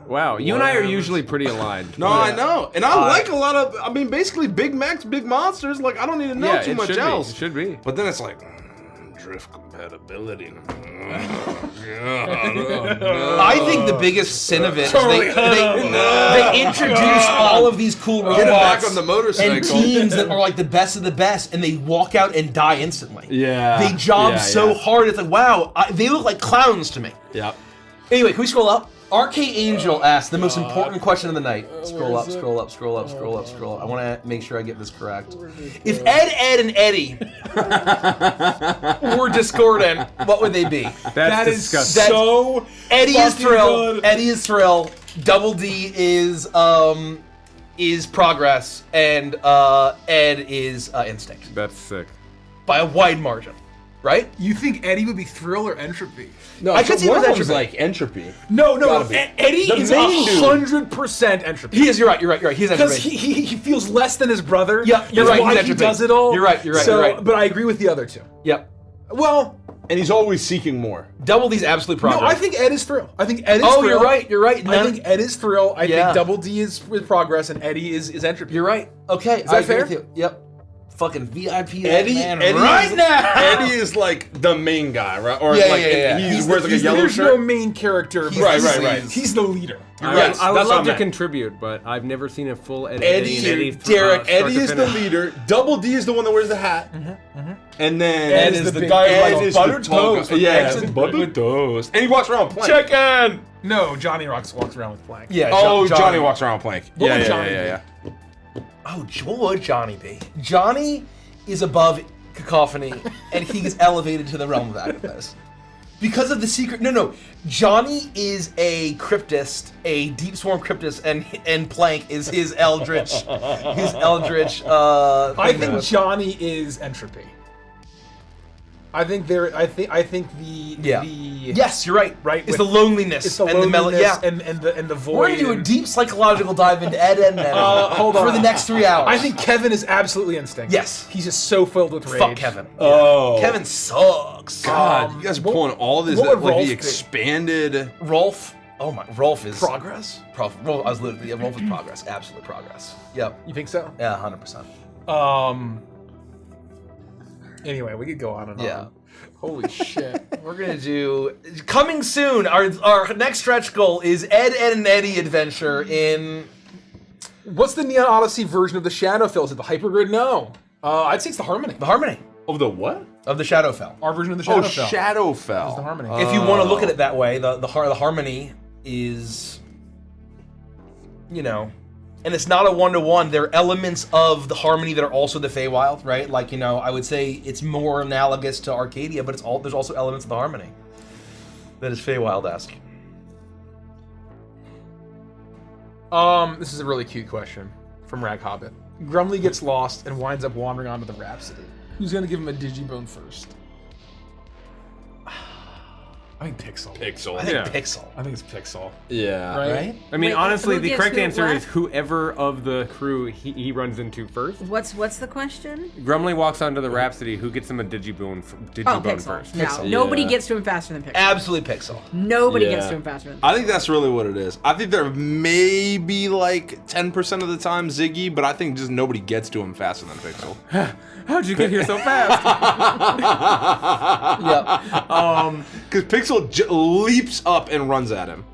Wow, you and I are
Whatever.
usually pretty aligned.
No, I know, and I like a lot of. I mean, basically, big mechs, big monsters. Like I don't need to know
yeah,
too
it
much
should
else.
Be. It should be.
But then it's like drift compatibility.
I think the biggest sin of it is they introduce all of these cool
Get back
robots
on the motorcycle.
and teams that are like the best of the best, and they walk out and die instantly.
Yeah.
They job
Yeah,
so
yeah.
hard, it's like, wow, they look like clowns to me.
Yep.
Anyway, can we scroll up? RK Angel asked the most important question of the night. Scroll up, scroll up, scroll up, scroll up, scroll up. I want to make sure I get this correct. If Ed, and Eddie were discordant, what would they be?
That's
is
disgusting.
so.
Eddie is
fucking
Thrill.
good.
Eddie is Thrill. Double D is Progress, and Ed is Instinct
That's sick.
by a wide margin, right?
You think Eddie would be Thrill or Entropy?
No,
I could see
one
with
of them's
Entropy.
like entropy.
No,
Gotta be.
Eddie
The
is
main dude.
100% Entropy.
He is. You're right. You're right. You're right. He's
Because
Entropy.
he feels less than his brother.
Yeah, you're
That's
right,
why
he's
he
Entropy.
does it all.
You're right, you're right,
So,
you're right.
But I agree with the other two.
Yep.
Well,
And he's always seeking more.
Double D's absolute progress.
no, I think Ed is Thrill. I think Ed is
Oh,
Thrill.
you're right. You're right.
I think Ed is Thrill. I
Yeah.
think Double D is with Progress, and Eddie is Entropy.
You're right. Okay.
Is that fair?
With you. Yep. Fucking VIP that
Eddie,
man
Eddie
right
is,
now.
Eddie is like the main guy, right? Or
Yeah,
like
yeah.
he wears like a yellow
There's
shirt.
no main character. but
Right,
he's-
right, right.
He's the leader.
Yes,
I would
that's what
love
I
to
meant.
contribute, but I've never seen a full Eddie.
Eddie, Derek,
start
Eddie
to
is the
finish.
leader. Double D is the one that wears the hat. And then
Ed is the
big-
guy
Ed
with
is
buttered
the tall
toast
guy.
with
Yeah,
eggs and
buttered toast. And he walks around with plank.
Check in.
No, Johnny Rocks walks around with Plank.
Yeah.
Oh, Johnny walks around with plank.
What
Yeah,
would
yeah,
Johnny
yeah,
be?
yeah.
Oh, what would Johnny be? Johnny is above cacophony, and he gets elevated to the realm of Agabus. Because of the secret. No. Johnny is a cryptist, a deep swarm cryptist, and Plank is his eldritch. His eldritch.
I
thing
think
that-
Johnny is Entropy. I think the
Yeah.
the
Yes, you're right.
Right,
It's
with-
the loneliness.
it's the
and the
loneliness
yeah.
and the void.
We're gonna do a
and-
deep psychological dive into Ed and Eddie
Hold on.
for the next 3 hours.
I think Kevin is absolutely Instinct.
Yes.
He's just so filled with rage.
fuck Kevin.
Oh.
Kevin sucks.
God, you guys are pulling all this,
what would
like
Rolf
the
be?
expanded.
Rolf. Oh my, Rolf is
Progress?
Rolf, I was literally Rolf is progress. Absolute progress. Yep.
You think so?
Yeah, 100%.
Anyway, we could go on and
Yeah.
on. Holy shit.
We're gonna do coming soon. Our next stretch goal is Ed and Eddie adventure in.
What's the Neon Odyssey version of the Shadowfell? Is it the Hypergrid? No. I'd say it's the Harmony.
The Harmony
Of the what?
of the Shadowfell.
Our version of the
Oh,
Shadowfell.
Shadowfell.
Is the Harmony.
If you want to look at it that way, the Harmony is, you know, and it's not a one-to-one. There are elements of the Harmony that are also the Feywild, right? Like, you know, I would say it's more analogous to Arcadia, but there's also elements of the Harmony that is Feywild-esque.
This is a really cute question from Rag Hobbit. Grumly gets lost and winds up wandering onto the Rhapsody. Who's gonna give him a digibone first? I think Pixel.
Pixel.
I think
Yeah.
Pixel,
I think it's Pixel.
Yeah.
Right?
I mean,
Wait,
honestly,
who
the
gets
correct
who
answer
what?
is whoever of the crew he runs into first.
What's the question?
Grumly walks onto the Rhapsody. Who gets him a digibone
Oh, Pixel.
first?
No,
Pixel.
nobody
Yeah.
gets to him faster than Pixel.
absolutely Pixel.
Nobody
Yeah.
gets to him faster than Pixel.
I think that's really what it is. I think there may be like 10% of the time Ziggy, but I think just nobody gets to him faster than Pixel.
How'd you get here so fast?
Yep.
Because Pixel leaps up and runs at him.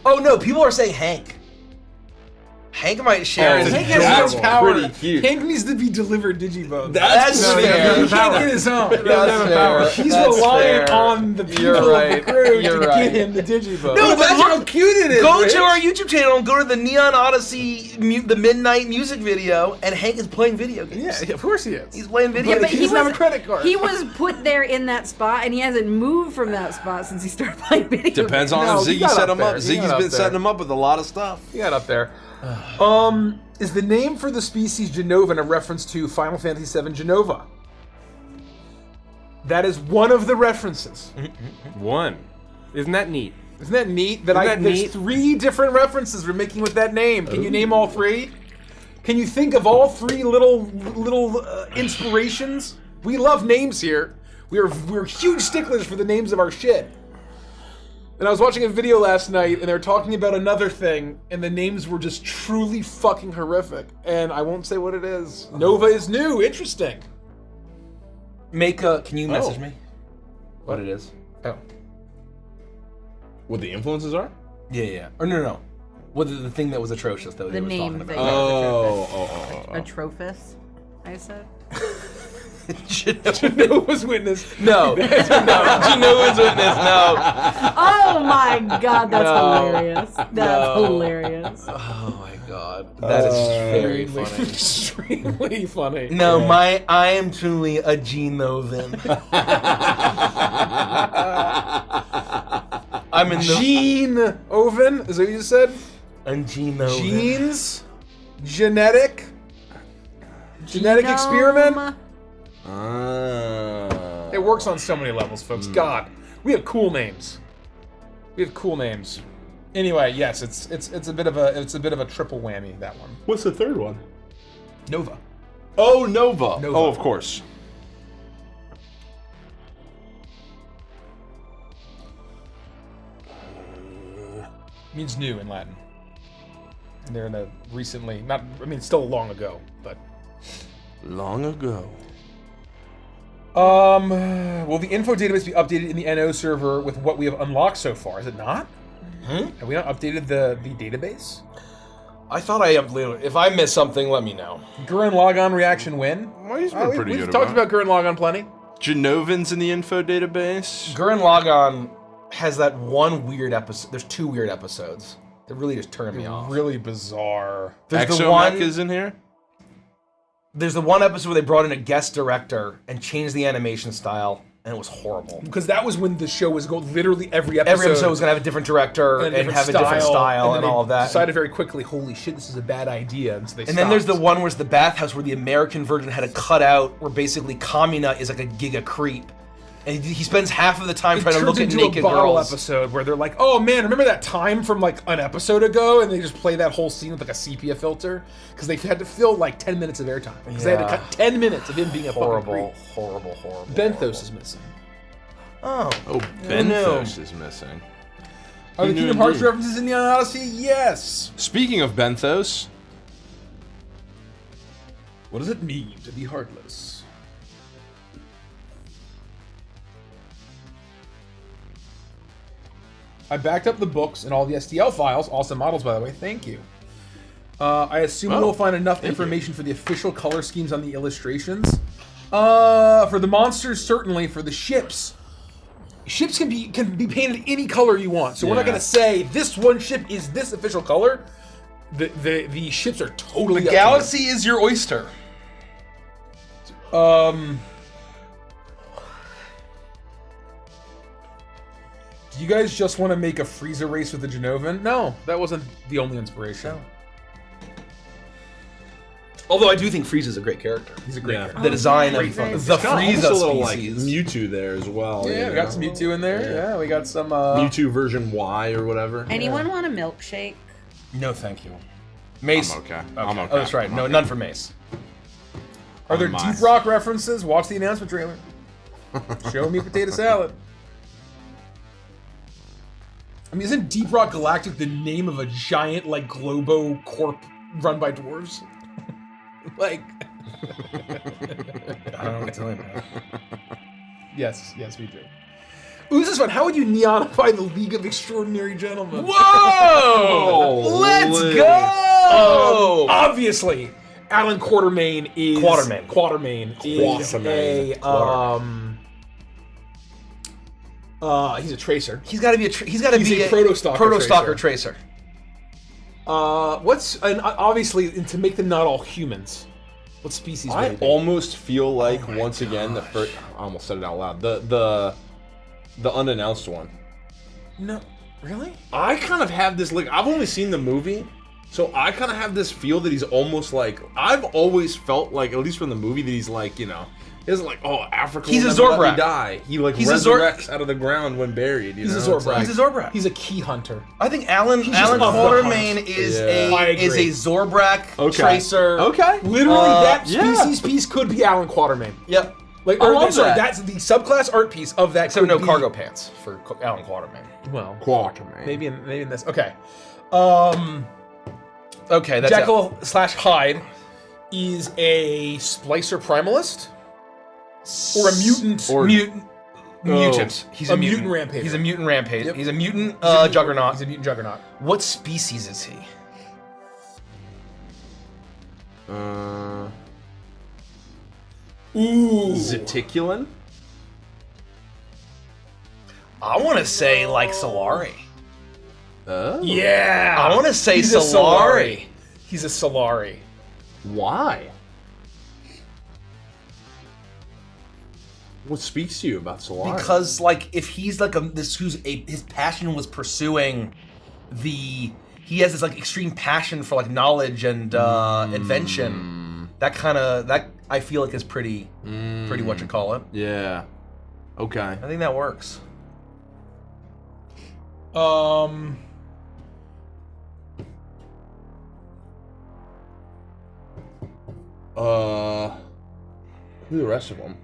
Oh no, people are saying Hank. Hank might share his
Hank has no power.
Pretty cute.
Hank needs to be delivered Digimon.
That's fair.
He can't get his own.
That's fair.
He's
That's
reliant
fair.
on the people
You're right.
of the crew
You're
to
right.
get him the Digimon.
No, but
Imagine how cute it is.
Go
Rich.
to our YouTube channel and go to the Neon Odyssey, the Midnight music video, and Hank is playing video games.
Yeah, of course he is.
He's playing video
Yeah, but
games.
he doesn't have a credit card.
He was put there in that spot, and he hasn't moved from that spot since he started playing video
Depends
games.
on
No,
him.
he
Ziggy
got
set
up
him up.
there. He got
Ziggy's
up
been
there.
setting him up with a lot of stuff.
He got up there. Is the name for the species Genovan a reference to Final Fantasy VII Genova? That is one of the references.
One. Isn't that neat?
Isn't that neat?
that
There's
neat?
3 different references we're making with that name. Can you name all 3? Can you think of all 3 little inspirations? We love names here. We're huge sticklers for the names of our shit. And I was watching a video last night, and they were talking about another thing, and the names were just truly fucking horrific. And I won't say what it is. Nova is new. Interesting.
Can you message me?
What it is?
Oh.
What the influences are?
Yeah. Or no. What the thing that was atrocious that
The
he was
name
talking
that
about?
Atrophus, I said.
Nova's Witness.
No. Genova's Witness, no.
Oh my god, that's
No.
hilarious. That's
No.
hilarious.
Oh my god. That is very funny.
Extremely funny.
No, I am truly a Genovan. I'm in the
Gene Oven, is that what you just said?
I'm Genovan.
Genes? Genetic experiment? It works on so many levels, folks. God, we have cool names. Anyway, yes, it's a bit of a triple whammy, that one.
What's the third one?
Nova.
Oh, Nova. Oh, of course.
Means new in Latin. And they're in a recently, still long ago, but.
Long ago.
Will the info database be updated in the NO server with what we have unlocked so far? Is it not? Have we not updated the database?
I thought I uploaded. If I missed something, let me know.
Gurren Lagann reaction win?
Well, he's been pretty
we've
good
talked
about
about Gurren Lagann plenty.
Genovans in the info database.
Gurren Lagann has that one weird episode. There's 2 weird episodes that really just turn me off.
Really bizarre.
There's the
Exomech
one.
is in here.
There's the one episode where they brought in a guest director and changed the animation style, and it was horrible.
Because that was when the show was going literally every episode.
Every episode was gonna have a different director and have a different style and
then
all
they
of that.
Decided very quickly, holy shit, this is a bad idea, and so they
And then there's the
stopped.
one where it's the bathhouse where the American version had a cutout where basically Kamina is like a giga creep. And he spends half of the time trying to look at
turns
naked
into a bottle
girls.
episode where they're like, oh man, remember that time from like an episode ago? And they just play that whole scene with like a sepia filter? Because they had to fill like 10 minutes of airtime. Because they had to cut 10 minutes of him being a
Horrible,
fucking
horrible.
creep. Benthos is missing.
Oh.
Oh, Benthos is missing.
Are the
Who knew
Kingdom Hearts
indeed?
references in the Odyssey? Yes.
Speaking of Benthos,
What does it mean to be heartless? I backed up the books and all the STL files, awesome models by the way, thank you. I assume we'll find enough information for the official color schemes on the illustrations. For the monsters, certainly. For the ships can be painted any color you want. So we're not
Yeah.
gonna say this one ship is this official color. The ships are totally
The
up to
galaxy is your oyster.
you. Do you guys just want to make a Frieza race with the Genovan? No, that wasn't the only inspiration.
Although I do think Frieza's a great character.
He's a great character.
The design of
fun.
the Frieza
a little like
species.
Mewtwo there as well.
Yeah,
you
we got
know?
some Mewtwo in there. Yeah, we got some.
Mewtwo version Y or whatever.
Anyone want a milkshake?
No, thank you. Mace.
I'm okay. I'm okay.
Oh, that's right.
I'm
No,
okay.
none for Mace.
Are there
my-
Deep Rock references? Watch the announcement trailer. Show me potato salad. I mean, isn't Deep Rock Galactic the name of a giant, like, Globo Corp run by dwarves? Like...
I don't know what to tell you, man.
Yes, we do. Ooh, this is fun. How would you neonify the League of Extraordinary Gentlemen?
Whoa! Let's go!
Obviously, Alan Quatermain is he's a tracer.
He's got to be a
proto-stalker
tracer.
And obviously to make them not all humans. What species would
I
they be?
almost feel like once again the first. I almost said it out loud. The unannounced one.
No, really?
I kind of have this like I've only seen the movie, so I kind of have this feel that he's almost like I've always felt like at least from the movie that he's like he doesn't like Africa.
He's
will
a
never let
Zorbrak.
me die. He like resurrects out of the ground when buried.
He's a
Zorbrak.
He's a Zorbrak.
He's a key hunter.
I think Alan
just of the
Quatermain
hunt.
is
I
a
agree.
Zorbrak tracer.
Okay.
Literally, that
yeah.
species piece could be Alan Quatermain.
Yep.
Like,
I love that.
that's the subclass art piece of that.
Except no
could be-
cargo pants for Alan Quatermain.
Well,
Quatermain.
maybe in this. Okay.
Okay, that's
Jekyll / Hyde is a splicer primalist or a mutant.
mutant. He's
a mutant rampager.
He's a mutant rampage.
Yep.
He's a mutant
He's a mutant-
juggernaut.
He's a mutant juggernaut.
What species is he?
Ooh.
Zeticulin?
I want to say like Solari.
Oh.
Yeah.
I want to say
He's a
Solari.
He's a Solari.
Why? What speaks to you about Solari?
Because like if he's like his passion was pursuing he has this like extreme passion for like knowledge and invention. That I feel like is pretty what you call it.
Yeah. Okay.
I think that works.
Who are the rest of them?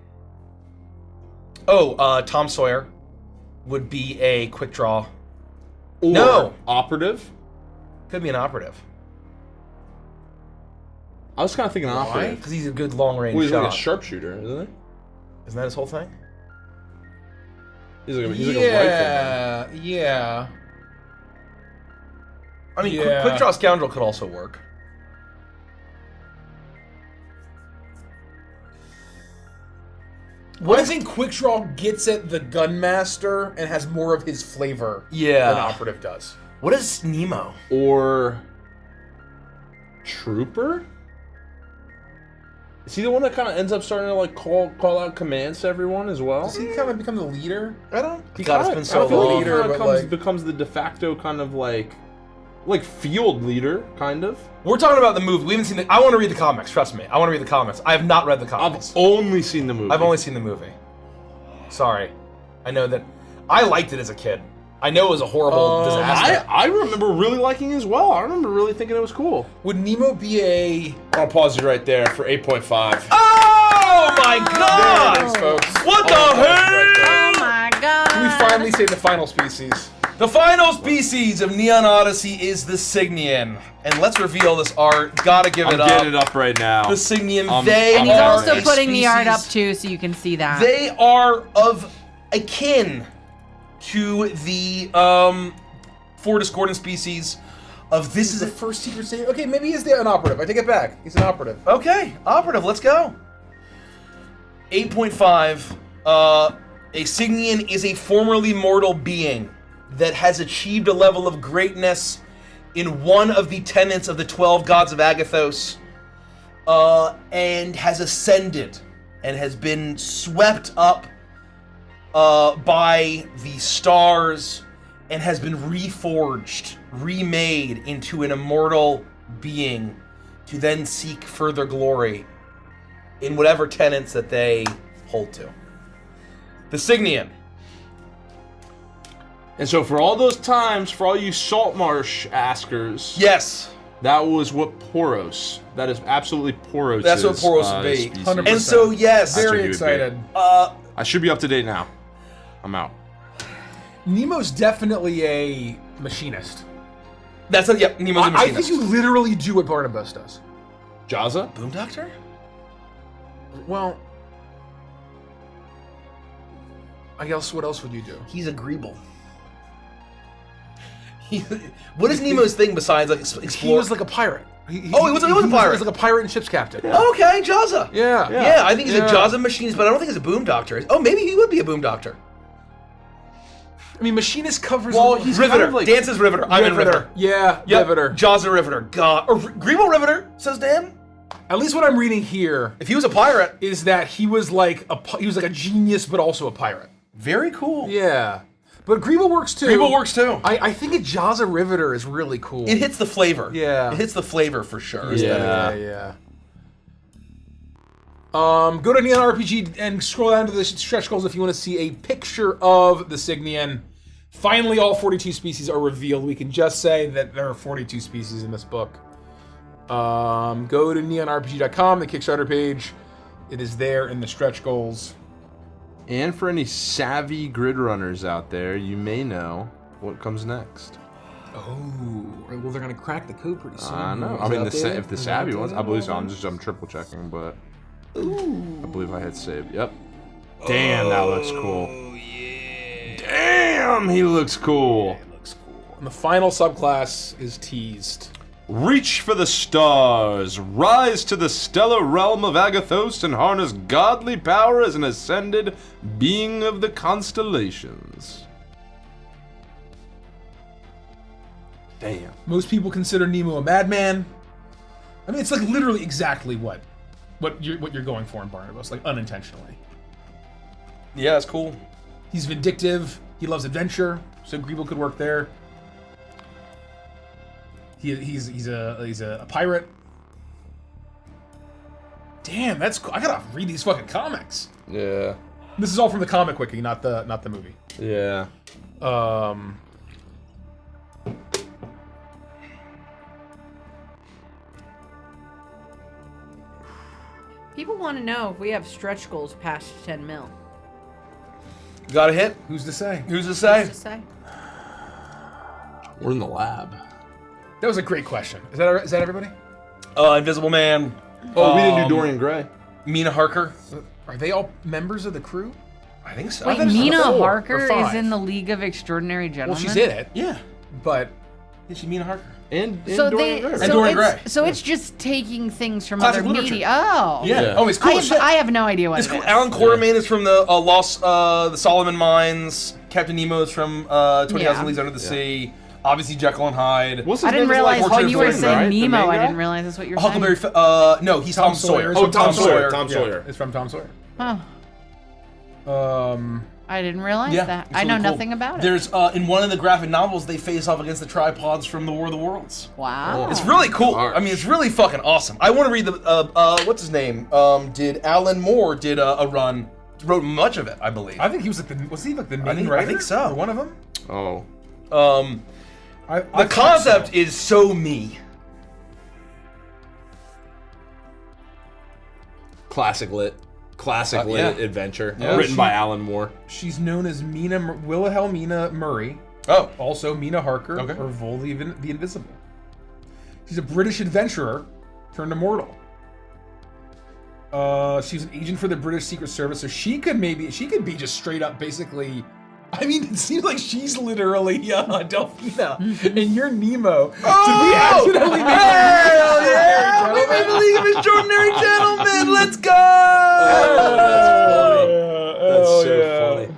Tom Sawyer would be a quick draw.
Or
No.
operative?
Could be an operative.
I was kind of thinking operative.
Because he's a good long range
Well, he's
shot.
like a sharpshooter, isn't he?
Isn't that his whole thing?
He's like a rifleman.
Yeah.
I mean,
Yeah.
quick draw scoundrel could also work.
I think Quick Draw gets at the Gunmaster and has more of his flavor
Yeah.
than Operative does.
What is Nemo?
Or trooper? Is he the one that kind of ends up starting to like call out commands to everyone as well?
Does he kind of become the leader?
I don't.
He
God, it's
kinda-
been so
I feel like
long.
he kinda
But,
comes-
like-
becomes the de facto kind of like field leader, kind of.
We're talking about the movie. We haven't seen the. I want to read the comics. Trust me. I want to read the comics. I have not read the
I've
comics.
only seen the movie.
I've only seen the movie. Sorry. I know that. I liked it as a kid. I know it was a horrible disaster.
I remember really liking it as well. I remember really thinking it was cool.
Would Nemo be a...
I'll pause you right there for 8.5.
Oh my God!
There it is, folks.
What the heck?
Oh my god.
Can we finally say the final species?
The final species of Neon Odyssey is the Signian. And let's reveal this art. Gotta give it
I'm
up.
getting it up right now.
The Signian,
I'm-
they
And he's
are
also
a
putting the art up
species-
too, so you can see that.
They are of akin to the four discordant species of this
This
is
is the first secret stage. Okay, maybe he's an operative. I take it back. He's an operative.
okay, operative, let's go. 8.5. A Signian is a formerly mortal being that has achieved a level of greatness in one of the tenets of the 12 gods of Agathos, and has ascended and has been swept up by the stars and has been reforged, remade into an immortal being to then seek further glory in whatever tenets that they hold to. The Signian.
And so for all those times, for all you Saltmarsh askers,
Yes.
that was what Poros. That is absolutely Poros.
That's what Poros would be.
species.
100%.
And so, yes.
That's what
Very
he would be.
excited.
I should be up to date now. I'm out.
Nemo's definitely a machinist.
That's a, yep, Nemo's a
I
machinist.
think you literally do what Barnabas does.
Jaza?
Boom Doctor?
Well, I guess what else would you do?
He's agreeable. What is Nemo's thing besides like explore?
He was like a pirate.
He was a pirate.
He was like a pirate and ship's captain.
Okay, Jazza.
Yeah.
I think he's a Jazza machinist, but I don't think he's a boom doctor. Oh, maybe he would be a boom doctor.
I mean, machinist covers.
Well, he's Riveter. Kind of like Dance's Riveter. I'm in Riveter.
Yeah,
yep.
Riveter.
Jazza Riveter. God. Or Grebo Riveter, says Dan.
At least what I'm reading here,
if he was a pirate,
is that he was like a genius, but also a pirate.
Very cool.
Yeah. But Grebo works too.
Grebo works too.
I think a Jazza Riveter is really cool.
It hits the flavor.
Yeah.
It hits the flavor for sure.
Yeah. Go to Neon RPG and scroll down to the stretch goals if you want to see a picture of the Signian. Finally, all 42 species are revealed. We can just say that there are 42 species in this book. Go to neonrpg.com, the Kickstarter page. It is there in the stretch goals.
And for any savvy grid runners out there, you may know what comes next.
Oh, well, they're gonna crack the code pretty soon.
I know. I mean, if the savvy ones, I believe so. I'm triple checking, but I believe I hit save. Yep. Damn, that looks cool. Yeah. Damn, he looks cool.
It looks cool. And the final subclass is teased.
Reach for the stars, rise to the stellar realm of Agathos, and harness godly power as an ascended being of the constellations. Damn.
Most people consider Nemo a madman. I mean, it's like literally exactly what you're going for in Barnabas, like unintentionally.
Yeah, it's cool.
He's vindictive. He loves adventure, so Grebo could work there. He's a pirate. Damn, that's cool. I gotta read these fucking comics.
Yeah.
This is all from the comic wiki, not the movie.
Yeah.
People want to know if we have stretch goals past 10 mil.
Got a hit?
Who's to say?
Who's to say?
Who's to say?
We're in the lab.
That was a great question. Is that everybody?
Invisible Man.
Oh, we didn't do Dorian Gray.
Mina Harker.
Are they all members of the crew?
I think so.
Wait,
I thought it was
Mina
4 or
Harker
5.
is in the League of Extraordinary Gentlemen?
Well, she's in it.
Yeah.
But
Is she Mina Harker?
And
So
Dorian
they,
Gray.
And
so
Dorian
it's,
Gray.
so it's just taking things from
Classic
other
literature.
media. Oh,
Yeah. Oh, it's cool as shit.
I have no idea what
It's
it
cool.
is.
Alan Quartermain is from the the Solomon Mines. Captain Nemo is from 20,000
Yeah.
Leagues Under the Sea. Obviously Jekyll and Hyde.
What's his
I didn't
name? Is it like
realize
Orchard
when you were
Flynn,
saying
right? The
Nemo,
main
I
guy?
didn't realize that's what you're saying.
Huckleberry. No, he's Tom Sawyer.
Oh, Tom Sawyer.
Tom Sawyer.
It's from Tom Sawyer.
Huh. I didn't realize
Yeah,
that.
it's
I know
really cool.
nothing about it.
There's in one of the graphic novels they face off against the tripods from the War of the Worlds.
Wow.
It's really cool.
Harsh.
I mean, it's really fucking awesome. I want to read the what's his name? Did Alan Moore did a run? Wrote much of it, I believe.
I think he was like the main
think-
writer?
I think so.
Or one of them?
Oh.
The concept is so me.
Classic lit
yeah.
adventure.
Yeah.
Written by Alan Moore.
She's known as Wilhelmina Murray.
Oh.
Also Mina Harker,
Okay.
or Vol the Invisible. She's a British adventurer turned immortal. She's an agent for the British Secret Service, so she could be just straight up basically. I mean, it seems like she's literally Delphina, and you're Nemo. Did we accidentally make
Hell yeah! We made the League of Extraordinary Gentlemen. Let's go!
That's so
yeah.
funny.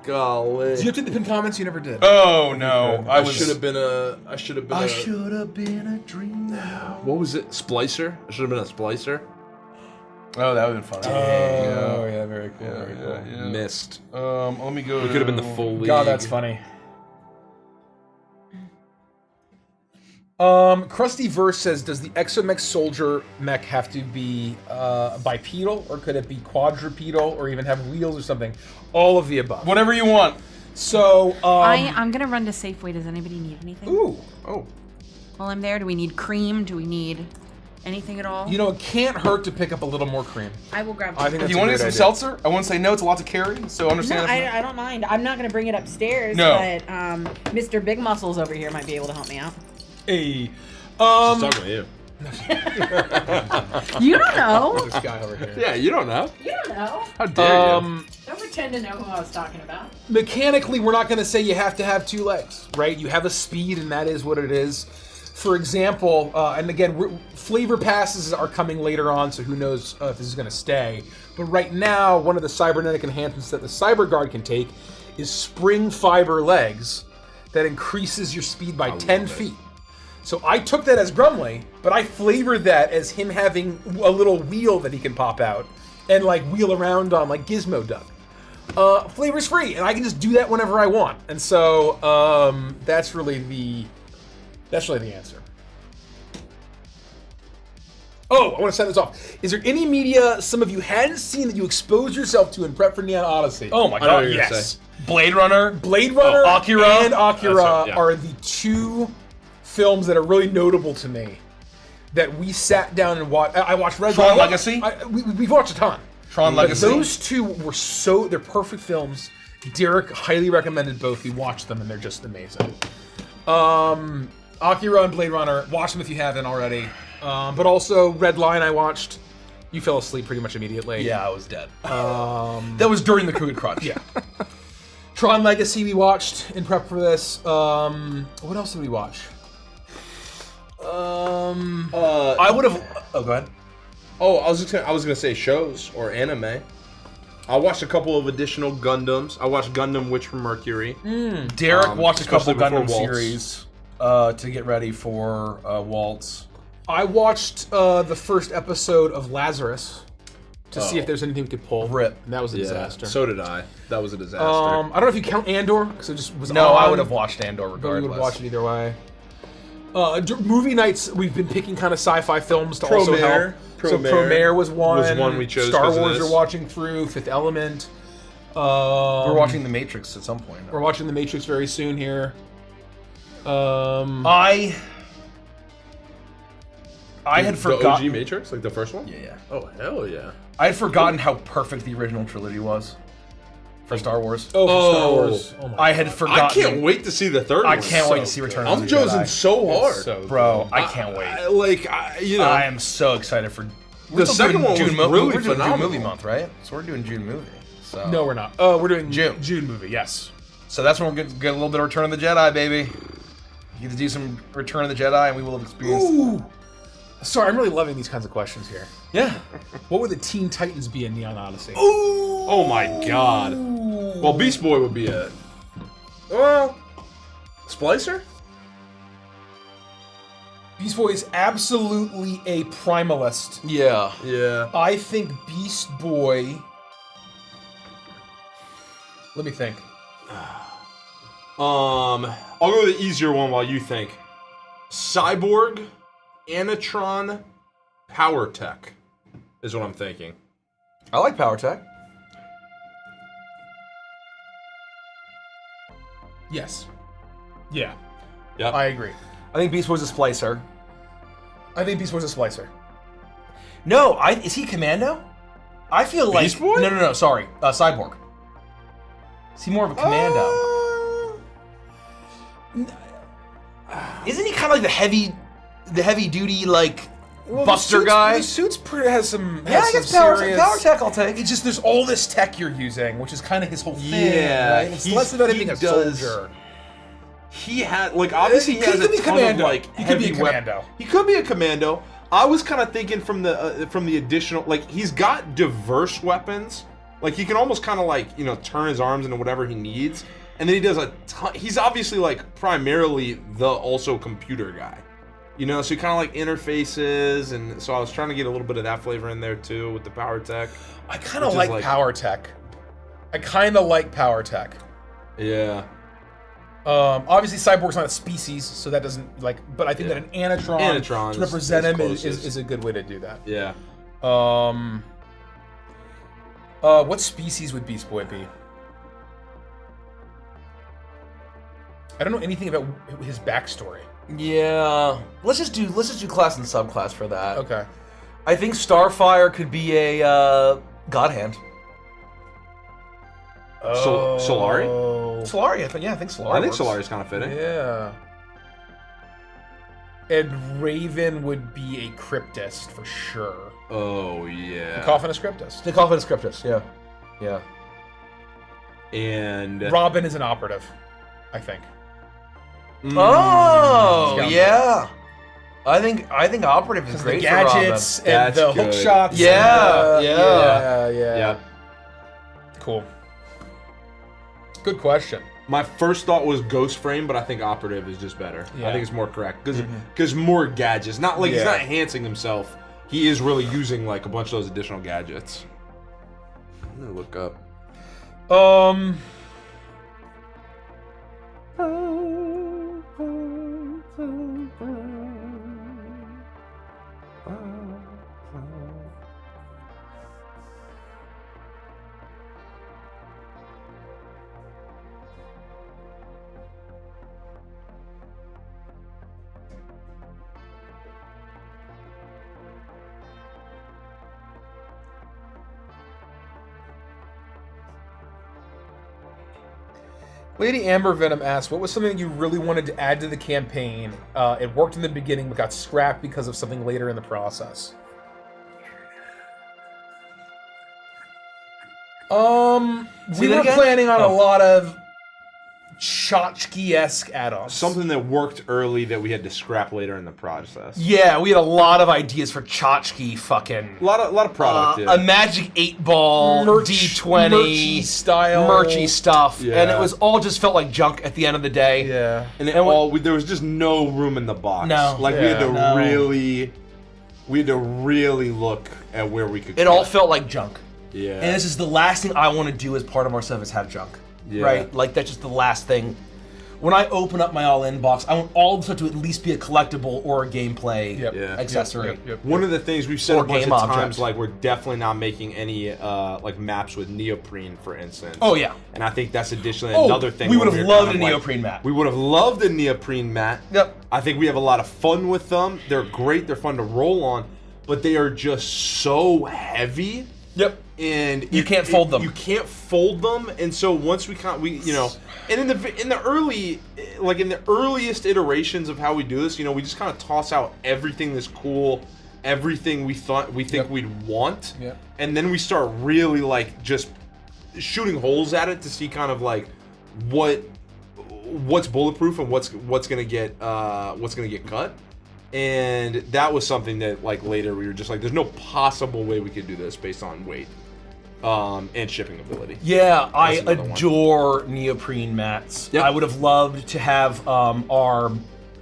Golly.
Did you have to pin comments? You never did.
Oh no!
I should have been a.
I should have been a dreamer.
What was it? Splicer? I should have been a splicer.
Oh, that would have been fun.
Oh yeah, very cool. Very cool.
Yeah.
Missed.
Let me go.
We could have been the full league.
God, that's funny. Krusty Verse says, does the Exomech Soldier mech have to be bipedal, or could it be quadrupedal, or even have wheels or something? All of the above.
Whatever you want.
So,
I'm gonna run to Safeway. Does anybody need anything?
Ooh. Oh.
While I'm there, do we need cream? Do we need anything at all?
You know, it can't hurt to pick up a little more cream.
I will grab
I think
If
that's
you
a
want to
great
get some
idea.
seltzer, I wouldn't say no. It's a lot to carry, so understand.
No, I don't mind. I'm not going to bring it upstairs,
No.
but Mr. Big Muscles over here might be able to help me out.
Hey.
She's talking to you.
You don't know.
This guy over here.
Yeah, you don't know.
You don't know.
How dare you?
Don't pretend tend to know who I was talking about.
Mechanically, we're not going to say you have to have 2 legs, right? You have a speed, and that is what it is. For example, and again, flavor passes are coming later on, so who knows if this is going to stay. But right now, one of the cybernetic enhancements that the Cyber Guard can take is spring fiber legs that increases your speed by 10 feet. So I took that as Grumley, but I flavored that as him having a little wheel that he can pop out and like wheel around on, like Gizmo Duck. Flavor's free, and I can just do that whenever I want. And so that's really the answer. Oh, I want to send this off. Is there any media some of you hadn't seen that you exposed yourself to in prep for Neon Odyssey?
Oh my
I know what
god,
you're gonna
yes.
say.
Blade Runner.
Akira, and Akira
That's it, yeah.
are the 2 films that are really notable to me that we sat down and watched. I watched Red
Tron
Dawn.
Legacy?
We've watched a ton.
Tron
But
Legacy.
those 2 were they're perfect films. Derek highly recommended both. We watched them and they're just amazing. Akira and Blade Runner, watch them if you haven't already. But also Red Line I watched. You fell asleep pretty much immediately.
Yeah, I was dead. That was during the Crooked Crunch.
Yeah. Tron Legacy we watched in prep for this. What else did we watch?
I would have. Oh, go ahead.
Oh, I was gonna say shows or anime. I watched a couple of additional Gundams. I watched Gundam Witch from Mercury.
Derek watched a couple
especially before
Gundam
Waltz.
series to get ready for Waltz.
I watched the first episode of Lazarus to see if there's anything we could pull.
Rip.
And that was a
Yeah,
disaster.
so did I. That was a disaster.
I don't know if you count Andor because it just was
No,
on,
I would have watched Andor
but we
regardless.
would watch it either way. Movie nights, we've been picking kind of sci-fi films to
Promare.
also help. So Promare was one.
Was one we chose
Star
'cause of
Wars
this.
we're watching through. Fifth Element.
We're watching The Matrix at some point.
We're watching The Matrix very soon here.
I had
The
forgotten.
OG Matrix, like the first one.
Yeah.
Oh hell yeah.
I had forgotten how perfect the original trilogy was for Star Wars.
Oh, for Star
Oh.
Wars. Oh my
I had forgotten.
I can't wait to see the third
I
one.
can't wait to see Return of
I'm
the
jonesing
Jedi.
so hard.
so
Bro,
good.
I can't wait.
You know,
I am so excited for.
The second one was really
We're doing June
phenomenal.
movie month, right? So we're doing June movie. So
No, we're not. Oh, we're doing
June.
June movie. Yes.
So that's when we'll get a little bit of Return of the Jedi, baby. You get to do some Return of the Jedi, and we will have experienced.
Ooh. Sorry, I'm really loving these kinds of questions here.
Yeah.
What would the Teen Titans be in Neon Odyssey?
Oh my god. Well, Beast Boy would be a. Well, Splicer?
Beast Boy is absolutely a primalist.
Yeah.
Yeah.
I think Beast Boy. Let me think.
I'll go with the easier one while you think. Cyborg, Anatron, Power Tech is what I'm thinking.
I like Power Tech.
Yes. Yeah.
Yep.
I agree.
I think Beast Boy's a splicer.
I think Beast Boy's a splicer.
No, is he Commando? I feel like
Beast Boy?
No, sorry, Cyborg. Is he more of a Commando? Isn't he kind of like the heavy duty like Buster guy?
The suit's has some.
Yeah,
has
I guess
some
Power
serious-
Tech I'll take.
It's just there's all this tech you're using, which is kind of his whole thing.
Yeah,
right? It's less about him being a
does-
soldier.
He had obviously he
He
has
could
a
be
ton
commando.
of like
He could be
heavy
a
wep-
commando.
He could be a commando. I was kind of thinking from the additional he's got diverse weapons. Like he can almost kind of turn his arms into whatever he needs, and then he does a ton. He's obviously primarily the also computer guy, so he kind of interfaces, and so I was trying to get a little bit of that flavor in there too with the Power Tech.
I kind of
Which is
like Power Tech. I kind of like Power Tech.
Yeah.
Obviously, Cyborg's not a species, so that doesn't but I think that an Anatron to represent him is a good way to do that.
Yeah.
What species would Beast Boy be? I don't know anything about his backstory.
Yeah. Let's just do class and subclass for that.
Okay.
I think Starfire could be a God Hand.
Solari?
Solari, I think Solari.
I think
works.
Solari's kind of fitting.
Yeah. And Raven would be a cryptist for sure.
Oh yeah.
Cacophonous cryptist.
Cacophonous Cryptus, yeah.
And
Robin is an operative, I think.
Oh,
Scoundrel.
yeah. I think operative is
The
great
gadgets
for
and
That's
the hook
good.
shots.
Yeah,
and,
yeah.
yeah. Cool. Good question.
My first thought was Ghost Frame, but I think Operative is just better.
Yeah.
I think it's more correct because more gadgets. Not like he's
Yeah.
not enhancing himself. He is really using like a bunch of those additional gadgets. I'm gonna look up.
Lady Amber Venom asks, what was something you really wanted to add to the campaign? It worked in the beginning, but got scrapped because of something later in the process. We were planning on a lot of tchotchke-esque add-ons.
Something that worked early that we had to scrap later in the process.
Yeah, we had a lot of ideas for tchotchke fucking.
A lot of product.
A magic 8-ball, D20,
merchy style,
merchy stuff,
Yeah.
and it was all just felt like junk at the end of the day.
Yeah,
And there was just no room in the box.
No.
Like we had to
No.
really look at where we could.
It all felt like junk.
Yeah.
And this is the last thing I want to do as part of our stuff is have junk.
Yeah.
Right? Like that's just the last thing. When I open up my all-in box, I want all of stuff to at least be a collectible or a gameplay
Yeah.
accessory.
One of the things we've said
Or
a bunch
game
of
object.
times, like we're definitely not making any like maps with neoprene, for instance.
Oh, yeah.
And I think that's additionally
Oh,
another thing.
we
where
would have
we're
loved
kind
a
of
neoprene mat.
We would have loved a neoprene mat.
Yep.
I think we have a lot of fun with them. They're great. They're fun to roll on, but they are just so heavy.
Yep.
And
You can't fold them.
You can't fold them, and so once and in the earliest iterations of how we do this, we just kind of toss out everything that's cool, everything we think we'd want, and then we start really like just shooting holes at it to see kind of like what's bulletproof and what's gonna get cut. And that was something that like later we were just like, there's no possible way we could do this based on weight and shipping ability.
Yeah, I
That's another one.
adore neoprene mats.
Yep.
I would have loved to have our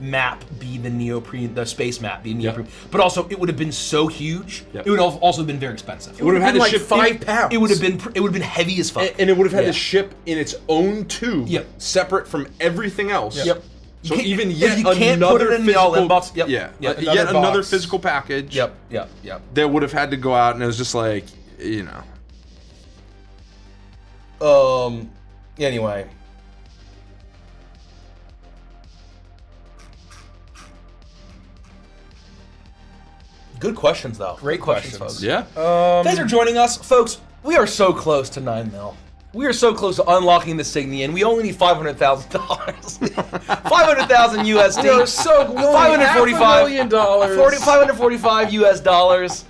map be the space map be neoprene. But also, it would have been so huge.
Yep.
It would have also been very expensive.
It would have had to
like
ship
5 pounds.
It would have been heavy as fuck.
and it would have had
Yeah.
to ship in its own tube,
Yep.
separate from everything else.
Yep.
So
You can't-
even
if
yet
you can't put
another
it in the all-in
physical
box. Yep.
Yeah,
Yep.
yet another
box.
physical package.
Yep.
That would have had to go out, and it was just like,
Anyway. Good questions, though.
Great questions.
folks.
Yeah.
Thanks for joining us, folks. We are so close to 9 mil. We are so close to unlocking the Signy, and we only need $500,000. 500,000 USD.
We are so
$545
$500,000.
$545 US dollars.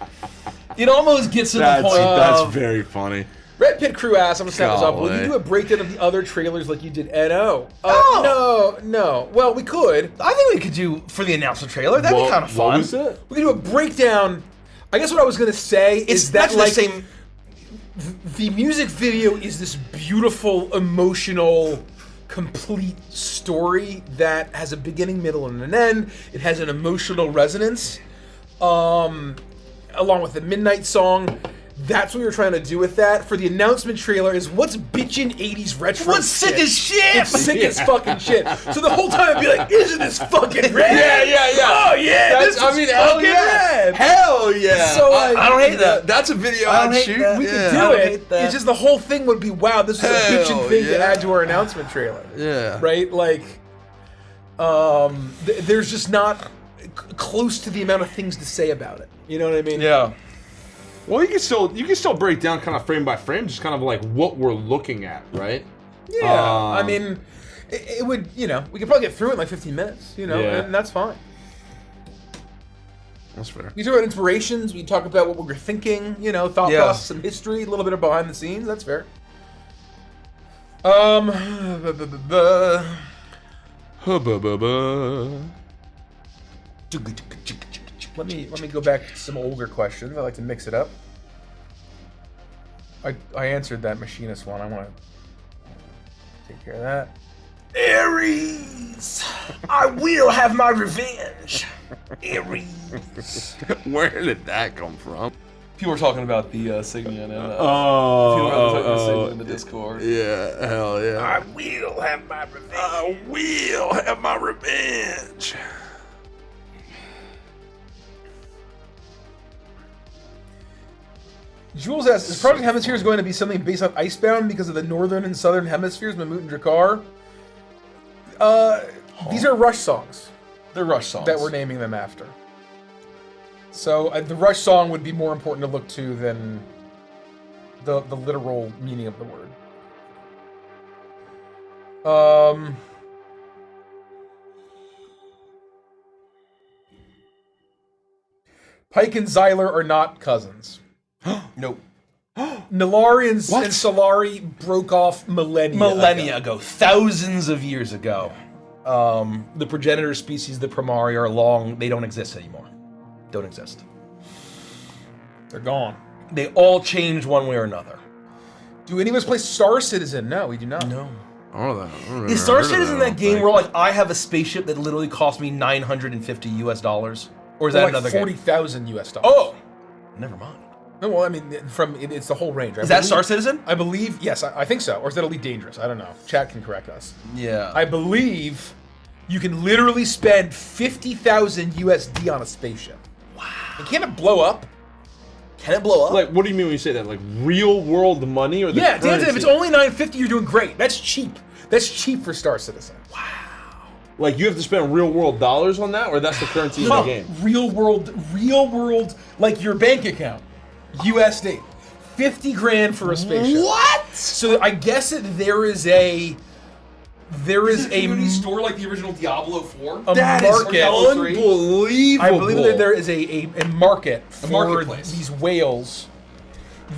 It almost gets to the point
That's
of
very funny.
Red Pit Crew asks, I'm gonna snap this up. Will you
Golly.
do a breakdown of the other trailers like you did NO? No. Well, we could.
I think we could do for the announcement trailer. That'd be kind of fun.
What was it?
We could do a breakdown. I guess what I was gonna say
It's
is that
not
like
the same.
the music video is this beautiful, emotional, complete story that has a beginning, middle, and an end. It has an emotional resonance, along with the Midnight song. That's what we were trying to do with that. For the announcement trailer is what's bitchin' 80s retro
What's sick as shit?
It's sick as fucking shit. So the whole time I'd be like, isn't this fucking rad?
Yeah.
Oh yeah, this is fucking rad.
Hell yeah.
So, like,
I don't hate that.
That's a video
I don't
I'd
hate
shoot.
that.
We
Yeah.
could
I
do
don't
it.
hate that.
It's just the whole thing would be, wow, this is a bitchin'
Hell
thing to
yeah.
add to our announcement trailer.
Yeah.
Right? Like, there's just not close to the amount of things to say about it. You know what I mean?
Yeah.
Well, you can still break down kind of frame by frame, just kind of like what we're looking at, right?
Yeah. I mean, it would, we could probably get through it in like 15 minutes,
Yeah.
and that's fine.
That's fair.
We talk about inspirations, we talk about what we're thinking, thought
Yeah.
process and history, a little bit of behind the scenes, that's fair. Let me go back to some older questions. I like to mix it up. I answered that machinist one. I want to take care of that.
Ares, I will have my revenge. Ares.
Where did that come from?
People were talking about the Signian and
Oh,
Signian in the Discord.
Yeah, hell yeah.
I will have my revenge.
I will have my revenge.
Jules asks, is Project Hemispheres going to be something based on Icebound because of the northern and southern hemispheres, Mammoet and Drakkar? These are Rush songs.
They're Rush songs.
That we're naming them after. So the Rush song would be more important to look to than the literal meaning of the word. Pike and Xyler are not cousins.
Nope.
Nilari and Solari broke off millennia
ago. Thousands of years ago.
The progenitor species, the Primari, are long. They don't exist anymore.
Don't exist.
They're gone.
They all changed one way or another.
Do any of us play Star Citizen? No, we do not.
No.
Is
Star Citizen that game where like I have a spaceship that literally cost me $950 or is that
like
another game?
$40,000?
Oh, never mind.
No, well, I mean, it's the whole range.
Is that Star Citizen?
I believe, yes, I think so. Or is that Elite Dangerous? I don't know. Chat can correct us.
Yeah.
I believe you can literally spend 50,000 USD on a spaceship. Wow. And can it blow up?
Can it blow up?
Like, what do you mean when you say that? Like real world money or the
Yeah,
currency?
if it's only $950, you're doing great. That's cheap. That's cheap for Star Citizen. Wow.
Like you have to spend real world dollars on that, or that's the currency in the game?
Real world, like your bank account. USD. 50 grand for a spaceship.
What?
So I guess there is a
store like the original Diablo 4.
That market.
Unbelievable.
I believe that there is a market for
marketplace.
these whales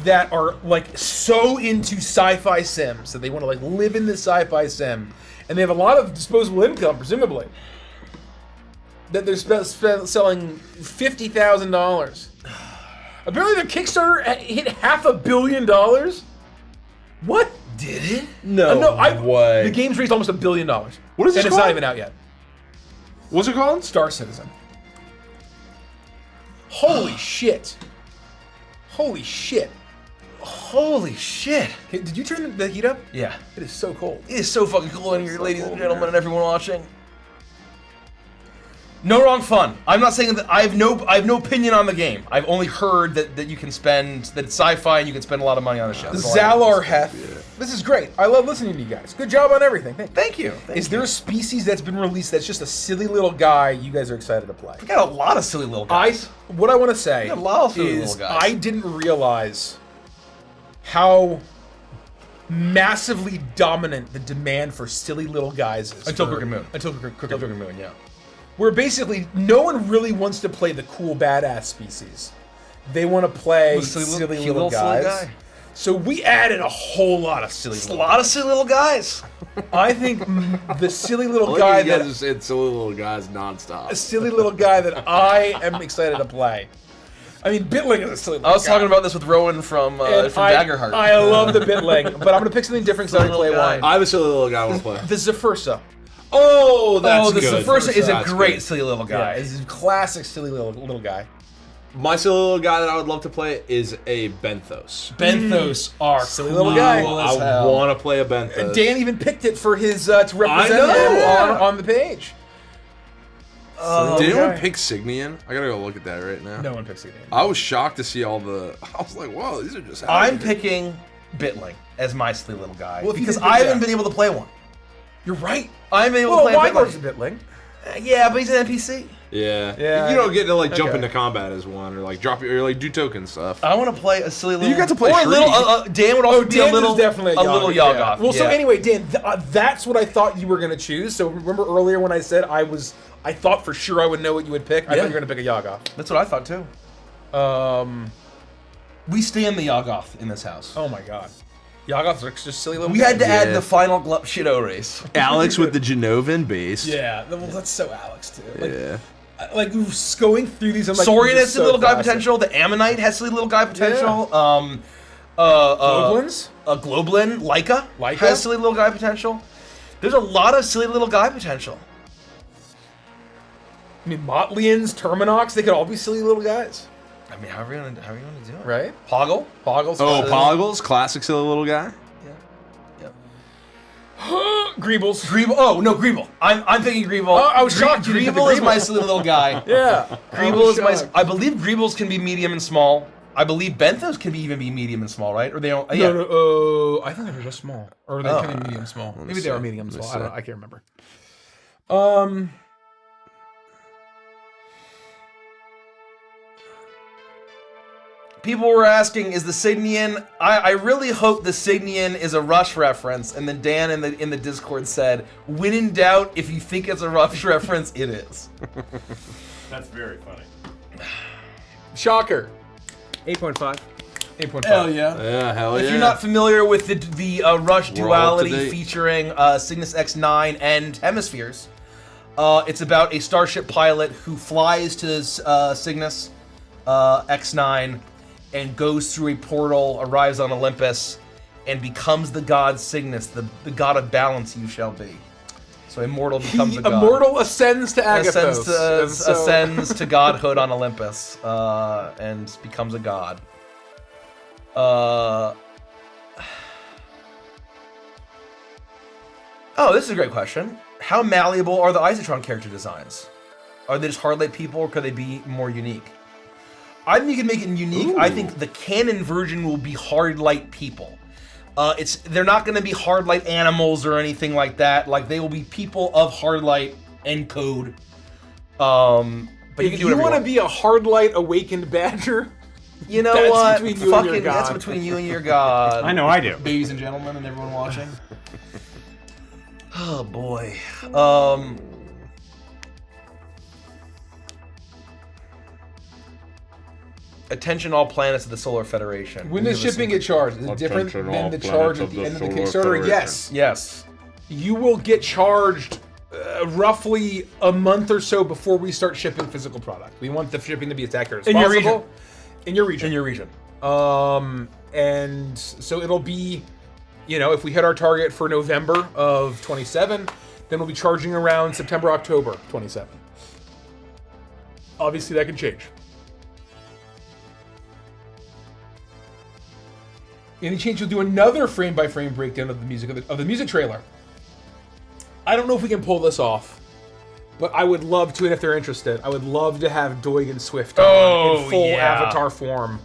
that are like so into sci-fi sims that they want to like live in the sci-fi sim, and they have a lot of disposable income, presumably. That they're selling $50,000. Apparently, their Kickstarter hit $500 million. What?
Did it?
No way.
The game's raised almost $1 billion.
What is this
And it's
called?
not even out yet.
What's it called?
Star Citizen. Holy shit. Holy shit.
Holy shit.
Okay, did you turn the heat up?
Yeah.
It is so cold.
It is so fucking cool in here, ladies and gentlemen, and everyone watching. No wrong fun. I'm not saying that I have no opinion on the game. I've only heard that you can spend that it's sci-fi and you can spend a lot of money on the show. That's all I know.
Zalar Hef. This is great. I love listening to you guys. Good job on everything.
Thank you.
Is there a species that's been released that's just a silly little guy you guys are excited to play?
We got a lot of silly little guys.
What I want to say
We got a lot of silly
is
little guys.
I didn't realize how massively dominant the demand for silly little guys is.
Until
for-
Crooked Moon.
Until Crooked Moon.
yeah.
Where basically no one really wants to play the cool badass species. They want to play
The silly
silly
cute
little
silly
guys.
guy.
So we added a whole lot of silly
Just a
little
lot of silly little guys.
I think the silly little
Look
guy
at you guys
that
just said silly little guys nonstop.
a silly little guy that I am excited to play. I mean, Bitling is a silly little
I was
guy.
talking about this with Rowan from Daggerheart.
I love the Bitling, but I'm gonna pick something different so I can play
Silly little
one.
guy.
I have a silly little guy I want to play.
The Zephyrsha.
Oh, that's
the
good.
Zephyrsha is a
That's
great
good.
silly little
Yeah,
guy.
it's a classic silly little guy.
My silly little guy that I would love to play is a Benthos.
Benthos are
Silly little guy.
cool as
I
hell.
want to play a Benthos.
Dan even picked it for his to represent
know.
him on the page.
Did anyone
guy.
pick Signian? I gotta go look at that right now.
No one picks it.
I was shocked to see all the. I was like, "Whoa, these are just."
I'm picking Bitling as my silly little guy
Well, if you
because
did pick
I haven't
that-
been able to play one.
You're right.
I haven't been able
Well,
to play a
Wyborg's a
Bitling.
Bitling.
Yeah, but he's an NPC.
Yeah.
Yeah,
You don't get to like jump
okay.
into combat as one or like drop your or like do token stuff.
I want to play a silly little.
You got to play
or a
Shriek.
little. Dan would also be a
Dan's
little.
is definitely
a little
Yoggoth.
Yoggoth.
Well, so
yeah.
anyway, Dan, that's what I thought you were gonna choose. So remember earlier when I said I thought for sure I would know what you would pick. I
Yeah.
thought you were gonna pick a Yoggoth.
That's what I thought too. We stand the Yoggoth in this house.
Oh my god. Yaggoth's just silly little.
We had to add
Yeah.
the final Shido race.
Alex with the Genovan base.
Yeah, well, that's so Alex too. Like,
Yeah.
like going through these, I'm like,
Saurian
this
has
is
silly little guy
classic.
potential. The Ammonite has silly little guy potential.
Globlins?
Globlin, Leica
Leica?
has silly little guy potential. There's a lot of silly little guy potential.
I mean, Motlians, Terminox, they could all be silly little guys,
I mean, how are you gonna do it?
right?
Poggle.
Poggles.
Oh, Poggles, classic silly little guy.
Greebles.
Greeble. Oh no, Greeble. I'm thinking Greeble.
Oh, I was shocked you didn't
Greeble
pick
is
the
my
Greeble.
silly little guy.
Yeah.
Greeble is my. I believe Greebles can be medium and small. I believe Benthos can even be medium and small, right? Or they don't. Yeah.
No, I think they were just small, or they
Oh.
kind of medium small. Maybe they are medium small. I don't know. I can't remember.
People were asking, is the Signian? I really hope the Signian is a Rush reference. And then Dan in the Discord said, when in doubt, if you think it's a Rush reference, it is.
That's very funny.
Shocker.
8.5.
8.5.
Hell yeah.
Yeah, hell
If
yeah.
you're not familiar with the Rush
We're all up to
duality
date.
featuring Cygnus X9 and Hemispheres, it's about a starship pilot who flies to Cygnus X9 and goes through a portal, arrives on Olympus, and becomes the god Cygnus, the god of balance you shall be. So Immortal becomes a god.
Immortal ascends to Agathos. and so-
ascends to godhood on Olympus and becomes a god. Oh, this is a great question. How malleable are the Isotron character designs? Are they just hard-light people, or could they be more unique? I think you can make it unique.
Ooh.
I think the canon version will be hard-light people. They're not going to be hard-light animals or anything like that. Like, they will be people of hard-light and code. But you can
If
do
you
whatever
want to be a hard light awakened badger,
You know
That's
what?
between you and your
Fucking, that's
God.
between you and your god.
I know I do.
Ladies and gentlemen, and everyone watching. Oh boy. Attention, all planets of the Solar Federation.
when does shipping get charged? Is it different
Attention,
than
all
the
planets
charge at
of
the
the
end of the
Solar
Kickstarter?
Federation.
Yes.
Yes.
You will get charged roughly a month or so before we start shipping physical product. We want the shipping to be as accurate as
In your
possible.
region.
In your region.
In your region.
And so it'll be, if we hit our target for November of 27, then we'll be charging around September, October 27. Obviously, that can change. Any change, we'll do another frame-by-frame breakdown of the music of the music trailer. I don't know if we can pull this off, but I would love to, and if they're interested, I would love to have Doig and Swift on in full avatar form.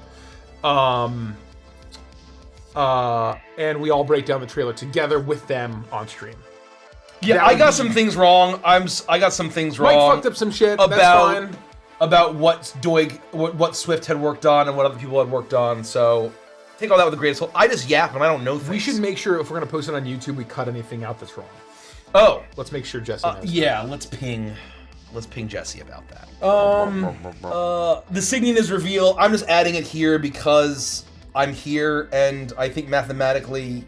And we all break down the trailer together with them on stream.
Yeah,
That
I
would
got
be-
some things wrong. I got some things
Mike
wrong
fucked up some shit. That's
about
fine.
about what what Swift had worked on and what other people had worked on. So take all that with a grain of salt. I just yap and I don't know things.
We should make sure if we're gonna post it on YouTube, we cut anything out that's wrong.
Oh,
Let's make sure Jesse knows.
yeah. Let's ping Jesse about that. The Signian is revealed. I'm just adding it here because I'm here, and I think mathematically,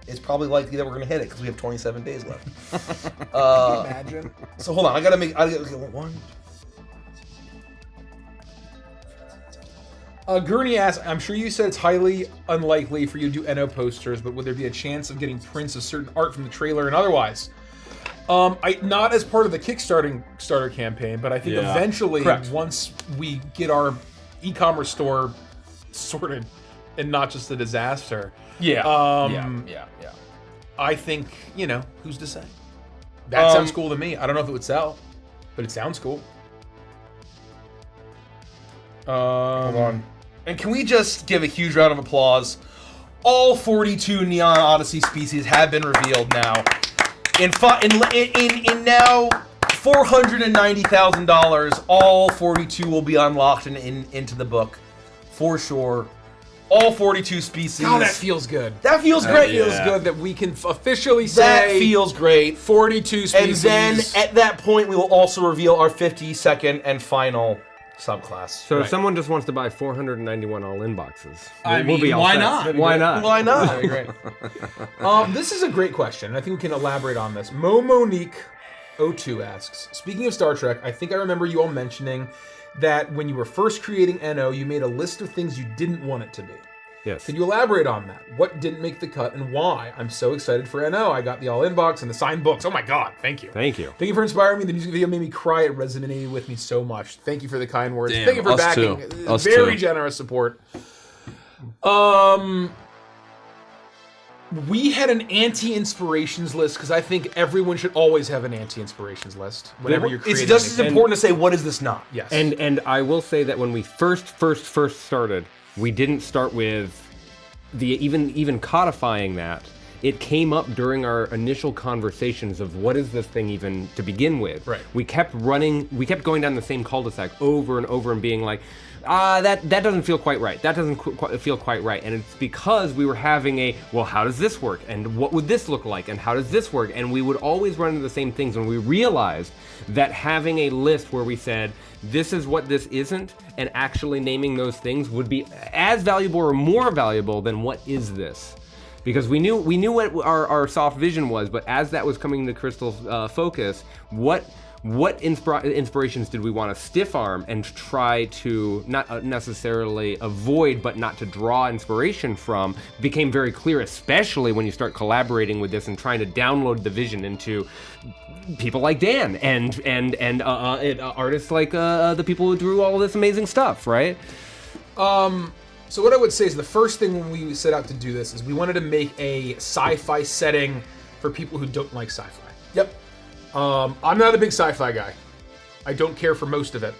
it's probably likely that we're gonna hit it because we have 27 days left.
Imagine.
So hold on, I gotta one.
Gurney asks, I'm sure you said it's highly unlikely for you to do NO posters, but would there be a chance of getting prints of certain art from the trailer and otherwise? Not as part of the Kickstarter campaign, but I think
Yeah.
eventually,
Correct.
once we get our e-commerce store sorted and not just a disaster,
Yeah.
yeah. I think, who's to say? That sounds cool to me. I don't know if it would sell, but it sounds cool.
Hold on. And can we just give a huge round of applause? All 42 Neon Odyssey species have been revealed now. In now $490,000, all 42 will be unlocked into the book, for sure. All 42 species.
God, that feels good.
That feels
That
great.
feels good that we can officially
That
say
feels great.
42
And
species.
then at that point, we will also reveal our 52nd and final subclass.
So if someone just wants to buy 491 all-in boxes,
I
we'll
mean,
be all
why
set.
not?
Why not?
Why not?
That'd be great.
This is a great question. I think we can elaborate on this. Monique02 asks, speaking of Star Trek, I think I remember you all mentioning that when you were first creating NO, you made a list of things you didn't want it to be.
Yes.
Can you elaborate on that? What didn't make the cut and why? I'm so excited for NO. I got the all-in box and the signed books. Oh my god, thank you.
Thank you.
Thank you for inspiring me. The music video made me cry. It resonated with me so much. Thank you for the kind words.
Damn,
Thank you for
us
backing.
too. Us
Very
too.
generous support. We had an anti-inspirations list because I think everyone should always have an anti-inspirations list whenever you're creating.
It's just as
anything.
important to say, what is this not?
Yes.
And I will say that when we first started, we didn't start with the even codifying that. It came up during our initial conversations of what is this thing even to begin with.
Right.
We kept going down the same cul-de-sac over and over and being like, that doesn't feel quite right. That doesn't feel quite right. And it's because we were having well, how does this work? And what would this look like? And how does this work? And we would always run into the same things. And we realized that having a list where we said, this is what this isn't, and actually naming those things would be as valuable or more valuable than what is this. Because we knew what our soft vision was, but as that was coming to Crystal's focus, what inspirations did we want to stiff arm and try to not necessarily avoid, but not to draw inspiration from, became very clear, especially when you start collaborating with this and trying to download the vision into people like Dan and artists like the people who drew all this amazing stuff, right?
So what I would say is the first thing when we set out to do this is we wanted to make a sci-fi setting for people who don't like sci-fi.
Yep.
I'm not a big sci-fi guy. I don't care for most of it.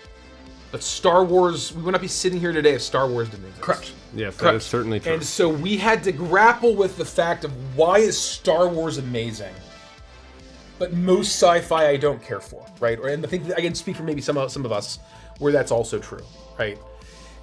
But Star Wars, we would not be sitting here today if Star Wars didn't exist.
Correct.
Yes, that is certainly true.
And so we had to grapple with the fact of why is Star Wars amazing, but most sci-fi I don't care for, right? And I think that I can speak for maybe some of us where that's also true, right?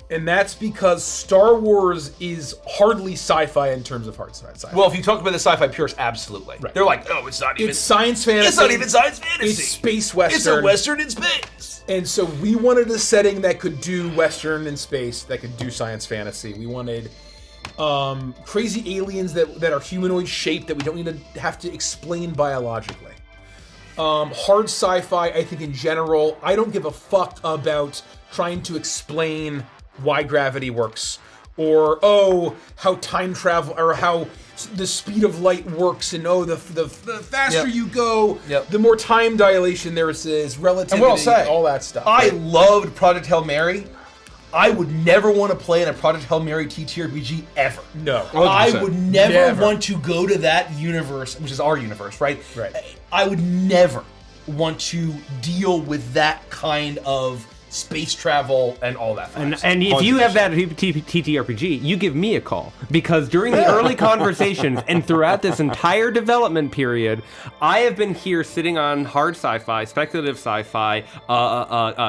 And that's because Star Wars is hardly sci-fi in terms of hard sci-fi.
Well, if you talk about the sci-fi purists, absolutely.
Right.
They're like, oh, it's not even.
It's science fantasy.
It's not even science fantasy.
It's space western.
It's a western in space.
And so we wanted a setting that could do western in space, that could do science fantasy. We wanted crazy aliens that are humanoid shaped that we don't need to have to explain biologically. Hard sci-fi, I think in general, I don't give a fuck about trying to explain why gravity works, or how time travel, or how the speed of light works, and the faster you go, the more time dilation there is, relativity,
And what I'll say,
all that stuff.
I loved Project Hail Mary. I would never want to play in a Project Hail Mary TTRPG ever.
No.
I
100%.
would never want to go to that universe, which is our universe, right?
Right.
I would never want to deal with that kind of space travel and all that.
And if you have that TTRPG, you give me a call. Because during the early conversations and throughout this entire development period, I have been here sitting on hard sci-fi, speculative sci-fi,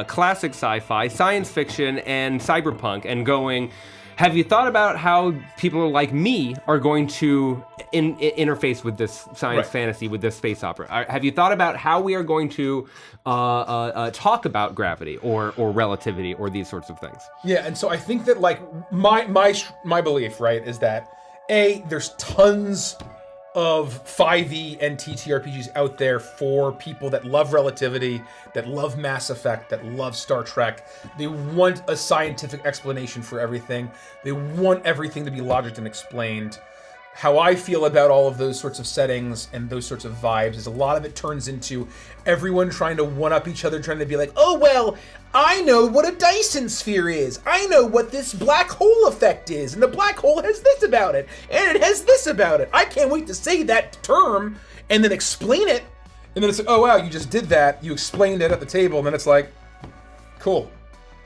classic sci-fi, science fiction, and cyberpunk, and going, have you thought about how people like me are going to interface with this science fantasy, with this space opera? Have you thought about how we are going to talk about gravity or relativity or these sorts of things?
Yeah, and so I think that like my belief, right, is that there's tons of 5e and TTRPGs out there for people that love relativity, that love Mass Effect, that love Star Trek. They want a scientific explanation for everything. They want everything to be logicked and explained. How I feel about all of those sorts of settings and those sorts of vibes is a lot of it turns into everyone trying to one-up each other, trying to be like, oh, well, I know what a Dyson sphere is. I know what this black hole effect is, and the black hole has this about it, and it has this about it. I can't wait to say that term and then explain it. And then it's like, oh, wow, you just did that. You explained it at the table, and then it's like, cool.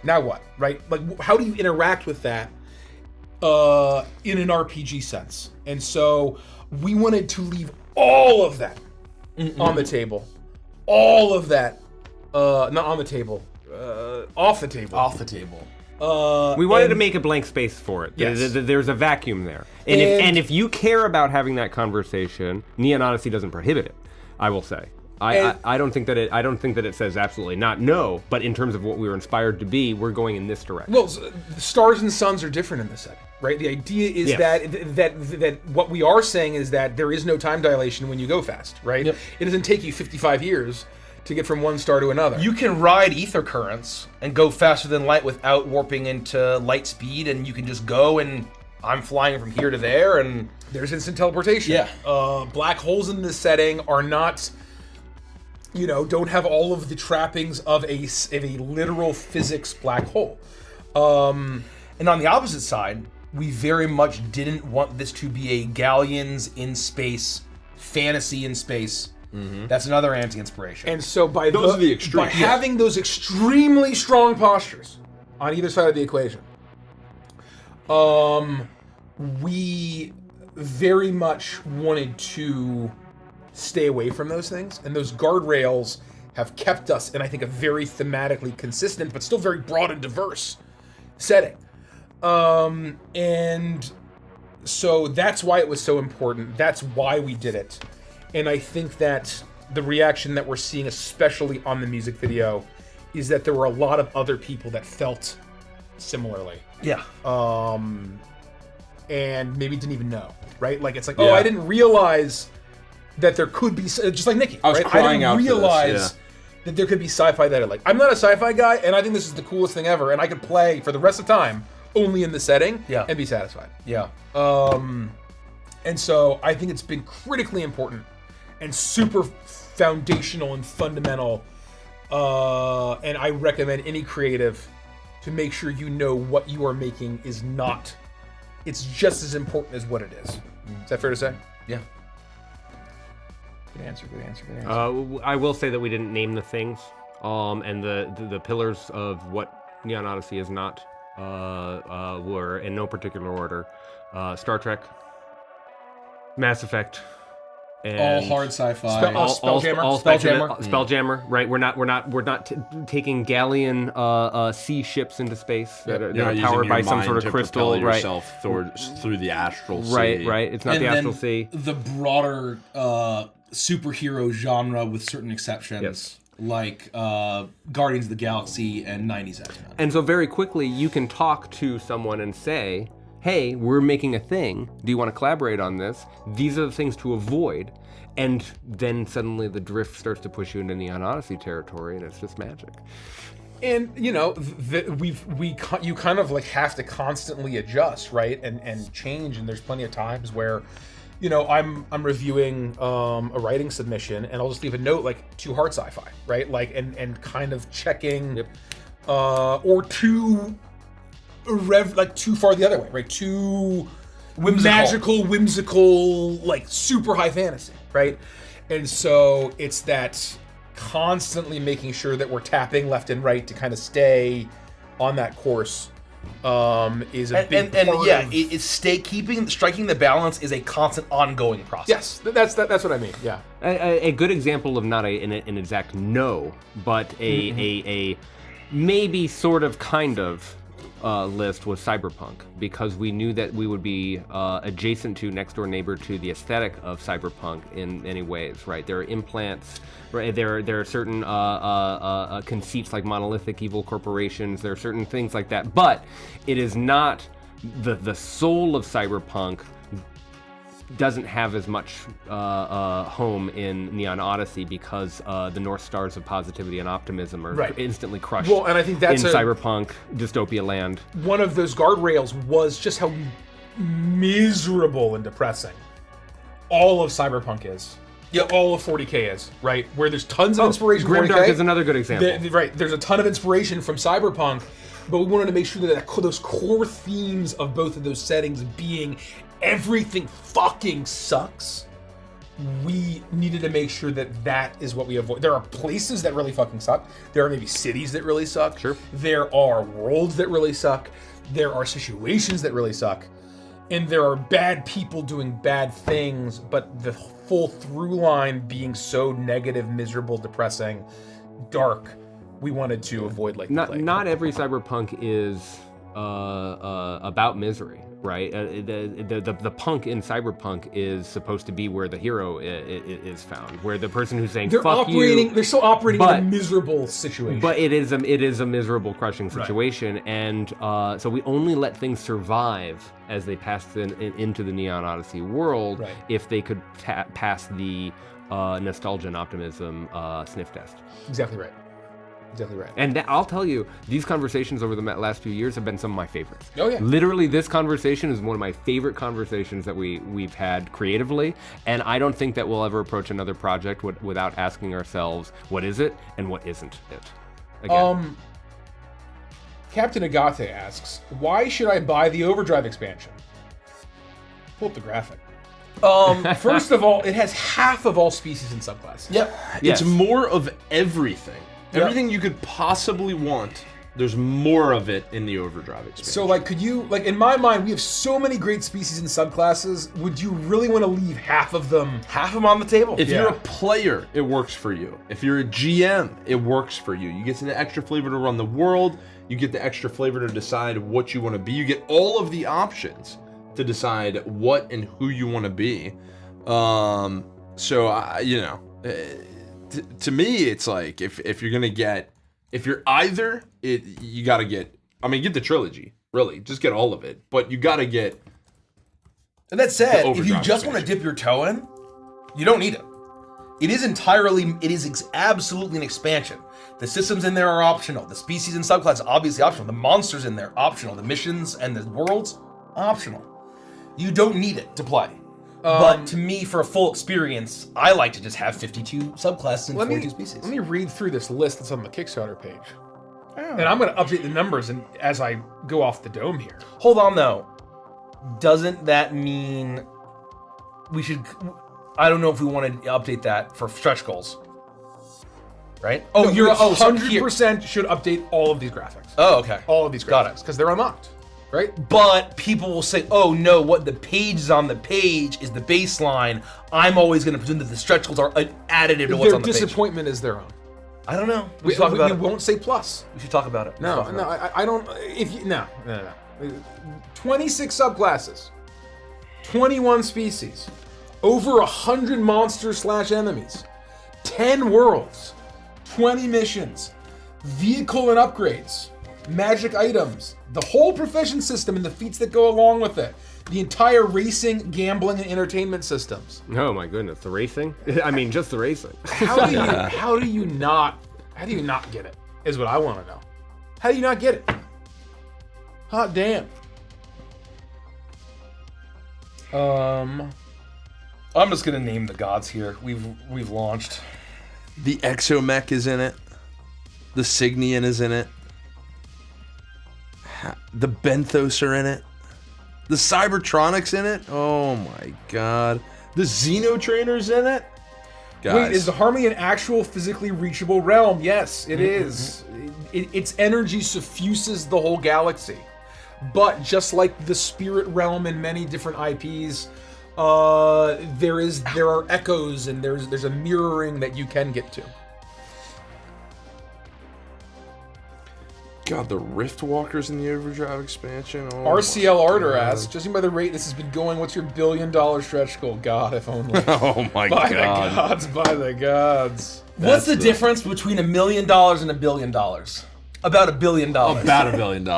Now what, right? Like, how do you interact with that in an RPG sense? And so we wanted to leave all of that on the table. All of that, not on the table, off the table.
Off the table.
We wanted to make a blank space for it.
Yes.
There's a vacuum there. And if you care about having that conversation, Neon Odyssey doesn't prohibit it, I will say. I don't think that it says absolutely not no, but in terms of what we were inspired to be, we're going in this direction.
Well, stars and suns are different in this setting, right? The idea is that what we are saying is that there is no time dilation when you go fast, right?
Yep.
It doesn't take you 55 years to get from one star to another.
You can ride ether currents and go faster than light without warping into light speed, and you can just go and I'm flying from here to there, and
there's instant teleportation.
Yeah.
Black holes in this setting are not, don't have all of the trappings of a literal physics black hole.
And on the opposite side, we very much didn't want this to be a Galleons in space, fantasy in space. Mm-hmm. That's another anti-inspiration.
And so by
those are the extremes.
By having those extremely strong postures on either side of the equation, we very much wanted to stay away from those things, and those guardrails have kept us in, I think, a very thematically consistent but still very broad and diverse setting. And so that's why it was so important. That's why we did it. And I think that the reaction that we're seeing, especially on the music video, is that there were a lot of other people that felt similarly.
Yeah.
And maybe didn't even know, right? Like, it's like, oh, I didn't realize that there could be, just like Nikki,
I was
right?
crying
I
out
didn't
for this,
realize that there could be sci-fi that I like. I'm not a sci-fi guy, and I think this is the coolest thing ever, and I could play for the rest of the time only in the setting and be satisfied.
Yeah.
And so I think it's been critically important and super foundational and fundamental. And I recommend any creative to make sure you know what you are making is not, it's just as important as what it is. Is that fair to say?
Yeah.
Good answer.
I will say that we didn't name the things, and the pillars of what Neon Odyssey is not were in no particular order: Star Trek, Mass Effect, and
all hard sci-fi.
Spelljammer. Right? We're not taking Galleon sea ships into space that are powered by some sort of crystal, right?
Yourself through the astral sea.
Right. It's not the astral sea.
The broader superhero genre, with certain exceptions, like Guardians of the Galaxy and 90s X-Men.
And so very quickly, you can talk to someone and say, hey, we're making a thing. Do you want to collaborate on this? These are the things to avoid. And then suddenly the drift starts to push you into Neon Odyssey territory, and it's just magic.
And you you kind of like have to constantly adjust, right? And change. And there's plenty of times where, I'm reviewing a writing submission, and I'll just leave a note like too hard sci-fi, right? Like and kind of checking, or too too far the other way, right? Too whimsical, like super high fantasy, right? And so it's that constantly making sure that we're tapping left and right to kind of stay on that course is a big part of...
it's striking the balance is a constant ongoing process.
Yes, that's what I mean. Yeah,
a good example of not an exact no, but a maybe sort of kind of list was Cyberpunk, because we knew that we would be adjacent to, next door neighbor to the aesthetic of Cyberpunk in many ways, right? There are implants, right? There are certain conceits like monolithic evil corporations. There are certain things like that, but it is not the soul of Cyberpunk. Doesn't have as much home in Neon Odyssey, because the North Stars of positivity and optimism are instantly crushed.
Well, and I think that's
in Cyberpunk dystopia land.
One of those guardrails was just how miserable and depressing all of Cyberpunk is. Yeah, all of 40K is, right? Where there's tons of inspiration.
Grimdark is another good example.
Right, there's a ton of inspiration from Cyberpunk, but we wanted to make sure that those core themes of both of those settings being everything fucking sucks, we needed to make sure that is what we avoid. There are places that really fucking suck. There are maybe cities that really suck.
Sure.
There are worlds that really suck. There are situations that really suck. And there are bad people doing bad things, but the full through line being so negative, miserable, depressing, dark, we wanted to avoid like
not every Cyberpunk is about misery. right? The punk in Cyberpunk is supposed to be where the hero is found, where the person who's saying
They're
"fuck
operating.
you,"
They're still operating
but-
in a miserable situation.
But it is a miserable, crushing situation, and so we only let things survive as they pass into the Neon Odyssey world if they could pass the nostalgia and optimism sniff test.
Exactly right. Exactly right.
And I'll tell you, these conversations over the last few years have been some of my favorites.
Oh yeah.
Literally, this conversation is one of my favorite conversations that we've had creatively, and I don't think that we'll ever approach another project without asking ourselves, what is it and what isn't it? Again.
Captain Agate asks, why should I buy the Overdrive expansion? Pull up the graphic. First of all, it has half of all species and subclasses.
Yep.
It's more of everything. Everything you could possibly want, there's more of it in the Overdrive expansion.
So, like, could you, like, in my mind, we have so many great species and subclasses. Would you really want to leave half of them
on the table?
If you're a player, it works for you. If you're a GM, it works for you. You get the extra flavor to run the world. You get the extra flavor to decide what you want to be. You get all of the options to decide what and who you want to be. To me, it's like if you're gonna get, if you're either it, you gotta get. I mean, get the trilogy. Really, just get all of it. But you gotta get.
And that said, if you
Overdrive
just want to dip your toe in, you don't need it. It is absolutely an expansion. The systems in there are optional. The species and subclasses obviously optional. The monsters in there optional. The missions and the worlds optional. You don't need it to play. But to me, for a full experience, I like to just have 52 subclasses and 42 species.
Let me read through this list that's on the Kickstarter page. And I'm going to update the numbers as I go off the dome here.
Hold on, though. Doesn't that mean we should... I don't know if we want to update that for stretch goals. Right?
Oh, you're 100% should update all of these graphics.
Oh, okay.
All of these graphics.
Got it.
Because they're unlocked. Right?
But people will say, oh no, what the page is on the page is the baseline. I'm always going to presume that the stretch goals are additive to what's on the page.
Their disappointment is their own.
I don't know.
We
should talk about it.
We won't say plus.
We should talk about it.
No, I don't. If you no. 26 subclasses, 21 species, over 100 monsters / enemies, 10 worlds, 20 missions, vehicle and upgrades, magic items, the whole profession system and the feats that go along with it, the entire racing, gambling, and entertainment systems.
Oh my goodness, the racing? I mean, just the racing.
How do you not get it? Is what I want to know. How do you not get it? Hot damn.
I'm just gonna name the gods here. We've launched.
The Exomech is in it. The Signian is in it. The Benthos are in it. The Cybertronics in it. Oh my god. The Xenotrainer's in it. Guys.
Wait, is the Harmony an actual physically reachable realm? Yes, it is. Its energy suffuses the whole galaxy. But just like the spirit realm in many different IPs, there are echoes and there's a mirroring that you can get to.
God, the Rift Walkers in the Overdrive expansion. Oh
RCL Ardor asks, judging by the rate this has been going, what's your $1 billion stretch goal? God, if only.
Oh my
by
god.
By the gods.
What's the difference between $1 million and $1 billion? About $1 billion.
About $1 billion. Yeah.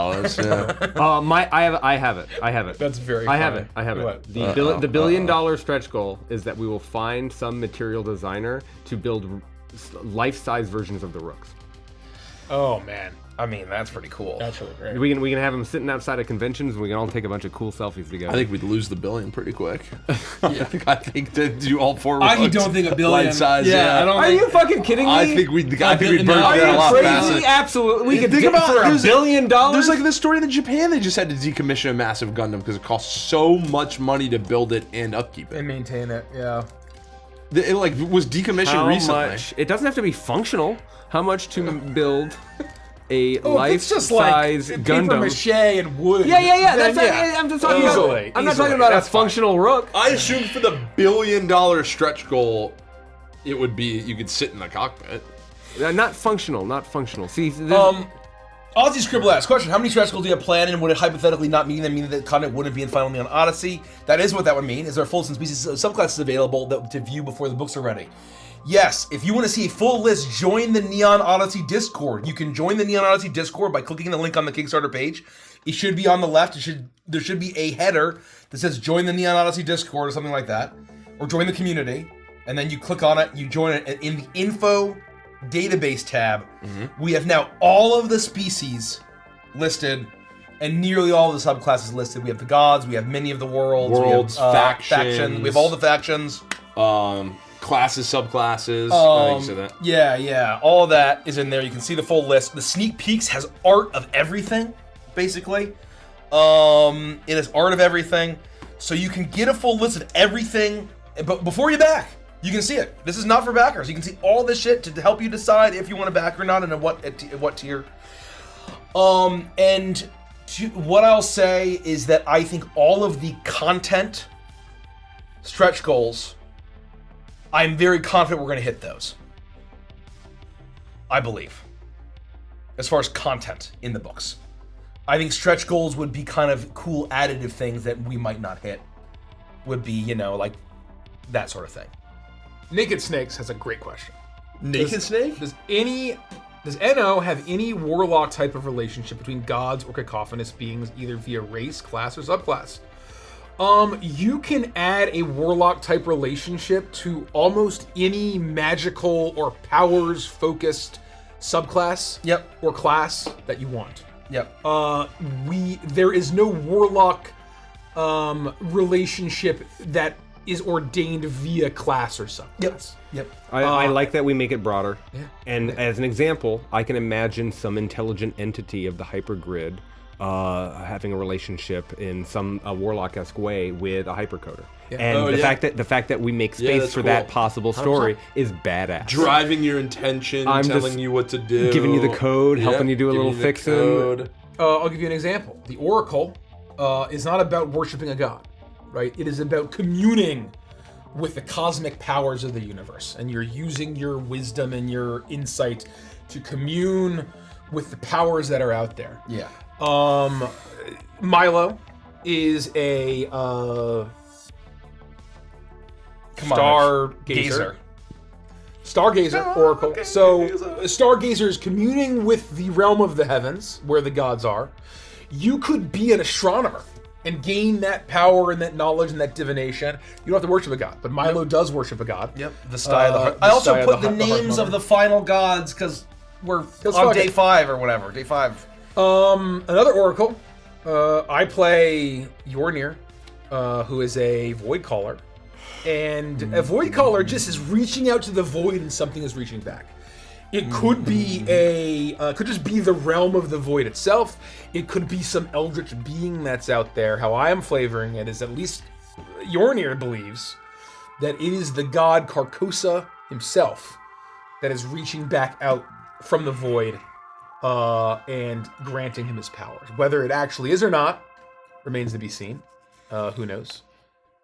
I have it.
That's very
I
funny.
have it.
What?
The $1 billion stretch goal is that we will find some material designer to build life-size versions of the Rooks.
Oh man.
I mean, that's pretty cool.
That's really great.
We can have them sitting outside of conventions, and we can all take a bunch of cool selfies together.
I think we'd lose the $1 billion pretty quick. I think to do all four.
I
Rooks,
don't think $1 billion.
life size.
Yeah, I don't.
Are you fucking kidding me?
I think we'd burn
Are
that a
you
lot
crazy?
faster.
Absolutely. We could
Think
do it
about
for $1 billion.
There's like this story in Japan. They just had to decommission a massive Gundam because it costs so much money to build it and upkeep it.
And maintain it, yeah.
It like was decommissioned
How
recently.
much? It doesn't have to be functional. How much to build a
it's just
life-size
like
Gundam?
paper mache and wood.
Yeah.
Then,
I'm just talking
Easily,
about. I'm not
easily.
talking about a
That's fine.
functional Rook.
I assumed for the $1 billion stretch goal, it would be you could sit in the cockpit.
Not functional. See,
Ozzy Scribble asks, question, how many stretch goals do you have planned, and would it hypothetically not mean that content wouldn't be in Final Neon Odyssey? That is what that would mean. Is there full list and species of subclasses available to view before the books are ready? Yes, if you want to see a full list, join the Neon Odyssey Discord. You can join the Neon Odyssey Discord by clicking the link on the Kickstarter page. It should be on the left. There should be a header that says join the Neon Odyssey Discord or something like that. Or join the community. And then you click on it, you join it, and in the info database tab, we have now all of the species listed and nearly all of the subclasses listed. We have the gods, we have many of the worlds, we have factions, we have all the factions.
Classes, subclasses. I think you said that.
Yeah, all of that is in there. You can see the full list. The sneak peeks has art of everything, basically. It has art of everything. So you can get a full list of everything, but before you back, you can see it. This is not for backers. You can see all this shit to help you decide if you want to back or not and at what tier. What I'll say is that I think all of the content stretch goals, I'm very confident we're going to hit those. I believe. As far as content in the books. I think stretch goals would be kind of cool additive things that we might not hit. Would be, like that sort of thing.
Naked Snakes has a great question.
Naked Snake?
Does NO have any warlock type of relationship between gods or cacophonous beings, either via race, class, or subclass? You can add a warlock type relationship to almost any magical or powers focused subclass or class that you want. There is no warlock relationship that is ordained via class or subclass.
I like that we make it broader. And as an example, I can imagine some intelligent entity of the hypergrid having a relationship in some warlock-esque way with a hypercoder. And the fact that we make space for that possible story is badass.
Driving your intention, telling you what to do,
giving you the code, helping you do a little fixing.
I'll give you an example. The Oracle is not about worshiping a god, right? It is about communing with the cosmic powers of the universe, and you're using your wisdom and your insight to commune with the powers that are out there. Milo is a Stargazer. Stargazer Oracle. Okay, so a Stargazer is communing with the realm of the heavens, where the gods are. You could be an astronomer and gain that power and that knowledge and that divination. You don't have to worship a god, but Milo does worship a god.
The Sty of the Heart. I also put the names of the final gods because we're on day 5 or whatever. Day 5.
Another Oracle. I play Yornir, who is a Void Caller. And a Void Caller just is reaching out to the void and something is reaching back. It could be could just be the realm of the void itself. It could be some eldritch being that's out there. How I am flavoring it is at least Yornir believes that it is the god Carcosa himself that is reaching back out from the void and granting him his powers. Whether it actually is or not remains to be seen. Who knows?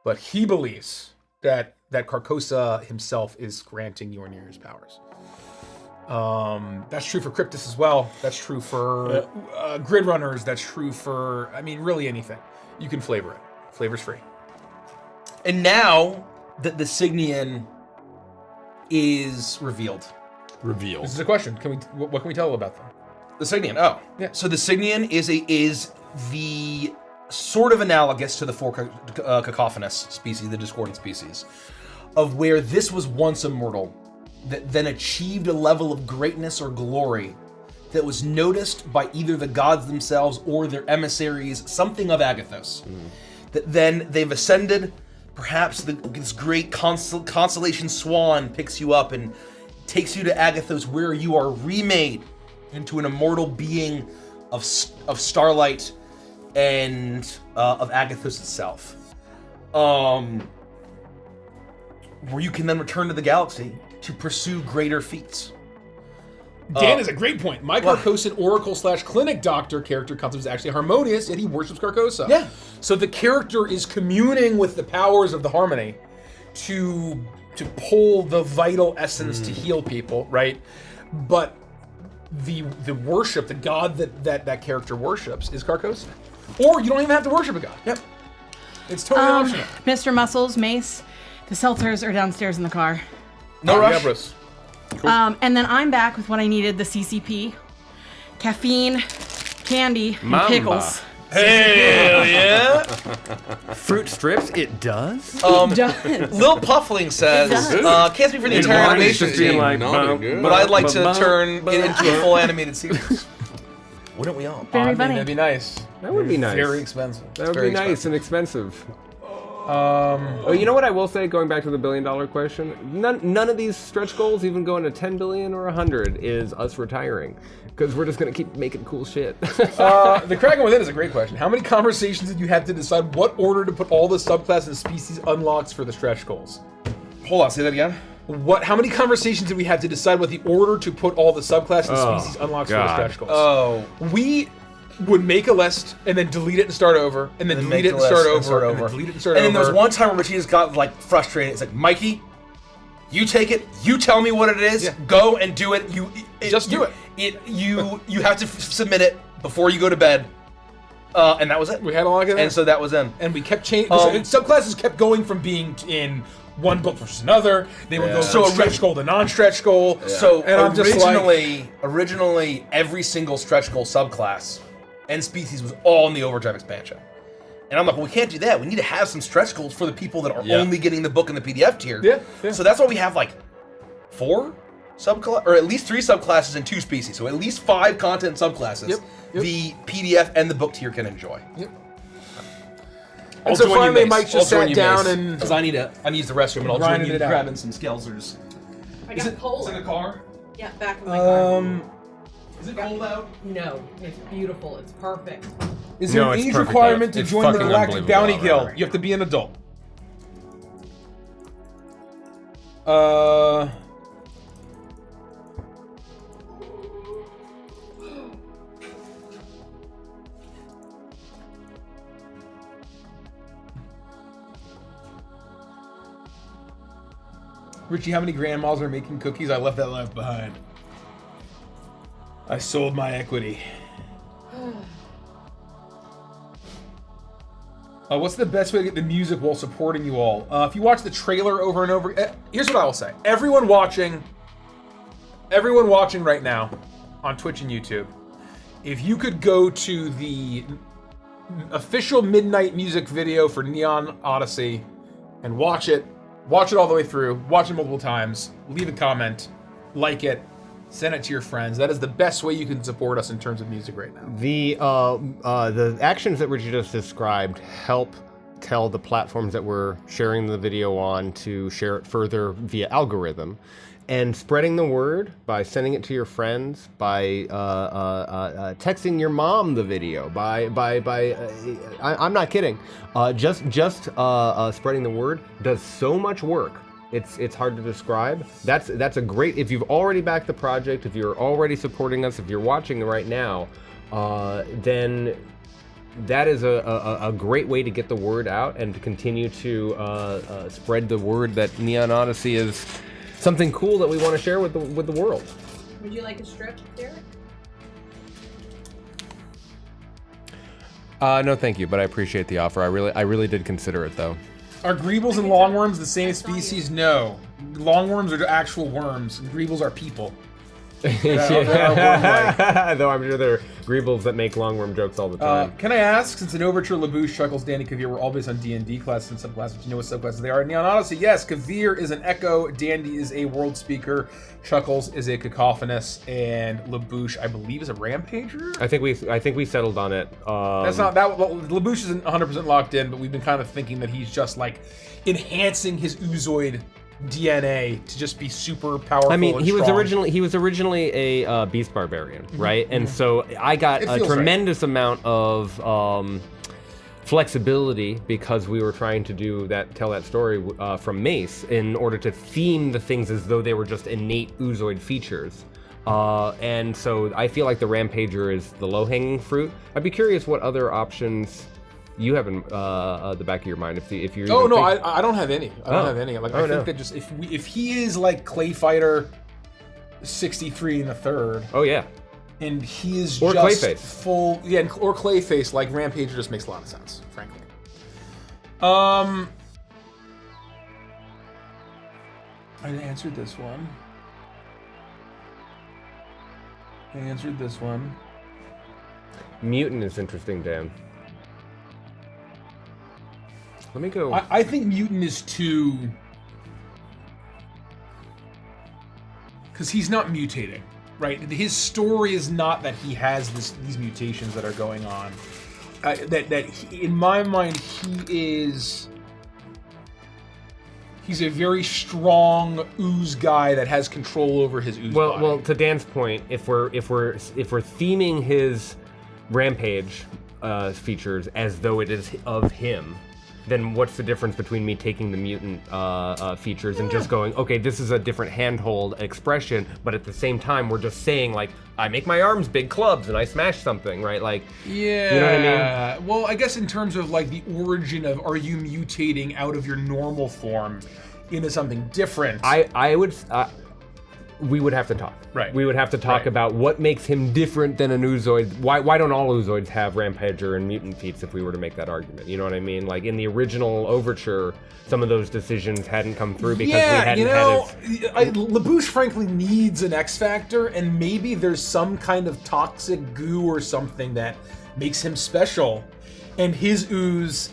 But he believes that Carcosa himself is granting Yornir his powers. That's true for Cryptus as well. That's true for Grid Runners. That's true for, really anything. You can flavor it. Flavor's free.
And now that the Signian is revealed.
This is a question. What can we tell about them?
The Signian. Oh, yeah. So the Signian is the sort of analogous to the 4 cacophonous species, the discordant species, of where this was once immortal, that then achieved a level of greatness or glory that was noticed by either the gods themselves or their emissaries, something of Agathos. That then they've ascended, perhaps this great constellation swan picks you up and takes you to Agathos, where you are remade into an immortal being of Starlight and of Agathos itself. Where you can then return to the galaxy to pursue greater feats.
Dan is a great point. My Carcosan Oracle / Clinic Doctor character concept is actually harmonious, and he worships Carcosa.
Yeah.
So the character is communing with the powers of the harmony to pull the vital essence to heal people, right? But the worship, the god that character worships is Carcosa. Or you don't even have to worship a god.
Yep.
It's totally optional.
Mr. Muscles, Mace, the seltzers are downstairs in the car.
No rush.
Yeah, Bruce.
And then I'm back with what I needed, the CCP, caffeine, candy, and
Mamba.
pickles.
Hell yeah.
Fruit strips, it does?
It does.
Lil Puffling says,
It does.
can't speak for the
It
entire
wanted
animation
to be
team,
like,
but I'd like to turn it into a full animated series. Wouldn't we all?
Very
I mean,
funny.
that'd be nice.
That would be nice.
Very expensive.
That would
very
be nice and expensive.
Um,
Oh, you know what I will say, going back to the $1 billion question? None of these stretch goals, even going to 10 billion or 100, is us retiring. Because we're just going to keep making cool shit.
the Kraken Within is a great question. How many conversations did you have to decide what order to put all the subclass and species unlocks for the stretch goals?
Hold on, say that again.
How many conversations did we have to decide what the order to put all the subclass and species unlocks for the stretch goals?
Oh.
We would make a list and then delete it and start over, and then delete it and start over, and then delete it and start over.
And then there was one time where Richie just got like frustrated. It's like, Mikey, you take it. You tell me what it is.
Yeah.
Go and do it.
Just do it.
You have to submit it before you go to bed. And that was it.
We had a lot of that.
And so that was in.
And we kept changing. Subclasses kept going from being in one book versus another. They would go from stretch goal to non-stretch goal.
So
and I'm just like,
originally, every single stretch goal subclass and species was all in the Overdrive expansion. And I'm like, well, we can't do that. We need to have some stretch goals for the people that are only getting the book in the PDF tier.
Yeah.
So that's why we have like 4 subclass, or at least 3 subclasses and 2 species. So at least 5 content subclasses.
Yep.
The PDF and the book tier can enjoy.
Yep.
I'll
And so
join you,
finally,
Mace.
Mike just
I'll join
sat
you,
down
Mace,
and
because I need to use the restroom, and I'll join
grinded
you
it out.
grabbing some Skelsers.
I got cold.
the car?
Yeah, back in my car.
Is it cold out?
No, it's beautiful. It's perfect.
Is there
No,
an
it's
age
perfect
requirement
out.
to
It's
join the
fucking
Galactic
unbelievable
Bounty
out,
Guild?
right.
You have to be an adult. Richie, how many grandmas are making cookies? I left that life behind. I sold my equity. What's the best way to get the music while supporting you all? If you watch the trailer over and over, here's what I will say. Everyone watching right now on Twitch and YouTube, if you could go to the official midnight music video for Neon Odyssey and watch it all the way through, watch it multiple times, leave a comment, like it, send it to your friends. That is the best way you can support us in terms of music right now.
The actions that Richie just described help tell the platforms that we're sharing the video on to share it further via algorithm. And spreading the word by sending it to your friends, by texting your mom the video, I'm not kidding. Just spreading the word does so much work. It's hard to describe. That's a great. If you've already backed the project, if you're already supporting us, if you're watching right now, then that is a great way to get the word out and to continue to spread the word that Neon Odyssey is something cool that we want to share with the world.
Would you like a strip, Derek?
No, thank you, but I appreciate the offer. I really did consider it though.
Are greebles and longworms the same species? No. Longworms are actual worms. Greebles are people.
Though I'm sure there are greebles that make longworm jokes all the time.
Can I ask, since in Overture, Labouche, Chuckles, Danny, Kavir were all based on D&D classes and subclasses, do you know what subclasses they are? Neon Odyssey, yes. Kavir is an echo, Dandy is a world speaker, Chuckles is a cacophonous, and Labouche, I believe, is a rampager?
I think we settled on it.
That's not that. Well, Labouche isn't 100% locked in, but we've been kind of thinking that he's just like enhancing his oozoid DNA to just be super powerful.
I mean,
and
he was
strong.
originally a beast barbarian, right? And so I got a tremendous amount of flexibility because we were trying to tell that story from Mace in order to theme the things as though they were just innate oozoid features. And so I feel like the Rampager is the low-hanging fruit. I'd be curious what other options you have in the back of your mind if you're.
Oh no, I don't have any. I don't have any. Like I think that just if he is like Clay Fighter, 63 1/3.
Oh yeah.
And he is
Or
just
Clayface.
full, or Clayface, like Rampager just makes a lot of sense, frankly. I answered this one.
Mutant is interesting, Dan. Let me go.
I think Mutant is too... Because he's not mutating, right? His story is not that he has these mutations that are going on. In my mind, he's a very strong ooze guy that has control over his ooze body.
Well, to Dan's point, if we're theming his Rampage features as though it is of him, then what's the difference between me taking the mutant features and just going, okay, this is a different handhold expression, but at the same time, we're just saying, like, I make my arms big clubs and I smash something, right? Like,
yeah.
You know what I mean?
Well, I guess in terms of, like, the origin of are you mutating out of your normal form into something different?
We would have to talk.
Right.
We would have to talk about what makes him different than an Oozoid. Why don't all Oozoids have Rampager and Mutant feats if we were to make that argument? You know what I mean? Like in the original Overture, some of those decisions hadn't come through because we hadn't had
LaBouche frankly needs an X Factor, and maybe there's some kind of toxic goo or something that makes him special, and his ooze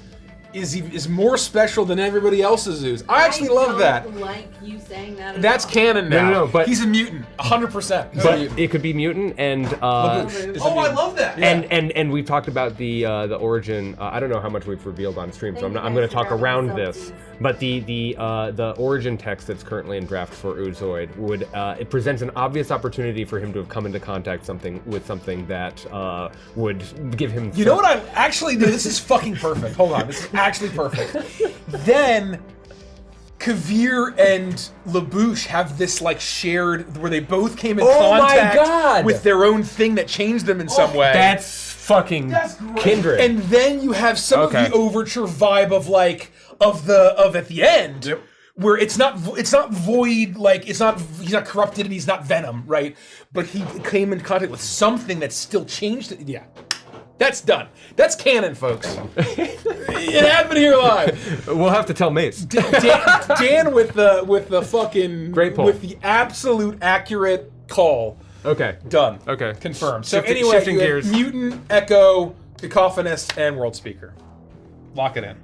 is more special than everybody else's ooze. I actually love that.
Like you saying that.
That's canon now.
No, but
he's a mutant, 100%.
But it could be mutant and.
I love that.
And we've talked about the origin. I don't know how much we've revealed on stream, so I'm going to talk around this. But the origin text that's currently in draft for Oozoid would it presents an obvious opportunity for him to have come into contact with something that would give him.
You know what I actually do? This is fucking perfect. Hold on, this is actually perfect. Then Kavir and LaBouche have this like shared where they both came in contact with their own thing that changed them in some way.
That's fucking kindred.
And then you have some of the Overture vibe of like of at the end. Where it's not void, like he's not corrupted and he's not Venom, right? But he came in contact with something that still changed it. Yeah. That's done. That's canon, folks. It happened here live.
We'll have to tell Mace.
Dan with the fucking
great pull.
With the absolute accurate call.
Okay.
Done.
Okay.
Confirmed. So anyway,
shifting gears.
Mutant, Echo, Cacophonous, and World Speaker. Lock it in.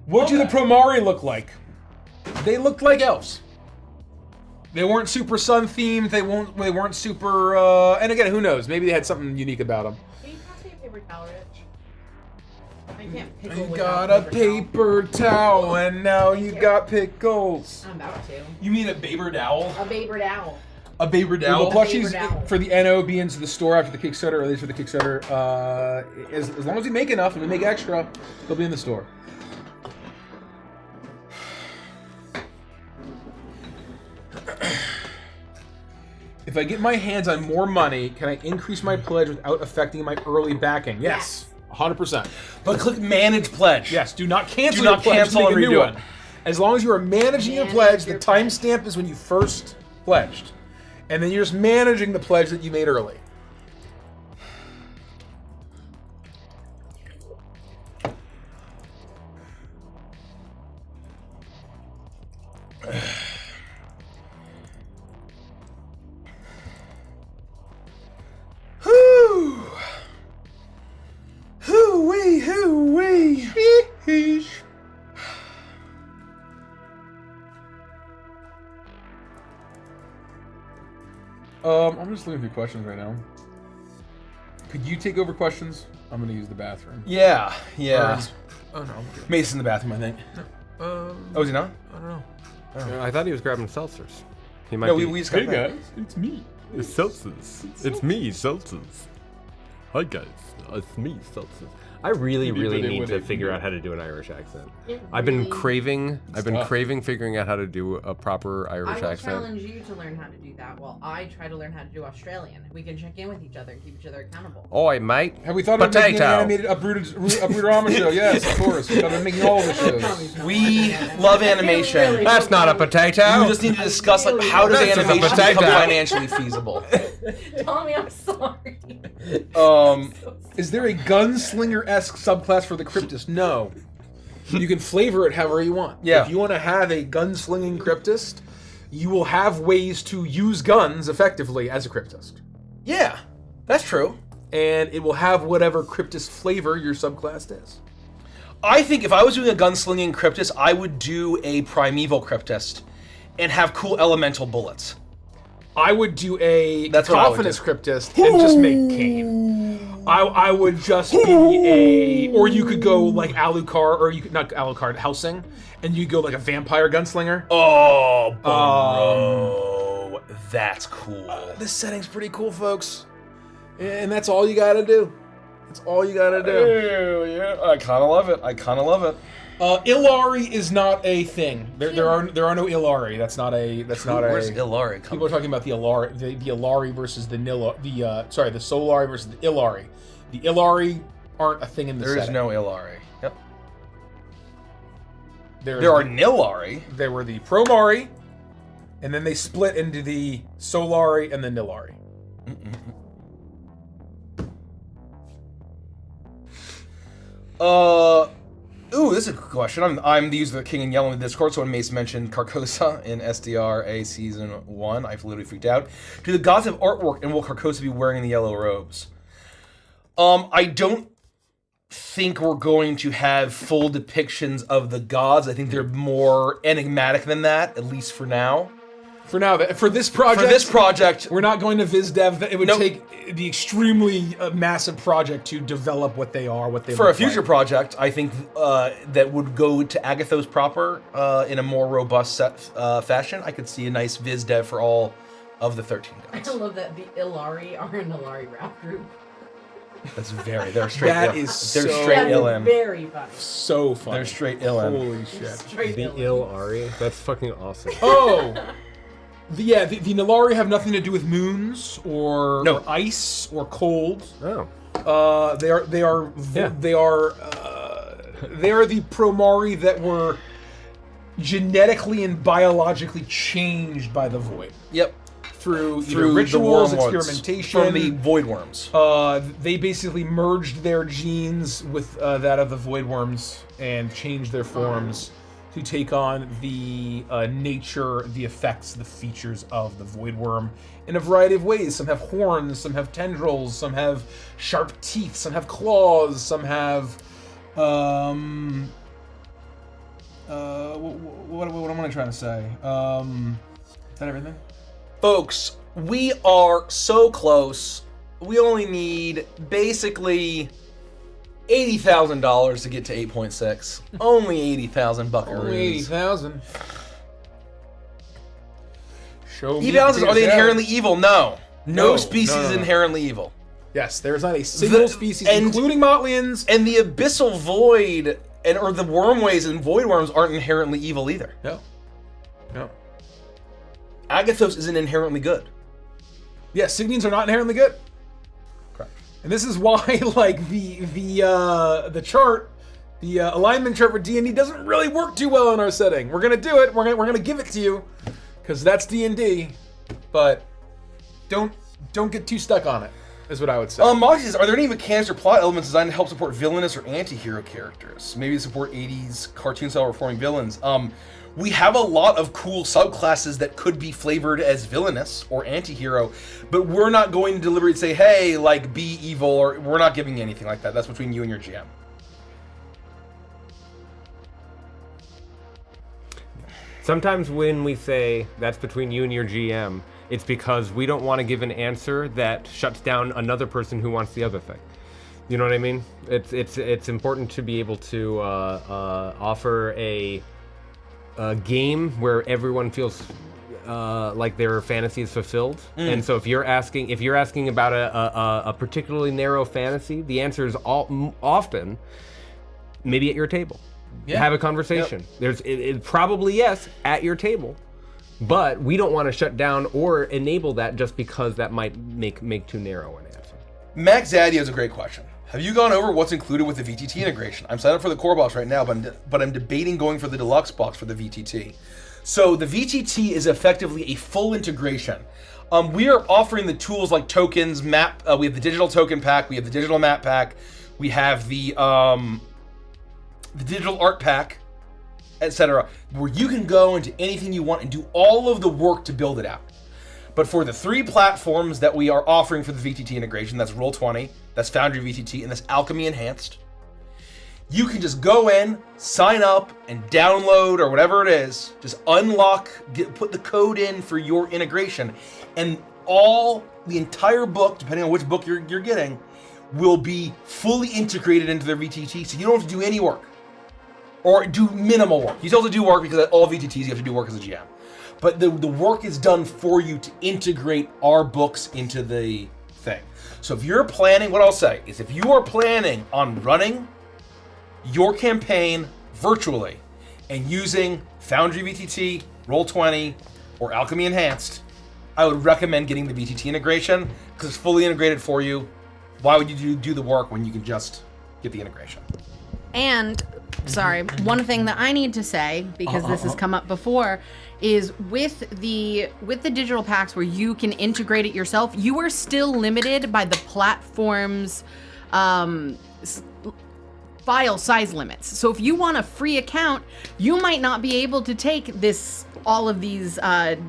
What do the Promari look like? They looked like elves. They weren't super sun themed. They weren't super. And again, who knows? Maybe they had something unique about them.
Can you pass me a paper towel, Rich? I can't pickle
You
without
got a paper towel, and now you got pickles.
I'm about to.
You mean a Baber dowel?
A paper towel.
A Baber dowel.
A paper
Plushies
dowel.
for the NO be into the store after the Kickstarter, or at least for the Kickstarter. As long as we make enough and we make extra, they'll be in the store. If I get my hands on more money, can I increase my pledge without affecting my early backing? Yes, 100%.
But click Manage Pledge.
Yes, do not cancel
Do
your
not
pledge.
cancel
Make
and
a new
redo
one.
it.
As long as you are managing your
Manage
pledge,
your
the timestamp is when you first pledged. And then you're just managing the pledge that you made early. Hoo-wee. I'm just looking through questions right now. Could you take over questions? I'm gonna use the bathroom.
Yeah.
Oh no.
Mason's in the bathroom, I think. Oh, is he not?
I don't know.
I thought he was grabbing seltzers. He might
No,
be.
we just got back.
It's me.
It's seltzers. It's me, seltzers. Hi guys, it's me, seltzers.
I really
really
need to figure out how to do an Irish accent. I've been craving figuring out how to do a proper Irish
I will
accent.
challenge you to learn how to do that while I try to learn how to do Australian. We can check in with each other and keep each other accountable.
Oi, mate.
Have we thought of making an animated Uprootorama show? Yes, of course. We thought of making all the shows.
We love animation.
That's not a potato.
We just need to discuss like how does
That's
animation
a potato.
become financially feasible.
Tommy, I'm sorry.
Is there a gunslinger-esque subclass for the Cryptist? No. You can flavor it however you want.
Yeah.
If you want to have a gunslinging Cryptist, you will have ways to use guns effectively as a Cryptist.
Yeah, that's true.
And it will have whatever Cryptist flavor your subclass is.
I think if I was doing a gunslinging Cryptist, I would do a primeval Cryptist and have cool elemental bullets.
I would do a
That's what I would
Cacophonous
do.
Cryptist and just make Kane. I would just be a... Or you could go like Alucard, or you could... Not Alucard, Helsing, and you go like a vampire gunslinger.
Oh, bro. That's cool.
This setting's pretty cool, folks. And that's all you gotta do. That's all you gotta do.
Yeah, I kind of love it.
Illari is not a thing. There are no Illari. That's not a.
Where's Illari come
People are talking about the Illari, the Illari versus the the Solari versus the Illari. The Illari aren't a thing in the
There is
setting.
no Illari. Yep.
There
are Nilari.
There were the Promari, and then they split into the Solari and the Nilari.
Ooh, this is a good question. I'm the user of the King in Yellow in the Discord, so when Mace mentioned Carcosa in SDRA Season 1, I've literally freaked out. Do the gods have artwork, and will Carcosa be wearing the yellow robes? I don't think we're going to have full depictions of the gods. I think they're more enigmatic than that, at least for now.
For this project, we're not going to viz dev. It would take the extremely massive project to develop what they are, what they
For a
look
future
like.
project, I think that would go to Agathos proper in a more robust fashion. I could see a nice viz dev for all of the 13 gods.
I love that the Illari are an Illari rap group.
They're straight.
That
ill.
is
They're
so-
straight
That is
ill.
very funny.
So funny.
They're straight ill.
Holy shit.
Straight
The
Illari.
ill Ari. That's fucking awesome.
Oh! The Nilari have nothing to do with moons or ice or cold.
Oh.
They are the Promari that were genetically and biologically changed by the Void.
Yep.
Through
the
rituals,
wormwoods,
experimentation.
from the Void Worms.
They basically merged their genes with that of the Void Worms and changed their forms to take on the nature, the effects, the features of the Void Worm in a variety of ways. Some have horns, some have tendrils, some have sharp teeth, some have claws, some have what am I trying to say? Is that everything?
Folks, we are so close. We only need basically $80,000 to get to 8.6. Only 80,000 buckaroos.
Only 80,000. Show me.
Are they inherently evil? No. No
No,
species
no, no,
is
no.
inherently evil.
Yes, there is not a single species, including Motlians.
And the Abyssal Void or the Wormways and Void Worms aren't inherently evil either.
No.
Agathos isn't inherently good.
Yeah, Signians are not inherently good.
Correct.
And this is why, like, the chart, the alignment chart for D&D doesn't really work too well in our setting. We're gonna do it. We're gonna give it to you, because that's D&D. But don't get too stuck on it. Is what I would say.
Moxie says, are there any mechanics or plot elements designed to help support villainous or anti-hero characters? Maybe to support 80s cartoon-style reforming villains. We have a lot of cool subclasses that could be flavored as villainous or anti-hero, but we're not going to deliberately say, hey, like, be evil, or we're not giving you anything like that. That's between you and your GM.
Sometimes when we say that's between you and your GM, it's because we don't want to give an answer that shuts down another person who wants the other thing. You know what I mean? It's important to be able to offer a game where everyone feels like their fantasy is fulfilled. And so if you're asking about a particularly narrow fantasy, the answer is often maybe at your table.
Yeah.
Have a conversation. There's probably yes at your table, but we don't want to shut down or enable that just because that might make too narrow an answer.
Max Zaddy has a great question. Have you gone over what's included with the VTT integration? I'm signed up for the core box right now, but I'm debating going for the deluxe box for the VTT. So the VTT is effectively a full integration. We are offering the tools like tokens, map. We have the digital token pack. We have the digital map pack. We have the digital art pack, etc., where you can go into anything you want and do all of the work to build it out. But for the 3 platforms that we are offering for the VTT integration, that's Roll20, that's Foundry VTT, and that's Alchemy Enhanced, you can just go in, sign up, and download or whatever it is, just unlock, put the code in for your integration, and the entire book, depending on which book you're getting, will be fully integrated into their VTT, so you don't have to do any work. Or do minimal work. You still have to do work because at all VTTs you have to do work as a GM. But the work is done for you to integrate our books into the thing. So if you're planning, what I'll say is if you are planning on running your campaign virtually and using Foundry VTT, Roll20, or Alchemy Enhanced, I would recommend getting the VTT integration because it's fully integrated for you. Why would you do the work when you can just get the integration?
And, sorry, one thing that I need to say, because this has come up before, is with the digital packs where you can integrate it yourself, you are still limited by the platform's file size limits. So if you want a free account, you might not be able to take all of these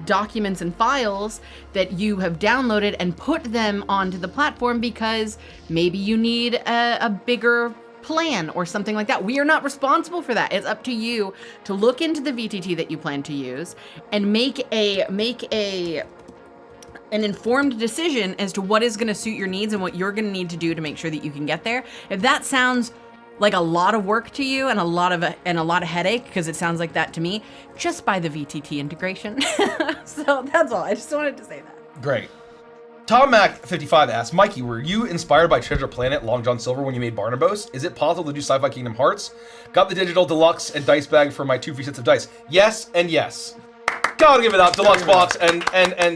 documents and files that you have downloaded and put them onto the platform because maybe you need a bigger plan or something like that. We are not responsible for that. It's up to you to look into the VTT that you plan to use and make an informed decision as to what is going to suit your needs and what you're going to need to do to make sure that you can get there. If that sounds like a lot of work to you and a lot of headache, because it sounds like that to me, just buy the VTT integration. So that's all. I just wanted to say that.
Great. Tom Mac 55 asks, Mikey, were you inspired by Treasure Planet Long John Silver when you made Barnabas? Is it possible to do Sci-Fi Kingdom Hearts? Got the digital deluxe and dice bag for my 2 free sets of dice. Yes and yes. Gotta give it up. Deluxe box and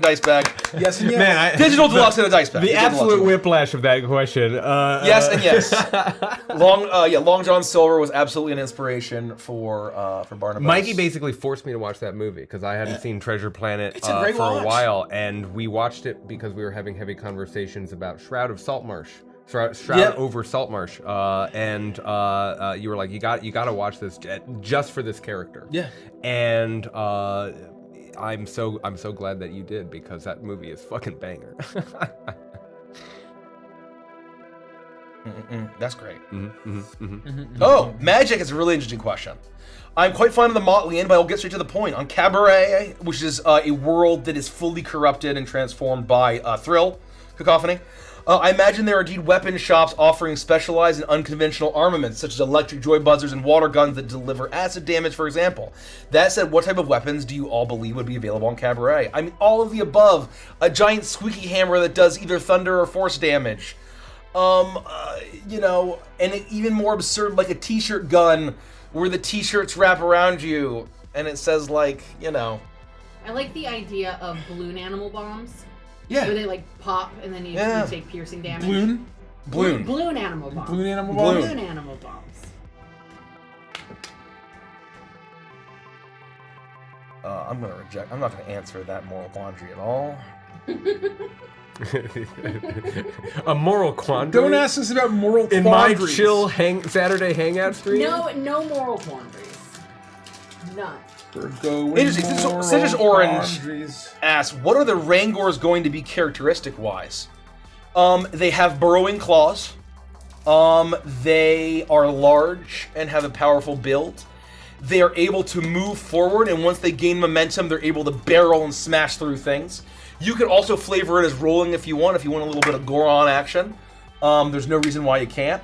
dice bag. Yes and yes.
Man,
digital deluxe and a dice bag.
The absolute whiplash of that question.
Yes and yes. Long John Silver was absolutely an inspiration for Barnabas.
Mikey basically forced me to watch that movie because I hadn't seen Treasure Planet
It's a great
for
watch.
a while, and we watched it because we were having heavy conversations about Shroud of Saltmarsh. Shroud over Saltmarsh, and you were like, you got to watch this just for this character.
Yeah.
And I'm so glad that you did because that movie is fucking banger.
That's great. Oh, Magic is a really interesting question. I'm quite fond of the Motley Inn, but I'll get straight to the point. On Cabaret, which is a world that is fully corrupted and transformed by Thrill Cacophony, I imagine there are indeed weapon shops offering specialized and unconventional armaments, such as electric joy buzzers and water guns that deliver acid damage, for example. That said, what type of weapons do you all believe would be available on Cabaret? I mean, all of the above. A giant squeaky hammer that does either thunder or force damage. And even more absurd, like a t-shirt gun where the t-shirts wrap around you and it says, like,
I like the idea of balloon animal bombs.
Yeah.
Where they like pop and then you take piercing damage.
Balloon
animal bombs.
Balloon animal bombs?
Balloon animal bombs.
I'm not gonna answer that moral quandary at all.
A moral quandary?
Don't ask us about moral
in
quandaries.
my chill Saturday hangout stream?
No moral quandaries. None.
Interesting. Citrus Orange asks, what are the Rangors going to be characteristic-wise? They have burrowing claws. They are large and have a powerful build. They are able to move forward, and once they gain momentum, they're able to barrel and smash through things. You can also flavor it as rolling if you want a little bit of Goron action. There's no reason why you can't.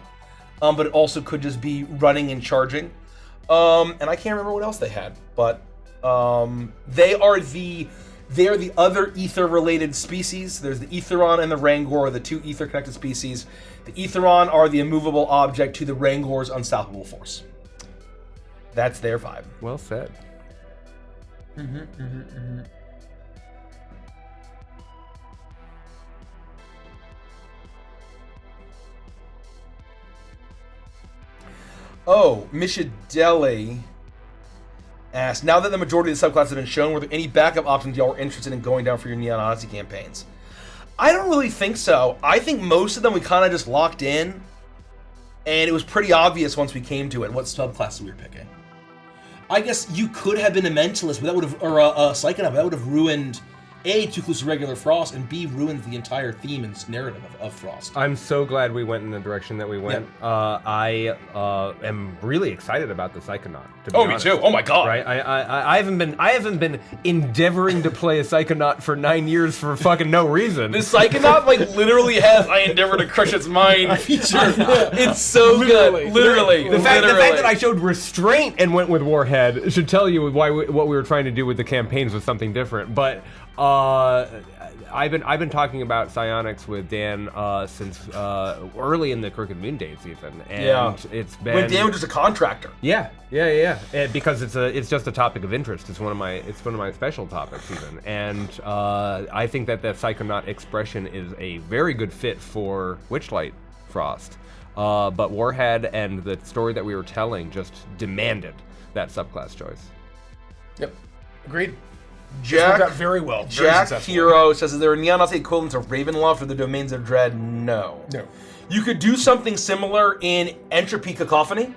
But it also could just be running and charging. And I can't remember what else they had, but they are the They are the other ether-related species. There's the Etheron and the Rangor, the two ether-connected species. The Etheron are the immovable object to the Rangor's unstoppable force. That's their vibe.
Well said.
Oh, Mishadeli asked, now that the majority of the subclasses have been shown, were there any backup options y'all were interested in going down for your Neon Odyssey campaigns? I don't really think so. I think most of them we kind of just locked in, and it was pretty obvious once we came to it what subclasses we were picking. I guess you could have been a Mentalist, but that would have, or a Psychonaut, but that would have ruined A, too close to regular Frost, and B, ruined the entire theme and narrative of Frost.
I'm so glad we went in the direction that we went. I am really excited about the Psychonaut. To be honest.
Me too. Oh my god!
Right? I haven't been endeavoring to play a Psychonaut for 9 years for fucking no reason.
The Psychonaut like literally has "I endeavor to crush its mind" feature. It's so good. Literally.
The fact that I showed restraint and went with Warhead should tell you why what we were trying to do with the campaigns was something different. But I've been talking about psionics with Dan since early in the Crooked Moon days, even, and it's been
when Dan was just a contractor.
Yeah. Because it's just a topic of interest. It's one of my special topics, even, and I think that the Psychonaut expression is a very good fit for Witchlight Frost. But Warhead and the story that we were telling just demanded that subclass choice.
Yep, agreed.
Worked out very well. Very
Jack
successful.
Hero says, is there a Neon Odyssey equivalent of Ravenloft or the Domains of Dread? No. You could do something similar in Entropy Cacophony.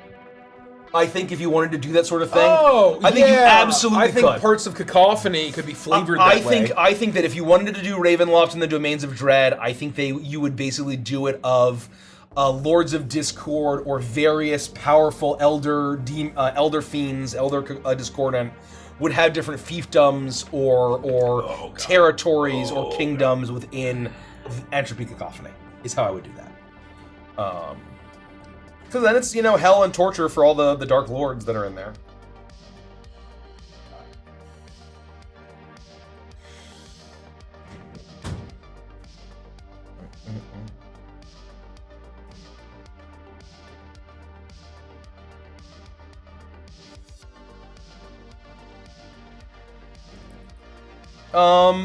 I think if you wanted to do that sort of thing, I think you absolutely
I think
could.
parts of Cacophony could be flavored that way.
I think that if you wanted to do Ravenloft and the Domains of Dread, I think you would basically do it of Lords of Discord or various powerful Elder Fiends, Elder Discordant, would have different fiefdoms or territories or kingdoms within Entropy Cacophony, is how I would do that. So then it's, hell and torture for all the Dark Lords that are in there.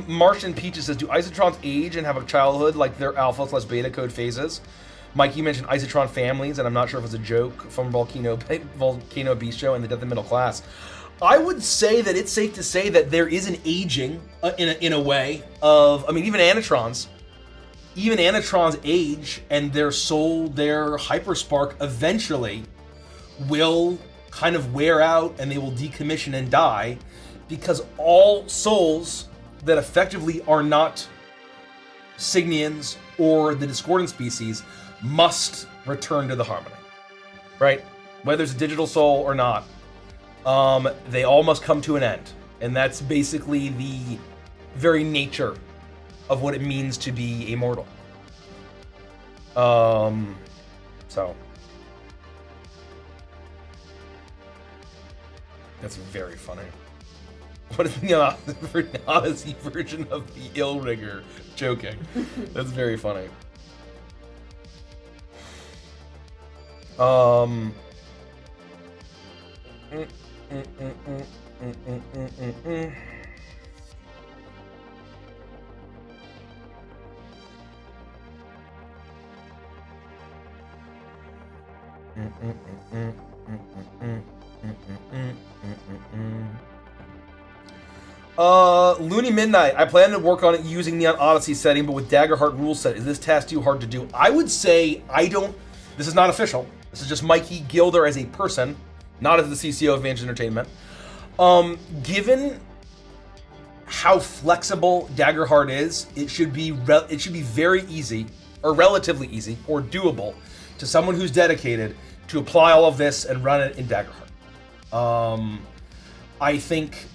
Martian Peaches says, do Isotrons age and have a childhood like their alpha/beta code phases? Mike, you mentioned Isotron families, and I'm not sure if it's a joke from Volcano Bistro and the Death of the Middle Class. I would say that it's safe to say that there is an aging in a way of, even Anatrons age, and their soul, their hyperspark eventually will kind of wear out and they will decommission and die, because all souls that effectively are not Signians or the Discordant species must return to the Harmony, right? Whether it's a digital soul or not, they all must come to an end. And that's basically the very nature of what it means to be immortal. So that's very funny. What is the Odyssey version of the Illrigger? Joking. That's very funny. Looney Midnight. I plan to work on it using Neon Odyssey setting, but with Daggerheart rule set. Is this task too hard to do? I would say this is not official. This is just Mikey Gilder as a person, not as the CCO of Vantage Entertainment. Given how flexible Daggerheart is, it should be very easy, or relatively easy, or doable to someone who's dedicated to apply all of this and run it in Daggerheart. I think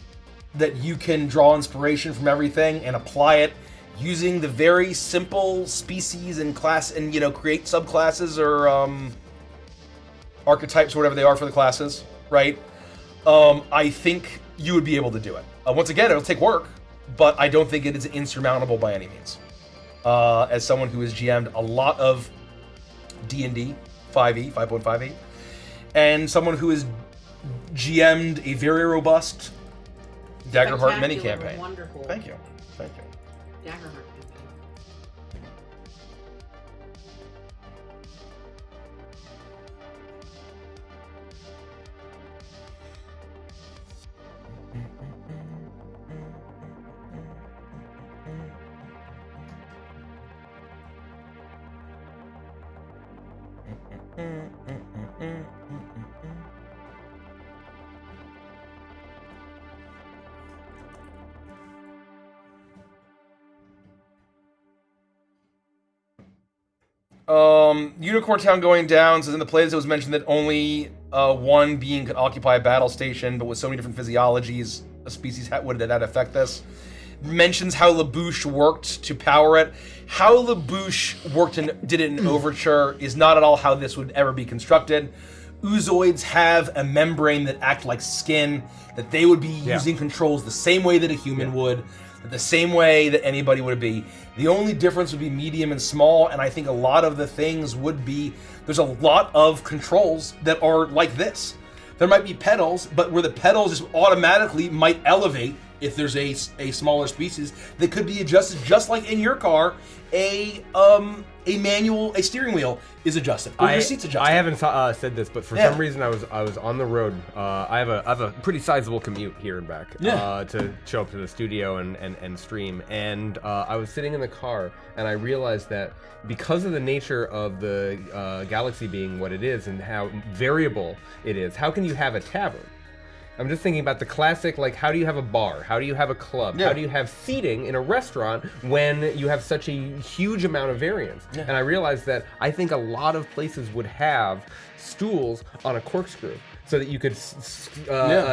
that you can draw inspiration from everything and apply it using the very simple species and class, and create subclasses or archetypes or whatever they are for the classes, right? I think you would be able to do it. Once again, it'll take work, but I don't think it is insurmountable by any means. As someone who has GM'd a lot of D&D 5e, 5.5e, and someone who has GM'd a very robust Daggerheart mini
Spectacular,
campaign.
Wonderful.
Thank you. Thank you.
Daggerheart campaign.
Unicorn Town going down says in the plays it was mentioned that only one being could occupy a battle station, but with so many different physiologies, a species would that affect this? Mentions how LaBouche worked to power it. How LaBouche worked and did it in Overture is not at all how this would ever be constructed. Oozoids have a membrane that act like skin, that they would be using controls the same way that a human would, the same way that anybody would be. The only difference would be medium and small, and I think a lot of the things would be, there's a lot of controls that are like this. There might be pedals, but where the pedals just automatically might elevate if there's a smaller species that could be adjusted just like in your car, a steering wheel is adjusted, or your seat's adjusted.
I haven't said this, but for some reason I was on the road. I have a pretty sizable commute here and back to show up to the studio and stream. And I was sitting in the car and I realized that because of the nature of the galaxy being what it is and how variable it is, how can you have a tavern? I'm just thinking about the classic, like, how do you have a bar? How do you have a club? How do you have seating in a restaurant when you have such a huge amount of variance? And I realized that I think a lot of places would have stools on a corkscrew so that you could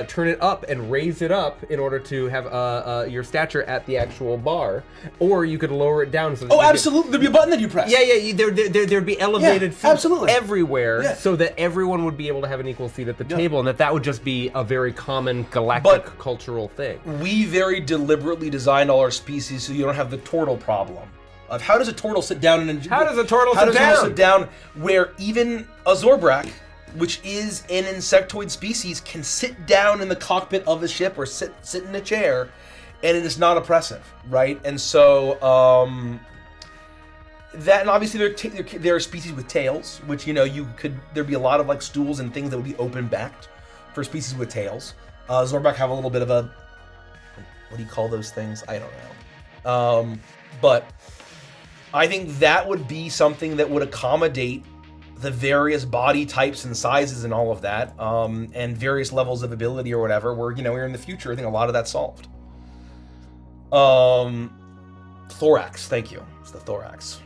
turn it up and raise it up in order to have your stature at the actual bar, or you could lower it down. So that
absolutely. There'd be a button that you press.
There'd be elevated seats everywhere,
Yeah.
so that everyone would be able to have an equal seat at the table, and that would just be a very common galactic cultural thing.
We very deliberately designed all our species so you don't have the turtle problem. Of how does a turtle sit down in
How does a turtle
how
sit
does a
down?
turtle sit down where even a Zorbrak, which is an insectoid species, can sit down in the cockpit of a ship or sit in a chair, and it is not oppressive, right? And so that, and obviously there are species with tails, which there'd be a lot of like stools and things that would be open backed for species with tails. Zorbrak have a little bit of a, what do you call those things? I don't know. But I think that would be something that would accommodate the various body types and sizes and all of that, and various levels of ability or whatever, where, we're in the future, I think a lot of that's solved. Thorax, thank you. It's the thorax.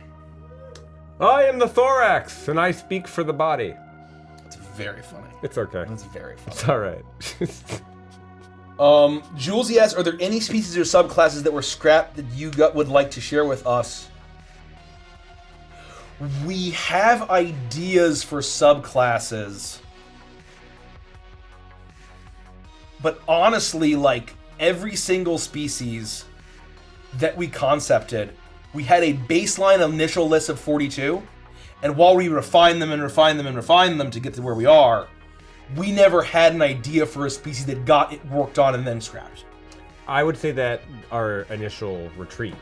I am the thorax, and I speak for the body.
It's very funny.
It's okay.
It's very funny.
It's all right.
Jules asks, are there any species or subclasses that were scrapped that you would like to share with us? We have ideas for subclasses, but honestly, like, every single species that we concepted, we had a baseline initial list of 42, and while we refined them and refined them and refined them to get to where we are, we never had an idea for a species that got it worked on and then scrapped.
I would say that our initial retreat,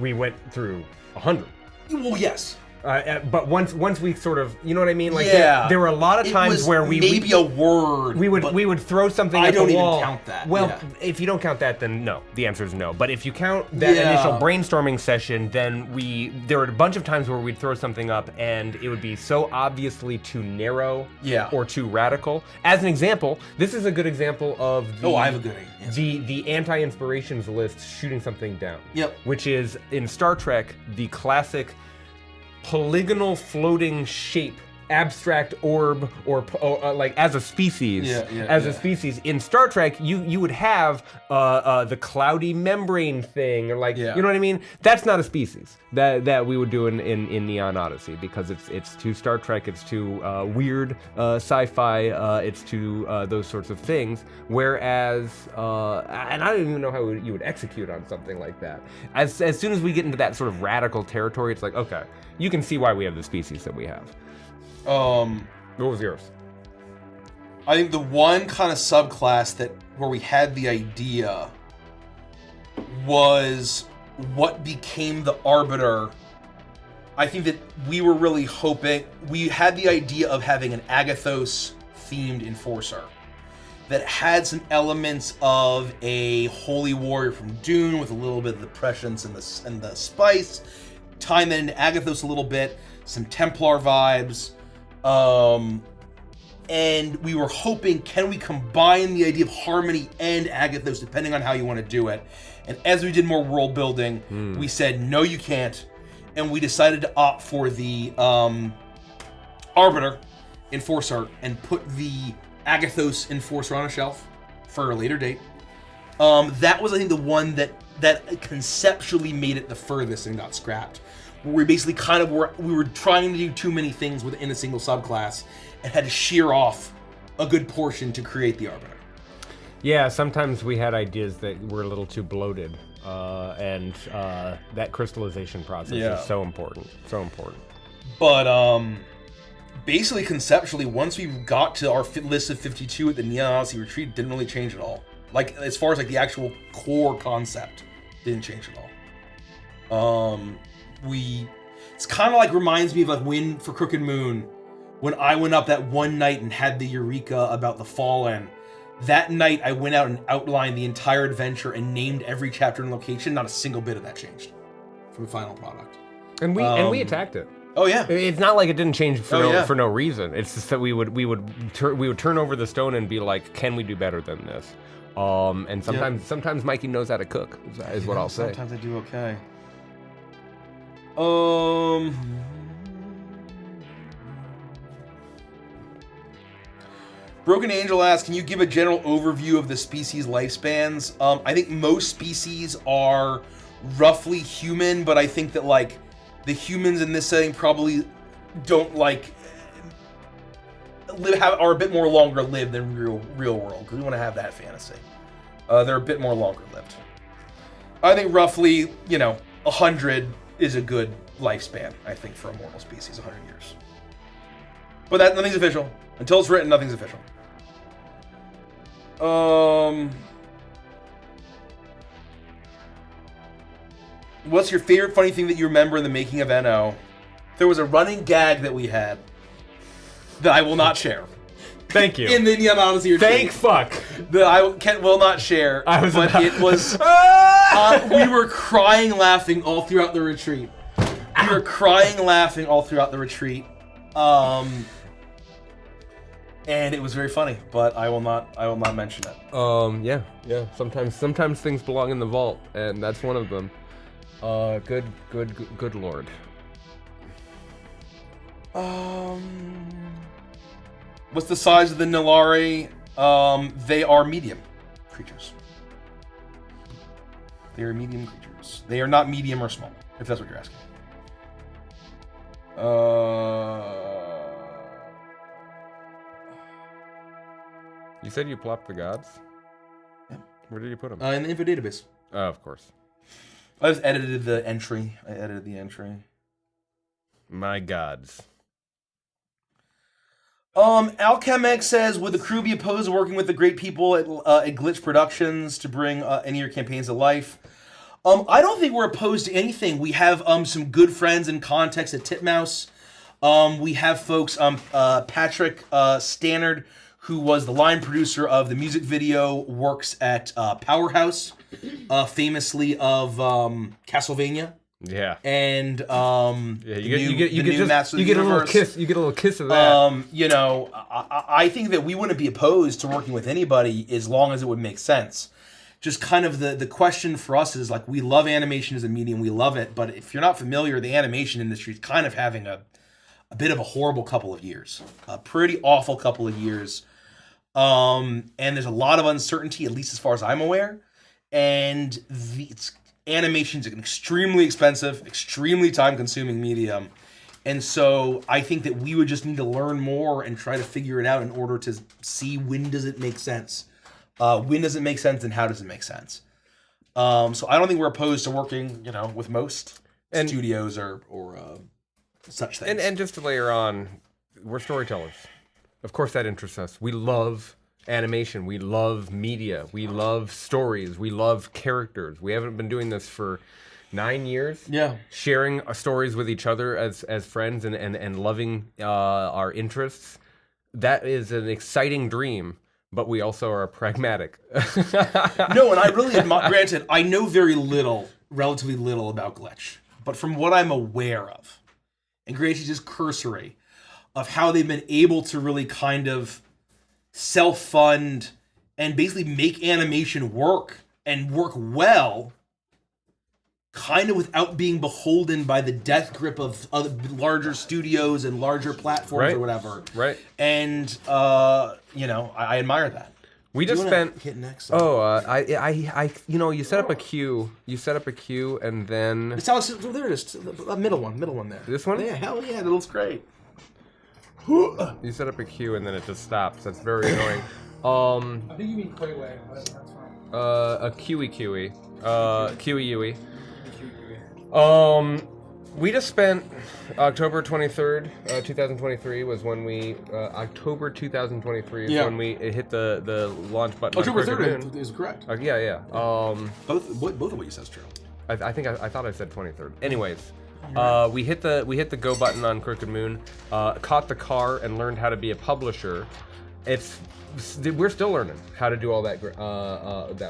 we went through 100.
Well, yes.
But once we sort of, you know what I mean? Like there were a lot of times where we
maybe a word.
We would throw something at the wall.
I don't even count that.
Well, if you don't count that, then no. The answer is no. But if you count that initial brainstorming session, then there were a bunch of times where we'd throw something up and it would be so obviously too narrow or too radical. As an example, this is a good example of
I have a good
idea. The anti-inspirations list shooting something down.
Yep.
Which is in Star Trek the classic polygonal floating shape abstract orb or like as a species. A species in Star Trek, you would have the cloudy membrane thing, or like you know what I mean. That's not a species that we would do in Neon Odyssey, because it's too Star Trek, it's too weird sci-fi, it's too those sorts of things. Whereas, and I don't even know how you would execute on something like that. As soon as we get into that sort of radical territory, it's like, okay, you can see why we have the species that we have. What was yours?
I think the one kind of subclass where we had the idea was what became the Arbiter. I think that we were really hoping, we had the idea of having an Agathos themed enforcer that had some elements of a holy warrior from Dune with a little bit of the prescience and the spice, tying that into Agathos a little bit, some Templar vibes. And we were hoping, can we combine the idea of Harmony and Agathos, depending on how you want to do it? And as we did more world building, we said, no, you can't. And we decided to opt for the Arbiter Enforcer and put the Agathos Enforcer on a shelf for a later date. That was, I think, the one that conceptually made it the furthest and got scrapped. Where we basically we were trying to do too many things within a single subclass and had to shear off a good portion to create the Arbiter.
Yeah, sometimes we had ideas that were a little too bloated, and that crystallization process is so important, so important.
But basically, conceptually, once we got to our list of 52 at the Neon Odyssey retreat, it didn't really change at all. Like, as far as like the actual core concept, didn't change at all. It's kind of like reminds me of like when for Crooked Moon, when I went up that one night and had the eureka about the Fallen. That night I went out and outlined the entire adventure and named every chapter and location. Not a single bit of that changed from the final product.
And we attacked it.
Oh yeah.
It's not like it didn't change for no reason. It's just that we would turn over the stone and be like, can we do better than this? And sometimes Mikey knows how to cook. Is what I'll say.
Sometimes I do okay. Broken Angel asks, can you give a general overview of the species lifespans? I think most species are roughly human, but I think that like the humans in this setting probably don't like are a bit more longer lived than real world, because we want to have that fantasy. They're a bit more longer lived. I think roughly, 100 is a good lifespan, I think, for a mortal species, 100 years. But nothing's official. Until it's written, nothing's official. What's your favorite funny thing that you remember in the making of NO? There was a running gag that we had that I will not share.
Thank you.
In the Neon Odyssey retreat.
Thank fuck.
That I will not share. It was... we were crying, laughing all throughout the retreat. And it was very funny, but I will not mention it.
Yeah. Sometimes things belong in the vault, and that's one of them. Good lord.
What's the size of the Nilari? They are medium creatures. They are medium creatures. They are not medium or small, if that's what you're asking.
You said you plopped the gods?
Yeah.
Where did you put them?
In the info database.
Oh, of course.
I just edited the entry.
My gods.
Alchemex says, would the crew be opposed to working with the great people at Glitch Productions to bring any of your campaigns to life? I don't think we're opposed to anything. We have some good friends and contacts at Titmouse. We have folks, Patrick Stannard, who was the line producer of the music video, works at Powerhouse, famously of Castlevania.
Yeah.
And
you get a little kiss. You get a little kiss of that.
I think that we wouldn't be opposed to working with anybody as long as it would make sense. Just kind of the question for us is like, we love animation as a medium, we love it, but if you're not familiar, the animation industry is kind of having a a bit of a horrible couple of years, a pretty awful couple of years. And there's a lot of uncertainty, at least as far as I'm aware. And animation's an extremely expensive, extremely time-consuming medium. And so I think that we would just need to learn more and try to figure it out in order to see when does it make sense. When does it make sense and how does it make sense? So I don't think we're opposed to working, with most studios or such things.
And just to layer on, we're storytellers. Of course that interests us. We love animation. We love media. We love stories. We love characters. We haven't been doing this for 9 years.
Yeah.
Sharing stories with each other as friends and loving our interests. That is an exciting dream, but we also are pragmatic.
No, and I really admire, granted, I know relatively little about Glitch, but from what I'm aware of, and granted just cursory, of how they've been able to really kind of self-fund and basically make animation work and work well, kind of without being beholden by the death grip of other larger studios and larger platforms or whatever.
Right.
And, I admire that.
We just spent.
Hit next.
You set up a queue. You set up a queue, and then.
There it is. The middle one there.
This one?
Yeah, hell yeah, that looks great.
You set up a queue, and then it just stops. That's very annoying.
I think you mean Quayway. That's fine.
A QE. QE. We just spent October 23rd, 2023 was when we October 2023 is when we hit the launch button.
October 3rd is correct.
Yeah.
Both of what you said is true.
I think I thought I said 23rd. Anyways, we hit the go button on Crooked Moon, caught the car, and learned how to be a publisher. We're still learning how to do all that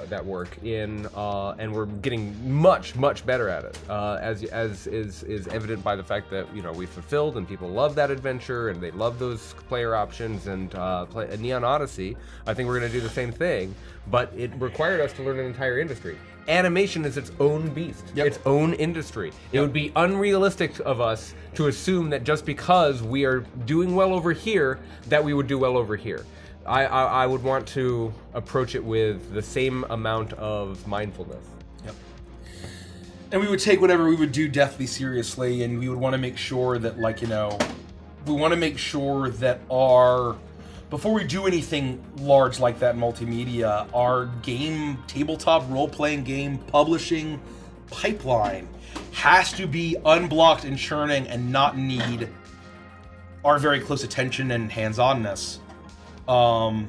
that work and we're getting much better at it. As is evident by the fact that we fulfilled and people love that adventure and they love those player options and Neon Odyssey. I think we're going to do the same thing, but it required us to learn an entire industry. Animation is its own beast, its own industry. It would be unrealistic of us to assume that just because we are doing well over here, that we would do well over here. I would want to approach it with the same amount of mindfulness.
Yep. And we would take whatever we would do deathly seriously, and we would want to make sure that, we want to make sure that before we do anything large like that multimedia, our tabletop role-playing game publishing pipeline has to be unblocked and churning and not need our very close attention and hands-onness. To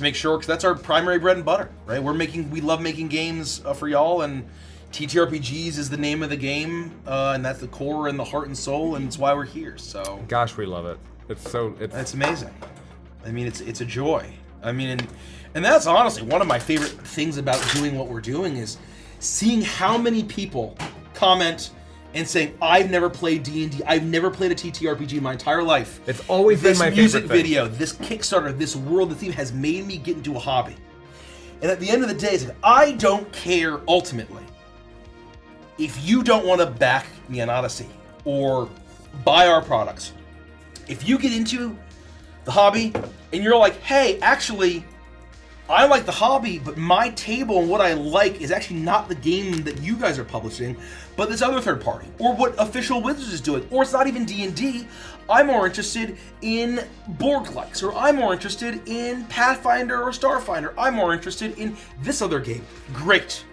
make sure, because that's our primary bread and butter, right? We love making games for y'all, and TTRPGs is the name of the game, and that's the core and the heart and soul, and it's why we're here. So,
gosh, we love it. It's
amazing. I mean, it's a joy. I mean, and that's honestly one of my favorite things about doing what we're doing is seeing how many people comment and saying, I've never played D&D, I've never played a TTRPG in my entire life.
It's always been my favorite
thing. This music video, this Kickstarter, this world, the theme has made me get into a hobby. And at the end of the day, it's like, I don't care ultimately if you don't want to back Neon Odyssey or buy our products. If you get into the hobby and you're like, hey, actually, I like the hobby, but my table and what I like is actually not the game that you guys are publishing, but this other third party, or what Official Wizards is doing, or it's not even D&D. I'm more interested in Borg-likes, or I'm more interested in Pathfinder or Starfinder. I'm more interested in this other game. Great.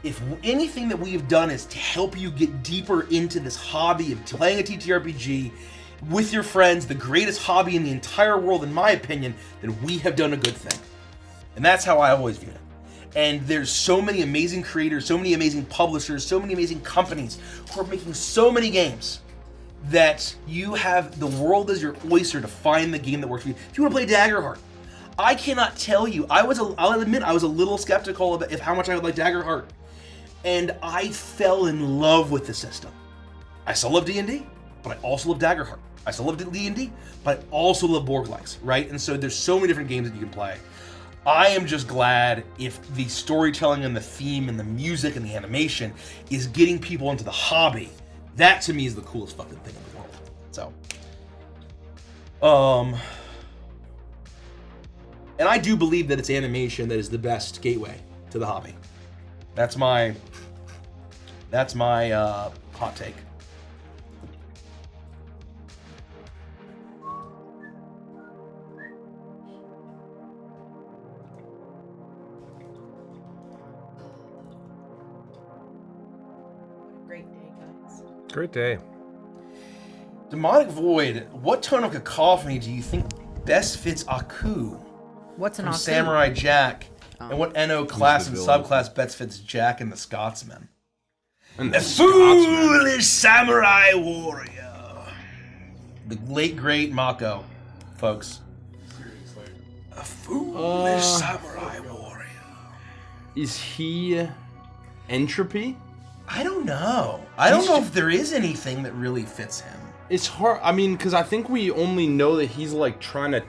If anything that we've done is to help you get deeper into this hobby of playing a TTRPG with your friends, the greatest hobby in the entire world, in my opinion, then we have done a good thing. And that's how I always view it. And there's so many amazing creators, so many amazing publishers, so many amazing companies who are making so many games that you have the world as your oyster to find the game that works for you. If you want to play Daggerheart, I cannot tell you, I'll admit I was a little skeptical of how much I would like Daggerheart. And I fell in love with the system. I still love D&D, but I also love Daggerheart. I still love D&D, but I also love Borg-likes, right? And so there's so many different games that you can play. I am just glad if the storytelling and the theme and the music and the animation is getting people into the hobby. That to me is the coolest fucking thing in the world. So, And I do believe that it's animation that is the best gateway to the hobby. That's my hot take.
Great day, guys.
Great day.
Demonic Void, what tone of cacophony do you think best fits Aku
What's an
from
Aku?
Samurai Jack? And what NO class and subclass best fits Jack and the Scotsman?
And
The foolish samurai warrior. The late great Mako, folks. A foolish samurai warrior.
Is he entropy?
I don't know. I don't know if there is anything that really fits him.
It's hard. I mean, because I think we only know that he's like trying to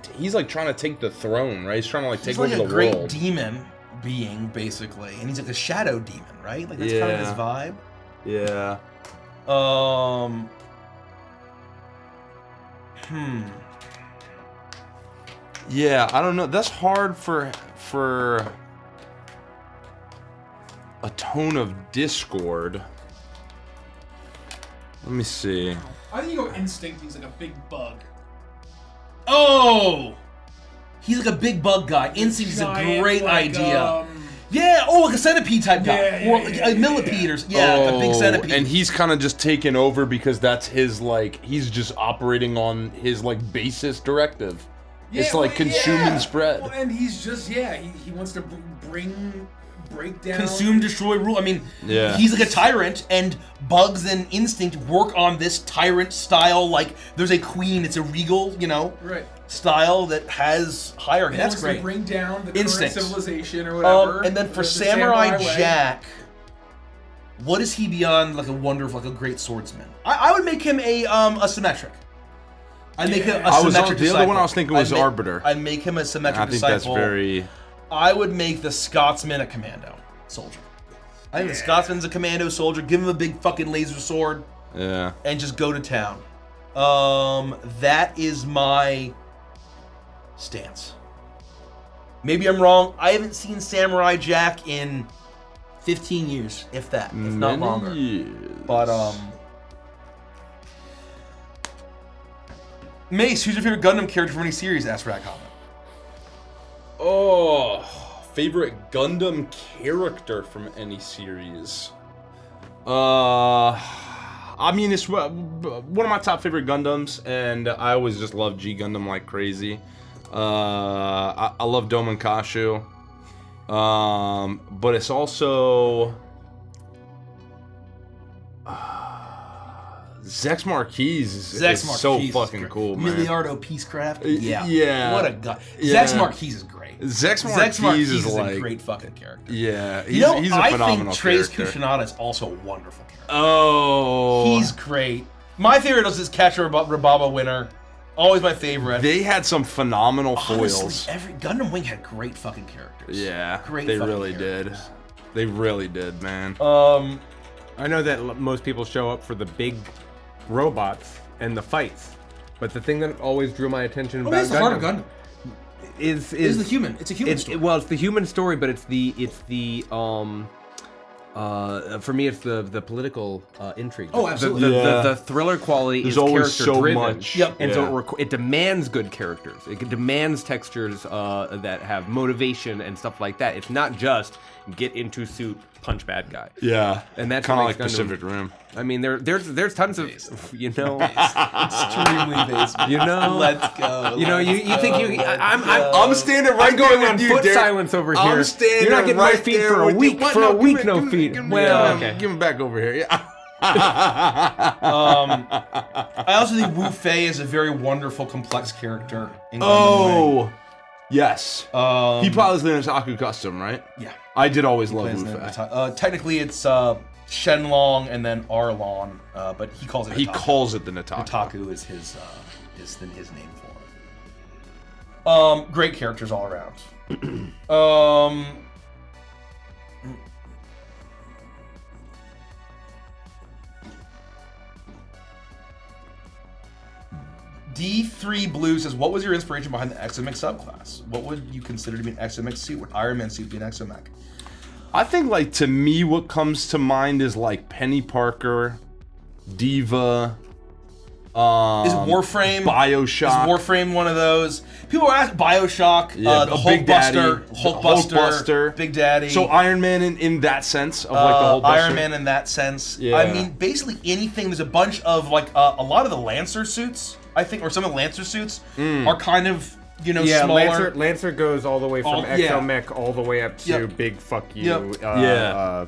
take the throne, right? He's trying to like take
He's like
over
a
the
great
world.
demon being, basically, and he's like a shadow demon, right? Like that's kind of his vibe.
Yeah. Yeah, I don't know. That's hard for a tone of discord. Let me see.
I think you go instinct. He's like a big bug.
Oh! He's like a big bug guy. Instinct is a
Giant,
great
like,
idea. Yeah, oh, like a centipede type guy.
Yeah,
or
yeah,
like
yeah,
a millipede or a big centipede.
And he's kind of just taken over because that's his, like, he's just operating on his, like, basest directive. It's like consuming spread.
Well, and he's just, he wants to break down.
Consume, destroy, rule. I mean,
Yeah.
he's like a tyrant, and Bugs and Instinct work on this tyrant style. Like, there's a queen, it's a regal,
Right.
style that has hierarchy.
He
That's
wants
great.
to bring down the
Instinct.
current civilization or whatever.
And then for
the
Samurai
way.
Jack, what is he beyond like a wonderful, like a great swordsman? I would make him a symmetric. I'd make him a
I was
symmetric
the other one I was thinking was
I'd make-
Arbiter.
I'd make him a symmetric
I think
disciple.
that's very.
I would make the Scotsman a commando soldier. I think the Scotsman's a commando soldier. Give him a big fucking laser sword
Yeah.
and just go to town. That is my stance. Maybe I'm wrong. I haven't seen Samurai Jack in 15 years, if that, if not
Many
longer.
years.
But Mace, who's your favorite Gundam character from any series? Asked Rackhoff.
Oh, favorite Gundam character from any series? I mean, it's one of my top favorite Gundams, and I always just love G Gundam like crazy. I love Doman Kashu, but it's also Zex Marquis is so fucking cool, man.
Miliardo Peacecraft.
Yeah.
What a guy.
Yeah.
Zex Marquis is great.
Zex Marquis is
a
like
great fucking character.
Yeah,
he's a
phenomenal
I think Trace
character.
Kushinaga is also a wonderful character.
Oh,
He's great. My favorite was this Catcher Rababa winner. Always my favorite.
They had some phenomenal foils.
Honestly, every Gundam Wing had great fucking characters.
Yeah,
Great
they
fucking
really
characters.
did. They really did, man.
I know that most people show up for the big robots and the fights, but the thing that always drew my attention about
It's the heart of Gundam.
is
It's the human. It's a human story.
Well, it's the human story, but it's the for me, it's the political intrigue.
Oh, absolutely.
The thriller quality
There's
is
always
character
so
driven.
much.
Yep.
And
Yeah.
so it demands good characters. It demands textures that have motivation and stuff like that. It's not just get into suit, punch bad guy.
Yeah,
And that's
kind of
what
like
makes Gundam-
Pacific Rim.
I mean, there's tons of
Extremely basic.
you know.
Let's go.
You think you?
I'm standing right
I'm going
there
on
with you,
foot
Derek.
silence over
I'm
here.
standing
You're not getting
right
my feet
there
for a
with you.
week.
What?
For
No,
a week,
give
no
me-
feet.
give me-
Well, okay.
Give him back over here. Yeah.
I also think Wu Fei is a very wonderful, complex character. In Gundam Wing.
Yes. He pilots the Nataku custom, right?
Yeah.
I did always love
Plays
Wu
the-
Fei.
technically, it's Shenlong and then Arlong, but he calls it.
He
Nataku.
calls it the Nataku.
Nataku is his name for it. Great characters all around. F3 Blue says, what was your inspiration behind the exomech subclass? What would you consider to be an exomech suit? Would Iron Man suit be an exomech?
I think, like, to me, what comes to mind is, like, Penny Parker, Diva,
is Warframe
Bioshock.
Is Warframe one of those? People are asking Bioshock,
Yeah,
the
Big Daddy,
Hulkbuster, Big Daddy.
So Iron Man in that sense of like the whole
Iron Man in that sense.
Yeah.
I mean, basically anything. There's a bunch of like a lot of the Lancer suits, I think, or some of the Lancer suits are kind of smaller.
Lancer goes all the way from exomech all the way up to
Yep.
big fuck you.
Yeah.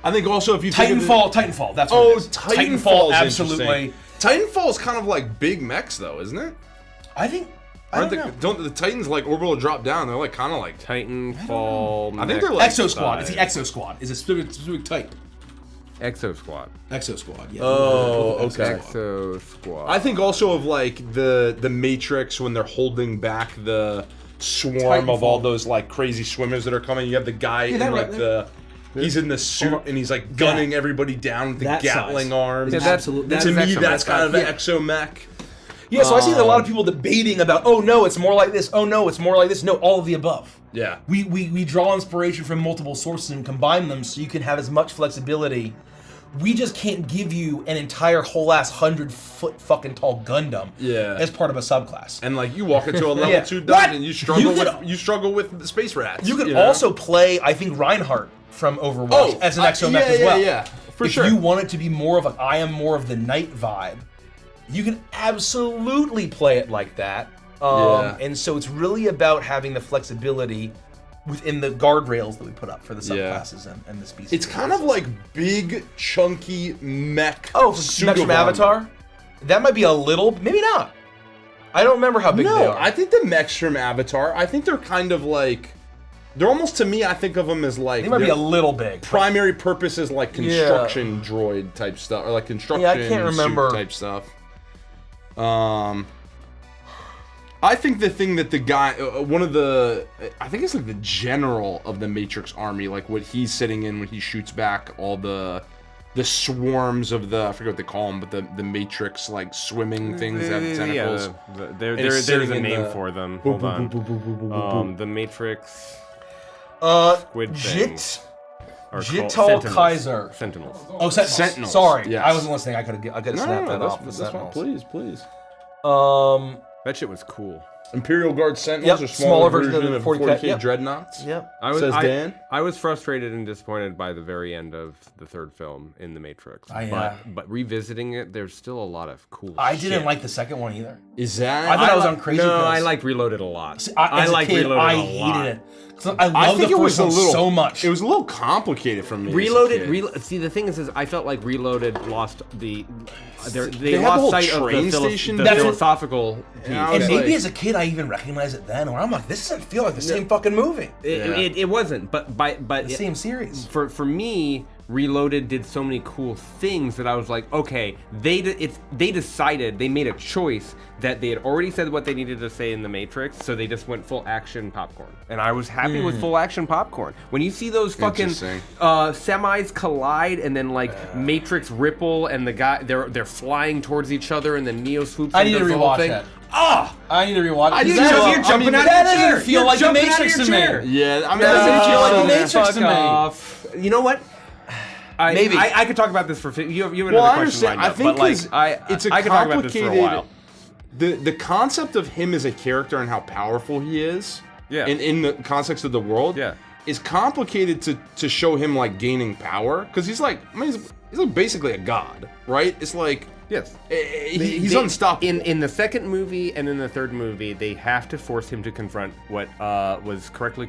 I think also if you
Titanfall. That's what it is.
Titanfall,
absolutely.
Titanfall is kind of like big mechs, though, isn't it?
I think. I
Don't the Titans like orbital drop down? They're like kind of like
Titanfall.
I think they're like
Exo Squad. It's the Exo Squad. It's a specific type.
Exo Squad.
Exo Squad. Yeah.
Oh, okay.
Exo Squad.
I think also of like the Matrix when they're holding back the swarm
Titanfall.
of all those like crazy swimmers that are coming. You have the guy in
that
like
right
he's in the suit and he's like gunning everybody down with the
That
Gatling
size.
arms.
Yeah, absolutely.
To me,
Exo
that's
Mech.
kind of an exo mech.
Yeah, so I see a lot of people debating about, oh no, it's more like this. Oh no, it's more like this. No, all of the above.
Yeah.
We draw inspiration from multiple sources and combine them so you can have as much flexibility. We just can't give you an entire whole ass 100-foot fucking tall Gundam as part of a subclass.
And like you walk into a level
Yeah.
2
What?
dungeon, you struggle with the space rats.
You could
know?
also play, I think, Reinhardt from Overwatch as an exomech as well.
Yeah, for sure.
If you want it to be more of I am more of the knight vibe, you can absolutely play it like that. And so it's really about having the flexibility within the guardrails that we put up for the subclasses and the species.
It's kind of like big, chunky mech.
Mechs from Avatar? That might be a little, maybe not. I don't remember how big they are.
I think the mechs from Avatar, I think they're kind of like, they're almost, to me, I think of them as like,
They might be a little big.
Primary purpose is like construction droid type stuff, or like construction
I can't remember.
suit type stuff. I think the thing that the guy, I think it's like the general of the Matrix army, like what he's sitting in when he shoots back all the swarms of I forget what they call them, but the Matrix like swimming things that have tentacles.
There's a name for them. Hold on. The Matrix. Squid things.
Jital Kaiser.
Sentinels.
Oh, Sentinels. Sorry,
Yes.
I wasn't listening. I could have snapped that off.
That's fine. Please.
That shit was cool.
Imperial Guard Sentinels
Yep,
are smaller version of the
40K
40K dreadnoughts.
Yep.
Says Dan.
I was frustrated and disappointed by the very end of the third film in The Matrix. But revisiting it, there's still a lot of cool
I
shit.
didn't like the second one either.
Is that?
I thought I was on crazy
No,
pills.
I liked Reloaded a lot.
I
liked Reloaded
I
a lot.
hated it. I loved the first one so much.
It was a little complicated for me.
Reloaded. See, the thing is, I felt like Reloaded lost they
had the
lost
whole
sight of
train
the,
station
the
thing.
philosophical piece.
And maybe as a kid I even recognized it then, where I'm like, this doesn't feel like the same fucking movie.
It wasn't, but
The same series.
For me, Reloaded did so many cool things that I was like, okay, they decided, they made a choice that they had already said what they needed to say in The Matrix, so they just went full action popcorn. And I was happy with full action popcorn. When you see those fucking semis collide and then like Matrix ripple and the guy, they're flying towards each other and then Neo swoops
I
and
need to
does the whole
rewatch
thing.
that.
Ah!
I need to rewatch it.
You're jumping out of your chair.
Doesn't feel like the Matrix to me.
Yeah, I mean,
That doesn't feel like the
that's-
Matrix to me.
Off. You know what?
Maybe.
I could talk about this for. You have another
Well, I
question
understand.
lined
I
up,
think
but like,
'cause it's a
I could talk about this for a while.
complicated. The concept of him as a character and how powerful he is, in the context of the world, is complicated to show him like gaining power, because he's like, I mean, he's like basically a god, right? It's like,
yes,
he's unstoppable.
In the second movie and in the third movie, they have to force him to confront what was correctly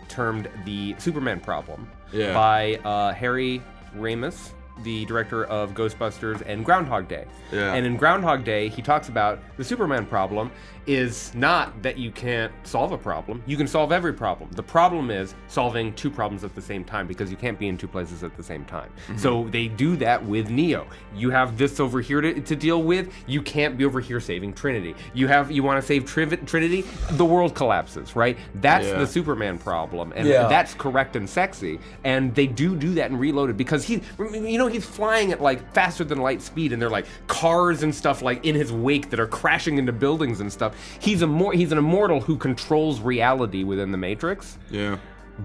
termed the Superman problem by Harry Ramis, the director of Ghostbusters and Groundhog Day. And in Groundhog Day, he talks about the Superman problem, is not that you can't solve a problem. You can solve every problem. The problem is solving two problems at the same time, because you can't be in two places at the same time. So they do that with Neo. You have this over here to deal with. You can't be over here saving Trinity. You want to save Trinity, the world collapses, right? That's the Superman problem, and that's correct and sexy. And they do that in Reloaded, because he's flying at like faster than light speed, and they're like cars and stuff like in his wake that are crashing into buildings and stuff. He's an immortal who controls reality within the Matrix.
Yeah.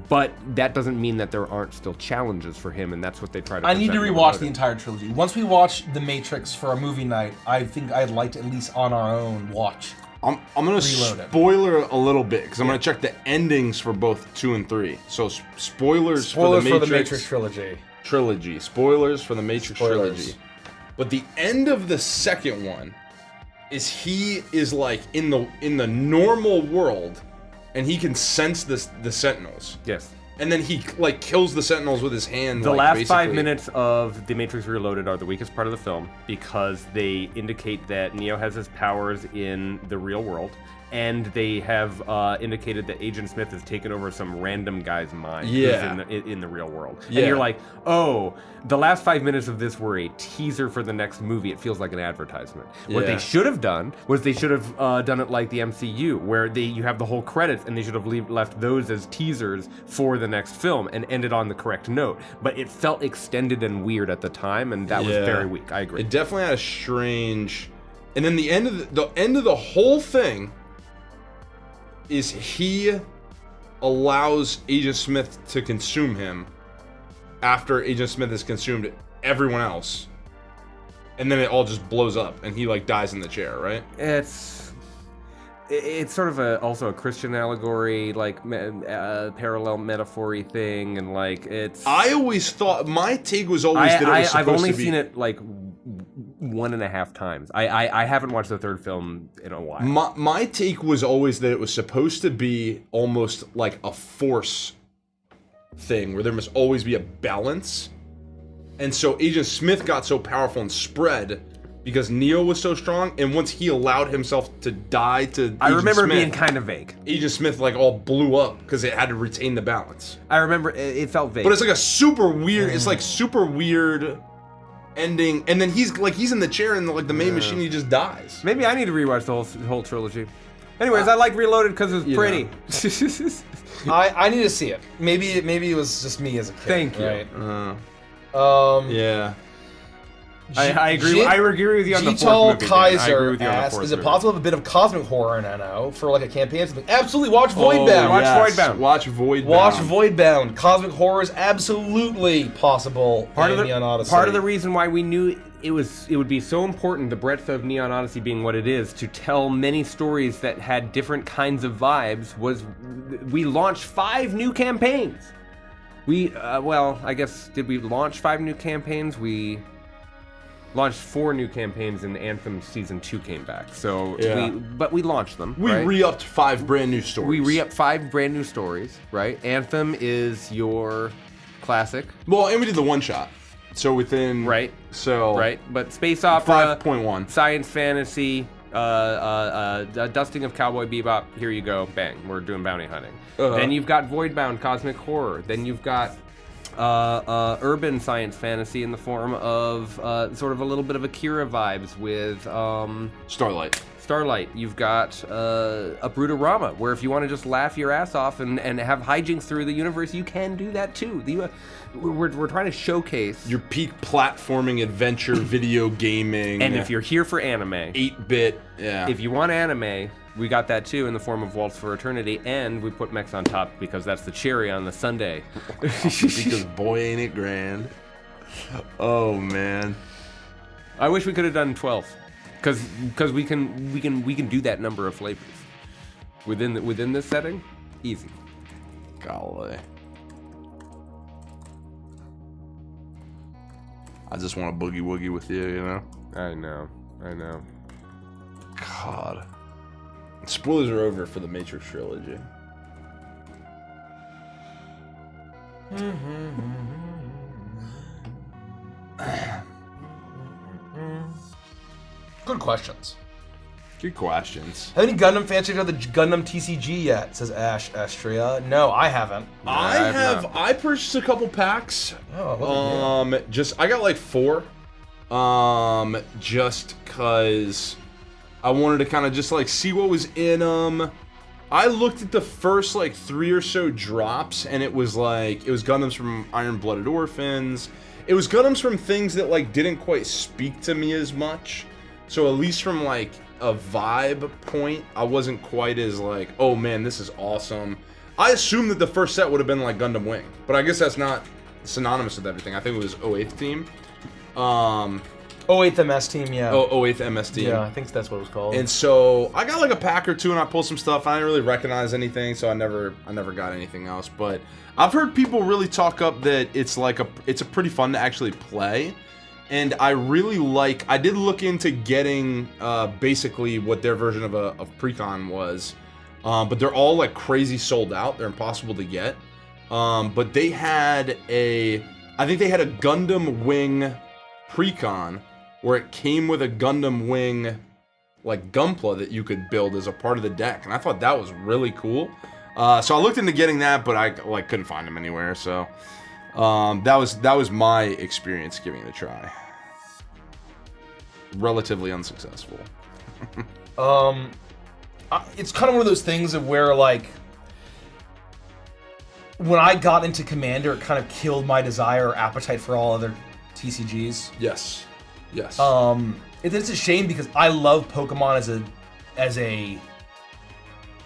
But that doesn't mean that there aren't still challenges for him, and that's what they try to.
I need to
present
rewatch
with
the
it.
entire trilogy. Once we watch The Matrix for a movie night, I think I'd like to at least on our own watch.
I'm gonna spoiler a little bit, because I'm gonna check the endings for both 2 and 3. So spoilers for the Matrix trilogy. Spoilers for the Matrix trilogy. But the end of the second one is he is like in the normal world, and he can sense the Sentinels.
Yes.
And then he like kills the Sentinels with his hand.
The
like,
last
basically.
5 minutes of The Matrix Reloaded are the weakest part of the film, because they indicate that Neo has his powers in the real world, and they have indicated that Agent Smith has taken over some random guy's mind who's in the real world.
Yeah.
And you're like, oh, the last 5 minutes of this were a teaser for the next movie. It feels like an advertisement. What they should have done was they should have done it like the MCU, where you have the whole credits, and they should have left those as teasers for the next film and ended on the correct note. But it felt extended and weird at the time, and that was very weak. I agree.
It definitely had a strange. And then the end of the whole thing is he allows Agent Smith to consume him after Agent Smith has consumed everyone else, and then it all just blows up and he like dies in the chair, right?
It's sort of also a Christian allegory, like parallel metaphor-y thing, and like it's.
I always thought, my take was always that it was supposed to be.
I've only seen it like 1.5 times. I haven't watched the third film in a while.
My take was always that it was supposed to be almost like a force thing, where there must always be a balance. And so Agent Smith got so powerful and spread because Neo was so strong, and once he allowed himself to die to
I remember
Smith,
being kind of vague.
Agent Smith like all blew up because it had to retain the balance.
I remember it felt vague.
But it's like a super weird, it's like super weird ending, and then he's in the chair in the main machine, he just dies.
Maybe I need to rewatch the whole trilogy. Anyways, I like Reloaded because it was pretty.
I need to see it. Maybe it was just me as a kid.
Thank you.
Right?
Yeah.
I agree. I agree with you on the fourth
G-Tall
movie. I agree
Kaiser
with you on the
asks,
fourth
is it
movie.
possible to have a bit of cosmic horror in NO for like a campaign or something? Absolutely. Watch Voidbound.
Watch Voidbound.
Watch Voidbound. Cosmic horror is absolutely possible in Neon Odyssey.
Part of the reason why we knew it would be so important, the breadth of Neon Odyssey being what it is, to tell many stories that had different kinds of vibes, was we launched 5 new campaigns. I guess, did we launch 5 new campaigns? We launched 4 new campaigns, and Anthem Season 2 came back. So, we launched them.
We re-upped 5 brand new stories.
We re-upped 5 brand new stories, right? Anthem is your classic.
Well, and we did the one-shot. So within...
Right.
So...
Right, but space opera...
5.1.
Science fantasy... dusting of Cowboy Bebop, here you go, bang, we're doing bounty hunting. Then you've got Voidbound, cosmic horror. Then you've got urban science fantasy in the form of sort of a little bit of Akira vibes with Starlight. You've got a Brutorama, where if you want to just laugh your ass off and have hijinks through the universe, you can do that too. We're trying to showcase
your peak platforming adventure video gaming.
And if you're here for anime,
8-bit, yeah.
If you want anime, we got that too in the form of Waltz for Eternity, and we put mechs on top because that's the cherry on the sundae.
Because boy, ain't it grand. Oh man.
I wish we could have done 12, because we can do that number of flavors within this setting, easy.
Golly. I just want to boogie woogie with you, you know?
I know.
God. Spoilers are over for the Matrix trilogy.
Good questions.
Good questions.
Have any Gundam fans checked out the Gundam TCG yet? Says Ash Astria. No, I haven't.
I purchased a couple packs.
Oh,
I got like 4. Just cause I wanted to kind of just like see what was in them. I looked at the first like 3 or so drops, and it was Gundams from Iron Blooded Orphans. It was Gundams from things that like didn't quite speak to me as much. So at least from like a vibe point, I wasn't quite as like, oh man, this is awesome. I assumed that the first set would have been like Gundam Wing, but I guess that's not synonymous with everything. I think it was 08th team.
08th MS team, yeah.
08th MS team.
Yeah, I think that's what it was called.
And so I got like a pack or 2, and I pulled some stuff. I didn't really recognize anything, so I never got anything else. But I've heard people really talk up that it's a pretty fun to actually play. And I really I did look into getting basically what their version of Precon was, but they're all like crazy sold out. They're impossible to get. But they had I think they had a Gundam Wing Precon where it came with a Gundam Wing like Gunpla that you could build as a part of the deck, and I thought that was really cool. So I looked into getting that, but I like couldn't find them anywhere. So. That was my experience giving it a try. Relatively unsuccessful.
It's kind of one of those things of where like when I got into Commander, it kind of killed my desire or appetite for all other TCGs.
Yes.
It's a shame because I love Pokemon as a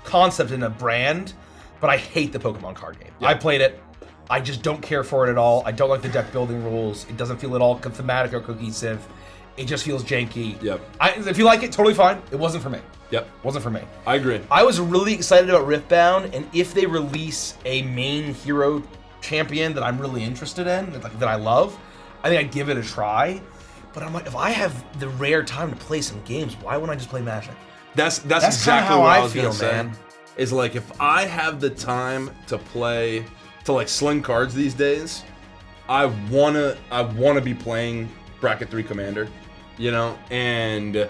concept and a brand, but I hate the Pokemon card game. Yeah. I played it. I just don't care for it at all. I don't like the deck building rules. It doesn't feel at all thematic or cohesive. It just feels janky.
Yep.
If you like it, totally fine. It wasn't for me.
Yep.
Wasn't for me.
I agree.
I was really excited about Riftbound, and if they release a main hero champion that I'm really interested in, that I love, I think I'd give it a try. But I'm like, if I have the rare time to play some games, why wouldn't I just play Magic?
That's exactly
how
what
I
I was
feel,
gonna say.
man.
Is like if I have the time to play to like sling cards these days, I wanna be playing Bracket 3 Commander, you know? And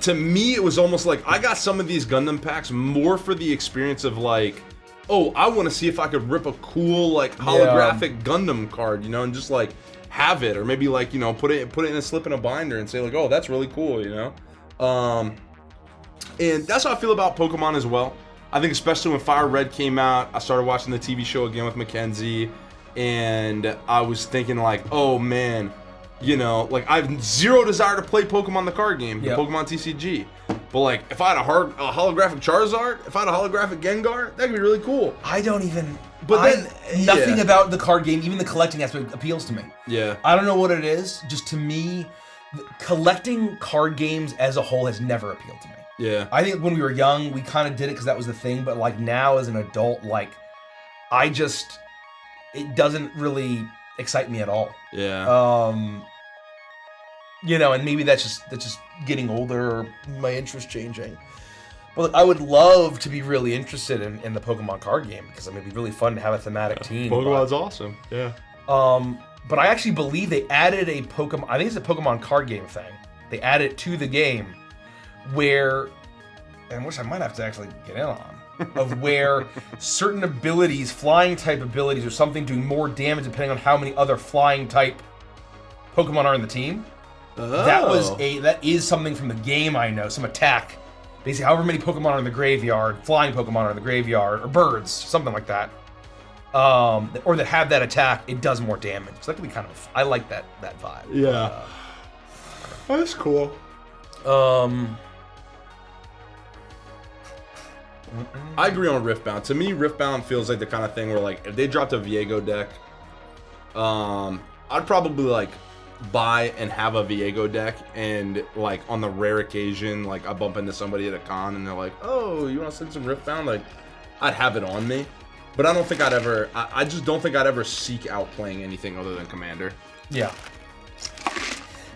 to me it was almost like I got some of these Gundam packs more for the experience of like, oh, I want to see if I could rip a cool like holographic Gundam card, you know, and just like have it, or maybe like, you know, put it in a slip in a binder and say like, oh, that's really cool, you know? And that's how I feel about Pokemon as well. I think especially when Fire Red came out, I started watching the TV show again with Mackenzie, and I was thinking like, oh man, you know, like I have zero desire to play Pokemon the card game, the Pokemon TCG. But like, if I had a holographic Charizard, if I had a holographic Gengar, that could be really cool.
I don't even. But nothing about the card game, even the collecting aspect, appeals to me.
Yeah.
I don't know what it is. Just to me, collecting card games as a whole has never appealed to me.
Yeah.
I think when we were young, we kind of did it because that was the thing. But like now, as an adult, like it doesn't really excite me at all.
Yeah.
You know, and maybe that's just getting older or my interest changing. But I would love to be really interested in the Pokemon card game because it'd be really fun to have a thematic team.
Pokemon's awesome. Yeah.
But I actually believe they added a Pokemon. I think it's a Pokemon card game thing. They added it to the game where, and which I might have to actually get in on, of where certain abilities, flying type abilities, or something doing more damage depending on how many other flying type Pokemon are in the team.
Oh.
That is something from the game, I know. Some attack. Basically, however many Pokemon are in the graveyard, flying Pokemon are in the graveyard, or birds, something like that. Or that have that attack, it does more damage. So that could be kind of. I like that vibe.
Yeah. That's cool. I agree on Riftbound. To me, Riftbound feels like the kind of thing where, like, if they dropped a Viego deck, I'd probably like buy and have a Viego deck, and like on the rare occasion, like I bump into somebody at a con and they're like, "Oh, you want to send some Riftbound?" Like, I'd have it on me, but I don't think I'd ever. I just don't think I'd ever seek out playing anything other than Commander.
Yeah.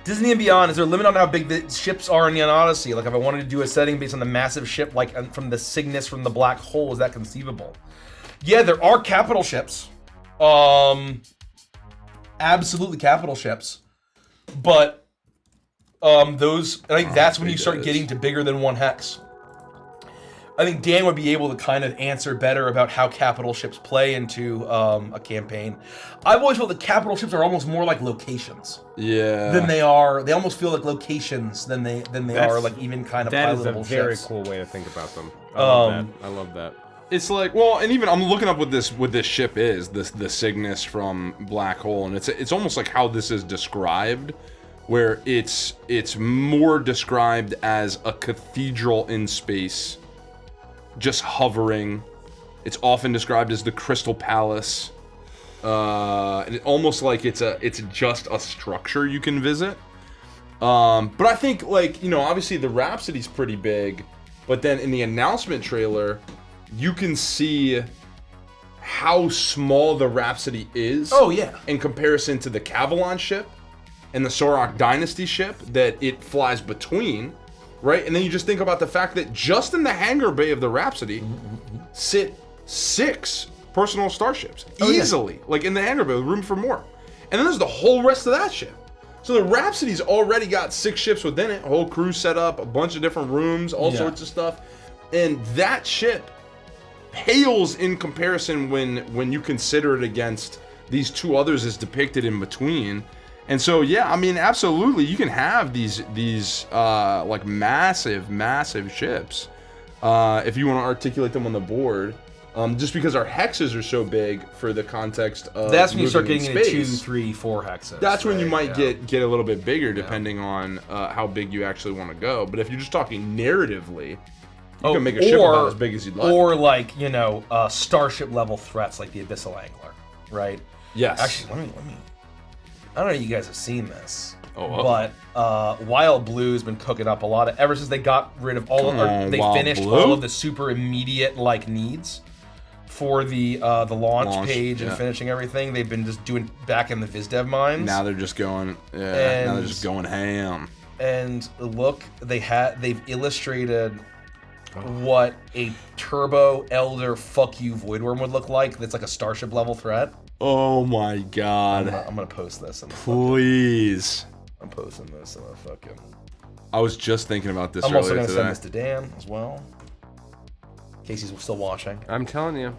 Disney and Beyond, is there a limit on how big the ships are in the Odyssey? Like, if I wanted to do a setting based on the massive ship, like from the Cygnus from the Black Hole, is that conceivable? Yeah, there are capital ships. Absolutely capital ships. But
I think that's when you start getting to bigger than 1 hex. I think Dan would be able to kind of answer better about how capital ships play into a campaign. I've always felt that capital ships are almost more like locations.
Yeah.
Than they are. They almost feel like locations than they are like even kind of
That is a
pilotable
very
ships.
cool way to think about them. I love that.
It's like, well, and even I'm looking up what this ship is, the Cygnus from Black Hole, and it's almost like how this is described, where it's more described as a cathedral in space, just hovering. It's often described as the Crystal Palace, and it almost like it's just a structure you can visit. But I think, like, you know, obviously the Rhapsody's pretty big, but then in the announcement trailer, you can see how small the Rhapsody is.
Oh, yeah.
In comparison to the Cavalon ship and the Sorok Dynasty ship that it flies between, right? And then you just think about the fact that just in the hangar bay of the Rhapsody sit 6 personal starships. Easily. Yeah. Like in the hangar bay, with room for more. And then there's the whole rest of that ship. So the Rhapsody's already got 6 ships within it, a whole crew set up, a bunch of different rooms, all sorts of stuff. And that ship pales in comparison when you consider it against these 2 others as depicted in between. And so, yeah, I mean, absolutely, you can have these like massive ships if you want to articulate them on the board. Just because our hexes are so big for the context of
that's when you start getting into 2,
space.
3, 4 hexes.
That's when you might get a little bit bigger, depending on how big you actually want to go. But if you're just talking narratively, you can make a ship about as big as you'd like.
Or like, you know, starship level threats like the Abyssal Angler, right?
Yes.
Actually, let me. I don't know if you guys have seen this, but Wild Blue's been cooking up a lot of ever since they got rid of all of they finished all of the super immediate like needs for the launch page and finishing everything. They've been just doing back in the VizDev mines.
Now they're just going now they're just going ham.
And look, they've illustrated what a turbo elder fuck you void worm would look like. That's like a starship level threat.
Oh my god.
I'm gonna post this.
Please.
I'm posting this in a fucking.
I was just thinking about this
I'm
earlier
also gonna
today.
send this to Dan as well. In case he's still watching.
I'm telling you.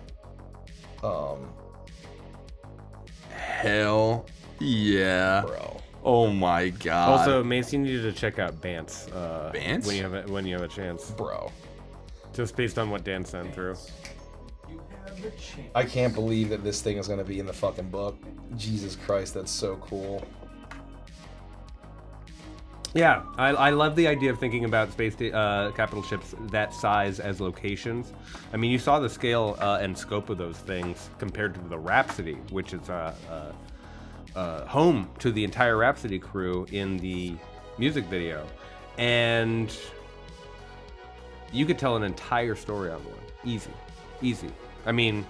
Hell yeah.
Bro.
Oh my god.
Also, Mace, you needed to check out Bance.
Bance?
When you have a chance.
Bro.
Just based on what Dan sent through.
I can't believe that this thing is gonna be in the fucking book. Jesus Christ, that's so cool.
Yeah, I love the idea of thinking about space capital ships that size as locations. I mean, you saw the scale and scope of those things compared to the Rhapsody, which is home to the entire Rhapsody crew in the music video. And you could tell an entire story on one. Easy. I mean,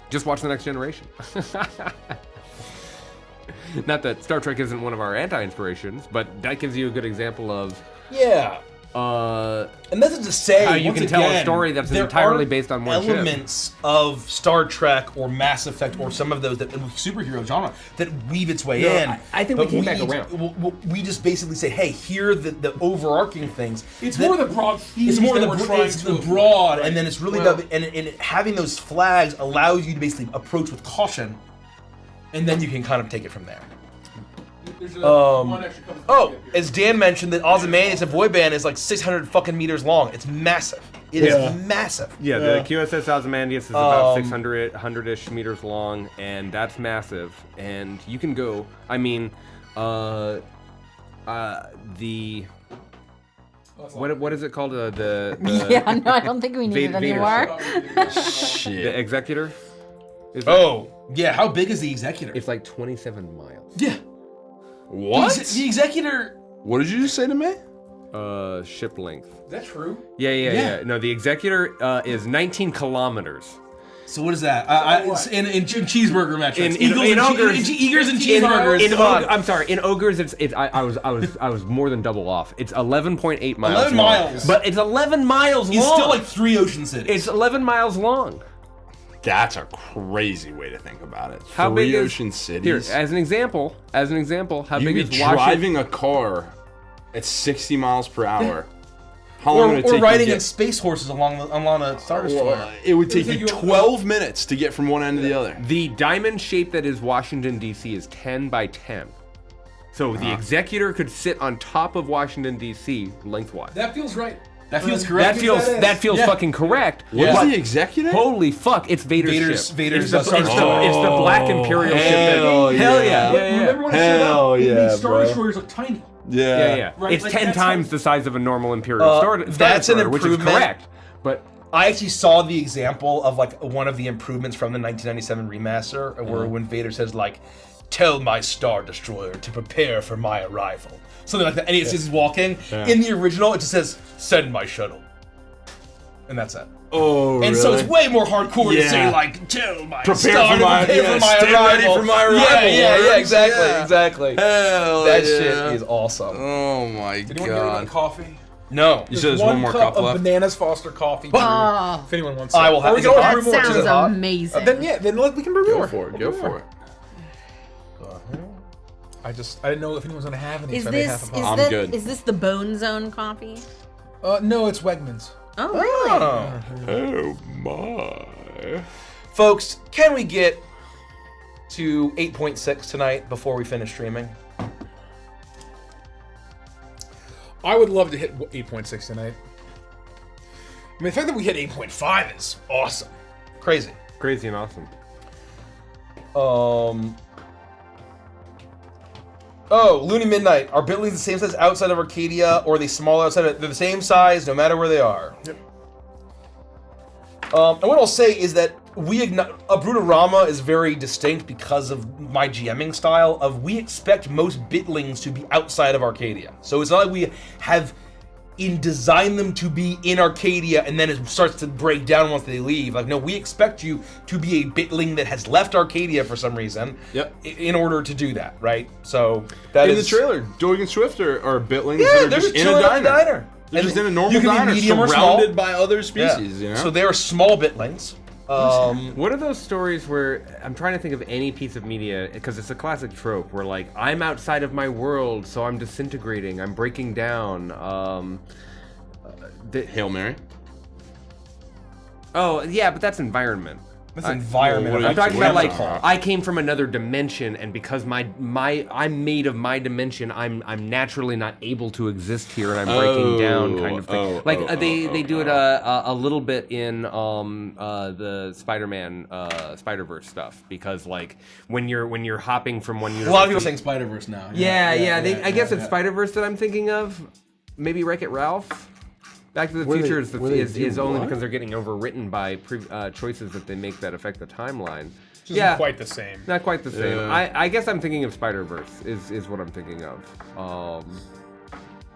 just watch The Next Generation. Not that Star Trek isn't one of our anti-inspirations, but that gives you a good example of
and that's to say
how you can tell a story that's entirely based on one
elements of Star Trek or Mass Effect or some of those that superhero genre that weave its way in.
I think we came back around.
We just basically say, hey, here are the overarching things.
It's more the broad themes.
It's more
that we're trying to
the broad,
right.
and then it's really and having those flags allows you to basically approach with caution, and then you can kind of take it from there. As Dan mentioned, the Ozymandias and Void Band is like 600 fucking meters long. It's massive. It is massive.
Yeah, the QSS Ozymandias is about 100-ish meters long, and that's massive. And you can go. I mean, what is it called?
Yeah, no, I don't think we need it anymore.
Shit.
The Executor.
Yeah. How big is the Executor?
It's like 27 miles.
Yeah.
What?
The Executor.
What did you just say to me?
Ship length.
Is that true?
Yeah. No, the Executor is 19 kilometers.
So what is that? In cheeseburger metrics.
In ogres,
Eagers and cheeseburgers.
I'm sorry. In ogres, I was more than double off. It's 11.8 miles.
11 miles.
But it's 11 miles long.
It's still like 3 ocean cities.
It's 11 miles long.
That's a crazy way to think about it.
How big
Ocean cities.
Here, as an example, how
you
big is
driving a car at 60 miles per hour. How long would it take
Or
you
riding
to
in space horses along a Star Destroyer.
It would take you 12 minutes to get from one end to the other.
The diamond shape that is Washington, D.C. is 10 by 10. So the Executor could sit on top of Washington, D.C. lengthwise.
That feels right.
That feels correct.
That feels fucking correct.
What is
But
the Executor?
holy fuck, it's Vader's ship.
Vader's
it's the Black Imperial ship.
Hell yeah.
Remember when I showed
Hell
up? It
yeah,
made Star
bro.
Destroyers look tiny.
Yeah.
Right,
It's
like,
10
that's
times
how-
the size of a normal Imperial Star
that's an
Destroyer, which is
improvement.
correct. But
I actually saw the example of like one of the improvements from the 1997 remaster, where when Vader says like, "Tell my Star Destroyer to prepare for my arrival," something like that, and it's just walking. In the original, it just says, "Send my shuttle," and that's it.
Oh,
And so it's way more hardcore to say like, "Tell my
Prepare
Star
for my-
to prepare
yeah,
for my
stand ready
arrival."
for my arrival,
Yeah,
works.
exactly,
Yeah.
exactly.
Hell
That
yeah.
shit is awesome.
Oh my
Did anyone hear about
god.
coffee?
No,
You said there's one more cup
of
left?
Bananas Foster coffee.
Oh.
If anyone wants,
I will
Or
have.
we
Is
can
it
always
hot?
brew more.
Sounds
Is it hot?
amazing.
Then we can brew
Go
more.
for it. Go for it.
I didn't know if anyone was gonna have any.
Is
so I made
this
half a
is
pop.
I'm good.
this is this the Bone Zone coffee?
No, it's Wegmans.
Oh really?
Oh my.
Folks, can we get to 8.6 tonight before we finish streaming?
I would love to hit 8.6 tonight. I mean, the fact that we hit 8.5 is awesome.
Crazy.
crazy and awesome.
Oh, Looney Midnight. Are Bitlings the same size outside of Arcadia, or are they smaller outside of it? They're the same size no matter where they are.
Yep.
And what I'll say is that a Brutorama is very distinct because of my GMing style of we expect most Bitlings to be outside of Arcadia. So it's not like we have designed them to be in Arcadia and then it starts to break down once they leave. Like, no, we expect you to be a Bitling that has left Arcadia for some reason.
Yep.
In order to do that, right? So that
In
is
the trailer, Doig and Swift are Bitlings
Yeah,
that are
they're
just in a
chilling at
diner.
the diner.
They're
And
just in a normal
you can be
diner,
medium or
surrounded
small.
by other
Yeah.
species. You know.
So they are small Bitlings.
What are those stories where I'm trying to think of any piece of media because it's a classic trope where like I'm outside of my world, so I'm disintegrating, I'm breaking down.
Hail Mary.
Oh yeah, but that's environment.
That's environment.
Well, what
I'm talking about like
talking about?
I came from another dimension, and because I'm made of my dimension, I'm naturally not able to exist here, and I'm breaking down kind of thing. They do it a little bit in the Spider-Man Spider-Verse stuff because like when you're hopping from one universe.
A lot of people saying Spider-Verse now.
I guess it's Spider-Verse that I'm thinking of. Maybe Wreck-It Ralph. Back to the Future is only because they're getting overwritten by choices that they make that affect the timeline.
Which isn't quite the same.
Not quite the same. I guess I'm thinking of Spider-Verse is what I'm thinking of.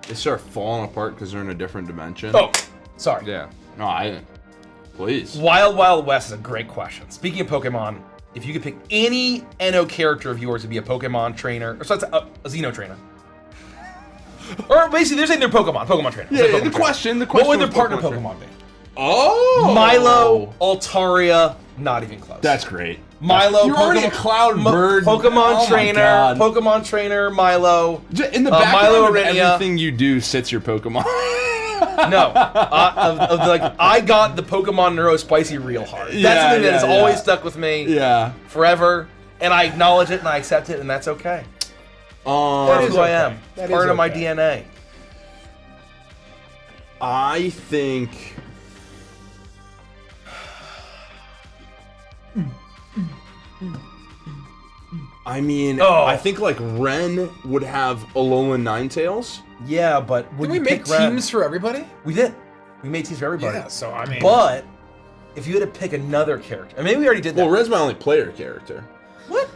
They start falling apart because they're in a different dimension.
Oh, sorry.
Yeah.
No, I didn't. Please.
Wild Wild West is a great question. Speaking of Pokemon, if you could pick any NO character of yours to be a Pokemon trainer, or so it's a Xeno trainer. Or basically, they're saying they're Pokemon trainer.
Yeah, the question.
What would their
was
partner
trainer.
Pokemon be?
Oh,
Milo, Altaria, not even close.
That's great.
Milo,
You're already a cloud bird.
Pokemon
Oh my
trainer,
God.
Pokemon trainer, Milo.
In the background
Milo
of
Aurenia.
everything you do sits your Pokemon.
No, I got the Pokemon Neuro Spicy real hard. That's
Yeah,
something that has
yeah,
always
yeah.
stuck with me
Yeah.
forever, and I acknowledge it and I accept it, and that's okay. That's
is
who I
okay.
am.
That
Part
is
of my
okay.
DNA.
I think. I mean,
Oh.
I think like Ren would have Alolan Ninetales.
Yeah, but would
Did we
you
make
pick Ren?
teams for everybody?
We did. We made teams for everybody.
Yeah, so I mean.
But if you had to pick another character, I mean, we already did that.
Well, Ren's my only player character.
What?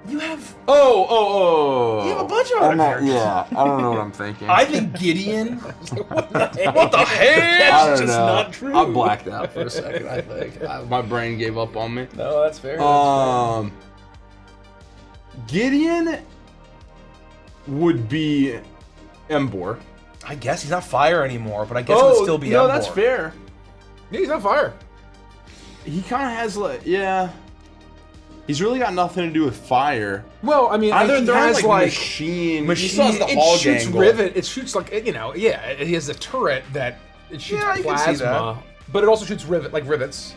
You have
Oh.
you have a bunch of other characters.
Yeah, I don't know what I'm thinking.
I think Gideon. What the hell?
I
That's
don't
just
know.
not true.
I blacked out for a second. I think my brain gave up on me.
No, that's fair.
Gideon would be Embor.
I guess he's not fire anymore, but I guess it would still be
no,
Emboar.
that's fair.
Yeah, he's on fire.
He kind of has like, yeah. He's really got nothing to do with fire.
Well, I mean,
Either
he
they're
has
like machine. He still has the
it
hog
shoots
angle.
rivet. It shoots like yeah. He has a turret that it shoots
Yeah, you can see
plasma, but it also shoots rivets.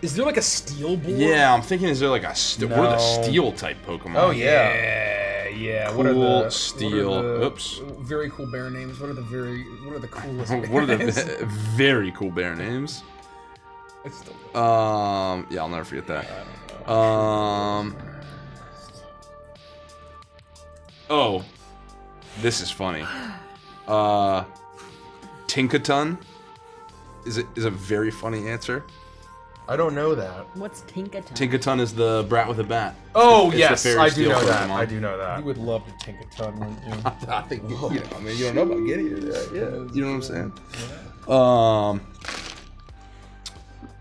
Is there like a steel board?
Yeah, I'm thinking, is there like a what are the steel type Pokemon?
Oh yeah.
Yeah.
Cool
What are the
steel. Oops.
Very coolest?
What are
names?
the very cool bear names?
It's still
Yeah, I'll never forget that. Oh, this is funny. Tinkaton is a very funny answer.
I don't know that.
What's Tinkaton?
Tinkaton is the brat with a bat.
Oh
It's the
yes,
fairy
I do
steel
know that.
Pokemon.
I do know that.
You would love to take a ton, wouldn't you?
I think you don't know about getting it, right? Yeah, you know what I'm saying.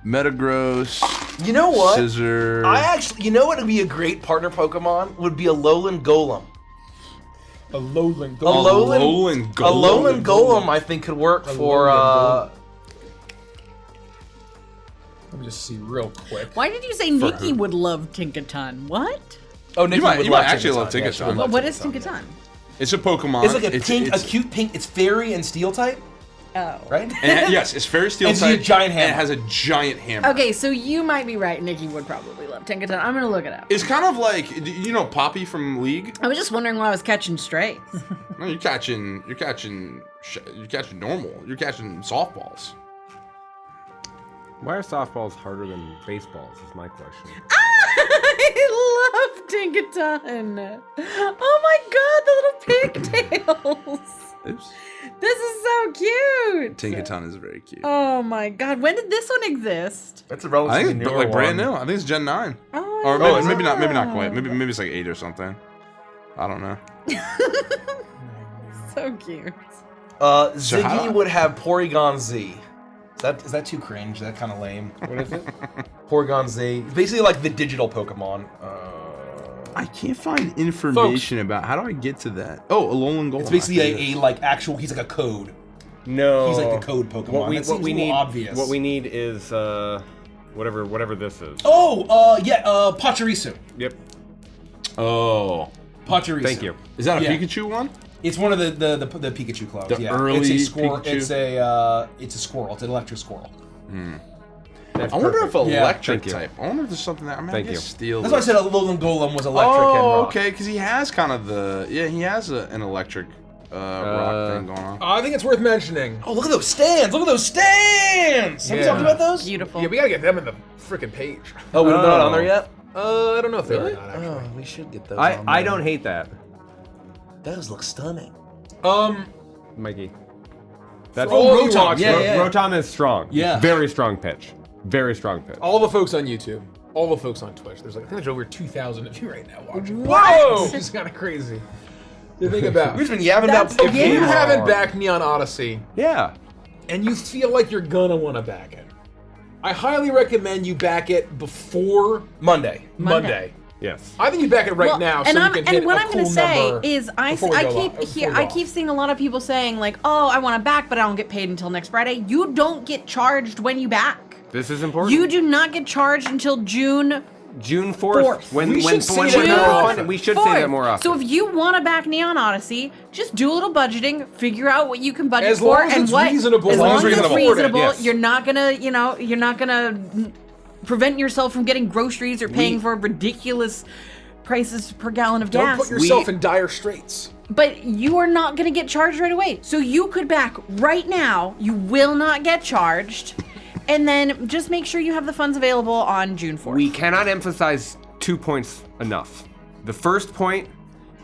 Metagross.
You know what?
Scissor.
You know what would be a great partner Pokemon? Would be a Lowland Golem.
A lowland
A Lowland
Golem.
A Lowland Golem, I think, could work for.
Let me just see real quick.
Why did you say Nikki would love Tinkaton? What?
Oh, Nikki
might-
would
you
love
might actually love
Tinkaton. Yeah, she would
Tinkaton.
love
What is
Tinkaton.
Tinkaton?
It's a Pokemon.
It's like a cute pink. It's fairy and steel type,
Oh.
right?
And yes, it's fairy steel
And it's
type.
a giant
and it
hammer.
has a giant hammer.
Okay, so you might be right. Nikki would probably love Tinkaton. I'm gonna look it up.
It's kind of like Poppy from League.
I was just wondering why I was catching strays.
No, you're catching normal. You're catching softballs.
Why are softballs harder than baseballs? Is my question.
I love Tinkaton. Oh my god, the little pigtails.
Oops.
This is so cute.
Tinkaton is very cute.
Oh my god, when did this one exist?
That's a
I
relatively
think it's
newer
like brand
one.
new. I think it's Gen 9.
Oh,
Or
I
maybe
love
not
that.
quite. Maybe it's like 8 or something. I don't know.
So cute.
Ziggy
how-
would have Porygon Z. Is that too cringe? Is that kind of lame? What is it? Porygon Z. Basically like the digital Pokemon.
I can't find information about how do I get to that. Oh, a Alolan Golem.
It's basically a like actual. He's like a code.
No.
He's like the code Pokemon.
What we,
That seems
what we
a little
need.
obvious.
What we need is whatever this is.
Oh, Pachirisu.
Yep.
Oh,
Pachirisu.
Thank you.
is that a
Yeah.
Pikachu one?
It's one of the Pikachu clones.
The
yeah.
early
it's a squirrel.
Pikachu?
It's a squirrel. It's an electric squirrel.
That's
I wonder
perfect.
if
Yeah.
electric
Thank you.
type. I wonder if there's something that I
Thank
guess
you.
steel.
That's why I said a Alolan Golem was electric and
Oh,
rock.
okay, because he has kind of he has an electric rock thing going on.
I think it's worth mentioning.
Oh, look at those stands! Look at those stands! Have we
Yeah.
talked about those?
Beautiful.
Yeah, we gotta get them in the freaking page.
Oh, we're not on there yet?
I don't know if they're not actually.
Oh, we should get those.
I don't hate that,
Those look stunning.
Mikey. That's
all of you
Rotom.
watching,
Yeah.
Rotom is strong.
Yeah.
Very strong pitch. Very strong pitch.
all the folks on YouTube, all the folks on Twitch. There's over 2,000 of you right now watching.
What?
Whoa! It's kind of crazy. You think about
We've just been yapping about
That's-
if you
Yeah.
haven't backed me on Odyssey
Yeah.
and you feel like you're gonna want to back it, I highly recommend you back it before
Monday.
Monday.
Yes.
I think you back it right
Well,
now,
and
so
I'm,
you can
and
hit
what
a
I'm
cool
gonna say
number
is I
before we go
keep
live-
here
before we
I
go
keep
off.
seeing a lot of people saying like, oh, I want to back, but I don't get paid until next Friday. You don't get charged when you back.
This is important.
You do not get charged until June
June 4th.
4th.
When
We
when
should say
when
that
we're
more
not
often.
funded, we should say that more often.
So if you want to back Neon Odyssey, just do a little budgeting, figure out what you can budget
As
for,
long as
and
it's
what
reasonable.
as long as it's
reasonable.
reasonable,
Yes.
you're not gonna prevent yourself from getting groceries or paying for ridiculous prices per gallon of
Don't
gas.
put yourself in dire straits.
But you are not going to get charged right away. So you could back right now. You will not get charged. And then just make sure you have the funds available on June 4th.
We cannot emphasize 2 points enough. The first point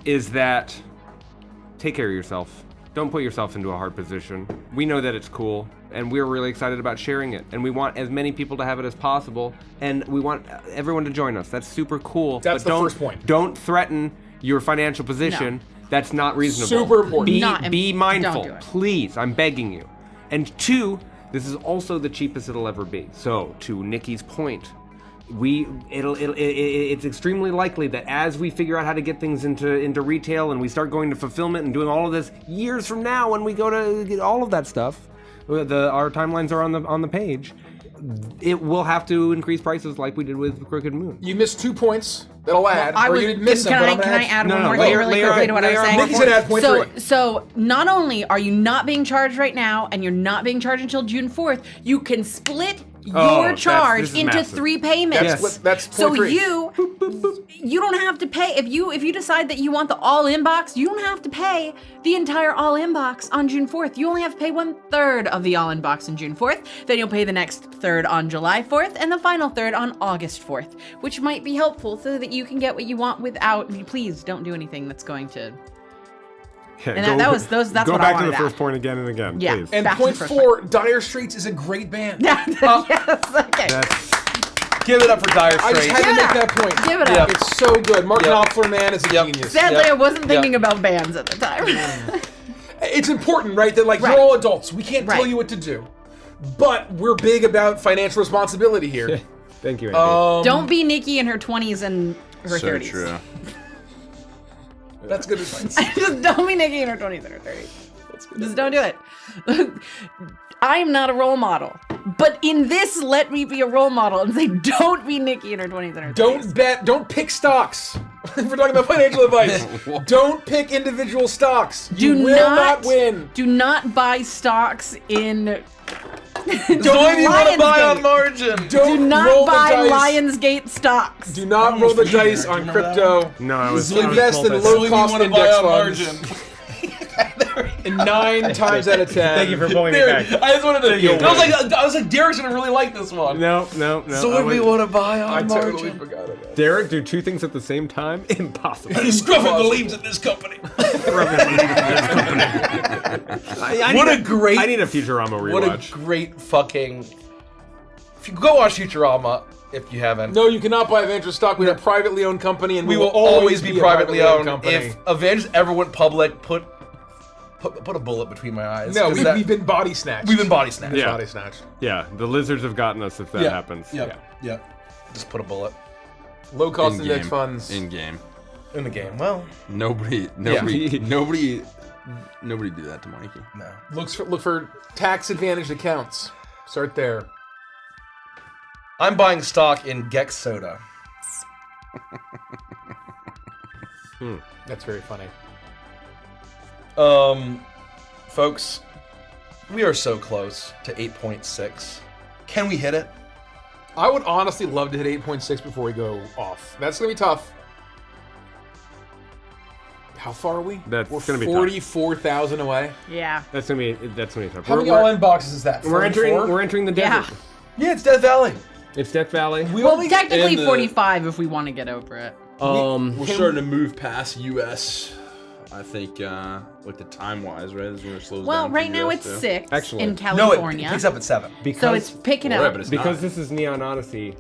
is that take care of yourself. Don't put yourself into a hard position. We know that it's cool, and we're really excited about sharing it. And we want as many people to have it as possible, and we want everyone to join us. That's super cool.
That's
but
the
don't,
first point.
Don't threaten your financial position. That's not reasonable.
Super important.
Be,
Not-
be mindful,
don't do it.
please. I'm begging you. And 2, this is also the cheapest it'll ever be. So, to Nikki's point, it's extremely likely that as we figure out how to get things into retail and we start going to fulfillment and doing all of this years from now when we go to get all of that stuff, our timelines are on the page. it will have to increase prices like we did with Crooked Moon.
You missed 2 points. That'll add.
I
or
was,
you didn't miss
can,
them, but
I,
I'm
can
gonna
I add
No,
one
no,
more
layer-
thing really
layer
quickly
on-
to what I was
layer on
saying?
more
Nikki's gonna add point
So,
3.
so not only are you not being charged right now, and you're not being charged until June 4th, you can split
Oh,
your
this
charge
is
into
massive.
3 payments.
That's
So
point 3.
you don't have to pay if you decide that you want the all-in box. You don't have to pay the entire all-in box on June 4th. You only have to pay 1/3 of the all-in box on June 4th. Then you'll pay the next third on July 4th, and the final third on August 4th, which might be helpful so that you can get what you want without. Please don't do anything that's going to.
Yeah,
And that's
go
what I
back to
wanted
the
to
first
add.
point again and again,
Yeah.
please.
And
Back to
point
the first
4, Dire Straits is a great band.
yes. Okay.
Give it up for Dire
I just
Straits.
had to make that point.
Give it
Yeah.
up.
It's so good. Mark
Yep.
Knopfler, man, is a genius.
Sadly,
Yep.
I wasn't thinking
Yep.
about bands at the time.
It's important, right? That like
Right.
you're all adults. We can't tell
Right.
you what to do, but we're big about financial responsibility here.
Thank you, Andy.
Don't be Nikki in her 20s and her
So
30s.
true.
That's good advice.
Just don't be Nikki in her 20s and her 30s. Just don't do it. I am not a role model. But in this, let me be a role model and say, don't be Nikki in her 20s and her 30s.
Don't pick stocks. If we're talking about financial advice, don't pick individual stocks. You will not win.
Do not buy stocks in.
Don't even want to buy on
Lionsgate.
margin.
Do
Don't
not
roll the
buy
dice.
Lionsgate stocks.
Do not roll the dice on crypto.
No, I was
Invest in
small
low-cost
wanna buy
index
on
funds.
margin.
And 9 times out of 10.
Thank you for pulling me
Dude,
back.
I just wanted to.
you.
I was like, Derek's gonna really like this one.
No.
So what do we want to buy on
I
margin?
totally forgot about it.
Derek, do 2 things at the same time? Impossible.
Scruffin believes in this company.
I
What
need
a great-
I need a Futurama rewatch.
What a great fucking. If you go watch Futurama, if you haven't,
No, you cannot buy Avengers stock. We're a privately owned company, and
we will always be
a
privately owned.
company.
If Avengers ever went public, put a bullet between my eyes.
No,
'cause
we've been body snatched.
we've been body snatched.
Yeah.
body snatched.
Yeah, the lizards have gotten us if that
Yeah.
happens.
Yep. Yep. Just put a bullet
Low cost
In
index
game.
funds.
In game.
in the game. Well,
Nobody do that to Mikey.
no.
Look for tax advantaged accounts. Start there.
I'm buying stock in Gex Soda.
That's very funny.
Folks, we are so close to 8.6. Can we hit it?
I would honestly love to hit 8.6 before we go off. That's gonna be tough. How far are we?
That's
We're
gonna be tough.
44,000 away.
Yeah.
That's gonna be tough.
How many all-in boxes is that?
we're entering
44?
we're entering the
Yeah.
desert.
Yeah, it's Death Valley.
It's Death Valley.
Well, technically 45 if we want to get over it.
We're starting to move past US. I think, like the time-wise, right? This is gonna slow us
Well,
down for
right now
US
it's
too.
6
Actually.
in
No,
California.
it picks up at 7.
Because
So it's picking
Right,
up.
but it's
because
not.
this is Neon Odyssey,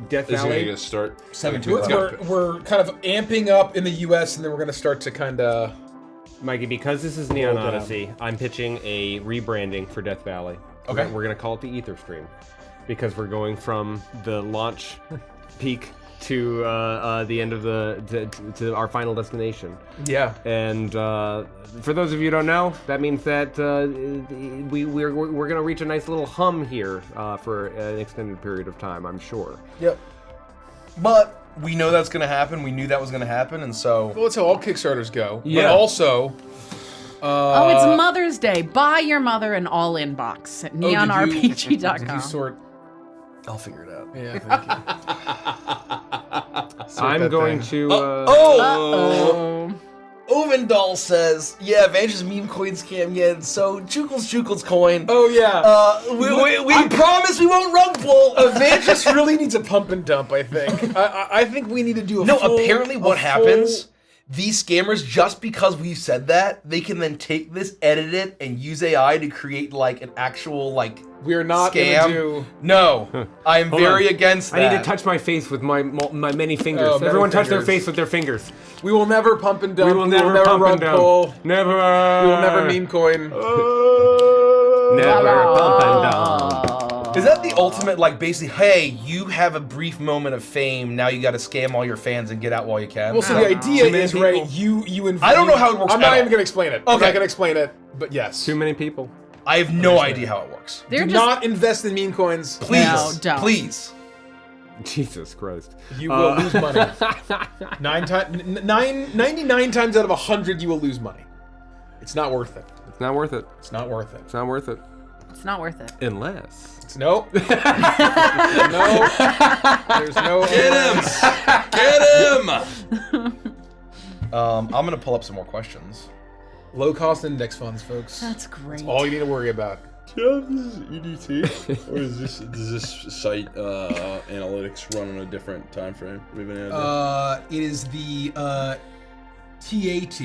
Death
This is
Valley.
gonna start
7 to
We're kind of amping up in the US, and then we're gonna start to kind of.
Mikey, because this is Neon
Roll down.
Odyssey, I'm pitching a rebranding for Death Valley.
Okay.
We're gonna call it the Ether Stream, because we're going from the launch peak to the end of to our final destination.
Yeah.
And for those of you who don't know, that means that we're gonna reach a nice little hum here for an extended period of time, I'm sure.
Yep. But we know that's going to happen. We knew that was going to happen, and so
Well, that's how all Kickstarters go.
Yeah.
But also.
Oh, it's Mother's Day. Buy your mother an all-in box at
Did you
neonrpg.com.
sort?
I'll figure it out.
Yeah. Thank you.
I'm going to.
Oh.
Ovendal says, yeah, Avengers meme coin scam again. So, Jukel's coin.
Oh yeah.
We promise we won't rug pull.
Avengers really needs a pump and dump. I think. I think we need to do a.
No,
full-
apparently
a
what
full-
happens, these scammers, just because we said that, they can then take this, edit it, and use AI to create, like, an actual, like,
We are not
scam.
gonna do.
No, I am
Hold
very
on.
against that.
I need to touch my face with my many fingers.
Oh, many
Everyone touch their
fingers.
face with their fingers.
We will never pump and dump.
We will never pump
rug
and dump.
pull.
Never.
We will never meme coin.
Never pump and dump.
Is that the ultimate, like, basically, hey, you have a brief moment of fame, now you gotta scam all your fans and get out while you can?
Well, so the idea
Too many
is, right,
people.
you
I don't know how it works
I'm not
at
even
all.
gonna explain it. I'm
Okay.
not gonna explain it, but yes.
Too many people.
I have no idea how it works.
They're
Do
just
not invest in meme coins.
Please,
No, don't.
please.
Jesus Christ.
You will lose money. 99 times out of 100, you will lose money. It's not worth it.
It's not worth it.
It's not worth it.
It's not worth it.
It's not worth it.
Unless.
It's no. No. There's no.
Get him! Get him!
I'm gonna pull up some more questions.
Low cost index funds, folks.
That's great.
All you need to worry about.
Do you have this EDT? Or does this site analytics run on a different time frame? Do we have any idea?
It is the TAT,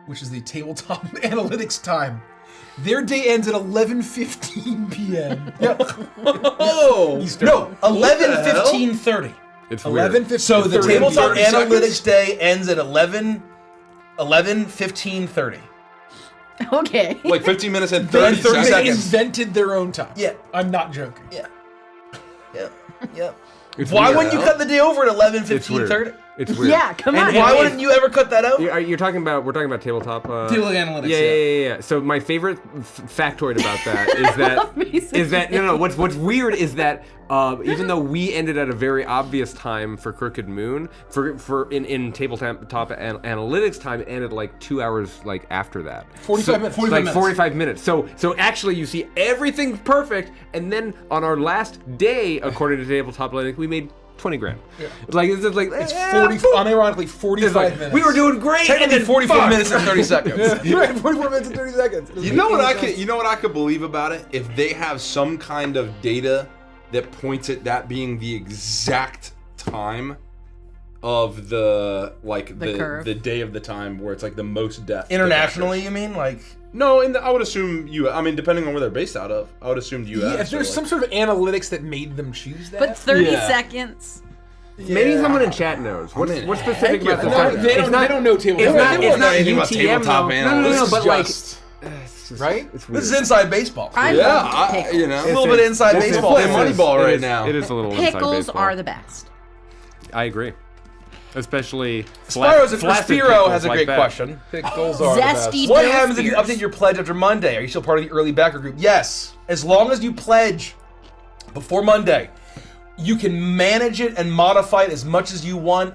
which is the tabletop analytics time. Their day ends at 11:15 p.m.
Oh
Eastern.
no, 11:15:30.
It's weird.
11:15.
So the
30
tabletop
seconds?
analytics day ends at 11:15:30.
Okay.
Like 15 minutes and
They
30
seconds.
invented their own time.
Yeah.
I'm not joking.
Yeah. Yeah.
It's
Why
weird.
wouldn't you cut the day over at
It's weird.
11:15:30?
It's weird.
Yeah, come on.
And why wouldn't you ever cut that out?
We're talking about tabletop.
Table analytics.
Yeah. So my favorite factoid about that is that no. What's weird is that even though we ended at a very obvious time for Crooked Moon, in tabletop analytics time, it ended like 2 hours like after that.
45 minutes.
45 minutes. So actually you see everything's perfect, and then on our last day, according to tabletop analytics, we made 20 grand. Yeah. Like it's just like
It's 40. Unironically, 45 minutes.
we were doing great, and
Technically
then
44 minutes and 30 seconds.
Right, 44 minutes and 30 seconds.
You know what I could believe about it? If they have some kind of data that points at that being the exact time of the
curve.
the day of the time where it's like the most death.
Internationally, you mean? Like,
No, I would assume depending on where they're based out of, I would assume the US.
Yeah, if there's some sort of analytics that made them choose that.
But 30
Yeah.
seconds.
maybe someone in chat knows. What's specific about the
No,
time?
they don't know tabletop.
It's not
anything about
UTM
tabletop
though. No,
analytics.
but
right?
it's
this
weird.
is inside baseball.
I
Yeah,
love pickles.
you know,
a little bit inside
This is-
baseball.
They're Moneyball right now.
It is a little inside
Pickles
baseball.
are the best.
I agree. Especially
Spyro's
flaccid
Spiro
pickles
has a
like
great
that.
question.
Pickles are the
Zesty
best.
What
Those
happens if you
beers.
update your pledge after Monday? Are you still part of the early backer group? Yes. As long as you pledge before Monday, you can manage it and modify it as much as you want.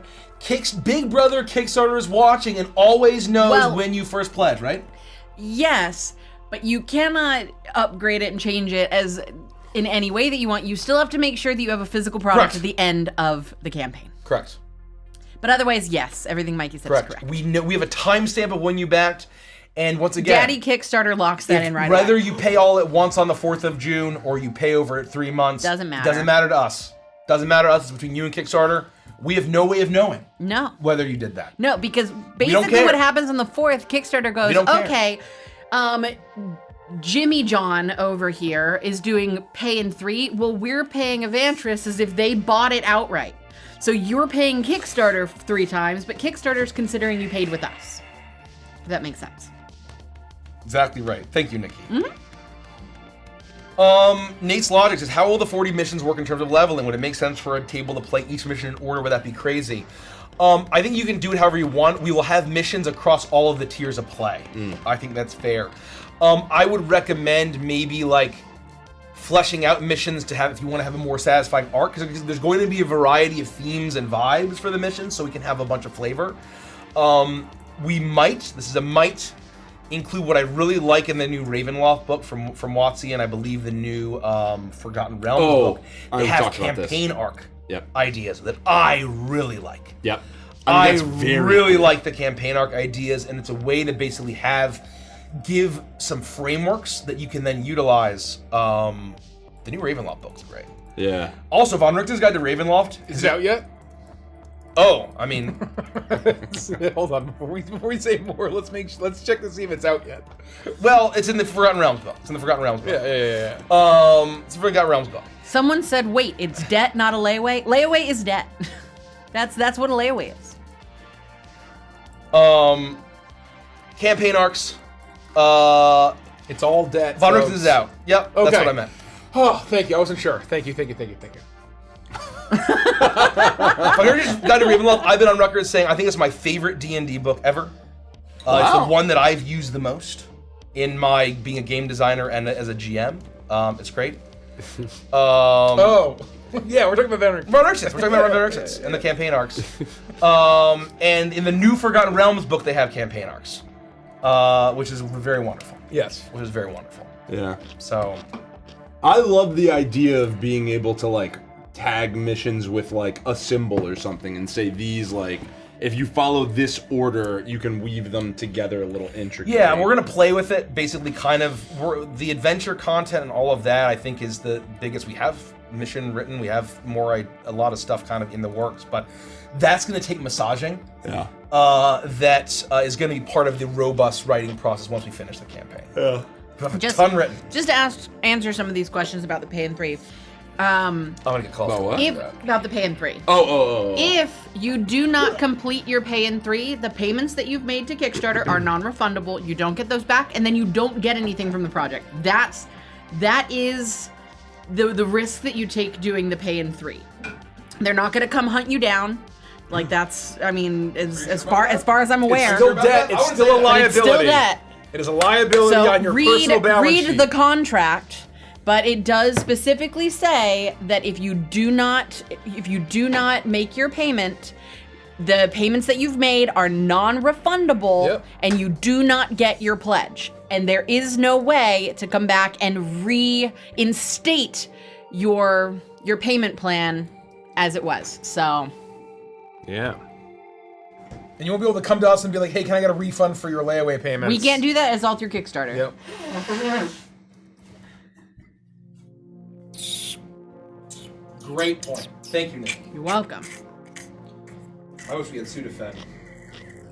Big Brother Kickstarter is watching and always knows
Well-
when you first pledge, right?
Yes, but you cannot upgrade it and change it as in any way that you want. You still have to make sure that you have a physical product
Correct.
at the end of the campaign.
Correct.
But otherwise, yes, everything Mikey said is correct.
We know we have a timestamp of when you backed, and once again,
Daddy Kickstarter locks that in right
whether
away.
you pay all at once on the 4th of June or you pay over at 3 months,
Doesn't matter.
Doesn't matter to us. Doesn't matter to us. It's between you and Kickstarter. We have no way of knowing
No.
whether you did that.
No, because
don't
basically
care.
what happens on the 4th, Kickstarter goes,
We don't care.
okay, Jimmy John over here is doing pay in 3. Well, we're paying Evantris as if they bought it outright. So you're paying Kickstarter 3 times, but Kickstarter's considering you paid with us. If that makes sense.
Exactly right. Thank you, Nikki. Nate's Logic says, how will the 40 missions work in terms of leveling? Would it make sense for a table to play each mission in order? Would that be crazy? I think you can do it however you want. We will have missions across all of the tiers of play. I think that's fair. I would recommend maybe like fleshing out missions to have, if you want to have a more satisfying arc, because there's going to be a variety of themes and vibes for the missions, so we can have a bunch of flavor. We might include what I really like in the new Ravenloft book from WotC, and I believe the new Forgotten Realms book. They have campaign arc ideas that I really like.
Yep.
I really like the campaign arc ideas, and it's a way to basically give some frameworks that you can then utilize. The new Ravenloft book's great.
Yeah.
Also, Von Richter's Guide to Ravenloft
Is it out yet?
Oh, I mean,
Hold on, before we say more, let's check to see if it's out yet.
well, it's in the Forgotten Realms book. It's in the Forgotten Realms book.
Yeah.
It's the Forgotten Realms book.
Someone said, wait, it's debt, not a layaway? Layaway is debt. That's what a layaway is.
Campaign arcs.
It's all debt.
Von
folks.
Richter's is out. Yep,
Okay.
that's what I meant.
Oh, thank you. I wasn't sure. Thank you.
Von Richter's Guide to Ravenloft, I've been on record saying I think it's my favorite D&D book ever. It's the one that I've used the most. in my being a game designer and as a GM. It's great.
Oh, yeah, we're talking about Veteran.
Run arcs, yes. We're talking about run arcs and the campaign arcs. And in the new Forgotten Realms book, they have campaign arcs, which is very wonderful.
Yes.
Which is very wonderful.
Yeah.
So,
I love the idea of being able to like tag missions with like a symbol or something and say these like, if you follow this order, you can weave them together a little intricately.
yeah, and we're gonna play with it. Basically, the adventure content and all of that, I think, is the biggest. We have mission written. We have a lot of stuff kind of in the works, but that's gonna take massaging.
Yeah.
That is gonna be part of the robust writing process once we finish the campaign.
Yeah.
We have a
Just-
ton written.
Just to answer some of these questions about the pay in 3.
I'm gonna get called.
About what?
About the pay in 3.
Oh.
If you do not complete your pay in 3, the payments that you've made to Kickstarter are non-refundable. You don't get those back, and then you don't get anything from the project. That is the risk that you take doing the pay in 3. They're not gonna come hunt you down. Like that's, I mean, as far as I'm aware.
It's still debt. It's still a
But
liability.
it's still debt.
It is a liability
So
on your personal balance sheet.
read the contract, but it does specifically say that if you do not make your payment, the payments that you've made are non-refundable,
Yep.
and you do not get your pledge. And there is no way to come back and reinstate your payment plan as it was. So
Yeah.
And you won't be able to come to us and be like, hey, can I get a refund for your layaway payments?
we can't do that. It's all through Kickstarter.
Yep.
Great point. Thank you, Nick.
You're welcome.
I wish we had Sudafed.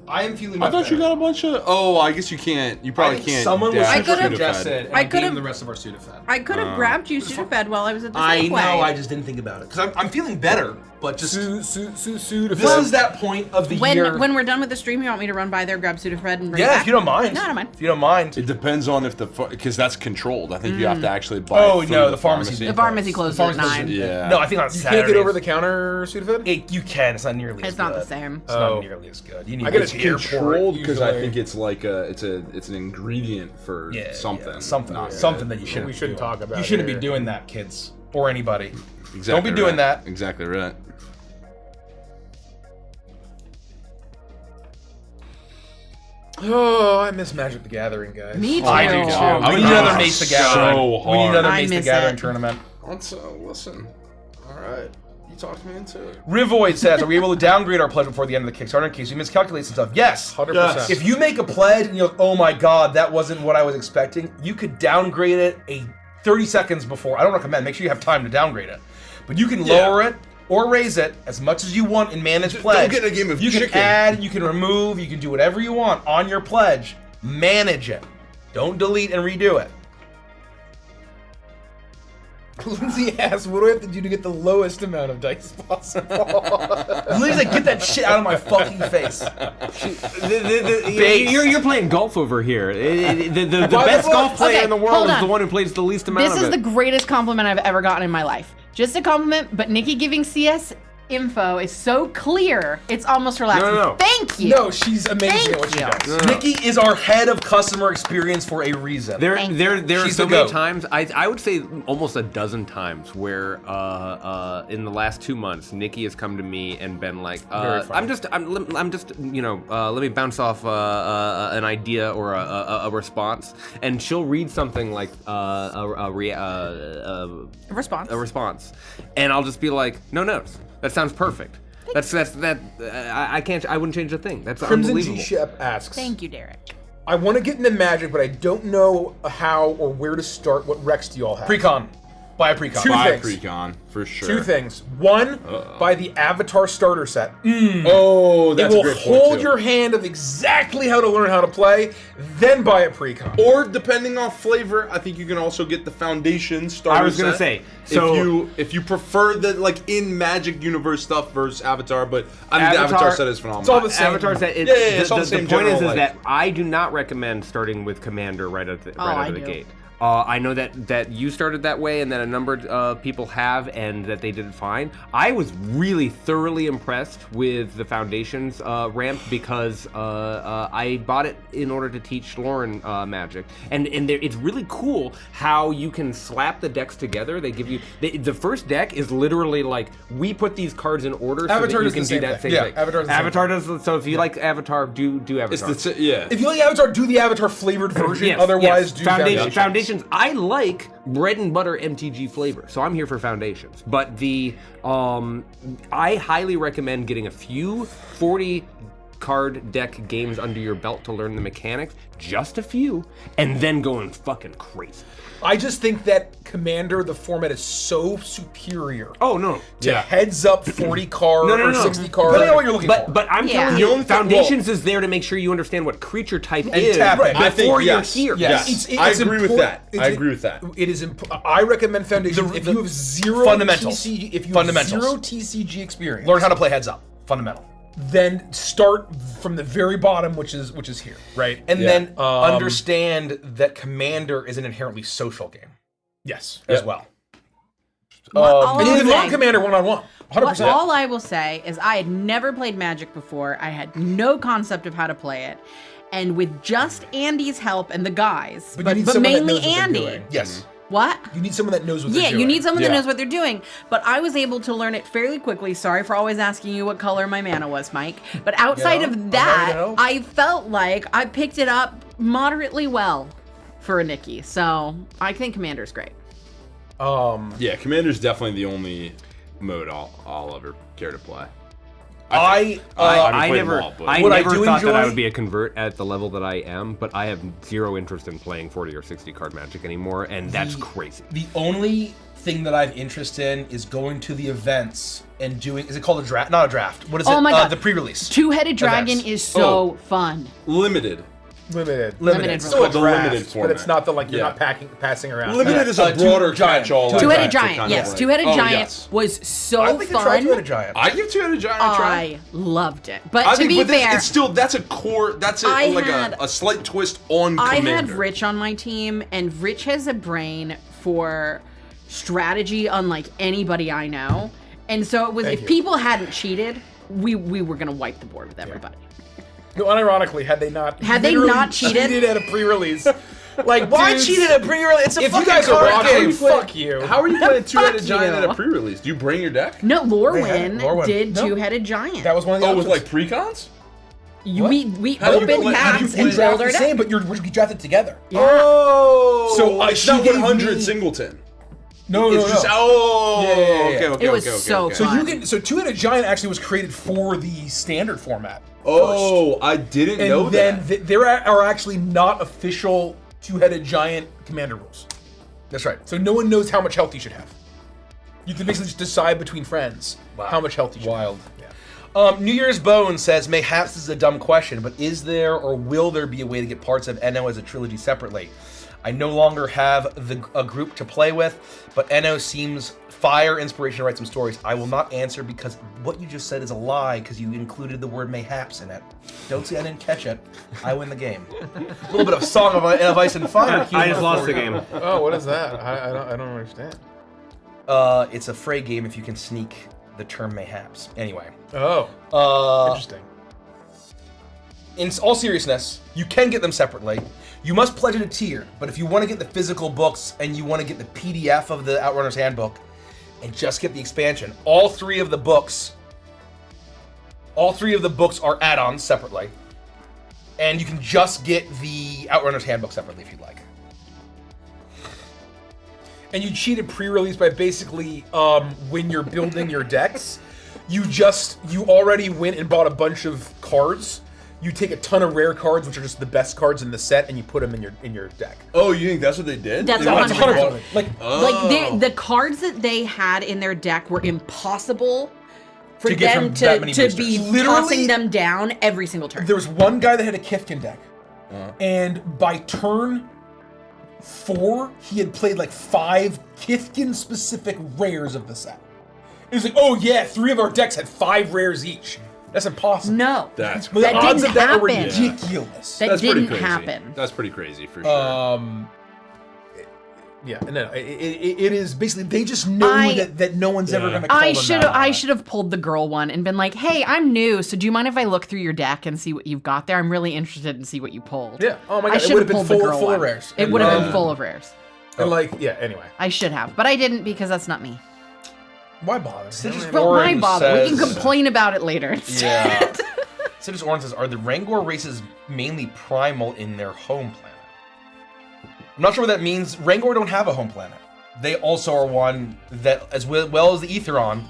I am feeling
I
much
thought
better.
you got a bunch of. Oh, I guess you can't. You probably
I think
can't.
someone was
dash
suggested, and
I
I gave
could've-
them the rest of our Sudafed.
I could have grabbed you Sudafed while I was at the
I
Safeway.
know, I just didn't think about it. Because I'm feeling better, but just...
Sudafed.
This is that point of the year...
When we're done with the stream, you want me to run by there, grab Sudafed, and bring it
Yeah,
back?
if you don't mind.
No, I don't mind.
If you don't mind.
It depends on if because that's controlled. I think you have to actually buy.
Oh,
it through
no, the pharmacy
The pharmacy closes at 9.
Yeah.
No, I think on
You
Saturdays.
can't get over the counter Sudafed?
You can. It's not nearly as
It's
good.
not the same.
It's not nearly as good. You need
I get
to
it
go to the airport.
Controlled because I
usually.
think it's like it's an ingredient for something.
Something.
Not
Something that you shouldn't.
We shouldn't
be doing.
talk about
You shouldn't
here.
be doing that, kids, or anybody.
Exactly
Don't be doing
right.
that.
Exactly right.
Oh, I miss Magic the Gathering, guys.
Me too.
I do too.
I
We
would
need
go
another Mace the Gathering.
so
We need another
I
Mace the
miss
Gathering
it.
tournament.
Let's listen. All right, you talked me into it.
Rivoid says, are we able to downgrade our pledge before the end of the Kickstarter in case we miscalculate some stuff? Yes.
100%.
If you make a pledge and you're like, oh my god, that wasn't what I was expecting, you could downgrade it 30 seconds before. I don't recommend. Make sure you have time to downgrade it. But you can lower it or raise it as much as you want in managed pledge.
Don't get in a game of
You
chicken.
can add, you can remove, you can do whatever you want on your pledge. Manage it. Don't delete and redo it.
Lindsay asked, what do I have to do to get the lowest amount of dice possible?
Lindsay's like, get that shit out of my fucking face.
You're playing golf over here. The best
fuck?
golf player
Okay,
in the world
hold
is
on.
the one who plays the least amount
This
of
is
it.
the greatest compliment I've ever gotten in my life. Just a compliment, but Nikki giving CS info is so clear, it's almost relaxing.
No.
Thank you.
No, she's amazing at what she
Thank
does.
Nikki is our head of customer experience for a reason.
There
Thank
are
She's
so
the
many
goat.
times. I would say almost a dozen times where in the last 2 months, Nikki has come to me and been like,
Very funny.
I'm just let me bounce off an idea or a response, and she'll read something like a response, and I'll just be like, no notes. That sounds perfect. I wouldn't change a thing. That's
Crimson
unbelievable.
G Shep asks,
Thank you, Derek.
I want to get into Magic, but I don't know how or where to start. What Rex do you all have?
Precon. Buy a precon.
Two
Buy
things.
Precon for sure.
Two things. One, buy the Avatar starter set.
Oh, that's
it
a
will
great point,
hold
too.
your hand of exactly how to learn how to play, then buy a precon.
Or depending on flavor, I think you can also get the foundation starter
I was gonna
set.
say, so-
if you prefer the like in Magic universe stuff versus Avatar, but I think the Avatar set is phenomenal.
It's all the same.
Avatar set.
Yeah, it's all the same
point is
general,
that
like-
I do not recommend starting with Commander right out of the
I
gate. I know that you started that way, and that a number of people have, and that they did it fine. I was really thoroughly impressed with the Foundations ramp because I bought it in order to teach Lauren Magic, and it's really cool how you can slap the decks together. They give you the first deck is literally like we put these cards in order so
Avatar
that you
does
can
the
do
same
that
thing.
same
Yeah,
thing.
Avatar does the same
Avatar does. So if you like Avatar, do Avatar.
It's yeah.
If you like Avatar, do the Avatar flavored version.
Yes,
Otherwise,
yes.
do
Foundations. I like bread and butter MTG flavor, so I'm here for Foundations. But I highly recommend getting a few 40 card deck games under your belt to learn the mechanics, just a few, and then going fucking crazy.
I just think that Commander, the format is so superior.
Oh no,
to heads up 40 card or 60 card.
Depending on what you're looking for.
But I'm telling you, Foundations is there to make sure you understand what creature type is before you're here.
Yes, I agree with that. I agree with that.
It is. I recommend Foundations if you have zero
fundamentals.
if you have zero TCG experience.
Learn how to play heads up. Fundamental.
Then start from the very bottom, which is here, right?
And then understand that Commander is an inherently social game.
Yes,
as well.
And you can learn Commander one-on-one. 100%.
All I will say is I had never played Magic before. I had no concept of how to play it. And with just Andy's help and the guys, but mainly Andy.
Yes.
What?
You need someone that knows what they're doing.
Yeah, you need someone that knows what they're doing. But I was able to learn it fairly quickly. Sorry for always asking you what color my mana was, Mike. But outside of that, I felt like I picked it up moderately well for a Nikki. So I think Commander's great.
Yeah, Commander's definitely the only mode I'll ever care to play.
I never thought that I would
be
be a convert at the level that I am, but I have zero interest in playing 40 or 60 card Magic anymore, and that's crazy.
The only thing that I have interest in is going to the events and doing. Is it called a draft? Not a draft. What is it?
Oh my God.
The pre-release.
Two-headed dragon is so fun.
Limited.
Limited.
Limited.
Still a
The
draft,
limited
but
format.
it's not the you're not passing around.
Limited is a broader catch-all.
Two-headed giant. Yes, two-headed giant was so
I think to try
fun.
Two-Headed Giant.
I give Two-Headed Giant a try.
I loved it. But to be fair,
it's still that's a core. That's a slight twist on
I
Commander.
had Rich on my team, and Rich has a brain for strategy unlike anybody I know. And so it was if people hadn't cheated, we were gonna wipe the board with everybody.
No, unironically, had they not
cheated
at a pre-release, like
Why
dudes,
cheated at pre-release? It's a
if you
fucking
guys are
card
watching,
game.
fuck you.
How are you playing Two-Headed Giant
you.
at a pre-release? Do you bring your deck?
No, Lorwyn
Lorwyn.
did
No.
two-headed giant.
That was one of the
Oh, with
options.
like precons?
We
How do you
opened
play- how do you
packs
play
and
You draft
rolled
the
our
same,
deck.
but we drafted together.
Oh,
So
It's
she
not
gave
100
me-
singleton.
No,
It's just
no.
okay.
It was
okay,
so
okay.
So
fun.
you can. So Two-Headed Giant actually was created for the standard format.
Oh, I didn't
And
know
then
that.
there are actually not official Two-Headed Giant Commander rules.
that's right.
So no one knows how much health you should have. You can basically just decide between friends how much health you should have.
Wild.
New Year's Bone says, mayhaps this is a dumb question, but is there or will there be a way to get parts of NO as a trilogy separately? I no longer have a group to play with, but NO seems fire, inspiration to write some stories. I will not answer because what you just said is a lie because you included the word mayhaps in it. Don't say I didn't catch it. I win the game. A little bit of Song of Ice and Fire.
I just lost the game.
Oh, what is that? I don't understand.
It's a fray game if you can sneak the term mayhaps. Anyway.
Oh, interesting.
In all seriousness, you can get them separately. You must pledge at a tier, but if you want to get the physical books and you want to get the PDF of the Outrunner's Handbook and just get the expansion, all three of the books are add-ons separately. And you can just get the Outrunner's Handbook separately if you'd like.
And you cheated pre-release by basically when you're building your decks, you already went and bought a bunch of cards. You take a ton of rare cards, which are just the best cards in the set, and you put them in your deck.
Oh, you think that's what they did?
That's
They went
100%.
Like,
The cards that they had in their deck were impossible for
To get
them
from that many
to be
boosters.
tossing them down every single turn.
there was one guy that had a Kifkin deck, and by turn 4, he had played like 5 Kifkin-specific rares of the set. It was like, oh yeah, 3 of our decks had 5 rares each. That's impossible.
No,
That's
But the odds
didn't
of that are
happen.
ridiculous.
that
That's pretty
didn't
crazy.
happen.
That's pretty crazy for sure.
Yeah, no, it is basically they just know that no one's ever going to call them out.
I should have pulled the girl one and been like, hey, I'm new, so do you mind if I look through your deck and see what you've got there? I'm really interested in see what you pulled.
Yeah. Oh my god,
I
it
should
would have
have
been
pulled the
full
girl
of
one.
rares.
It would have been full of rares.
And like, yeah. Anyway,
I should have, but I didn't because that's not me.
why bother?
Well, why bother? We can complain about it later.
Yeah. Citrus Orange says, are the Rangor races mainly primal in their home planet? I'm not sure what that means. Rangor don't have a home planet. They also are one that, as well as the Aetheron,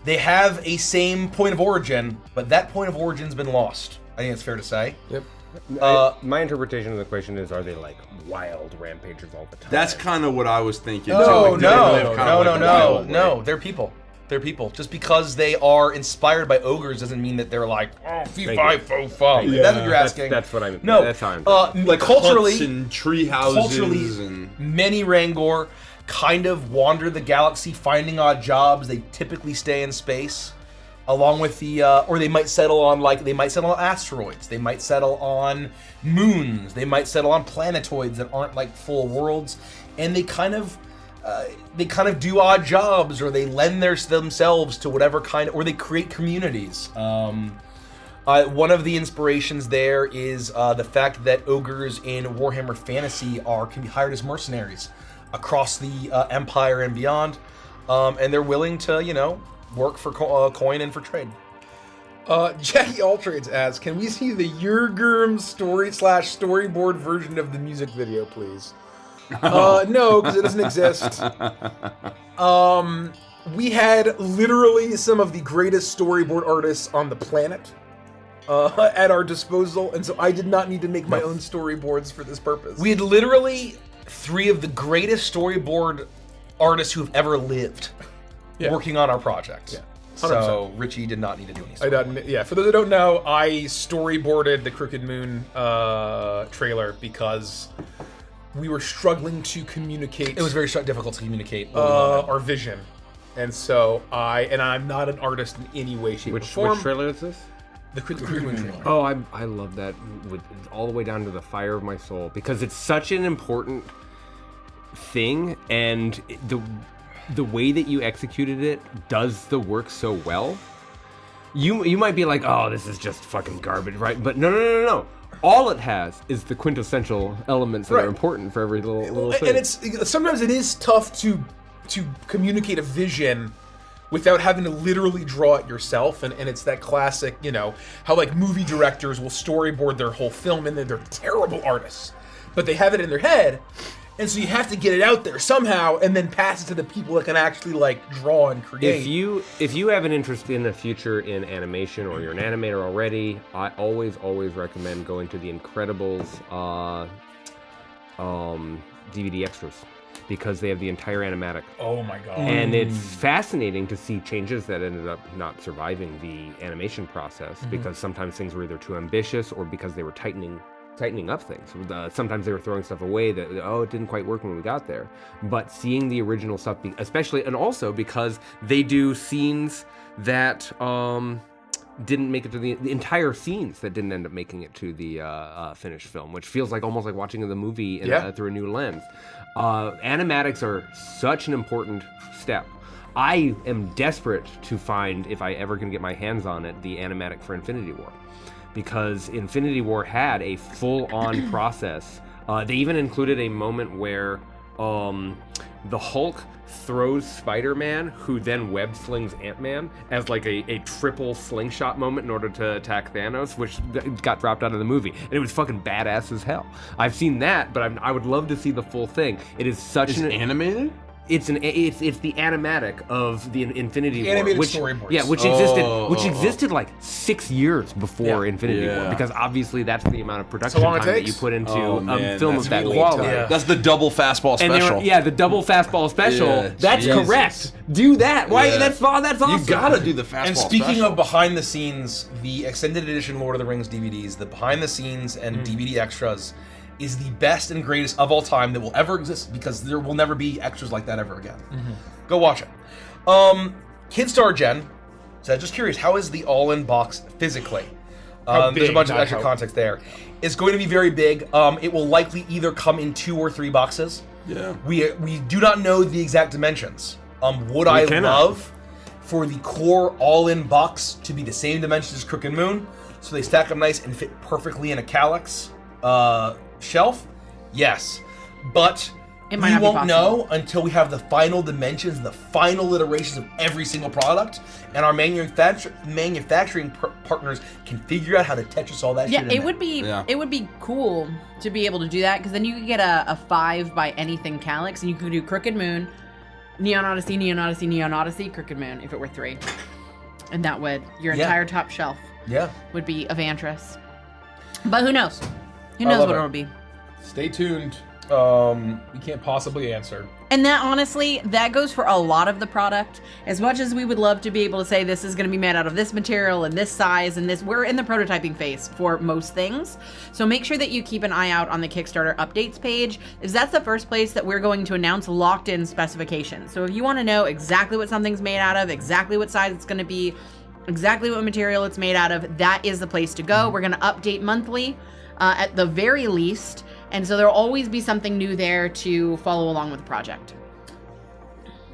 they have a same point of origin, but that point of origin's been lost. I think it's fair to say.
Yep.
My interpretation of the question is, are they like wild rampagers all the time?
That's kind of what I was thinking.
No,
too.
no. They're people. They're people. Just because they are inspired by ogres doesn't mean that they're like, oh, fee fi fo fum.
Yeah,
That's what you're asking.
That's what I'm.
No,
that's how I'm.
Like culturally,
huts and tree houses and
many Rangor kind of wander the galaxy, finding odd jobs. They typically stay in space, along with the, or they might settle on asteroids. They might settle on moons. They might settle on planetoids that aren't like full worlds, and they kind of do odd jobs, or they lend themselves to whatever kind, or they create communities. One of the inspirations there is the fact that ogres in Warhammer Fantasy can be hired as mercenaries across the Empire and beyond, and they're willing to, work for coin and for trade.
Jackie Alltrades asks, can we see the Yurgurm storyboard version of the music video, please? No, because it doesn't exist. We had literally some of the greatest storyboard artists on the planet at our disposal, and so I did not need to make my own storyboards for this purpose.
We had literally 3 of the greatest storyboard artists who've ever lived working on our project.
Yeah. 100%.
So Richie did not need to do any storyboard.
For those who don't know, I storyboarded the Crooked Moon trailer because we were struggling to communicate.
It was very difficult to communicate
our vision, and so I'm not an artist in any way, shape, or form.
Which trailer is this?
The Crooked Moon trailer.
Oh, I love that, all the way down to the fire of my soul, because it's such an important thing, and the way that you executed it does the work so well. You might be like, oh, this is just fucking garbage, right? But no. All it has is the quintessential elements that are important for every little thing.
And sometimes it is tough to communicate a vision without having to literally draw it yourself, and it's that classic, how like movie directors will storyboard their whole film, and then they're terrible artists, but they have it in their head, and so you have to get it out there somehow, and then pass it to the people that can actually like draw and create.
If you have an interest in the future in animation, or you're an animator already, I always recommend going to the Incredibles DVD extras, because they have the entire animatic.
Oh my god.
And it's fascinating to see changes that ended up not surviving the animation process, because sometimes things were either too ambitious or because they were tightening up things. Sometimes they were throwing stuff away that, it didn't quite work when we got there. But seeing the original stuff, especially, and also because they do scenes that didn't make it to the entire scenes that didn't end up making it to the finished film, which feels like almost like watching the movie through a new lens. Animatics are such an important step. I am desperate to find, if I ever can get my hands on it, the animatic for Infinity War, because Infinity War had a full-on process. They even included a moment where the Hulk throws Spider-Man, who then web slings Ant-Man, as like a triple slingshot moment in order to attack Thanos, which got dropped out of the movie, and it was fucking badass as hell. I've seen that, but I would love to see the full thing. It is such an
animated.
It's the animatic of the Infinity War,
animated
which
storyboards.
existed like 6 years before Infinity War, because obviously that's the amount of production time that you put into a film of that quality.
That's the double fastball special.
The double fastball special. That's correct. Do that. Why?
Yeah.
That's awesome.
You gotta do the fastball.
And speaking
special.
of behind the scenes, the extended edition Lord of the Rings DVDs, the behind the scenes and DVD extras, is the best and greatest of all time that will ever exist, because there will never be extras like that ever again. Go watch it. Kidstar Jen said, just curious, how is the all-in box physically? There's a bunch of extra context there. It's going to be very big. It will likely either come in 2 or 3 boxes.
Yeah.
We do not know the exact dimensions. Would I
cannot.
love for the core all-in box to be the same dimensions as Crooked Moon, so they stack up nice and fit perfectly in a Calyx shelf? Yes, but
It might
we
not be
won't
possible.
know until we have the final dimensions and the final iterations of every single product, and our manufacturing partners can figure out how to Tetris all that
Yeah,
shit in
it would be
Yeah.
it would be cool to be able to do that because then you could get a 5 by anything Calyx and you could do Crooked Moon, Neon Odyssey, Neon Odyssey, Neon Odyssey, Crooked Moon if it were 3, and that would your
Yeah.
entire top shelf
Yeah.
would be Evantris. But who knows? Who
I
knows
love
what
it.
it'll be?
Stay tuned. We can't possibly answer.
And that honestly, that goes for a lot of the product. As much as we would love to be able to say this is going to be made out of this material and this size and this, we're in the prototyping phase for most things. So make sure that you keep an eye out on the Kickstarter updates page, as that's the first place that we're going to announce locked in specifications. So if you want to know exactly what something's made out of, exactly what size it's going to be, exactly what material it's made out of, that is the place to go. We're going to update monthly at the very least. And so there'll always be something new there to follow along with the project.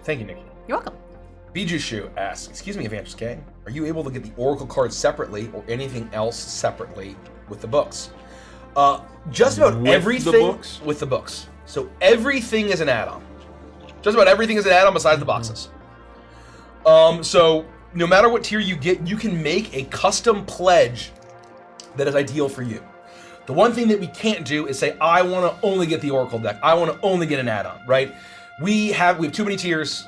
Thank you, Nikki.
You're welcome.
Bijushu asks, excuse me, Evangelist K, are you able to get the Oracle cards separately or anything else separately with the books? Just about
With the
everything
books?
with the books. So everything is an add-on. Just about everything is an add-on besides the boxes. So no matter what tier you get, you can make a custom pledge that is ideal for you. The one thing that we can't do is say, I want to only get the Oracle deck. I want to only get an add-on, right? We have too many tiers.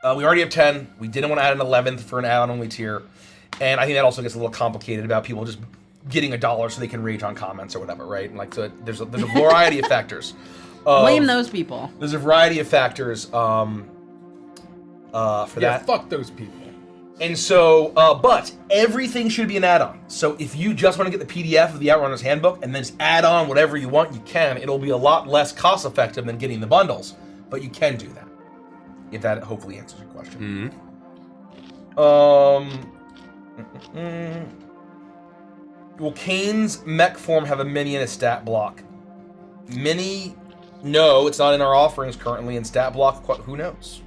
We already have 10. We didn't want to add an 11th for an add-on only tier. And I think that also gets a little complicated about people just getting $1 so they can rage on comments or whatever, right? And like, so there's a variety of factors.
Blame those people.
There's a variety of factors for that.
Fuck those people.
And so, but everything should be an add-on. So if you just want to get the PDF of the Outrunner's Handbook and then just add on whatever you want, you can. It'll be a lot less cost-effective than getting the bundles, but you can do that. If that hopefully answers your question. Will Kane's mech form have a mini and a stat block? Mini, no, it's not in our offerings currently. In stat block, who knows?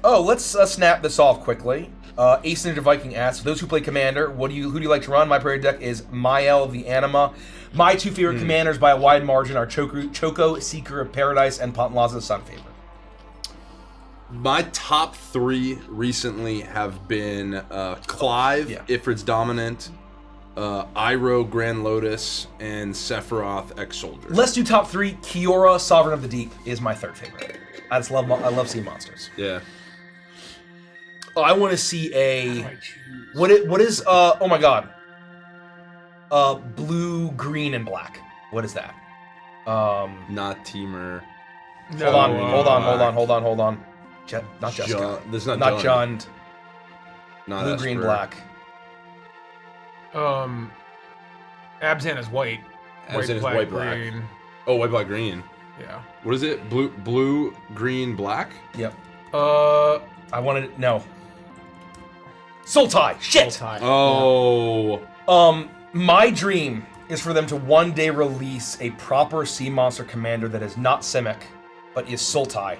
Oh, let's snap this off quickly. Ace Ninja Viking asks, for those who play Commander, who do you like to run? My priority deck is Mael the Anima. My two favorite commanders by a wide margin are Choco, Seeker of Paradise, and Pantlaza Sunfavorite.
My top 3 recently have been Clive, Ifrit's Dominant, Iroh, Grand Lotus, and Sephiroth, Ex-Soldier.
Let's do top 3. Kiora, Sovereign of the Deep, is my third favorite. I love sea monsters.
Yeah.
Oh, I want to see a what is oh my god. Blue, green, and black. What is that?
Not Teamer.
Hold on. Not Jessica.
This is not
Jund.
Not
Blue,
Esper.
green, black.
Abzan is white.
Abzan is white, black.
Green.
Oh, white, black, green.
Yeah.
What is it? Blue, green, black?
Yep. I wanted no. Sultai. Shit.
Sultai.
Oh.
My dream is for them to one day release a proper sea monster commander that is not Simic, but is Sultai.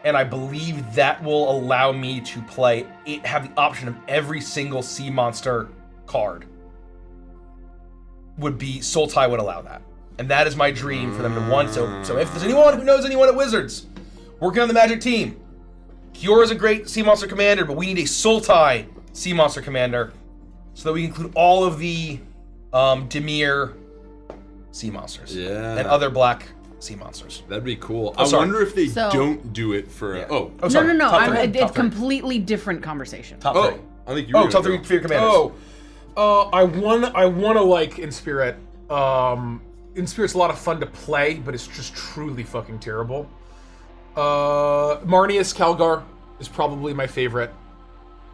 And I believe that will allow me to play it, have the option of every single sea monster card would be Sultai would allow that. And that is my dream for them to want. So if there's anyone who knows anyone at Wizards working on the Magic team, Kiora is a great sea monster commander, but we need a Sultai sea monster commander so that we include all of the Dimir sea monsters and other black sea monsters.
That'd be cool.
Oh,
I
sorry.
wonder if they don't do it for.
Yeah.
Oh,
sorry.
No.
Top three.
It's completely different conversation.
Top three.
I think you.
Top 3 favorite commanders.
I want to like Inspirit. Inspirit's a lot of fun to play, but it's just truly fucking terrible. Marnius Calgar is probably my favorite.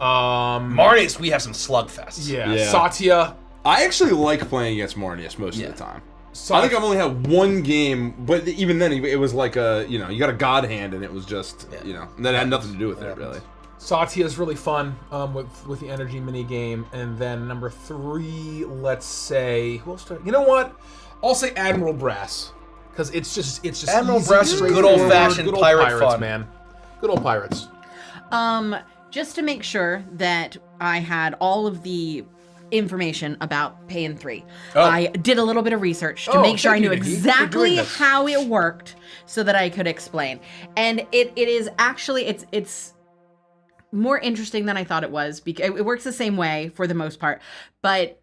Marnius, we have some slugfests.
Yeah. Satya.
I actually like playing against Marnius most of the time. I think I've only had one game, but even then it was like you got a god hand and it was just, that had nothing to do with it really.
Satya is really fun with the energy mini game, and then number 3, let's say who else? You know what? I'll say Admiral Brass because it's just
Admiral
easy,
Brass is good old-fashioned
good old
pirate
pirates,
fun.
man. Good old pirates.
Just to make sure that I had all of the information about Pay in 3, I did a little bit of research to make sure I
thank
knew
you, Nikki, for
exactly
doing this.
how it worked so that I could explain. And it is actually, it's more interesting than I thought it was because it works the same way for the most part. But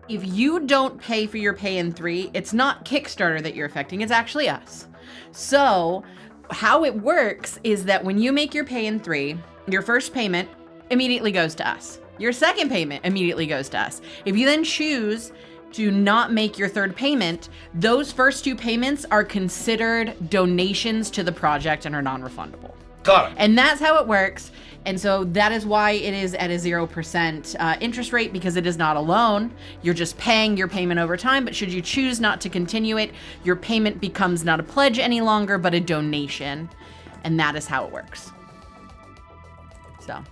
if you don't pay for your Pay in 3, it's not Kickstarter that you're affecting, it's actually us. So how it works is that when you make your Pay in 3, your first payment immediately goes to us. Your second payment immediately goes to us. If you then choose to not make your third payment, those first 2 payments are considered donations to the project and are non-refundable.
Got it.
And that's how it works. And so that is why it is at a 0% interest rate, because it is not a loan. You're just paying your payment over time, but should you choose not to continue it, your payment becomes not a pledge any longer, but a donation. And that is how it works. So,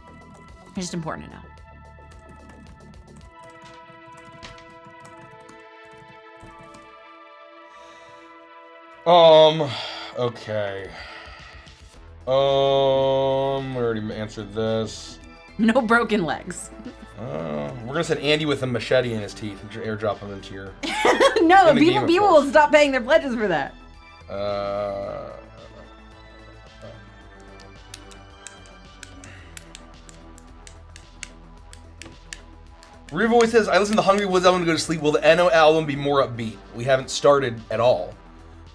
it's just important to know.
Okay. We already answered this.
No broken legs.
We're gonna send Andy with a machete in his teeth and airdrop him into your.
No,
In the game,
people
of
will
course.
stop paying their pledges for that.
Rivoy says, I listen to Hungry Woods album to go to sleep. Will the NO album be more upbeat? We haven't started at all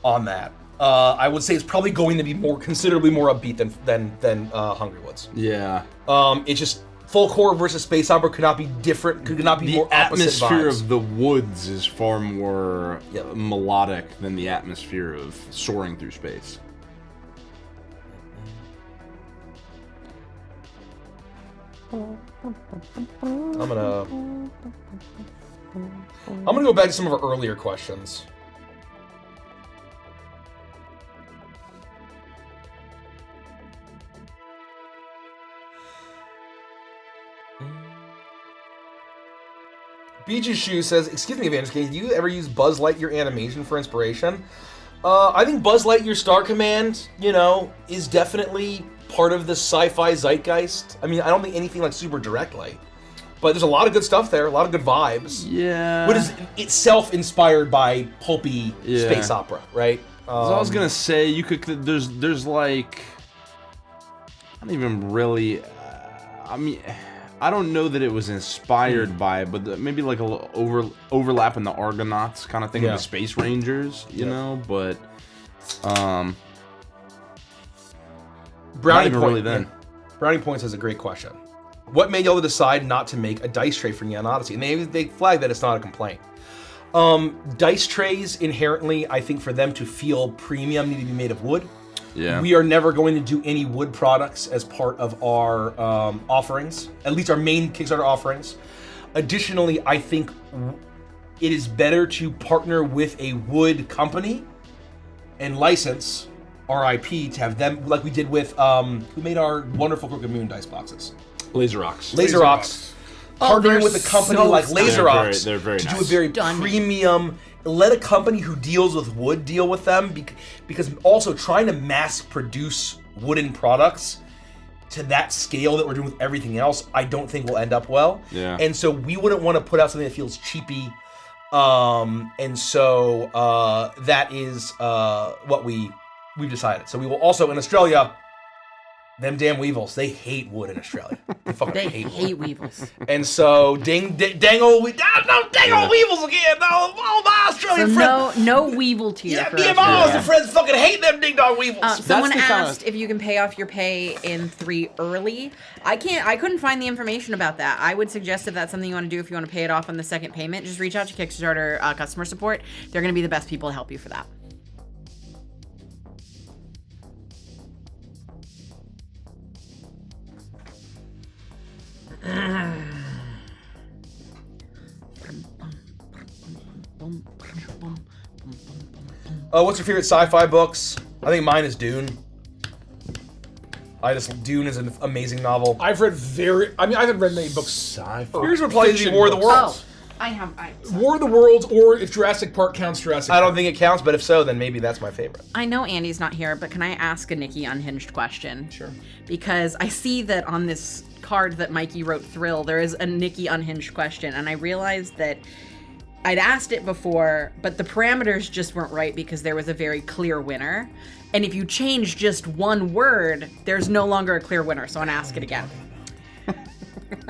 on that. I would say it's probably going to be considerably more upbeat than Hungry Woods.
Yeah.
It's just folk horror versus space opera could not be different. Could not be
The
more opposite
atmosphere
vibes.
of the woods is far more melodic than the atmosphere of soaring through space.
I'm gonna go back to some of our earlier questions. Beaches Shoe says, excuse me, Evangelist, do you ever use Buzz Lightyear animation for inspiration? I think Buzz Lightyear Star Command, is definitely part of the sci-fi zeitgeist. I mean, I don't think anything like super directly, but there's a lot of good stuff there, a lot of good vibes.
Yeah.
But is itself inspired by pulpy space opera, right?
So I was gonna say you could. There's like, I don't even really. I mean, I don't know that it was inspired by it, but maybe like a little overlap in the Argonauts kind of thing with the Space Rangers, you know. But
Brownie
not even
Point,
really then.
Brownie Points has a great question. What made y'all decide not to make a dice tray for Neon Odyssey? And they flag that it's not a complaint. Dice trays inherently, I think for them to feel premium, need to be made of wood.
Yeah.
We are never going to do any wood products as part of our offerings, at least our main Kickstarter offerings. Additionally, I think it is better to partner with a wood company and license our IP to have them, like we did with who made our wonderful Crooked Moon dice boxes.
Laser Rocks.
Partnering with a company like Laser Rocks
they're very
to
nice.
do a very premium. Let a company who deals with wood deal with them, because also trying to mass produce wooden products to that scale that we're doing with everything else, I don't think will end up well.
Yeah.
And so we wouldn't want to put out something that feels cheapy. And so that is what we've decided. So we will also in Australia. Them damn weevils, they hate wood in Australia. They fucking hate wood.
weevils.
And so, dang old weevils again. No, all my Australian
So
friends.
no weevil tier.
Yeah,
for
me and
us.
my Aussie friends fucking hate them ding dong weevils.
Someone asked if you can pay off your Pay in 3 early. I couldn't find the information about that. I would suggest if that's something you want to do, if you want to pay it off on the second payment, just reach out to Kickstarter customer support. They're going to be the best people to help you for that.
What's your favorite sci-fi books? I think mine is Dune. Dune is an amazing novel.
I haven't read many books.
Yours would probably be War of the Worlds.
I have.
War of the Worlds, or if Jurassic Park counts, Jurassic Park.
I don't think it counts, but if so, then maybe that's my favorite.
I know Andy's not here, but can I ask a Nikki Unhinged question?
Sure.
Because I see that on this card that Mikey wrote Thrill, there is a Nikki Unhinged question, and I realized that I'd asked it before, but the parameters just weren't right because there was a very clear winner. And if you change just one word, there's no longer a clear winner, so I'm gonna ask it again.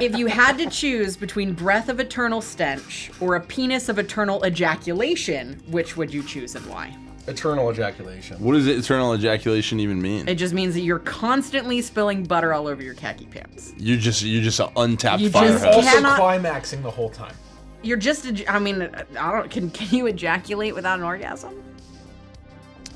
If you had to choose between breath of eternal stench or a penis of eternal ejaculation, which would you choose and why?
Eternal ejaculation.
What does eternal ejaculation even mean?
It just means that you're constantly spilling butter all over your khaki pants.
You're just an untapped
You
fire
just
hose.
Also
cannot-
climaxing the whole time.
You're just, I mean, I don't, can you ejaculate without an orgasm?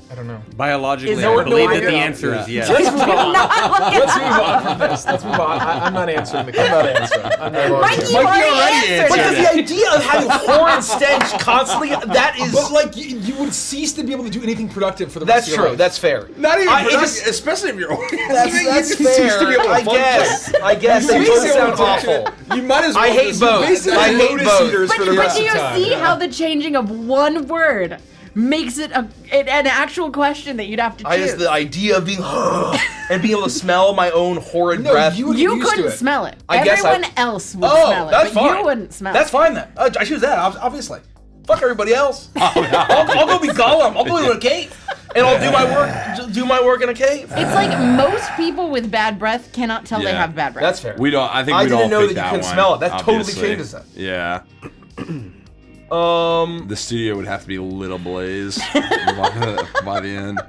I don't know.
Biologically,
Is
I
there
believe
no
that the
idea?
answer is yes.
Let's move on. Let's move on from this. Let's move on. I'm not answering the question. I'm not answering. I'm not
Mikey,
answering.
you already answered
Because
it.
the idea of having horrid stench constantly, that is...
But like, you would cease to be able to do anything productive for the
That's
rest of your
true.
life.
That's fair.
Not even,
it just-
especially if you're
That's fair. I guess. They
You
both
say
sound
what
awful.
You might as well.
I hate
just-
both.
Basically,
I hate
lotus
both.
eaters for the
But
rest
do
of
you
the time.
see how the changing of one word makes it an actual question that you'd have to choose?
I just the idea of being and being able to smell my own horrid
No,
breath.
you would get
You
used to
couldn't
it.
smell it.
I guess
Everyone else would
Oh,
smell it,
that's
but
fine.
you wouldn't smell
That's
it.
fine then. I choose that, obviously. Fuck everybody else. I'll go be Gollum. I'll go into a cave, and I'll do my work in a cave.
It's like most people with bad breath cannot tell they
Yeah.
have bad breath.
That's fair.
We don't. I think
I
we'd all
didn't know
pick
that you
that
can
one,
smell it. That totally
obviously.
changes it.
Yeah. The studio would have to be a little blaze by the end.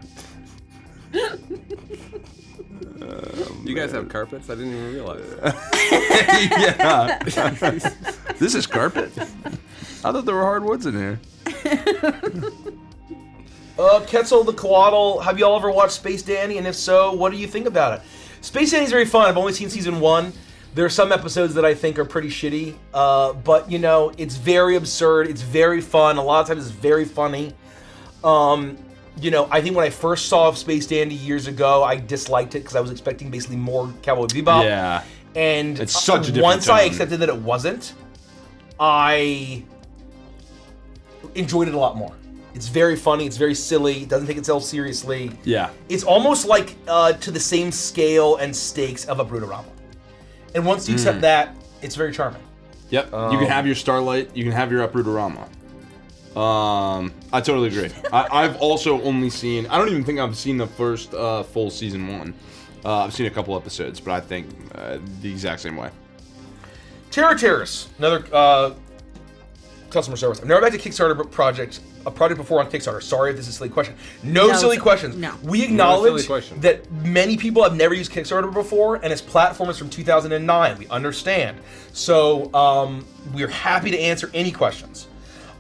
You guys have carpets? I didn't even realize.
Yeah. This is carpet. I thought there were hardwoods in here.
Quetzal the Coatl, have you all ever watched Space Dandy? And if so, what do you think about it? Space Dandy's very fun. I've only seen season 1. There are some episodes that I think are pretty shitty, but you know, it's very absurd. It's very fun. A lot of times it's very funny. You know, I think when I first saw Space Dandy years ago, I disliked it because I was expecting basically more Cowboy Bebop.
Yeah.
And
It's such a different
once I
tone.
accepted that it wasn't, I enjoyed it a lot more. It's very funny. It's very silly. It doesn't take itself seriously.
Yeah.
It's almost like to the same scale and stakes of a Brutorama. And once you accept that, it's very charming.
Yep. You can have your Starlight. You can have your Uprootorama. I totally agree. I've also only seen. I don't even think I've seen the first full season 1. I've seen a couple episodes, but I think the exact same way.
Terrors, another customer service. I've never backed a Kickstarter project before on Kickstarter. Sorry if this is a silly question. No silly questions.
no.
We
silly
acknowledge
question.
that many people have never used Kickstarter before, and its platform is from 2009. We understand. So we're happy to answer any questions.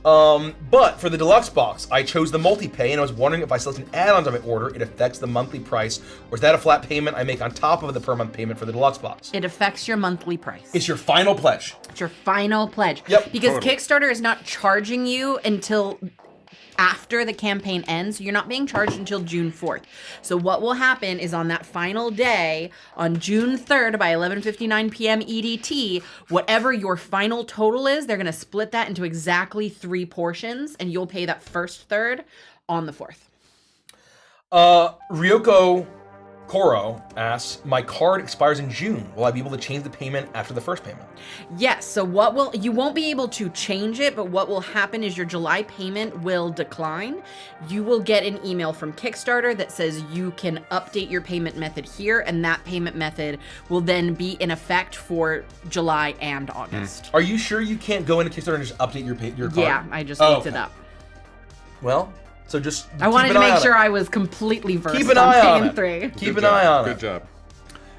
But for the deluxe box, I chose the multi-pay, and I was wondering if I select an add-on to my order, it affects the monthly price, or is that a flat payment I make on top of the per-month payment for the deluxe box?
It affects your monthly price.
It's your final pledge.
It's your final pledge.
Yep,
Because
totally.
Kickstarter is not charging you until after the campaign ends. You're not being charged until June 4th. So what will happen is on that final day, on June 3rd by 11:59 p.m. EDT, whatever your final total is, they're going to split that into exactly 3 portions, and you'll pay that first third on the 4th.
Ryoko Koro asks, my card expires in June. Will I be able to change the payment after the first payment?
Yes, so you won't be able to change it, but what will happen is your July payment will decline. You will get an email from Kickstarter that says you can update your payment method here, and that payment method will then be in effect for July and August.
Are you sure you can't go into Kickstarter and just update your card?
Yeah, I just looked it up.
Well, so just
I wanted
keep
to
an eye
make
on
sure
it.
I was completely versed
Keep an
on
eye on
Pain
it.
3.
Keep an eye on
Good
it.
job.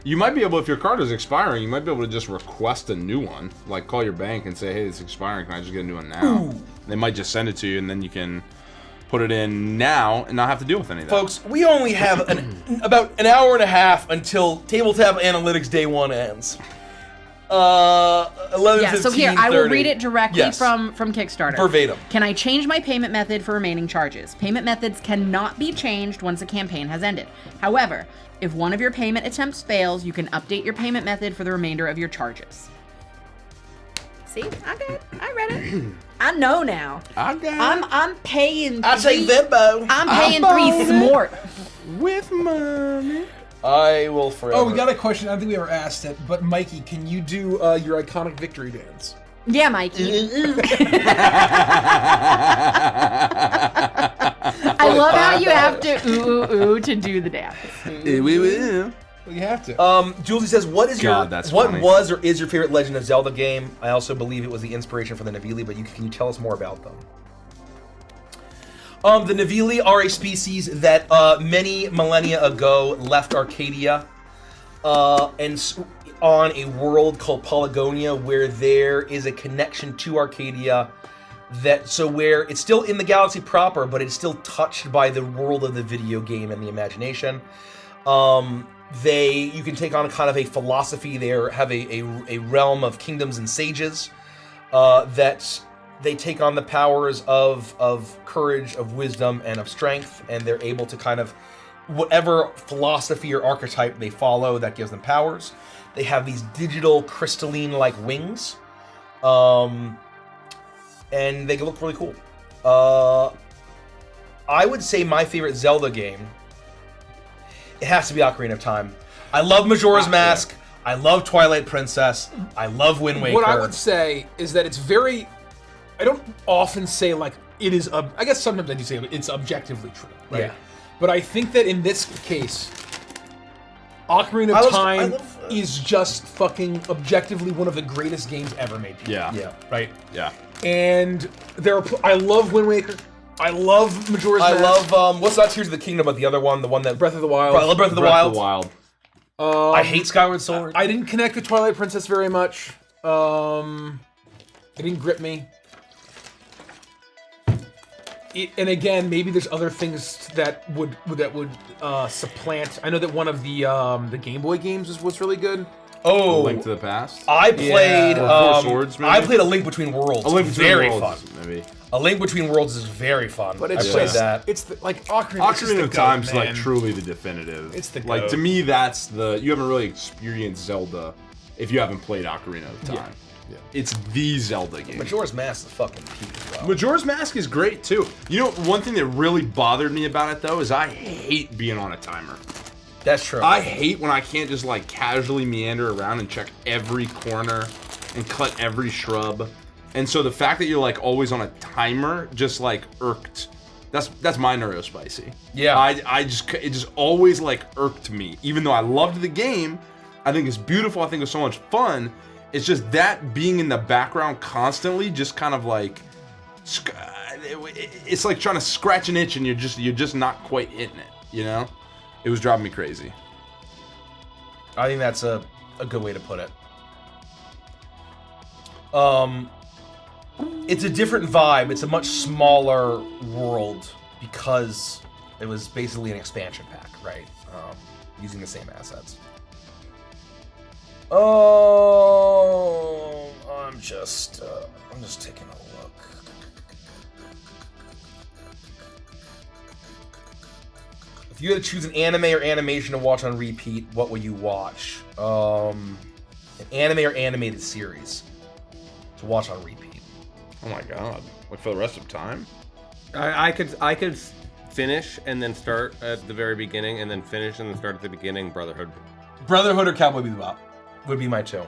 You might be able, if your card is expiring, you might be able to just request a new one. Like call your bank and say, hey, it's expiring. Can I just get a new one now?
Ooh.
They might just send it to you, and then you can put it in now and not have to deal with any of that.
Folks, we only have about an hour and a half until Tabletop Analytics Day 1 ends. 11,
Yeah,
15,
so here, I will
30.
read it directly
Yes.
from Kickstarter.
Verbatim.
Can I change my payment method for remaining charges? Payment methods cannot be changed once a campaign has ended. However, if one of your payment attempts fails, you can update your payment method for the remainder of your charges. See? I read it. I know now. I'm paying.
I say Venmo.
I'm paying 3 smart.
With money.
I will forever.
Oh, we got a question. I don't think we ever asked it, but Mikey, can you do your iconic victory dance?
Yeah, Mikey. I love how you have to ooh to do the dance.
We will.
Well, you have to.
Julie says, "What is
God,
your
that's
what
funny.
was or is your favorite Legend of Zelda game?" I also believe it was the inspiration for the Navili, but can you tell us more about them? The Navili are a species that many millennia ago left Arcadia on a world called Polygonia, where there is a connection to Arcadia where it's still in the galaxy proper, but it's still touched by the world of the video game and the imagination. You can take on kind of a philosophy. They have a realm of kingdoms and sages that they take on the powers of courage, of wisdom, and of strength, and they're able to kind of whatever philosophy or archetype they follow that gives them powers. They have these digital crystalline-like wings, and they look really cool. I would say my favorite Zelda game, it has to be Ocarina of Time. I love Majora's Mask. I love Twilight Princess. I love Wind Waker.
What I would say is that it's very. I don't often say like it is. I guess sometimes I do say it's objectively true, right?
Yeah.
But I think that in this case, Ocarina of Time is just fucking objectively one of the greatest games ever made.
Yeah.
Yeah.
Right.
Yeah.
And I love Wind Waker. I love Majora's Mask.
I love what's not Tears of the Kingdom, but the other one, the one that
Breath of the Wild.
I love Breath of the Wild. I hate Skyward Sword.
I didn't connect with Twilight Princess very much. It didn't grip me. And again, maybe there's other things that would supplant. I know that one of the Game Boy games was really good.
Oh,
Link to the Past.
I played.
Four Swords, maybe?
I played A Link Between Worlds.
A Link Between
very
Worlds,
fun.
maybe.
A Link Between Worlds is very fun.
But it's
I played
just,
that.
It's like Ocarina. It's just
Ocarina
the
of Time's
goat,
like
man.
truly the definitive.
It's the
like
goat.
to me that's the you haven't really experienced Zelda if you haven't played Ocarina of Time.
Yeah.
It's the Zelda game.
Majora's Mask is fucking peak as well.
Majora's Mask is great too. You know, one thing that really bothered me about it though is I hate being on a timer.
That's true.
I hate when I can't just like casually meander around and check every corner and cut every shrub. And so the fact that you're like always on a timer just like irked. That's my neurospicy.
Yeah.
it just always like irked me. Even though I loved the game, I think it's beautiful. I think it's so much fun. It's just that being in the background constantly, just kind of like, it's like trying to scratch an itch and you're just not quite hitting it. You know, it was driving me crazy.
I think that's a good way to put it. It's a different vibe. It's a much smaller world because it was basically an expansion pack, right? Using the same assets. Oh, I'm just taking a look. If you had to choose an anime or animation to watch on repeat, what would you watch? An anime or animated series to watch on repeat.
Oh my god! Like for the rest of time?
I could finish and then start at the very beginning, and then finish and then start at the beginning. Brotherhood.
Brotherhood or Cowboy Bebop would be my two.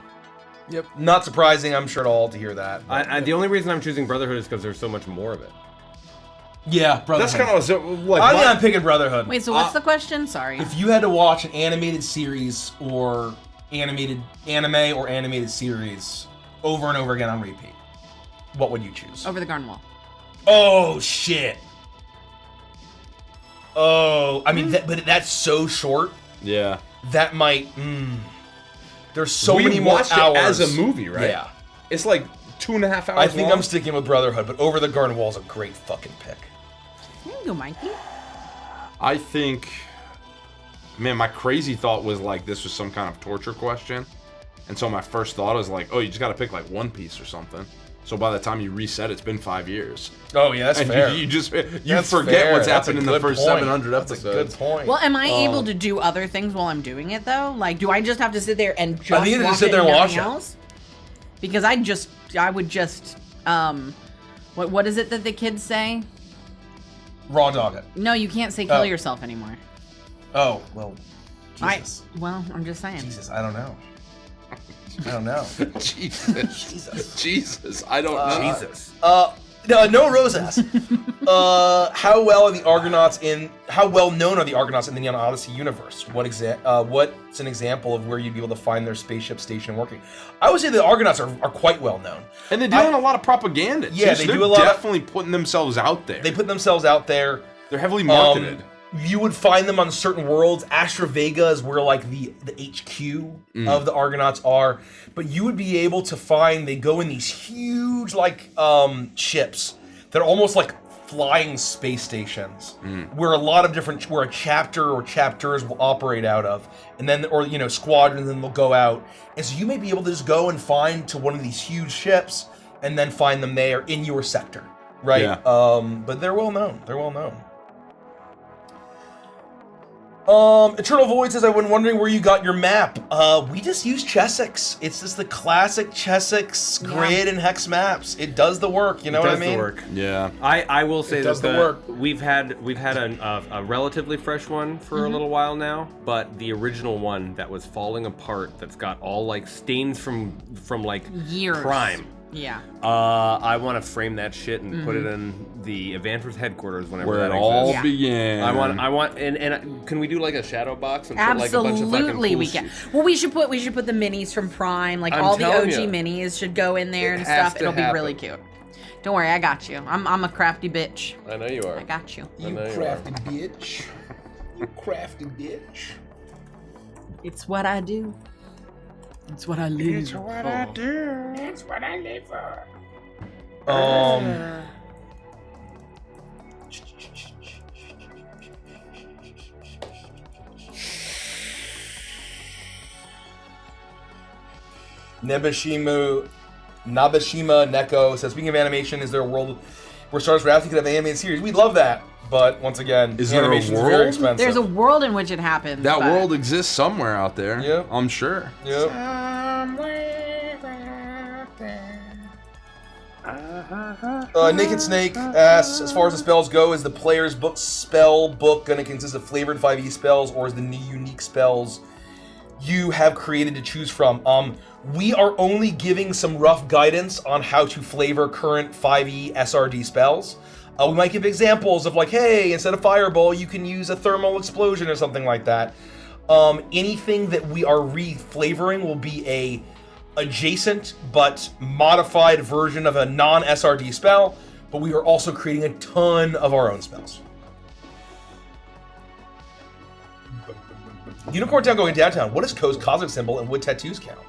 Yep.
Not surprising, I'm sure to all to hear that.
The only reason I'm choosing Brotherhood is because there's so much more of it.
Yeah, Brotherhood.
That's kind of like.
I think I'm picking Brotherhood.
Wait, so what's the question? Sorry.
If you had to watch an animated series or animated anime or animated series over and over again on repeat, what would you choose?
Over the Garden Wall.
Oh shit. Oh, I mean, but that's so short.
Yeah.
That might. There's so
We
many more
watched
hours
it as a movie, right?
Yeah.
It's like 2.5 hours.
I think
long.
I'm sticking with Brotherhood, but Over the Garden Wall is a great fucking pick.
There you go, Mikey.
I think, man, my crazy thought was like this was some kind of torture question, And so my first thought is like, oh, you just got to pick like one piece or something. So by the time you reset, it's been 5 years.
Oh yeah, that's
And
fair.
you forget
fair.
what's
That's
happened
a
in the
good
first
point.
700
That's
episodes.
a good point.
Well, am I able to do other things while I'm doing it though? Like, do I just have to sit there and just
I think you
watch
just sit
it
there and
and
watch
nothing
it.
else? Because I would just what is it that the kids say?
Raw dog it.
No, you can't say kill
Oh.
yourself anymore.
Oh well, Jesus.
Well, I'm just saying.
Jesus, I don't know. I don't know.
Jesus, I don't know.
Jesus. No, Rose asks, how well known are the Argonauts in the Neon Odyssey universe? What's an example of where you'd be able to find their spaceship station working? I would say the Argonauts are quite well known.
And they're doing a lot of propaganda. Too,
Yeah,
so
they
they're
do a lot of-
definitely putting themselves out there.
They put themselves out there.
They're heavily marketed.
You would find them on certain worlds. Astra Vega is where like the HQ of the Argonauts are. But you would be able to find, they go in these huge like ships that are almost like flying space stations, where where a chapter or chapters will operate out of, and then squadrons, and they'll go out. And so you may be able to just go and find to one of these huge ships, and then find them there in your sector, right?
Yeah.
But they're well known. They're well known. Eternal Void says, I've been wondering where you got your map. We just use Chessex. It's just the classic Chessex grid and hex maps. It does the work, you know what I mean?
It does the work.
Yeah.
I will say
does
that
the work.
we've had a relatively fresh one for a little while now, but the original one that was falling apart, that's got all like stains from like
Years.
Prime.
Yeah.
I want to frame that shit and put it in the Advanced headquarters whenever
Where
that
it all
exists.
began.
I want, and can we do like a shadow box and put like a bunch of fucking
Absolutely,
cool
we can. Well, we should put the minis from Prime, like
I'm
all the OG
telling ya.
minis should go in there
It
and
has
stuff.
to
It'll be
happen.
really cute. Don't worry, I got you. I'm a crafty bitch.
I know you are.
I got you.
You crafty bitch. You crafty bitch.
It's what I do. It's what I live for.
do. It's what I live for.
Nabashima Neko says, speaking of animation, is there a world where Stardust Rhapsody could have an animated series? We'd love that, but once again,
Is there a
animation's
world?
very expensive.
There's a world in which it happens.
That
but-
world exists somewhere out there.
Yep.
I'm sure.
Yep. Naked Snake asks, as far as the spells go, is the player's spell book going to consist of flavored 5e spells, or is the new unique spells you have created to choose from? We are only giving some rough guidance on how to flavor current 5e SRD spells. We might give examples of like, hey, instead of fireball, you can use a thermal explosion or something like that. Anything that we are re-flavoring will be a adjacent but modified version of a non-SRD spell, but we are also creating a ton of our own spells. Unicorn Town going downtown. What is Ko's cosmic symbol and would tattoos count?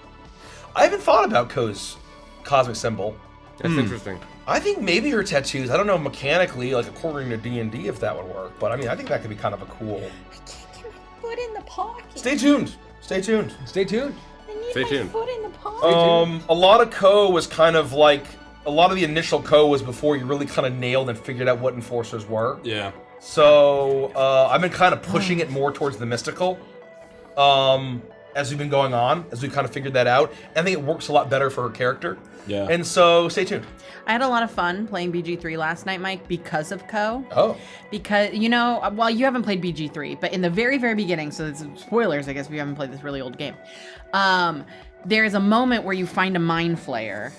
I haven't thought about Ko's cosmic symbol.
That's interesting.
I think maybe her tattoos. I don't know mechanically, like according to D&D, if that would work. But I mean, I think that could be kind of a cool.
I can't get my foot in the pocket.
Stay tuned. Stay tuned.
Stay tuned.
I need
Stay
my
tuned.
foot in the pocket.
A lot of Ko was kind of like a lot of the initial Ko was before you really kind of nailed and figured out what enforcers were.
Yeah.
So I've been kind of pushing it more towards the mystical. As we've been going on, as we kind of figured that out. I think it works a lot better for her character.
Yeah.
And so, stay tuned.
I had a lot of fun playing BG3 last night, Mike, because of Ko.
Oh.
Because, you you haven't played BG3, but in the very, very beginning, so it's spoilers, I guess, if you haven't played this really old game, there's a moment where you find a mind flayer,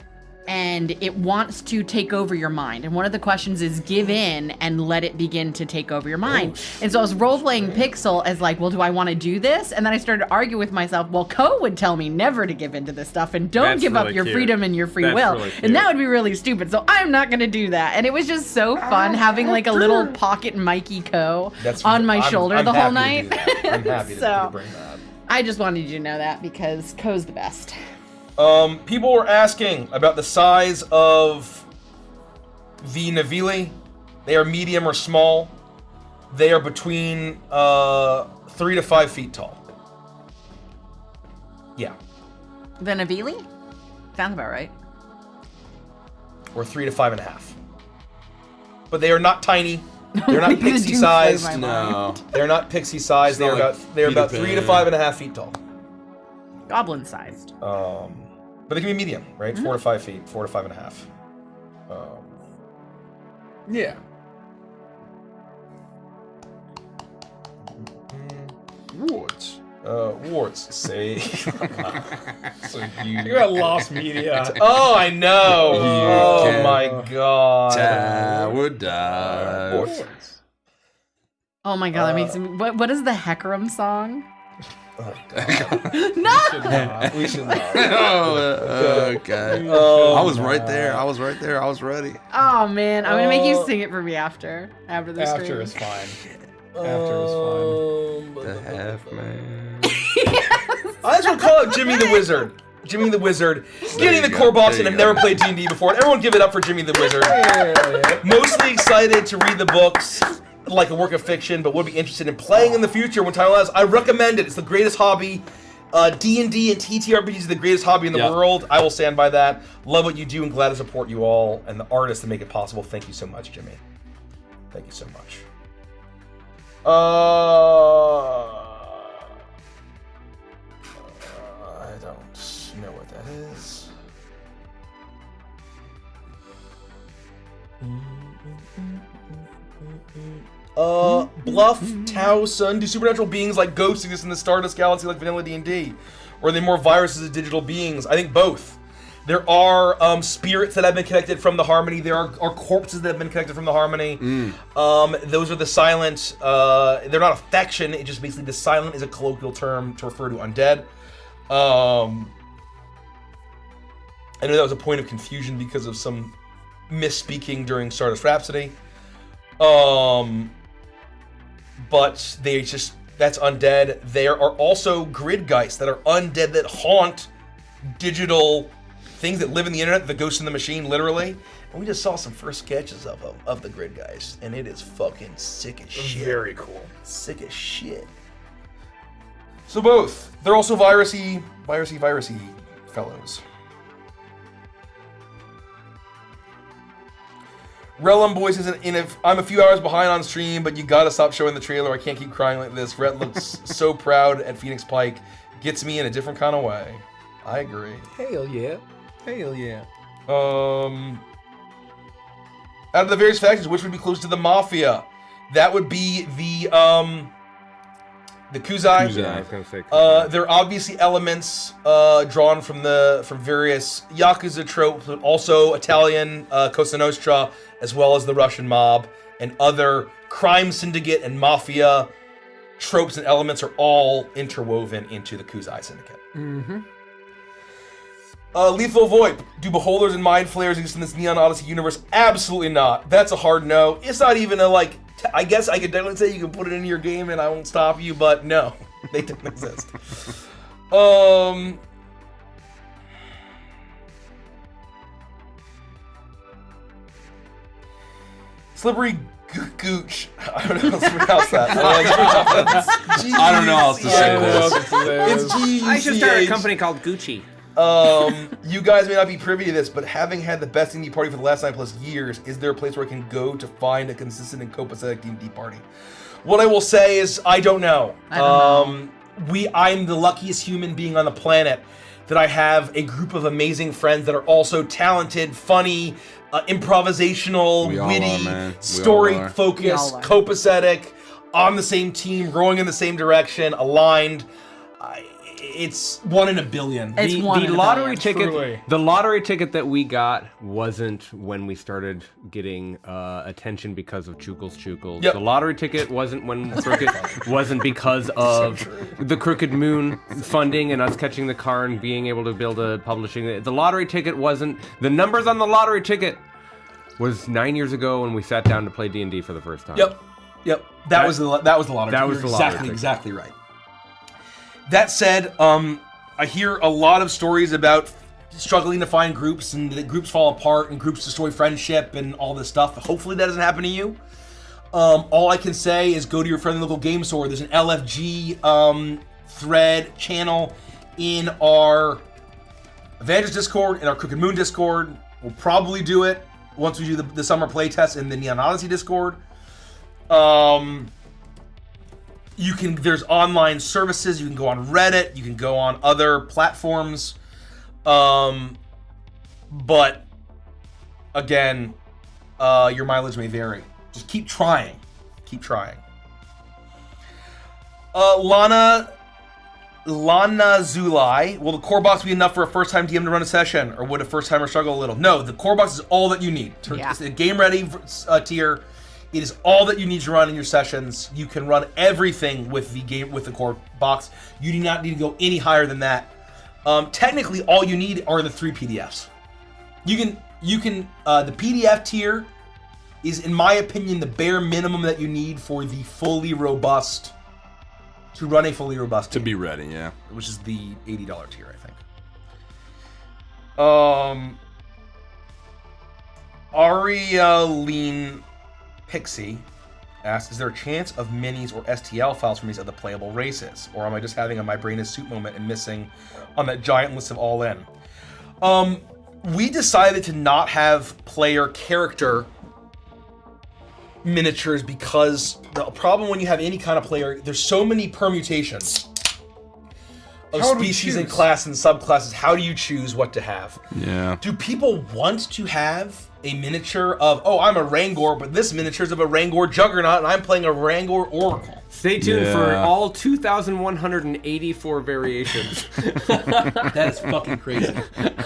and it wants to take over your mind. And one of the questions is give in and let it begin to take over your mind. And so I was role-playing Pixel as like, well, do I want to do this? And then I started to argue with myself, well, Ko would tell me never to give into this stuff and don't
That's
give up
really
your
cute.
freedom and your free
That's
will.
really cute.
And that would be really stupid. So I'm not going to do that. And it was just so fun having like a little pocket Mikey Ko on my shoulder the whole night.
I'm happy to
So-
bring that.
I just wanted you to know that because Ko's the best.
People were asking about the size of the Navili. They are medium or small. They are between 3 to 5 feet tall. Yeah.
Then a Villainy? Sounds about right.
Or 3 to 5.5. But they are not tiny. They're not
You
pixie
do
sized.
play my
No.
They're not pixie sized.
It's not
They're
like
about
Peter
3 to
Pan.
5.5 feet tall.
Goblin sized.
But they can be medium, right? 4 to 5 feet, 4 to 5.5.
Yeah. Wards.
Wards. Say.
You're at lost media.
Oh, I know. Oh
can
my god.
Tower dive.
Wards.
Oh my god, that makes me. What is the Hecarim song?
We should not.
Okay.
Oh,
I was right there. I was right there. I was ready.
Oh man, I'm gonna make you sing it for me after the
After
stream.
is fine. After is fine.
The half man.
I just want to call it Jimmy the Wizard. Jimmy the Wizard. Getting the
you
core
go,
box
there
and
you
have never
go.
played D&D before. And everyone give it up for Jimmy the Wizard. Mostly excited to read the books like a work of fiction, but would be interested in playing in the future when time allows. I recommend it. It's the greatest hobby. D&D and TTRPGs is the greatest hobby in the world. I will stand by that. Love what you do and glad to support you all and the artists that make it possible. Thank you so much, Jimmy. Thank you so much. I don't know what that is. Bluff, Tau, Sun. Do supernatural beings like ghosts exist in the Stardust Galaxy like vanilla D&D? Or are they more viruses as digital beings? I think both. There are spirits that have been connected from the Harmony. There are corpses that have been connected from the Harmony. Those are the silent. They're not affection. It just basically, the silent is a colloquial term to refer to undead. I know that was a point of confusion because of some misspeaking during Stardust Rhapsody. But they just, that's undead. There are also gridgeists that are undead that haunt digital things that live in the internet, the ghost in the machine, literally. And we just saw some first sketches of the gridgeists, and it is fucking sick as shit.
Very cool.
Sick as shit. So both. They're also virusy fellows. Relum Boy says, I'm a few hours behind on stream, but you gotta stop showing the trailer. I can't keep crying like this. Rhett looks so proud at Phoenix Pike. Gets me in a different kind of way. I agree.
Hell yeah. Hell yeah.
Out of the various factions, which would be close to the Mafia? That would be the Kuzai.
Yeah, I was gonna say.
There are obviously elements drawn from various Yakuza tropes, but also Italian Cosa Nostra, as well as the Russian mob, and other crime syndicate and mafia tropes and elements are all interwoven into the Kuzai syndicate. Lethal VoIP. Do beholders and mind flayers exist in this Neon Odyssey universe? Absolutely not. That's a hard no. It's not even a like. I guess I could definitely say you can put it into your game and I won't stop you, but no, they don't exist. Slippery Gooch. I don't know how to pronounce that.
I don't know how else to say this.
It's G-U-C-H.
I should start a company called Gucci.
You guys may not be privy to this, but having had the best D&D party for the last 9+ years, is there a place where I can go to find a consistent and copacetic D&D party? What I will say is, I don't know. I'm the luckiest human being on the planet that I have a group of amazing friends that are also talented, funny, improvisational,
We all
witty,
are, man. We all
story-focused,
are.
copacetic, on the same team, rowing in the same direction, aligned. It's 1 in a billion.
It's
The
one in a
lottery
billion.
ticket.
Truly.
The lottery ticket that we got wasn't when we started getting attention because of Chukles.
Yep.
The lottery ticket wasn't when wasn't because of the Crooked Moon funding and us catching the car and being able to build a publishing. The lottery ticket wasn't. The numbers on the lottery ticket was 9 years ago when we sat down to play D&D for the first time.
Yep. That was the lottery.
that was
You're
the lottery ticket.
exactly right. That said, I hear a lot of stories about struggling to find groups and that groups fall apart and groups destroy friendship and all this stuff. Hopefully that doesn't happen to you. All I can say is go to your friendly local game store. There's an LFG thread channel in our Avengers Discord and our Crooked Moon Discord. We'll probably do it once we do the summer playtest in the Neon Odyssey Discord. There's online services. You can go on Reddit. You can go on other platforms. But again, your mileage may vary. Just keep trying. Keep trying. Lana Zulai, will the core box be enough for a first-time DM to run a session, or would a first-timer struggle a little? No, the core box is all that you need. It's a game-ready tier. It is all that you need to run in your sessions. You can run everything with the core box. You do not need to go any higher than that. Technically, all you need are the 3 PDFs. The PDF tier is, in my opinion, the bare minimum that you need for the fully robust. To run a fully robust
To
game,
be ready, yeah.
which is the $80 tier, I think. Arialine Pixie asks, is there a chance of minis or STL files from these other playable races? Or am I just having a my brain is soup moment and missing on that giant list of all in? We decided to not have player character miniatures because the problem when you have any kind of player, there's so many permutations of
How do we
species and
choose?
class and subclasses. How do you choose what to have?
Yeah.
Do people want to have a miniature of, oh, I'm a Rangor, but this miniature is of a Rangor Juggernaut and I'm playing a Rangor Oracle?
Stay tuned for
Yeah.
all 2,184 variations.
That is fucking crazy.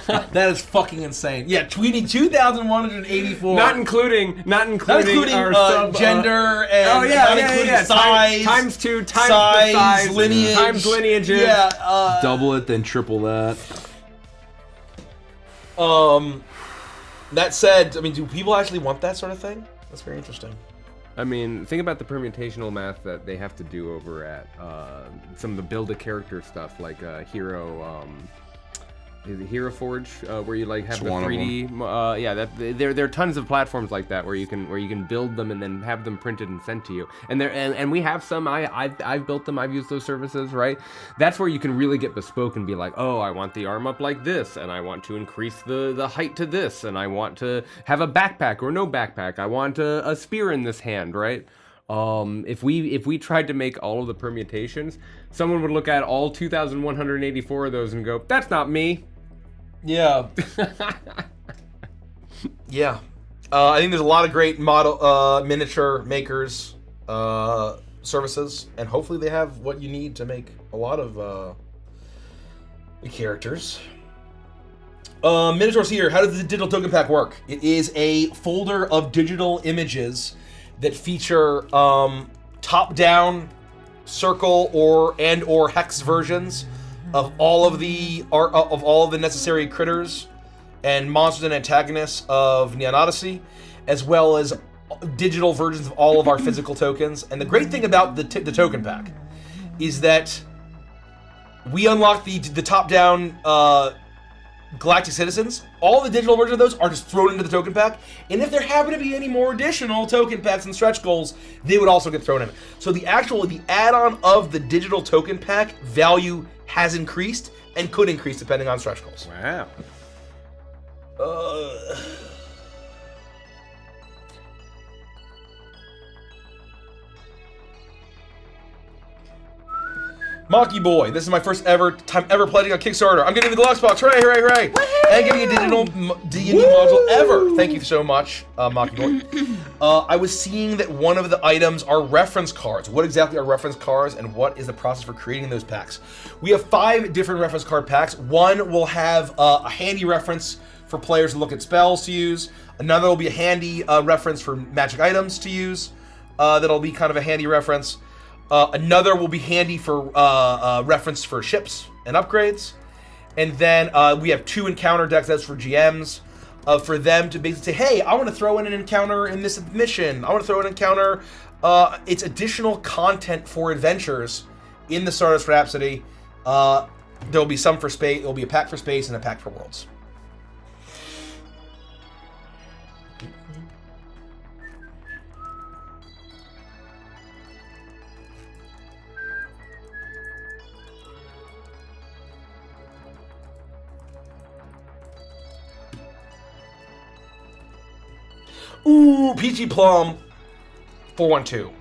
That is fucking insane. Yeah, tweeting 2,184.
Not including our
gender and
oh yeah,
not
yeah,
including
yeah.
size.
Times 2 times
size,
the size,
lineage,
times lineages.
Yeah.
Double it, then triple that.
That said, I mean, do people actually want that sort of thing? That's very interesting.
I mean, think about the permutational math that they have to do over at some of the build a character stuff, like Hero. Is it Hero Forge, where you like have
It's one
the
of
3D? Yeah, there are tons of platforms like that where you can build them and then have them printed and sent to you. And we have some. I've built them. I've used those services. Right. That's where you can really get bespoke and be like, oh, I want the arm up like this, and I want to increase the height to this, and I want to have a backpack or no backpack. I want a spear in this hand. Right. If we tried to make all of the permutations, someone would look at all 2,184 of those and go, that's not me.
Yeah. Yeah. I think there's a lot of great model miniature makers services, and hopefully they have what you need to make a lot of the characters. Minotaur's here. How does the digital token pack work? It is a folder of digital images that feature top-down, circle, or hex versions of all of the necessary critters and monsters and antagonists of Neon Odyssey, as well as digital versions of all of our physical tokens. And the great thing about the token pack is that we unlock the top-down Galactic Citizens. All the digital versions of those are just thrown into the token pack, and if there happen to be any more additional token packs and stretch goals, they would also get thrown in. So the add-on of the digital token pack value has increased and could increase depending on stretch goals.
Wow.
Mocky Boy, this is my first time ever pledging on Kickstarter. I'm getting the deluxe box, hooray, hooray, hooray! And getting a digital D&D module ever. Thank you so much, Mocky Boy. I was seeing that one of the items are reference cards. What exactly are reference cards, and what is the process for creating those packs? We have 5 different reference card packs. One will have a handy reference for players to look at spells to use. Another will be a handy reference for magic items to use. That'll be kind of a handy reference. Another will be handy for reference for ships and upgrades. And then we have 2 encounter decks, that's for GMs, for them to basically say, hey, I want to throw in an encounter in this mission. I want to throw an encounter. It's additional content for adventures in the Stardust Rhapsody. There'll be some for space. There'll be a pack for space and a pack for worlds.
Ooh, Peachy Plum 412.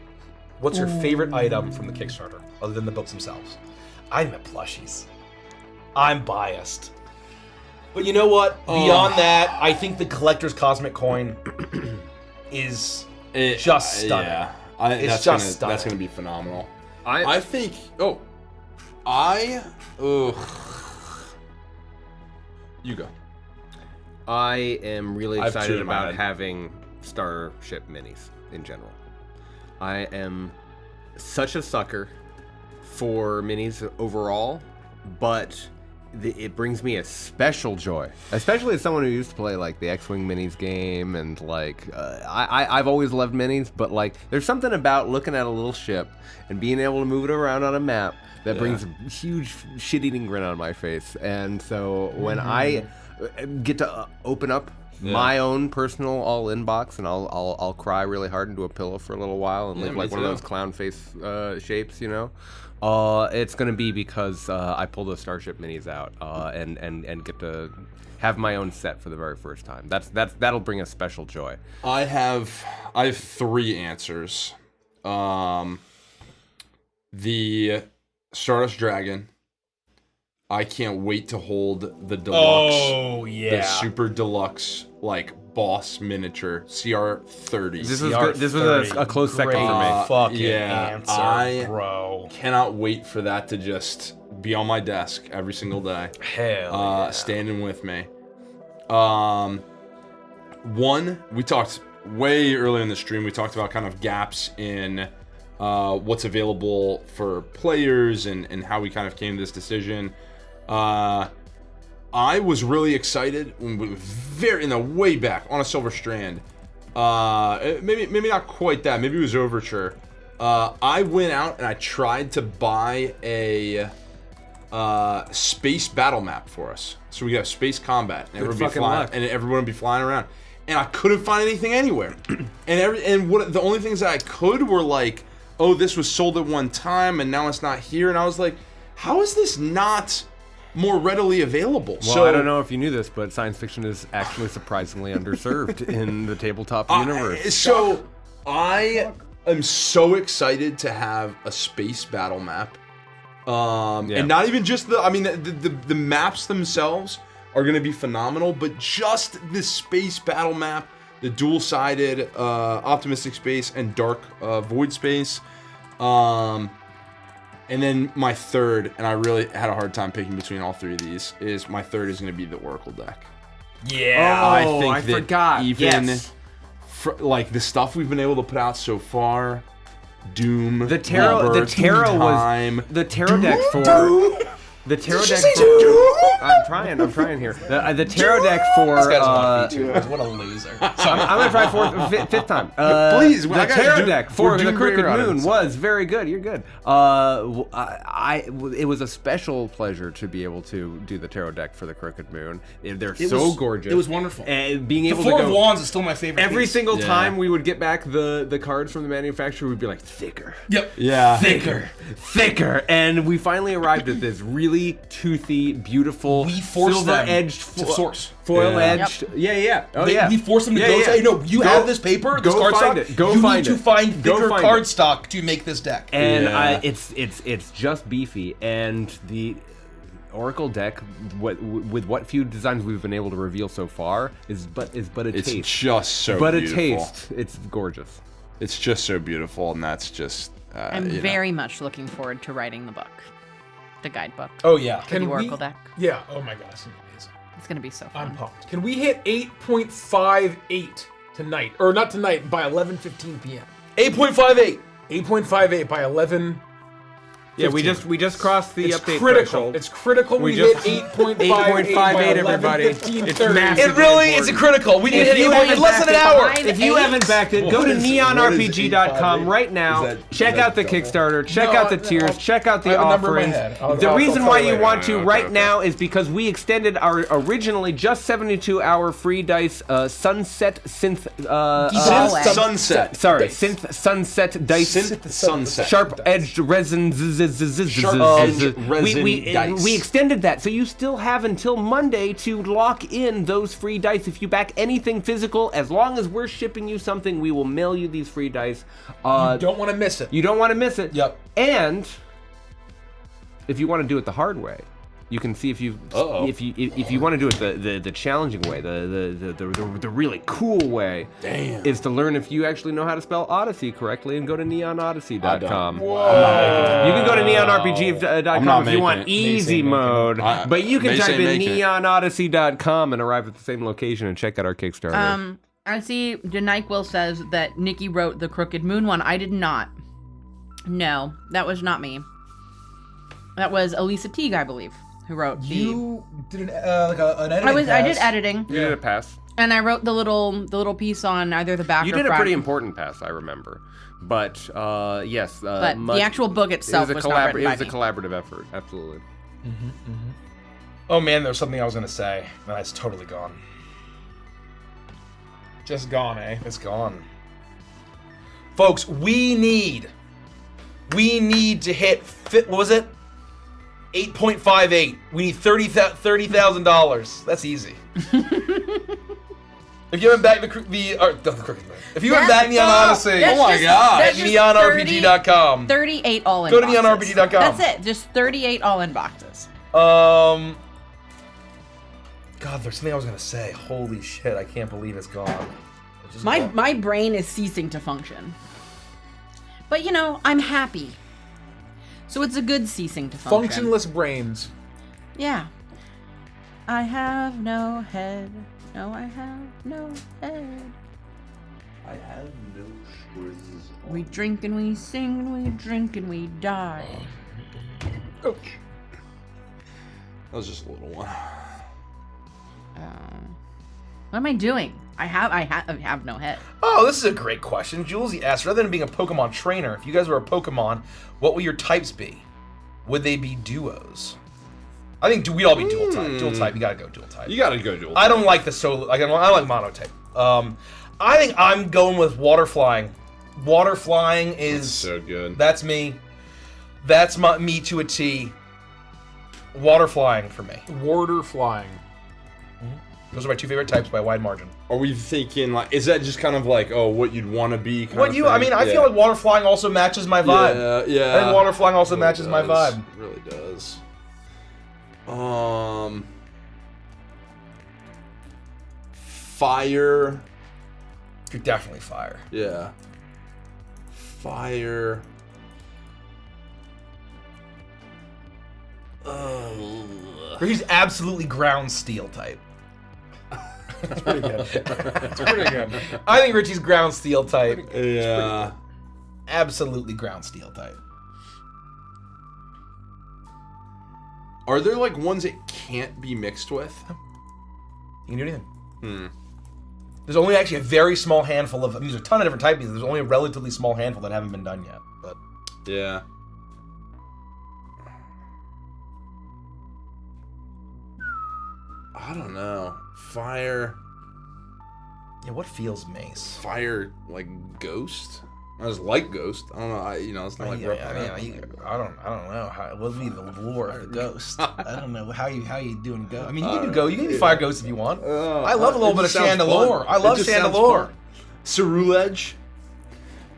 What's your favorite item from the Kickstarter, other than the books themselves? I meant plushies. I'm biased. But you know what? Beyond that, I think the collector's cosmic coin is just stunning.
Yeah,
It's just stunning.
That's gonna be phenomenal.
I
think. Oh, ugh. You go.
I am really
I have two
excited
in my
about
head.
having Starship minis in general. I am such a sucker for minis overall, but it brings me a special joy, especially as someone who used to play like the X-Wing minis game, and like I've always loved minis, but like there's something about looking at a little ship and being able to move it around on a map that brings a huge shit-eating grin on my face. And so when I get to open up my own personal all-in box, and I'll cry really hard into a pillow for a little while and live like one of those clown face shapes, you know. It's gonna be because I pull those Starship minis out and get to have my own set for the very first time. That'll bring a special joy.
I have 3 answers. The Stardust Dragon. I can't wait to hold the deluxe.
Oh, yeah.
The super deluxe, like, boss miniature, CR30.
This was a close second for me.
Fucking
answer,
I
cannot wait for that to just be on my desk every single day.
Hell
Standing with me. One, we talked way early in the stream, we talked about kind of gaps in what's available for players and how we kind of came to this decision. I was really excited when we way back on a Silver Strand. Maybe not quite that. Maybe it was Overture. I went out and I tried to buy a space battle map for us, so we got space combat, and everyone would be flying around. And I couldn't find anything anywhere. And the only things that I could were like, oh, this was sold at one time and now it's not here. And I was like, how is this not more readily available?
Well,
So
I don't know if you knew this, but science fiction is actually surprisingly underserved in the tabletop universe.
So I am so excited to have a space battle map. And not even just the maps themselves are going to be phenomenal, but just the space battle map, the dual-sided optimistic space and dark void space. And then my third, and I really had a hard time picking between all 3 of these, is my third is going to be the Oracle deck.
Yeah.
I forgot. Even like the stuff we've been able to put out so far, Doom,
The tarot
Number,
deck for the tarot deck I'm trying here. The tarot deck for
this guy's on VTubers. What a loser.
So I'm gonna try for fifth time.
Please,
the tarot deck for the Crooked Moon was very good. You're good. It was a special pleasure to be able to do the tarot deck for the Crooked Moon. They're gorgeous.
It was wonderful.
And being
The
able
Four
to
of
go
Wands is still my favorite
every
piece.
single time we would get back the cards from the manufacturer, we'd be like thicker.
Yep.
Yeah.
Thicker, and we finally arrived at this really toothy, beautiful,
We forced them
silver-edged
to source.
foil-edged. Yeah. Oh, yeah.
We forced them to go say, no, you have this paper, this
go
card
find
stock.
it. Go
you
find
need
it.
to find
Go
thicker
find
card
it.
stock to make this deck.
And it's just beefy, and the Oracle deck, with what few designs we've been able to reveal so far, is but a
It's
taste.
just so
but
beautiful.
a taste. It's gorgeous.
It's just so beautiful, and that's just.
I'm very much looking forward to writing the book, the guidebook.
Oh yeah.
For the Oracle deck.
Yeah. Oh my gosh, it's amazing.
It's gonna be so fun.
I'm pumped. Can we hit 8.58 tonight, or not tonight, by 11:15 p.m.
8.58.
8.58 by 11.
Yeah, we just crossed the
It's
update
critical.
threshold.
It's critical. We,
We
hit
just-
8.58 by
8.58, everybody.
11:15,
It's
30.
massive.
It really is a critical. We need to hit 8 in less than an hour.
If you haven't backed it, go to neonrpg.com right now. Check out the Kickstarter. Check out the tiers. Check out
I
the
have a number in my
offerings.
head.
The
I'll
reason
tell
why
you
you
later.
want to right now is because we extended our originally just 72-hour free dice sunset synth.
Sunset.
Sorry, synth sunset dice.
Synth sunset.
Sharp-edged resins we extended that, so you still have until Monday to lock in those free dice. If you back anything physical, as long as we're shipping you something, we will mail you these free dice.
You don't want to miss it.
You don't want to miss it.
Yep.
And if you want to do it the hard way, you can see if you want to do it the challenging way, the really cool way.
Damn.
Is to learn if you actually know how to spell Odyssey correctly and go to neonodyssey.com.
Whoa.
You can go to neonrpg.com if you want easy mode, but you can type in neonodyssey.com and arrive at the same location and check out our Kickstarter.
I see Denike says that Nikki wrote the Crooked Moon one. I did not. No, that was not me. That was Elisa Teague, I believe, who wrote
You did an editing
I did editing.
You did a pass.
And I wrote the little piece on either the back
You
or
did a
front.
pretty important pass, I remember. But yes,
but the actual book itself was not written by
It was a
me.
collaborative effort, absolutely.
Oh man, there was something I was gonna say. No, it's totally gone.
Just gone, eh?
It's gone. Folks, we need to hit, what was it? 8.58. We need $30,000. That's easy. If you haven't backed the Crooked Man. If you haven't backed Neon Odyssey,
That's
oh my
just-
god,
that's just
neonrpg.com.
38 all-in
Go to
boxes.
neonrpg.com.
That's it. Just 38 all-in boxes.
God, there's something I was gonna say. Holy shit, I can't believe it's gone. It's just gone.
My brain is ceasing to function. But you know, I'm happy. So it's a good ceasing to function.
Functionless brains.
Yeah. I have no head. No, I have no head.
I have no strings.
We drink and we sing and we drink and we die.
That was just a little one.
What am I doing? I have no head.
Oh, this is a great question. Julesy asked, rather than being a Pokemon trainer, if you guys were a Pokemon, what will your types be? Would they be duos? I think we'd all be dual type. Dual type, you gotta go dual type.
You gotta go dual type.
I don't like the solo, I like monotype. I think I'm going with water flying. Water flying is
That's so good.
That's me. That's me to a T. Water flying for me.
Warder flying.
Those are my two favorite types by a wide margin.
Are we thinking like, is that just kind of like, oh, what you'd want to be? Kind
What
of
you?
thing?
I mean, I feel like water flying also matches my vibe.
Yeah.
I think water flying also
Really
matches my
does.
vibe.
It really does. Fire.
You're definitely fire.
Yeah. Fire.
He's absolutely ground steel type.
That's pretty good. That's pretty good.
I think Richie's ground steel type.
Yeah.
Absolutely ground steel type.
Are there like ones it can't be mixed with?
You can do anything. There's only actually a very small handful of. I mean, there's a ton of different typings. There's only a relatively small handful that haven't been done yet. But
Yeah. I don't know. Fire.
yeah, what feels mace?
Fire like ghost. I just like ghost. I don't know. It's not like
I don't know. What would be the lore of the ghost? I don't know how you doing ghost. I mean, you can do go. You can be fire ghost if you want. I love a little bit of Chandelure. I love Chandelure.
Ceruledge.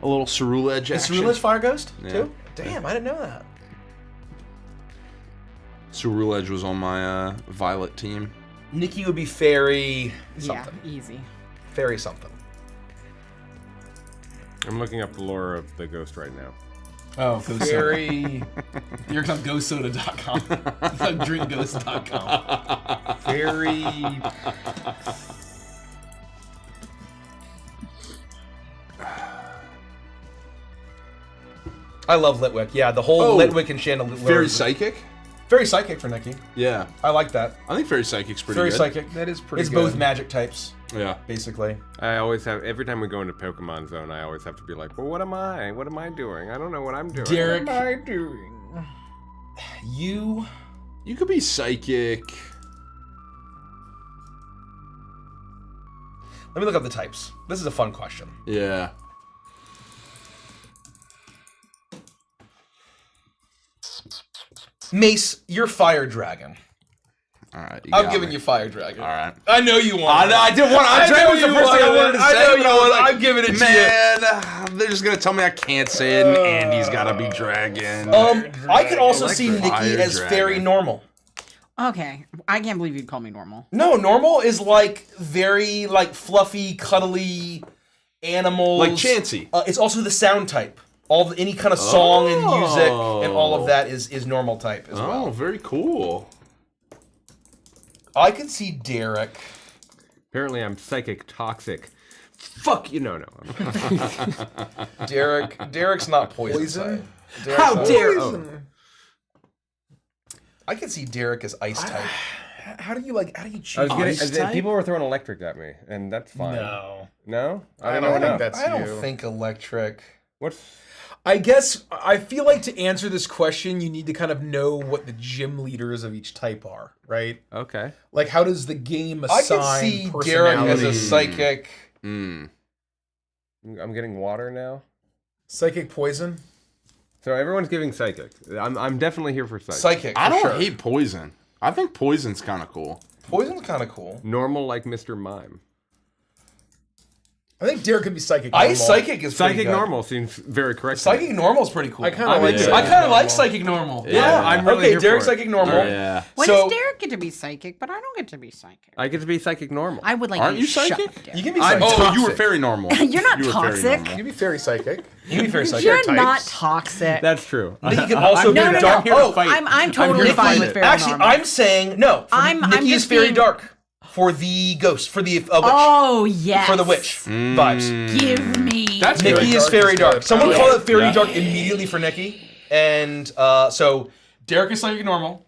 A little Ceruledge
Is
action.
Ceruledge fire ghost
Yeah.
too? Damn, I didn't know that.
Ceruledge was on my Violet team.
Nikki would be fairy something.
Yeah, easy.
Fairy something.
I'm looking up the lore of the ghost right now.
Oh, fairy. You're on ghostsoda.com. Drinkghost.com. Fairy. I love Litwick. Yeah, the whole Litwick and Chandelure.
Fairy Psychic?
Very psychic for Nikki.
Yeah.
I like that.
I think Fairy Psychic's pretty
Very
good.
psychic.
That is pretty
It's
good.
both magic types,
Yeah.
basically.
I always have, every time we go into Pokemon Zone, I always have to be like, well, what am I? What am I doing? I don't know what I'm doing.
Derek,
What am I doing?
you
You could be Psychic.
let me look up the types. This is a fun question.
Yeah.
Mace, you're Fire Dragon.
All right.
I'm giving you Fire Dragon.
All right.
I know you want it.
I did want. Dragon was the first thing I wanted to say.
I know you
but I was
want it.
like,
I'm giving it to you.
Man, they're just gonna tell me I can't say it, and Andy's gotta be Dragon.
I could also
like
see Nikki
Fire
as
Dragon.
Fairy Normal.
Okay, I can't believe you'd call me normal.
No, Normal is like very like fluffy, cuddly animals.
Like Chansey.
It's also the sound type. Any kind of song and music and all of that is Normal type as well.
Oh, very cool.
I can see Derek.
Apparently, I'm psychic toxic. Fuck you! No.
Derek's not poison. type.
How
Derek's
dare?
not-
Oh.
I can see Derek as Ice type.
How do you choose?
I was
Ice
getting.
type?
People were throwing electric at me, and that's fine.
No.
No?
I
don't
don't
know
think
enough.
that's
I don't
you.
think electric.
What's...
I guess I feel like to answer this question, you need to kind of know what the gym leaders of each type are, right?
Okay.
Like, how does the game
I
assign
can see Derek as a
personality?
psychic.
I'm getting water now.
Psychic poison?
So everyone's giving psychic. I'm definitely here for psychic.
Psychic.
I don't
sure.
hate poison. I think poison's kind of cool.
Poison's kind of cool.
Normal like Mr. Mime.
I think Derek could be psychic.
Ice
normal.
psychic is pretty
Psychic
good.
normal seems very correct.
Psychic normal is pretty cool.
I kind of like.
into it.
I kind of like psychic normal.
Yeah,
I'm really
okay,
here
Derek's
for it.
psychic normal.
Yeah.
When
So-
does Derek get to be psychic? But I don't get to be psychic.
I get to be psychic normal.
I would like
Aren't
to
you
shut
psychic?
up, Derek.
You can be
I'm
psychic.
Oh, you were
toxic.
fairy normal.
You're not
You were fairy
toxic.
normal.
You'd be very psychic.
You can be very psychic.
You're
types.
not toxic.
That's true.
You can also
I'm
be
here to-
dark.
I'm here to
Oh,
fight.
I'm totally
here to
fine
fight
with
it.
fairy
actually,
normal.
I'm saying no.
I'm
Nikki is
just
very
being-
dark for the ghost, for the witch,
Oh yes.
for the witch vibes.
Give me.
That's
Nikki
good.
is fairy dark. Someone
Yeah.
call it fairy
Yeah.
dark immediately for Nikki, and so Derek is psychic normal.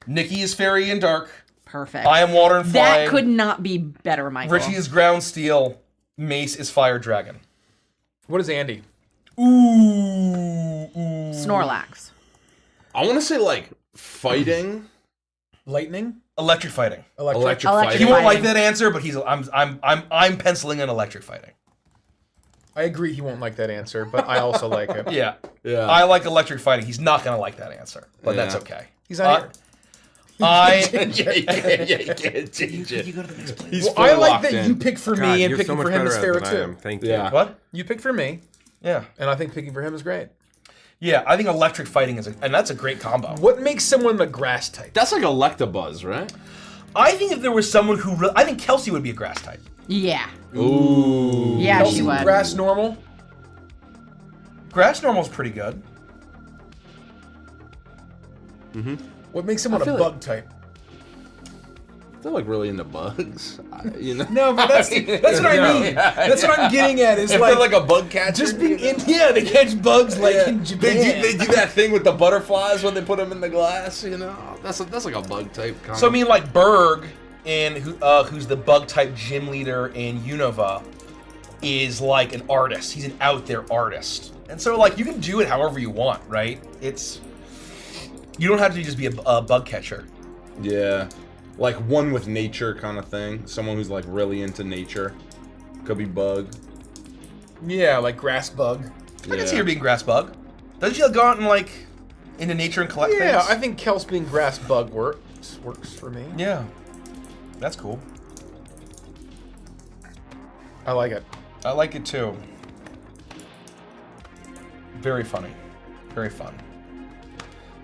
Nikki is fairy and dark.
Perfect.
I am water and flying.
That could not be better, Michael.
Richie is ground steel. Mace is fire dragon.
What is Andy?
Ooh.
Snorlax.
I want to say like fighting.
Lightning?
Electric fighting.
Electric
He
fighting.
won't like that answer, but I'm penciling in electric fighting.
I agree he won't like that answer, but I also like it.
Yeah.
Yeah.
I like electric fighting. He's not gonna like that answer, but that's
Yeah.
okay.
He's not here.
Yeah, you can't change it. He's
Well, I
fully
like
locked
that
in.
you pick for
God,
me and
you're
picking
so much
for him is
better
fair
than I am.
too.
Thank you.
Yeah.
What?
You pick for me,
Yeah.
and I think picking for him is great.
Yeah, I think electric fighting and that's a great combo.
What makes someone the grass type?
That's like Electabuzz, right?
I think if there was someone who I think Kelsey would be a grass type.
Yeah.
Ooh.
Yeah,
Kelsey
she would.
grass normal?
Grass normal's pretty good.
What makes someone a
feel
bug type?
They're like really into bugs. You know?
No, but that's what I mean. That's what I'm getting at. Is
If
like,
they're like a bug catcher.
just being in. Yeah, they catch bugs like
Yeah.
in Japan.
They do that thing with the butterflies when they put them in the glass, you know? That's like a bug type kind
So I mean, like Berg, who's the bug type gym leader in Unova, is like an artist. He's an out there artist, and so like you can do it however you want, right? You don't have to just be a bug catcher.
Yeah. Like one with nature kind of thing. Someone who's like really into nature. Could be bug.
Yeah, like grass bug.
I can see her being grass bug. Doesn't she go out and like into nature and collect
Yeah,
things?
I think Kels being grass bug works for me.
Yeah, that's cool.
I like it.
I like it too. Very funny. Very fun.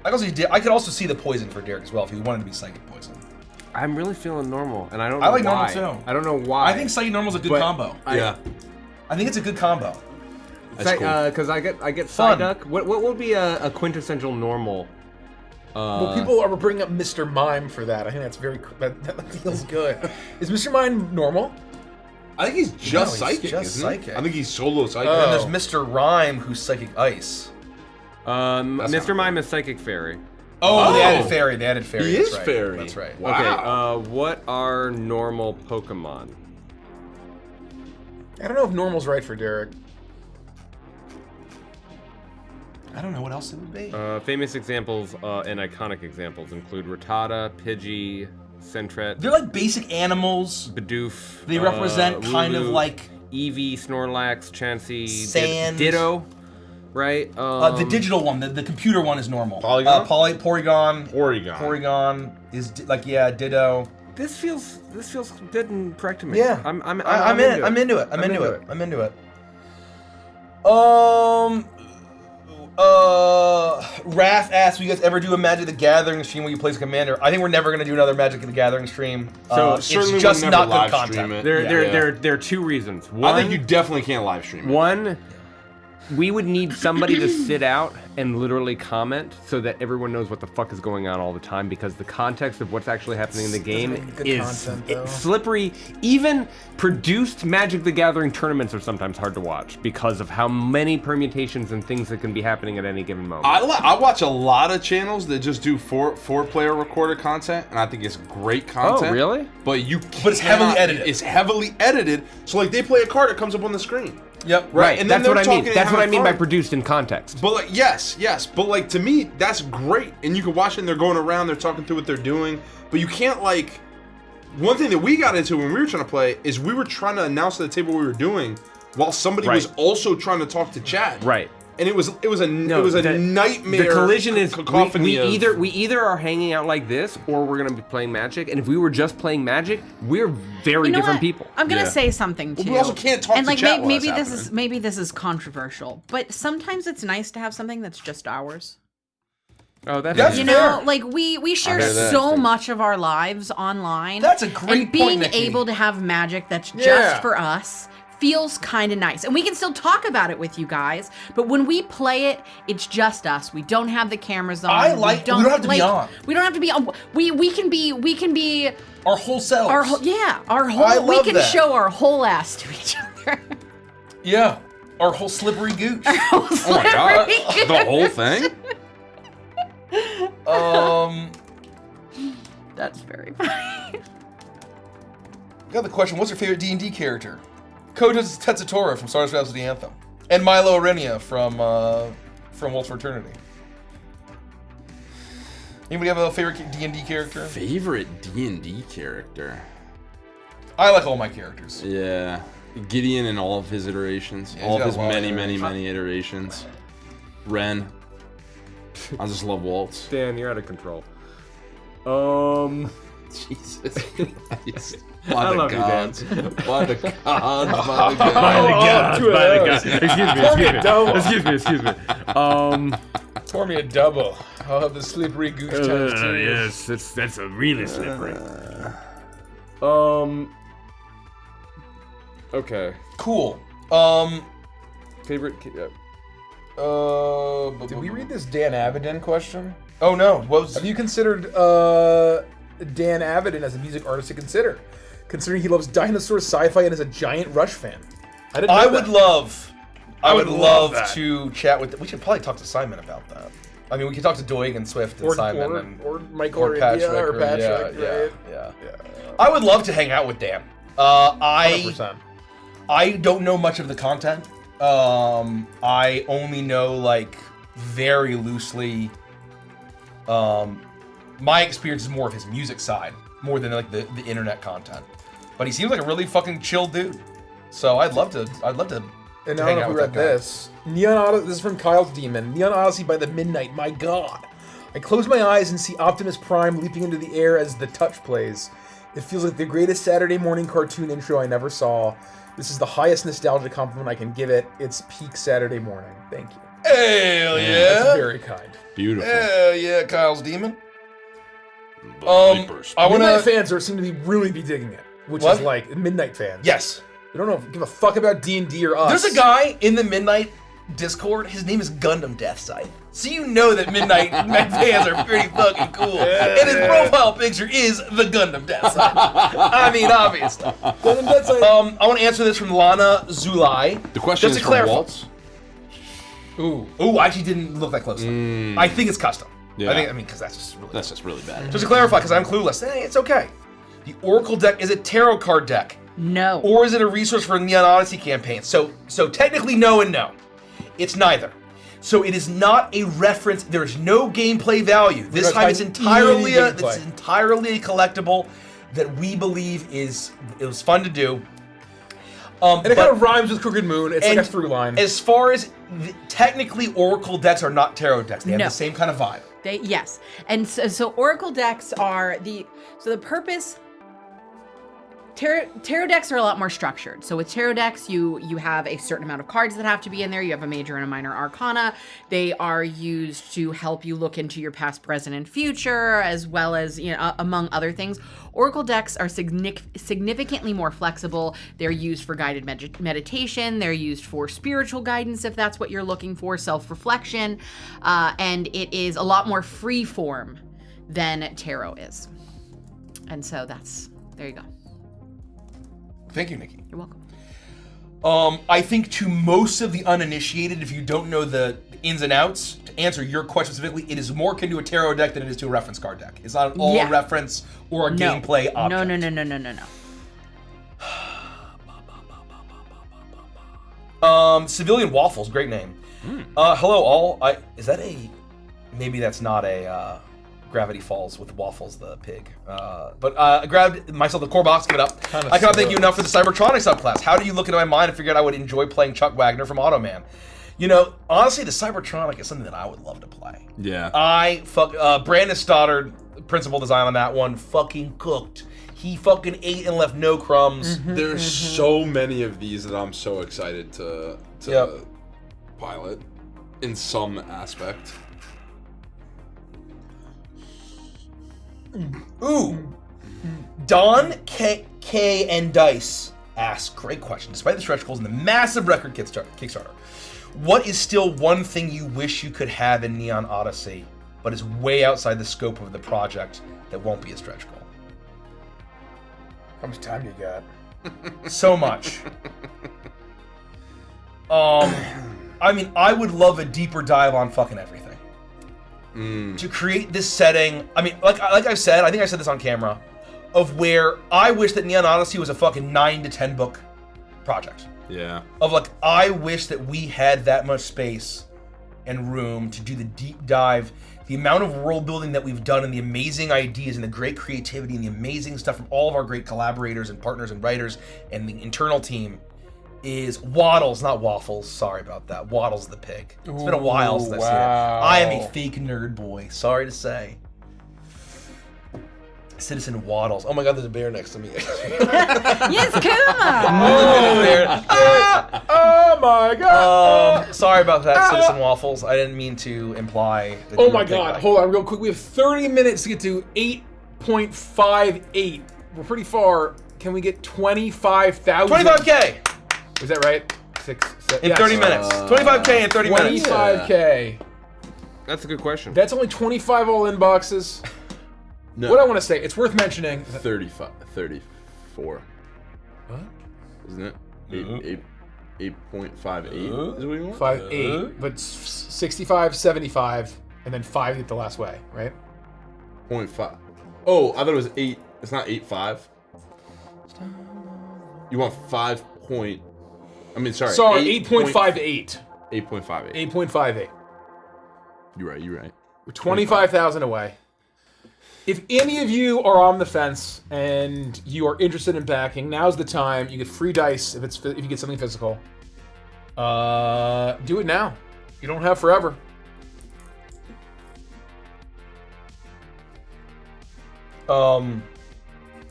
I could also see the poison for Derek as well if he wanted to be psychic poison.
I'm really feeling normal, and I don't know
I like
why.
normal too.
I don't know why.
I think psychic normal is a good
But
combo.
Yeah.
I think it's a good combo.
That's cool.
Because I get
Fun.
Psyduck. What would be a quintessential normal?
Well, people are bringing up Mr. Mime for that. I think that's that feels good. Is Mr. Mime normal?
I think he's just
No, he's
psychic,
just
isn't he?
psychic.
I think he's solo psychic.
And then there's Mr. Rhyme, who's psychic ice.
Mr. Mime is psychic fairy.
Oh, they
Oh.
added fairy. They added fairy.
He
That's
is
right.
fairy.
That's right.
Wow.
Okay. What are normal Pokemon?
I don't know if normal's right for Derek.
I don't know what else it would be.
Famous examples and iconic examples include Rattata, Pidgey, Sentret,
They're like basic animals.
Bidoof.
They represent kind of
Wooloo,
like
Eevee, Snorlax, Chansey,
Sand.
Ditto. right?
The digital one, the computer one is normal.
Polygon?
Porygon is ditto.
This feels good and correct to me.
Yeah,
I'm
into it. Raph asks, "Will you guys ever do a Magic the Gathering stream where you play as a commander?" I think we're never gonna do another Magic the Gathering stream.
So
certainly
it's just
we'll never
not good
live stream
content.
it.
There are two reasons. One,
I think you definitely can't live stream it.
One, we would need somebody to sit out and literally comment so that everyone knows what the fuck is going on all the time, because the context of what's actually happening in the game is slippery. Even produced Magic the Gathering tournaments are sometimes hard to watch because of how many permutations and things that can be happening at any given moment.
I watch a lot of channels that just do four-player recorded content, and I think it's great content.
Oh, really?
But
it's heavily edited.
It's heavily edited, so like they play a card, it comes up on the screen.
Yep.
Right,
And
that's
then
what I
they're
mean.
talking
That's
and
what I mean by
having fun.
produced in context.
But like, yes, but like to me, that's great, and you can watch it. And they're going around, they're talking through what they're doing, but you can't like. One thing that we got into when we were trying to play is we were trying to announce at the table what we were doing, while somebody was also trying to talk to chat.
Right.
And it was a nightmare.
The collision is
cacophony of-
we either are hanging out like this or we're gonna be playing Magic. And if we were just playing Magic, we're very different people.
I'm gonna say something too.
we also can't talk
and
to
like
chat while
maybe
that's
this is maybe this is controversial, but sometimes it's nice to have something that's just ours.
Oh,
That's
you
fair.
know, like we share
hear that.
so much of our lives online.
That's a great
and being
point, Nikki.
able to have Magic that's
Yeah.
just for us feels kind of nice. And we can still talk about it with you guys, but when we play it, it's just us. We don't have the cameras on.
We don't have to be on.
We don't have to be on. We can be
Our whole selves.
our whole
I
we
love
can
that.
show our whole ass to each other.
Yeah. Our whole slippery gooch.
Oh my god, the whole thing.
That's very funny.
Got the question, what's your favorite D&D character? Kojo's Tetsutora from Star Wars Rhapsody Anthem. And Milo Arenia from Wolf's Fraternity. Anybody have a favorite D&D character?
Favorite D&D character?
I like all my characters.
Yeah, Gideon in all of his iterations,
Yeah,
all of
he's
his
got a lot of
many iterations. Ren. I just love Waltz.
Dan, you're out of control.
Jesus Christ.
I love you, Dan.
By the gods.
Excuse me.
Pour me a double. I'll have the slippery goose times two.
Yes, that's a really slippery. Okay.
Cool.
Favorite.
Did we read this Dan Avedon question?
Oh no. What was...
Have you considered Dan Avedon as a music artist to consider? Considering he loves dinosaur sci-fi and is a giant Rush fan. I didn't know
I
that.
would love
that.
to chat with... We should probably talk to Simon about that. I mean, we could talk to Doig and Swift and Simon
or Michael or India or Patrick, right?
Yeah. I would love to hang out with Dan.
100%.
I don't know much of the content. I only know like very loosely. My experience is more of his music side, more than like the internet content. But he seems like a really fucking chill dude. So I'd love to.
And
to
now
hang
if
out
we
with
read
that guy.
this. Neon Odyssey, this is from Kyle's Demon. Neon Odyssey by the Midnight, my god. I close my eyes and see Optimus Prime leaping into the air as the touch plays. It feels like the greatest Saturday morning cartoon intro I never saw. This is the highest nostalgia compliment I can give it. It's peak Saturday morning. Thank you.
Hell yeah.
That's very kind.
Beautiful.
Hell yeah, Kyle's Demon.
I
I want
Midnight
to.
fans seem to really be digging it, which
What?
is like Midnight fans.
Yes.
They don't give a fuck about D&D or us.
There's a guy in the Midnight Discord. His name is Gundam Death Sight. So you know that Midnight fans are pretty fucking cool. And his profile picture is the Gundam Death Sight. I mean, obviously.
Gundam Death Sight.
I want to answer this from Lana Zulai.
The question
Just
is
to
from
clarify.
Waltz.
Ooh, I actually didn't look that closely. I think it's custom.
Yeah.
Because that's just really
That's just really bad.
Just to clarify, because I'm clueless. Hey, it's okay. The Oracle deck is a tarot card deck.
No.
Or is it a resource for a Neon Odyssey campaign? So technically no and no. It's neither. So it is not a reference. There is no gameplay value. This time it's entirely a collectible that we believe it was fun to do.
And it kind of rhymes with Crooked Moon. It's like a through line.
As far as technically, Oracle decks are not tarot decks. They have
No.
the same kind of vibe.
Yes, and so Oracle decks are the purpose. Tarot decks are a lot more structured. So with tarot decks, you have a certain amount of cards that have to be in there. You have a major and a minor arcana. They are used to help you look into your past, present, and future, as well as, among other things. Oracle decks are significantly more flexible. They're used for guided meditation. They're used for spiritual guidance, if that's what you're looking for, self-reflection. And it is a lot more free form than tarot is. And so there you go.
Thank you, Nikki.
You're welcome.
I think to most of the uninitiated, if you don't know the ins and outs, to answer your question specifically, it is more akin to a tarot deck than it is to a reference card deck. It's not all a reference or a gameplay object. No. Civilian Waffles, great name. Hello all. Maybe that's not a Gravity Falls with Waffles the pig. But I grabbed myself the core box, give it up. I cannot thank you enough for the Cybertronic subclass. How do you look into my mind and figured I would enjoy playing Chuck Wagner from Automan? Honestly, the Cybertronic is something that I would love to play.
Yeah.
Brandon Stoddard, principal design on that one, fucking cooked. He fucking ate and left no crumbs.
There's so many of these that I'm so excited to pilot in some aspect.
Ooh. Don K and Dice asks, great question. Despite the stretch goals and the massive record Kickstarter, what is still one thing you wish you could have in Neon Odyssey, but is way outside the scope of the project that won't be a stretch goal?
How much time you got?
So much. I would love a deeper dive on fucking everything. To create this setting, like I've said, I think I said this on camera, of where I wish that Neon Odyssey was a fucking 9 to 10 book project.
Yeah.
I wish that we had that much space and room to do the deep dive, the amount of world building that we've done and the amazing ideas and the great creativity and the amazing stuff from all of our great collaborators and partners and writers and the internal team is Waddles, not Waffles. Sorry about that. Waddles the pig. It's been a while since I've seen it. I am a fake nerd boy. Sorry to say. Citizen Waddles. Oh my god, there's a bear next to me.
Yes, Kuma!
Oh my god!
Sorry about that, Citizen Waffles. I didn't mean to imply that
Oh my god, hold on real quick. We have 30 minutes to get to 8.58. We're pretty far. Can we get 25,000?
25K!
Is that right? 6, 7,
in 30 minutes. 25K in 30 minutes.
25K.
That's a good question.
That's only 25 all-in boxes.
No.
What I want to say, it's worth mentioning.
34.
What?
Isn't it? 8.58 is what you want?
5.8, but 65, 75, and then 5 get the last way, right?
0.5. Oh, I thought it was 8. It's not 8.5. You want 5 point. Sorry,
8.58.
8.58.
8.58.
You're right.
We're 25,000 away. If any of you are on the fence and you are interested in backing, now's the time. You get free dice if you get something physical. Do it now. You don't have forever.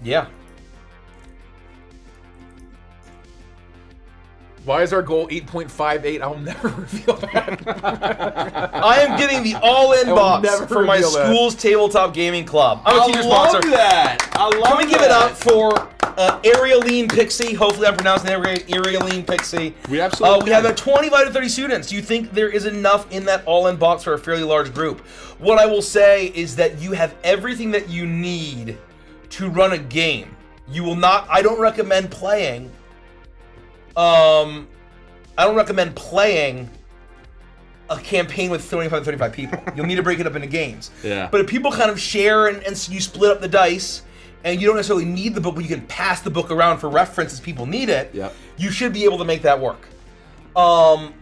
Yeah.
Why is our goal 8.58? I'll never reveal that.
I am getting the all-in box for my school's tabletop gaming club. I'm a teacher sponsor.
I love
Can we give it up for Arialine Pixie? Hopefully I'm pronouncing it right. Arialine Pixie.
We absolutely
we have about 25 to 30 students. Do you think there is enough in that all-in box for a fairly large group? What I will say is that you have everything that you need to run a game. You will not, I don't recommend playing a campaign with 25 to 35 people. You'll need to break it up into games.
Yeah.
But if people kind of share and you split up the dice, and you don't necessarily need the book, but you can pass the book around for reference as people need it, you should be able to make that work. And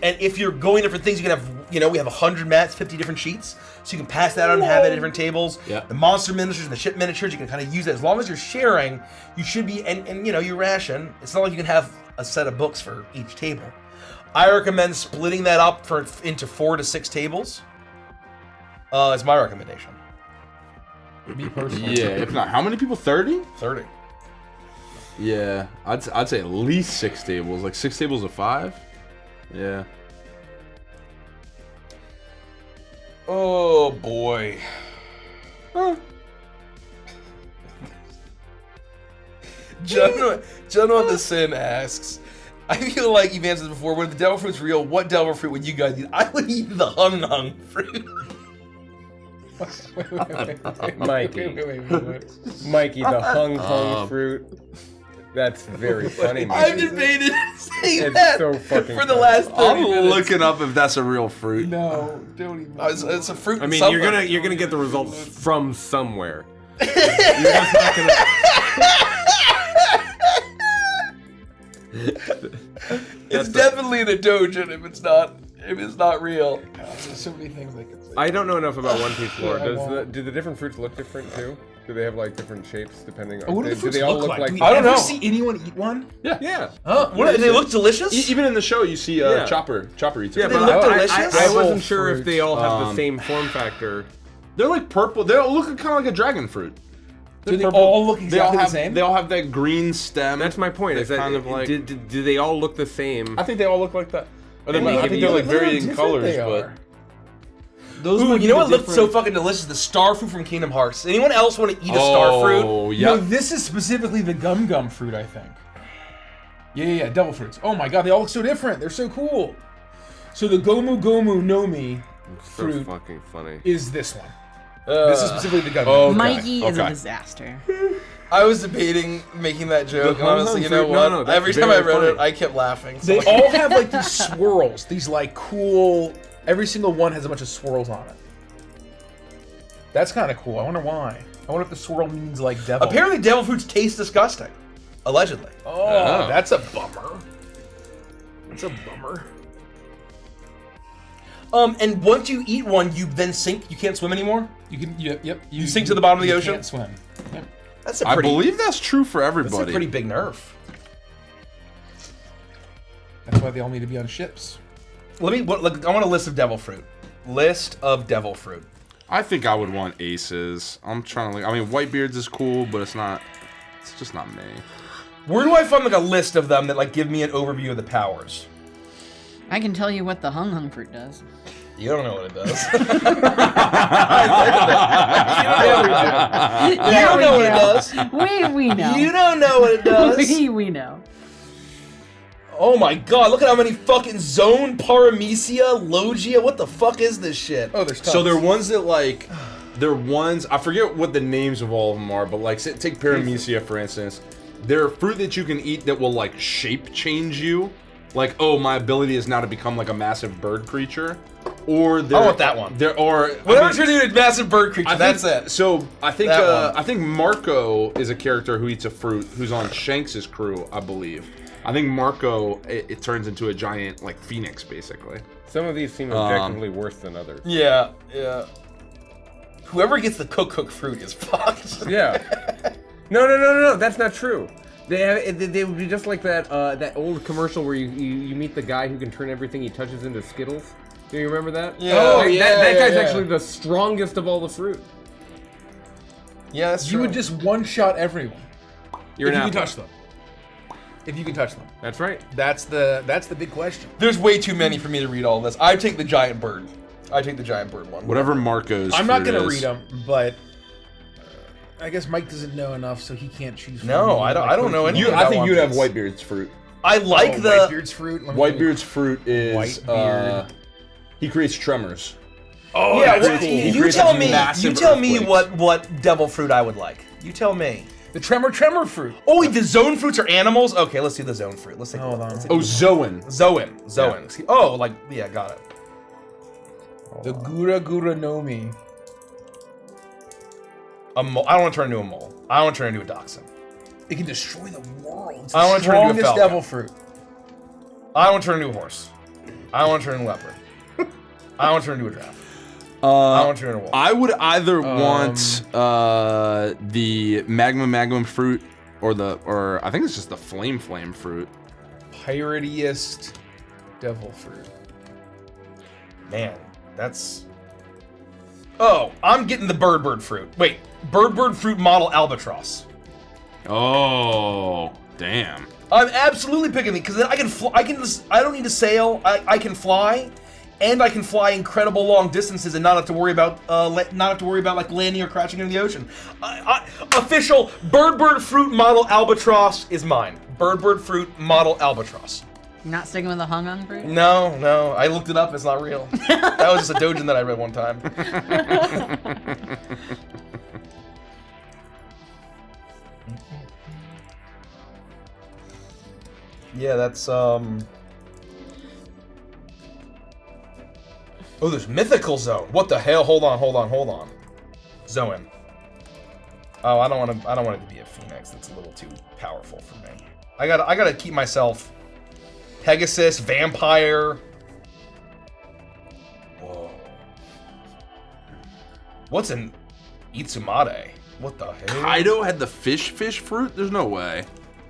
if you're going different things, you can have
we have 100 mats, 50 different sheets, so you can pass that out and have it at different tables.
Yeah.
The monster miniatures and the ship miniatures, you can kind of use it. As long as you're sharing, you should be, and you ration. It's not like you can have a set of books for each table. I recommend splitting that up into 4 to 6 tables. It's my recommendation.
Me personally.
Yeah, if not, how many people? 30?
30.
Yeah, I'd say at least 6 tables. Like 6 tables of 5. Yeah.
Oh boy. John on the Sin asks, I feel like you've answered this before, when the devil fruit's real, what devil fruit would you guys eat? I would eat the hung fruit.
Mikey. Mikey, the hung fruit. That's very funny, Mikey.
I've debated saying
It's
that
so fucking
for the
funny.
last 30
I'm
minutes.
looking up if that's a real fruit.
No, don't even.
It's a fruit.
I mean,
somewhere.
you're gonna get the results from somewhere. You're just not gonna.
It's definitely an Dojin if it's not real.
There's so many things I could say.
I don't know enough about One Piece lore.
Yeah,
Do the different fruits look different too? Do they have like different shapes depending on?
What do the
Do
fruits
they all
look like? Do we
I don't
ever
know.
see anyone eat one?
Yeah.
What? They look delicious.
Even in the show, you see
Yeah.
Chopper eats it.
Yeah,
They
but
look
I
delicious?
wasn't sure if
Fruits.
they all have the same form factor.
They're like purple. They all look kind of like a dragon fruit.
Do they all look
They all
exactly
have
the same?
they all have that green stem.
That's my point. Is
They're
that
kind of like
do they all look the same?
I think they all look like that. Or they
And
might, I
they
think
give
they're
you-
like
Look how
varying
different
colors,
they
but
are. Those
Ooh,
might
you
be
know
the
what looked so
different-
fucking delicious? The star fruit from Kingdom Hearts. Anyone else want to eat a star fruit?
Oh,
No,
yeah.
this is specifically the gum fruit, I think. Yeah, devil fruits. Oh my god, they all look so different. They're so cool. So the Gomu Nomi
So
fruit
fucking funny.
is this one. This is specifically the gum.
Okay.
Mikey is a
okay.
disaster.
I was debating making that joke, and
hum
honestly, you
fruit?
know what?
No, that's
Every time I
very
read it,
funny.
I kept laughing. So
They all have like these swirls, these like cool. Every single one has a bunch of swirls on it. That's kind of cool. I wonder why. I wonder if the swirl means like devil.
apparently, devil fruits taste disgusting. Allegedly.
Oh, that's a bummer. That's a bummer.
And once you eat one, you then sink. You can't swim anymore.
You can. Yep.
You sink to the bottom of the
you
ocean?
Can't swim. Yep.
That's a
I
pretty.
believe that's true for
That's
everybody.
a pretty big nerf.
That's why they all need to be on ships.
I want a list of devil fruit. List of devil fruit.
I think I would want aces. I'm trying to like. I mean, Whitebeards is cool, but it's not. It's just not me.
Where do I find like a list of them that like give me an overview of the powers?
I can tell you what the hung fruit does.
You don't know what it does. You
Yeah,
don't
we
know what it does.
We know.
You don't know what it does.
we know.
Oh my god, look at how many fucking Zone, Paramecia, Logia. What the fuck is this shit?
Oh, there's tons.
So they're ones that like. They're ones. I forget what the names of all of them are, but like take Paramecia for instance. They're fruit that you can eat that will like shape change you. Like, oh, my ability is now to become like a massive bird creature. Or
I want that one. Whatever turns into a massive bird creature, that's it.
So I think
That one.
I think Marco is a character who eats a fruit who's on Shanks's crew, I believe. I think Marco it turns into a giant like phoenix basically.
Some of these seem objectively worse than others.
Yeah. Whoever gets the cook fruit is fucked.
Yeah. No. That's not true. They would be just like that old commercial where you meet the guy who can turn everything he touches into Skittles. Do you remember that?
Yeah. Oh,
that guy's actually the strongest of all the fruit.
Yeah, that's
you
true.
would just one-shot everyone.
You're
if
an
you can
apple.
touch them. If you can touch them.
That's right.
That's the big question.
There's way too many for me to read all this. I take the giant bird. I take the giant bird one.
Whatever Marco's.
I'm not
fruit
gonna
is.
read them, but I guess Mike doesn't know enough, so he can't choose. from
No,
me.
I don't know anything.
I think
about
you'd
One
have
Piece.
Whitebeard's fruit.
I like the
Whitebeard's fruit. Let me think.
Whitebeard's fruit is
Whitebeard.
he creates tremors.
Oh,
yeah.
that's
Well,
cool.
He
you
creates
tell
these
me.
massive
You tell me
earthquakes.
what devil fruit I would like. You tell me.
The tremor fruit.
Oh, wait, the zone fruits are animals. Okay, let's do the zone fruit. Let's take.
Hold on.
Oh, Zoan.
Zoan. Oh, like yeah, got it.
The Gura Nomi.
A mole. I don't want to turn into a mole. I want to turn into a dachshund.
It can destroy the world. It's
I
the
wanna turn into a
strongest
falcon.
devil fruit.
I want to turn into a horse. I want to turn into a leopard. I want to turn into a giraffe. I want to turn into a wolf.
I would either want the magma fruit or I think it's just the flame fruit.
Piratiest devil fruit.
Man, that's... Oh, I'm getting the bird fruit. Wait, bird fruit model albatross.
Oh, damn.
I'm absolutely picking it because then I can fly. I don't need to sail. I can fly, and I can fly incredible long distances and not have to worry about like landing or crashing into the ocean. Official bird fruit model albatross is mine. Bird fruit model albatross.
You're not sticking with the hung fruit?
No. I looked it up. It's not real. That was just a doujin that I read one time. Yeah, that's Oh, there's mythical zone. What the hell? Hold on. Zone. Oh, I don't want it to be a phoenix. That's a little too powerful for me. I gotta keep myself Pegasus, vampire. Whoa. What's an Itsumade? What the hell?
Kaido had the fish fruit? There's no way.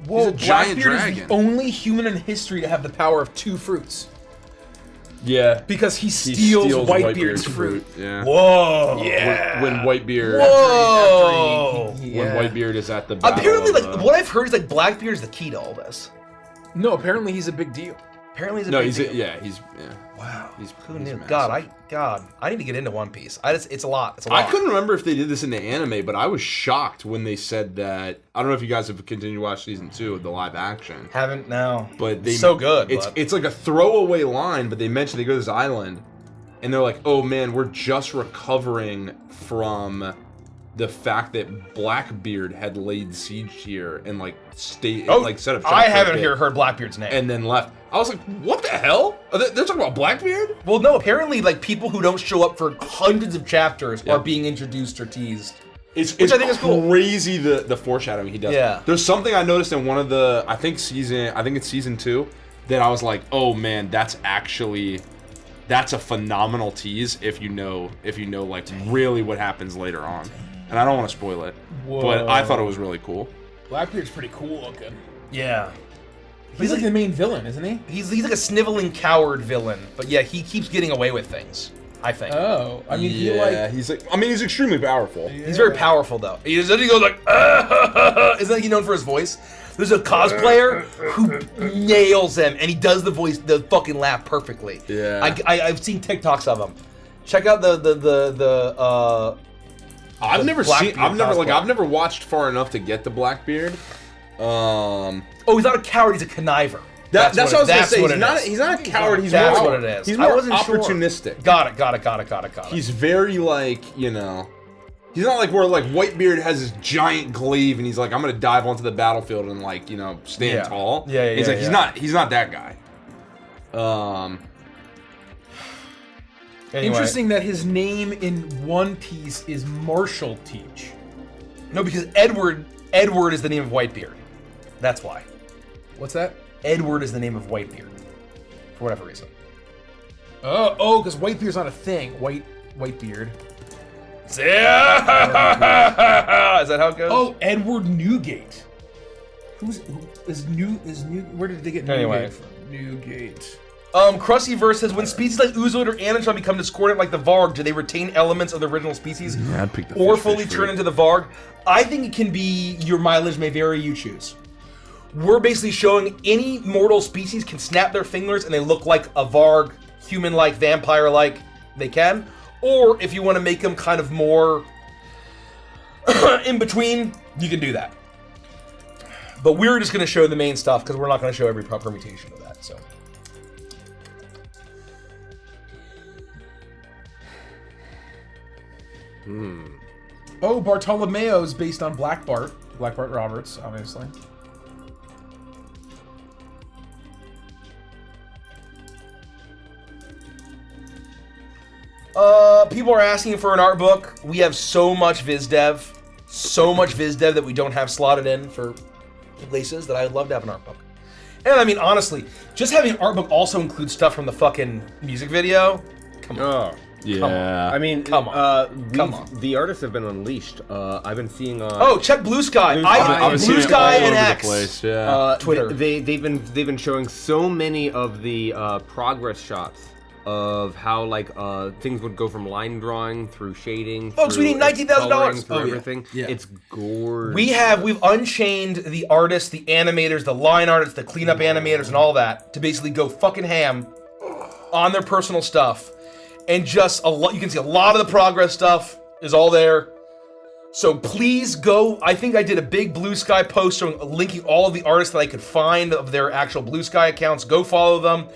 Whoa,
He's a giant
Blackbeard
dragon.
is the only human in history to have the power of 2 fruits.
Yeah.
Because he steals Whitebeard's fruit.
Yeah.
Whoa.
Yeah.
When Whitebeard.
Whoa.
When Whitebeard is at the battle
Apparently,
of,
like, what I've heard is like Blackbeard is the key to all this.
No, apparently he's a big deal.
Apparently he's a
No,
big
he's
deal.
he's
Wow.
Who
knew? God, I need to get into One Piece. It's a lot.
I couldn't remember if they did this in the anime, but I was shocked when they said that. I don't know if you guys have continued to watch season 2 of the live action.
Haven't now.
But they
so good.
It's like a throwaway line, but they mentioned they go to this island, and they're like, "Oh man, we're just recovering from the fact that Blackbeard had laid siege here and like set up shop.
I haven't heard Blackbeard's name.
And then left. I was like, what the hell? They're talking about Blackbeard?
Well, no, apparently like people who don't show up for hundreds of chapters are being introduced or teased.
Which
I think is cool.
Crazy the foreshadowing he does.
Yeah.
There's something I noticed in one of the I think it's season 2 that I was like, oh man, that's a phenomenal tease if you know like really what happens later on. And I don't want to spoil it. But I thought it was really cool.
Blackbeard's pretty cool looking.
Yeah.
He's like the main villain, isn't he?
He's like a sniveling coward villain, but yeah, he keeps getting away with things. I think.
Oh, I mean,
he's extremely powerful.
Yeah. He's very powerful though. He goes like, isn't he known for his voice? There's a cosplayer who nails him, and he does the fucking laugh perfectly.
Yeah.
I've seen TikToks of him. Check out
I've never watched far enough to get the Blackbeard.
Oh, he's not a coward. He's a conniver.
That's what I was gonna say. He's not a coward.
That's what it is.
He's more
wasn't
opportunistic.
Sure. Got it.
He's very like he's not like where like Whitebeard has this giant glaive and he's like I'm gonna dive onto the battlefield and like stand tall.
Yeah.
He's like he's not that guy.
Anyway.
Interesting that his name in One Piece is Marshall Teach.
No, because Edward is the name of Whitebeard. That's why.
What's that?
Edward is the name of Whitebeard. For whatever reason.
Oh, because Whitebeard's not a thing. Whitebeard.
Is that how it goes?
Oh, Edward Newgate. Where did they get Newgate
Anyway.
from? Newgate.
Krustyverse says, when species like Oozoid or Anatron become discordant like the Varg, do they retain elements of the original species?
Yeah, I'd pick the
or
fish
fully turn into the Varg? I think it can be your mileage may vary, you choose. We're basically showing any mortal species can snap their fingers and they look like a Varg, human-like, vampire-like, they can. Or if you want to make them kind of more in between, you can do that. But we're just going to show the main stuff because we're not going to show every permutation of that, so.
Oh, Bartolomeo's based on Black Bart Roberts, obviously.
People are asking for an art book. We have so much viz dev that we don't have slotted in for places that I'd love to have an art book. And I mean, honestly, just having an art book also includes stuff from the fucking music video.
Oh.
Yeah.
I mean,
Come on.
The artists have been unleashed. I've been seeing on.
Oh, check Blue Sky. Blue Sky and X.
Place, yeah.
Twitter.
They've been showing so many of the progress shots of how things would go from line drawing through shading.
Folks, we need $19,000
through everything. Yeah. It's gorgeous.
We've unchained the artists, the animators, the line artists, the cleanup animators, and all that to basically go fucking ham on their personal stuff. And just you can see a lot of the progress stuff is all there. So please go. I think I did a big Blue Sky post showing, linking all of the artists that I could find of their actual Blue Sky accounts. Go follow them.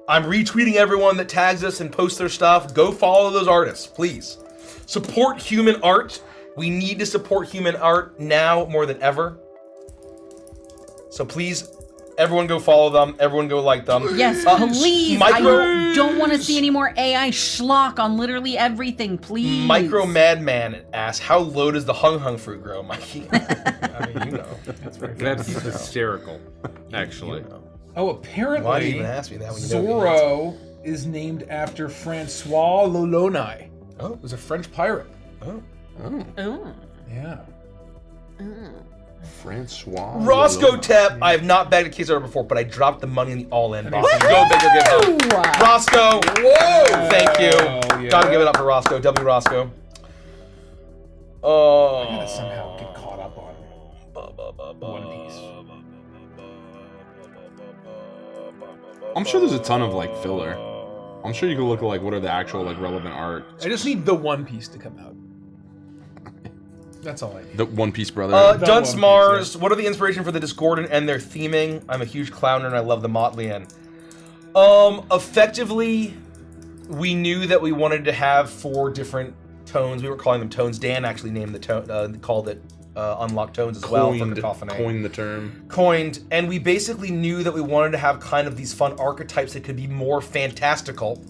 I'm retweeting everyone that tags us and posts their stuff. Go follow those artists, please. Support human art. We need to support human art now more than ever. So please, everyone go follow them. Everyone go like them.
Yes, please. I don't want to see any more AI schlock on literally everything, please.
Micro Madman asks, how low does the hung fruit grow, Mikey? I mean, you know.
That's hysterical, actually.
You know.
Oh, apparently,
Why do you even ask me that when you know
Zorro is named after Francois Lolonai.
Oh,
it was a French pirate.
Oh.
Yeah.
Francois.
Roscoe Tep, I have not bagged a Kickstarter before, but I dropped the money in the all-in box. Go bigger, get better. Roscoe, whoa! Thank you.
Yeah.
Gotta give it up for Roscoe. W. Roscoe. Oh.
I gotta somehow get caught up on One Piece.
I'm sure there's a ton of filler. I'm sure you could look at what are the actual relevant art.
I just need the One Piece to come out. That's all I need.
The One Piece brother.
Dunce Mars, what are the inspiration for the Discordant and their theming? I'm a huge clowner and I love the Motley. Effectively, we knew that we wanted to have 4 different tones. We were calling them tones. Dan actually named the tone, called it Unlocked Tones as well for Cacophony.
Coined the term.
Coined, and we basically knew that we wanted to have kind of these fun archetypes that could be more fantastical.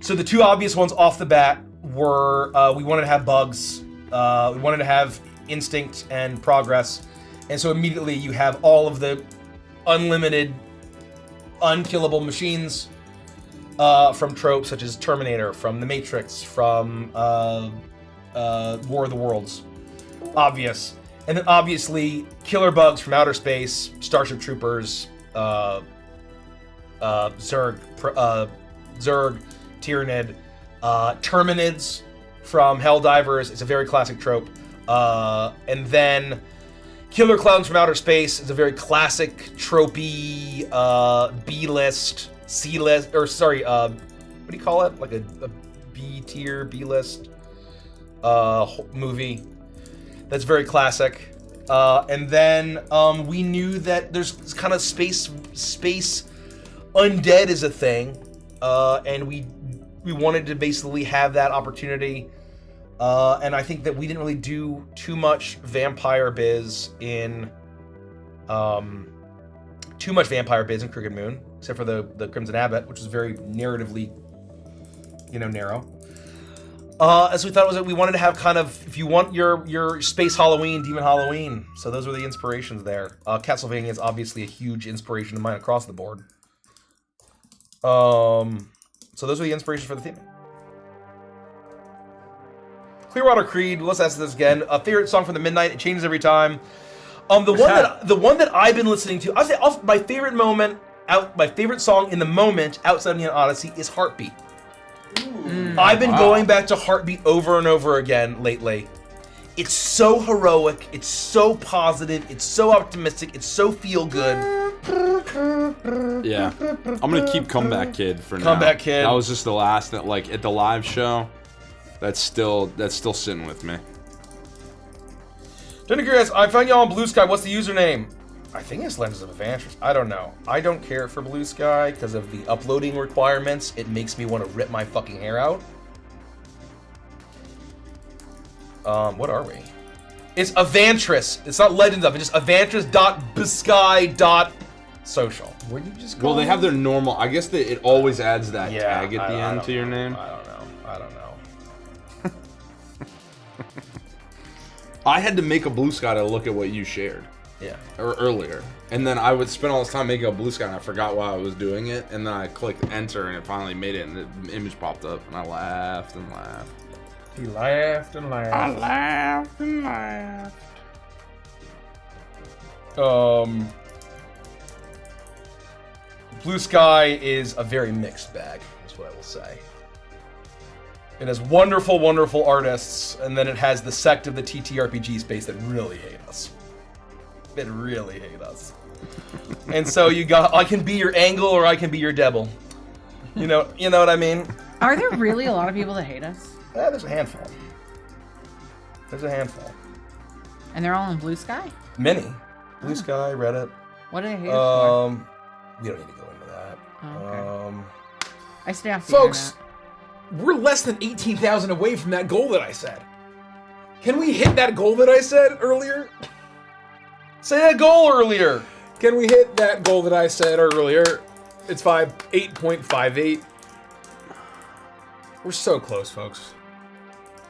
So the 2 obvious ones off the bat were we wanted to have bugs, we wanted to have instinct and progress, and so immediately you have all of the unlimited, unkillable machines from tropes such as Terminator, from The Matrix, from War of the Worlds. Obvious. And then obviously killer bugs from outer space, Starship Troopers, Zerg, Tyranid, Terminids from Helldivers. It's a very classic trope. And then killer clowns from outer space is a very classic tropey B-list, C-list, or sorry, what do you call it? Like a B-tier, B-list movie. That's very classic. And then we knew that there's kind of space undead is a thing, and we wanted to basically have that opportunity. And I think that we didn't really do too much vampire biz in Crooked Moon, except for the Crimson Abbot, which was very narratively, narrow. As we thought was that we wanted to have kind of, if you want your space Halloween, Demon Halloween. So those were the inspirations there. Castlevania is obviously a huge inspiration of mine across the board. So those were the inspirations for the theme. Clearwater Creed, let's ask this again. A favorite song from the Midnight, it changes every time. The one that I've been listening to, I'll say my favorite song in the moment outside of the Odyssey is Heartbeat. I've been going back to Heartbeat over and over again lately. It's so heroic, it's so positive, it's so optimistic, it's so feel good.
Yeah. I'm gonna keep Comeback Kid for now.
Comeback Kid.
That was just the last that at the live show. That's still sitting with me.
Jenny Gurias, I found y'all on Blue Sky. What's the username? I think it's Lenses of Adventures. I don't know. I don't care for Blue Sky because of the uploading requirements. It makes me want to rip my fucking hair out. What are we? It's Avantris. It's not Legends of. It's just avantris.bisky.social.
Where'd you just go?
Well, they have their normal. I guess it always adds that tag at the end to your name.
I don't know.
I had to make a Blue Sky to look at what you shared.
Yeah.
Or earlier. And then I would spend all this time making a blue sky, and I forgot why I was doing it. And then I clicked enter, and it finally made it, and the image popped up, and I laughed and laughed.
He laughed and laughed.
I laughed and laughed.
Blue Sky is a very mixed bag, is what I will say. It has wonderful, wonderful artists, and then it has the sect of the TTRPG space that really hate us. That really hate us. And so you got, I can be your angle or I can be your devil. You know what I mean?
Are there really a lot of people that hate us?
Yeah, there's a handful. There's a handful.
And they're all in Blue Sky?
Many. Blue Sky, Reddit.
What do they hate us for?
We don't need to go into that.
Oh, okay. I stay off the
Folks, we're less than 18,000 away from that goal that I said. Can we hit that goal that I said earlier?
Say that goal earlier.
Can we hit that goal that I said earlier? It's 8.58. We're so close, folks.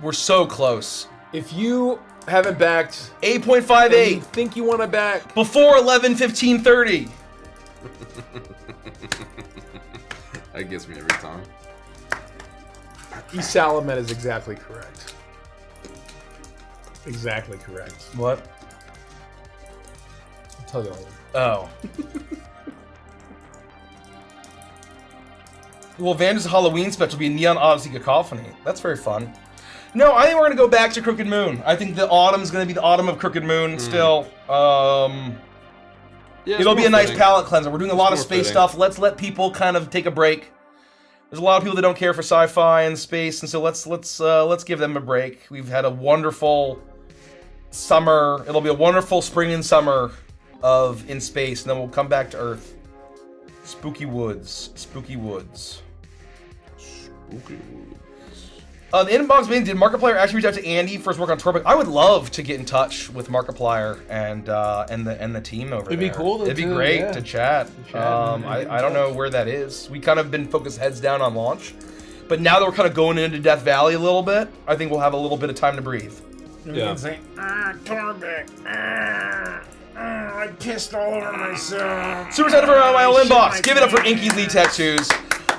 We're so close.
If you haven't backed
8.58,
think you want to back
before 11:15:30.
That gets me every time.
Salamet is exactly correct. Exactly correct.
What?
I'll tell you later.
Oh. Well, Vanda's Halloween special will be Neon Odyssey Cacophony. That's very fun. No, I think we're gonna go back to Crooked Moon. I think the autumn's gonna be the autumn of Crooked Moon still.
Yeah,
it'll be a nice
fitting.
palette cleanser. We're doing a lot of
more
space
fitting.
stuff. Let's let people kind of take a break. There's a lot of people that don't care for sci-fi and space, and so let's give them a break. We've had a wonderful summer. It'll be a wonderful spring and summer of in space, and then we'll come back to Earth. Spooky woods. Spooky woods.
Spooky woods.
The inbox meeting, did Markiplier actually reach out to Andy for his work on Torbic? I would love to get in touch with Markiplier and the team over there.
It'd be cool to
It'd be
do,
great
yeah.
to chat. I don't know where that is. We kind of been focused heads down on launch, but now that we're kind of going into Death Valley a little bit, I think we'll have a little bit of time to breathe.
Yeah.
Torbeck. I pissed all over myself.
Super excited for my old inbox. Give it up for Inky Lee Tattoos.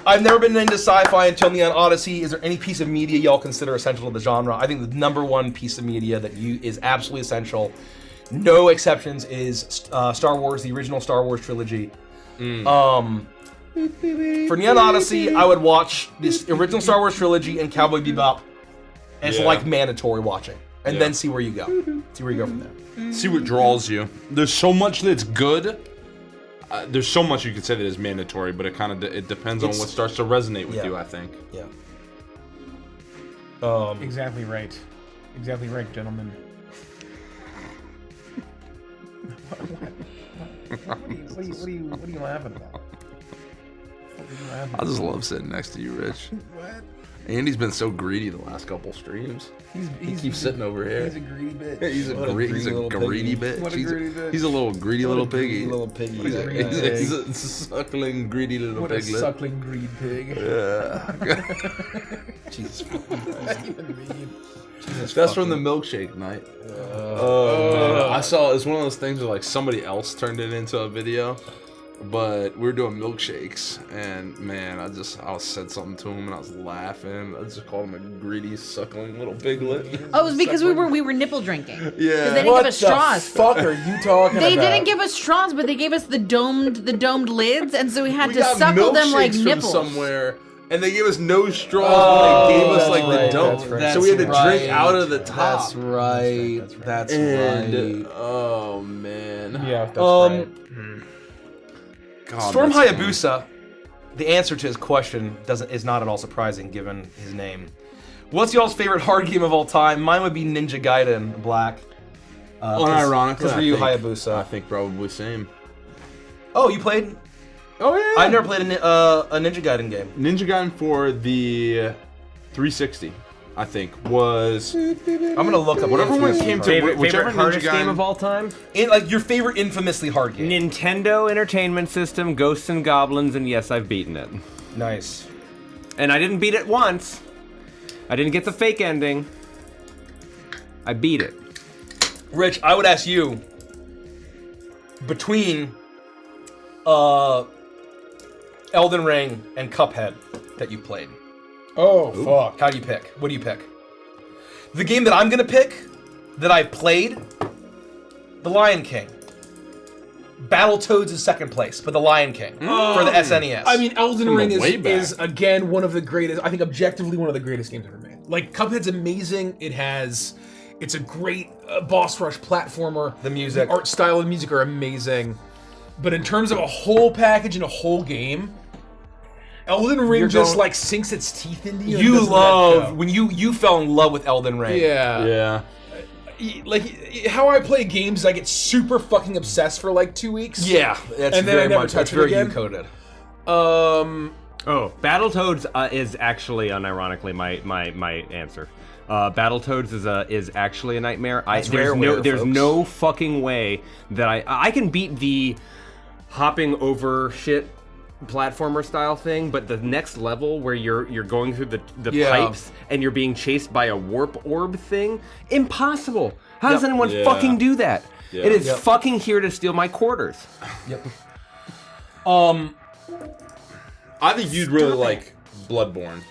I've never been into sci-fi until Neon Odyssey. Is there any piece of media y'all consider essential to the genre? I think the number one piece of media that is absolutely essential, no exceptions, is Star Wars, the original Star Wars trilogy. For Neon Odyssey, I would watch this original Star Wars trilogy and Cowboy Bebop as like mandatory watching, and then see where you go. See where you go from there.
See what draws you. There's so much that's good. There's so much you could say that is mandatory, but it kind of it depends on what starts to resonate with you, I think.
Yeah.
Exactly right. Exactly right, gentlemen. What are you laughing about?
I just love sitting next to you, Rich.
What?
Andy's been so greedy the last couple streams. He keeps sitting over here.
He's a greedy bitch.
He's a greedy bitch.
What a greedy bitch.
He's a little greedy little piggy.
Little piggy.
He's a suckling, greedy little
What a
piglet.
suckling greed pig.
Yeah.
Jesus.
That's even mean.
That's from the milkshake night. Man. I saw it's one of those things where like somebody else turned it into a video, but we were doing milkshakes, and man, I said something to him, and I was laughing. I just called him a greedy, suckling little piglet.
Oh, it was because we were nipple drinking.
Yeah.
Because they didn't give us straws.
Fuck are you talking
They
about?
didn't give us straws, but they gave us the domed lids, and so we had
We
to
got
suckle them like
milkshakes from
nipples.
somewhere, and they gave us no straws, but they gave us like the dome.
that's right.
So we had to drink out of the top.
That's right. That's
And
right.
oh man.
Yeah, that's right.
God,
Storm
that's funny.
Hayabusa, the answer to his question is not at all surprising given his name. What's y'all's favorite hard game of all time? Mine would be Ninja Gaiden Black.
Unironically,
because
I
Ryu
think-
Hayabusa.
I think probably same.
Oh, you played?
Oh yeah.
I've never played a Ninja Gaiden game.
Ninja Gaiden for the 360, I think, was
I'm gonna look up
whatever one came to whichever
Favorite hardest
Ninja
game
Gaiden-
of all time?
like your favorite infamously hard game.
Nintendo Entertainment System, Ghosts and Goblins, and yes, I've beaten it.
Nice.
And I didn't beat it once. I didn't get the fake ending. I beat it.
Rich, I would ask you, between Elden Ring and Cuphead that you played.
Oh, fuck.
How do you pick? What do you pick? The game that I'm gonna pick, that I played, The Lion King. Battletoads is second place, but The Lion King for the SNES.
I mean, Elden Ring
way back.
is again one of the greatest. I think objectively one of the greatest games ever made. Like Cuphead's amazing. It's a great boss rush platformer.
The music,
art style, and music are amazing. But in terms of a whole package and a whole game, Elden Ring like sinks its teeth into you.
You love when you fell in love with Elden Ring.
Yeah. Like how I play games, I get super fucking obsessed for like 2 weeks.
Yeah, that's
and then
very
I never
much
touch
that's
it
very
again.
you-coded.
Battletoads is actually, unironically, my answer. Battletoads is actually a nightmare. There's no fucking way that I can beat the hopping over shit platformer style thing, but the next level where you're going through the pipes and you're being chased by a warp orb thing, impossible. How does anyone fucking do that? It is fucking here to steal my quarters.
Yep.
I think you'd really like Bloodborne.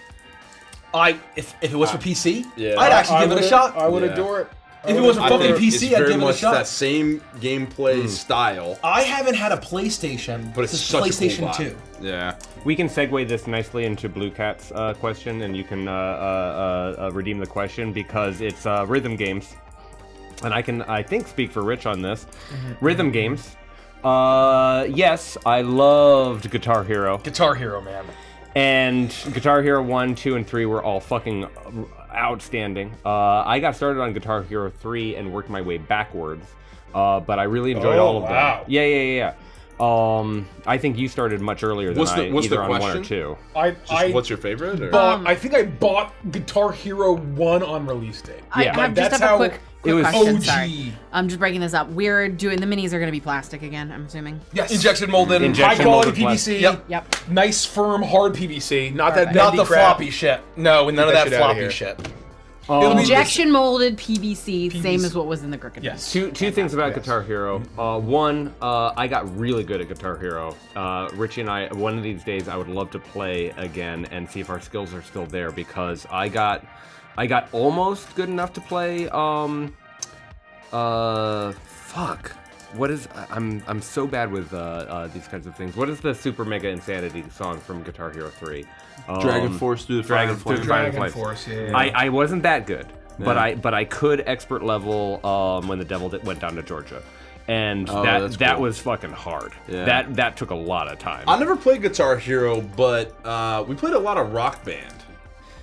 If it was for PC,
Yeah.
I'd actually give it a shot.
I would adore it.
If it was for fucking PC,
it's
I'd
very
give it a
much
shot.
that same gameplay style.
I haven't had a PlayStation
But it's
since
such a
PlayStation
cool
2.
Yeah.
We can segue this nicely into Blue Cat's question, and you can redeem the question because it's rhythm games, and I think speak for Rich on this. Rhythm games. Yes, I loved Guitar Hero.
Guitar Hero, man.
And Guitar Hero 1, 2, and 3 were all fucking outstanding. I got started on Guitar Hero 3 and worked my way backwards, but I really enjoyed all of them. Yeah. I think you started much earlier than
What's the
either on
question?
1 or 2.
What's your favorite? Or?
I think I bought Guitar Hero 1 on release day.
I
that's
have
how
a quick
it was
question.
OG.
Sorry. I'm just breaking this up. We're doing the minis are going to be plastic again, I'm assuming.
Yes.
Injection molded.
High quality PVC.
Yep.
Nice, firm, hard PVC. Not that
Not
bendy
the
crap.
floppy shit. No, none of
that
that
shit outta
floppy
here.
shit.
Injection molded PVC, same as what was in the Crooked.
Yes.
Two things about Guitar Hero. One, I got really good at Guitar Hero. Richie and I, one of these days, I would love to play again and see if our skills are still there because I got almost good enough to play. Fuck. What is? I'm so bad with these kinds of things. What is the Super Mega Insanity song from Guitar Hero 3?
Dragon Force through the Fire and Flame.
Dragon Force, yeah.
I wasn't that good, but I could expert level when the devil went down to Georgia, and that
cool.
was fucking hard.
Yeah.
That took a lot of time.
I never played Guitar Hero, but we played a lot of Rock Band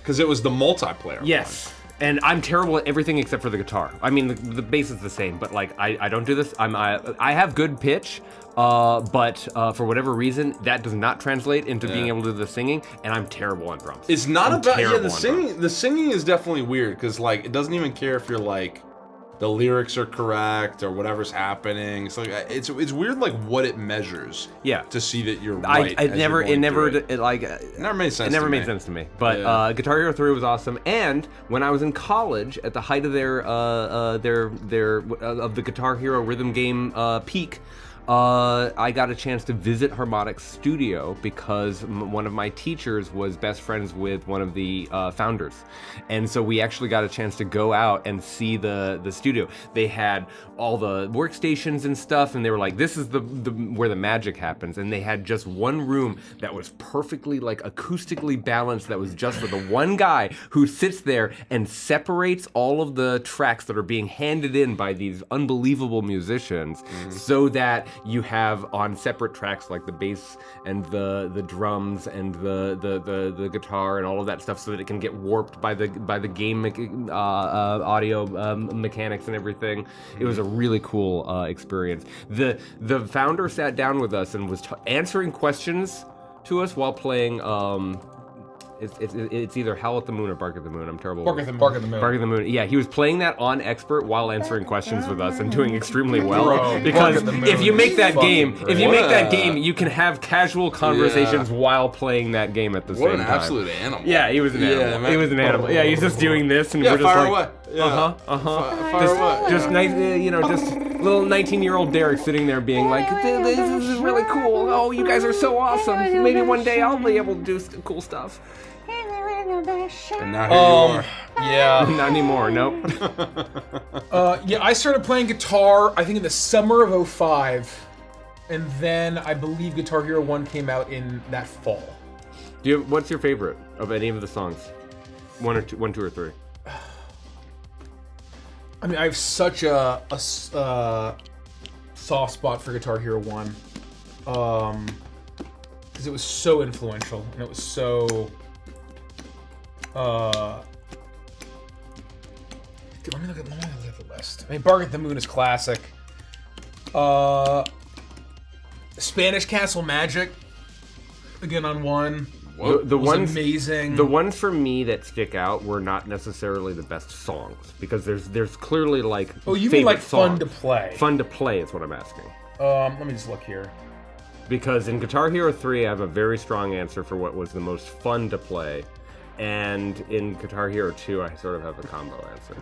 because it was the multiplayer.
Yes. And I'm terrible at everything except for the guitar. I mean, the bass is the same, but like I don't do this. I have good pitch, but for whatever reason, that does not translate into being able to do the singing, and I'm terrible on drums.
It's not
I'm
about
terrible
the
on
singing.
drums.
The singing is definitely weird because like it doesn't even care if you're like the lyrics are correct or whatever's happening. It's like it's weird like what it measures.
Yeah.
To see that you're right.
It never
made sense.
It never made sense to me. But Guitar Hero 3 was awesome. And when I was in college, at the height of their of the Guitar Hero rhythm game peak, I got a chance to visit Harmonic's studio because one of my teachers was best friends with one of the founders, and so we actually got a chance to go out and see the studio. They had all the workstations and stuff, and they were like, "This is the where the magic happens." And they had just one room that was perfectly like acoustically balanced. That was just for the one guy who sits there and separates all of the tracks that are being handed in by these unbelievable musicians, so that you have on separate tracks like the bass and the drums and the guitar and all of that stuff, so that it can get warped by the game audio mechanics and everything. It was a really cool experience. The founder sat down with us and was answering questions to us while playing it's either Howl at the Moon or Bark at the Moon. I'm terrible.
Bark at the Moon. Bark at the Moon.
Bark at the Moon. Yeah, he was playing that on expert while answering questions with us and doing extremely well.
Bro,
because
Bark at the Moon
if you make that
fucking
game,
great.
if you make that game, you can have casual conversations while playing that game at the same time.
What an absolute animal.
Yeah, he was an animal.
man.
He was an animal. Yeah, he's just doing this, and
Yeah,
we're just
fire
like,
away. Yeah. Fire away.
just nice, just little 19-year-old Derek sitting there being like, this is really cool. Oh, you guys are so awesome. Maybe one day I'll be able to do cool stuff.
And now here you are.
Yeah.
Not anymore. Nope.
Yeah, I started playing guitar, I think in the summer of 05. And then I believe Guitar Hero 1 came out in that fall.
What's your favorite of any of the songs? One, two, or three?
I mean, I have such a soft spot for Guitar Hero 1. Because it was so influential, and it was so... let me look at the list. I mean, Bark at the Moon is classic. Spanish Castle Magic, again on 1.
The
was
ones
amazing.
The ones for me that stick out were not necessarily the best songs because there's clearly like
Oh, you mean like fun
songs.
to play?
Fun to play is what I'm asking.
Let me just look here.
Because in Guitar Hero 3, I have a very strong answer for what was the most fun to play, and in Guitar Hero 2, I sort of have a combo answer.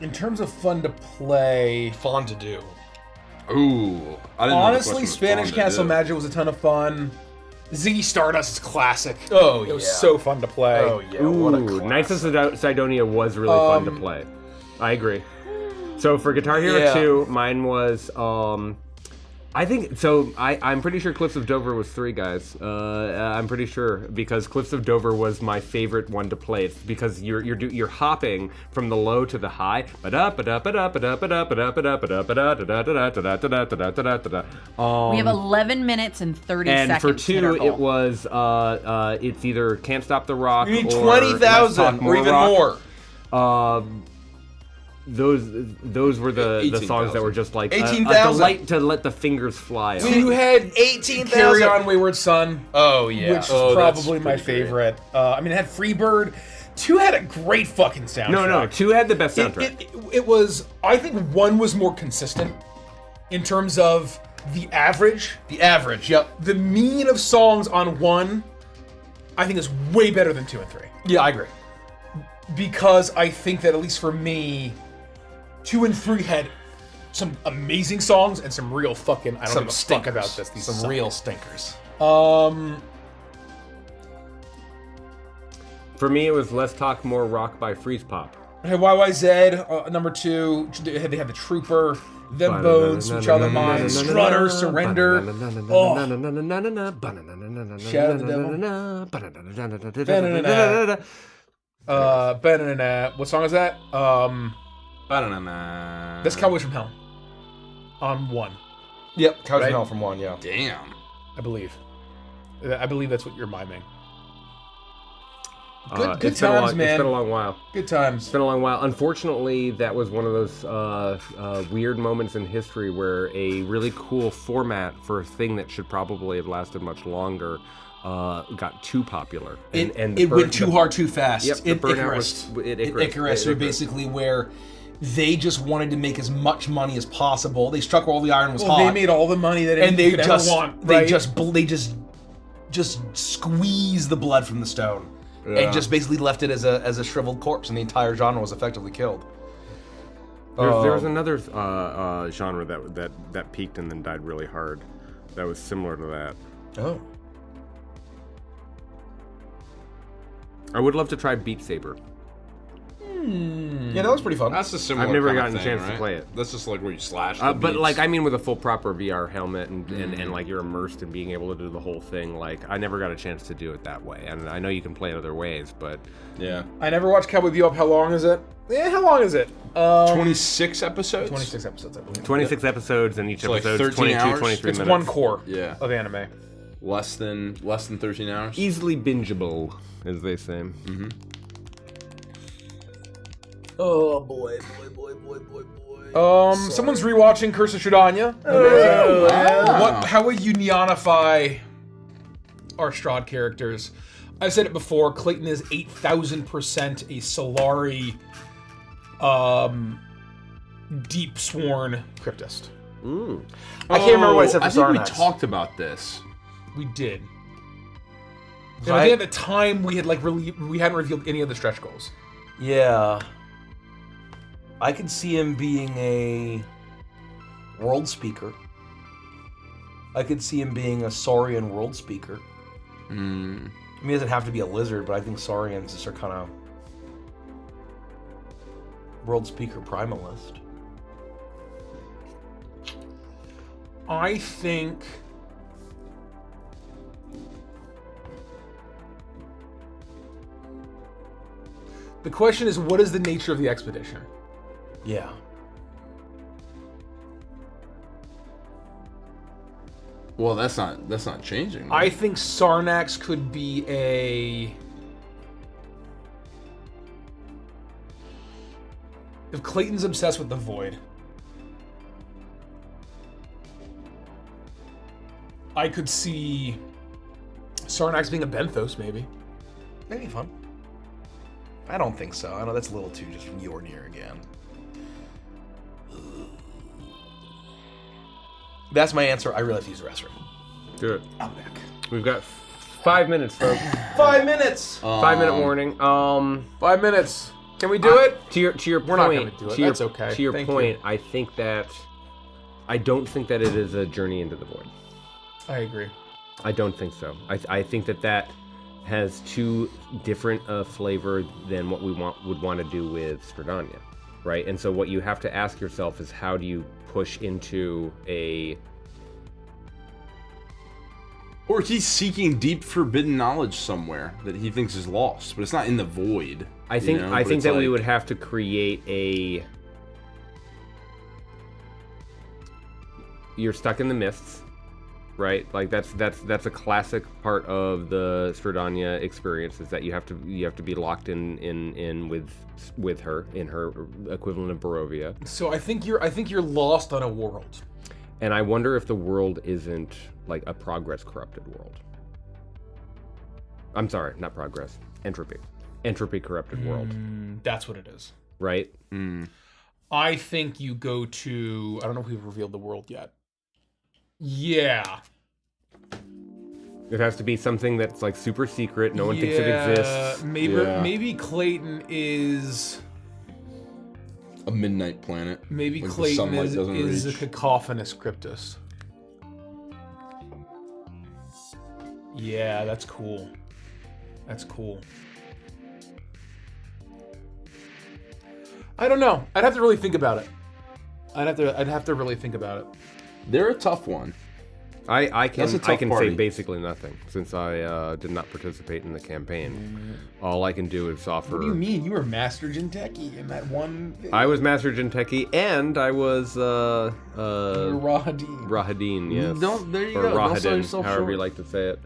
In terms of fun to play,
Fun to do.
Ooh. I didn't know the
honestly,
question was
Spanish
fun to
Castle
do.
Magic was a ton of fun. Ziggy Stardust is classic.
Oh,
It was
yeah.
so fun to play.
Oh, yeah. What a
Ooh,
classic.
Knights of Sidonia was really fun to play. I agree. So for Guitar Hero
Yeah.
2, mine was I think so. I'm pretty sure Cliffs of Dover was 3, guys. I'm pretty sure because Cliffs of Dover was my favorite one to play. It's because you're hopping from the low to the high.
We have 11 minutes and 30
And
seconds.
for
to hit our
2,
goal.
it was it's either Can't Stop the Rock
You need
or
20,000
Let's Talk
or even
Rock.
more.
Those were the songs that were just like a
18,000.
delight to let the fingers fly.
So you had
18,000.
Carry On Wayward Son,
Oh, yeah.
which is probably my favorite. I mean, it had Freebird. 2 had a great fucking soundtrack.
No, 2 had the best soundtrack.
It was, I think 1 was more consistent in terms of the average.
The average, yep.
The mean of songs on 1, I think is way better than 2 and 3.
Yeah, I agree.
Because I think that, at least for me, 2 and 3 had some amazing songs and some real fucking, I don't
Some
give a
stinkers.
fuck about this. These
Some
suck.
real stinkers.
For me, it was Less Talk, More Rock by Freeze Pop.
Hey, YYZ, number 2. They had the Trooper, Them Bones, Which Are the Mine, Strutter, Surrender. Oh, Shadow of the Devil. Banana. What song is that? That's Cowboys from Hell. On 1,
Yep, Cows
Right?
and Hell from 1, yeah.
Damn.
I believe. I believe that's what you're miming. Good
It's been a
times,
long-
man.
It's been a long while.
Good times.
It's been a long while. Unfortunately, that was one of those weird moments in history where a really cool format for a thing that should probably have lasted much longer got too popular.
It went too hard too fast.
Yep, the burnout
Icarus, so basically where they just wanted to make as much money as possible. They struck while the iron was hot.
They made all the money that
and they
could
just
ever want.
they
Right?
just squeezed the blood from the stone and just basically left it as a shriveled corpse, and the entire genre was effectively killed.
There was another genre that peaked and then died really hard. That was similar to that.
Oh.
I would love to try Beat Saber.
Yeah, that was pretty fun.
That's a similar
I've never
kind of
gotten a
thing,
chance to
right?
play it.
That's just like where you slash the
But
beats.
like, I mean, with a full proper VR helmet and like you're immersed in being able to do the whole thing. Like, I never got a chance to do it that way. And I know you can play it other ways, but
yeah.
I never watched Cowboy Bebop. How long is it? Yeah, how long is it?
26 episodes?
26 episodes, I believe.
26 episodes, and each
So like
episode's
13
22,
hours?
23
It's
minutes.
one core
Yeah.
of anime.
Less than 13 hours?
Easily bingeable, as they say.
Oh boy.
Someone's rewatching Curse of Shredanya. How would you neonify our Strahd characters? I've said it before. Clayton is 8,000% a Solari, deep sworn cryptist.
I can't remember what I said for
I think we
Sarnax.
talked about this.
We did. And I think at the time we had we hadn't revealed any of the stretch goals.
Yeah. I could see him being a world speaker. I could see him being a Saurian world speaker. I mean, he doesn't have to be a lizard, but I think Saurians just are kind of world speaker primalist.
I think the question is, what is the nature of the expedition?
Yeah.
Well, that's not changing.
I think Sarnax could be a... If Clayton's obsessed with the Void, I could see Sarnax being a Benthos, maybe.
That'd be fun. I don't think so. I know that's a little too just from Yornir again. That's my answer. I really have to use the restroom.
Do it.
I'm back.
We've got 5 minutes, folks.
5 minutes!
5-minute warning.
5 minutes. Can we do it?
To your
We're
point,
not going to do it. That's okay.
To your
Thank
point,
you.
I don't think that it is a journey into the void.
I agree.
I don't think so. I think that has too different a flavor than what we would want to do with Stradania, right? And so what you have to ask yourself is, how do you push into a...
Or he's seeking deep forbidden knowledge somewhere that he thinks is lost, but it's not in the void.
I think
you know?
I
But
think
it's
that we
like-
would have to create a... You're stuck in the mists, right? Like that's a classic part of the Stradania experience, is that you have to be locked in with her in her equivalent of Barovia.
So I think you're lost on a world.
And I wonder if the world isn't like a progress corrupted world. I'm sorry, not progress. Entropy. Entropy corrupted world.
That's what it is.
Right?
I think you go to... I don't know if we've revealed the world yet. Yeah.
It has to be something that's like super secret. No one thinks it exists.
Maybe Clayton is...
a midnight planet.
Maybe
Like the
Clayton
sunlight
is
doesn't
a
reach.
cacophonous cryptus. Yeah, that's cool. That's cool. I don't know. I'd have to really think about it. I'd have to really think about it.
They're a tough one.
I can
That's a tough
say
party.
basically nothing, since I did not participate in the campaign. All I can do is offer.
What do you mean? You were Master Jinteki in that one video.
I was Master Jinteki, and I was
Rahadin.
Rahadin, yes.
There you
or
go. Don't sell
Rahadin,
yourself
however
short.
you like to say it.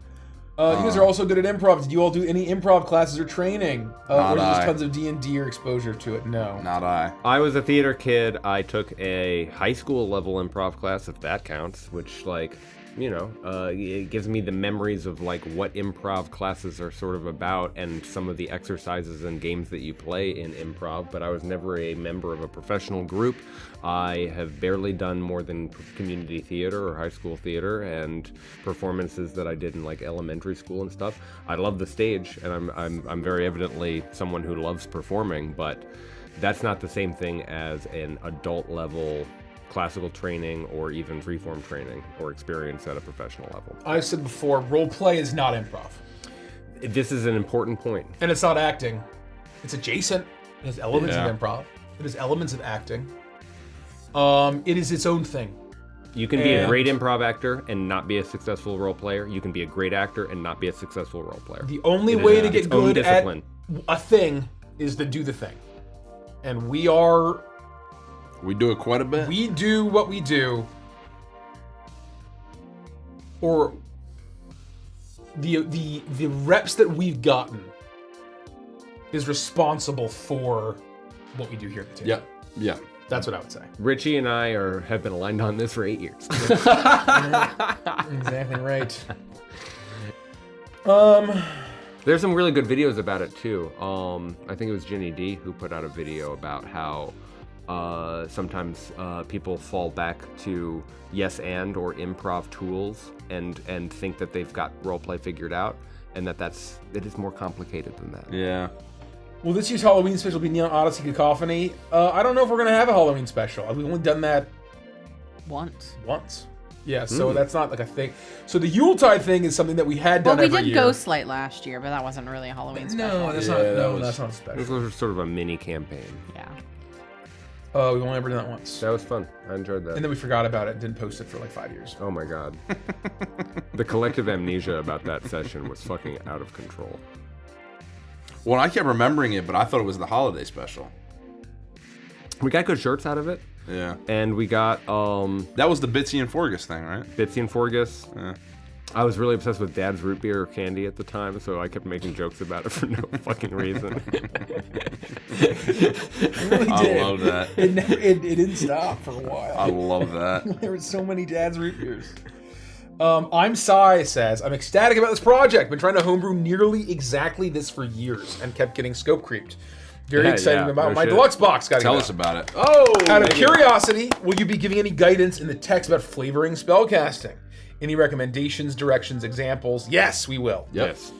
You guys are also good at improv. Did you all do any improv classes or training?
Not
or just
I.
tons of D&D or exposure to it? No.
Not I.
I was a theater kid. I took a high school level improv class, if that counts, which, like, you know, it gives me the memories of like what improv classes are sort of about, and some of the exercises and games that you play in improv. But I was never a member of a professional group. I have barely done more than community theater or high school theater and performances that I did in like elementary school and stuff. I love the stage, and I'm very evidently someone who loves performing, but that's not the same thing as an adult level classical training or even freeform training or experience at a professional level.
I've said before, role play is not improv.
This is an important point.
And it's not acting. It's adjacent. It has elements
Yeah.
of improv. It has elements of acting. It is its own thing.
You can be a
And-
great improv actor and not be a successful role player. You can be a great actor and not be a successful role player.
The only
It is
way to
its
get
own
good at
discipline.
a thing is to do the thing. And we
do it quite a bit.
We do what we do, or the reps that we've gotten is responsible for what we do here at the table.
Yep. Yeah.
That's what I would say.
Richie and I have been aligned on this for 8 years.
Exactly right.
There's some really good videos about it too. I think it was Ginny D who put out a video about how sometimes people fall back to yes and or improv tools and think that they've got roleplay figured out, and it is more complicated than that.
Yeah.
Well, this year's Halloween special will be Neon Odyssey Cacophony. I don't know if we're gonna have a Halloween special. We've only done that
Once.
Yeah, so that's not like a thing. So the Yuletide thing is something that we had done
Well, we
every
did
year.
Ghostlight last year, but that wasn't really a Halloween special.
No, that's not a special.
This was sort of a mini campaign.
Yeah.
Oh, we've only ever done that once.
That was fun. I enjoyed that.
And then we forgot about it and didn't post it for like 5 years.
Oh my god. The collective amnesia about that session was fucking out of control.
Well, I kept remembering it, but I thought it was the holiday special.
We got good shirts out of it.
Yeah.
And we got
that was the Bitsy and Forgus thing, right?
Bitsy and Forgus.
Yeah.
I was really obsessed with Dad's root beer candy at the time, so I kept making jokes about it for no fucking reason.
I love that.
It didn't stop for a while.
I love that.
There were so many Dad's root beers. I'm Sai says, I'm ecstatic about this project. Been trying to homebrew nearly exactly this for years and kept getting scope creeped. Very excited about my deluxe box.
Tell us about it.
Oh, out of curiosity, will you be giving any guidance in the text about flavoring spellcasting? Any recommendations, directions, examples? Yes, we will.
Yep.
Yes.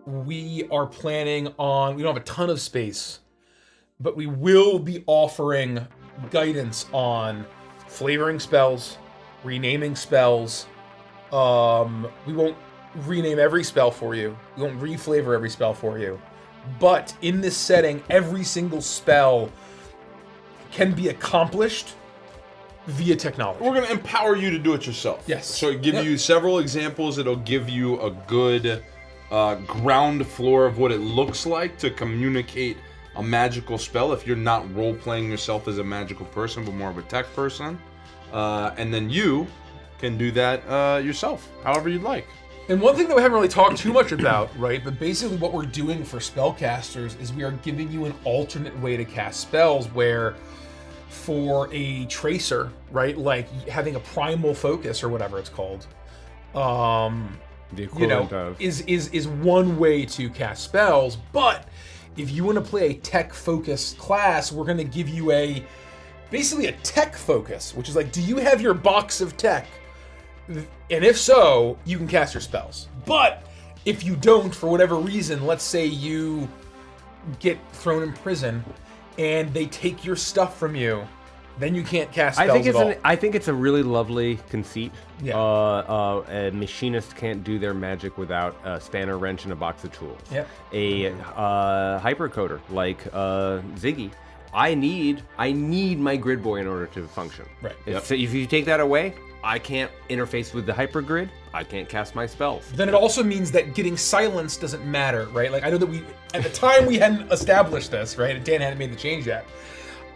We are planning on, we don't have a ton of space, but we will be offering guidance on flavoring spells, renaming spells. We won't rename every spell for you. We won't reflavor every spell for you. But in this setting, every single spell can be accomplished via technology.
We're going to empower you to do it yourself.
Yes.
So it'll give you several examples. It'll give you a good ground floor of what it looks like to communicate a magical spell if you're not role-playing yourself as a magical person, but more of a tech person. And then you can do that yourself, however you'd like.
And one thing that we haven't really talked too much about, right, but basically what we're doing for spellcasters is we are giving you an alternate way to cast spells where for a tracer, right, like having a primal focus or whatever it's called,
the equivalent of
is one way to cast spells. But if you want to play a tech-focused class, we're going to give you basically a tech focus, which is like, do you have your box of tech? And if so, you can cast your spells. But if you don't, for whatever reason, let's say you get thrown in prison and they take your stuff from you, then you can't cast spells at all.
I think it's a really lovely conceit.
Yeah.
A machinist can't do their magic without a spanner, wrench, and a box of tools.
Yep.
A hypercoder like Ziggy. I need my grid boy in order to function.
Right.
So if you take that away, I can't interface with the hypergrid. I can't cast my spells.
Then it also means that getting silenced doesn't matter, right? Like I know that at the time we hadn't established this, right? Dan hadn't made the change yet.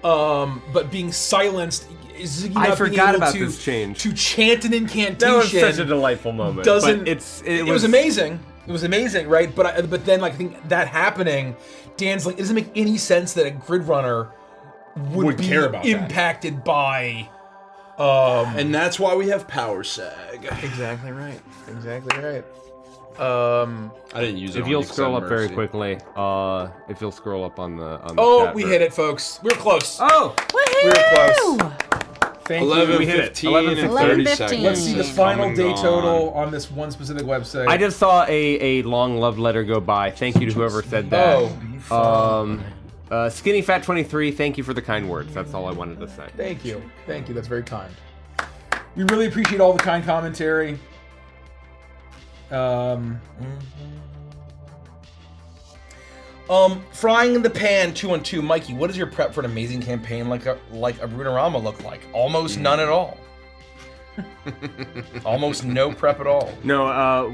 But being silenced is
I forgot about this change.
To chant an incantation.
That was such a delightful moment.
It was amazing. It was amazing, right? But then like I think that happening, Dan's like, it doesn't make any sense that a grid runner would be
care about
impacted by.
And that's why we have Power Sag.
Exactly right. Exactly right.
I didn't use it.
If you'll scroll up very quickly, if you'll scroll up on the chat
we
room.
hit it, folks. We're close.
Oh,
we were close. Thank
11,
you.
15, and 30 seconds.
Let's see the final day
Gone.
total on this one specific website.
I just saw a long love letter go by. Thank you to whoever said that. Skinny Fat 23. Thank you for the kind words. That's all I wanted to say.
Thank you. Thank you. That's very kind. We really appreciate all the kind commentary.
Frying in the pan 2-on-2. Mikey, what does your prep for an amazing campaign like a Brunorama look like? Almost none at all. Almost no prep at all.
No,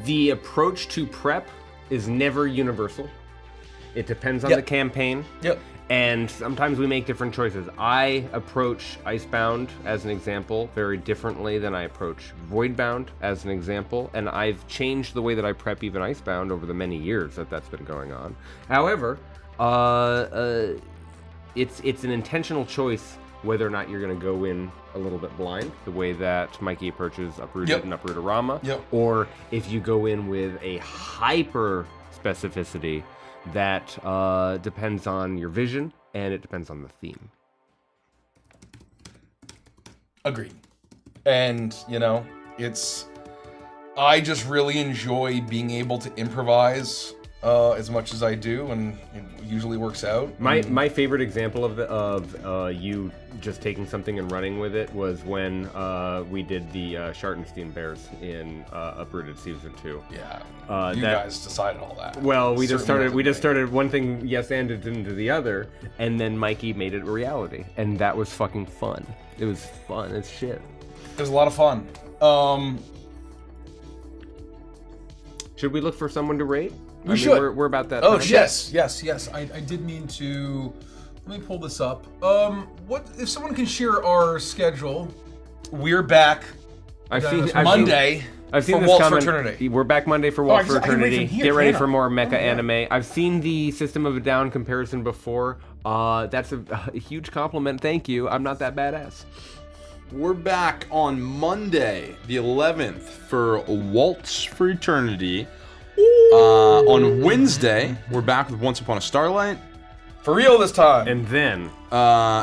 the approach to prep is never universal. It depends on the campaign.
Yep.
And sometimes we make different choices. I approach Icebound, as an example, very differently than I approach Voidbound, as an example. And I've changed the way that I prep even Icebound over the many years that's been going on. However, It's an intentional choice whether or not you're going to go in a little bit blind, the way that Mikey approaches Uprooted and Uprootorama, or if you go in with a hyper specificity that depends on your vision and it depends on the theme.
Agreed. And, I just really enjoy being able to improvise as much as I do, and it usually works out.
My favorite example of you just taking something and running with it was when we did the Schartenstein Bears in Uprooted Season 2.
Yeah, you guys decided all that.
Well, we just started one thing, yes, and it into the other, and then Mikey made it a reality, and that was fucking fun. It was fun as shit.
It was a lot of fun.
Should we look for someone to rate?
We should.
We're about that.
Oh,
time.
yes.
I did mean to. Let me pull this up. What if someone can share our schedule?
We're back.
I've
Monday.
I've seen
for
this
Waltz for
comment.
Eternity.
We're back Monday for Waltz for
I can read
Eternity.
from here,
Get ready
can't
for
I?
more mecha anime. I've seen the System of a Down comparison before. That's a huge compliment. Thank you. I'm not that badass.
We're back on Monday, the 11th, for Waltz for Eternity. On Wednesday, we're back with Once Upon a Starlight.
For real this time.
And then,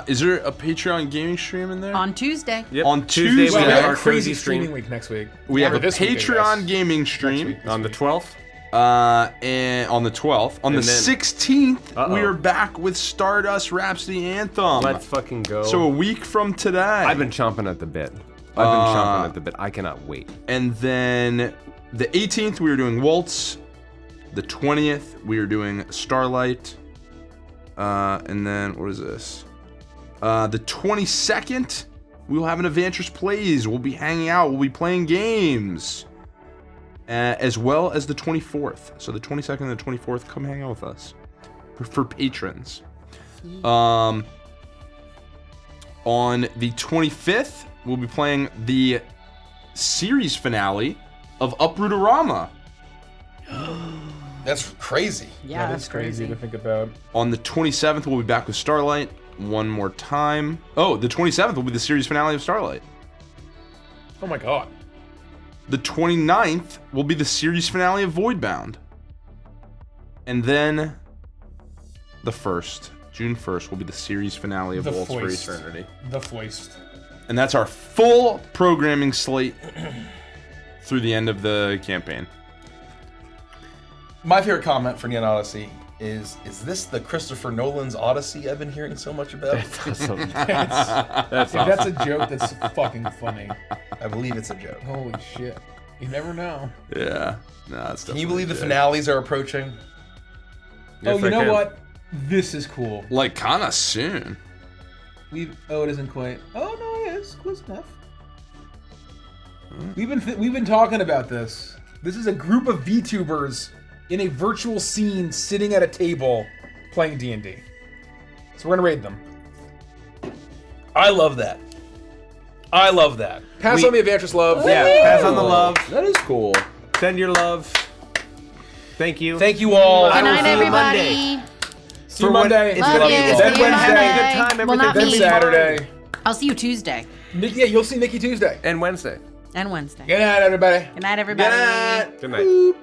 is there a Patreon gaming stream in there?
On Tuesday.
yep,
On
Tuesday
Tuesday.
we have our
crazy
crazy
streaming
stream.
week next week.
We have
Or
a
this week, I
Patreon
guess.
gaming stream
On the 12th.
and on the 12th. On the
And then-
16th, we are back with Stardust Rhapsody Anthem.
Let's fucking go.
So a week from today.
I've been chomping at the bit. I cannot wait.
And then the 18th, we are doing Waltz. The 20th, we are doing Starlight. And then, what is this? The 22nd, we will have an Adventures Plays. We'll be hanging out. We'll be playing games. As well as the 24th. So the 22nd and the 24th, come hang out with us. For patrons. On the 25th, we'll be playing the series finale of Uprootorama.
That's crazy.
Yeah,
That
that's
is crazy
crazy.
to think about.
On the 27th, we'll be back with Starlight one more time. Oh, the 27th will be the series finale of Starlight.
Oh my god.
The 29th will be the series finale of Voidbound. And then the 1st, June 1st, will be the series finale of
The
Waltz for
Foist.
Eternity.
The Foist.
And that's our full programming slate through the end of the campaign.
My favorite comment for Neon Odyssey is this the Christopher Nolan's Odyssey I've been hearing so much about?
That's awesome.
If that's a joke, that's fucking funny.
I believe it's a joke.
Holy shit. You never know.
Yeah. No, that's
Can you believe the finales are approaching?
Oh,
Yes,
you
I
know
can.
what? This is cool.
Like, kinda soon.
Oh, it isn't quite. Oh no, it is close enough. We've been talking about this. This is a group of VTubers in a virtual scene, sitting at a table, playing D&D. So we're gonna raid them.
I love that. I love that.
Pass on the Adventurous love.
Yeah, pass on the love.
That is cool.
Send your love. Thank you.
Thank you all.
I
Good
will
night,
see you
everybody.
Monday.
See you Monday.
It's
Love
gonna
you.
be
See
Then
you
Wednesday.
Monday.
Good time.
Well,
Everything
not
Then
will be
me.
Saturday.
I'll see you Tuesday
Yeah, you'll see Nikki Tuesday.
And Wednesday.
and Wednesday.
Good night, everybody.
Good night, everybody.
Good night.